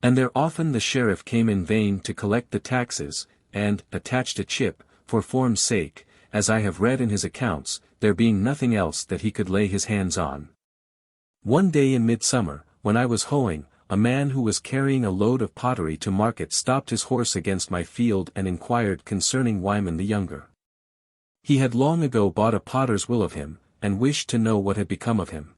And there often the sheriff came in vain to collect the taxes, and, attached a chip, for form's sake, as I have read in his accounts, there being nothing else that he could lay his hands on. One day in midsummer, when I was hoeing, a man who was carrying a load of pottery to market stopped his horse against my field and inquired concerning Wyman the younger. He had long ago bought a potter's will of him, and wished to know what had become of him.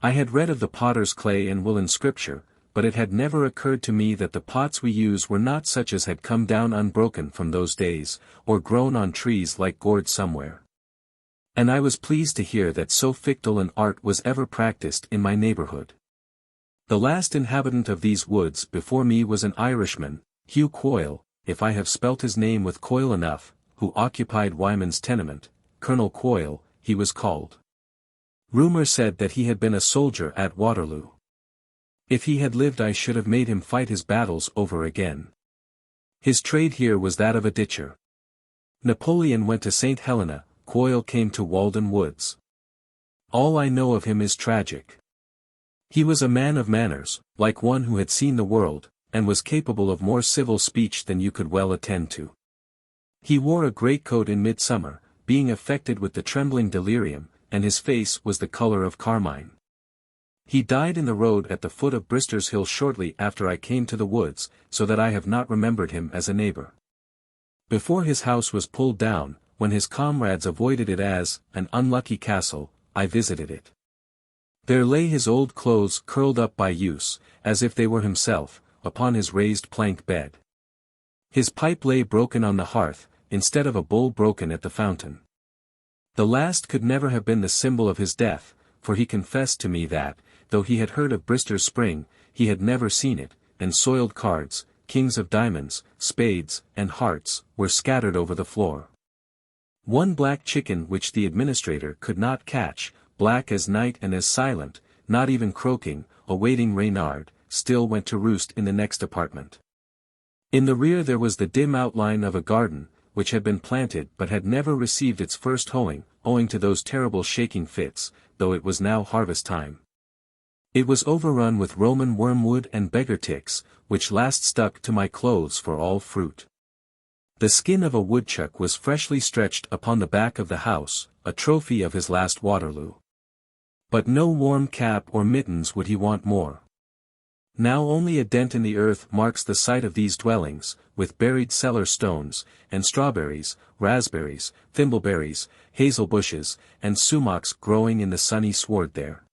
I had read of the potter's clay and will in Scripture, but it had never occurred to me that the pots we use were not such as had come down unbroken from those days, or grown on trees like gourd somewhere. And I was pleased to hear that so fictile an art was ever practiced in my neighborhood. The last inhabitant of these woods before me was an Irishman, Hugh Quoyle, if I have spelt his name with Coyle enough, who occupied Wyman's tenement, Colonel Quoyle, he was called. Rumor said that he had been a soldier at Waterloo. If he had lived I should have made him fight his battles over again. His trade here was that of a ditcher. Napoleon went to St. Helena, Quoyle came to Walden Woods. All I know of him is tragic. He was a man of manners, like one who had seen the world, and was capable of more civil speech than you could well attend to. He wore a greatcoat in midsummer, being affected with the trembling delirium, and his face was the color of carmine. He died in the road at the foot of Brister's Hill shortly after I came to the woods, so that I have not remembered him as a neighbor. Before his house was pulled down, when his comrades avoided it as an unlucky castle, I visited it. There lay his old clothes curled up by use, as if they were himself, upon his raised plank bed. His pipe lay broken on the hearth, instead of a bowl broken at the fountain. The last could never have been the symbol of his death, for he confessed to me that, though he had heard of Brister's spring, he had never seen it, and soiled cards, kings of diamonds, spades, and hearts, were scattered over the floor. One black chicken which the administrator could not catch, black as night and as silent, not even croaking, awaiting Reynard, still went to roost in the next apartment. In the rear there was the dim outline of a garden, which had been planted but had never received its first hoeing, owing to those terrible shaking fits, though it was now harvest time. It was overrun with Roman wormwood and beggar ticks, which last stuck to my clothes for all fruit. The skin of a woodchuck was freshly stretched upon the back of the house, a trophy of his last Waterloo. But no warm cap or mittens would he want more. Now only a dent in the earth marks the site of these dwellings, with buried cellar stones, and strawberries, raspberries, thimbleberries, hazel bushes, and sumacs growing in the sunny sward there.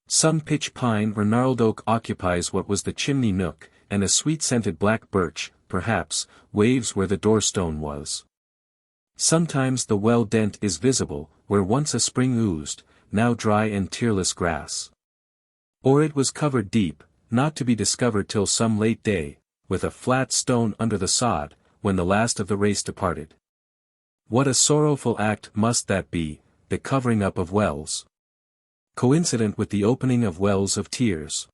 Some pitch pine or gnarled oak occupies what was the chimney nook, and a sweet-scented black birch, perhaps, waves where the doorstone was. Sometimes the well dent is visible, where once a spring oozed, now dry and tearless grass. Or it was covered deep, not to be discovered till some late day, with a flat stone under the sod, when the last of the race departed. What a sorrowful act must that be, the covering up of wells, coincident with the opening of wells of tears.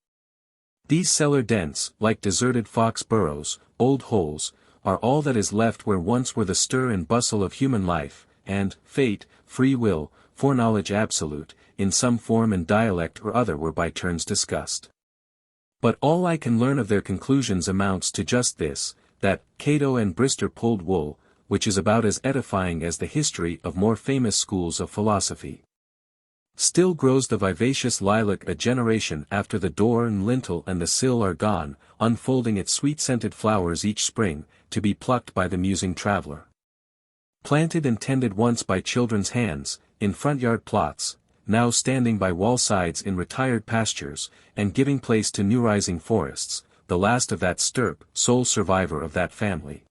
These cellar dents, like deserted fox burrows, old holes, are all that is left where once were the stir and bustle of human life, and fate, free will, foreknowledge absolute, in some form and dialect or other were by turns discussed. But all I can learn of their conclusions amounts to just this, that Cato and Brister pulled wool, which is about as edifying as the history of more famous schools of philosophy. Still grows the vivacious lilac a generation after the door and lintel and the sill are gone, unfolding its sweet-scented flowers each spring, to be plucked by the musing traveler. Planted and tended once by children's hands, in front-yard plots, now standing by wall-sides in retired pastures, and giving place to new-rising forests, the last of that stirp, sole survivor of that family.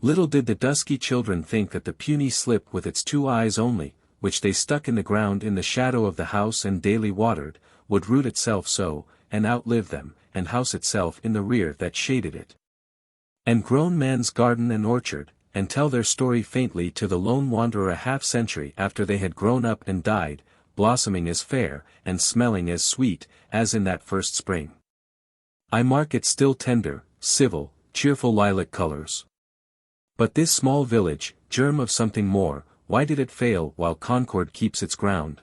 Little did the dusky children think that the puny slip with its 2 eyes only, which they stuck in the ground in the shadow of the house and daily watered, would root itself so, and outlive them, and house itself in the rear that shaded it. And grown man's garden and orchard, and tell their story faintly to the lone wanderer a half-century after they had grown up and died, blossoming as fair, and smelling as sweet, as in that first spring. I mark it still tender, civil, cheerful lilac colors. But this small village, germ of something more, why did it fail while Concord keeps its ground?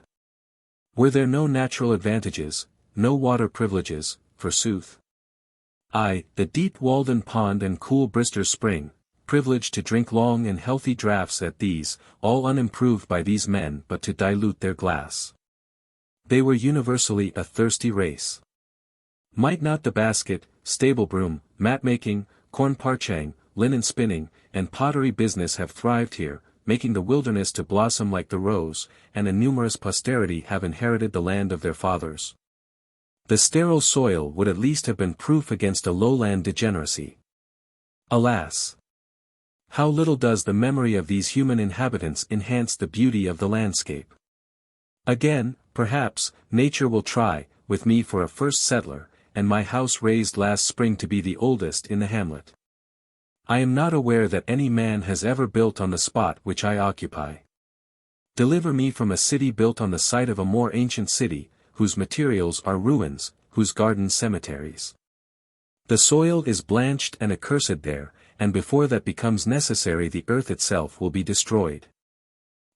Were there no natural advantages, no water privileges, forsooth? Aye, the deep Walden Pond and cool Brister Spring, privileged to drink long and healthy draughts at these, all unimproved by these men but to dilute their glass. They were universally a thirsty race. Might not the basket, stable broom, mat-making, corn-parching, linen spinning, and pottery business have thrived here, making the wilderness to blossom like the rose, and a numerous posterity have inherited the land of their fathers? The sterile soil would at least have been proof against a lowland degeneracy. Alas! How little does the memory of these human inhabitants enhance the beauty of the landscape. Again, perhaps, nature will try, with me for a first settler, and my house raised last spring to be the oldest in the hamlet. I am not aware that any man has ever built on the spot which I occupy. Deliver me from a city built on the site of a more ancient city, whose materials are ruins, whose gardens cemeteries. The soil is blanched and accursed there, and before that becomes necessary the earth itself will be destroyed.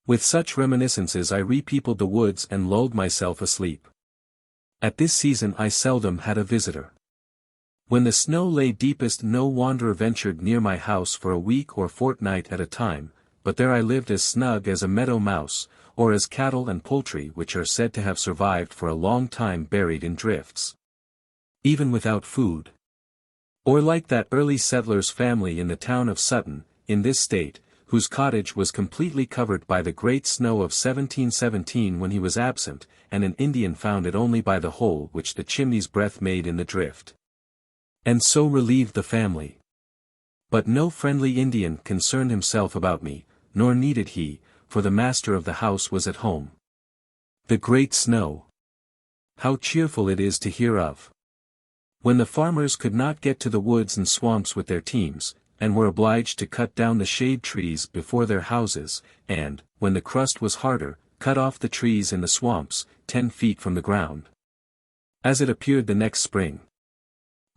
With such reminiscences I repeopled the woods and lulled myself asleep. At this season I seldom had a visitor. When the snow lay deepest no wanderer ventured near my house for a week or fortnight at a time, but there I lived as snug as a meadow mouse, or as cattle and poultry which are said to have survived for a long time buried in drifts, even without food. Or like that early settler's family in the town of Sutton, in this state, whose cottage was completely covered by the great snow of 1717 when he was absent, and an Indian found it only by the hole which the chimney's breath made in the drift. And so relieved the family. But no friendly Indian concerned himself about me, nor needed he, for the master of the house was at home. The great snow! How cheerful it is to hear of! When the farmers could not get to the woods and swamps with their teams, and were obliged to cut down the shade trees before their houses, and, when the crust was harder, cut off the trees in the swamps, 10 feet from the ground. As it appeared the next spring.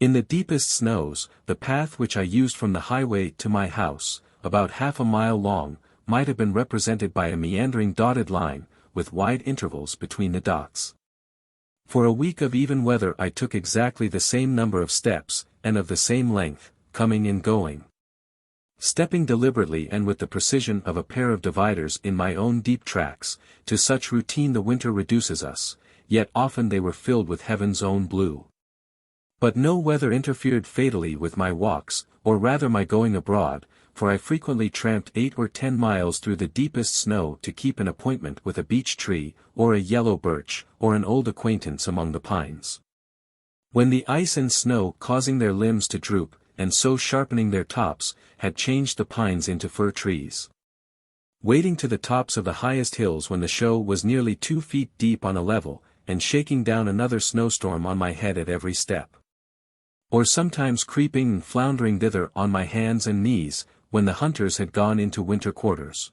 In the deepest snows, the path which I used from the highway to my house, about half a mile long, might have been represented by a meandering dotted line, with wide intervals between the dots. For a week of even weather I took exactly the same number of steps, and of the same length, coming and going. Stepping deliberately and with the precision of a pair of dividers in my own deep tracks, to such routine the winter reduces us, yet often they were filled with heaven's own blue. But no weather interfered fatally with my walks, or rather my going abroad, for I frequently tramped 8 or 10 miles through the deepest snow to keep an appointment with a beech tree, or a yellow birch, or an old acquaintance among the pines. When the ice and snow causing their limbs to droop, and so sharpening their tops, had changed the pines into fir trees. Wading to the tops of the highest hills when the show was nearly 2 feet deep on a level, and shaking down another snowstorm on my head at every step. Or sometimes creeping and floundering thither on my hands and knees, when the hunters had gone into winter quarters.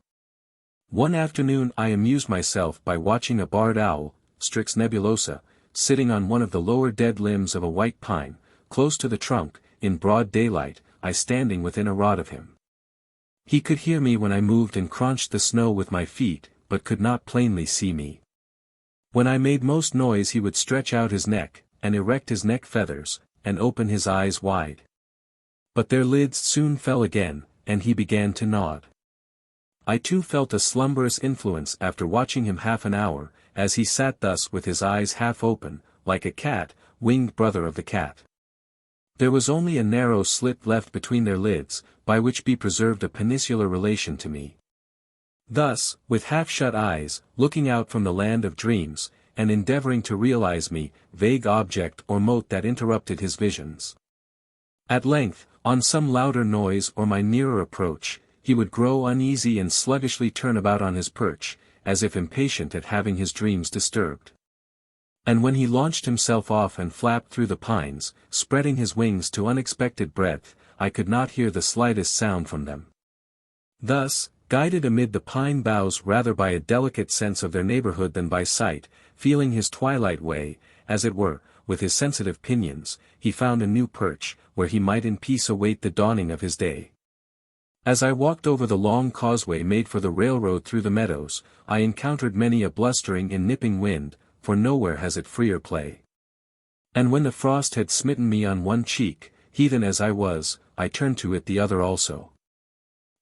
One afternoon I amused myself by watching a barred owl, Strix nebulosa, sitting on one of the lower dead limbs of a white pine, close to the trunk, in broad daylight, I standing within a rod of him. He could hear me when I moved and crunched the snow with my feet, but could not plainly see me. When I made most noise he would stretch out his neck, and erect his neck feathers, and open his eyes wide. But their lids soon fell again, and he began to nod. I too felt a slumberous influence after watching him half an hour, as he sat thus with his eyes half open, like a cat, winged brother of the cat. There was only a narrow slit left between their lids, by which be preserved a peninsular relation to me. Thus, with half-shut eyes, looking out from the land of dreams, and endeavoring to realize me, vague object or mote that interrupted his visions. At length, on some louder noise or my nearer approach, he would grow uneasy and sluggishly turn about on his perch, as if impatient at having his dreams disturbed. And when he launched himself off and flapped through the pines, spreading his wings to unexpected breadth, I could not hear the slightest sound from them. Thus, guided amid the pine boughs rather by a delicate sense of their neighborhood than by sight, feeling his twilight way, as it were, with his sensitive pinions, he found a new perch, where he might in peace await the dawning of his day. As I walked over the long causeway made for the railroad through the meadows, I encountered many a blustering and nipping wind, for nowhere has it freer play. And when the frost had smitten me on one cheek, heathen as I was, I turned to it the other also.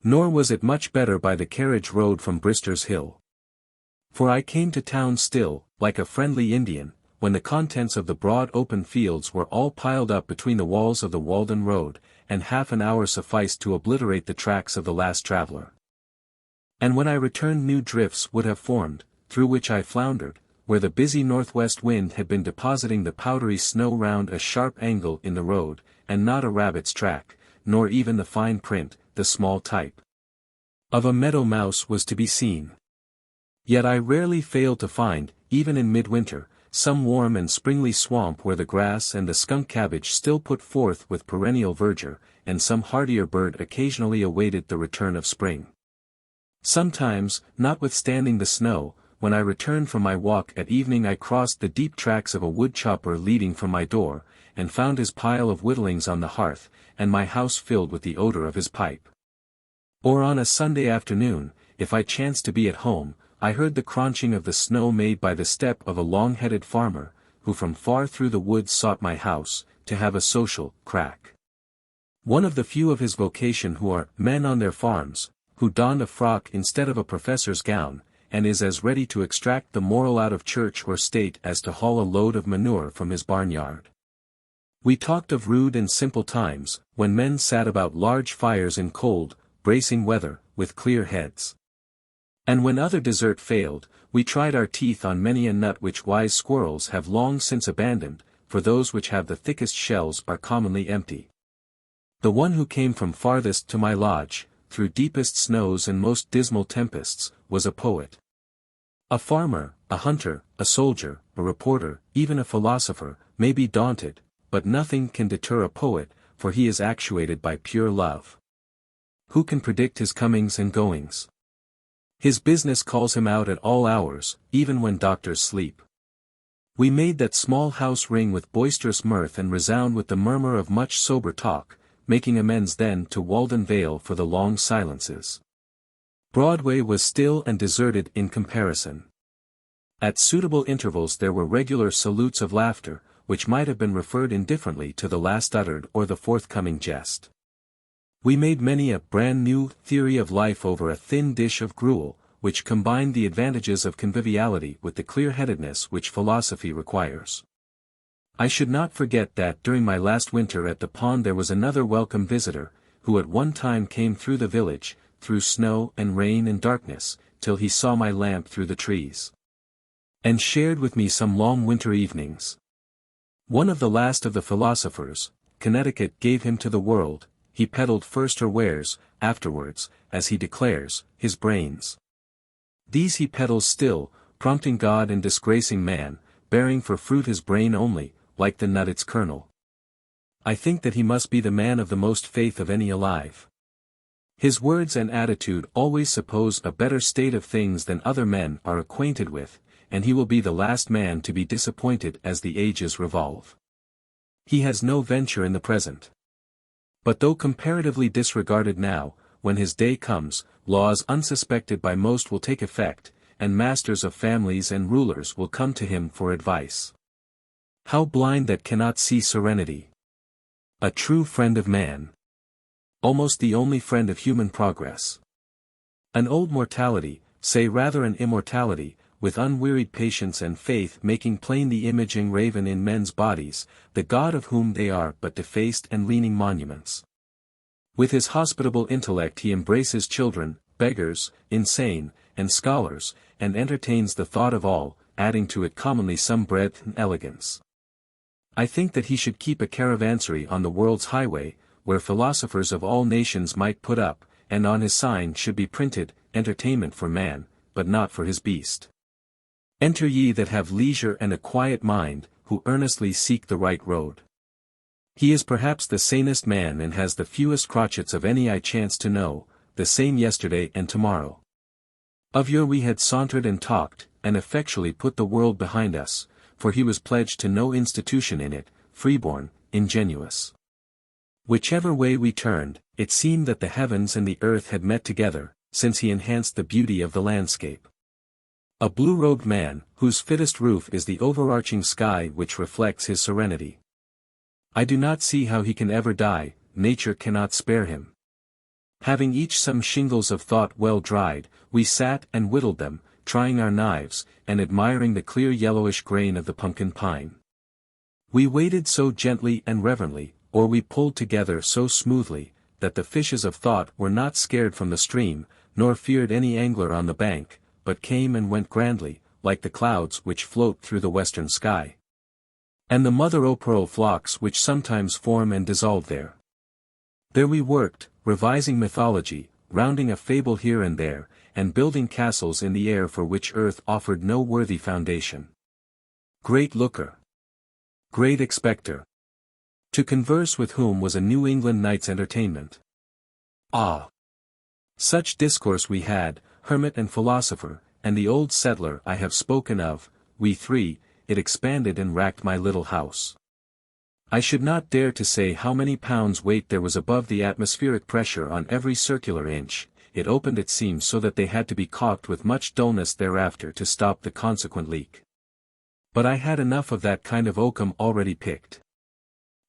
Nor was it much better by the carriage road from Brister's Hill. For I came to town still, like a friendly Indian, when the contents of the broad open fields were all piled up between the walls of the Walden road, and half an hour sufficed to obliterate the tracks of the last traveller. And when I returned new drifts would have formed, through which I floundered, where the busy northwest wind had been depositing the powdery snow round a sharp angle in the road, and not a rabbit's track, nor even the fine print, the small type of a meadow mouse was to be seen. Yet I rarely failed to find, even in midwinter, some warm and springly swamp where the grass and the skunk cabbage still put forth with perennial verdure, and some hardier bird occasionally awaited the return of spring. Sometimes, notwithstanding the snow, when I returned from my walk at evening I crossed the deep tracks of a woodchopper leading from my door, and found his pile of whittlings on the hearth, and my house filled with the odor of his pipe. Or on a Sunday afternoon, if I chanced to be at home, I heard the crunching of the snow made by the step of a long-headed farmer, who from far through the woods sought my house, to have a social crack. One of the few of his vocation who are men on their farms, who donned a frock instead of a professor's gown, and is as ready to extract the moral out of church or state as to haul a load of manure from his barnyard. We talked of rude and simple times, when men sat about large fires in cold, bracing weather, with clear heads. And when other dessert failed, we tried our teeth on many a nut which wise squirrels have long since abandoned, for those which have the thickest shells are commonly empty. The one who came from farthest to my lodge, through deepest snows and most dismal tempests, was a poet. A farmer, a hunter, a soldier, a reporter, even a philosopher, may be daunted, but nothing can deter a poet, for he is actuated by pure love. Who can predict his comings and goings? His business calls him out at all hours, even when doctors sleep. We made that small house ring with boisterous mirth and resound with the murmur of much sober talk, making amends then to Walden Vale for the long silences. Broadway was still and deserted in comparison. At suitable intervals there were regular salutes of laughter, which might have been referred indifferently to the last uttered or the forthcoming jest. We made many a brand-new theory of life over a thin dish of gruel, which combined the advantages of conviviality with the clear-headedness which philosophy requires. I should not forget that during my last winter at the pond there was another welcome visitor, who at one time came through the village, through snow and rain and darkness, till he saw my lamp through the trees, and shared with me some long winter evenings. One of the last of the philosophers, Connecticut gave him to the world. He peddled first her wares, afterwards, as he declares, his brains. These he peddles still, prompting God and disgracing man, bearing for fruit his brain only, like the nut its kernel. I think that he must be the man of the most faith of any alive. His words and attitude always suppose a better state of things than other men are acquainted with, and he will be the last man to be disappointed as the ages revolve. He has no venture in the present. But though comparatively disregarded now, when his day comes, laws unsuspected by most will take effect, and masters of families and rulers will come to him for advice. How blind that cannot see serenity! A true friend of man. Almost the only friend of human progress. An old mortality, say rather an immortality, with unwearied patience and faith making plain the image engraven in men's bodies, the God of whom they are but defaced and leaning monuments. With his hospitable intellect he embraces children, beggars, insane, and scholars, and entertains the thought of all, adding to it commonly some breadth and elegance. I think that he should keep a caravansary on the world's highway, where philosophers of all nations might put up, and on his sign should be printed, entertainment for man, but not for his beast. Enter ye that have leisure and a quiet mind, who earnestly seek the right road. He is perhaps the sanest man and has the fewest crotchets of any I chance to know, the same yesterday and tomorrow. Of yore we had sauntered and talked, and effectually put the world behind us, for he was pledged to no institution in it, freeborn, ingenuous. Whichever way we turned, it seemed that the heavens and the earth had met together, since he enhanced the beauty of the landscape. A blue-robed man, whose fittest roof is the overarching sky which reflects his serenity. I do not see how he can ever die, nature cannot spare him. Having each some shingles of thought well dried, we sat and whittled them, trying our knives, and admiring the clear yellowish grain of the pumpkin pine. We waded so gently and reverently, or we pulled together so smoothly, that the fishes of thought were not scared from the stream, nor feared any angler on the bank, but came and went grandly, like the clouds which float through the western sky, and the mother-o'-pearl flocks which sometimes form and dissolve there. There we worked, revising mythology, rounding a fable here and there, and building castles in the air for which earth offered no worthy foundation. Great looker! Great expector! To converse with whom was a New England night's entertainment. Ah! Such discourse we had, hermit and philosopher, and the old settler I have spoken of, we three, it expanded and racked my little house. I should not dare to say how many pounds weight there was above the atmospheric pressure on every circular inch. It opened its seams so that they had to be caulked with much dullness thereafter to stop the consequent leak. But I had enough of that kind of oakum already picked.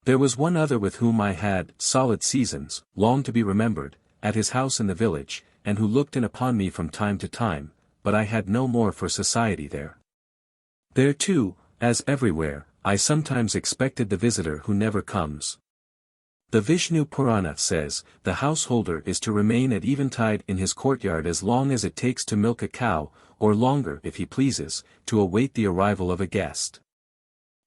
There was one other with whom I had solid seasons, long to be remembered, at his house in the village, and who looked in upon me from time to time, but I had no more for society there. There too, as everywhere, I sometimes expected the visitor who never comes. The Vishnu Purana says, the householder is to remain at eventide in his courtyard as long as it takes to milk a cow, or longer if he pleases, to await the arrival of a guest.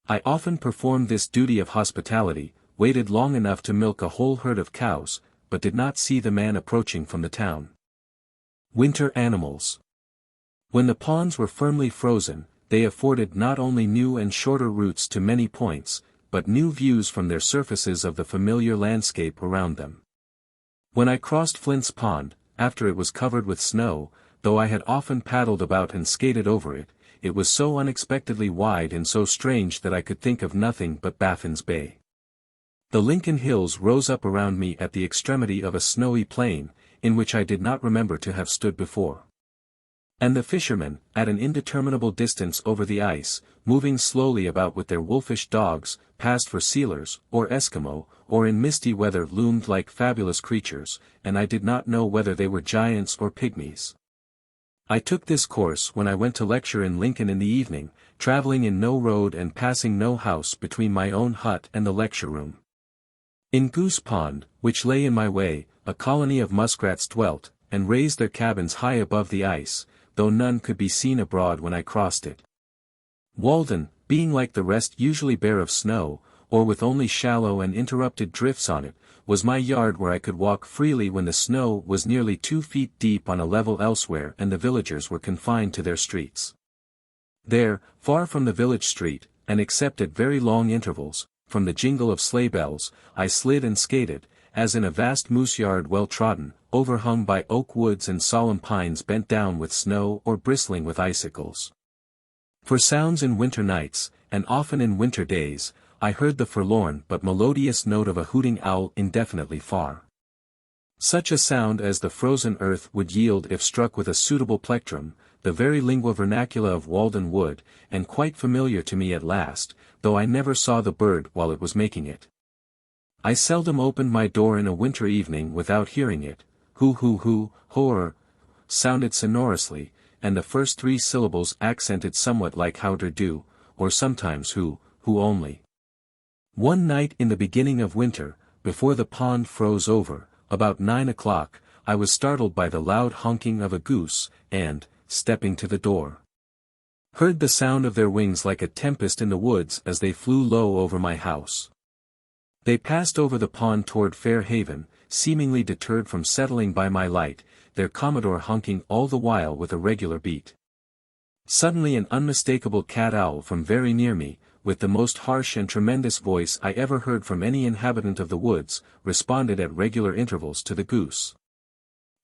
I often performed this duty of hospitality, waited long enough to milk a whole herd of cows, but did not see the man approaching from the town. Winter animals. When the ponds were firmly frozen, they afforded not only new and shorter routes to many points, but new views from their surfaces of the familiar landscape around them. When I crossed Flint's Pond, after it was covered with snow, though I had often paddled about and skated over it, it was so unexpectedly wide and so strange that I could think of nothing but Baffin's Bay. The Lincoln Hills rose up around me at the extremity of a snowy plain, in which I did not remember to have stood before. And the fishermen, at an indeterminable distance over the ice, moving slowly about with their wolfish dogs, passed for sealers, or Eskimo, or in misty weather loomed like fabulous creatures, and I did not know whether they were giants or pygmies. I took this course when I went to lecture in Lincoln in the evening, traveling in no road and passing no house between my own hut and the lecture room. In Goose Pond, which lay in my way, a colony of muskrats dwelt, and raised their cabins high above the ice, though none could be seen abroad when I crossed it. Walden, being like the rest usually bare of snow, or with only shallow and interrupted drifts on it, was my yard where I could walk freely when the snow was nearly 2 feet deep on a level elsewhere and the villagers were confined to their streets. There, far from the village street, and except at very long intervals, from the jingle of sleigh bells, I slid and skated, as in a vast moose yard well trodden, overhung by oak woods and solemn pines bent down with snow or bristling with icicles. For sounds in winter nights, and often in winter days, I heard the forlorn but melodious note of a hooting owl indefinitely far. Such a sound as the frozen earth would yield if struck with a suitable plectrum, the very lingua vernacula of Walden Wood, and quite familiar to me at last, though I never saw the bird while it was making it. I seldom opened my door in a winter evening without hearing it, hoo, horror, sounded sonorously, and the first 3 syllables accented somewhat like how to do, or sometimes who only. One night in the beginning of winter, before the pond froze over, about 9 o'clock, I was startled by the loud honking of a goose, and, stepping to the door, heard the sound of their wings like a tempest in the woods as they flew low over my house. They passed over the pond toward Fair Haven, seemingly deterred from settling by my light, their commodore honking all the while with a regular beat. Suddenly an unmistakable cat-owl from very near me, with the most harsh and tremendous voice I ever heard from any inhabitant of the woods, responded at regular intervals to the goose.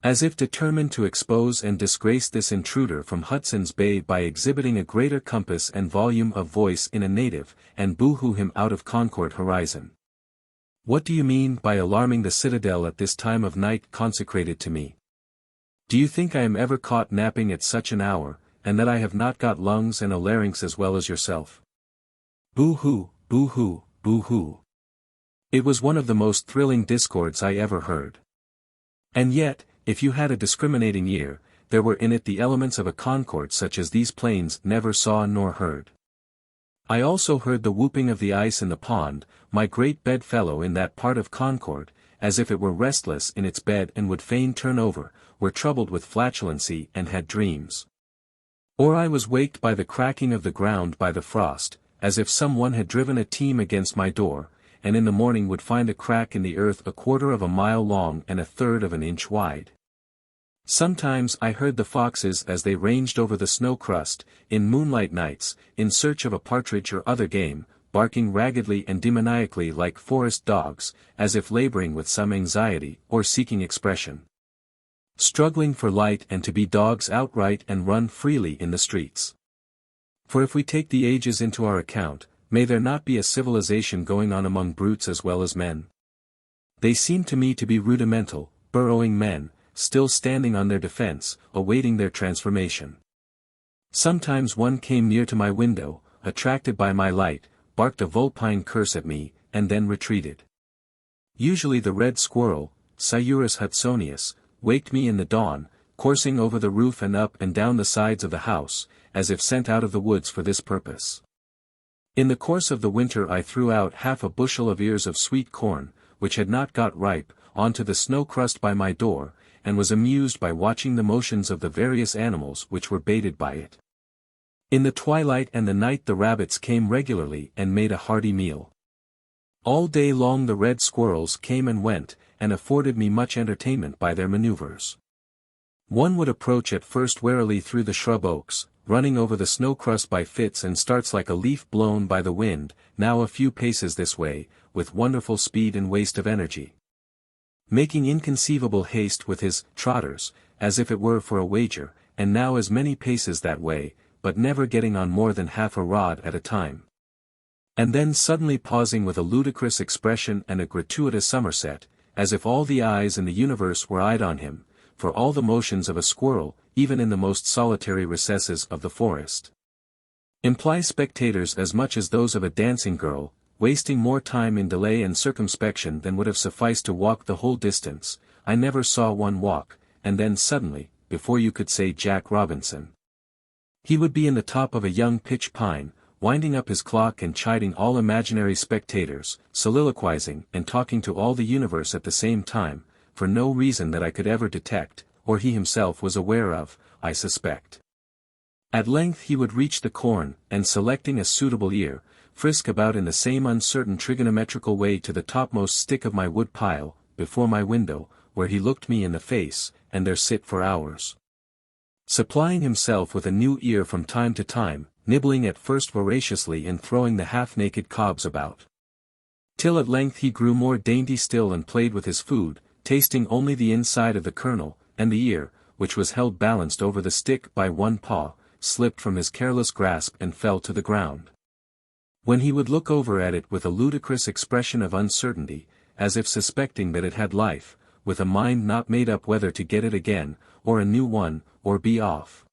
As if determined to expose and disgrace this intruder from Hudson's Bay by exhibiting a greater compass and volume of voice in a native, and boo-hoo him out of Concord horizon. What do you mean by alarming the citadel at this time of night consecrated to me? Do you think I am ever caught napping at such an hour, and that I have not got lungs and a larynx as well as yourself? Boo-hoo, boo-hoo, boo-hoo. It was one of the most thrilling discords I ever heard. And yet, if you had a discriminating ear, there were in it the elements of a concord such as these plains never saw nor heard. I also heard the whooping of the ice in the pond, my great bedfellow in that part of Concord, as if it were restless in its bed and would fain turn over, were troubled with flatulency and had dreams. Or I was waked by the cracking of the ground by the frost, as if some one had driven a team against my door, and in the morning would find a crack in the earth 1/4 of a mile long and 1/3 of an inch wide. Sometimes I heard the foxes as they ranged over the snow crust, in moonlight nights, in search of a partridge or other game, barking raggedly and demoniacally like forest dogs, as if laboring with some anxiety, or seeking expression. Struggling for light and to be dogs outright and run freely in the streets. For if we take the ages into our account, may there not be a civilization going on among brutes as well as men? They seem to me to be rudimental, burrowing men, still standing on their defense, awaiting their transformation. Sometimes one came near to my window, attracted by my light, barked a vulpine curse at me, and then retreated. Usually the red squirrel, Sciurus hudsonius, waked me in the dawn, coursing over the roof and up and down the sides of the house, as if sent out of the woods for this purpose. In the course of the winter I threw out 1/2 bushel of ears of sweet corn, which had not got ripe, onto the snow crust by my door, and was amused by watching the motions of the various animals which were baited by it. In the twilight and the night the rabbits came regularly and made a hearty meal. All day long the red squirrels came and went, and afforded me much entertainment by their maneuvers. One would approach at first warily through the shrub oaks, running over the snow crust by fits and starts like a leaf blown by the wind, now a few paces this way, with wonderful speed and waste of energy. Making inconceivable haste with his trotters, as if it were for a wager, and now as many paces that way, but never getting on more than half a rod at a time. And then suddenly pausing with a ludicrous expression and a gratuitous somerset, as if all the eyes in the universe were eyed on him, for all the motions of a squirrel, even in the most solitary recesses of the forest, imply spectators as much as those of a dancing girl, wasting more time in delay and circumspection than would have sufficed to walk the whole distance. I never saw one walk, and then suddenly, before you could say Jack Robinson, he would be in the top of a young pitch pine, winding up his clock and chiding all imaginary spectators, soliloquizing and talking to all the universe at the same time, for no reason that I could ever detect, or he himself was aware of, I suspect. At length he would reach the corn, and selecting a suitable ear, frisk about in the same uncertain trigonometrical way to the topmost stick of my wood pile, before my window, where he looked me in the face, and there sit for hours, supplying himself with a new ear from time to time, nibbling at first voraciously and throwing the half-naked cobs about, till at length he grew more dainty still and played with his food, tasting only the inside of the kernel, and the ear, which was held balanced over the stick by one paw, slipped from his careless grasp and fell to the ground. When he would look over at it with a ludicrous expression of uncertainty, as if suspecting that it had life, with a mind not made up whether to get it again, or a new one, or be off.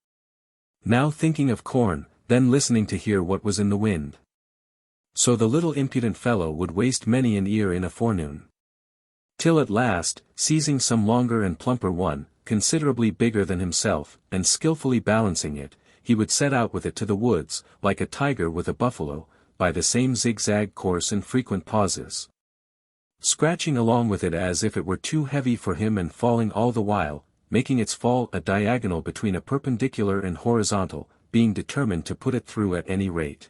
Now thinking of corn, then listening to hear what was in the wind. So the little impudent fellow would waste many an ear in a forenoon, till at last, seizing some longer and plumper one, considerably bigger than himself, and skilfully balancing it, he would set out with it to the woods, like a tiger with a buffalo, by the same zigzag course and frequent pauses, scratching along with it as if it were too heavy for him and falling all the while, making its fall a diagonal between a perpendicular and horizontal, being determined to put it through at any rate.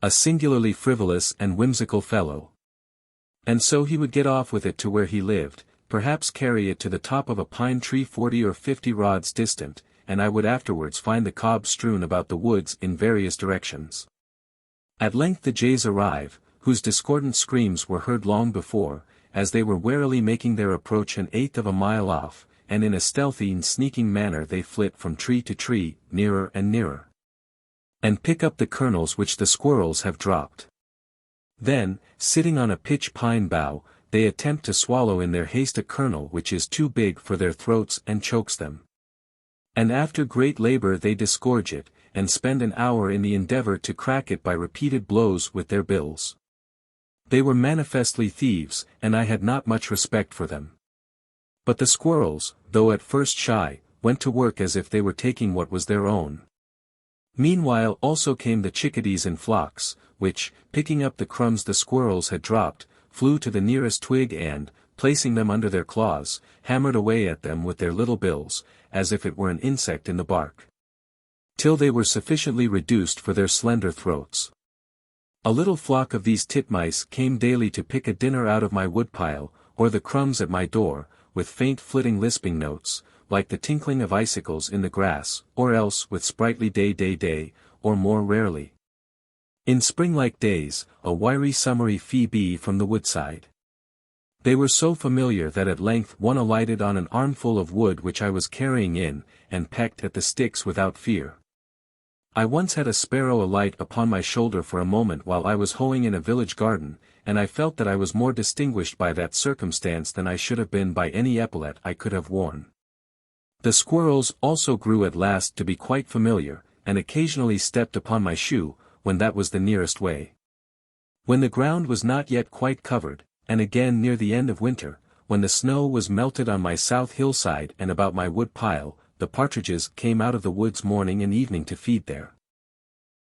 A singularly frivolous and whimsical fellow. And so he would get off with it to where he lived, perhaps carry it to the top of a pine tree 40 or 50 rods distant, and I would afterwards find the cobs strewn about the woods in various directions. At length the jays arrive, whose discordant screams were heard long before, as they were warily making their approach an eighth of a mile off, and in a stealthy and sneaking manner they flit from tree to tree, nearer and nearer, and pick up the kernels which the squirrels have dropped. Then, sitting on a pitch pine bough, they attempt to swallow in their haste a kernel which is too big for their throats and chokes them. And after great labor they disgorge it, and spend an hour in the endeavor to crack it by repeated blows with their bills. They were manifestly thieves, and I had not much respect for them. But the squirrels, though at first shy, went to work as if they were taking what was their own. Meanwhile also came the chickadees in flocks, which, picking up the crumbs the squirrels had dropped, flew to the nearest twig and, placing them under their claws, hammered away at them with their little bills, as if it were an insect in the bark, till they were sufficiently reduced for their slender throats. A little flock of these titmice came daily to pick a dinner out of my woodpile, or the crumbs at my door, with faint flitting lisping notes, like the tinkling of icicles in the grass, or else with sprightly day, or more rarely, in spring-like days, a wiry summery phoebe from the woodside. They were so familiar that at length one alighted on an armful of wood which I was carrying in, and pecked at the sticks without fear. I once had a sparrow alight upon my shoulder for a moment while I was hoeing in a village garden, and I felt that I was more distinguished by that circumstance than I should have been by any epaulet I could have worn. The squirrels also grew at last to be quite familiar, and occasionally stepped upon my shoe, when that was the nearest way. When the ground was not yet quite covered, and again near the end of winter, when the snow was melted on my south hillside and about my wood pile, the partridges came out of the woods morning and evening to feed there.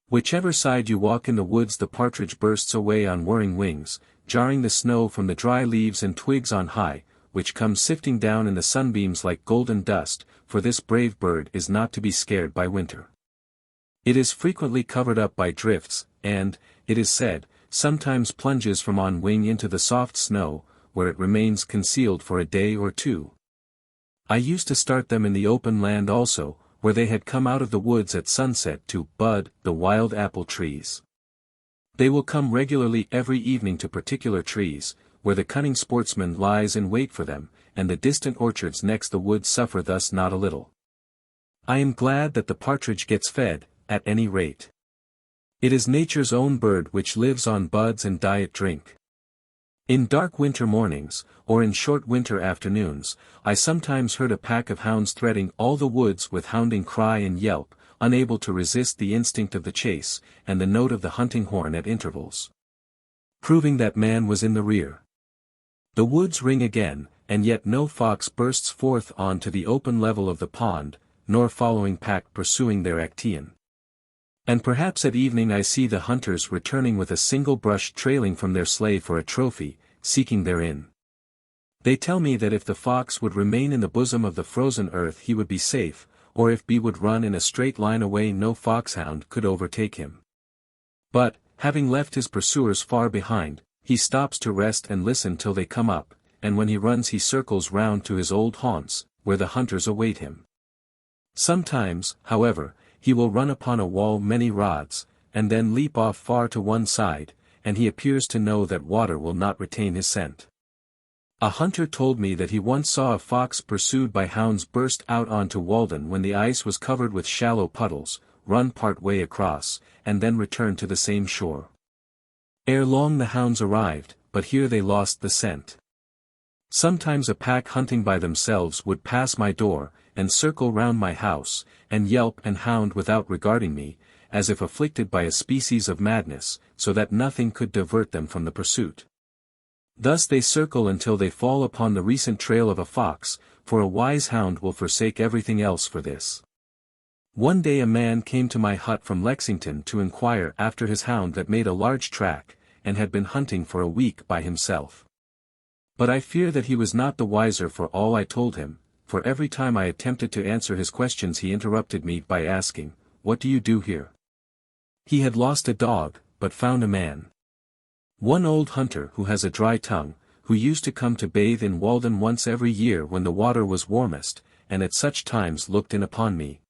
Whichever side you walk in the woods the partridge bursts away on whirring wings, jarring the snow from the dry leaves and twigs on high, which comes sifting down in the sunbeams like golden dust, for this brave bird is not to be scared by winter. It is frequently covered up by drifts, and, it is said, sometimes plunges from on wing into the soft snow, where it remains concealed for a day or two. I used to start them in the open land also, where they had come out of the woods at sunset to bud the wild apple trees. They will come regularly every evening to particular trees, where the cunning sportsman lies in wait for them, and the distant orchards next the woods suffer thus not a little. I am glad that the partridge gets fed, at any rate. It is nature's own bird which lives on buds and diet drink. In dark winter mornings, or in short winter afternoons, I sometimes heard a pack of hounds threading all the woods with hounding cry and yelp, unable to resist the instinct of the chase, and the note of the hunting horn at intervals, proving that man was in the rear. The woods ring again, and yet no fox bursts forth on to the open level of the pond, nor following pack pursuing their Actaeon. And perhaps at evening I see the hunters returning with a single brush trailing from their sleigh for a trophy, seeking therein. They tell me that if the fox would remain in the bosom of the frozen earth he would be safe, or if B would run in a straight line away no foxhound could overtake him. But, having left his pursuers far behind, he stops to rest and listen till they come up, and when he runs he circles round to his old haunts, where the hunters await him. Sometimes, however, he will run upon a wall many rods, and then leap off far to one side, and he appears to know that water will not retain his scent. A hunter told me that he once saw a fox pursued by hounds burst out onto Walden when the ice was covered with shallow puddles, run part way across, and then return to the same shore. Ere long the hounds arrived, but here they lost the scent. Sometimes a pack hunting by themselves would pass my door, and circle round my house, and yelp and hound without regarding me, as if afflicted by a species of madness, so that nothing could divert them from the pursuit. Thus they circle until they fall upon the recent trail of a fox, for a wise hound will forsake everything else for this. One day a man came to my hut from Lexington to inquire after his hound that made a large track, and had been hunting for a week by himself. But I fear that he was not the wiser for all I told him, for every time I attempted to answer his questions he interrupted me by asking, "What do you do here?" He had lost a dog, but found a man. One old hunter who has a dry tongue, who used to come to bathe in Walden once every year when the water was warmest, and at such times looked in upon me,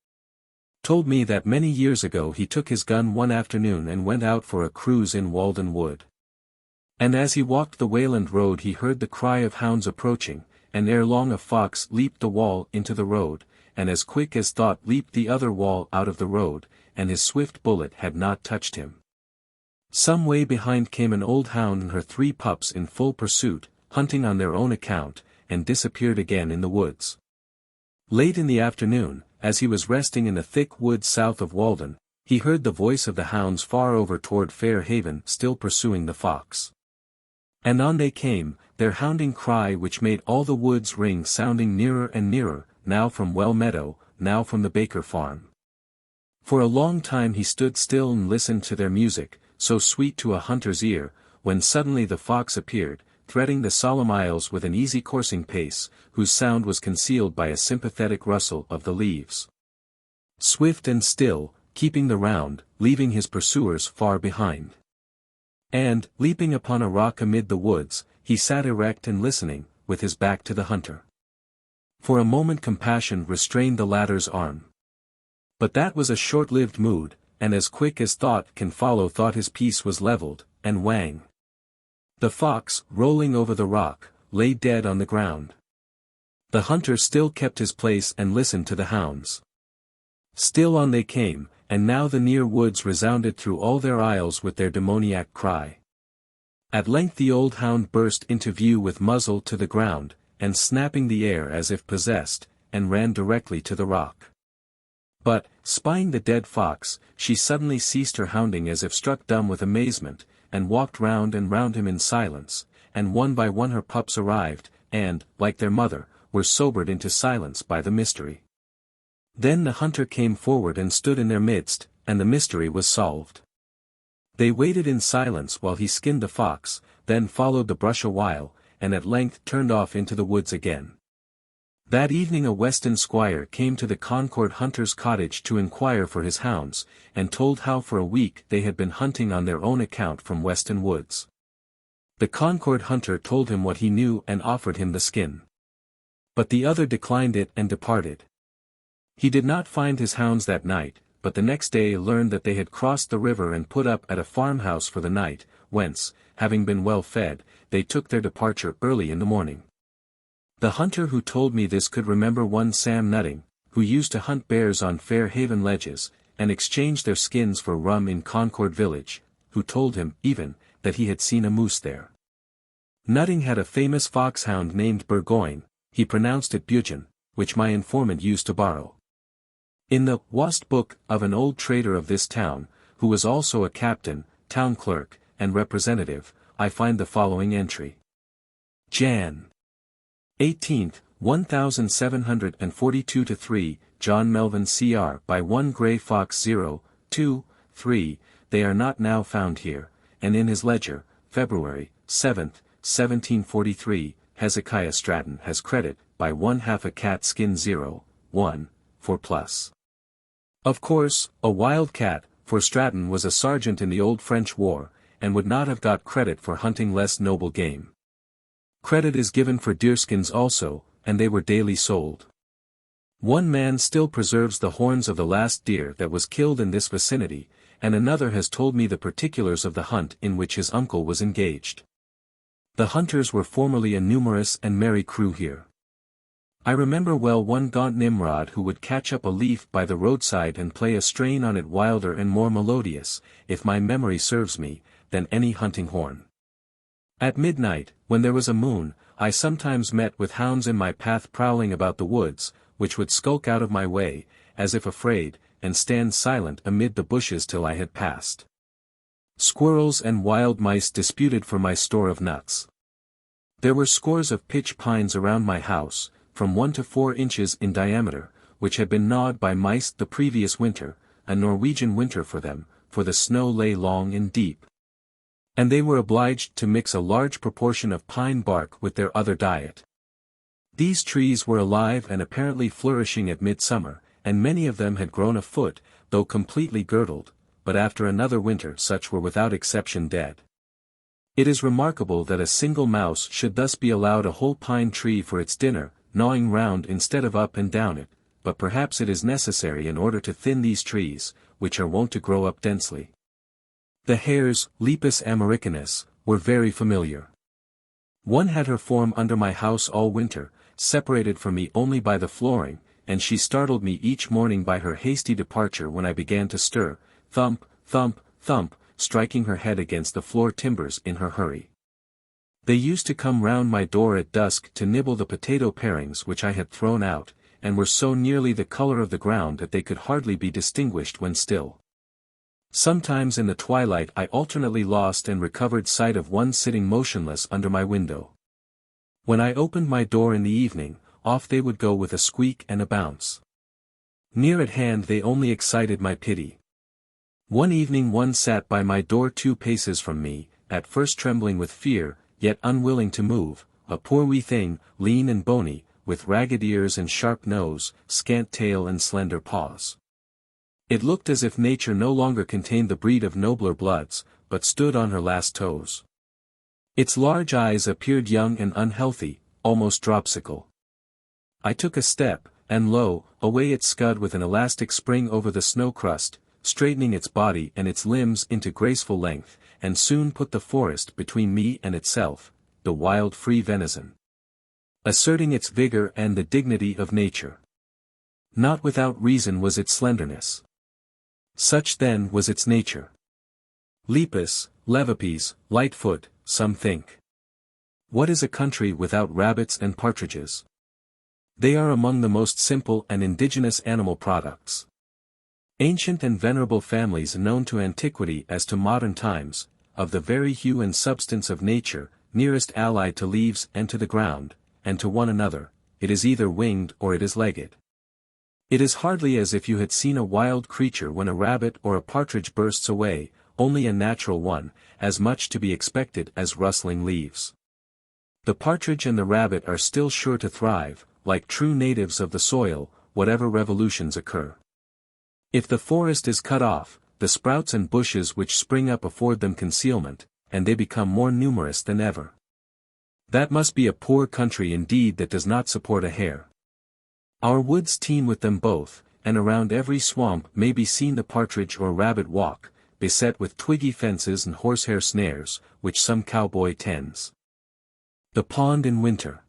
told me that many years ago he took his gun one afternoon and went out for a cruise in Walden Wood. And as he walked the Wayland road he heard the cry of hounds approaching, and ere long a fox leaped the wall into the road, and as quick as thought leaped the other wall out of the road, and his swift bullet had not touched him. Some way behind came an old hound and her 3 pups in full pursuit, hunting on their own account, and disappeared again in the woods. Late in the afternoon, as he was resting in a thick wood south of Walden, he heard the voice of the hounds far over toward Fair Haven still pursuing the fox. And on they came, their hounding cry which made all the woods ring sounding nearer and nearer, now from Well Meadow, now from the Baker farm. For a long time he stood still and listened to their music, so sweet to a hunter's ear, when suddenly the fox appeared, threading the solemn aisles with an easy coursing pace, whose sound was concealed by a sympathetic rustle of the leaves. Swift and still, keeping the round, leaving his pursuers far behind. And, leaping upon a rock amid the woods, he sat erect and listening, with his back to the hunter. For a moment compassion restrained the latter's arm. But that was a short-lived mood, and as quick as thought can follow thought his piece was leveled, and whang! The fox, rolling over the rock, lay dead on the ground. The hunter still kept his place and listened to the hounds. Still on they came, and now the near woods resounded through all their aisles with their demoniac cry. At length the old hound burst into view with muzzle to the ground, and snapping the air as if possessed, and ran directly to the rock. But, spying the dead fox, she suddenly ceased her hounding as if struck dumb with amazement, and walked round and round him in silence, and one by one her pups arrived, and, like their mother, were sobered into silence by the mystery. Then the hunter came forward and stood in their midst, and the mystery was solved. They waited in silence while he skinned the fox, then followed the brush a while, and at length turned off into the woods again. That evening a Weston squire came to the Concord hunter's cottage to inquire for his hounds, and told how for a week they had been hunting on their own account from Weston woods. The Concord hunter told him what he knew and offered him the skin. But the other declined it and departed. He did not find his hounds that night, but the next day learned that they had crossed the river and put up at a farmhouse for the night, whence, having been well fed, they took their departure early in the morning. The hunter who told me this could remember one Sam Nutting, who used to hunt bears on Fair Haven ledges, and exchange their skins for rum in Concord village, who told him, even, that he had seen a moose there. Nutting had a famous foxhound named Burgoyne, he pronounced it Bugen, which my informant used to borrow. In the Wast book of an old trader of this town, who was also a captain, town clerk, and representative, I find the following entry. Jan. 18th, 1742-3, John Melvin Cr. by 1 Grey Fox 0, 2, 3, they are not now found here, and in his ledger, February 7th, 1743, Hezekiah Stratton has credit, by 1/2 a cat skin 0, 1, for plus. Of course, a wild cat, for Stratton was a sergeant in the old French war, and would not have got credit for hunting less noble game. Credit is given for deerskins also, and they were daily sold. One man still preserves the horns of the last deer that was killed in this vicinity, and another has told me the particulars of the hunt in which his uncle was engaged. The hunters were formerly a numerous and merry crew here. I remember well one gaunt Nimrod who would catch up a leaf by the roadside and play a strain on it wilder and more melodious, if my memory serves me, than any hunting horn. At midnight, when there was a moon, I sometimes met with hounds in my path prowling about the woods, which would skulk out of my way, as if afraid, and stand silent amid the bushes till I had passed. Squirrels and wild mice disputed for my store of nuts. There were scores of pitch pines around my house, from 1 to 4 inches in diameter, which had been gnawed by mice the previous winter, a Norwegian winter for them, for the snow lay long and deep. And they were obliged to mix a large proportion of pine bark with their other diet. These trees were alive and apparently flourishing at midsummer, and many of them had grown a foot, though completely girdled, but after another winter such were without exception dead. It is remarkable that a single mouse should thus be allowed a whole pine tree for its dinner, gnawing round instead of up and down it, but perhaps it is necessary in order to thin these trees, which are wont to grow up densely. The hares, Lepus americanus, were very familiar. One had her form under my house all winter, separated from me only by the flooring, and she startled me each morning by her hasty departure when I began to stir, thump, thump, thump, striking her head against the floor timbers in her hurry. They used to come round my door at dusk to nibble the potato parings which I had thrown out, and were so nearly the color of the ground that they could hardly be distinguished when still. Sometimes in the twilight I alternately lost and recovered sight of one sitting motionless under my window. When I opened my door in the evening, off they would go with a squeak and a bounce. Near at hand they only excited my pity. One evening one sat by my door 2 paces from me, at first trembling with fear, yet unwilling to move, a poor wee thing, lean and bony, with ragged ears and sharp nose, scant tail and slender paws. It looked as if nature no longer contained the breed of nobler bloods, but stood on her last toes. Its large eyes appeared young and unhealthy, almost dropsical. I took a step, and lo, away it scud with an elastic spring over the snow crust, straightening its body and its limbs into graceful length, and soon put the forest between me and itself, the wild free venison. Asserting its vigor and the dignity of nature. Not without reason was its slenderness. Such then was its nature. Lepus, Levipes, Lightfoot, some think. What is a country without rabbits and partridges? They are among the most simple and indigenous animal products. Ancient and venerable families known to antiquity as to modern times, of the very hue and substance of nature, nearest allied to leaves and to the ground, and to one another, it is either winged or it is legged. It is hardly as if you had seen a wild creature when a rabbit or a partridge bursts away, only a natural one, as much to be expected as rustling leaves. The partridge and the rabbit are still sure to thrive, like true natives of the soil, whatever revolutions occur. If the forest is cut off, the sprouts and bushes which spring up afford them concealment, and they become more numerous than ever. That must be a poor country indeed that does not support a hare. Our woods teem with them both, and around every swamp may be seen the partridge or rabbit walk, beset with twiggy fences and horsehair snares, which some cowboy tends. The pond in winter.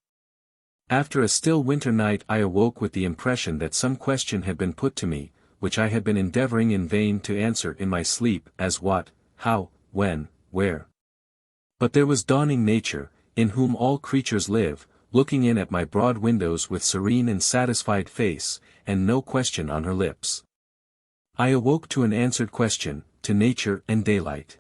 After a still winter night I awoke with the impression that some question had been put to me, which I had been endeavoring in vain to answer in my sleep, as what, how, when, where. But there was dawning nature, in whom all creatures live, looking in at my broad windows with serene and satisfied face, and no question on her lips. I awoke to an answered question, to nature and daylight.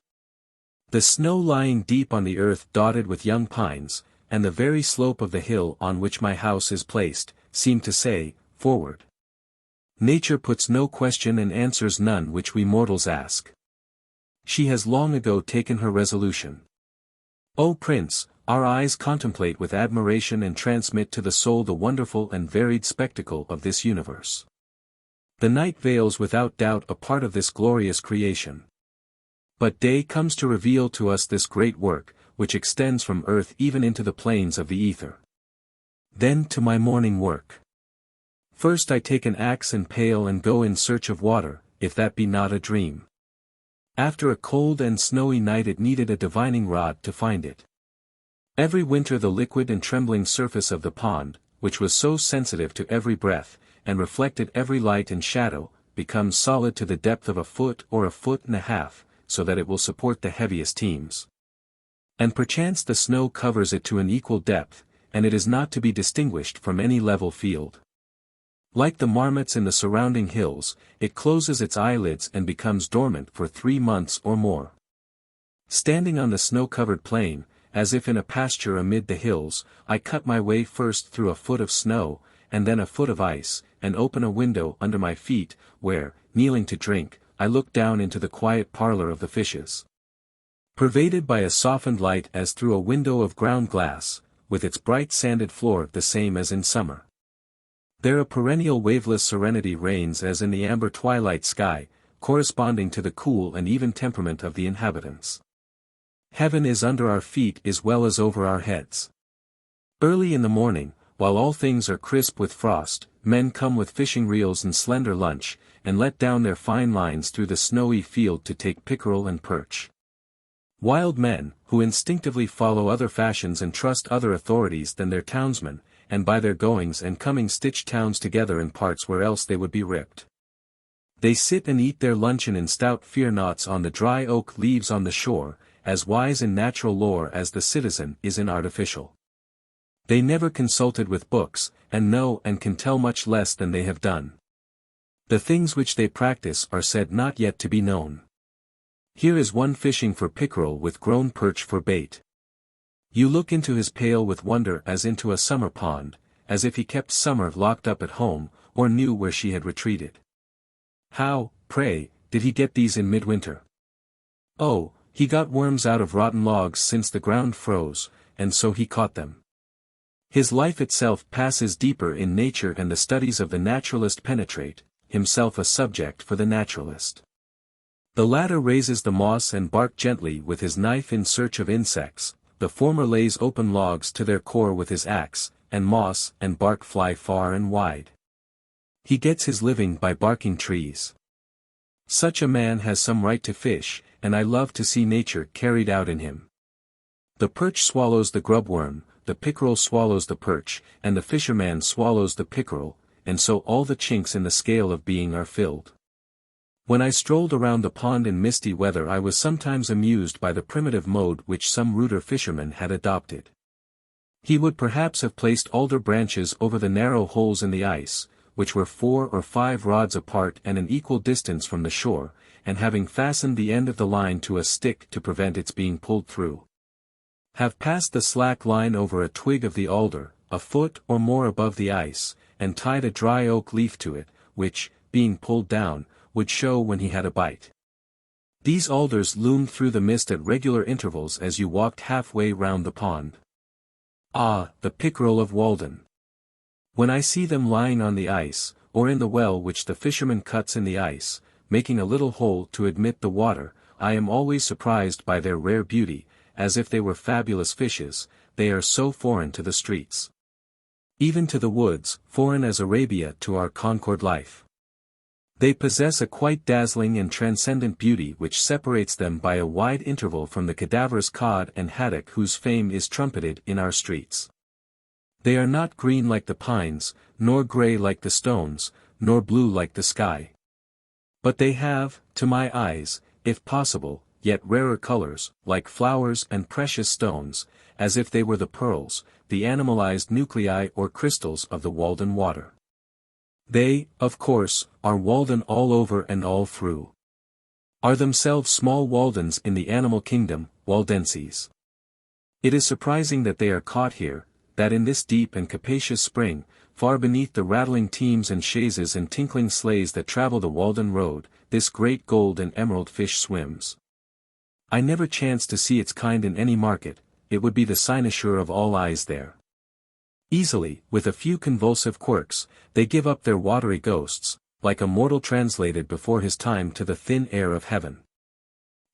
The snow lying deep on the earth dotted with young pines, and the very slope of the hill on which my house is placed, seemed to say, forward. Nature puts no question and answers none which we mortals ask. She has long ago taken her resolution. O Prince, our eyes contemplate with admiration and transmit to the soul the wonderful and varied spectacle of this universe. The night veils without doubt a part of this glorious creation. But day comes to reveal to us this great work, which extends from earth even into the plains of the ether. Then to my morning work. First I take an axe and pail and go in search of water, if that be not a dream. After a cold and snowy night it needed a divining rod to find it. Every winter the liquid and trembling surface of the pond, which was so sensitive to every breath, and reflected every light and shadow, becomes solid to the depth of a foot or a foot and a half, so that it will support the heaviest teams. And perchance the snow covers it to an equal depth, and it is not to be distinguished from any level field. Like the marmots in the surrounding hills, it closes its eyelids and becomes dormant for 3 months or more. Standing on the snow-covered plain, as if in a pasture amid the hills, I cut my way first through a foot of snow, and then a foot of ice, and open a window under my feet, where, kneeling to drink, I look down into the quiet parlor of the fishes. Pervaded by a softened light as through a window of ground glass, with its bright sanded floor the same as in summer. There a perennial waveless serenity reigns as in the amber twilight sky, corresponding to the cool and even temperament of the inhabitants. Heaven is under our feet as well as over our heads. Early in the morning, while all things are crisp with frost, men come with fishing reels and slender lunch, and let down their fine lines through the snowy field to take pickerel and perch. Wild men, who instinctively follow other fashions and trust other authorities than their townsmen, and by their goings and comings stitch towns together in parts where else they would be ripped. They sit and eat their luncheon in stout fear-noughts on the dry oak leaves on the shore, as wise in natural lore as the citizen is in artificial. They never consulted with books, and know and can tell much less than they have done. The things which they practice are said not yet to be known. Here is one fishing for pickerel with grown perch for bait. You look into his pail with wonder as into a summer pond, as if he kept summer locked up at home, or knew where she had retreated. How, pray, did he get these in midwinter? Oh, he got worms out of rotten logs since the ground froze, and so he caught them. His life itself passes deeper in nature and the studies of the naturalist penetrate, himself a subject for the naturalist. The latter raises the moss and bark gently with his knife in search of insects, the former lays open logs to their core with his axe, and moss and bark fly far and wide. He gets his living by barking trees. Such a man has some right to fish, and I love to see nature carried out in him. The perch swallows the grubworm, the pickerel swallows the perch, and the fisherman swallows the pickerel, and so all the chinks in the scale of being are filled. When I strolled around the pond in misty weather I was sometimes amused by the primitive mode which some ruder fisherman had adopted. He would perhaps have placed alder branches over the narrow holes in the ice, which were 4 or 5 rods apart and an equal distance from the shore, and having fastened the end of the line to a stick to prevent its being pulled through, have passed the slack line over a twig of the alder, a foot or more above the ice, and tied a dry oak leaf to it, which, being pulled down, would show when he had a bite. These alders loomed through the mist at regular intervals as you walked halfway round the pond. Ah, the pickerel of Walden! When I see them lying on the ice, or in the well which the fisherman cuts in the ice, making a little hole to admit the water, I am always surprised by their rare beauty, as if they were fabulous fishes, they are so foreign to the streets. Even to the woods, foreign as Arabia to our Concord life. They possess a quite dazzling and transcendent beauty which separates them by a wide interval from the cadaverous cod and haddock whose fame is trumpeted in our streets. They are not green like the pines, nor gray like the stones, nor blue like the sky. But they have, to my eyes, if possible, yet rarer colors, like flowers and precious stones, as if they were the pearls, the animalized nuclei or crystals of the Walden water. They, of course, are Walden all over and all through. Are themselves small Waldens in the animal kingdom, Waldenses. It is surprising that they are caught here, that in this deep and capacious spring, far beneath the rattling teams and chaises and tinkling sleighs that travel the Walden road, this great gold and emerald fish swims. I never chance to see its kind in any market, it would be the cynosure of all eyes there. Easily, with a few convulsive quirks, they give up their watery ghosts, like a mortal translated before his time to the thin air of heaven.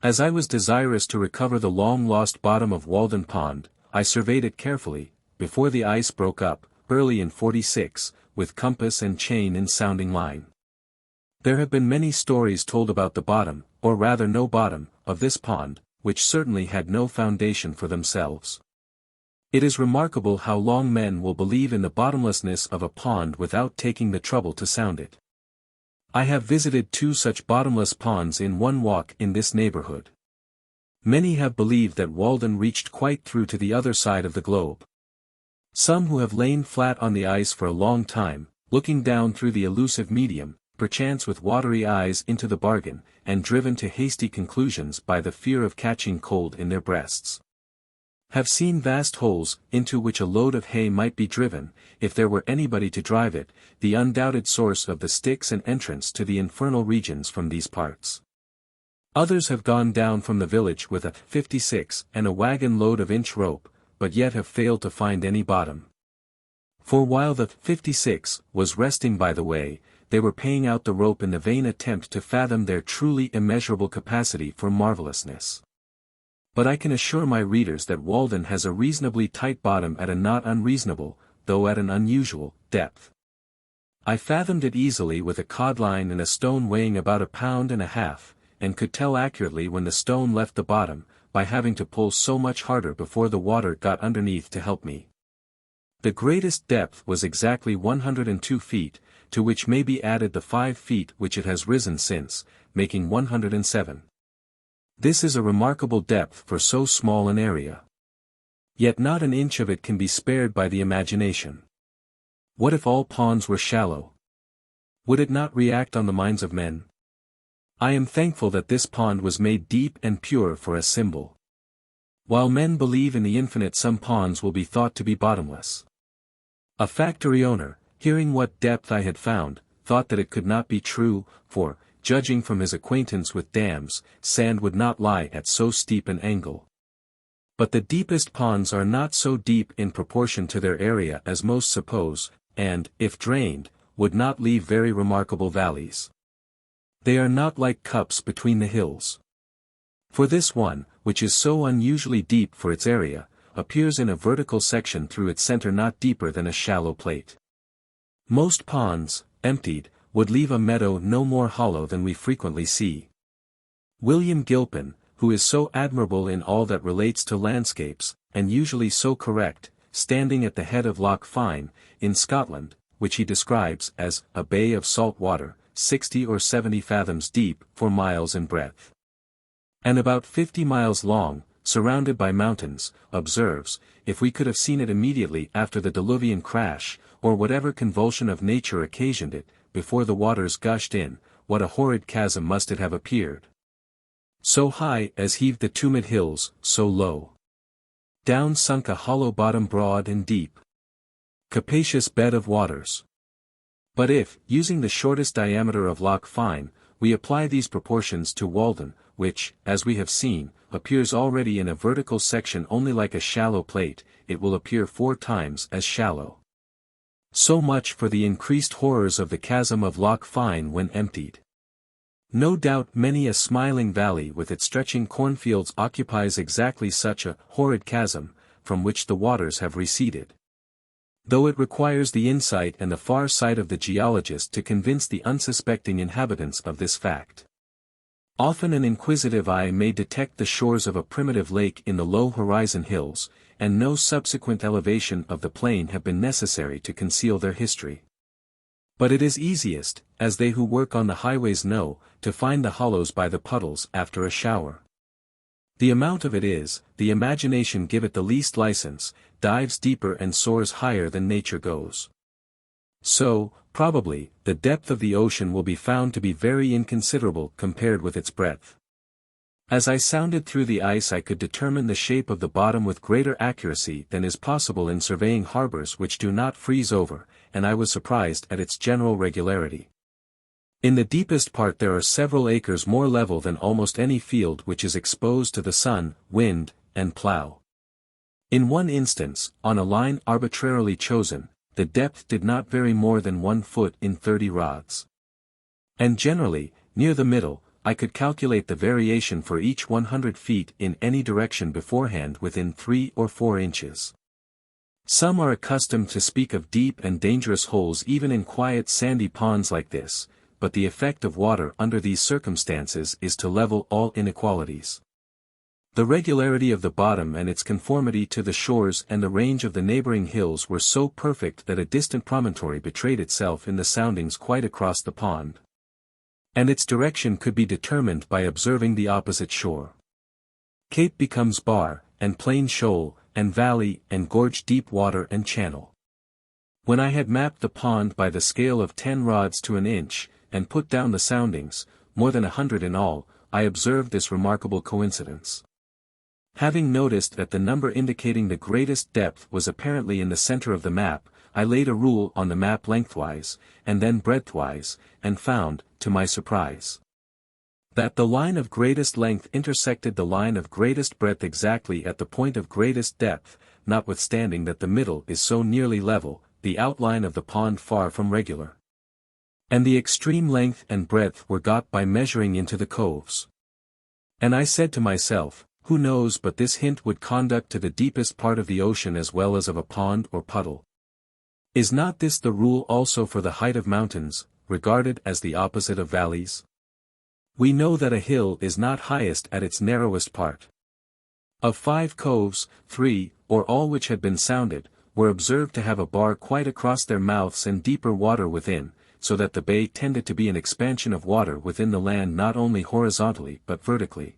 As I was desirous to recover the long-lost bottom of Walden Pond, I surveyed it carefully, before the ice broke up, early in '46, with compass and chain in sounding line. There have been many stories told about the bottom, or rather no bottom, of this pond, which certainly had no foundation for themselves. It is remarkable how long men will believe in the bottomlessness of a pond without taking the trouble to sound it. I have visited 2 such bottomless ponds in one walk in this neighborhood. Many have believed that Walden reached quite through to the other side of the globe. Some who have lain flat on the ice for a long time, looking down through the elusive medium, perchance with watery eyes into the bargain, and driven to hasty conclusions by the fear of catching cold in their breasts, have seen vast holes, into which a load of hay might be driven, if there were anybody to drive it, the undoubted source of the Styx and entrance to the infernal regions from these parts. Others have gone down from the village with a 56 and a wagon load of inch rope, but yet have failed to find any bottom. For while the 56 was resting by the way, they were paying out the rope in the vain attempt to fathom their truly immeasurable capacity for marvelousness. But I can assure my readers that Walden has a reasonably tight bottom at a not unreasonable, though at an unusual, depth. I fathomed it easily with a codline and a stone weighing about 1.5 pounds, and could tell accurately when the stone left the bottom, by having to pull so much harder before the water got underneath to help me. The greatest depth was exactly 102 feet, to which may be added the 5 feet which it has risen since, making 107. This is a remarkable depth for so small an area. Yet not an inch of it can be spared by the imagination. What if all ponds were shallow? Would it not react on the minds of men? I am thankful that this pond was made deep and pure for a symbol. While men believe in the infinite, some ponds will be thought to be bottomless. A factory owner, hearing what depth I had found, thought that it could not be true, for, judging from his acquaintance with dams, sand would not lie at so steep an angle. But the deepest ponds are not so deep in proportion to their area as most suppose, and, if drained, would not leave very remarkable valleys. They are not like cups between the hills. For this one, which is so unusually deep for its area, appears in a vertical section through its center not deeper than a shallow plate. Most ponds, emptied, would leave a meadow no more hollow than we frequently see. William Gilpin, who is so admirable in all that relates to landscapes, and usually so correct, standing at the head of Loch Fyne, in Scotland, which he describes as a bay of salt water, 60 or 70 fathoms deep, 4 miles in breadth, and about 50 miles long, surrounded by mountains, observes, if we could have seen it immediately after the diluvian crash, or whatever convulsion of nature occasioned it, before the waters gushed in, what a horrid chasm must it have appeared. So high as heaved the tumid hills, so low down sunk a hollow bottom broad and deep, capacious bed of waters. But if, using the shortest diameter of Loch Fyne, we apply these proportions to Walden, which, as we have seen, appears already in a vertical section only like a shallow plate, it will appear 4 times as shallow. So much for the increased horrors of the chasm of Loch Fyne when emptied. No doubt many a smiling valley with its stretching cornfields occupies exactly such a horrid chasm, from which the waters have receded. Though it requires the insight and the far sight of the geologist to convince the unsuspecting inhabitants of this fact. Often an inquisitive eye may detect the shores of a primitive lake in the low horizon hills, and no subsequent elevation of the plain have been necessary to conceal their history. But it is easiest, as they who work on the highways know, to find the hollows by the puddles after a shower. The amount of it is, the imagination give it the least license, dives deeper and soars higher than nature goes. So, probably, the depth of the ocean will be found to be very inconsiderable compared with its breadth. As I sounded through the ice I could determine the shape of the bottom with greater accuracy than is possible in surveying harbors which do not freeze over, and I was surprised at its general regularity. In the deepest part there are several acres more level than almost any field which is exposed to the sun, wind, and plough. In one instance, on a line arbitrarily chosen, the depth did not vary more than 1 foot in 30 rods. And generally, near the middle, I could calculate the variation for each 100 feet in any direction beforehand within 3 or 4 inches. Some are accustomed to speak of deep and dangerous holes even in quiet sandy ponds like this, but the effect of water under these circumstances is to level all inequalities. The regularity of the bottom and its conformity to the shores and the range of the neighboring hills were so perfect that a distant promontory betrayed itself in the soundings quite across the pond. And its direction could be determined by observing the opposite shore. Cape becomes bar, and plain shoal, and valley, and gorge deep water and channel. When I had mapped the pond by the scale of 10 rods to an inch, and put down the soundings, more than 100 in all, I observed this remarkable coincidence. Having noticed that the number indicating the greatest depth was apparently in the center of the map, I laid a rule on the map lengthwise, and then breadthwise, and found, to my surprise, that the line of greatest length intersected the line of greatest breadth exactly at the point of greatest depth, notwithstanding that the middle is so nearly level, the outline of the pond far from regular. And the extreme length and breadth were got by measuring into the coves. And I said to myself, who knows but this hint would conduct to the deepest part of the ocean as well as of a pond or puddle? Is not this the rule also for the height of mountains, regarded as the opposite of valleys? We know that a hill is not highest at its narrowest part. Of 5 coves, 3, or all which had been sounded, were observed to have a bar quite across their mouths and deeper water within, so that the bay tended to be an expansion of water within the land not only horizontally but vertically.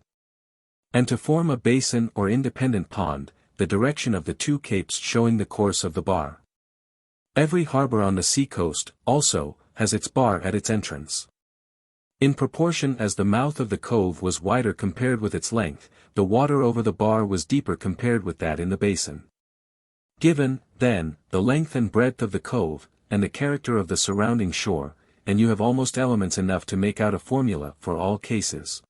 And to form a basin or independent pond, the direction of the 2 capes showing the course of the bar. Every harbor on the sea-coast, also, has its bar at its entrance. In proportion as the mouth of the cove was wider compared with its length, the water over the bar was deeper compared with that in the basin. Given, then, the length and breadth of the cove, and the character of the surrounding shore, and you have almost elements enough to make out a formula for all cases.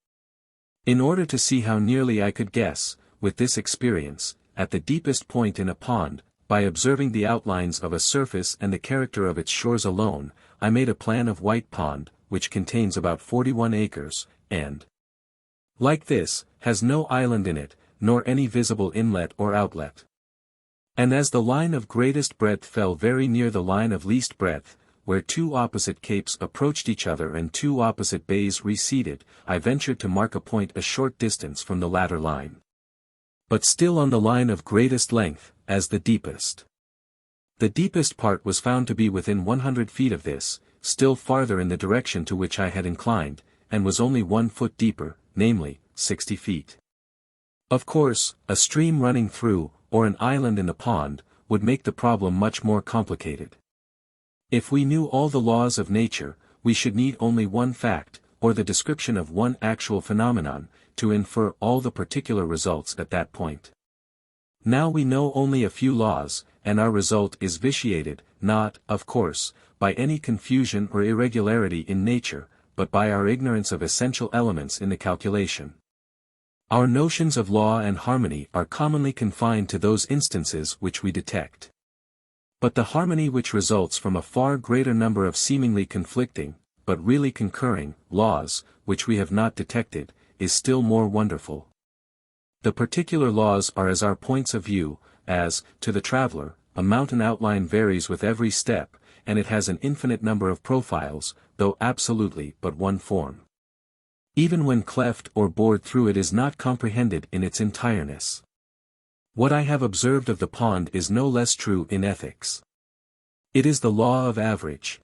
In order to see how nearly I could guess, with this experience, at the deepest point in a pond, by observing the outlines of a surface and the character of its shores alone, I made a plan of White Pond, which contains about 41 acres, and, like this, has no island in it, nor any visible inlet or outlet. And as the line of greatest breadth fell very near the line of least breadth, where 2 opposite capes approached each other and 2 opposite bays receded, I ventured to mark a point a short distance from the latter line. But still on the line of greatest length, as the deepest. The deepest part was found to be within 100 feet of this, still farther in the direction to which I had inclined, and was only 1 foot deeper, namely, 60 feet. Of course, a stream running through, or an island in the pond, would make the problem much more complicated. If we knew all the laws of nature, we should need only one fact, or the description of one actual phenomenon, to infer all the particular results at that point. Now we know only a few laws, and our result is vitiated, not, of course, by any confusion or irregularity in nature, but by our ignorance of essential elements in the calculation. Our notions of law and harmony are commonly confined to those instances which we detect. But the harmony which results from a far greater number of seemingly conflicting, but really concurring, laws, which we have not detected, is still more wonderful. The particular laws are as our points of view, as, to the traveler, a mountain outline varies with every step, and it has an infinite number of profiles, though absolutely but one form. Even when cleft or bored through it is not comprehended in its entireness. What I have observed of the pond is no less true in ethics. It is the law of average.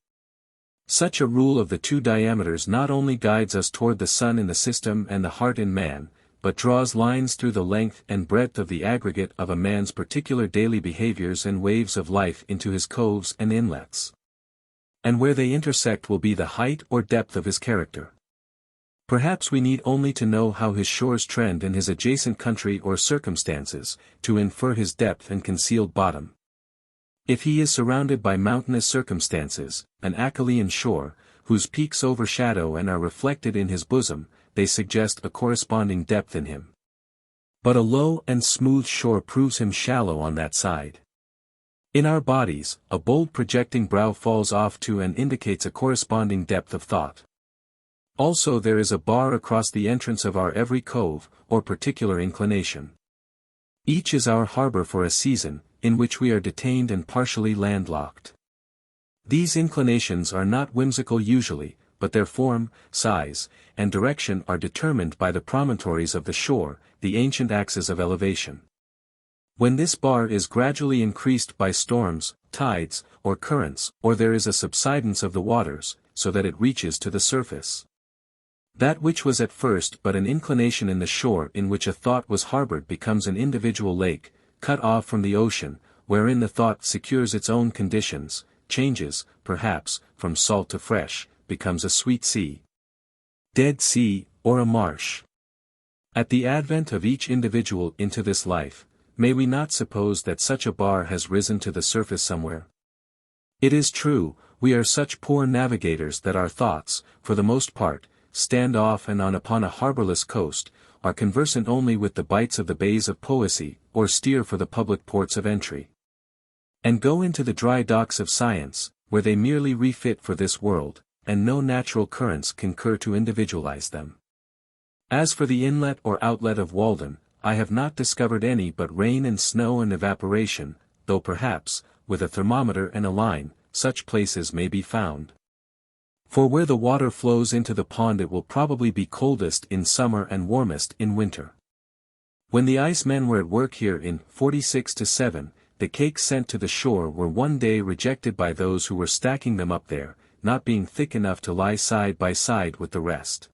Such a rule of the two diameters not only guides us toward the sun in the system and the heart in man, but draws lines through the length and breadth of the aggregate of a man's particular daily behaviors and waves of life into his coves and inlets. And where they intersect will be the height or depth of his character. Perhaps we need only to know how his shores trend in his adjacent country or circumstances, to infer his depth and concealed bottom. If he is surrounded by mountainous circumstances, an Acalian shore, whose peaks overshadow and are reflected in his bosom, they suggest a corresponding depth in him. But a low and smooth shore proves him shallow on that side. In our bodies, a bold projecting brow falls off to and indicates a corresponding depth of thought. Also there is a bar across the entrance of our every cove, or particular inclination. Each is our harbor for a season, in which we are detained and partially landlocked. These inclinations are not whimsical usually, but their form, size, and direction are determined by the promontories of the shore, the ancient axes of elevation. When this bar is gradually increased by storms, tides, or currents, or there is a subsidence of the waters, so that it reaches to the surface. That which was at first but an inclination in the shore in which a thought was harbored becomes an individual lake, cut off from the ocean, wherein the thought secures its own conditions, changes, perhaps, from salt to fresh, becomes a sweet sea, Dead Sea, or a marsh. At the advent of each individual into this life, may we not suppose that such a bar has risen to the surface somewhere? It is true, we are such poor navigators that our thoughts, for the most part, stand off and on upon a harborless coast, are conversant only with the bights of the bays of poesy, or steer for the public ports of entry. And go into the dry docks of science, where they merely refit for this world, and no natural currents concur to individualize them. As for the inlet or outlet of Walden, I have not discovered any but rain and snow and evaporation, though perhaps, with a thermometer and a line, such places may be found. For where the water flows into the pond it will probably be coldest in summer and warmest in winter. When the icemen were at work here in 46-7, the cakes sent to the shore were one day rejected by those who were stacking them up there, not being thick enough to lie side by side with the rest.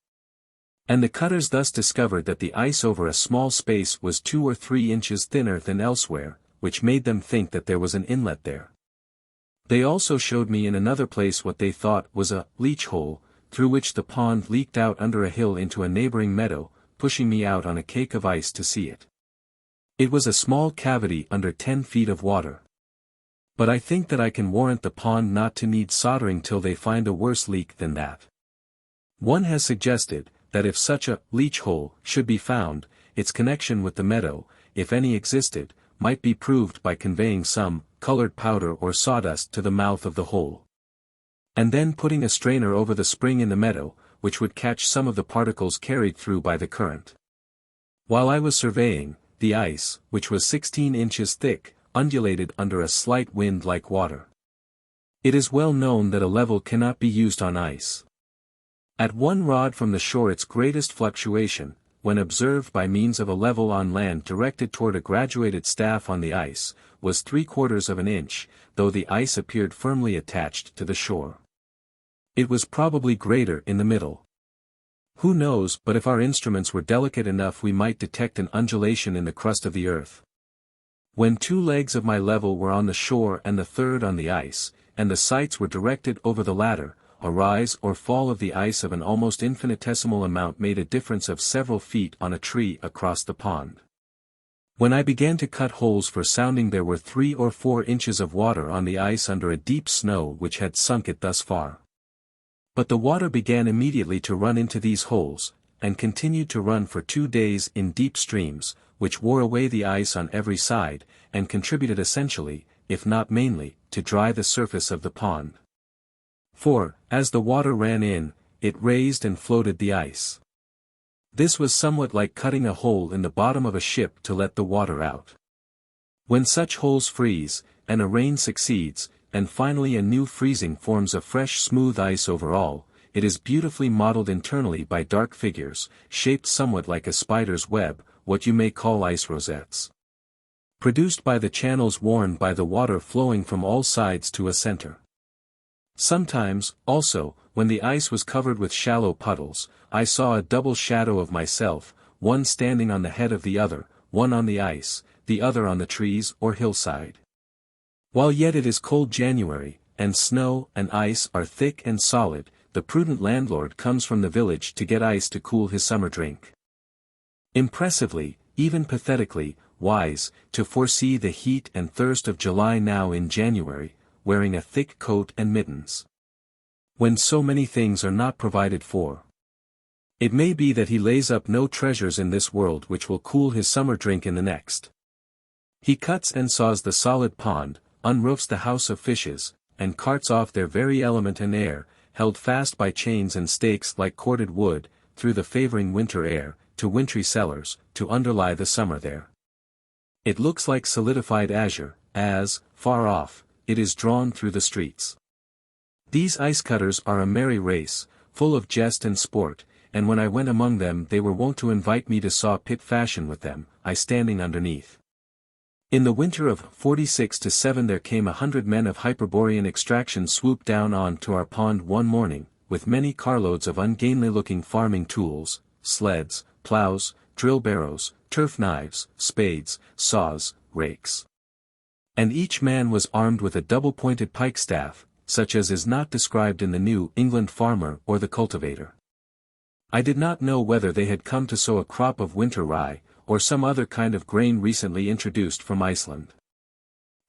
And the cutters thus discovered that the ice over a small space was 2 or 3 inches thinner than elsewhere, which made them think that there was an inlet there. They also showed me in another place what they thought was a leach hole, through which the pond leaked out under a hill into a neighboring meadow, pushing me out on a cake of ice to see it. It was a small cavity under 10 feet of water. But I think that I can warrant the pond not to need soldering till they find a worse leak than that. One has suggested, that if such a leach hole should be found, its connection with the meadow, if any existed, might be proved by conveying some colored powder or sawdust to the mouth of the hole, and then putting a strainer over the spring in the meadow, which would catch some of the particles carried through by the current. While I was surveying, the ice, which was 16 inches thick, undulated under a slight wind like water. It is well known that a level cannot be used on ice. At 1 rod from the shore its greatest fluctuation, when observed by means of a level on land directed toward a graduated staff on the ice, was 3/4 of an inch, though the ice appeared firmly attached to the shore. It was probably greater in the middle. Who knows, but if our instruments were delicate enough we might detect an undulation in the crust of the earth. When 2 legs of my level were on the shore and the third on the ice, and the sights were directed over the latter, a rise or fall of the ice of an almost infinitesimal amount made a difference of several feet on a tree across the pond. When I began to cut holes for sounding there were 3 or 4 inches of water on the ice under a deep snow which had sunk it thus far. But the water began immediately to run into these holes, and continued to run for 2 days in deep streams, which wore away the ice on every side, and contributed essentially, if not mainly, to dry the surface of the pond. For, as the water ran in, it raised and floated the ice. This was somewhat like cutting a hole in the bottom of a ship to let the water out. When such holes freeze, and a rain succeeds, and finally a new freezing forms a fresh smooth ice over all, it is beautifully modeled internally by dark figures, shaped somewhat like a spider's web, what you may call ice rosettes. Produced by the channels worn by the water flowing from all sides to a center. Sometimes, also, when the ice was covered with shallow puddles, I saw a double shadow of myself, one standing on the head of the other, one on the ice, the other on the trees or hillside. While yet it is cold January, and snow and ice are thick and solid, the prudent landlord comes from the village to get ice to cool his summer drink. Impressively, even pathetically, wise, to foresee the heat and thirst of July now in January, wearing a thick coat and mittens. When so many things are not provided for. It may be that he lays up no treasures in this world which will cool his summer drink in the next. He cuts and saws the solid pond, unroofs the house of fishes, and carts off their very element and air, held fast by chains and stakes like corded wood, through the favoring winter air, to wintry cellars, to underlie the summer there. It looks like solidified azure, as, far off, it is drawn through the streets. These ice cutters are a merry race, full of jest and sport, and when I went among them they were wont to invite me to saw pit fashion with them, I standing underneath. In the winter of 46-7 there came 100 men of Hyperborean extraction swoop down on to our pond one morning, with many carloads of ungainly-looking farming tools, sleds, plows, drill barrows, turf knives, spades, saws, rakes. And each man was armed with a double-pointed pike-staff, such as is not described in the New England Farmer or the Cultivator. I did not know whether they had come to sow a crop of winter rye, or some other kind of grain recently introduced from Iceland.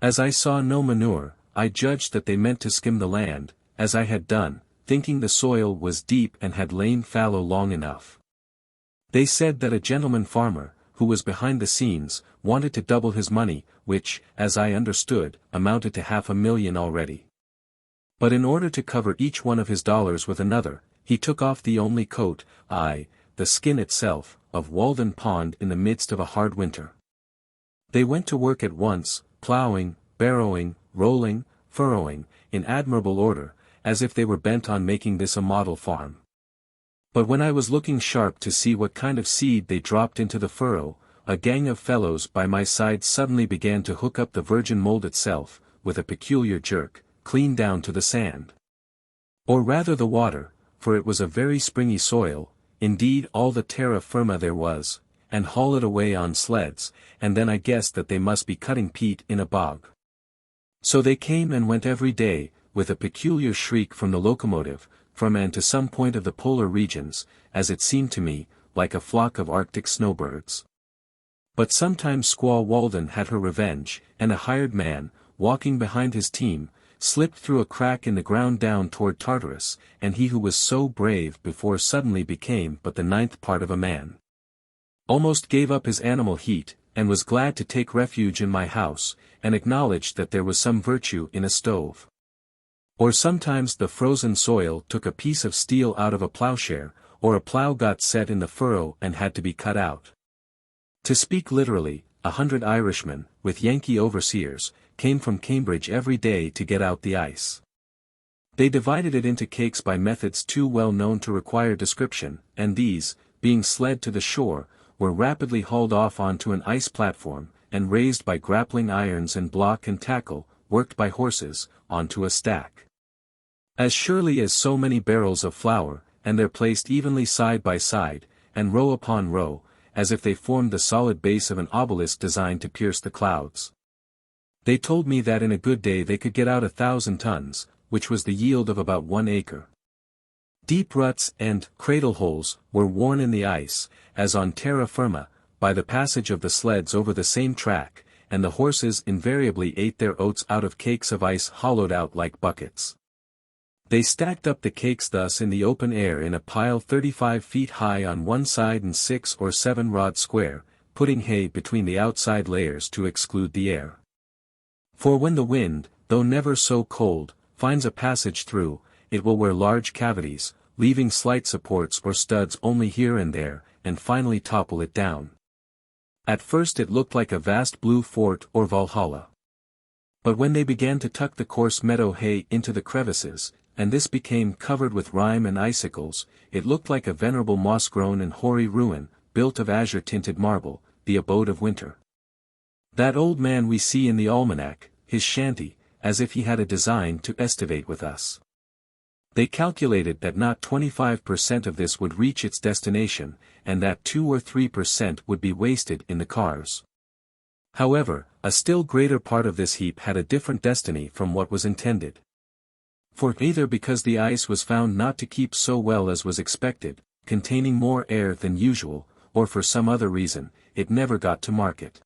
As I saw no manure, I judged that they meant to skim the land, as I had done, thinking the soil was deep and had lain fallow long enough. They said that a gentleman farmer, who was behind the scenes, wanted to double his money, which, as I understood, amounted to $500,000 already. But in order to cover each one of his dollars with another, he took off the only coat, the skin itself, of Walden Pond in the midst of a hard winter. They went to work at once, ploughing, barrowing, rolling, furrowing, in admirable order, as if they were bent on making this a model farm. But when I was looking sharp to see what kind of seed they dropped into the furrow, a gang of fellows by my side suddenly began to hook up the virgin mold itself, with a peculiar jerk, clean down to the sand. Or rather the water, for it was a very springy soil, indeed all the terra firma there was, and haul it away on sleds, and then I guessed that they must be cutting peat in a bog. So they came and went every day, with a peculiar shriek from the locomotive, from and to some point of the polar regions, as it seemed to me, like a flock of Arctic snowbirds. But sometimes Squaw Walden had her revenge, and a hired man, walking behind his team, slipped through a crack in the ground down toward Tartarus, and he who was so brave before suddenly became but the 9th part of a man. Almost gave up his animal heat, and was glad to take refuge in my house, and acknowledged that there was some virtue in a stove. Or sometimes the frozen soil took a piece of steel out of a plowshare, or a plow got set in the furrow and had to be cut out. To speak literally, 100 Irishmen, with Yankee overseers, came from Cambridge every day to get out the ice. They divided it into cakes by methods too well known to require description, and these, being sled to the shore, were rapidly hauled off onto an ice platform, and raised by grappling irons and block and tackle, worked by horses, onto a stack. As surely as so many barrels of flour, and they're placed evenly side by side, and row upon row, as if they formed the solid base of an obelisk designed to pierce the clouds. They told me that in a good day they could get out 1,000 tons, which was the yield of about 1 acre. Deep ruts and cradle holes were worn in the ice, as on terra firma, by the passage of the sleds over the same track, and the horses invariably ate their oats out of cakes of ice hollowed out like buckets. They stacked up the cakes thus in the open air in a pile 35 feet high on one side and 6 or 7 rods square, putting hay between the outside layers to exclude the air. For when the wind, though never so cold, finds a passage through, it will wear large cavities, leaving slight supports or studs only here and there, and finally topple it down. At first it looked like a vast blue fort or Valhalla. But when they began to tuck the coarse meadow hay into the crevices, and this became covered with rime and icicles, it looked like a venerable moss-grown and hoary ruin, built of azure-tinted marble, the abode of winter. That old man we see in the almanac, his shanty, as if he had a design to estivate with us. They calculated that not 25% of this would reach its destination, and that 2 or 3% would be wasted in the cars. However, a still greater part of this heap had a different destiny from what was intended. For either because the ice was found not to keep so well as was expected, containing more air than usual, or for some other reason, it never got to market.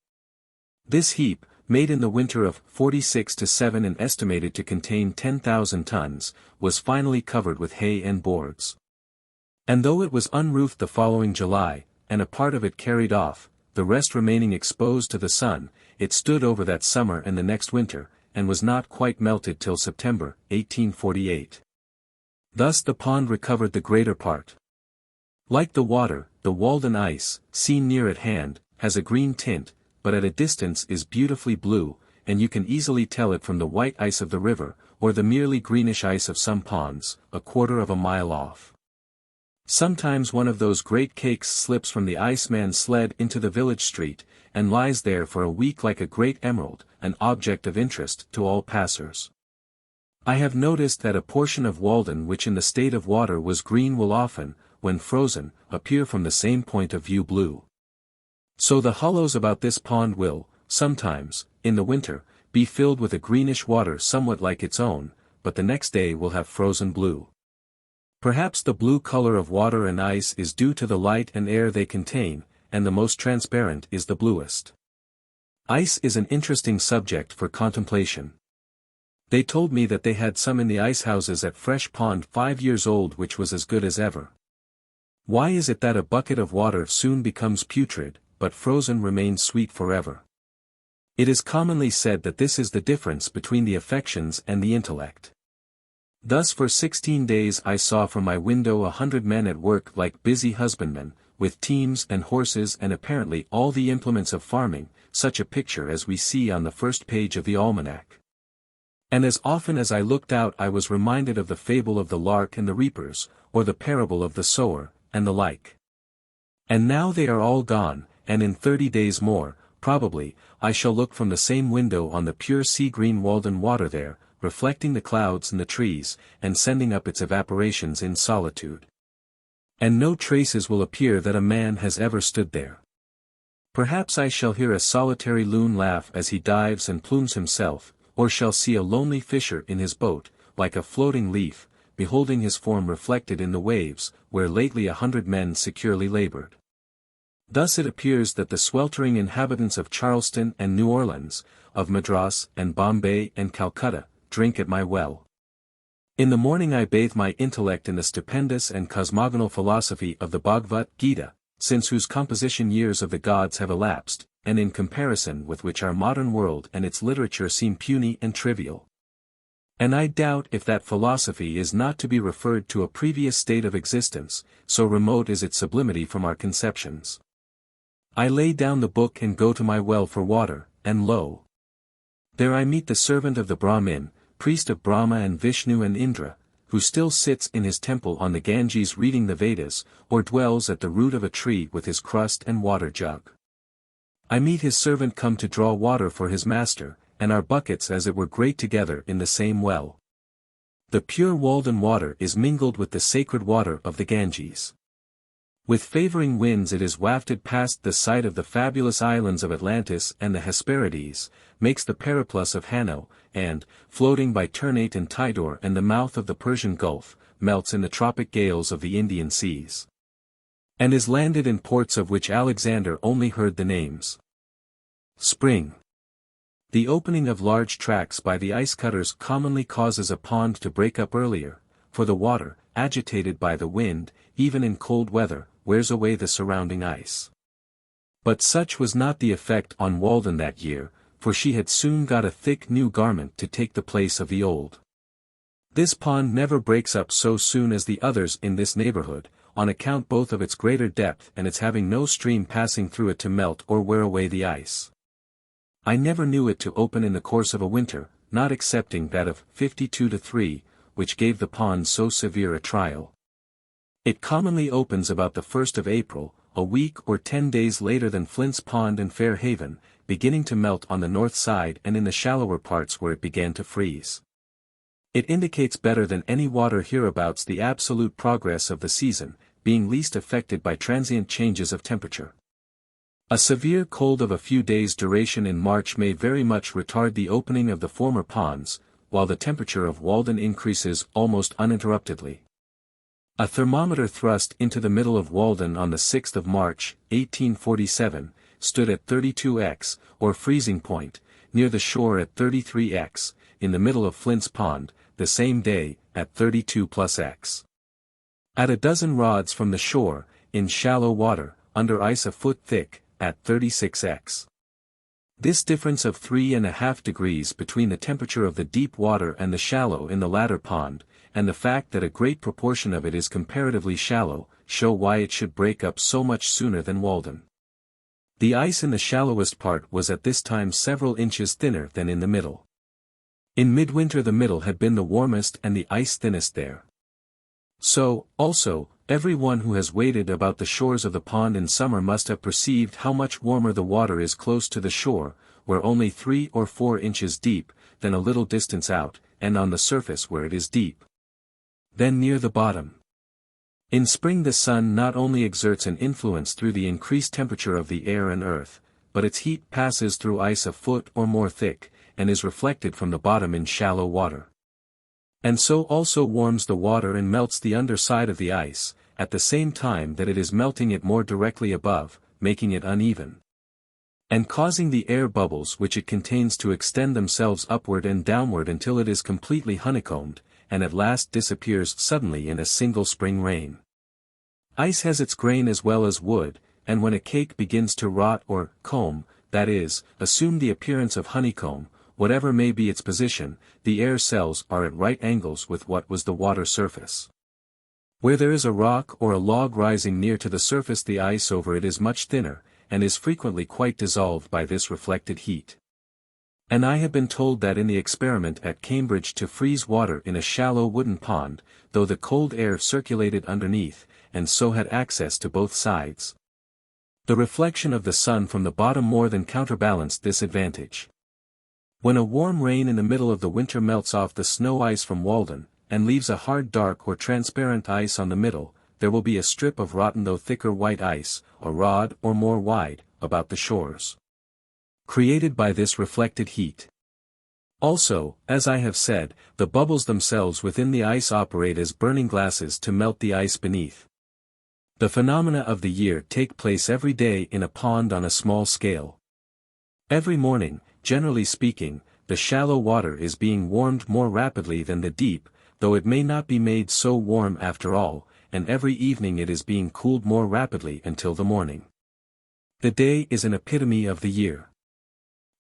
This heap, made in the winter of 46-7 and estimated to contain 10,000 tons, was finally covered with hay and boards. And though it was unroofed the following July, and a part of it carried off, the rest remaining exposed to the sun, it stood over that summer and the next winter, and was not quite melted till September, 1848. Thus the pond recovered the greater part. Like the water, the Walden ice, seen near at hand, has a green tint, but at a distance is beautifully blue, and you can easily tell it from the white ice of the river, or the merely greenish ice of some ponds, a quarter of a mile off. Sometimes one of those great cakes slips from the iceman's sled into the village street, and lies there for a week like a great emerald, an object of interest to all passers. I have noticed that a portion of Walden which in the state of water was green will often, when frozen, appear from the same point of view blue. So the hollows about this pond will, sometimes, in the winter, be filled with a greenish water somewhat like its own, but the next day will have frozen blue. Perhaps the blue color of water and ice is due to the light and air they contain, and the most transparent is the bluest. Ice is an interesting subject for contemplation. They told me that they had some in the icehouses at Fresh Pond 5 years old which was as good as ever. Why is it that a bucket of water soon becomes putrid, but frozen remains sweet forever? It is commonly said that this is the difference between the affections and the intellect. Thus for 16 days I saw from my window 100 men at work like busy husbandmen, with teams and horses and apparently all the implements of farming, such a picture as we see on the first page of the almanac. And as often as I looked out I was reminded of the fable of the lark and the reapers, or the parable of the sower, and the like. And now they are all gone, and in 30 days more, probably, I shall look from the same window on the pure sea-green Walden water there, reflecting the clouds and the trees, and sending up its evaporations in solitude. And no traces will appear that a man has ever stood there. Perhaps I shall hear a solitary loon laugh as he dives and plumes himself, or shall see a lonely fisher in his boat, like a floating leaf, beholding his form reflected in the waves, where lately 100 men securely labored. Thus it appears that the sweltering inhabitants of Charleston and New Orleans, of Madras and Bombay and Calcutta, drink at my well. In the morning I bathe my intellect in the stupendous and cosmogonal philosophy of the Bhagavad Gita, since whose composition years of the gods have elapsed, and in comparison with which our modern world and its literature seem puny and trivial. And I doubt if that philosophy is not to be referred to a previous state of existence, so remote is its sublimity from our conceptions. I lay down the book and go to my well for water, and lo! There I meet the servant of the Brahmin, priest of Brahma and Vishnu and Indra, who still sits in his temple on the Ganges reading the Vedas, or dwells at the root of a tree with his crust and water jug. I meet his servant come to draw water for his master, and our buckets as it were grate together in the same well. The pure Walden water is mingled with the sacred water of the Ganges. With favoring winds it is wafted past the site of the fabulous islands of Atlantis and the Hesperides, makes the periplus of Hanno, and, floating by Ternate and Tidor and the mouth of the Persian Gulf, melts in the tropic gales of the Indian seas. And is landed in ports of which Alexander only heard the names. Spring. The opening of large tracks by the ice cutters commonly causes a pond to break up earlier, for the water, agitated by the wind, even in cold weather, wears away the surrounding ice. But such was not the effect on Walden that year, for she had soon got a thick new garment to take the place of the old. This pond never breaks up so soon as the others in this neighborhood, on account both of its greater depth and its having no stream passing through it to melt or wear away the ice. I never knew it to open in the course of a winter, not excepting that of 52-3, which gave the pond so severe a trial. It commonly opens about the 1st of April, a week or 10 days later than Flint's Pond and Fair Haven, beginning to melt on the north side and in the shallower parts where it began to freeze. It indicates better than any water hereabouts the absolute progress of the season, being least affected by transient changes of temperature. A severe cold of a few days' duration in March may very much retard the opening of the former ponds, while the temperature of Walden increases almost uninterruptedly. A thermometer thrust into the middle of Walden on the 6th of March, 1847, stood at 32°, or freezing point, near the shore at 33°, in the middle of Flint's Pond, the same day, at 32+X. At a dozen rods from the shore, in shallow water, under ice a foot thick, at 36°. This difference of 3½ degrees between the temperature of the deep water and the shallow in the latter pond, and the fact that a great proportion of it is comparatively shallow, show why it should break up so much sooner than Walden. The ice in the shallowest part was at this time several inches thinner than in the middle. In midwinter the middle had been the warmest and the ice thinnest there. So, also, every one who has waded about the shores of the pond in summer must have perceived how much warmer the water is close to the shore, where only 3 or 4 inches deep, than a little distance out, and on the surface where it is deep. Then near the bottom. In spring the sun not only exerts an influence through the increased temperature of the air and earth, but its heat passes through ice a foot or more thick, and is reflected from the bottom in shallow water. And so also warms the water and melts the under side of the ice, at the same time that it is melting it more directly above, making it uneven, and causing the air bubbles which it contains to extend themselves upward and downward until it is completely honeycombed, and at last disappears suddenly in a single spring rain. Ice has its grain as well as wood, and when a cake begins to rot or comb, that is, assume the appearance of honeycomb, whatever may be its position, the air cells are at right angles with what was the water surface. Where there is a rock or a log rising near to the surface the ice over it is much thinner, and is frequently quite dissolved by this reflected heat. And I have been told that in the experiment at Cambridge to freeze water in a shallow wooden pond, though the cold air circulated underneath, and so had access to both sides, the reflection of the sun from the bottom more than counterbalanced this advantage. When a warm rain in the middle of the winter melts off the snow ice from Walden, and leaves a hard dark or transparent ice on the middle, there will be a strip of rotten though thicker white ice, a rod or more wide, about the shores, created by this reflected heat. Also, as I have said, the bubbles themselves within the ice operate as burning glasses to melt the ice beneath. The phenomena of the year take place every day in a pond on a small scale. Every morning, generally speaking, the shallow water is being warmed more rapidly than the deep, though it may not be made so warm after all, and every evening it is being cooled more rapidly until the morning. The day is an epitome of the year.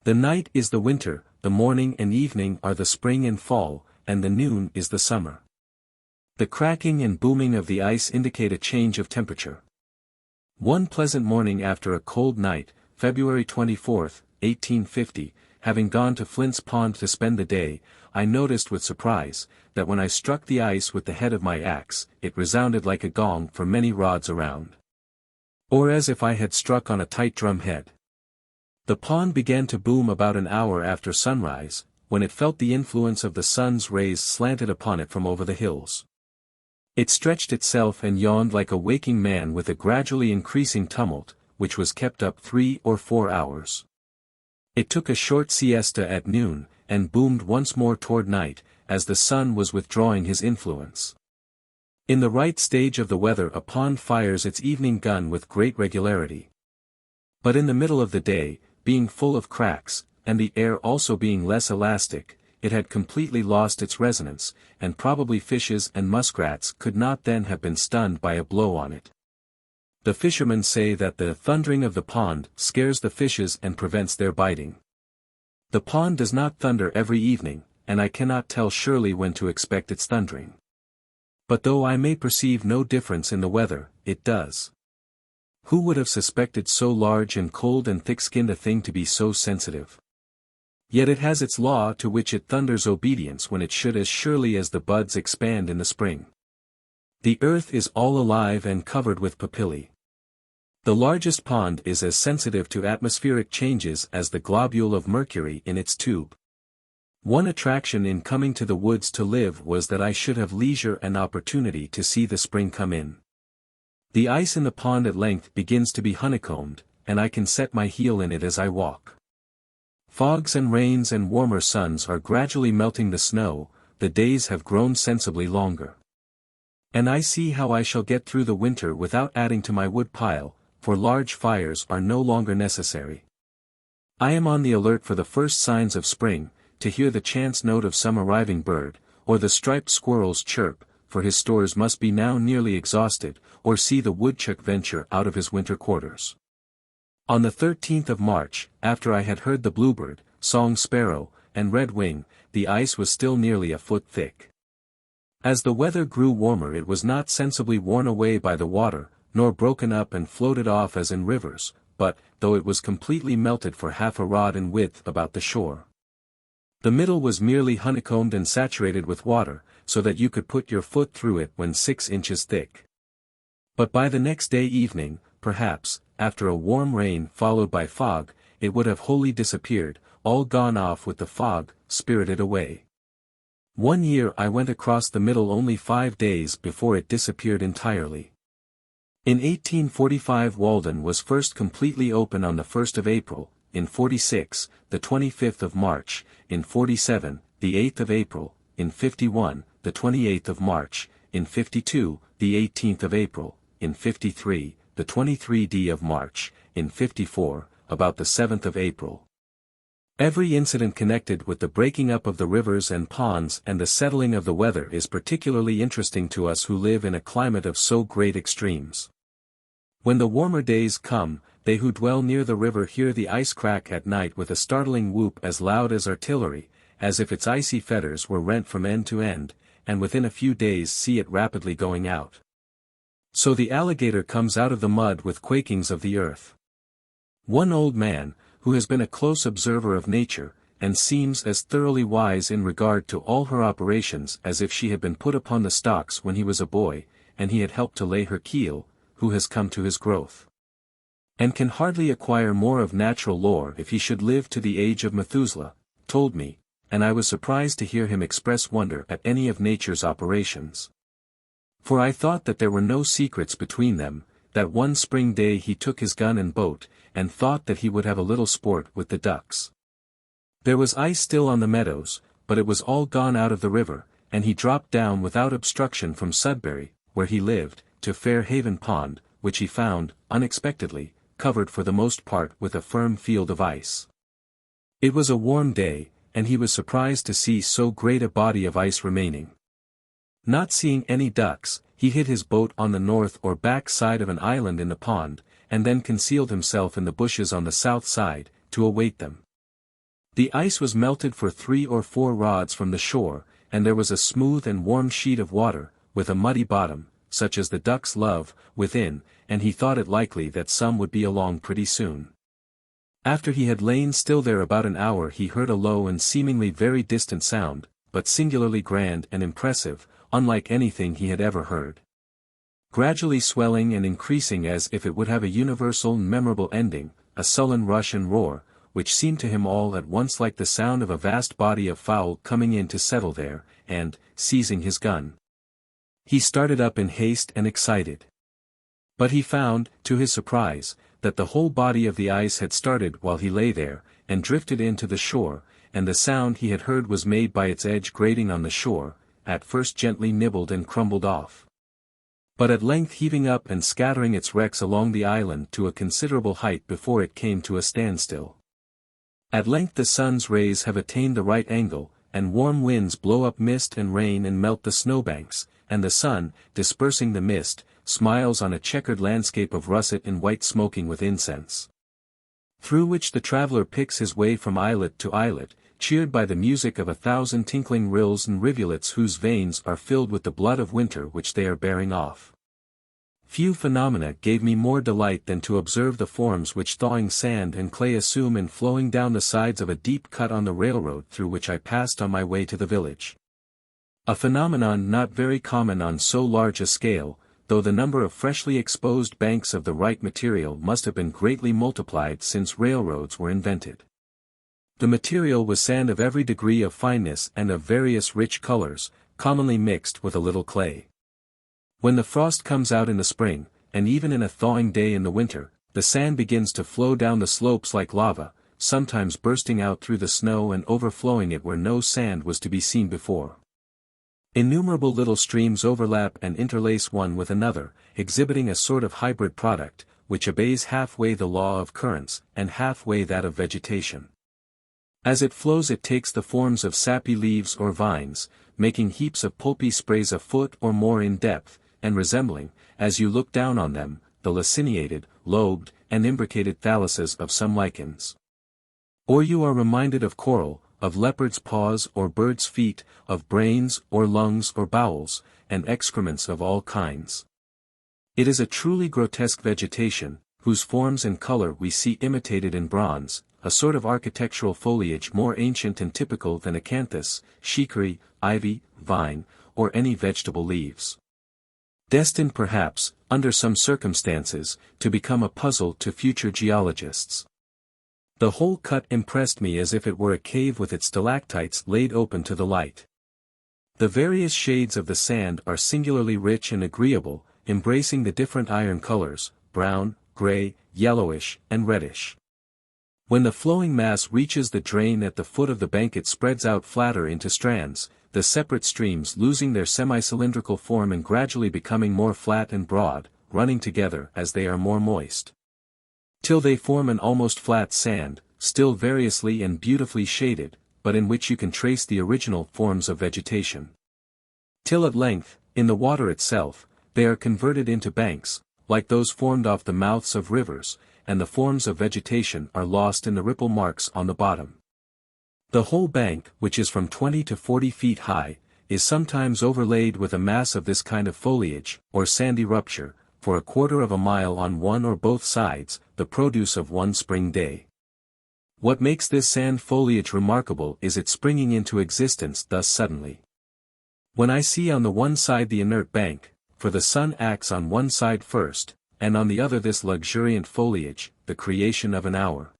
The night is the winter, the morning and evening are the spring and fall, and the noon is the summer. The cracking and booming of the ice indicate a change of temperature. One pleasant morning after a cold night, February 24, 1850, having gone to Flint's Pond to spend the day, I noticed with surprise, that when I struck the ice with the head of my axe, it resounded like a gong for many rods around, or as if I had struck on a tight drum head. The pond began to boom about an hour after sunrise, when it felt the influence of the sun's rays slanted upon it from over the hills. It stretched itself and yawned like a waking man with a gradually increasing tumult, which was kept up 3 or 4 hours. It took a short siesta at noon, and boomed once more toward night, as the sun was withdrawing his influence. In the right stage of the weather a pond fires its evening gun with great regularity. But in the middle of the day, being full of cracks, and the air also being less elastic, it had completely lost its resonance, and probably fishes and muskrats could not then have been stunned by a blow on it. The fishermen say that the thundering of the pond scares the fishes and prevents their biting. The pond does not thunder every evening, and I cannot tell surely when to expect its thundering. But though I may perceive no difference in the weather, it does. Who would have suspected so large and cold and thick-skinned a thing to be so sensitive? Yet it has its law to which it thunders obedience when it should, as surely as the buds expand in the spring. The earth is all alive and covered with papillae. The largest pond is as sensitive to atmospheric changes as the globule of mercury in its tube. One attraction in coming to the woods to live was that I should have leisure and opportunity to see the spring come in. The ice in the pond at length begins to be honeycombed, and I can set my heel in it as I walk. Fogs and rains and warmer suns are gradually melting the snow, the days have grown sensibly longer. And I see how I shall get through the winter without adding to my wood pile, for large fires are no longer necessary. I am on the alert for the first signs of spring, to hear the chance note of some arriving bird, or the striped squirrel's chirp, for his stores must be now nearly exhausted, or see the woodchuck venture out of his winter quarters. On the 13th of March, after I had heard the bluebird, song sparrow, and redwing, the ice was still nearly a foot thick. As the weather grew warmer it was not sensibly worn away by the water, nor broken up and floated off as in rivers, but, though it was completely melted for half a rod in width about the shore. The middle was merely honeycombed and saturated with water, so that you could put your foot through it when 6 inches thick. But by the next day evening, perhaps, after a warm rain followed by fog, it would have wholly disappeared, all gone off with the fog, spirited away. One year I went across the middle only 5 days before it disappeared entirely. In 1845 Walden was first completely open on the 1st of April, in 46, the 25th of March, in 47, the 8th of April, in 51, the 28th of March, in 52, the 18th of April, in 53, the 23d of March, in 54, about the 7th of April. Every incident connected with the breaking up of the rivers and ponds and the settling of the weather is particularly interesting to us who live in a climate of so great extremes. When the warmer days come, they who dwell near the river hear the ice crack at night with a startling whoop as loud as artillery, as if its icy fetters were rent from end to end, and within a few days see it rapidly going out. So the alligator comes out of the mud with quakings of the earth. One old man, who has been a close observer of nature, and seems as thoroughly wise in regard to all her operations as if she had been put upon the stocks when he was a boy, and he had helped to lay her keel, who has come to his growth, and can hardly acquire more of natural lore if he should live to the age of Methuselah, told me, and I was surprised to hear him express wonder at any of nature's operations. For I thought that there were no secrets between them, that one spring day he took his gun and boat, and thought that he would have a little sport with the ducks. There was ice still on the meadows, but it was all gone out of the river, and he dropped down without obstruction from Sudbury, where he lived, to Fair Haven Pond, which he found, unexpectedly, covered for the most part with a firm field of ice. It was a warm day, and he was surprised to see so great a body of ice remaining. Not seeing any ducks, he hid his boat on the north or back side of an island in the pond, and then concealed himself in the bushes on the south side, to await them. The ice was melted for 3 or 4 rods from the shore, and there was a smooth and warm sheet of water, with a muddy bottom, such as the ducks love, within, and he thought it likely that some would be along pretty soon. After he had lain still there about an hour he heard a low and seemingly very distant sound, but singularly grand and impressive, unlike anything he had ever heard. Gradually swelling and increasing as if it would have a universal and memorable ending, a sullen rush and roar, which seemed to him all at once like the sound of a vast body of fowl coming in to settle there, and, seizing his gun, he started up in haste and excited. But he found, to his surprise, that the whole body of the ice had started while he lay there, and drifted in to the shore, and the sound he had heard was made by its edge grating on the shore, at first gently nibbled and crumbled off, but at length heaving up and scattering its wrecks along the island to a considerable height before it came to a standstill. At length the sun's rays have attained the right angle, and warm winds blow up mist and rain and melt the snowbanks, and the sun, dispersing the mist, smiles on a checkered landscape of russet and white smoking with incense. through which the traveler picks his way from islet to islet, cheered by the music of 1,000 tinkling rills and rivulets whose veins are filled with the blood of winter which they are bearing off. Few phenomena gave me more delight than to observe the forms which thawing sand and clay assume in flowing down the sides of a deep cut on the railroad through which I passed on my way to the village. A phenomenon not very common on so large a scale, though the number of freshly exposed banks of the right material must have been greatly multiplied since railroads were invented. The material was sand of every degree of fineness and of various rich colors, commonly mixed with a little clay. When the frost comes out in the spring, and even in a thawing day in the winter, the sand begins to flow down the slopes like lava, sometimes bursting out through the snow and overflowing it where no sand was to be seen before. Innumerable little streams overlap and interlace one with another, exhibiting a sort of hybrid product, which obeys halfway the law of currents and halfway that of vegetation. As it flows it takes the forms of sappy leaves or vines, making heaps of pulpy sprays a foot or more in depth, and resembling, as you look down on them, the laciniated, lobed, and imbricated thalluses of some lichens. Or you are reminded of coral, of leopard's paws or bird's feet, of brains or lungs or bowels, and excrements of all kinds. It is a truly grotesque vegetation, whose forms and color we see imitated in bronze, a sort of architectural foliage more ancient and typical than acanthus, chicory, ivy, vine, or any vegetable leaves. Destined perhaps, under some circumstances, to become a puzzle to future geologists. The whole cut impressed me as if it were a cave with its stalactites laid open to the light. The various shades of the sand are singularly rich and agreeable, embracing the different iron colors, brown, gray, yellowish, and reddish. When the flowing mass reaches the drain at the foot of the bank it spreads out flatter into strands, the separate streams losing their semi-cylindrical form and gradually becoming more flat and broad, running together as they are more moist, till they form an almost flat sand, still variously and beautifully shaded, but in which you can trace the original forms of vegetation. Till at length, in the water itself, they are converted into banks, like those formed off the mouths of rivers, and the forms of vegetation are lost in the ripple marks on the bottom. The whole bank, which is from 20 to 40 feet high, is sometimes overlaid with a mass of this kind of foliage, or sandy rupture, for a quarter of a mile on one or both sides, the produce of one spring day. What makes this sand foliage remarkable is its springing into existence thus suddenly. When I see on the one side the inert bank, for the sun acts on one side first, and on the other this luxuriant foliage, the creation of an hour,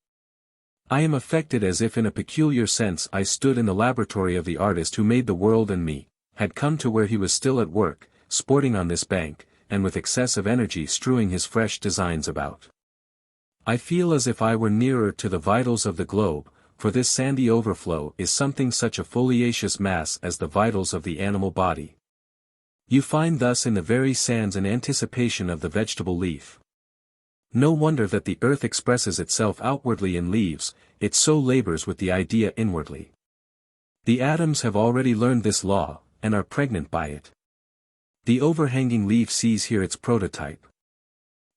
I am affected as if in a peculiar sense I stood in the laboratory of the artist who made the world and me, had come to where he was still at work, sporting on this bank, and with excessive energy strewing his fresh designs about. I feel as if I were nearer to the vitals of the globe, for this sandy overflow is something such a foliaceous mass as the vitals of the animal body. You find thus in the very sands an anticipation of the vegetable leaf. No wonder that the earth expresses itself outwardly in leaves, it so labors with the idea inwardly. The atoms have already learned this law, and are pregnant by it. The overhanging leaf sees here its prototype.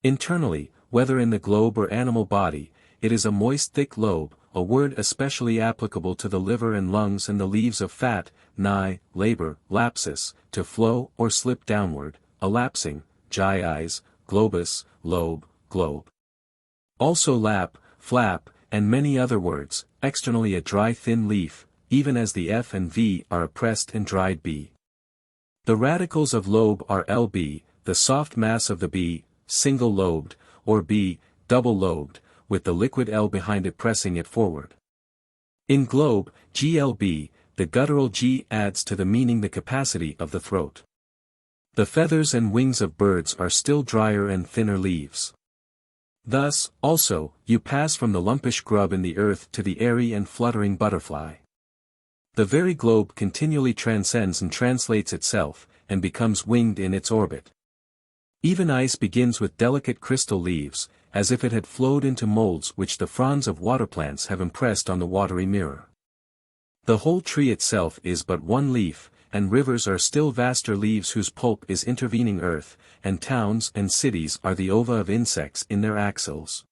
Internally, whether in the globe or animal body, it is a moist thick lobe, a word especially applicable to the liver and lungs and the leaves of fat, labor, lapsus, to flow or slip downward, elapsing, gyes, globus, lobe, globe. Also lap, flap, and many other words, externally a dry thin leaf, even as the F and V are a pressed and dried B. The radicals of lobe are LB, the soft mass of the B, single-lobed, or B, double-lobed, with the liquid L behind it pressing it forward. In globe, GLB, the guttural G adds to the meaning the capacity of the throat. The feathers and wings of birds are still drier and thinner leaves. Thus, also, you pass from the lumpish grub in the earth to the airy and fluttering butterfly. The very globe continually transcends and translates itself, and becomes winged in its orbit. Even ice begins with delicate crystal leaves, as if it had flowed into molds which the fronds of water plants have impressed on the watery mirror. The whole tree itself is but one leaf, and rivers are still vaster leaves whose pulp is intervening earth, and towns and cities are the ova of insects in their axils.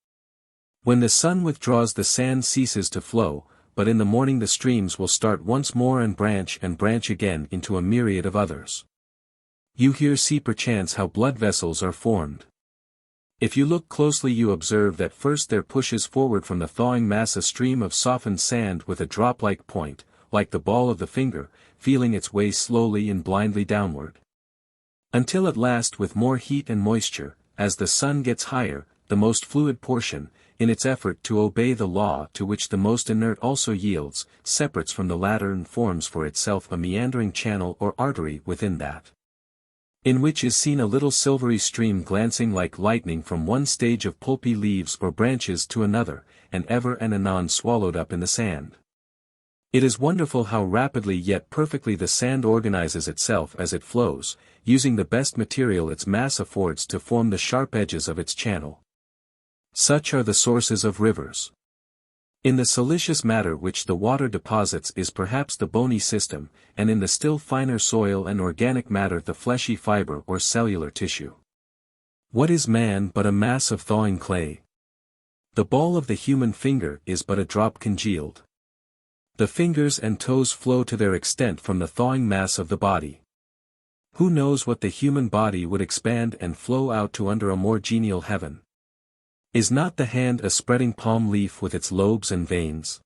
When the sun withdraws, the sand ceases to flow, but in the morning the streams will start once more and branch again into a myriad of others. You see perchance how blood vessels are formed. If you look closely you observe that first there pushes forward from the thawing mass a stream of softened sand with a drop-like point, like the ball of the finger, feeling its way slowly and blindly downward. Until at last with more heat and moisture, as the sun gets higher, the most fluid portion, in its effort to obey the law to which the most inert also yields, separates from the latter and forms for itself a meandering channel or artery within that, in which is seen a little silvery stream glancing like lightning from one stage of pulpy leaves or branches to another, and ever and anon swallowed up in the sand. It is wonderful how rapidly yet perfectly the sand organizes itself as it flows, using the best material its mass affords to form the sharp edges of its channel. Such are the sources of rivers. In the siliceous matter which the water deposits is perhaps the bony system, and in the still finer soil and organic matter the fleshy fiber or cellular tissue. What is man but a mass of thawing clay? The ball of the human finger is but a drop congealed. The fingers and toes flow to their extent from the thawing mass of the body. Who knows what the human body would expand and flow out to under a more genial heaven? Is not the hand a spreading palm leaf with its lobes and veins?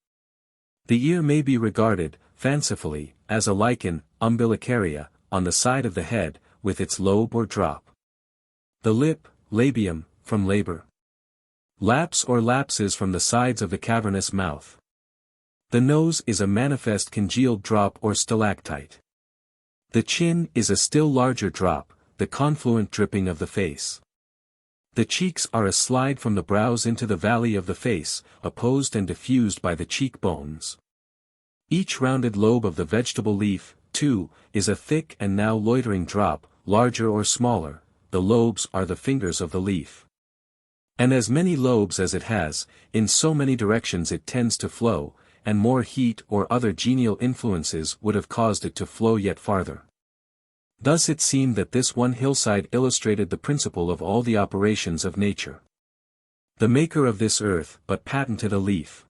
The ear may be regarded, fancifully, as a lichen, umbilicaria, on the side of the head, with its lobe or drop. The lip, labium, from labor. Lapse or lapses from the sides of the cavernous mouth. The nose is a manifest congealed drop or stalactite. The chin is a still larger drop, the confluent dripping of the face. The cheeks are a slide from the brows into the valley of the face, opposed and diffused by the cheekbones. Each rounded lobe of the vegetable leaf, too, is a thick and now loitering drop, larger or smaller. The lobes are the fingers of the leaf. And as many lobes as it has, in so many directions it tends to flow, and more heat or other genial influences would have caused it to flow yet farther. Thus it seemed that this one hillside illustrated the principle of all the operations of nature. The maker of this earth but patented a leaf.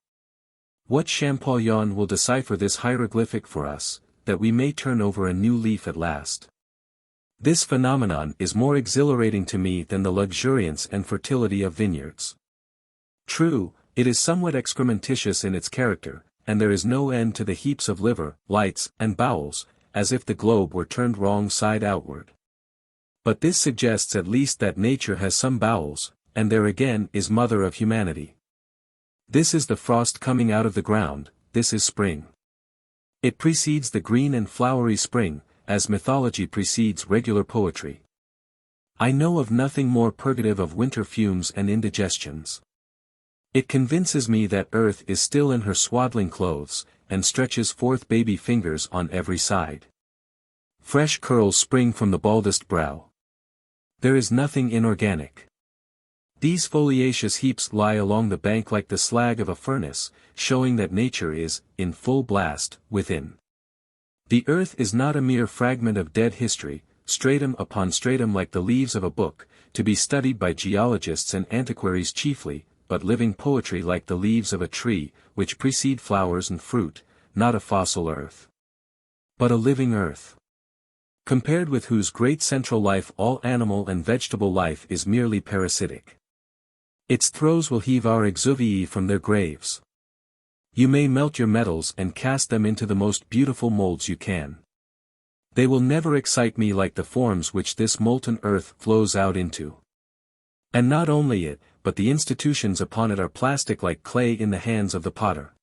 What Champollion will decipher this hieroglyphic for us, that we may turn over a new leaf at last. This phenomenon is more exhilarating to me than the luxuriance and fertility of vineyards. True, it is somewhat excrementitious in its character, and there is no end to the heaps of liver, lights, and bowels, as if the globe were turned wrong side outward. But this suggests at least that nature has some bowels, and there again is mother of humanity. This is the frost coming out of the ground, this is spring. It precedes the green and flowery spring, as mythology precedes regular poetry. I know of nothing more purgative of winter fumes and indigestions. It convinces me that earth is still in her swaddling clothes, and stretches forth baby fingers on every side. Fresh curls spring from the baldest brow. There is nothing inorganic. These foliaceous heaps lie along the bank like the slag of a furnace, showing that nature is, in full blast, within. The earth is not a mere fragment of dead history, stratum upon stratum like the leaves of a book, to be studied by geologists and antiquaries chiefly, but living poetry like the leaves of a tree, which precede flowers and fruit, not a fossil earth, but a living earth, compared with whose great central life all animal and vegetable life is merely parasitic. Its throes will heave our exuvii from their graves. You may melt your metals and cast them into the most beautiful molds you can. They will never excite me like the forms which this molten earth flows out into. And not only it, but the institutions upon it are plastic like clay in the hands of the potter.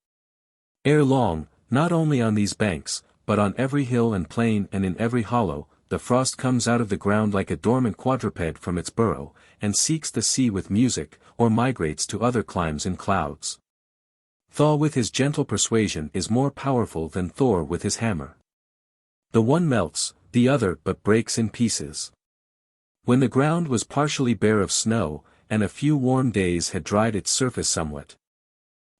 Ere long, not only on these banks, but on every hill and plain and in every hollow, the frost comes out of the ground like a dormant quadruped from its burrow, and seeks the sea with music, or migrates to other climes in clouds. Thaw with his gentle persuasion is more powerful than Thor with his hammer. The one melts, the other but breaks in pieces. When the ground was partially bare of snow, and a few warm days had dried its surface somewhat,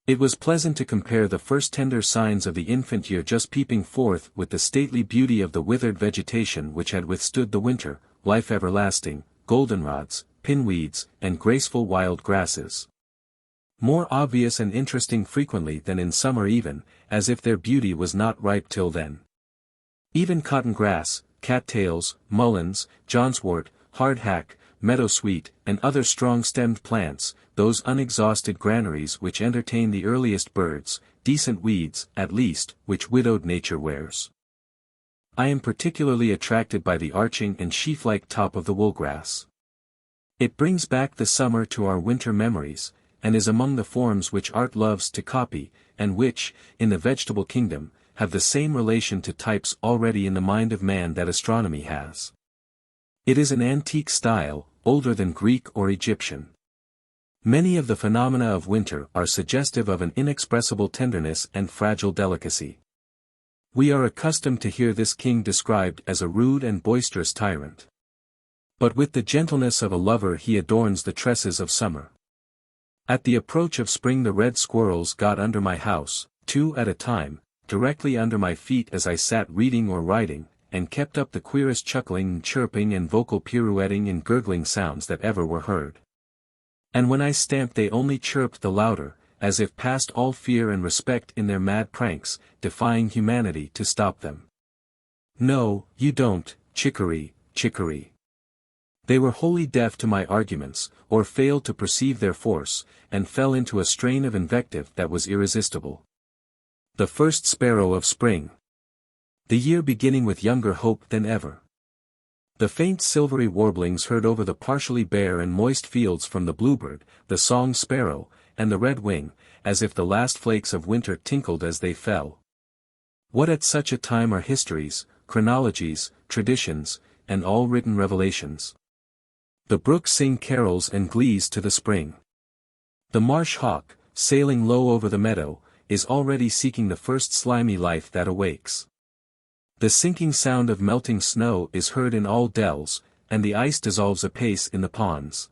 it was pleasant to compare the first tender signs of the infant year just peeping forth with the stately beauty of the withered vegetation which had withstood the winter, life everlasting, goldenrods, pinweeds, and graceful wild grasses. More obvious and interesting frequently than in summer even, as if their beauty was not ripe till then. Even cotton grass, cattails, mulleins, johnswort, hardhack, meadowsweet, and other strong-stemmed plants, those unexhausted granaries which entertain the earliest birds, decent weeds, at least, which widowed nature wears. I am particularly attracted by the arching and sheaf-like top of the woolgrass. It brings back the summer to our winter memories, and is among the forms which art loves to copy, and which, in the vegetable kingdom, have the same relation to types already in the mind of man that astronomy has. It is an antique style, older than Greek or Egyptian. Many of the phenomena of winter are suggestive of an inexpressible tenderness and fragile delicacy. We are accustomed to hear this king described as a rude and boisterous tyrant. But with the gentleness of a lover he adorns the tresses of summer. At the approach of spring the red squirrels got under my house, 2 at a time, directly under my feet as I sat reading or writing, and kept up the queerest chuckling and chirping and vocal pirouetting and gurgling sounds that ever were heard. And when I stamped they only chirped the louder, as if past all fear and respect in their mad pranks, defying humanity to stop them. No, you don't, chicory, chicory. They were wholly deaf to my arguments, or failed to perceive their force, and fell into a strain of invective that was irresistible. The first sparrow of spring. The year beginning with younger hope than ever. The faint silvery warblings heard over the partially bare and moist fields from the bluebird, the song sparrow, and the redwing, as if the last flakes of winter tinkled as they fell. What at such a time are histories, chronologies, traditions, and all written revelations? The brooks sing carols and glees to the spring. The marsh hawk, sailing low over the meadow, is already seeking the first slimy life that awakes. The sinking sound of melting snow is heard in all dells, and the ice dissolves apace in the ponds.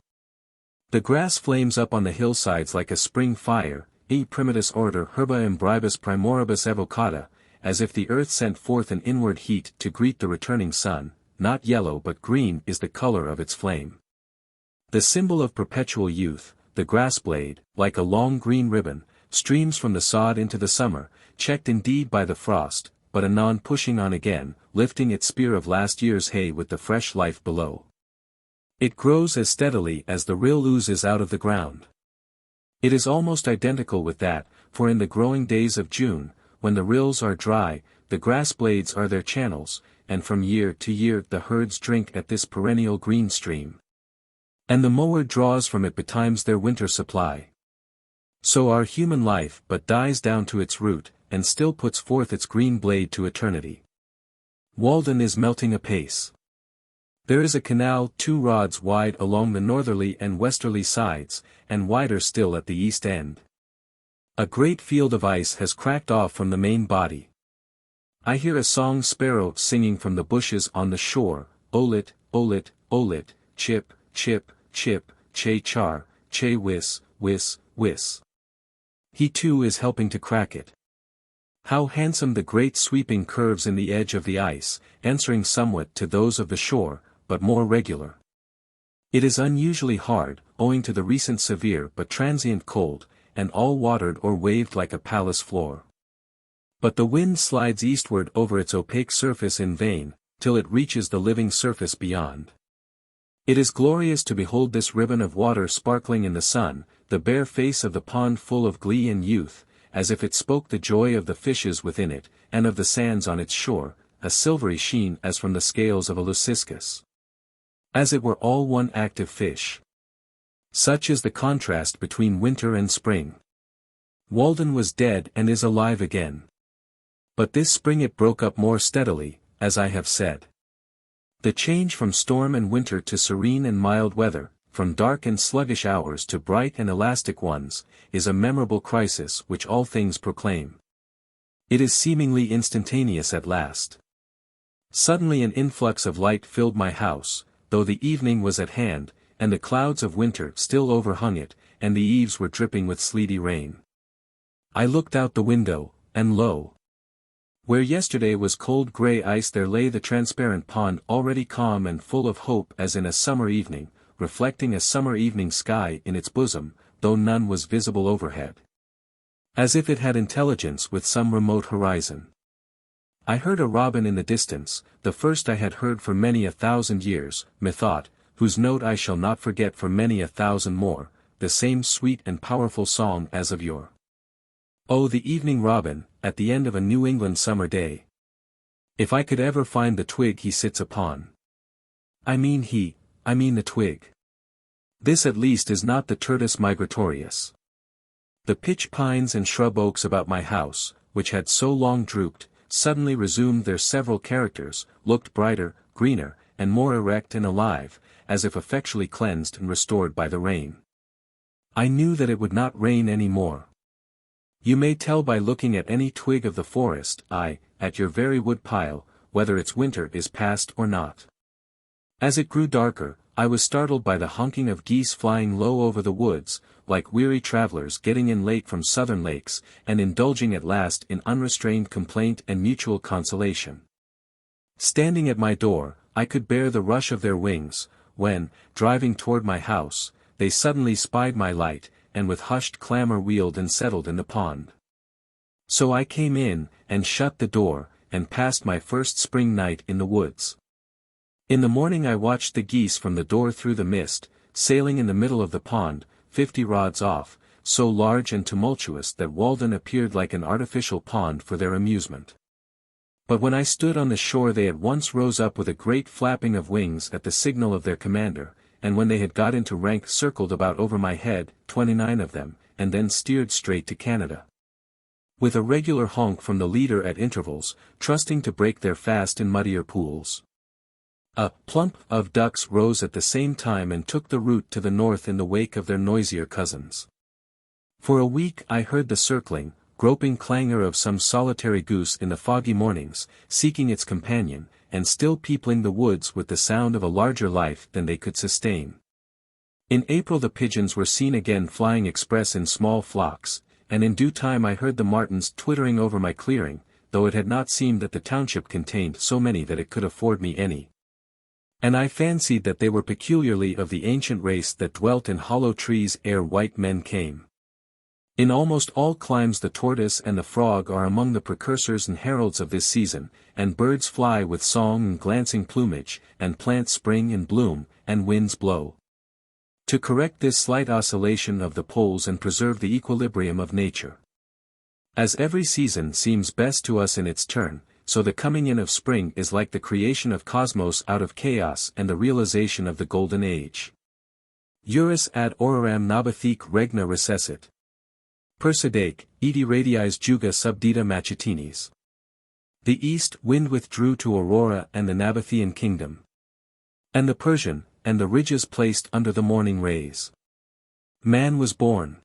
The grass flames up on the hillsides like a spring fire, e primitus order herba imbribus primoribus evocata, as if the earth sent forth an inward heat to greet the returning sun. Not yellow but green is the color of its flame. The symbol of perpetual youth, the grass blade, like a long green ribbon, streams from the sod into the summer, checked indeed by the frost, but anon pushing on again, lifting its spear of last year's hay with the fresh life below. It grows as steadily as the rill oozes out of the ground. It is almost identical with that, for in the growing days of June, when the rills are dry, the grass blades are their channels, and from year to year the herds drink at this perennial green stream. And the mower draws from it betimes their winter supply. So our human life but dies down to its root, and still puts forth its green blade to eternity. Walden is melting apace. There is a canal 2 rods wide along the northerly and westerly sides, and wider still at the east end. A great field of ice has cracked off from the main body. I hear a song sparrow singing from the bushes on the shore, olit, olit, olit, chip, chip, chip, che char, che whis, whis, whis. He too is helping to crack it. How handsome the great sweeping curves in the edge of the ice, answering somewhat to those of the shore, but more regular. It is unusually hard, owing to the recent severe but transient cold, and all watered or waved like a palace floor. But the wind slides eastward over its opaque surface in vain, till it reaches the living surface beyond. It is glorious to behold this ribbon of water sparkling in the sun, the bare face of the pond full of glee and youth, as if it spoke the joy of the fishes within it, and of the sands on its shore, a silvery sheen as from the scales of a luciscus. As it were all one active fish. Such is the contrast between winter and spring. Walden was dead and is alive again. But this spring it broke up more steadily, as I have said. The change from storm and winter to serene and mild weather, from dark and sluggish hours to bright and elastic ones, is a memorable crisis which all things proclaim. It is seemingly instantaneous at last. Suddenly an influx of light filled my house, though the evening was at hand, and the clouds of winter still overhung it, and the eaves were dripping with sleety rain. I looked out the window, and lo! Where yesterday was cold grey ice there lay the transparent pond already calm and full of hope as in a summer evening, reflecting a summer evening sky in its bosom, though none was visible overhead. As if it had intelligence with some remote horizon. I heard a robin in the distance, the first I had heard for many 1,000 years, methought, whose note I shall not forget for many 1,000 more, the same sweet and powerful song as of yore. Oh, the evening robin, at the end of a New England summer day. If I could ever find the twig he sits upon. I mean the twig. This at least is not the Turdus migratorius. The pitch pines and shrub oaks about my house, which had so long drooped, suddenly resumed their several characters, looked brighter, greener, and more erect and alive, as if effectually cleansed and restored by the rain. I knew that it would not rain any more. You may tell by looking at any twig of the forest, at your very wood pile, whether its winter is past or not. As it grew darker, I was startled by the honking of geese flying low over the woods, like weary travelers getting in late from southern lakes, and indulging at last in unrestrained complaint and mutual consolation. Standing at my door, I could bear the rush of their wings, when, driving toward my house, they suddenly spied my light, and with hushed clamor wheeled and settled in the pond. So I came in, and shut the door, and passed my first spring night in the woods. In the morning I watched the geese from the door through the mist, sailing in the middle of the pond, 50 rods off, so large and tumultuous that Walden appeared like an artificial pond for their amusement. But when I stood on the shore they at once rose up with a great flapping of wings at the signal of their commander, and when they had got into rank circled about over my head, 29 of them, and then steered straight to Canada. With a regular honk from the leader at intervals, trusting to break their fast in muddier pools. A plump of ducks rose at the same time and took the route to the north in the wake of their noisier cousins. For a week I heard the circling, groping clangor of some solitary goose in the foggy mornings, seeking its companion, and still peopling the woods with the sound of a larger life than they could sustain. In April the pigeons were seen again flying express in small flocks, and in due time I heard the martins twittering over my clearing, though it had not seemed that the township contained so many that it could afford me any. And I fancied that they were peculiarly of the ancient race that dwelt in hollow trees ere white men came. In almost all climes the tortoise and the frog are among the precursors and heralds of this season, and birds fly with song and glancing plumage, and plants spring in bloom, and winds blow. To correct this slight oscillation of the poles and preserve the equilibrium of nature. As every season seems best to us in its turn, so the coming in of spring is like the creation of cosmos out of chaos and the realization of the golden age. Juris ad auroram nabathec regna recessit. Persidake, edi radiis juga subdita machetinis. The east wind withdrew to Aurora and the Nabathean kingdom. And the Persian, and the ridges placed under the morning rays. Man was born.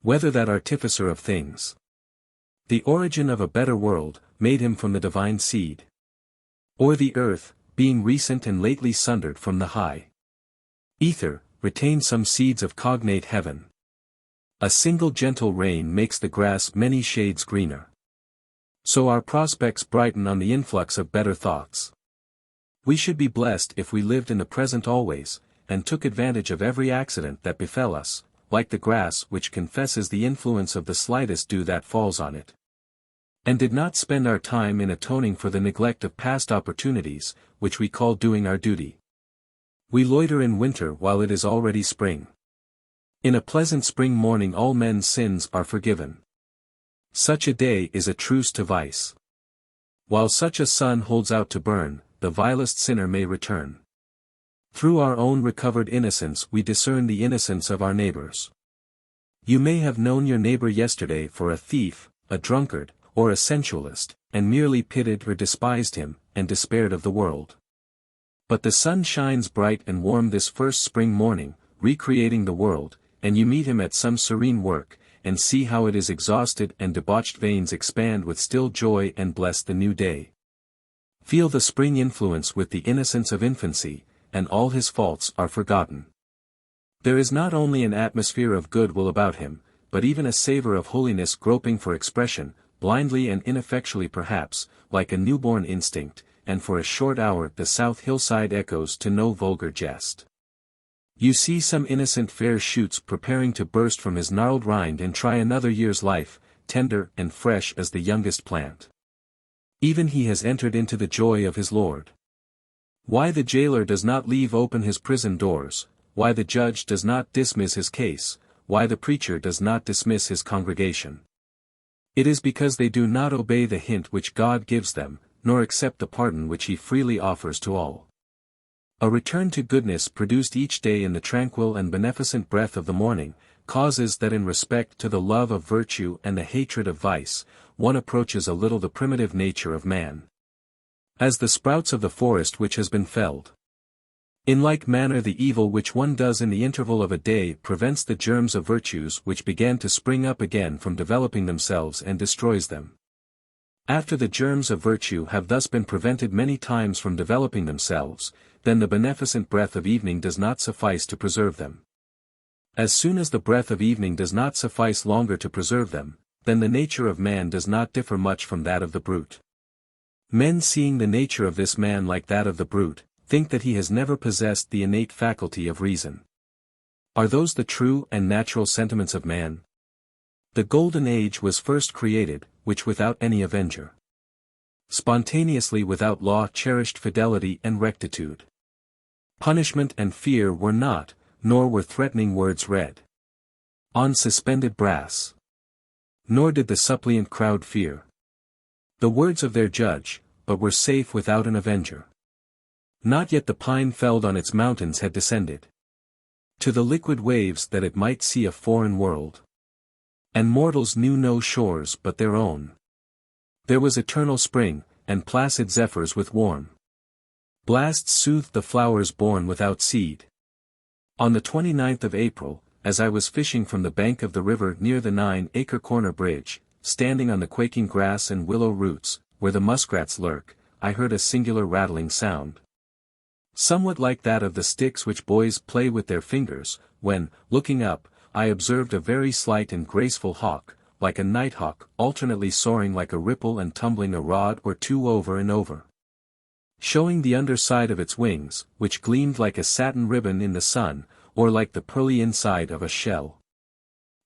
Whether that artificer of things. The origin of a better world, made him from the divine seed. Or the earth, being recent and lately sundered from the high ether, retained some seeds of cognate heaven. A single gentle rain makes the grass many shades greener. So our prospects brighten on the influx of better thoughts. We should be blessed if we lived in the present always, and took advantage of every accident that befell us, like the grass which confesses the influence of the slightest dew that falls on it. And did not spend our time in atoning for the neglect of past opportunities, which we call doing our duty. We loiter in winter while it is already spring. In a pleasant spring morning all men's sins are forgiven. Such a day is a truce to vice. While such a sun holds out to burn, the vilest sinner may return. Through our own recovered innocence we discern the innocence of our neighbors. You may have known your neighbor yesterday for a thief, a drunkard, or a sensualist, and merely pitied or despised him, and despaired of the world. But the sun shines bright and warm this first spring morning, recreating the world, and you meet him at some serene work, and see how it is exhausted and debauched veins expand with still joy and bless the new day. Feel the spring influence with the innocence of infancy, and all his faults are forgotten. There is not only an atmosphere of goodwill about him, but even a savor of holiness groping for expression, blindly and ineffectually perhaps, like a newborn instinct, and for a short hour the south hillside echoes to no vulgar jest. You see some innocent fair shoots preparing to burst from his gnarled rind and try another year's life, tender and fresh as the youngest plant. Even he has entered into the joy of his Lord. Why the jailer does not leave open his prison doors, why the judge does not dismiss his case, why the preacher does not dismiss his congregation. It is because they do not obey the hint which God gives them, nor accept the pardon which he freely offers to all. A return to goodness produced each day in the tranquil and beneficent breath of the morning, causes that in respect to the love of virtue and the hatred of vice, one approaches a little the primitive nature of man. As the sprouts of the forest which has been felled. In like manner the evil which one does in the interval of a day prevents the germs of virtues which began to spring up again from developing themselves and destroys them. After the germs of virtue have thus been prevented many times from developing themselves, then the beneficent breath of evening does not suffice to preserve them. As soon as the breath of evening does not suffice longer to preserve them, then the nature of man does not differ much from that of the brute. Men seeing the nature of this man like that of the brute, think that he has never possessed the innate faculty of reason. Are those the true and natural sentiments of man? The golden age was first created, which without any avenger, spontaneously without law cherished fidelity and rectitude. Punishment and fear were not, nor were threatening words read on suspended brass. Nor did the suppliant crowd fear the words of their judge, but were safe without an avenger. Not yet the pine felled on its mountains had descended to the liquid waves that it might see a foreign world. And mortals knew no shores but their own. There was eternal spring, and placid zephyrs with warm blasts soothed the flowers born without seed. On the 29th of April, as I was fishing from the bank of the river near the 9-acre corner bridge, standing on the quaking grass and willow roots, where the muskrats lurk, I heard a singular rattling sound. Somewhat like that of the sticks which boys play with their fingers, when, looking up, I observed a very slight and graceful hawk, like a nighthawk, alternately soaring like a ripple and tumbling a rod or two over and over, showing the under side of its wings, which gleamed like a satin ribbon in the sun, or like the pearly inside of a shell.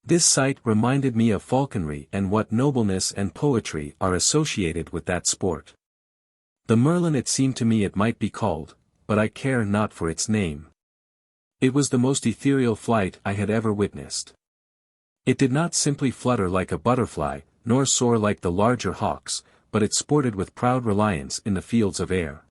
This sight reminded me of falconry and what nobleness and poetry are associated with that sport. The merlin it seemed to me it might be called, but I care not for its name. It was the most ethereal flight I had ever witnessed. It did not simply flutter like a butterfly, nor soar like the larger hawks, but it sported with proud reliance in the fields of air.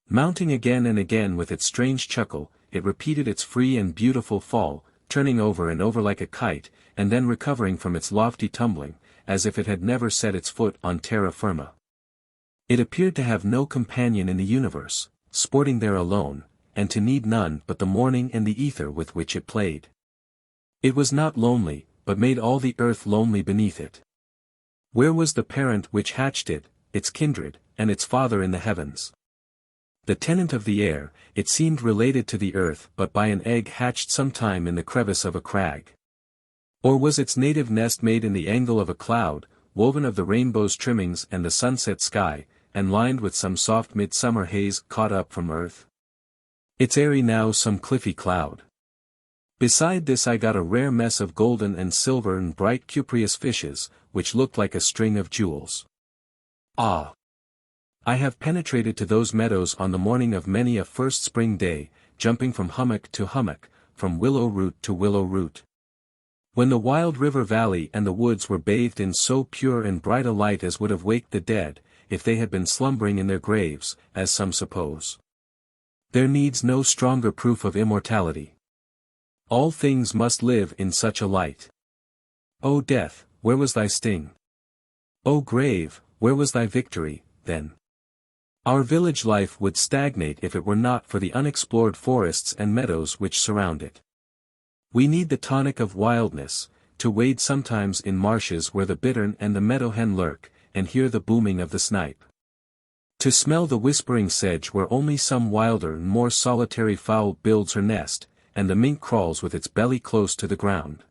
Mounting again and again with its strange chuckle, it repeated its free and beautiful fall, turning over and over like a kite, and then recovering from its lofty tumbling, as if it had never set its foot on terra firma. It appeared to have no companion in the universe, sporting there alone, and to need none but the morning and the ether with which it played. It was not lonely, but made all the earth lonely beneath it. Where was the parent which hatched it, its kindred, and its father in the heavens? The tenant of the air, it seemed related to the earth but by an egg hatched sometime in the crevice of a crag. Or was its native nest made in the angle of a cloud, woven of the rainbow's trimmings and the sunset sky, and lined with some soft midsummer haze caught up from earth? Its eyrie now some cliffy cloud. Beside this I got a rare mess of golden and silver and bright cupreous fishes, which looked like a string of jewels. Ah! I have penetrated to those meadows on the morning of many a first spring day, jumping from hummock to hummock, from willow root to willow root. When the wild river valley and the woods were bathed in so pure and bright a light as would have waked the dead, if they had been slumbering in their graves, as some suppose. There needs no stronger proof of immortality. All things must live in such a light. O death, where was thy sting? O grave, where was thy victory, then? Our village life would stagnate if it were not for the unexplored forests and meadows which surround it. We need the tonic of wildness, to wade sometimes in marshes where the bittern and the meadowhen lurk, and hear the booming of the snipe. To smell the whispering sedge where only some wilder and more solitary fowl builds her nest, and the mink crawls with its belly close to the ground.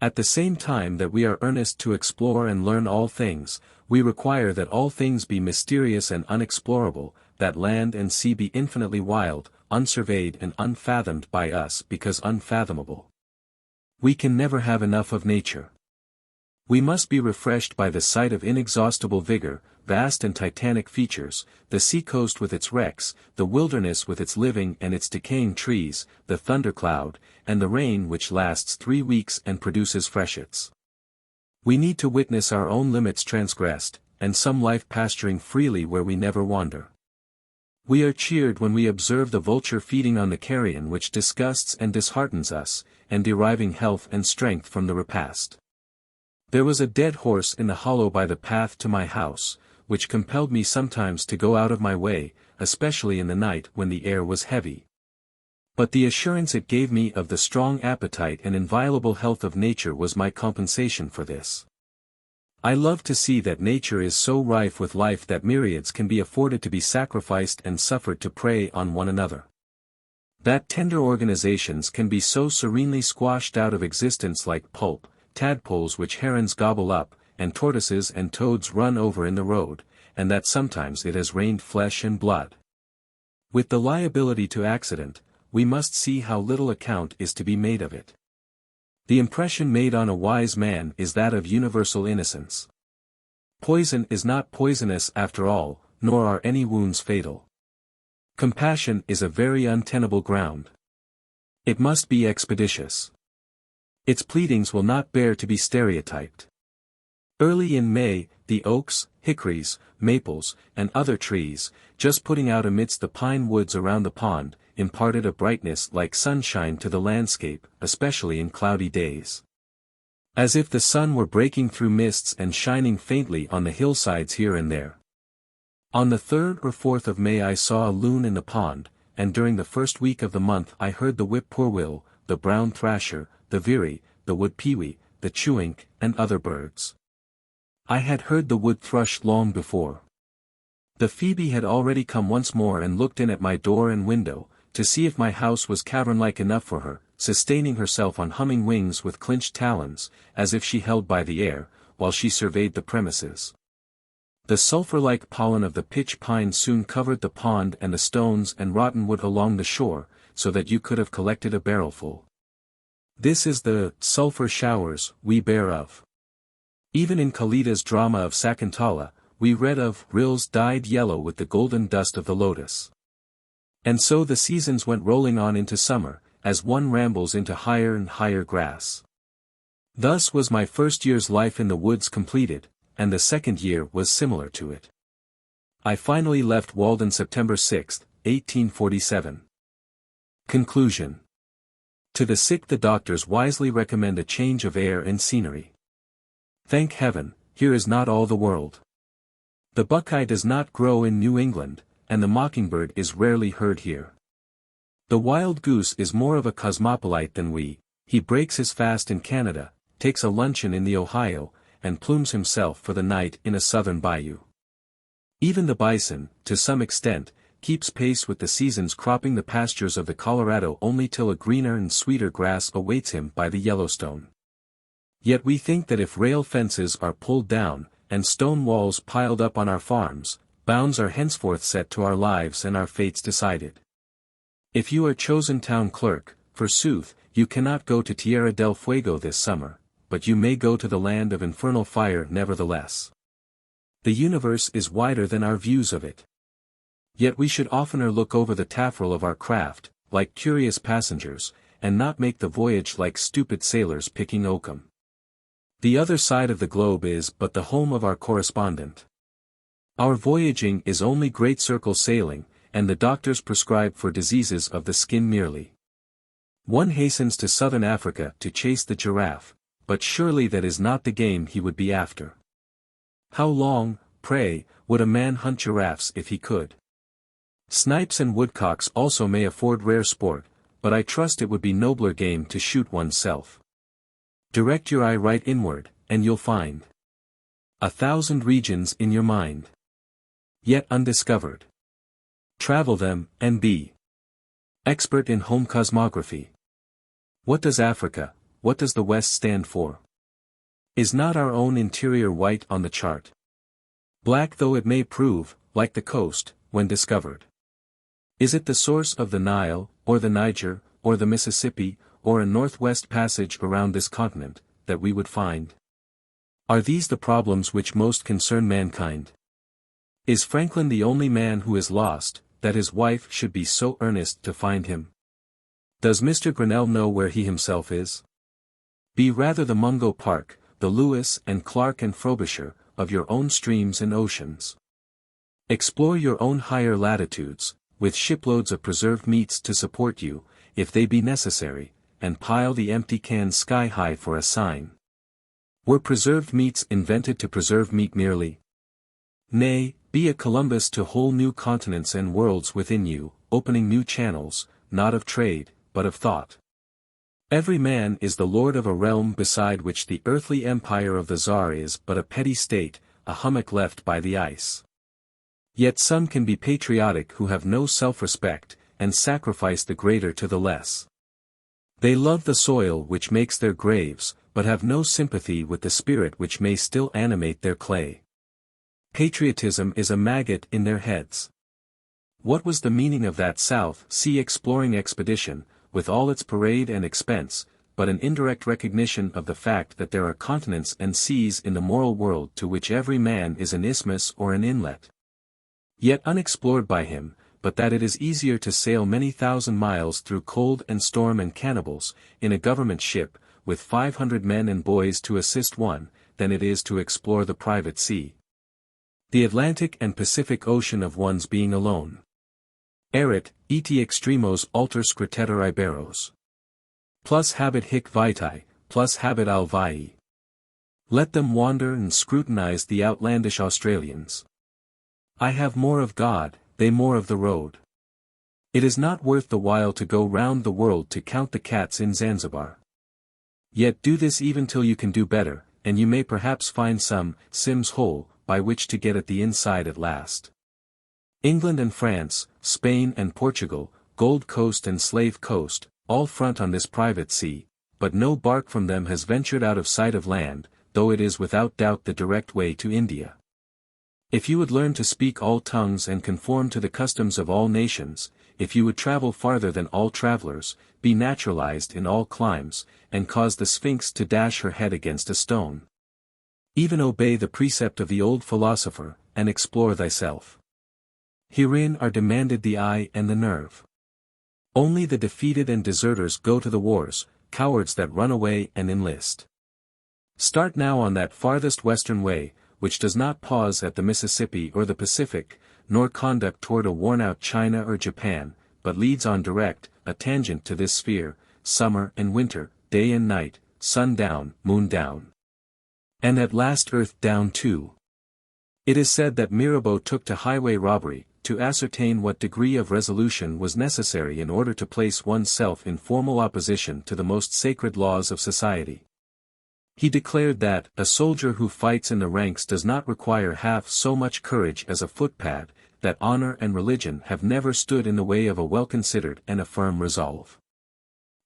At the same time that we are earnest to explore and learn all things, we require that all things be mysterious and unexplorable, that land and sea be infinitely wild, unsurveyed and unfathomed by us because unfathomable. We can never have enough of nature. We must be refreshed by the sight of inexhaustible vigor, vast and titanic features, the sea-coast with its wrecks, the wilderness with its living and its decaying trees, the thundercloud, and the rain which lasts 3 weeks and produces freshets. We need to witness our own limits transgressed, and some life pasturing freely where we never wander. We are cheered when we observe the vulture feeding on the carrion which disgusts and disheartens us, and deriving health and strength from the repast. There was a dead horse in the hollow by the path to my house, which compelled me sometimes to go out of my way, especially in the night when the air was heavy. But the assurance it gave me of the strong appetite and inviolable health of nature was my compensation for this. I love to see that nature is so rife with life that myriads can be afforded to be sacrificed and suffered to prey on one another. That tender organizations can be so serenely squashed out of existence like pulp, tadpoles which herons gobble up, and tortoises and toads run over in the road, and that sometimes it has rained flesh and blood. With the liability to accident, we must see how little account is to be made of it. The impression made on a wise man is that of universal innocence. Poison is not poisonous after all, nor are any wounds fatal. Compassion is a very untenable ground. It must be expeditious. Its pleadings will not bear to be stereotyped. Early in May, the oaks, hickories, maples, and other trees, just putting out amidst the pine woods around the pond, imparted a brightness like sunshine to the landscape, especially in cloudy days. As if the sun were breaking through mists and shining faintly on the hillsides here and there. On the 3rd or 4th of May I saw a loon in the pond, and during the first week of the month I heard the whippoorwill, the brown thrasher, the veery, the wood pewee, the chewink, and other birds. I had heard the wood thrush long before. The phoebe had already come once more and looked in at my door and window, to see if my house was cavern-like enough for her, sustaining herself on humming wings with clinched talons, as if she held by the air, while she surveyed the premises. The sulphur-like pollen of the pitch pine soon covered the pond and the stones and rotten wood along the shore, so that you could have collected a barrelful. This is the sulphur showers we bear of. Even in Kalida's drama of Sakuntala, we read of rills dyed yellow with the golden dust of the lotus. And so the seasons went rolling on into summer, as one rambles into higher and higher grass. Thus was my first year's life in the woods completed, and the second year was similar to it. I finally left Walden September 6, 1847. Conclusion. To the sick the doctors wisely recommend a change of air and scenery. Thank heaven, here is not all the world. The buckeye does not grow in New England, and the mockingbird is rarely heard here. The wild goose is more of a cosmopolite than we, he breaks his fast in Canada, takes a luncheon in the Ohio, and plumes himself for the night in a southern bayou. Even the bison, to some extent, keeps pace with the seasons, cropping the pastures of the Colorado only till a greener and sweeter grass awaits him by the Yellowstone. Yet we think that if rail fences are pulled down, and stone walls piled up on our farms, bounds are henceforth set to our lives and our fates decided. If you are chosen town clerk, forsooth, you cannot go to Tierra del Fuego this summer, but you may go to the land of infernal fire nevertheless. The universe is wider than our views of it. Yet we should oftener look over the taffrail of our craft, like curious passengers, and not make the voyage like stupid sailors picking oakum. The other side of the globe is but the home of our correspondent. Our voyaging is only great circle sailing, and the doctors prescribe for diseases of the skin merely. One hastens to southern Africa to chase the giraffe, but surely that is not the game he would be after. How long, pray, would a man hunt giraffes if he could? Snipes and woodcocks also may afford rare sport, but I trust it would be nobler game to shoot oneself. Direct your eye right inward, and you'll find 1,000 regions in your mind, yet undiscovered. Travel them, and be expert in home cosmography. What does Africa, what does the West stand for? Is not our own interior white on the chart? Black though it may prove, like the coast, when discovered. Is it the source of the Nile, or the Niger, or the Mississippi, or a northwest passage around this continent, that we would find? Are these the problems which most concern mankind? Is Franklin the only man who is lost, that his wife should be so earnest to find him? Does Mr. Grinnell know where he himself is? Be rather the Mungo Park, the Lewis and Clark and Frobisher, of your own streams and oceans. Explore your own higher latitudes, with shiploads of preserved meats to support you, if they be necessary, and pile the empty cans sky-high for a sign. Were preserved meats invented to preserve meat merely? Nay, be a Columbus to whole new continents and worlds within you, opening new channels, not of trade, but of thought. Every man is the lord of a realm beside which the earthly empire of the Tsar is but a petty state, a hummock left by the ice. Yet some can be patriotic who have no self-respect, and sacrifice the greater to the less. They love the soil which makes their graves, but have no sympathy with the spirit which may still animate their clay. Patriotism is a maggot in their heads. What was the meaning of that South Sea exploring expedition, with all its parade and expense, but an indirect recognition of the fact that there are continents and seas in the moral world to which every man is an isthmus or an inlet? Yet unexplored by him, but that it is easier to sail many thousand miles through cold and storm and cannibals, in a government ship, with 500 men and boys to assist one, than it is to explore the private sea. The Atlantic and Pacific Ocean of one's being alone. Erit, et extremos alter scritetur iberos. Plus habet hic vitae, plus habet al vaii. Let them wander and scrutinize the outlandish Australians. I have more of God, they more of the road. It is not worth the while to go round the world to count the cats in Zanzibar. Yet do this even till you can do better, and you may perhaps find some Sims hole, by which to get at the inside at last. England and France, Spain and Portugal, Gold Coast and Slave Coast, all front on this private sea, but no bark from them has ventured out of sight of land, though it is without doubt the direct way to India. If you would learn to speak all tongues and conform to the customs of all nations, if you would travel farther than all travelers, be naturalized in all climes, and cause the Sphinx to dash her head against a stone. Even obey the precept of the old philosopher, and explore thyself. Herein are demanded the eye and the nerve. Only the defeated and deserters go to the wars, cowards that run away and enlist. Start now on that farthest western way, which does not pause at the Mississippi or the Pacific, nor conduct toward a worn-out China or Japan, but leads on direct, a tangent to this sphere, summer and winter, day and night, sun down, moon down. And at last earth down too. It is said that Mirabeau took to highway robbery, to ascertain what degree of resolution was necessary in order to place one's self in formal opposition to the most sacred laws of society. He declared that a soldier who fights in the ranks does not require half so much courage as a footpad, that honor and religion have never stood in the way of a well-considered and a firm resolve.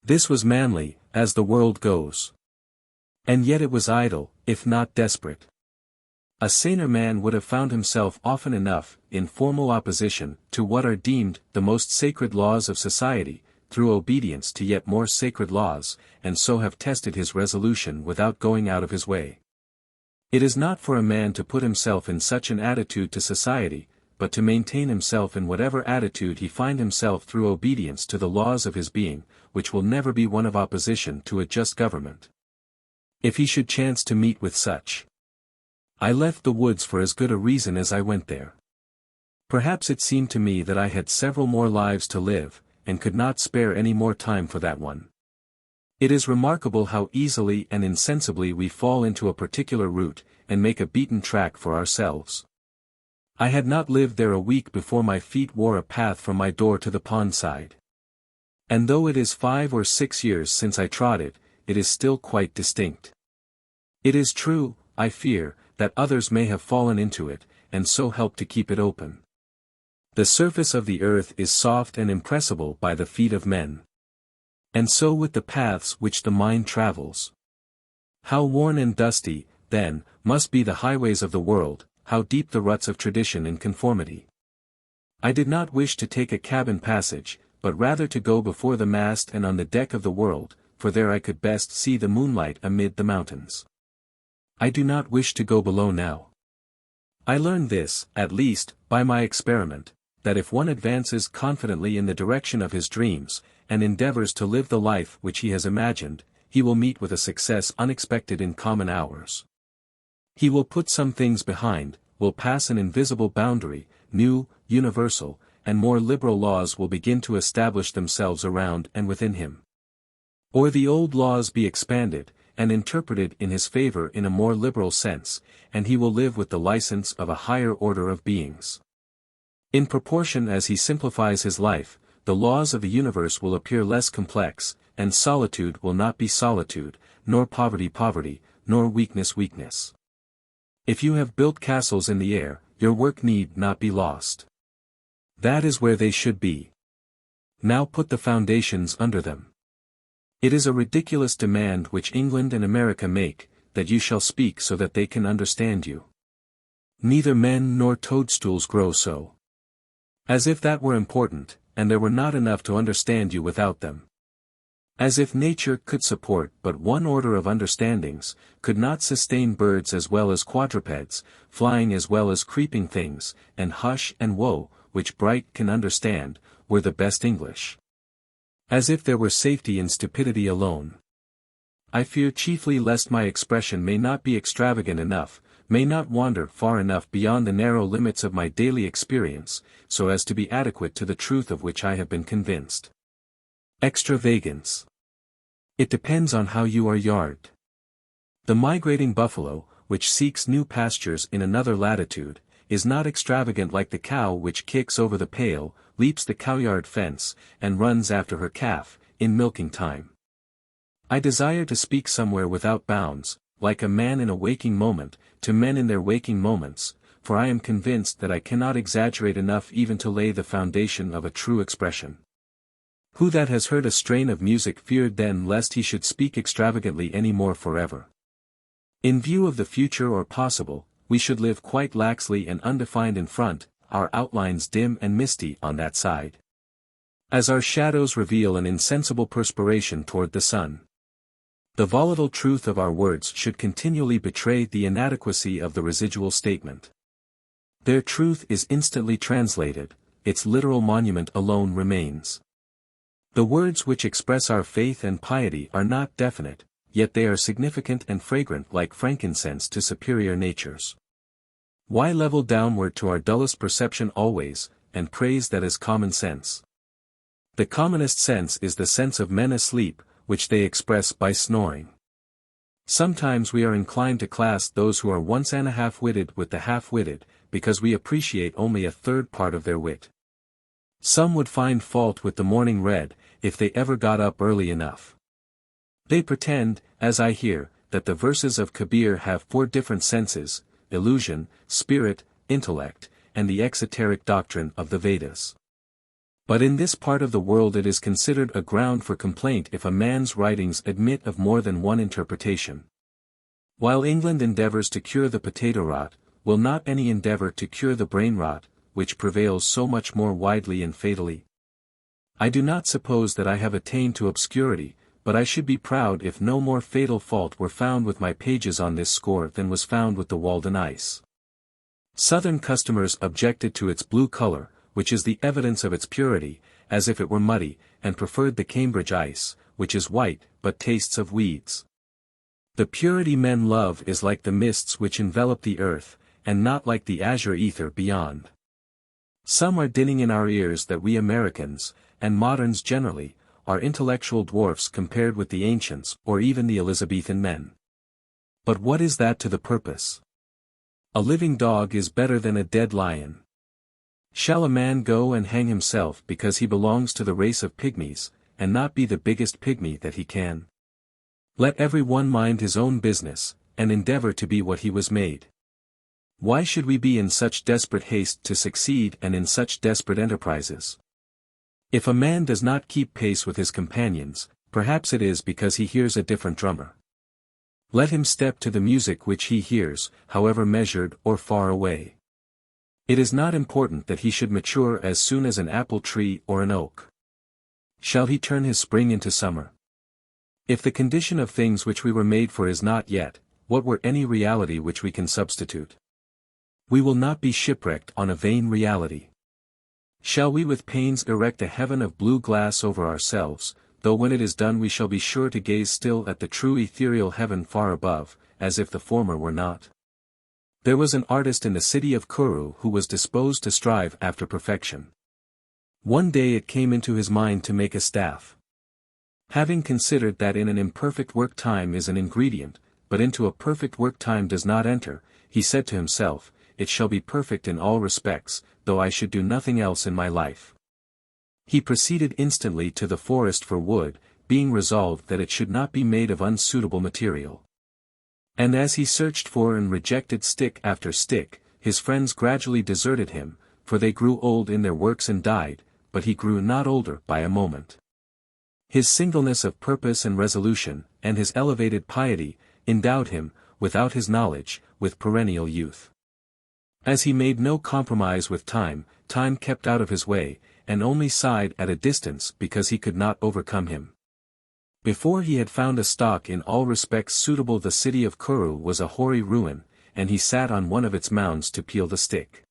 This was manly, as the world goes. And yet it was idle, if not desperate. A saner man would have found himself often enough, in formal opposition, to what are deemed the most sacred laws of society, through obedience to yet more sacred laws, and so have tested his resolution without going out of his way. It is not for a man to put himself in such an attitude to society, but to maintain himself in whatever attitude he find himself through obedience to the laws of his being, which will never be one of opposition to a just government. If he should chance to meet with such. I left the woods for as good a reason as I went there. Perhaps it seemed to me that I had several more lives to live, and could not spare any more time for that one. It is remarkable how easily and insensibly we fall into a particular route, and make a beaten track for ourselves. I had not lived there a week before my feet wore a path from my door to the pond side. And though it is 5 or 6 years since I trod it, it is still quite distinct. It is true, I fear, that others may have fallen into it, and so helped to keep it open. The surface of the earth is soft and impressible by the feet of men. And so with the paths which the mind travels. How worn and dusty, then, must be the highways of the world, how deep the ruts of tradition and conformity. I did not wish to take a cabin passage, but rather to go before the mast and on the deck of the world, for there I could best see the moonlight amid the mountains. I do not wish to go below now. I learned this, at least, by my experiment, that if one advances confidently in the direction of his dreams, and endeavors to live the life which he has imagined, he will meet with a success unexpected in common hours. He will put some things behind, will pass an invisible boundary, new, universal, and more liberal laws will begin to establish themselves around and within him. Or the old laws be expanded, and interpreted in his favor in a more liberal sense, and he will live with the license of a higher order of beings. In proportion as he simplifies his life, the laws of the universe will appear less complex, and solitude will not be solitude, nor poverty poverty, nor weakness weakness. If you have built castles in the air, your work need not be lost. That is where they should be. Now put the foundations under them. It is a ridiculous demand which England and America make, that you shall speak so that they can understand you. Neither men nor toadstools grow so. As if that were important, and there were not enough to understand you without them. As if nature could support but one order of understandings, could not sustain birds as well as quadrupeds, flying as well as creeping things, and hush and woe, which Bright can understand, were the best English. As if there were safety in stupidity alone. I fear chiefly lest my expression may not be extravagant enough, may not wander far enough beyond the narrow limits of my daily experience, so as to be adequate to the truth of which I have been convinced. Extravagance. It depends on how you are yarded. The migrating buffalo, which seeks new pastures in another latitude, is not extravagant like the cow which kicks over the pail, leaps the cowyard fence, and runs after her calf, in milking time. I desire to speak somewhere without bounds, like a man in a waking moment, to men in their waking moments, for I am convinced that I cannot exaggerate enough even to lay the foundation of a true expression. Who that has heard a strain of music feared then lest he should speak extravagantly any more forever? In view of the future or possible, we should live quite laxly and undefined in front, our outlines dim and misty on that side. As our shadows reveal an insensible perspiration toward the sun. The volatile truth of our words should continually betray the inadequacy of the residual statement. Their truth is instantly translated, its literal monument alone remains. The words which express our faith and piety are not definite, yet they are significant and fragrant like frankincense to superior natures. Why level downward to our dullest perception always, and praise that is common sense? The commonest sense is the sense of men asleep, which they express by snoring. Sometimes we are inclined to class those who are once and a half-witted with the half-witted, because we appreciate only a third part of their wit. Some would find fault with the morning read, if they ever got up early enough. They pretend, as I hear, that the verses of Kabir have 4 different senses: illusion, spirit, intellect, and the exoteric doctrine of the Vedas. But in this part of the world it is considered a ground for complaint if a man's writings admit of more than one interpretation. While England endeavors to cure the potato rot, will not any endeavor to cure the brain rot, which prevails so much more widely and fatally? I do not suppose that I have attained to obscurity, but I should be proud if no more fatal fault were found with my pages on this score than was found with the Walden ice. Southern customers objected to its blue color, which is the evidence of its purity, as if it were muddy, and preferred the Cambridge ice, which is white, but tastes of weeds. The purity men love is like the mists which envelop the earth, and not like the azure ether beyond. Some are dinning in our ears that we Americans, and moderns generally, are intellectual dwarfs compared with the ancients or even the Elizabethan men. But what is that to the purpose? A living dog is better than a dead lion. Shall a man go and hang himself because he belongs to the race of pygmies, and not be the biggest pygmy that he can? Let every one mind his own business, and endeavor to be what he was made. Why should we be in such desperate haste to succeed and in such desperate enterprises? If a man does not keep pace with his companions, perhaps it is because he hears a different drummer. Let him step to the music which he hears, however measured or far away. It is not important that he should mature as soon as an apple tree or an oak. Shall he turn his spring into summer? If the condition of things which we were made for is not yet, what were any reality which we can substitute? We will not be shipwrecked on a vain reality. Shall we with pains erect a heaven of blue glass over ourselves, though when it is done we shall be sure to gaze still at the true ethereal heaven far above, as if the former were not? There was an artist in the city of Kuru who was disposed to strive after perfection. One day it came into his mind to make a staff. Having considered that in an imperfect work time is an ingredient, but into a perfect work time does not enter, he said to himself, "It shall be perfect in all respects, though I should do nothing else in my life." He proceeded instantly to the forest for wood, being resolved that it should not be made of unsuitable material. And as he searched for and rejected stick after stick, his friends gradually deserted him, for they grew old in their works and died, but he grew not older by a moment. His singleness of purpose and resolution, and his elevated piety, endowed him, without his knowledge, with perennial youth. As he made no compromise with time, time kept out of his way, and only sighed at a distance because he could not overcome him. Before he had found a stock in all respects suitable, the city of Kuru was a hoary ruin, and he sat on one of its mounds to peel the stick.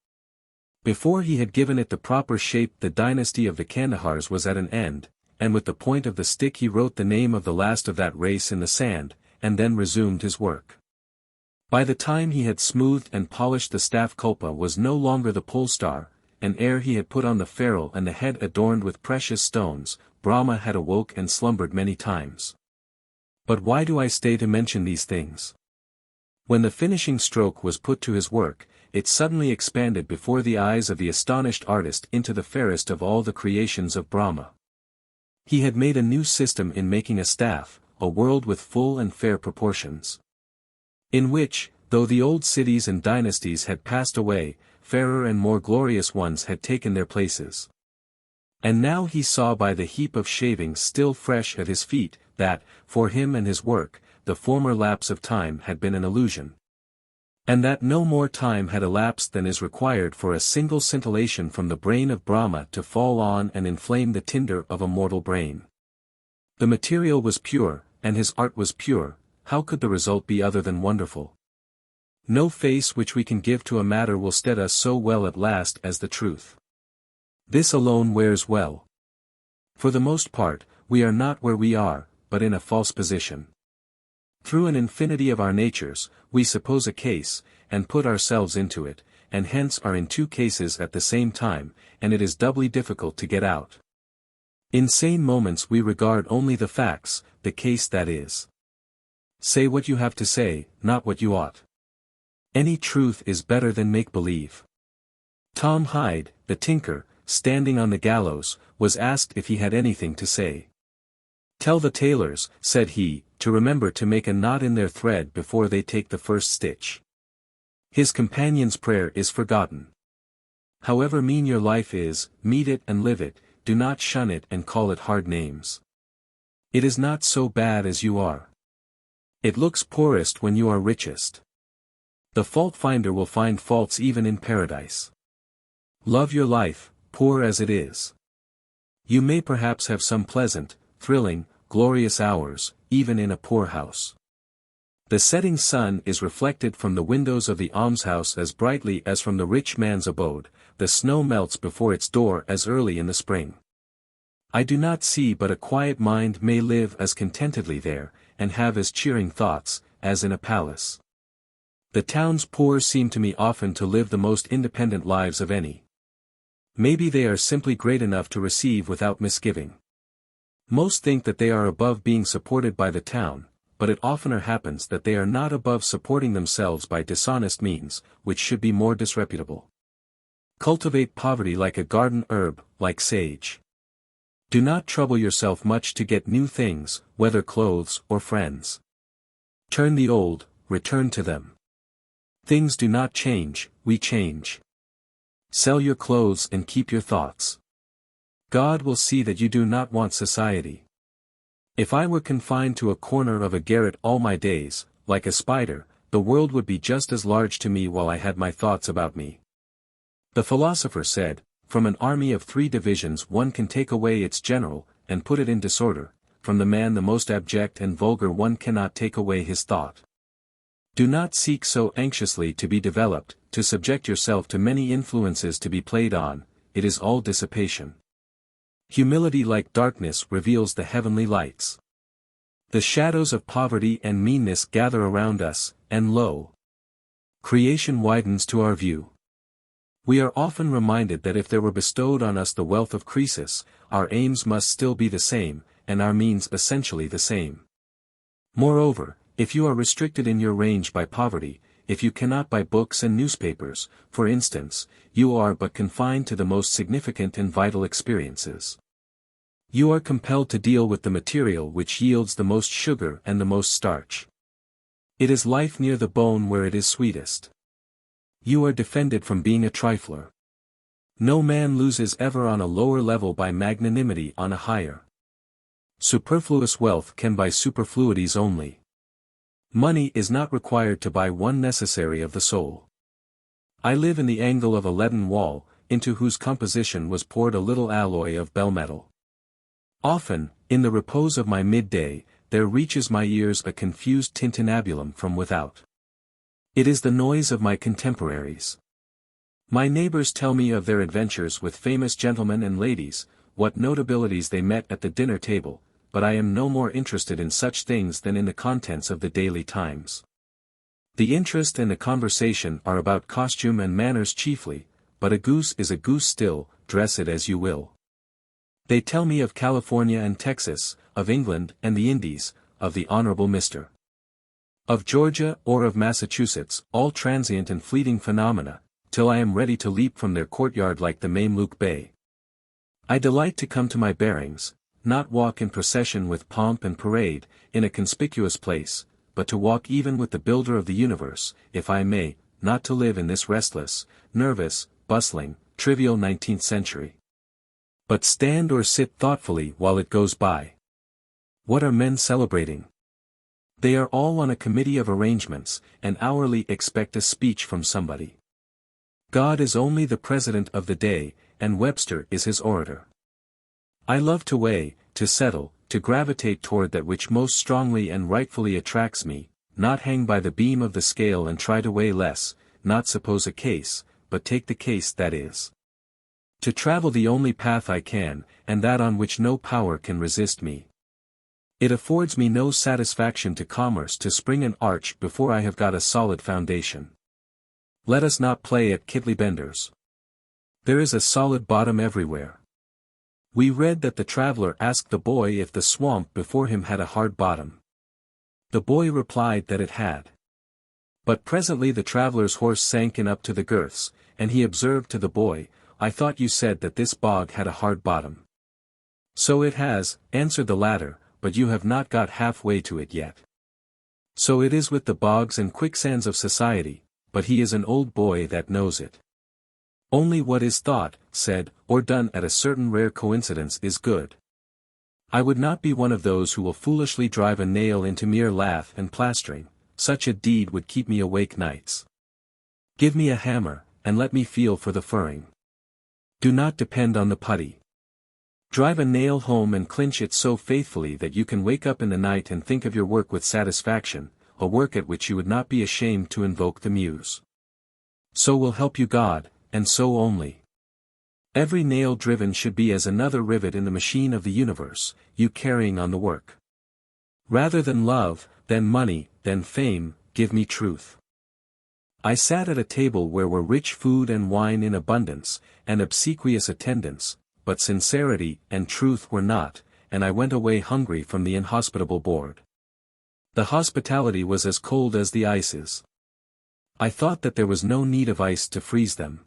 Before he had given it the proper shape, the dynasty of the Kandahars was at an end, and with the point of the stick he wrote the name of the last of that race in the sand, and then resumed his work. By the time he had smoothed and polished the staff, Kulpa was no longer the pole star, and ere he had put on the ferrule and the head adorned with precious stones, Brahma had awoke and slumbered many times. But why do I stay to mention these things? When the finishing stroke was put to his work, it suddenly expanded before the eyes of the astonished artist into the fairest of all the creations of Brahma. He had made a new system in making a staff, a world with full and fair proportions. In which, though the old cities and dynasties had passed away, fairer and more glorious ones had taken their places. And now he saw by the heap of shavings still fresh at his feet, that, for him and his work, the former lapse of time had been an illusion. And that no more time had elapsed than is required for a single scintillation from the brain of Brahma to fall on and inflame the tinder of a mortal brain. The material was pure, and his art was pure. How could the result be other than wonderful? No face which we can give to a matter will stead us so well at last as the truth. This alone wears well. For the most part, we are not where we are, but in a false position. Through an infinity of our natures, we suppose a case, and put ourselves into it, and hence are in two cases at the same time, and it is doubly difficult to get out. In sane moments we regard only the facts, the case that is. Say what you have to say, not what you ought. Any truth is better than make-believe. Tom Hyde, the tinker, standing on the gallows, was asked if he had anything to say. "Tell the tailors," said he, "to remember to make a knot in their thread before they take the first stitch." His companion's prayer is forgotten. However mean your life is, meet it and live it, do not shun it and call it hard names. It is not so bad as you are. It looks poorest when you are richest. The fault-finder will find faults even in paradise. Love your life, poor as it is. You may perhaps have some pleasant, thrilling, glorious hours, even in a poor house. The setting sun is reflected from the windows of the almshouse as brightly as from the rich man's abode, the snow melts before its door as early in the spring. I do not see but a quiet mind may live as contentedly there, and have as cheering thoughts, as in a palace. The town's poor seem to me often to live the most independent lives of any. Maybe they are simply great enough to receive without misgiving. Most think that they are above being supported by the town, but it oftener happens that they are not above supporting themselves by dishonest means, which should be more disreputable. Cultivate poverty like a garden herb, like sage. Do not trouble yourself much to get new things, whether clothes or friends. Turn the old, return to them. Things do not change, we change. Sell your clothes and keep your thoughts. God will see that you do not want society. If I were confined to a corner of a garret all my days, like a spider, the world would be just as large to me while I had my thoughts about me. The philosopher said, from an army of 3 divisions one can take away its general, and put it in disorder, from the man the most abject and vulgar one cannot take away his thought. Do not seek so anxiously to be developed, to subject yourself to many influences to be played on, it is all dissipation. Humility like darkness reveals the heavenly lights. The shadows of poverty and meanness gather around us, and lo! Creation widens to our view. We are often reminded that if there were bestowed on us the wealth of Croesus, our aims must still be the same, and our means essentially the same. Moreover, if you are restricted in your range by poverty, if you cannot buy books and newspapers, for instance, you are but confined to the most significant and vital experiences. You are compelled to deal with the material which yields the most sugar and the most starch. It is life near the bone where it is sweetest. You are defended from being a trifler. No man loses ever on a lower level by magnanimity on a higher. Superfluous wealth can buy superfluities only. Money is not required to buy one necessary of the soul. I live in the angle of a leaden wall, into whose composition was poured a little alloy of bell metal. Often, in the repose of my midday, there reaches my ears a confused tintinnabulum from without. It is the noise of my contemporaries. My neighbors tell me of their adventures with famous gentlemen and ladies, what notabilities they met at the dinner table, but I am no more interested in such things than in the contents of the Daily Times. The interest and the conversation are about costume and manners chiefly, but a goose is a goose still, dress it as you will. They tell me of California and Texas, of England and the Indies, of the Honorable Mr. of Georgia or of Massachusetts, all transient and fleeting phenomena, till I am ready to leap from their courtyard like the Mameluke Bey. I delight to come to my bearings, not walk in procession with pomp and parade, in a conspicuous place, but to walk even with the builder of the universe, if I may, not to live in this restless, nervous, bustling, trivial 19th century. But stand or sit thoughtfully while it goes by. What are men celebrating? They are all on a committee of arrangements, and hourly expect a speech from somebody. God is only the president of the day, and Webster is his orator. I love to weigh, to settle, to gravitate toward that which most strongly and rightfully attracts me, not hang by the beam of the scale and try to weigh less, not suppose a case, but take the case that is. To travel the only path I can, and that on which no power can resist me. It affords me no satisfaction to commerce to spring an arch before I have got a solid foundation. Let us not play at Kitley-Benders. There is a solid bottom everywhere. We read that the traveler asked the boy if the swamp before him had a hard bottom. The boy replied that it had. But presently the traveler's horse sank in up to the girths, and he observed to the boy, "I thought you said that this bog had a hard bottom." "So it has," answered the latter, "but you have not got half-way to it yet." So it is with the bogs and quicksands of society, but he is an old boy that knows it. Only what is thought, said, or done at a certain rare coincidence is good. I would not be one of those who will foolishly drive a nail into mere lath and plastering, such a deed would keep me awake nights. Give me a hammer, and let me feel for the furring. Do not depend on the putty. Drive a nail home and clinch it so faithfully that you can wake up in the night and think of your work with satisfaction, a work at which you would not be ashamed to invoke the muse. So will help you God, and so only. Every nail driven should be as another rivet in the machine of the universe, you carrying on the work. Rather than love, than money, than fame, give me truth. I sat at a table where were rich food and wine in abundance, and obsequious attendants, but sincerity and truth were not, and I went away hungry from the inhospitable board. The hospitality was as cold as the ices. I thought that there was no need of ice to freeze them.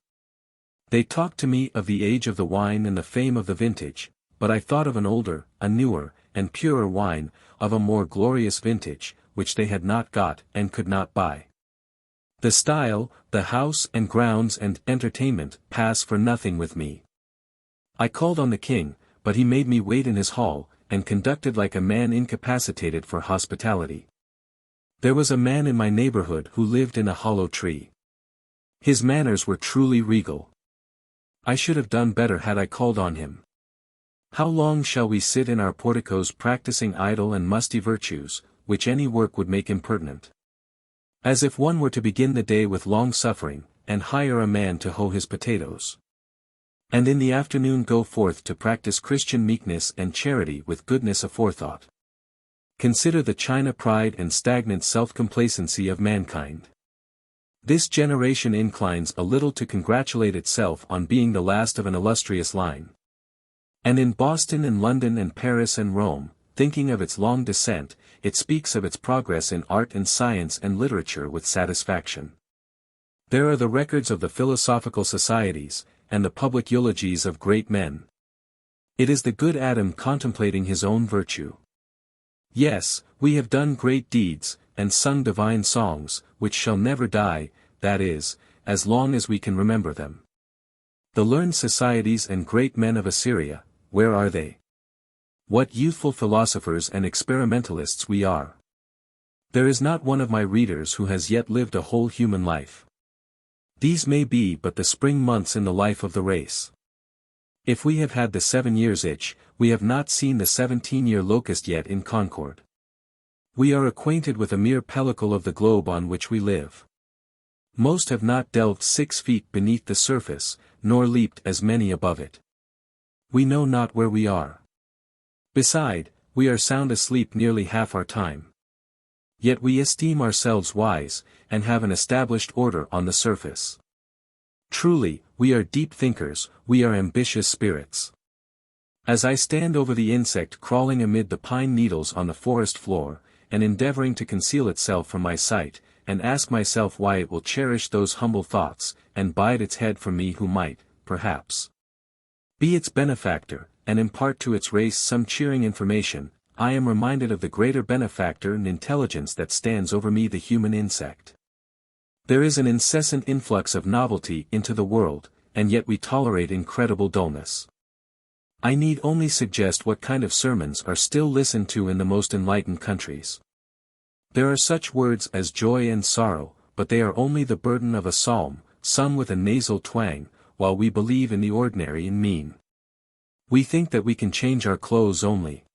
They talked to me of the age of the wine and the fame of the vintage, but I thought of an older, a newer, and purer wine, of a more glorious vintage, which they had not got and could not buy. The style, the house and grounds and entertainment pass for nothing with me. I called on the king, but he made me wait in his hall, and conducted like a man incapacitated for hospitality. There was a man in my neighborhood who lived in a hollow tree. His manners were truly regal. I should have done better had I called on him. How long shall we sit in our porticos practicing idle and musty virtues, which any work would make impertinent? As if one were to begin the day with long suffering, and hire a man to hoe his potatoes, and in the afternoon go forth to practice Christian meekness and charity with goodness aforethought. Consider the China pride and stagnant self-complacency of mankind. This generation inclines a little to congratulate itself on being the last of an illustrious line. And in Boston and London and Paris and Rome, thinking of its long descent, it speaks of its progress in art and science and literature with satisfaction. There are the records of the philosophical societies, and the public eulogies of great men. It is the good Adam contemplating his own virtue. Yes, we have done great deeds, and sung divine songs, which shall never die, that is, as long as we can remember them. The learned societies and great men of Assyria, where are they? What youthful philosophers and experimentalists we are! There is not one of my readers who has yet lived a whole human life. These may be but the spring months in the life of the race. If we have had the 7 years itch, we have not seen the 17-year locust yet in Concord. We are acquainted with a mere pellicle of the globe on which we live. Most have not delved 6 feet beneath the surface, nor leaped as many above it. We know not where we are. Beside, we are sound asleep nearly half our time. Yet we esteem ourselves wise, and have an established order on the surface. Truly, we are deep thinkers, we are ambitious spirits. As I stand over the insect crawling amid the pine needles on the forest floor, and endeavoring to conceal itself from my sight, and ask myself why it will cherish those humble thoughts, and bide its head from me who might, perhaps, be its benefactor, and impart to its race some cheering information, I am reminded of the greater benefactor and intelligence that stands over me, the human insect. There is an incessant influx of novelty into the world, and yet we tolerate incredible dullness. I need only suggest what kind of sermons are still listened to in the most enlightened countries. There are such words as joy and sorrow, but they are only the burden of a psalm, sung with a nasal twang, while we believe in the ordinary and mean. We think that we can change our clothes only.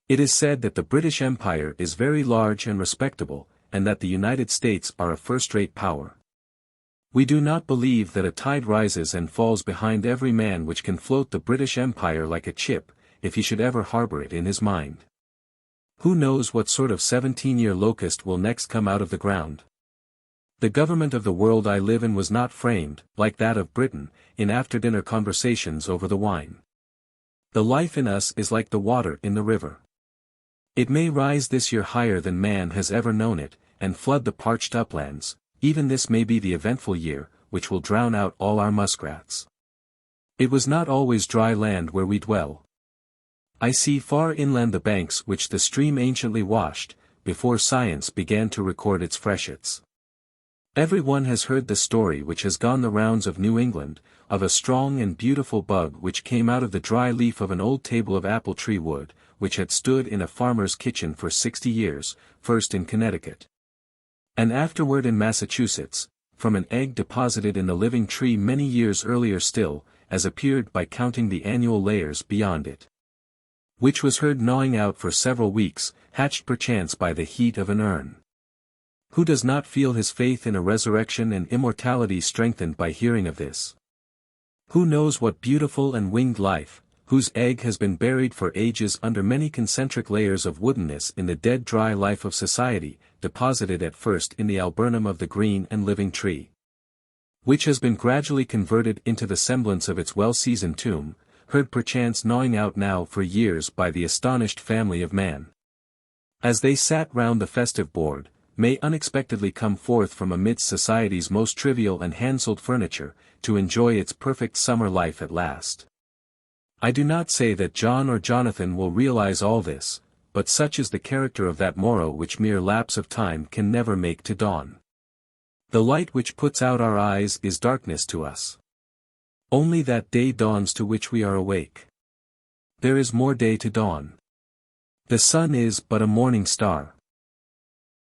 It is said that the British Empire is very large and respectable, and that the United States are a first-rate power. We do not believe that a tide rises and falls behind every man which can float the British Empire like a chip, if he should ever harbor it in his mind. Who knows what sort of 17-year locust will next come out of the ground? The government of the world I live in was not framed, like that of Britain, in after-dinner conversations over the wine. The life in us is like the water in the river. It may rise this year higher than man has ever known it, and flood the parched uplands. Even this may be the eventful year, which will drown out all our muskrats. It was not always dry land where we dwell. I see far inland the banks which the stream anciently washed, before science began to record its freshets. Every one has heard the story which has gone the rounds of New England, of a strong and beautiful bug which came out of the dry leaf of an old table of apple tree wood, which had stood in a farmer's kitchen for 60 years, first in Connecticut, and afterward in Massachusetts, from an egg deposited in the living tree many years earlier still, as appeared by counting the annual layers beyond it, which was heard gnawing out for several weeks, hatched perchance by the heat of an urn. Who does not feel his faith in a resurrection and immortality strengthened by hearing of this? Who knows what beautiful and winged life, whose egg has been buried for ages under many concentric layers of woodenness in the dead dry life of society, deposited at first in the alburnum of the green and living tree, which has been gradually converted into the semblance of its well-seasoned tomb, heard perchance gnawing out now for years by the astonished family of man, as they sat round the festive board, may unexpectedly come forth from amidst society's most trivial and handselled furniture, to enjoy its perfect summer life at last. I do not say that John or Jonathan will realize all this, but such is the character of that morrow which mere lapse of time can never make to dawn. The light which puts out our eyes is darkness to us. Only that day dawns to which we are awake. There is more day to dawn. The sun is but a morning star.